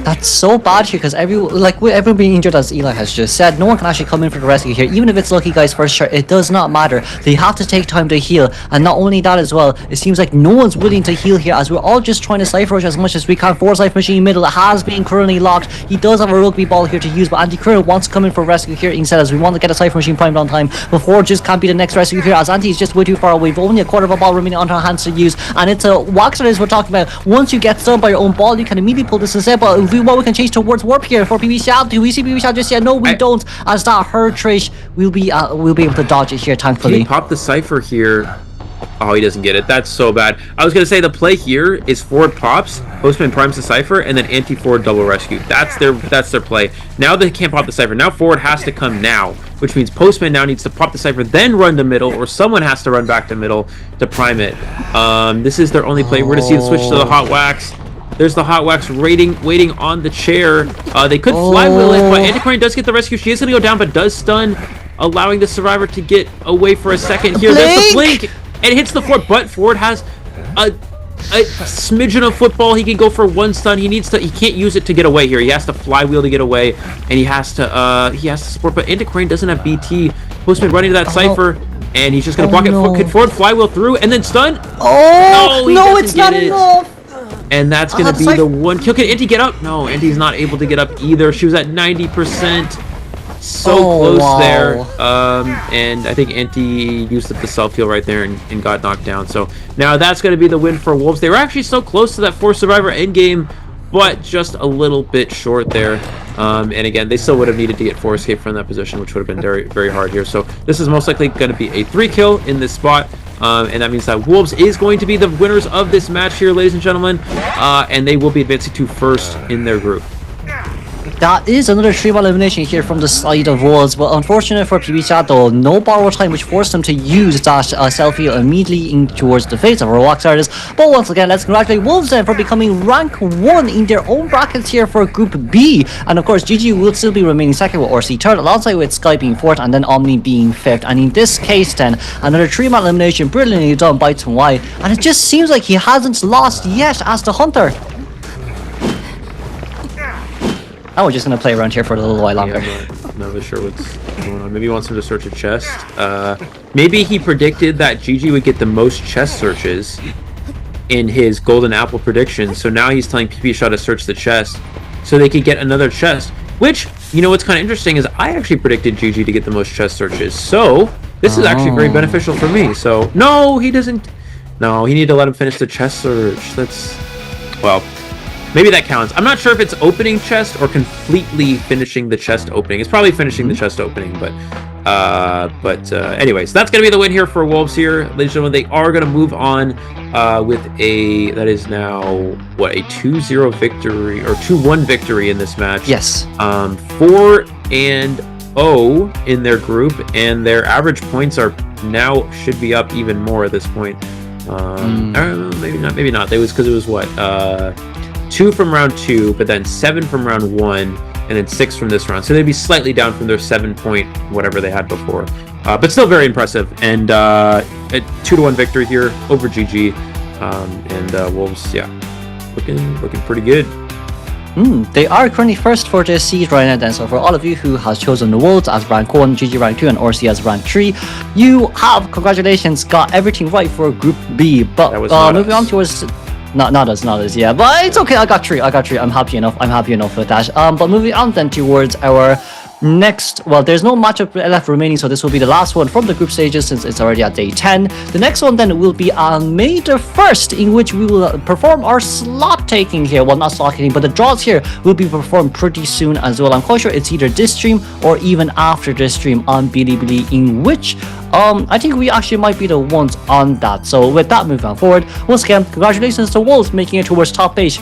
That's so bad here because everyone being injured, as Eli has just said, no one can actually come in for the rescue here. Even if it's Lucky Guy's first shot, it does not matter. They have to take time to heal, and not only that as well, it seems like no one's willing to heal here as we're all just trying to Cypher Rush as much as we can. Force Life Machine middle has been currently locked. He does have a rugby ball here to use, but Anti currently wants to come in for rescue here instead as we want to get a Cypher Machine primed on time before just can't be the next rescue here as Anti is just way too far away. We've only a quarter of a ball remaining on our hands to use, and it's a Waxer as we're talking about. Once you get stunned by your own ball, you can immediately pull this instead, but we can change towards warp here for Abyss:ஐ. Do we see Abyss:ஐ just yet? No, we don't. As that herd Trish, we'll be able to dodge it here, thankfully. He popped the Cypher here. Oh, he doesn't get it. That's so bad. I was gonna say the play here is forward pops, Postman primes the Cypher, and then anti-forward double rescue. That's their play. Now they can't pop the Cypher. Now forward has to come now, which means Postman now needs to pop the Cypher, then run to middle, or someone has to run back to middle to prime it. This is their only play. We're gonna see the switch to the Hot Wax. There's the Hot Wax waiting on the chair. They could flywheel it, but Antiquarian does get the rescue. She is going to go down, but does stun, allowing the survivor to get away for a second here. There's the blink, and it hits the Ford, but Ford has a smidgen of football. He can go for 1 stun. He can't use it to get away here. He has to flywheel to get away, and he has to support, but Antiquarian doesn't have BT. Postman running to that Cypher. And he's just going to block it. Can Ford flywheel through and then stun? Oh, no, it's not enough. And that's going to be the 1 kill. Can Anti get up? No, Anti's not able to get up either. She was at 90%. So close there. And I think Anti used up the self-heal right there and got knocked down. So now that's going to be the win for Wolves. They were actually so close to that 4 survivor endgame, but just a little bit short there. And again, they still would have needed to get 4 escape from that position, which would have been very, very hard here. So this is most likely going to be a 3 kill in this spot. And that means that Wolves is going to be the winners of this match here, ladies and gentlemen. And they will be advancing to first in their group. That is another 3-1 elimination here from the side of Wolves, but unfortunate for Abyss:ஐ though, no borrow time, which forced them to use that self-heal immediately in towards the face of our Wax artist. But once again, let's congratulate Wolves then for becoming rank 1 in their own brackets here for Group B. And of course, GG will still be remaining second with RC third, alongside with Sky being fourth and then Omni being fifth. And in this case then, another 3-man elimination brilliantly done by Tunwai. And it just seems like he hasn't lost yet as the Hunter. Now we're just going to play around here for a little while longer. Yeah, I'm not really sure what's going on. Maybe he wants him to search a chest. Maybe he predicted that GG would get the most chest searches in his Golden Apple prediction. So now he's telling Abyss:ஐ to search the chest so they could get another chest. Which, what's kind of interesting is I actually predicted GG to get the most chest searches. So this is actually very beneficial for me. So, no, he doesn't. No, he needed to let him finish the chest search. That's, well... Maybe that counts. I'm not sure if it's opening chest or completely finishing the chest opening. It's probably finishing the chest opening, but anyways, that's going to be the win here for Wolves here. Ladies and gentlemen, they are going to move on with that is now, what, a 2-0 victory, or 2-1 victory in this match. Yes. 4-0 in their group, and their average points are now should be up even more at this point. Maybe not. It was because it was what? 2 from round 2, but then 7 from round 1, and then 6 from this round. So they'd be slightly down from their 7-point whatever they had before. But still very impressive. And a 2-1 victory here over GG. And Wolves, yeah, looking pretty good. They are currently first for this seed right now then, so for all of you who has chosen the Wolves as rank 1, GG rank 2, and RC as rank 3, you have, congratulations, got everything right for Group B. But moving on towards... Not us, yeah, but it's okay. I got 3. I'm happy enough with that. But moving on then towards our next, well, there's no matchup left remaining, so this will be the last one from the group stages since it's already at day 10. The next one then will be on May the 1st, in which we will perform our slot taking here. Well, not slot taking, but the draws here will be performed pretty soon as well. I'm quite sure it's either this stream or even after this stream on Bilibili, in which I think we actually might be the ones on that. So with that, moving on forward, once again, congratulations to Wolves making it towards top 8.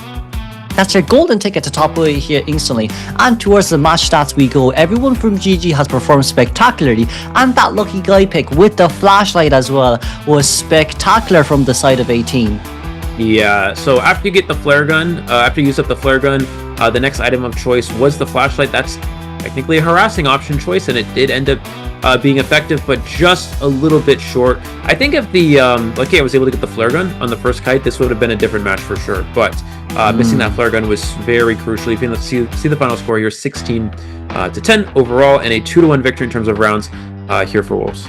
That's their golden ticket to top 8 here instantly. And towards the match stats we go. Everyone from GG has performed spectacularly, and that lucky guy pick with the flashlight as well was spectacular from the side of 18. Yeah, so after you get the flare gun, after you use up the flare gun, the next item of choice was the flashlight. That's technically a harassing option choice, and it did end up being effective, but just a little bit short. I think if the Lucky I was able to get the flare gun on the first kite, this would have been a different match for sure. But missing that flare gun was very crucial. You can see the final score here, 16-10 overall, and a 2-1 victory in terms of rounds here for Wolves.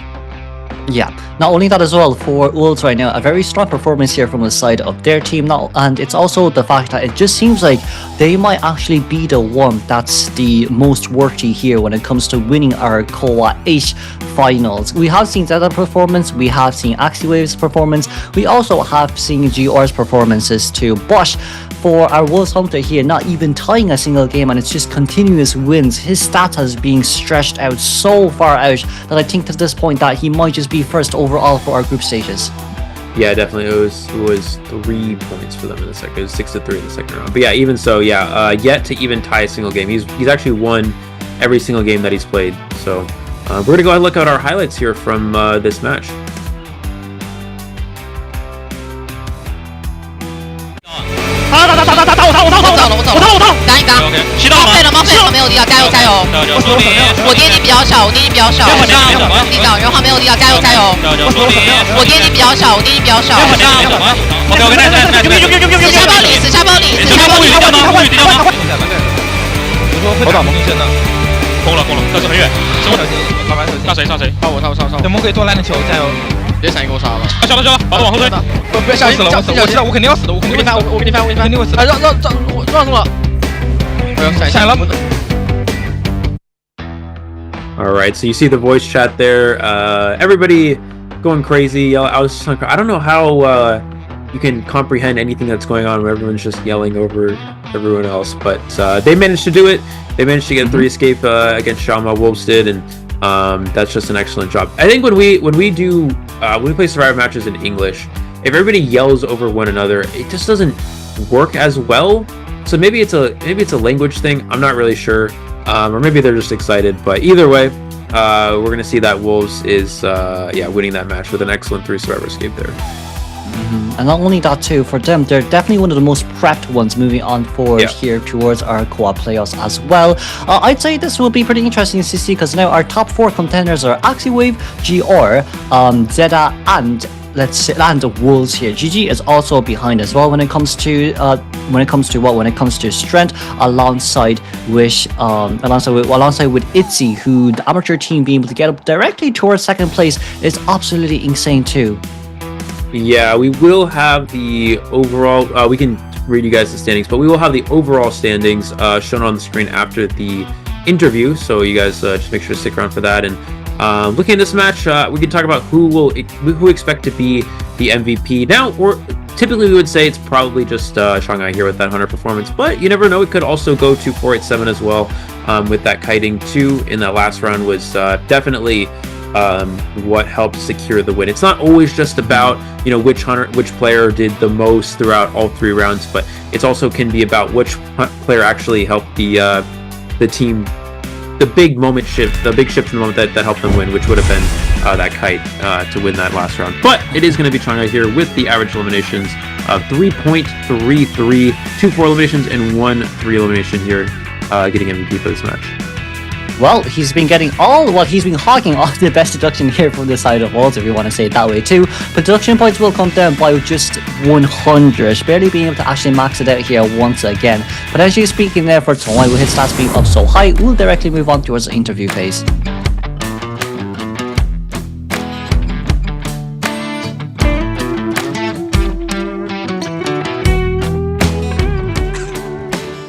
Yeah, not only that as well, for Wolves right now, a very strong performance here from the side of their team now, and it's also the fact that it just seems like they might actually be the one that's the most worthy here when it comes to winning our COAⅧ finals. We have seen Zeta's performance, we have seen AbyssⅧ's performance, we also have seen GR's performances too, but for our Wolves Hunter here, not even tying a single game, and it's just continuous wins. His stats has been stretched out so far out that I think at this point that he might just be first overall for our group stages. Yeah, definitely. It was 3 points for them in the second. It was 6-3 in the second round. But yeah, even so, yeah, yet to even tie a single game. He's actually won every single game that he's played. So we're gonna go ahead and look at our highlights here from this match.挡一挡，冒废了，没有力量，加油！我爹地比较小，地地道，人话没有力量，加油！我爹地比较小，地地死下包里，好打吗？空了，但是很远，杀谁？杀我！等梦可以多来点球，加油！别闪一个我杀了，小了，把我往后推，不要吓死了，我知道我肯定要死的，我肯定会死的，让住了，闪了。All right, so you see the voice chat there. Everybody going crazy. I don't know how you can comprehend anything that's going on when everyone's just yelling over everyone else, but they managed to do it. They managed to get 3 escape against Shama. Wolves did, and that's just an excellent job. I think when we play survivor matches in English, if everybody yells over one another, it just doesn't work as well. So maybe it's a language thing. I'm not really sure, or maybe they're just excited. But either way, we're gonna see that Wolves is winning that match with an excellent 3 survivor escape there. And not only that too, for them, they're definitely one of the most prepped ones moving on forward here towards our co-op playoffs as well. I'd say this will be pretty interesting to see, because now our top 4 contenders are AbyssⅧ, GR, Zeta, and Wolves here. GG is also behind as well when it comes to strength, alongside with AbyssⅧ, who the amateur team being able to get up directly towards second place is absolutely insane too. Yeah, we will have the overall, we can read you guys the standings, but we will have the overall standings shown on the screen after the interview, so you guys just make sure to stick around for that. And looking at this match, we can talk about who expect to be the MVP. Now, typically we would say it's probably just Shanghai here with that 100 performance, but you never know, it could also go to 487 as well, with that kiting 2 in that last round was definitely what helped secure the win. It's not always just about, which player did the most throughout all 3 rounds, but it also can be about which player actually helped the team, the big shift in the moment that helped them win, which would have been that kite to win that last round. But it is going to be Shanghai here with the average eliminations of 3.33, 2 4 eliminations and 1 3 elimination here, getting MVP for this match. Well, he's been hogging all the best deduction here from the side of Wolves, if you want to say it that way too. But deduction points will come down by just 100, barely being able to actually max it out here once again. But as you're speaking there for Tongwai, with his stats being up so high, we'll directly move on towards the interview phase.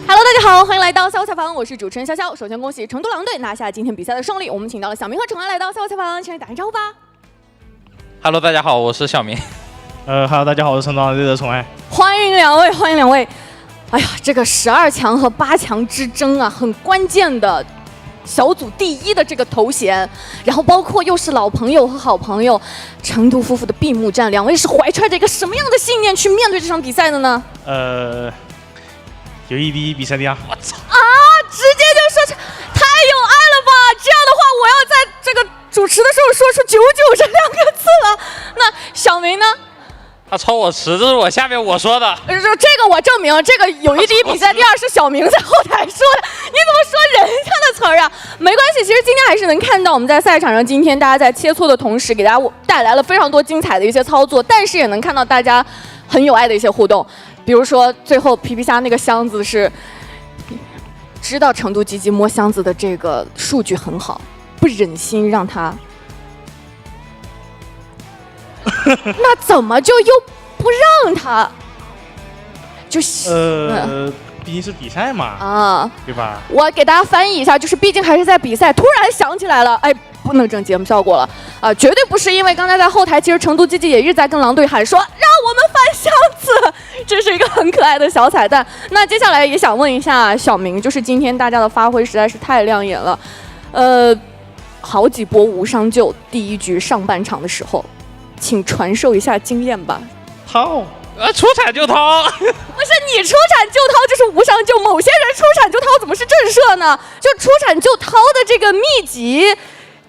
Hello， 大家好，欢迎来到赛后采访，我是主持人潇潇。首先恭喜成都狼队拿下今天比赛的胜利，我们请到了小明和程安来到赛后采访，请来打声招呼吧。Hello， 大家好，我是小明。Hello， 大家好，我是成都狼队的崇爱。欢迎两位。哎呀，这个12强和8强之争啊，很关键的小组第1的这个头衔，然后包括又是老朋友和好朋友成都夫妇的闭幕战，两位是怀揣着一个什么样的信念去面对这场比赛的呢？友谊第一，比赛第2。我操啊！直接就说太有爱了吧！这样的话，我要在这个主持的时候说出99这2个字了。那小明呢？他抄我词，这是我下面我说的。这个我证明，这个友谊第一比赛第二是小明在后台说的。你怎么说人家的词儿啊？没关系，其实今天还是能看到我们在赛场上，今天大家在切磋的同时，给大家带来了非常多精彩的一些操作，但是也能看到大家很有爱的一些互动。比如说最后皮皮虾那个箱子是知道成都积极摸箱子的这个数据很好，不忍心让他。那怎么就又不让他？就是毕竟是比赛嘛，啊，对吧？我给大家翻译一下，就是毕竟还是在比赛，突然想起来了，哎，不能整节目效果了啊，绝对不是因为刚才在后台，其实成都积极也一直在跟狼队喊说让我们翻箱子，这是一个很可爱的小彩蛋。那接下来也想问一下小明，就是今天大家的发挥实在是太亮眼了，好几波无伤救，第一局上半场的时候。请传授一下经验吧。掏，出产就掏。不是你出产就掏就是无伤救，某些人出产就掏怎么是震慑呢？就出产就掏的这个秘籍，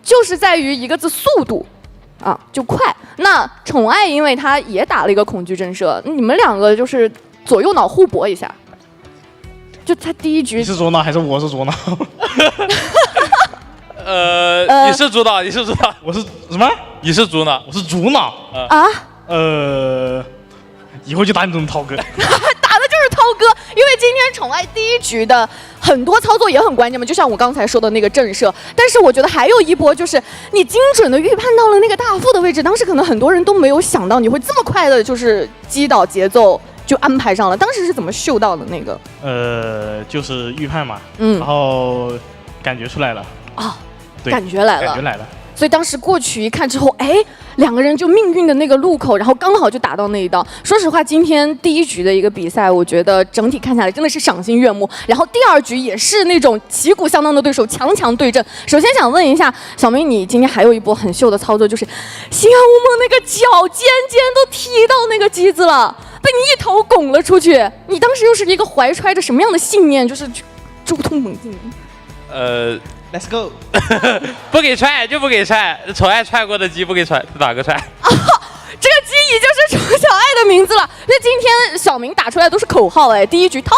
就是在于一个字速度，啊，就快。那宠爱因为他也打了一个恐惧震慑，你们两个就是左右脑互搏一下。就他第一局你是左脑还是我是左脑？你是主导，你是主导，我是什么？你是主脑，我是主脑啊。以后就打你这种涛哥。打的就是涛哥，因为今天宠爱第一局的很多操作也很关键嘛，就像我刚才说的那个震慑。但是我觉得还有一波就是你精准的预判到了那个大副的位置，当时可能很多人都没有想到你会这么快的，就是击倒节奏。就安排上了，当时是怎么嗅到的那个？就是预判嘛，然后感觉出来了啊，感觉来了，感觉来了。所以当时过去一看之后，哎，两个人就命运的那个路口，然后刚好就打到那一刀。说实话，今天第一局的一个比赛，我觉得整体看下来真的是赏心悦目。然后第二局也是那种旗鼓相当的对手，强强对阵。首先想问一下小明，你今天还有一波很秀的操作，就是心安无梦那个脚尖都踢到那个机子了。被你一头拱了出去，你当时又是一个怀揣着什么样的信念，就是周通猛进？Let's go， 不给踹就不给踹，宠爱踹过的鸡不给踹，打个踹。这个鸡已经是宠小爱的名字了。那今天小明打出来都是口号哎，第一局掏，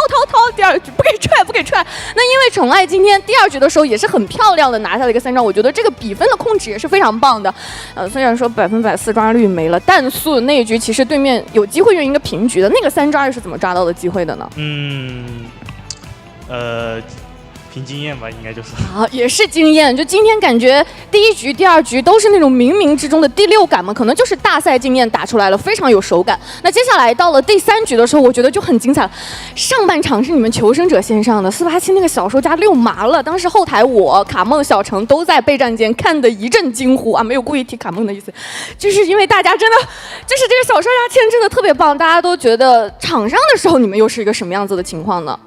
第二局不给踹。那因为宠爱今天第二局的时候也是很漂亮的拿下了一个3抓，我觉得这个比分的控制也是非常棒的。虽然说100%4抓率没了，但是那一局其实对面有机会赢一个平局的，那个3抓又是怎么抓到的机会的呢？凭经验吧，应该就是啊，也是经验。就今天感觉第一局、第二局都是那种冥冥之中的第6感嘛，可能就是大赛经验打出来了，非常有手感。那接下来到了第3局的时候，我觉得就很精彩了。上半场是你们求生者线上的487那个小说家6麻了，当时后台我、卡梦、小程都在备战间看得一阵惊呼啊，没有故意提卡梦的意思，就是因为大家真的就是这个小说家签真的特别棒，大家都觉得场上的时候你们又是一个什么样子的情况呢？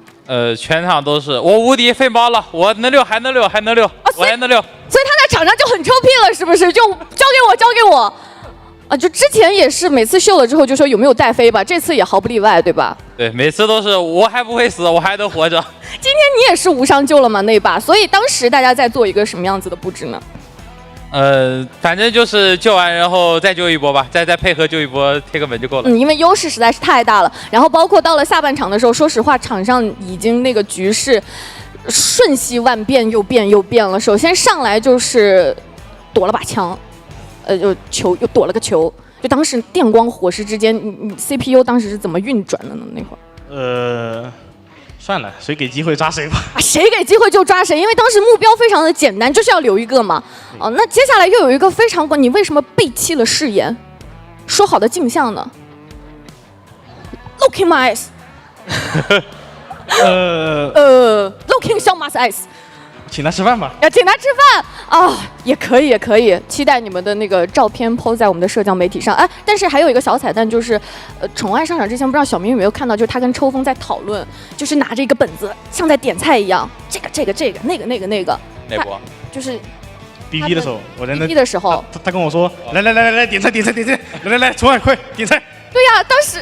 全场都是我无敌，废猫了，我能溜，还能溜，我还能溜。所以他在场上就很臭屁了，是不是？就交给我啊！就之前也是每次秀了之后就说有没有带飞吧，这次也毫不例外，对吧？对，每次都是我还不会死，我还能活着。今天你也是无伤救了嘛那把，所以当时大家在做一个什么样子的布置呢？反正就是救完然后再救一波吧，再配合救一波，贴个门就够了。因为优势实在是太大了。然后包括到了下半场的时候，说实话，场上已经那个局势瞬息万变，又变了。首先上来就是躲了把枪，又躲了个球，就当时电光火石之间，你 CPU 当时是怎么运转的呢？那会儿？算了，谁给机会抓谁吧。谁给机会就抓谁，因为当时目标非常的简单，就是要留一个嘛。哦，那接下来又有一个非常你为什么背弃了誓言？说好的镜像呢 ？Look in my eyes 。Look in Xiaoma's eyes。请他吃饭吧。请他吃饭啊，也可以，期待你们的那个照片 po 在我们的社交媒体上。哎，但是还有一个小彩蛋，就是宠爱上场之前，不知道小明有没有看到，就是他跟抽风在讨论，就是拿着一个本子，像在点菜一样，这个，那个。哪波？就是 BB 的时候，我在那 BB 的时候，他跟我说，来，点菜，来，宠爱快点菜。对呀，当时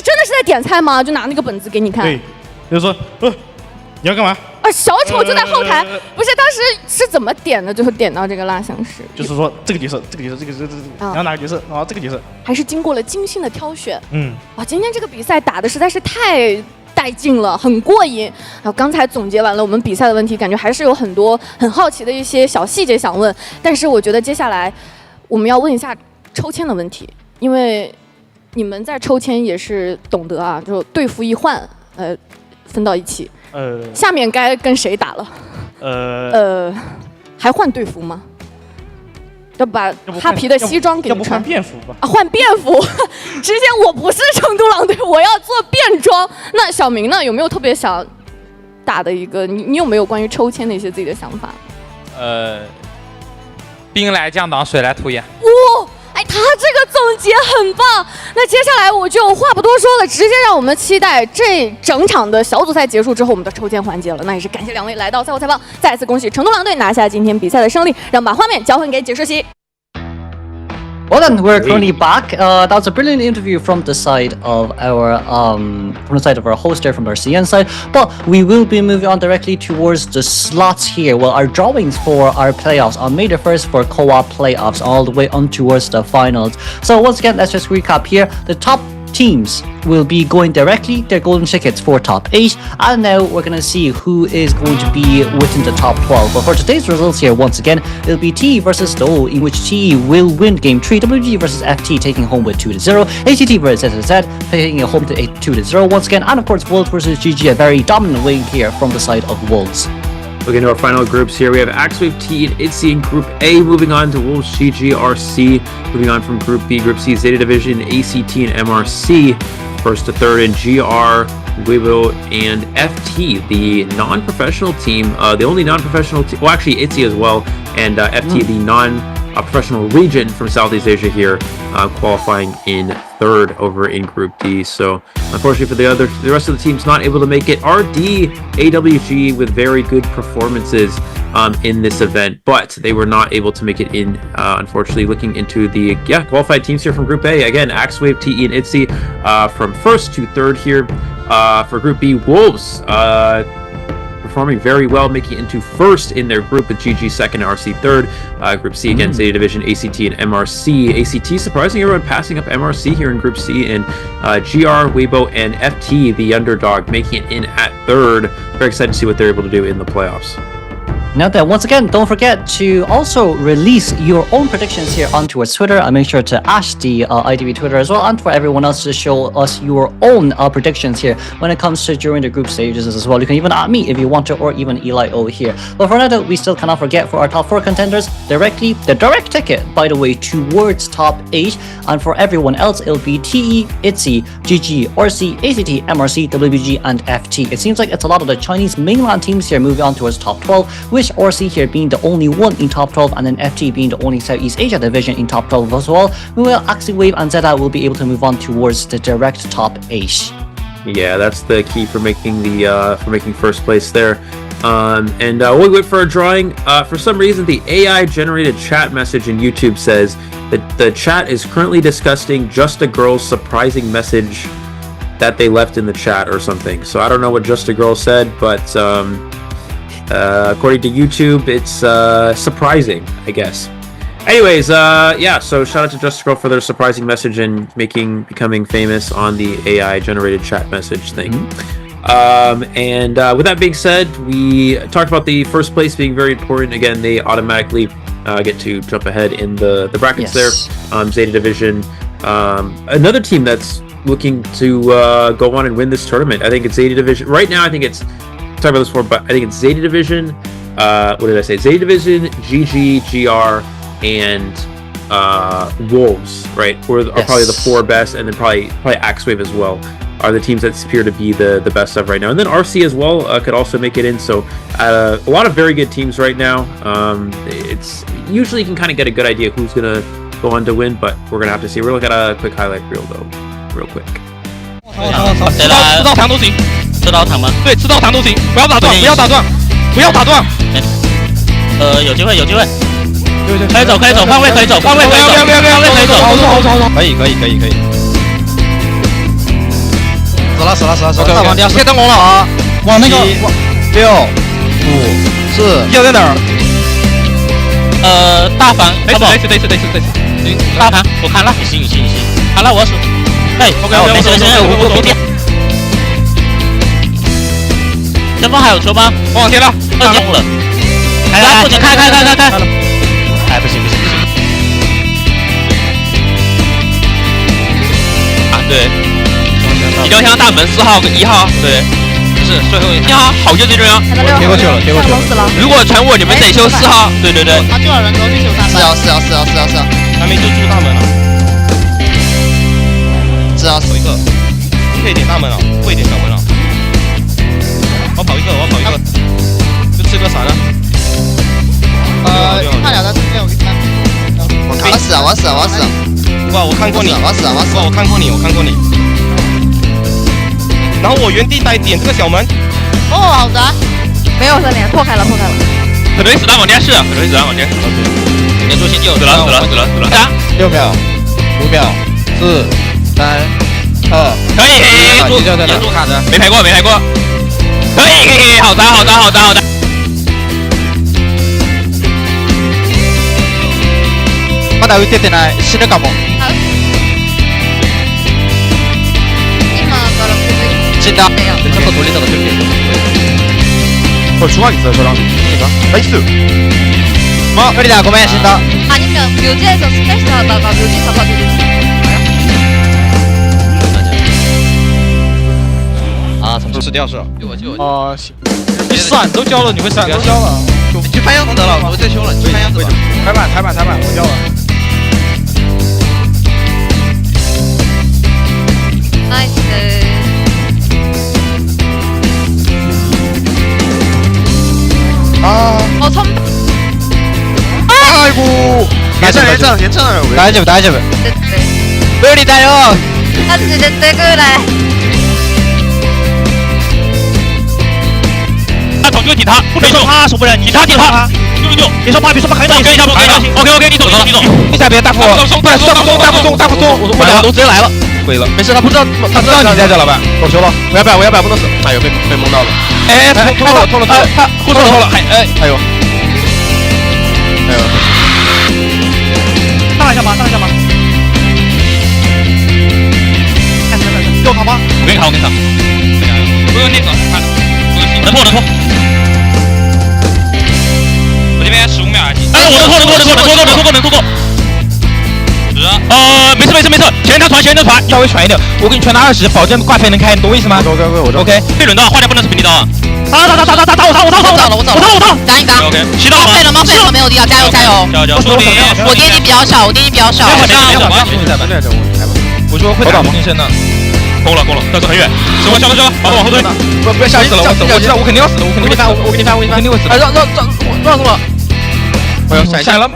真的是在点菜吗？就拿那个本子给你看。对，就说你要干嘛？小丑就在后台，不是当时是怎么点的？最后点到这个蜡像师，就是说这个角色，这个角色，这个角色，然后哪个角色，然后这个角色，还是经过了精心的挑选。哇，今天这个比赛打的实在是太带劲了，很过瘾。然后刚才总结完了我们比赛的问题，感觉还是有很多很好奇的一些小细节想问，但是我觉得接下来我们要问一下抽签的问题，因为你们在抽签也是懂得啊，就对付一换，分到一起。下面该跟谁打了？还换队服吗？要把哈皮的西装给你穿。要不换便服吧？啊，换便服。之前我不是成都狼队，我要做便装。那小明呢？有没有特别想打的一个？你有没有关于抽签的一些自己的想法？兵来将挡，水来土掩。哇！哎，他这个总结很棒。那接下来我就话不多说了，直接让我们期待这整场的小组赛结束之后我们的抽签环节了。那也是感谢两位来到赛后采访，再次恭喜成都狼队拿下今天比赛的胜利。让我们把画面交还给解说席。Well then, we're currently back. That was a brilliant interview from the side of our host there, from our CN side. But we will be moving on directly towards the slots here. Well, our drawings for our playoffs on May the 1st for co-op playoffs, all the way on towards the finals. So once again, let's just recap here. The top teams will be going directly their golden tickets for top 8, and now we're going to see who is going to be within the top 12. But for today's results here, once again, it'll be TE versus Stow, in which TE will win game 3, WG versus FT taking home with 2-0, ACT versus ZZ taking it home to 2-0 once again, and of course Wolves versus GG, a very dominant win here from the side of Wolves. Looking to our final groups here, we have AbyssⅧ, TE, and ITZY in Group A, moving on to Wolves, GG, RC, moving on from Group B, Group C, Division, ACT, and MRC, first to third in GR, Weibo, and FT, the non-professional team, the only non-professional team, well actually ITZY as well, and FT, the non-professional region from Southeast Asia here, qualifying in third over in Group D. So unfortunately for the rest of the teams not able to make it. RD, AWG with very good performances in this event, but they were not able to make it in, unfortunately. Looking into the qualified teams here from Group A, again, AbyssⅧ, TE, and ITZY from first to third here. For Group B, Wolves performing very well, making it into first in their group with GG second and RC third. Group C again, Zeta Division, ACT, and MRC. ACT surprising everyone, passing up MRC here in Group C, and GR, Weibo, and FT, the underdog, making it in at third. Very excited to see what they're able to do in the playoffs. Now then, once again, don't forget to also release your own predictions here onto our Twitter, and make sure to ash the IDB Twitter as well, and for everyone else to show us your own predictions here when it comes to during the group stages as well. You can even at me if you want to, or even Eli O here. But for now, we still cannot forget for our top 4 contenders, the direct ticket, by the way, towards top 8, and for everyone else, it'll be TE, ITZY, GG, RC, ACT, MRC, WBG, and FT. It seems like it's a lot of the Chinese mainland teams here moving on towards top 12, with RC here being the only one in top 12, and then FT being the only Southeast Asia division in top 12 as well. Meanwhile, AbyssⅧ and Zeta will be able to move on towards the direct top 8. Yeah, that's the key for making first place there. And while we wait for our drawing, for some reason the AI generated chat message in YouTube says that the chat is currently discussing Just a Girl's surprising message that they left in the chat or something. So I don't know what Just a Girl said, but according to YouTube, it's surprising, I guess. Anyways, yeah, so shout out to Just a Girl for their surprising message and becoming famous on the AI generated chat message thing. And with that being said, we talked about the first place being very important. Again, they automatically get to jump ahead in the brackets there. Zeta Division, another team that's looking to go on and win this tournament. I think it's Zeta Division. Right now, I think it's, talked about this before, but I think it's Zeta Division, what did I say? Zeta Division, GG, GR, and Wolves, right? Are probably the 4 best, and then probably AbyssⅧ as well are the teams that appear to be the best of right now. And then RC as well could also make it in. So a lot of very good teams right now. It's usually you can kind of get a good idea who's gonna go on to win, but we're gonna have to see. We're gonna look at a quick highlight reel though, real quick. 知道糖都行，知道糖吗？对，知道糖都行，不要打断，不要打断，不要打断。有机会，有机会，可以走，可以走，换位可以走，换位可以走，换位可以走，好，可以。死了，大黄掉，先登龙了啊！往那个6、5、啤酒在哪儿？大房。对，大盘，我看了。你行。好了，我数。哎，没事，我不点。前方还有车吗？我往前了，2点5了。来，不行，开。哎，不行。啊，对。一定要向大门4号跟1号，对。是最后1号，好就这样。贴过去了。如果传我，你们得修4号。对。他救了人之后就修大门。是啊。还没就住大门了。是啊，走一个。可以点大门了，会点小门了。我跑一个，就吃个啥呢？他俩在中间，我给他。我死啊！哇，我看过你。我死啊！哇，我看过你。然后我原地待点这个小门。哦，好的。没有3点，破开了。可能子弹往电视。连住先救。死了。6秒，5秒，4、3、2。可以。住卡着。没排过。可以。好的。我打会点来新的项目。진다 템포 돌리다가 들게. 중앙 있어요, 저랑. 나이스. 흐리다 고멘 신다. 아니면 묘지에서 스매시 하다가 묘지 잡아주는啊，怎么吃掉是？啊，行。你伞都交了，你会伞都交了。你去看样子得了，我再修了，你去看样子吧。台板，我交了。나이스. 선배. 아이고. 괜찮아요. 다이제브. 흐리다요. 됐대 그래. 总就抵他，不能说他受不了，抵他，别说怕，还能跟一下，OK，你走，你下边大副，大副松，我俩都直接来了，毁了，没事，他不知道你在这，老板，我修了，我要摆，不能死，哎呦，被蒙到了，哎，偷了，他护错了，还有，上来一下吧，给我扛吧，我给你扛，不用那个，看了，能破。我这边15秒而已。哎，我能拖。没事，前人传，稍微传一点，我给你传到20，保证挂飞能开，你懂我意思吗 ？OK，被轮到，换掉不能是平地刀啊！打我找了，赶紧打 ！OK，洗到了，冒废了，没有地刀，加油！我电力比较少，我说会打金身的，攻了，但是很远，消了，把我往后推，不要吓死了，我知道我肯定要死的，我肯定会死的，让什么？我要闪了。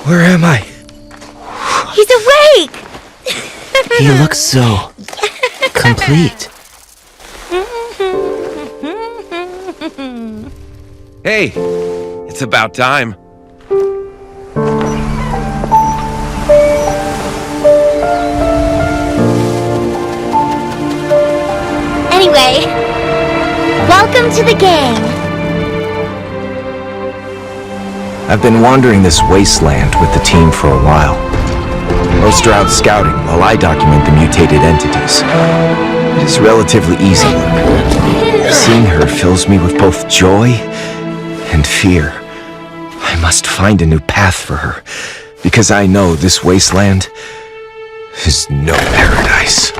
Where am I? He's awake! He looks so complete. Hey, it's about time. Anyway, welcome to the gang. I've been wandering this wasteland with the team for a while. Most are out scouting while I document the mutated entities. It is relatively easy work. Seeing her fills me with both joy and fear. I must find a new path for her, because I know this wasteland is no paradise.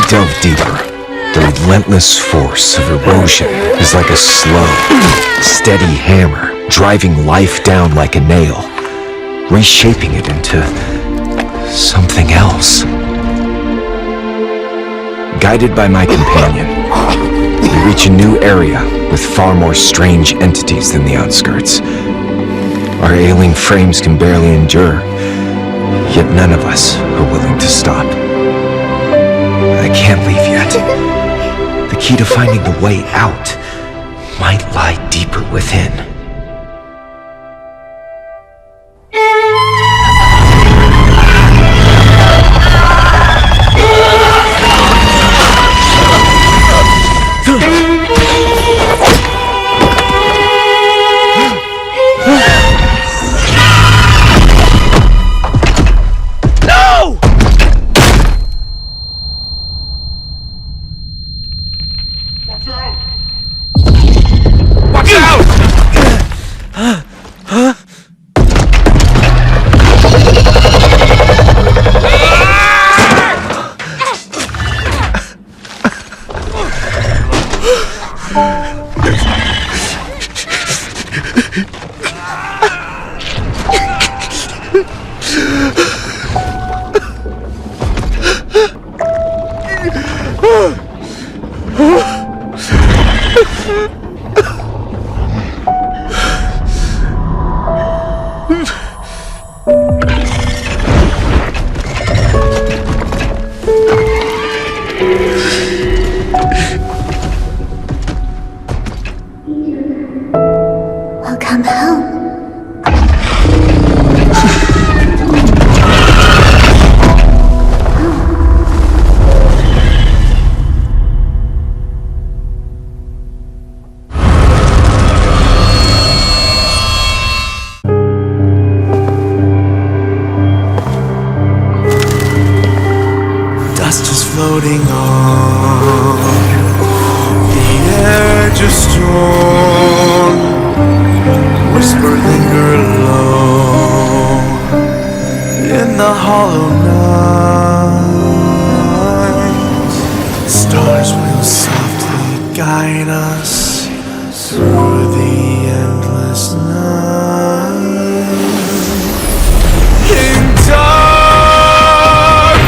delve deeper, the relentless force of erosion is like a slow, steady hammer driving life down like a nail, reshaping it into something else. Guided by my companion, we reach a new area with far more strange entities than the outskirts. Our ailing frames can barely endure, yet none of us are willing to stop. I can't leave yet. The key to finding the way out might lie deeper within. Welcome home. Dust is floating on the edge of storm. Whisper linger low in the hollow night. Stars will softly guide us through the endless night. In dark,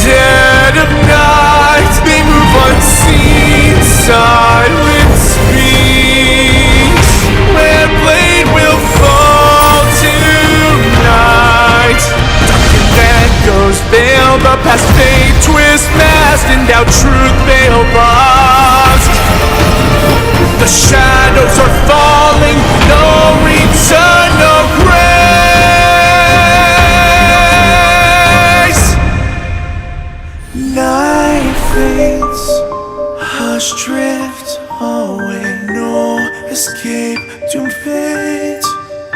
dead of night, they move unseen, silent speaks. Where blade will fall tonight. Darkened echoes veil the past, fate twist masked, in doubt truth veil lost. The shadows are falling, no return, no grace. Night fades, hush drift away, no escape, doom fades.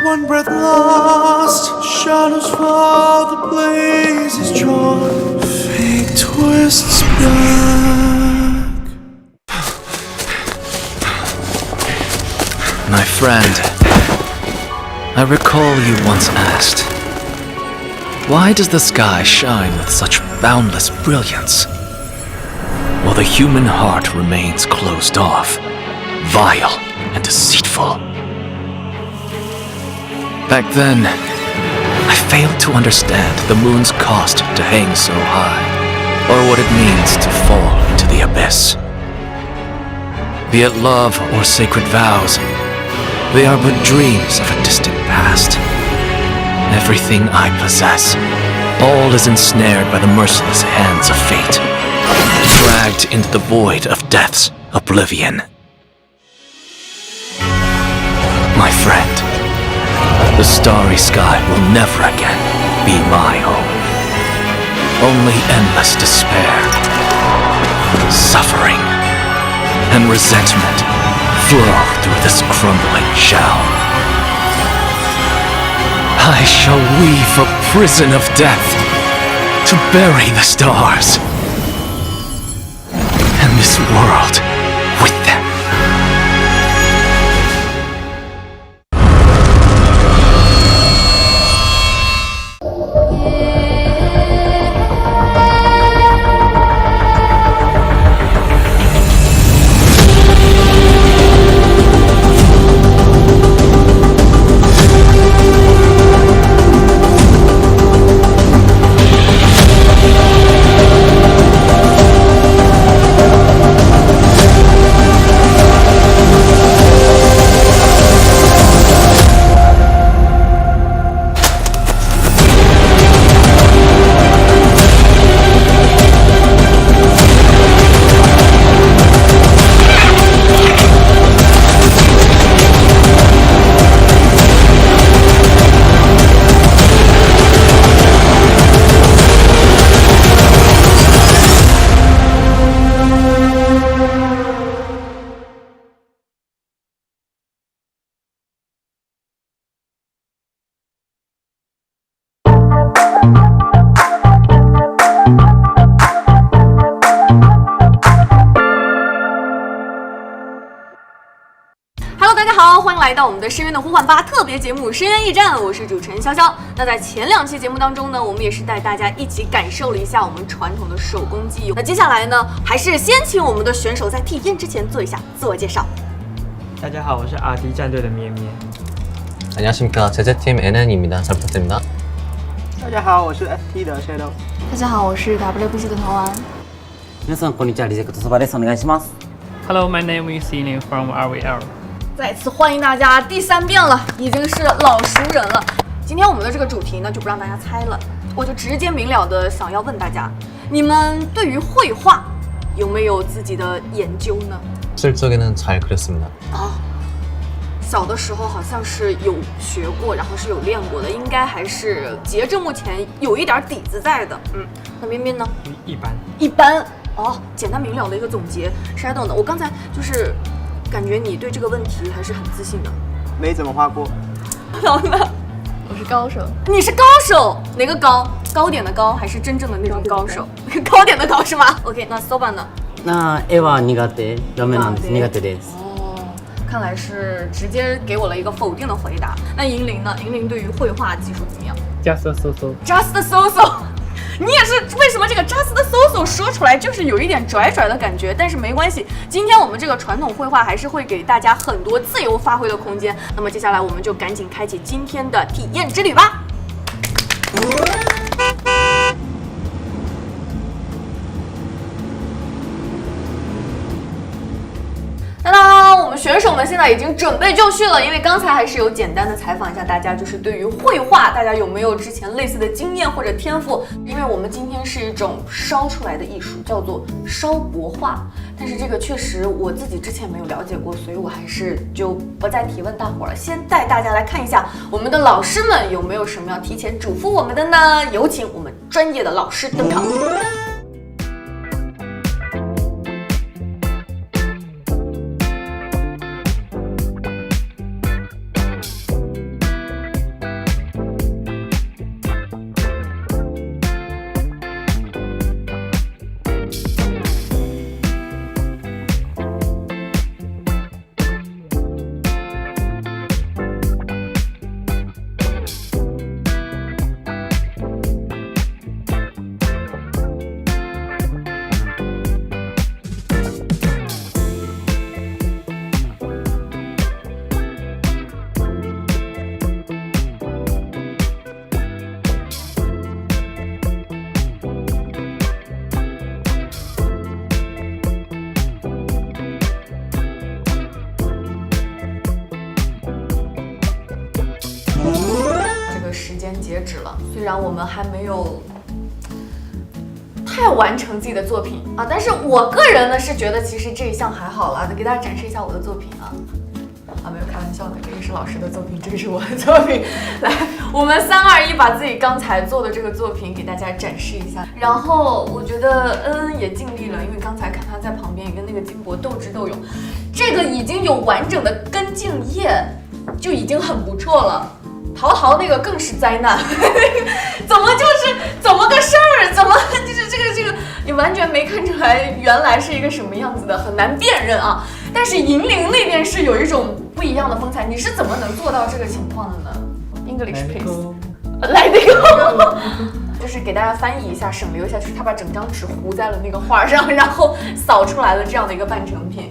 One breath lost, shadows fall, the blaze is drawn. Fate twists back. My friend, I recall you once asked, why does the sky shine with such boundless brilliance, while the human heart remains closed off, vile and deceitful? Back then, I failed to understand the moon's cost to hang so high, or what it means to fall into the abyss. Be it love or sacred vows, they are but dreams of a distant past. Everything I possess, all is ensnared by the merciless hands of fate, dragged into the void of death's oblivion. My friend, the starry sky will never again be my home. Only endless despair, suffering, and resentment flow through this crumbling shell. I shall weave a prison of death to bury the stars, and this world with them. 来到我们的深渊的呼唤吧特别节目《深渊驿站》，我是主持人潇潇。那在前2期节目当中呢，我们也是带大家一起感受了一下我们传统的手工技艺。那接下来呢，还是先请我们的选手在体验之前做一下自我介绍。大家好，我是阿迪战队的绵绵。 안녕하십니까. 제재팀 NN입니다. 잘 부탁드립니다. 大家好，我是 FT 的 Shadow。大家好，我是 WBC 的陶丸。皆さんこんにちは。リゼクトそばです。お願いします。Hello, my name is Yilin from RVL。再次欢迎大家第3遍了，已经是老熟人了。今天我们的这个主题呢，就不让大家猜了，我就直接明了的想要问大家，你们对于绘画有没有自己的研究呢？ 실적에는 잘 그렸습니다. 小的时候好像是有学过，然后是有练过的，应该还是截至目前有一点底子在的。那边边呢？一般。一般哦，简单明了的一个总结。Shadow 呢？我刚才就是感觉你对这个问题还是很自信的。没怎么画过。然后呢？我是高手。你是高手？哪个高？糕点的糕还是真正的那种高手？糕点的糕是吗 ？OK， 那 Soba 呢？那絵は苦手、ダメなんです。苦手です。 看来是直接给我了一个否定的回答。那银铃呢？银铃对于绘画技术怎么样 ？Just so so。Just so so。你也是为什么这个 Just so so 说出来就是有一点拽拽的感觉？但是没关系，今天我们这个传统绘画还是会给大家很多自由发挥的空间。那么接下来我们就赶紧开启今天的体验之旅吧。 当当，我们选手们现在已经准备就绪了，因为刚才还是有简单的采访一下大家，就是对于绘画，大家有没有之前类似的经验或者天赋？因为我们今天是一种烧出来的艺术，叫做烧帛画，但是这个确实我自己之前没有了解过，所以我还是就不再提问大伙了，先带大家来看一下我们的老师们有没有什么要提前嘱咐我们的呢？有请我们专业的老师登场。 时间截止了，虽然我们还没有太完成自己的作品啊，但是我个人呢是觉得其实这一项还好了，给大家展示一下我的作品啊。没有开玩笑的，这个是老师的作品，这个是我的作品。来，我们3、2、1，把自己刚才做的这个作品给大家展示一下。然后我觉得也尽力了，因为刚才看他在旁边也跟那个金箔斗智斗勇，这个已经有完整的根茎叶，就已经很不错了。 陶那个更是灾难，怎么个事儿？怎么就是这个，你完全没看出来原来是一个什么样子的，很难辨认啊。但是银铃那边是有一种不一样的风采，你是怎么能做到这个情况的呢 ？English please， 来那个，就是给大家翻译一下，省略一下，就是他把整张纸糊在了那个画上，然后扫出来了这样的一个半成品。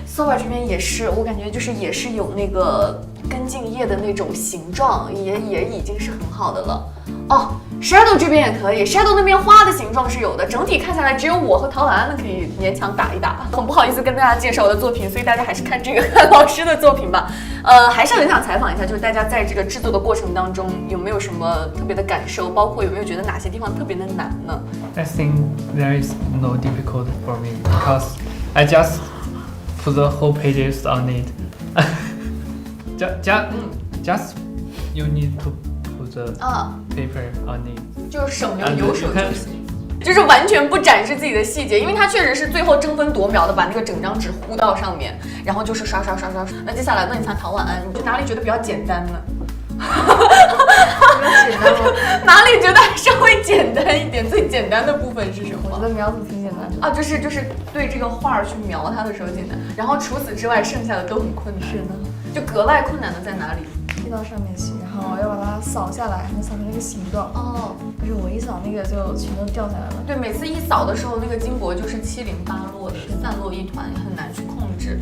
Soba 这边也是，我感觉就是也是有那个。 根茎叶的那种形状也已经是很好的了哦。Shadow 这边也可以 ，Shadow 那边花的形状是有的，整体看下来只有我和陶兰可以勉强打一打。很不好意思跟大家介绍我的作品，所以大家还是看这个老师的作品吧。还是很想采访一下，就是大家在这个制作的过程当中有没有什么特别的感受，包括有没有觉得哪些地方特别的难呢 ？I think there is no difficult for me because I just put the whole pages on it. Just you need to put the paper on it， 就是省流油水就行，就是完全不展示自己的细节，因为它确实是最后争分夺秒的把那个整张纸糊到上面，然后就是刷。那接下来问一下陶晚安，你哪里觉得比较简单呢？哪里觉得稍微简单一点？最简单的部分是什么？我觉得描图挺简单的啊，就是对这个画去描它的时候简单，然后除此之外剩下的都很困难。是的。就格外困难的在哪里？贴到上面去，然后要把它扫下来，能扫成那个形状。哦，就是我一扫那个就全都掉下来了。对，每次一扫的时候，那个金箔就是七零八落的，散落一团，很难去控制。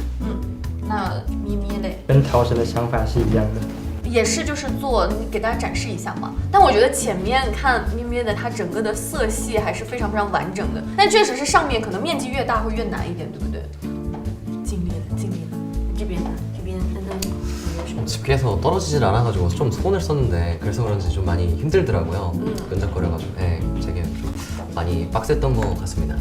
那咩咩嘞？跟陶神的想法是一样的。也是，就是做，你给大家展示一下嘛。但我觉得前面看咩咩的，它整个的色系还是非常非常完整的。但确实是上面可能面积越大会越难一点，对不对？尽力了，尽力了。这边呢？这边집게에서 떨어지질 않아가지고 좀 손을 썼는데 그래서 그런지 좀 많이 힘들더라고요. 끈적거려가지고. 네, 되게 좀 많이 빡셌던 것 같습니다.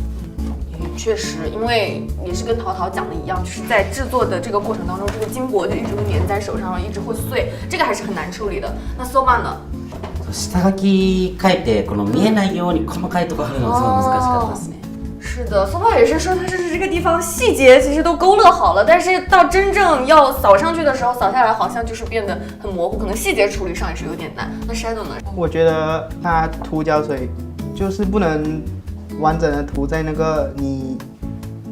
确实，因为也是跟淘淘讲的一样，就是在制作的这个过程当中，这个金箔就一直会粘在手上，一直会碎，这个还是很难处理的。那 Soba 呢？下書き書いてこの見えないように細かいところがすごい難しかったですね。是的 ，Soba 也是说他是这个地方细节其实都勾勒好了，但是到真正要扫上去的时候，扫下来好像就是变得很模糊，可能细节处理上也是有点难。那 Shadow 呢？我觉得它涂胶水就是不能完整的涂在那个你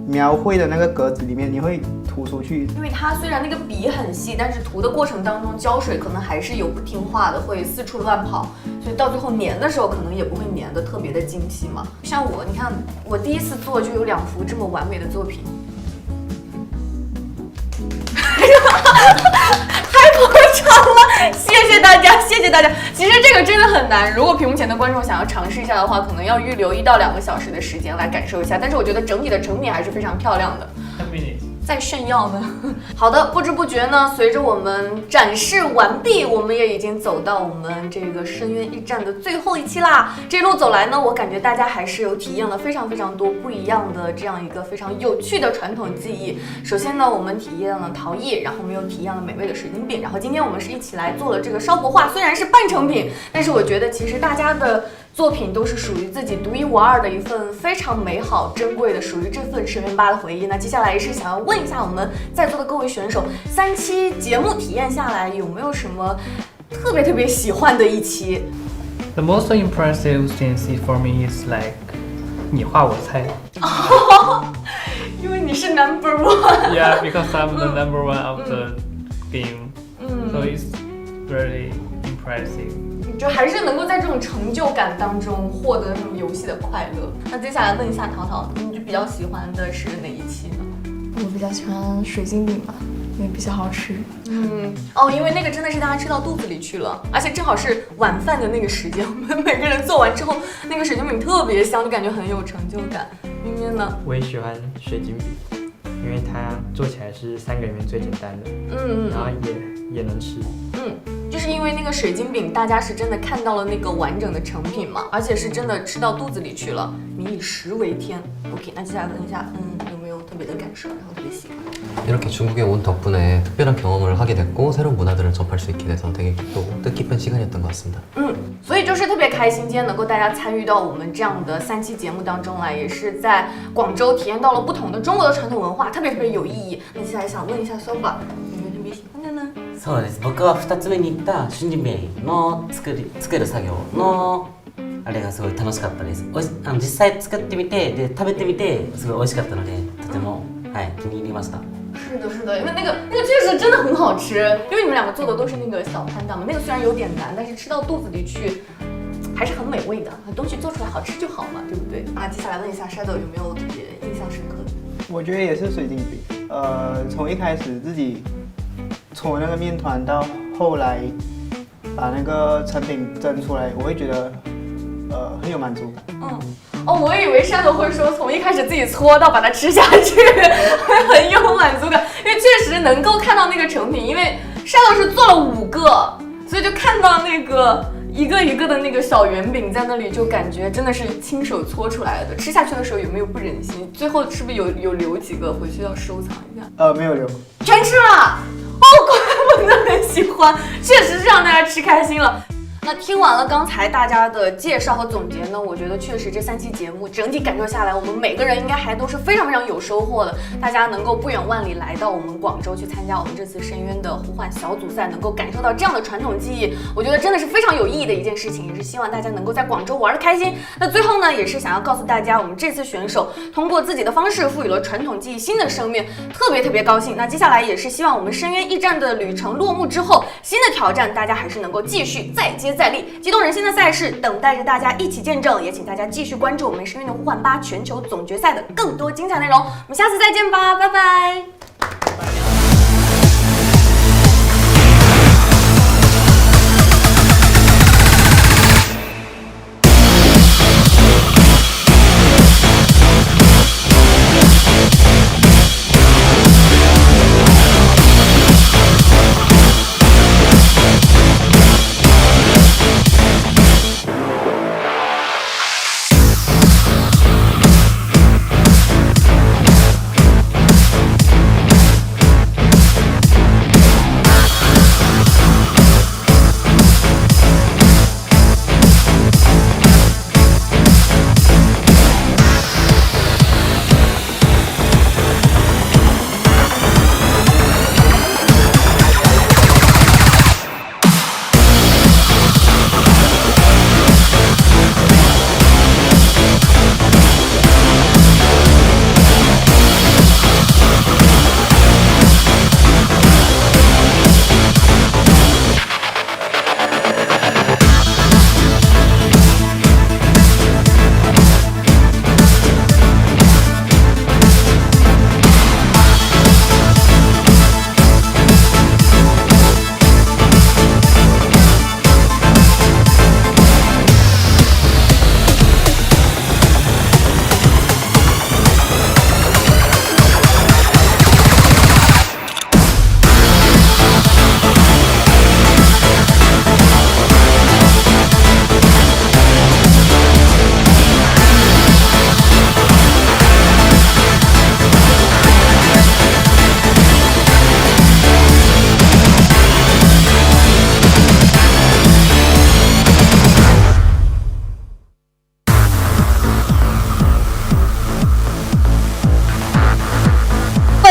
描绘的那个格子里面，你会涂出去。因为它虽然那个笔很细，但是涂的过程当中胶水可能还是有不听话的，会四处乱跑，所以到最后粘的时候可能也不会粘的特别的精细嘛。像我，你看我第一次做就有2幅这么完美的作品。太捧场了，谢谢大家，谢谢大家。其实这个真的很难，如果屏幕前的观众想要尝试一下的话，可能要预留1到2个小时的时间来感受一下。但是我觉得整体的成品还是非常漂亮的。在炫耀呢。好的，不知不觉呢，随着我们展示完毕，我们也已经走到我们这个深渊驿站的最后一期啦。这一路走来呢，我感觉大家还是有体验了非常非常多不一样的这样一个非常有趣的传统技艺。首先呢，我们体验了陶艺，然后我们又体验了美味的水晶饼，然后今天我们是一起来做了这个烧国画，虽然是半成品，但是我觉得其实大家的作品都是属于自己独一无二的一份非常美好珍贵的属于这份深渊吧的回忆。那接下来也是想要问一下我们在座的各位选手，3期节目体验下来有没有什么特别喜欢的一期？ The most impressive thing for me is like 你画我猜。因为你是 number one. Yeah, because I'm the number one of the game. So it's really impressive. 就还是能够在这种成就感当中获得那种游戏的快乐。那接下来问一下淘淘，你就比较喜欢的是哪一期呢？我比较喜欢水晶饼吧，因为比较好吃。因为那个真的是大家吃到肚子里去了，而且正好是晚饭的那个时间，我们每个人做完之后，那个水晶饼特别香，就感觉很有成就感。明明呢？我也喜欢水晶饼，因为它做起来是3个里面最简单的，然后也能吃。就是因为那个水晶饼，大家是真的看到了那个完整的成品嘛，而且是真的吃到肚子里去了。民以食为天。OK， 那接下来问一下，有没有特别的感受，然后特别喜欢？ 이렇게 중국에 온 덕분에 특별한 경험을 하게 됐고 새로운 문화들을 접할 수 있게 돼서 되게 또 뜻깊은 시간이었던 것 같습니다. 所以就是特别开心，今天能够大家参与到我们这样的3期节目当中来，也是在广州体验到了不同的中国的传统文化，特别有意义。那接下来想问一下 Soba， 有没有特别喜欢的呢？そうです。僕は2つ目に言った春人餅の作る作業のあれがすごい楽しかったです。実際作ってみてで食べてみてすごい美味しかったのでとても気に入りました。是的，因为那个确实真的很好吃，因为你们2个做的都是那个小摊档嘛，那个虽然有点难，但是吃到肚子里去还是很美味的。东西做出来好吃就好嘛，对不对？那接下来问一下 Shadow 有没有特别印象深刻的？我觉得也是水晶饼。从一开始自己搓那个面团，到后来把那个成品蒸出来，我会觉得很有满足感。我以为Shadow会说从一开始自己搓到把它吃下去会很有满足感，因为确实能够看到那个成品，因为Shadow是做了5个，所以就看到那个一个一个的那个小圆饼在那里，就感觉真的是亲手搓出来的。吃下去的时候有没有不忍心？最后是不是有留几个回去要收藏一下？没有留，全吃了。怪不得很喜欢，确实是让大家吃开心了。那听完了刚才大家的介绍和总结呢，我觉得确实这3期节目整体感受下来，我们每个人应该还都是非常非常有收获的。大家能够不远万里来到我们广州去参加我们这次深渊的呼唤小组赛，能够感受到这样的传统技艺，我觉得真的是非常有意义的一件事情，也是希望大家能够在广州玩得开心。那最后呢，也是想要告诉大家，我们这次选手通过自己的方式赋予了传统技艺新的生命，特别高兴。那接下来也是希望我们深渊驿站的旅程落幕之后，新的挑战大家还是能够继续再接再厉，激动人心的赛事等待着大家一起见证，也请大家继续关注我们深渊的呼唤8全球总决赛的更多精彩内容。我们下次再见吧，拜拜。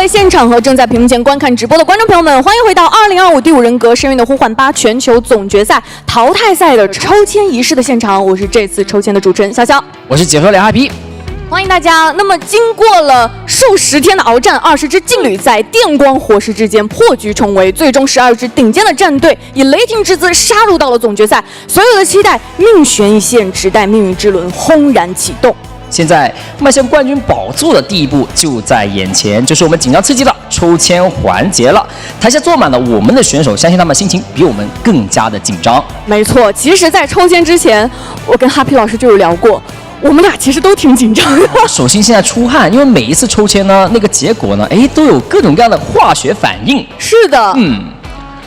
现场和正在屏幕前观看直播的观众朋友们，欢迎回到2025第5人格深渊的呼唤8全球总决赛淘汰赛的抽签仪式的现场，我是这次抽签的主持人潇潇，我是解说梁哈皮，欢迎大家。那么经过了数十天的鏖战，20支劲旅在电光火石之间破局重围，最终12支顶尖的战队以雷霆之姿杀入到了总决赛，所有的期待命悬一线，只待命运之轮轰然启动。现在迈向冠军宝座的第一步就在眼前，就是我们紧张刺激的抽签环节了。台下坐满了我们的选手，相信他们心情比我们更加的紧张。没错，其实在抽签之前，我跟哈皮老师就有聊过，我们俩其实都挺紧张的。手心现在出汗，因为每一次抽签呢，那个结果呢，都有各种各样的化学反应。是的，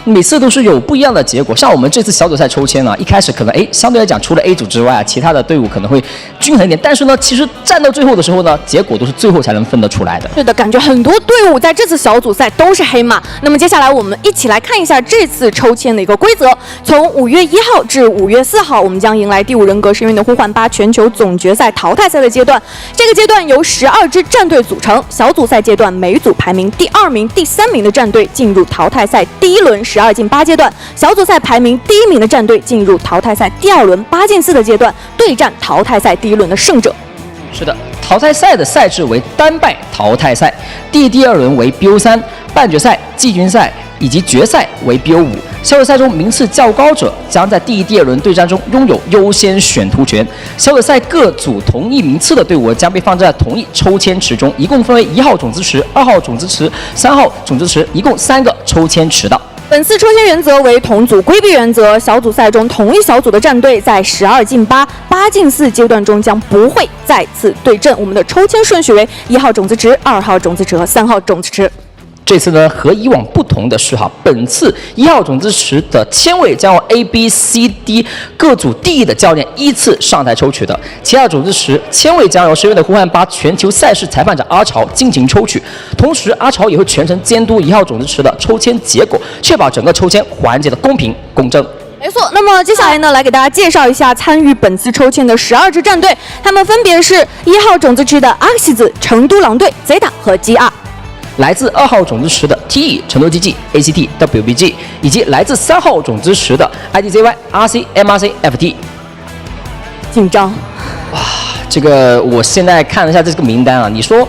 每次都是有不一样的结果。像我们这次小组赛抽签呢，一开始可能相对来讲，除了 A 组之外啊，其他的队伍可能会均衡一点。但是呢，其实站到最后的时候呢，结果都是最后才能分得出来的。是的，感觉很多队伍在这次小组赛都是黑马。那么接下来我们一起来看一下这次抽签的一个规则。从5月1号至5月4号，我们将迎来第5人格深渊的呼唤8全球总决赛淘汰赛的阶段。这个阶段由12支战队组成，小组赛阶段每组排名第2名、第3名的战队进入淘汰赛第1轮12进8阶段，小组赛排名第1名的战队进入淘汰赛第2轮8进4的阶段，对战淘汰赛第1轮的胜者。是的，淘汰赛的赛制为单败淘汰赛，第2轮为 BO3， 半决赛、季军赛以及决赛为 BO5。小组赛中名次较高者将在第2轮对战中拥有优先选图权。小组赛各组同一名次的队伍将被放在同一抽签池中，一共分为1号种子池、2号种子池、3号种子池，一共3个抽签池道。本次抽签原则为同组规避原则，小组赛中同一小组的战队在12进8、8进4阶段中将不会再次对阵。我们的抽签顺序为1号种子池、2号种子池和3号种子池。这次呢，和以往不同的是本次1号种子池的签位将由 ABCD 各组第1的教练依次上台抽取的，其他种子池签位将由深渊的呼唤8全球赛事裁判长阿潮进行抽取，同时阿潮也会全程监督1号种子池的抽签结果，确保整个抽签环节的公平公正。没错，那么接下来呢，来给大家介绍一下参与本次抽签的12支战队，他们分别是1号种子池的AbyssⅧ成都狼队、Zeta 和 GR， 来自2号种子池的 TE 成都 GG、ACT WBG， 以及来自3号种子池的 IDZY、RC、MRC、FT。紧张，哇，这个我现在看了一下这个名单啊，你说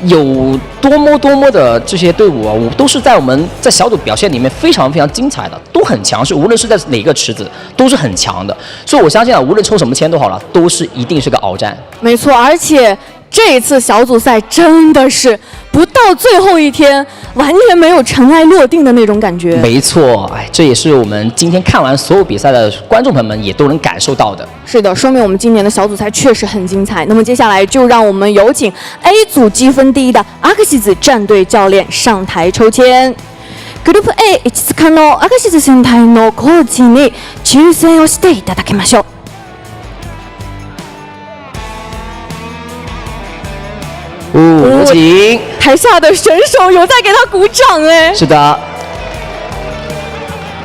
有多么的这些队伍啊，我都是在我们在小组表现里面非常精彩的，都很强势，无论是在哪个池子都是很强的，所以我相信啊，无论抽什么签都好了，都是一定是个鏖战。没错，而且这一次小组赛真的是不到最后一天，完全没有尘埃落定的那种感觉。没错，哎，这也是我们今天看完所有比赛的观众朋友们也都能感受到的。是的，说明我们今年的小组赛确实很精彩。那么接下来就让我们有请 A 组积分第一的AbyssⅧ战队教练上台抽签。グループ A 1日のAbyssⅧ戦隊のコーチに抽選をしていただきましょう。有请台下的选手有在给他鼓掌哎。是的，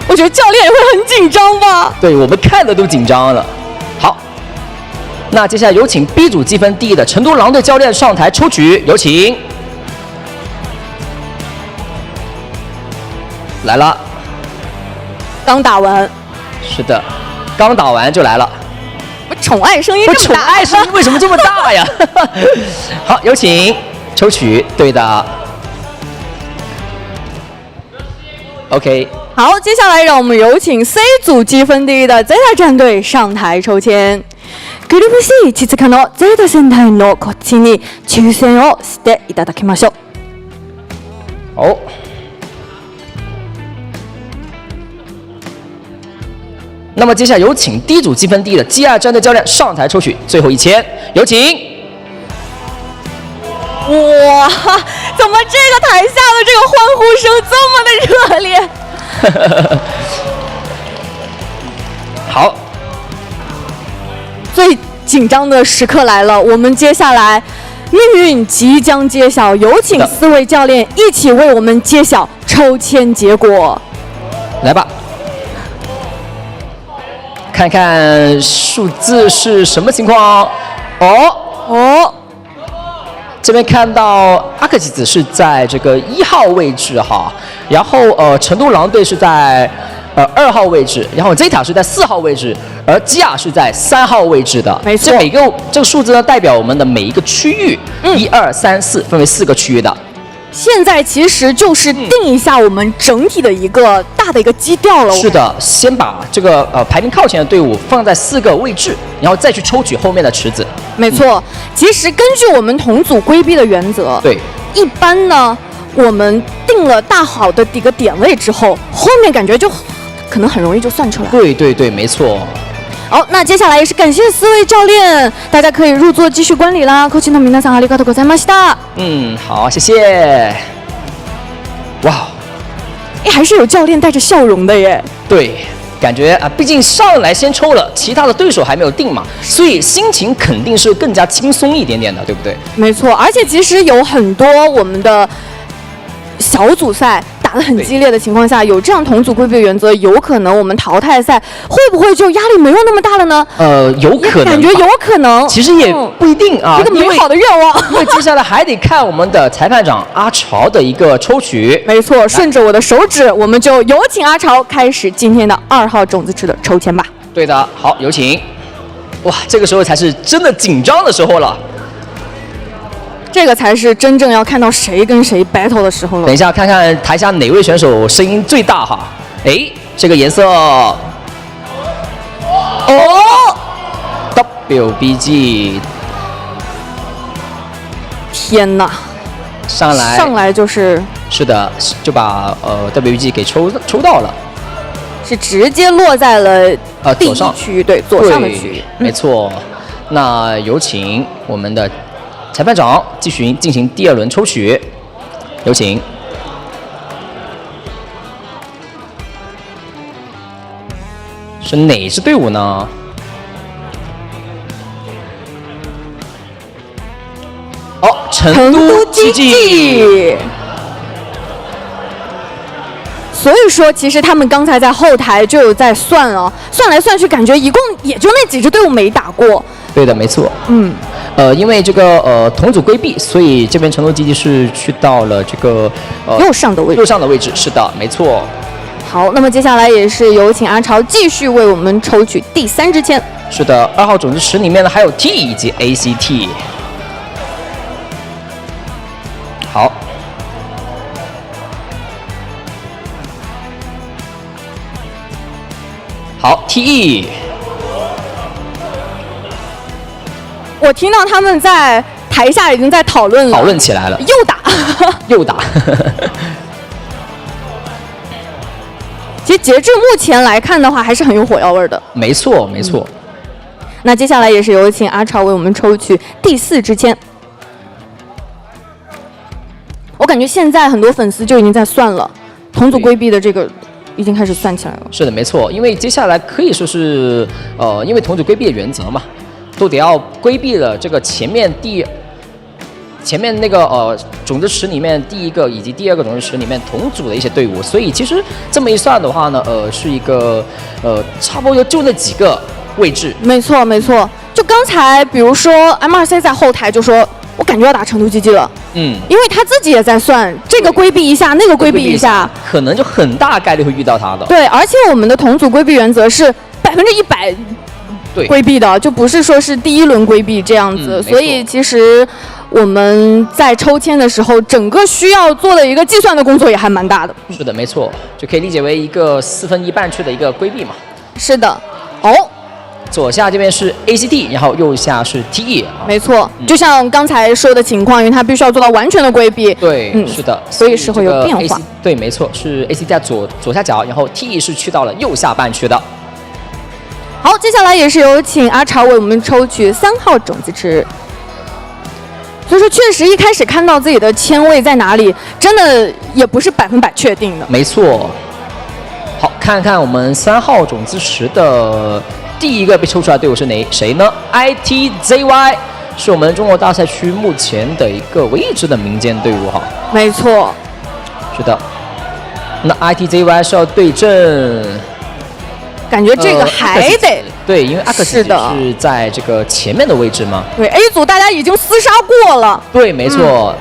我觉得教练也会很紧张吧？对，我们看的都紧张了。好，那接下来有请 B 组积分第一的成都狼队教练上台抽取，有请。来了，刚打完。是的，刚打完就来了。我宠爱声音这么大，宠爱声音为什么这么大呀？好，有请抽取，对的。OK。好，接下来让我们有请 C 组积分第一的 Zeta 战队上台抽签。グループ C 1日の Zeta 戦隊のこっちに抽選をしていただきましょう。好。那么接下来有请第一组积分第一的 GR 战队教练上台抽取最后一签，有请。哇，怎么这个台下的这个欢呼声这么的热烈？好，最紧张的时刻来了，我们接下来命运即将揭晓，有请4位教练一起为我们揭晓抽签结果。来吧。看看数字是什么情况？这边看到AbyssⅧ是在这个1号位置哈，然后成都狼队是在2号位置，然后 Zeta 是在4号位置，而 GR 是在3号位置的。没错，这个数字呢代表我们的每一个区域，1、2、3、4分为4个区域的。现在其实就是定一下我们整体的一个大的一个基调了。是的，先把这个排名靠前的队伍放在4个位置，然后再去抽取后面的池子。没错，其实根据我们同组规避的原则，对，一般呢，我们定了大好的几个点位之后，后面感觉就可能很容易就算出来。对，没错。好，那接下来也是感谢4位教练，大家可以入座继续观礼啦。コーチの皆さんありがとうございました。好，谢谢。哇，还是有教练带着笑容的耶。对，感觉啊，毕竟上来先抽了，其他的对手还没有定嘛，所以心情肯定是更加轻松一点点的，对不对？没错，而且其实有很多我们的小组赛打得很激烈的情况下，有这样同组规避的原则，有可能我们淘汰赛会不会就压力没有那么大了呢？有可能，感觉有可能，其实也不一定啊。一个美好的愿望，因为接下来还得看我们的裁判长阿潮的一个抽取。没错，顺着我的手指，我们就有请阿潮开始今天的2号种子池的抽签吧。对的，好，有请。哇，这个时候才是真的紧张的时候了。这个才是真正要看到谁跟谁 battle 的时候了。等一下，看看台下哪位选手声音最大哈？哎，这个颜色，WBG， 天哪！上来就是的，就把WBG 给抽到了，是直接落在了第一区域，对，左上的区域，没错。那有请我们的裁判长继续进行第2轮抽取，有请。是哪支队伍呢？成都 GG。所以说，其实他们刚才在后台就有在算了，算来算去，感觉一共也就那几支队伍没打过。对的，没错。因为这个同组规避，所以这边成都积极是去到了这个右上的位置。右上的位置，是的，没错。好，那么接下来也是有请阿潮继续为我们抽取第3支签。是的，2号种子池里面呢还有 T 以及 ACT。好。好 ，TE。我听到他们在台下已经在讨论了，讨论起来了，又打，又打。其实截至目前来看的话，还是很有火药味的。没错，没错。那接下来也是有请阿潮为我们抽取第4支签。我感觉现在很多粉丝就已经在算了，同组规避的这个已经开始算起来了。是的，没错，因为接下来可以说是因为同组规避的原则嘛。都得要规避了这个前面那个种子池里面第1个以及第2个种子池里面同组的一些队伍，所以其实这么一算的话呢，是一个差不多就那几个位置。没错没错，就刚才比如说 MRC 在后台就说，我感觉要打成都GG了，因为他自己也在算这个规避一下，那个规避一下，可能就很大概率会遇到他的。对，而且我们的同组规避原则是100%。规避的就不是说是第1轮规避这样子，所以其实我们在抽签的时候，整个需要做的一个计算的工作也还蛮大的。是的，没错，就可以理解为一个1/4半区的一个规避嘛。是的，左下这边是 ACT， 然后右下是 TE。没错，就像刚才说的情况，因为它必须要做到完全的规避。对，是的，所以是会有变化。对，没错，是 ACT 在左下角，然后 TE 是去到了右下半区的。好，接下来也是有请阿潮为我们抽取3号种子池。所以说，确实一开始看到自己的签位在哪里，真的也不是100%确定的。没错。好，看看我们3号种子池的第1个被抽出来的队伍是谁呢 ？ITZY 是我们中国大赛区目前的一个唯一支的民间队伍哈。没错。是的。那 ITZY 是要对阵。感觉这个还得对，因为阿克西是在这个前面的位置嘛。对 ，A 组大家已经厮杀过了。对，没错。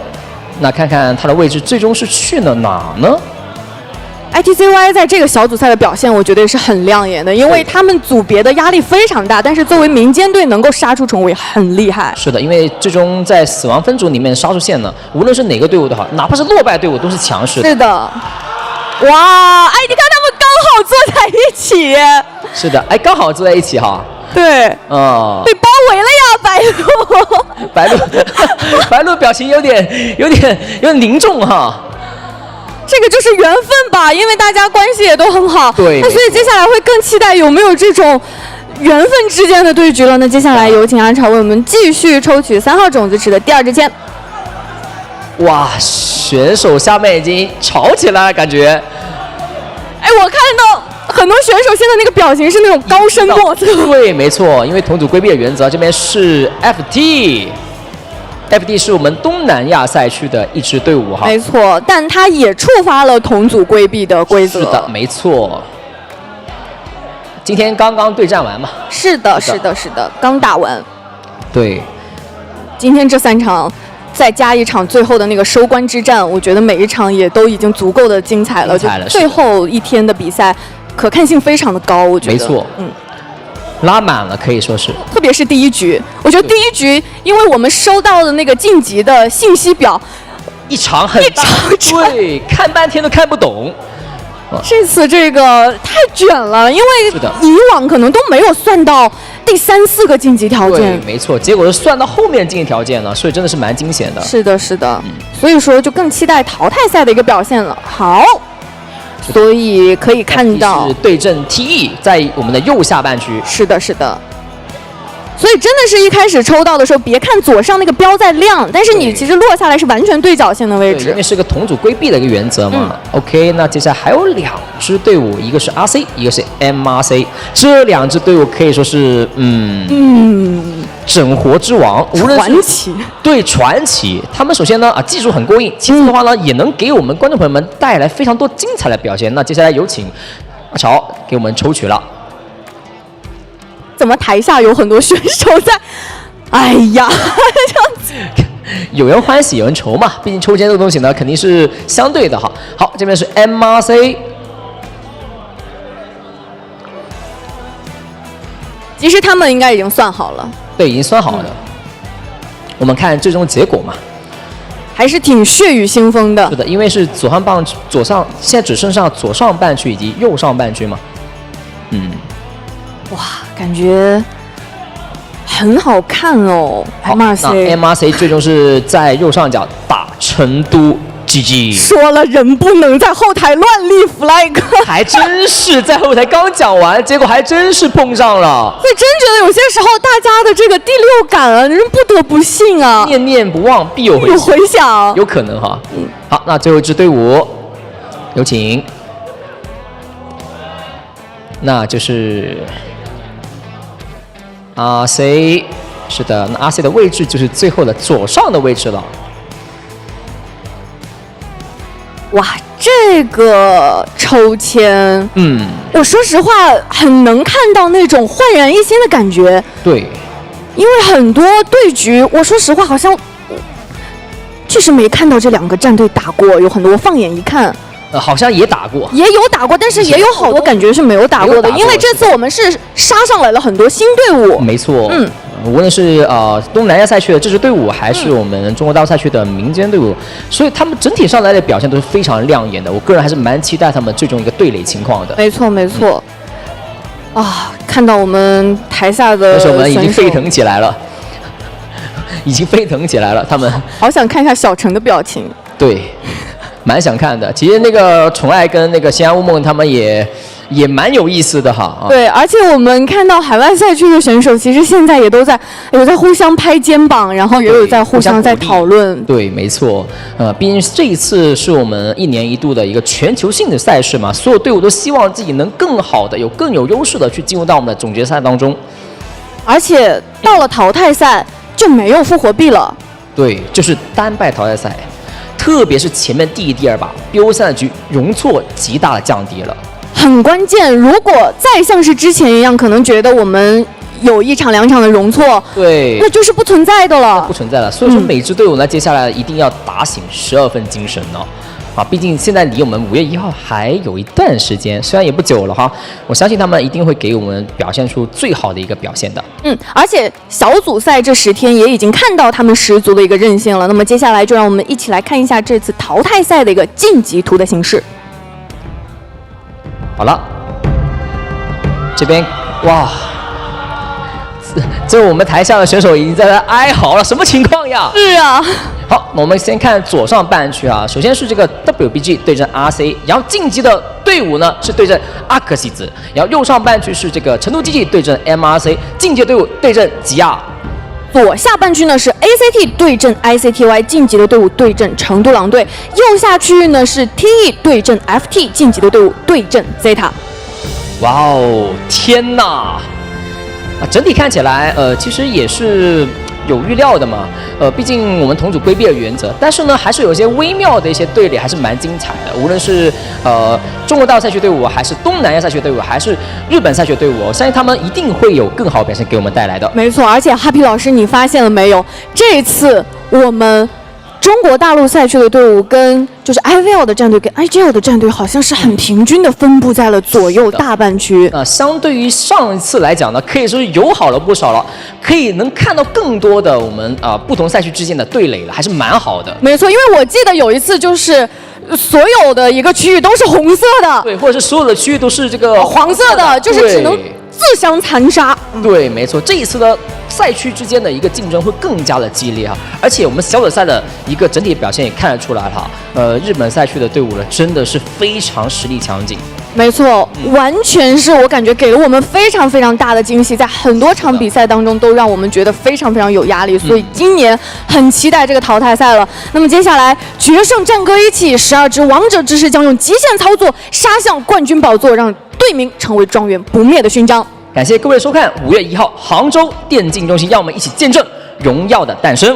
那看看他的位置最终是去了哪呢 ？ITZY 在这个小组赛的表现，我觉得也是很亮眼的，因为他们组别的压力非常大，但是作为民间队能够杀出重围，很厉害。是的，因为最终在死亡分组里面杀出线呢，无论是哪个队伍都好，哪怕是落败队伍都是强势的。是的。哇，哎，你看他们刚好坐在一起。是的，哎，刚好坐在一起哈。对。被包围了呀，白鹿。白鹿表情有点凝重哈。这个就是缘分吧，因为大家关系也都很好。对。那所以接下来会更期待有没有这种缘分之间的对局了。那接下来有请阿潮为我们继续抽取3号种子池的第2支签。哇，选手下面已经吵起来了，感觉。哎，我看到很多选手现在那个表情是那种高深莫测。对，没错，因为同组规避的原则，这边是 FT 是我们东南亚赛区的一支队伍哈。没错，但它也触发了同组规避的规则。是的，没错。今天刚刚对战完嘛。是的，刚打完。对。今天这3场。再加一场最后的那个收官之战，我觉得每一场也都已经足够的精彩了。就最后一天的比赛，可看性非常的高，我觉得。没错，拉满了可以说是。特别是第1局，我觉得第1局，因为我们收到的那个晋级的信息表，一场很大，对，看半天都看不懂。这次这个太卷了，因为以往可能都没有算到第3、4个晋级条件。对，没错，结果是算到后面晋级条件了，所以真的是蛮惊险的。是的，所以说就更期待淘汰赛的一个表现了。好，所以可以看到是对阵 TE 在我们的右下半区。是的。所以真的是一开始抽到的时候，别看左上那个标在亮，但是你其实落下来是完全对角线的位置，因为是个同组规避的一个原则嘛。OK， 那接下来还有2支队伍，一个是 RC， 一个是 MRC， 这2支队伍可以说是整活之王，无论传奇，对传奇。他们首先呢技术很过硬，其次的话呢也能给我们观众朋友们带来非常多精彩的表现。那接下来有请阿潮给我们抽取了。怎么台下有很多选手在？哎呀，这样子。有人欢喜有人愁嘛，毕竟抽签这个东西呢肯定是相对的哈。好，这边是 MRC。其实他们应该已经算好了。对，已经算好了。我们看最终结果嘛。还是挺血雨腥风的。是的，因为是左上，现在只剩下左上半区以及右上半区嘛。哇，感觉很好看哦。MRC 最终是在右上角打成都 GG。说了人不能在后台乱立 flag， 还真是在后台刚讲完，结果还真是碰上了。所以真觉得有些时候大家的这个第六感啊，人不得不信啊。念念不忘必有回响，有可能哈。好，那最后一支队伍，有请，那就是RC。是的，那 RC 的位置就是最后的左上的位置了。哇，这个抽签，我说实话很能看到那种焕然一新的感觉。对，因为很多对局，我说实话好像确实没看到这2个战队打过，有很多我放眼一看。好像也打过，也有打过，但是也有好多感觉是没有打过的，因为这次我们是杀上来了很多新队伍。没错，无论是东南亚赛区的这支队伍，还是我们中国大陆赛区的民间队伍，所以他们整体上来的表现都是非常亮眼的。我个人还是蛮期待他们最终一个对垒情况的。没错，没错。看到我们台下的选手们已经沸腾起来了，已经沸腾起来了，他们好想看一下小陈的表情。对。蛮想看的，其实那个宠爱跟那个西安乌梦他们也蛮有意思的哈。对，而且我们看到海外赛区的选手，其实现在也都有在互相拍肩膀，然后也有在互相在讨论。对，没错。毕竟这一次是我们1年1度的一个全球性的赛事嘛，所有队伍都希望自己能更好的、更有优势的去进入到我们的总决赛当中。而且到了淘汰赛就没有复活币了。对，就是单败淘汰赛。特别是前面第1、第2把BO3的局容错极大的降低了，很关键。如果再像是之前一样，可能觉得我们有1场2场的容错，对，那就是不存在的了，不存在了。所以说每支队伍呢，接下来一定要打醒12分精神呢。毕竟现在离我们5月1号还有一段时间，虽然也不久了哈，我相信他们一定会给我们表现出最好的一个表现的。而且小组赛这10天也已经看到他们十足的一个韧性了。那么接下来就让我们一起来看一下这次淘汰赛的一个晋级图的形式。好了，这边哇，这我们台下的选手已经在那哀嚎了，什么情况呀？是啊。好，我们先看左上半区啊，首先是这个 WBG 对阵 RC， 然后晋级的队伍呢是对阵阿克西子，然后右上半区是这个成都 GG 对阵 MRC， 晋级的队伍对阵吉亚。左下半区呢是 ACT 对阵 ICTY， 晋级的队伍对阵成都狼队。右下区域呢是 TE 对阵 FT， 晋级的队伍对阵 Zeta。哇哦，天哪！整体看起来，其实也是有预料的嘛。毕竟我们同组规避的原则，但是呢，还是有一些微妙的一些对垒，还是蛮精彩的。无论是中国大陆赛区队伍，还是东南亚赛区队伍，还是日本赛区队伍，我相信他们一定会有更好的表现给我们带来的。没错，而且哈皮老师，你发现了没有？这次我们中国大陆赛区的队伍跟就是 IVL 的战队跟 IGL 的战队好像是很平均的分布在了左右大半区。相对于上一次来讲呢，可以说是友好了不少了，可以能看到更多的我们不同赛区之间的对垒了，还是蛮好的。没错，因为我记得有一次就是所有的一个区域都是红色的，对，或者是所有的区域都是这个黄色的，就是只能自相残杀。对，没错，这一次的赛区之间的一个竞争会更加的激烈哈，而且我们小组赛的一个整体表现也看得出来哈，日本赛区的队伍呢真的是非常实力强劲。没错，完全是我感觉给了我们非常非常大的惊喜，在很多场比赛当中都让我们觉得非常非常有压力，所以今年很期待这个淘汰赛了。那么接下来决胜战歌一起，12只王者之士将用极限操作杀向冠军宝座，让队名成为庄园不灭的勋章。感谢各位的收看，5月1号杭州电竞中心，让我们一起见证荣耀的诞生。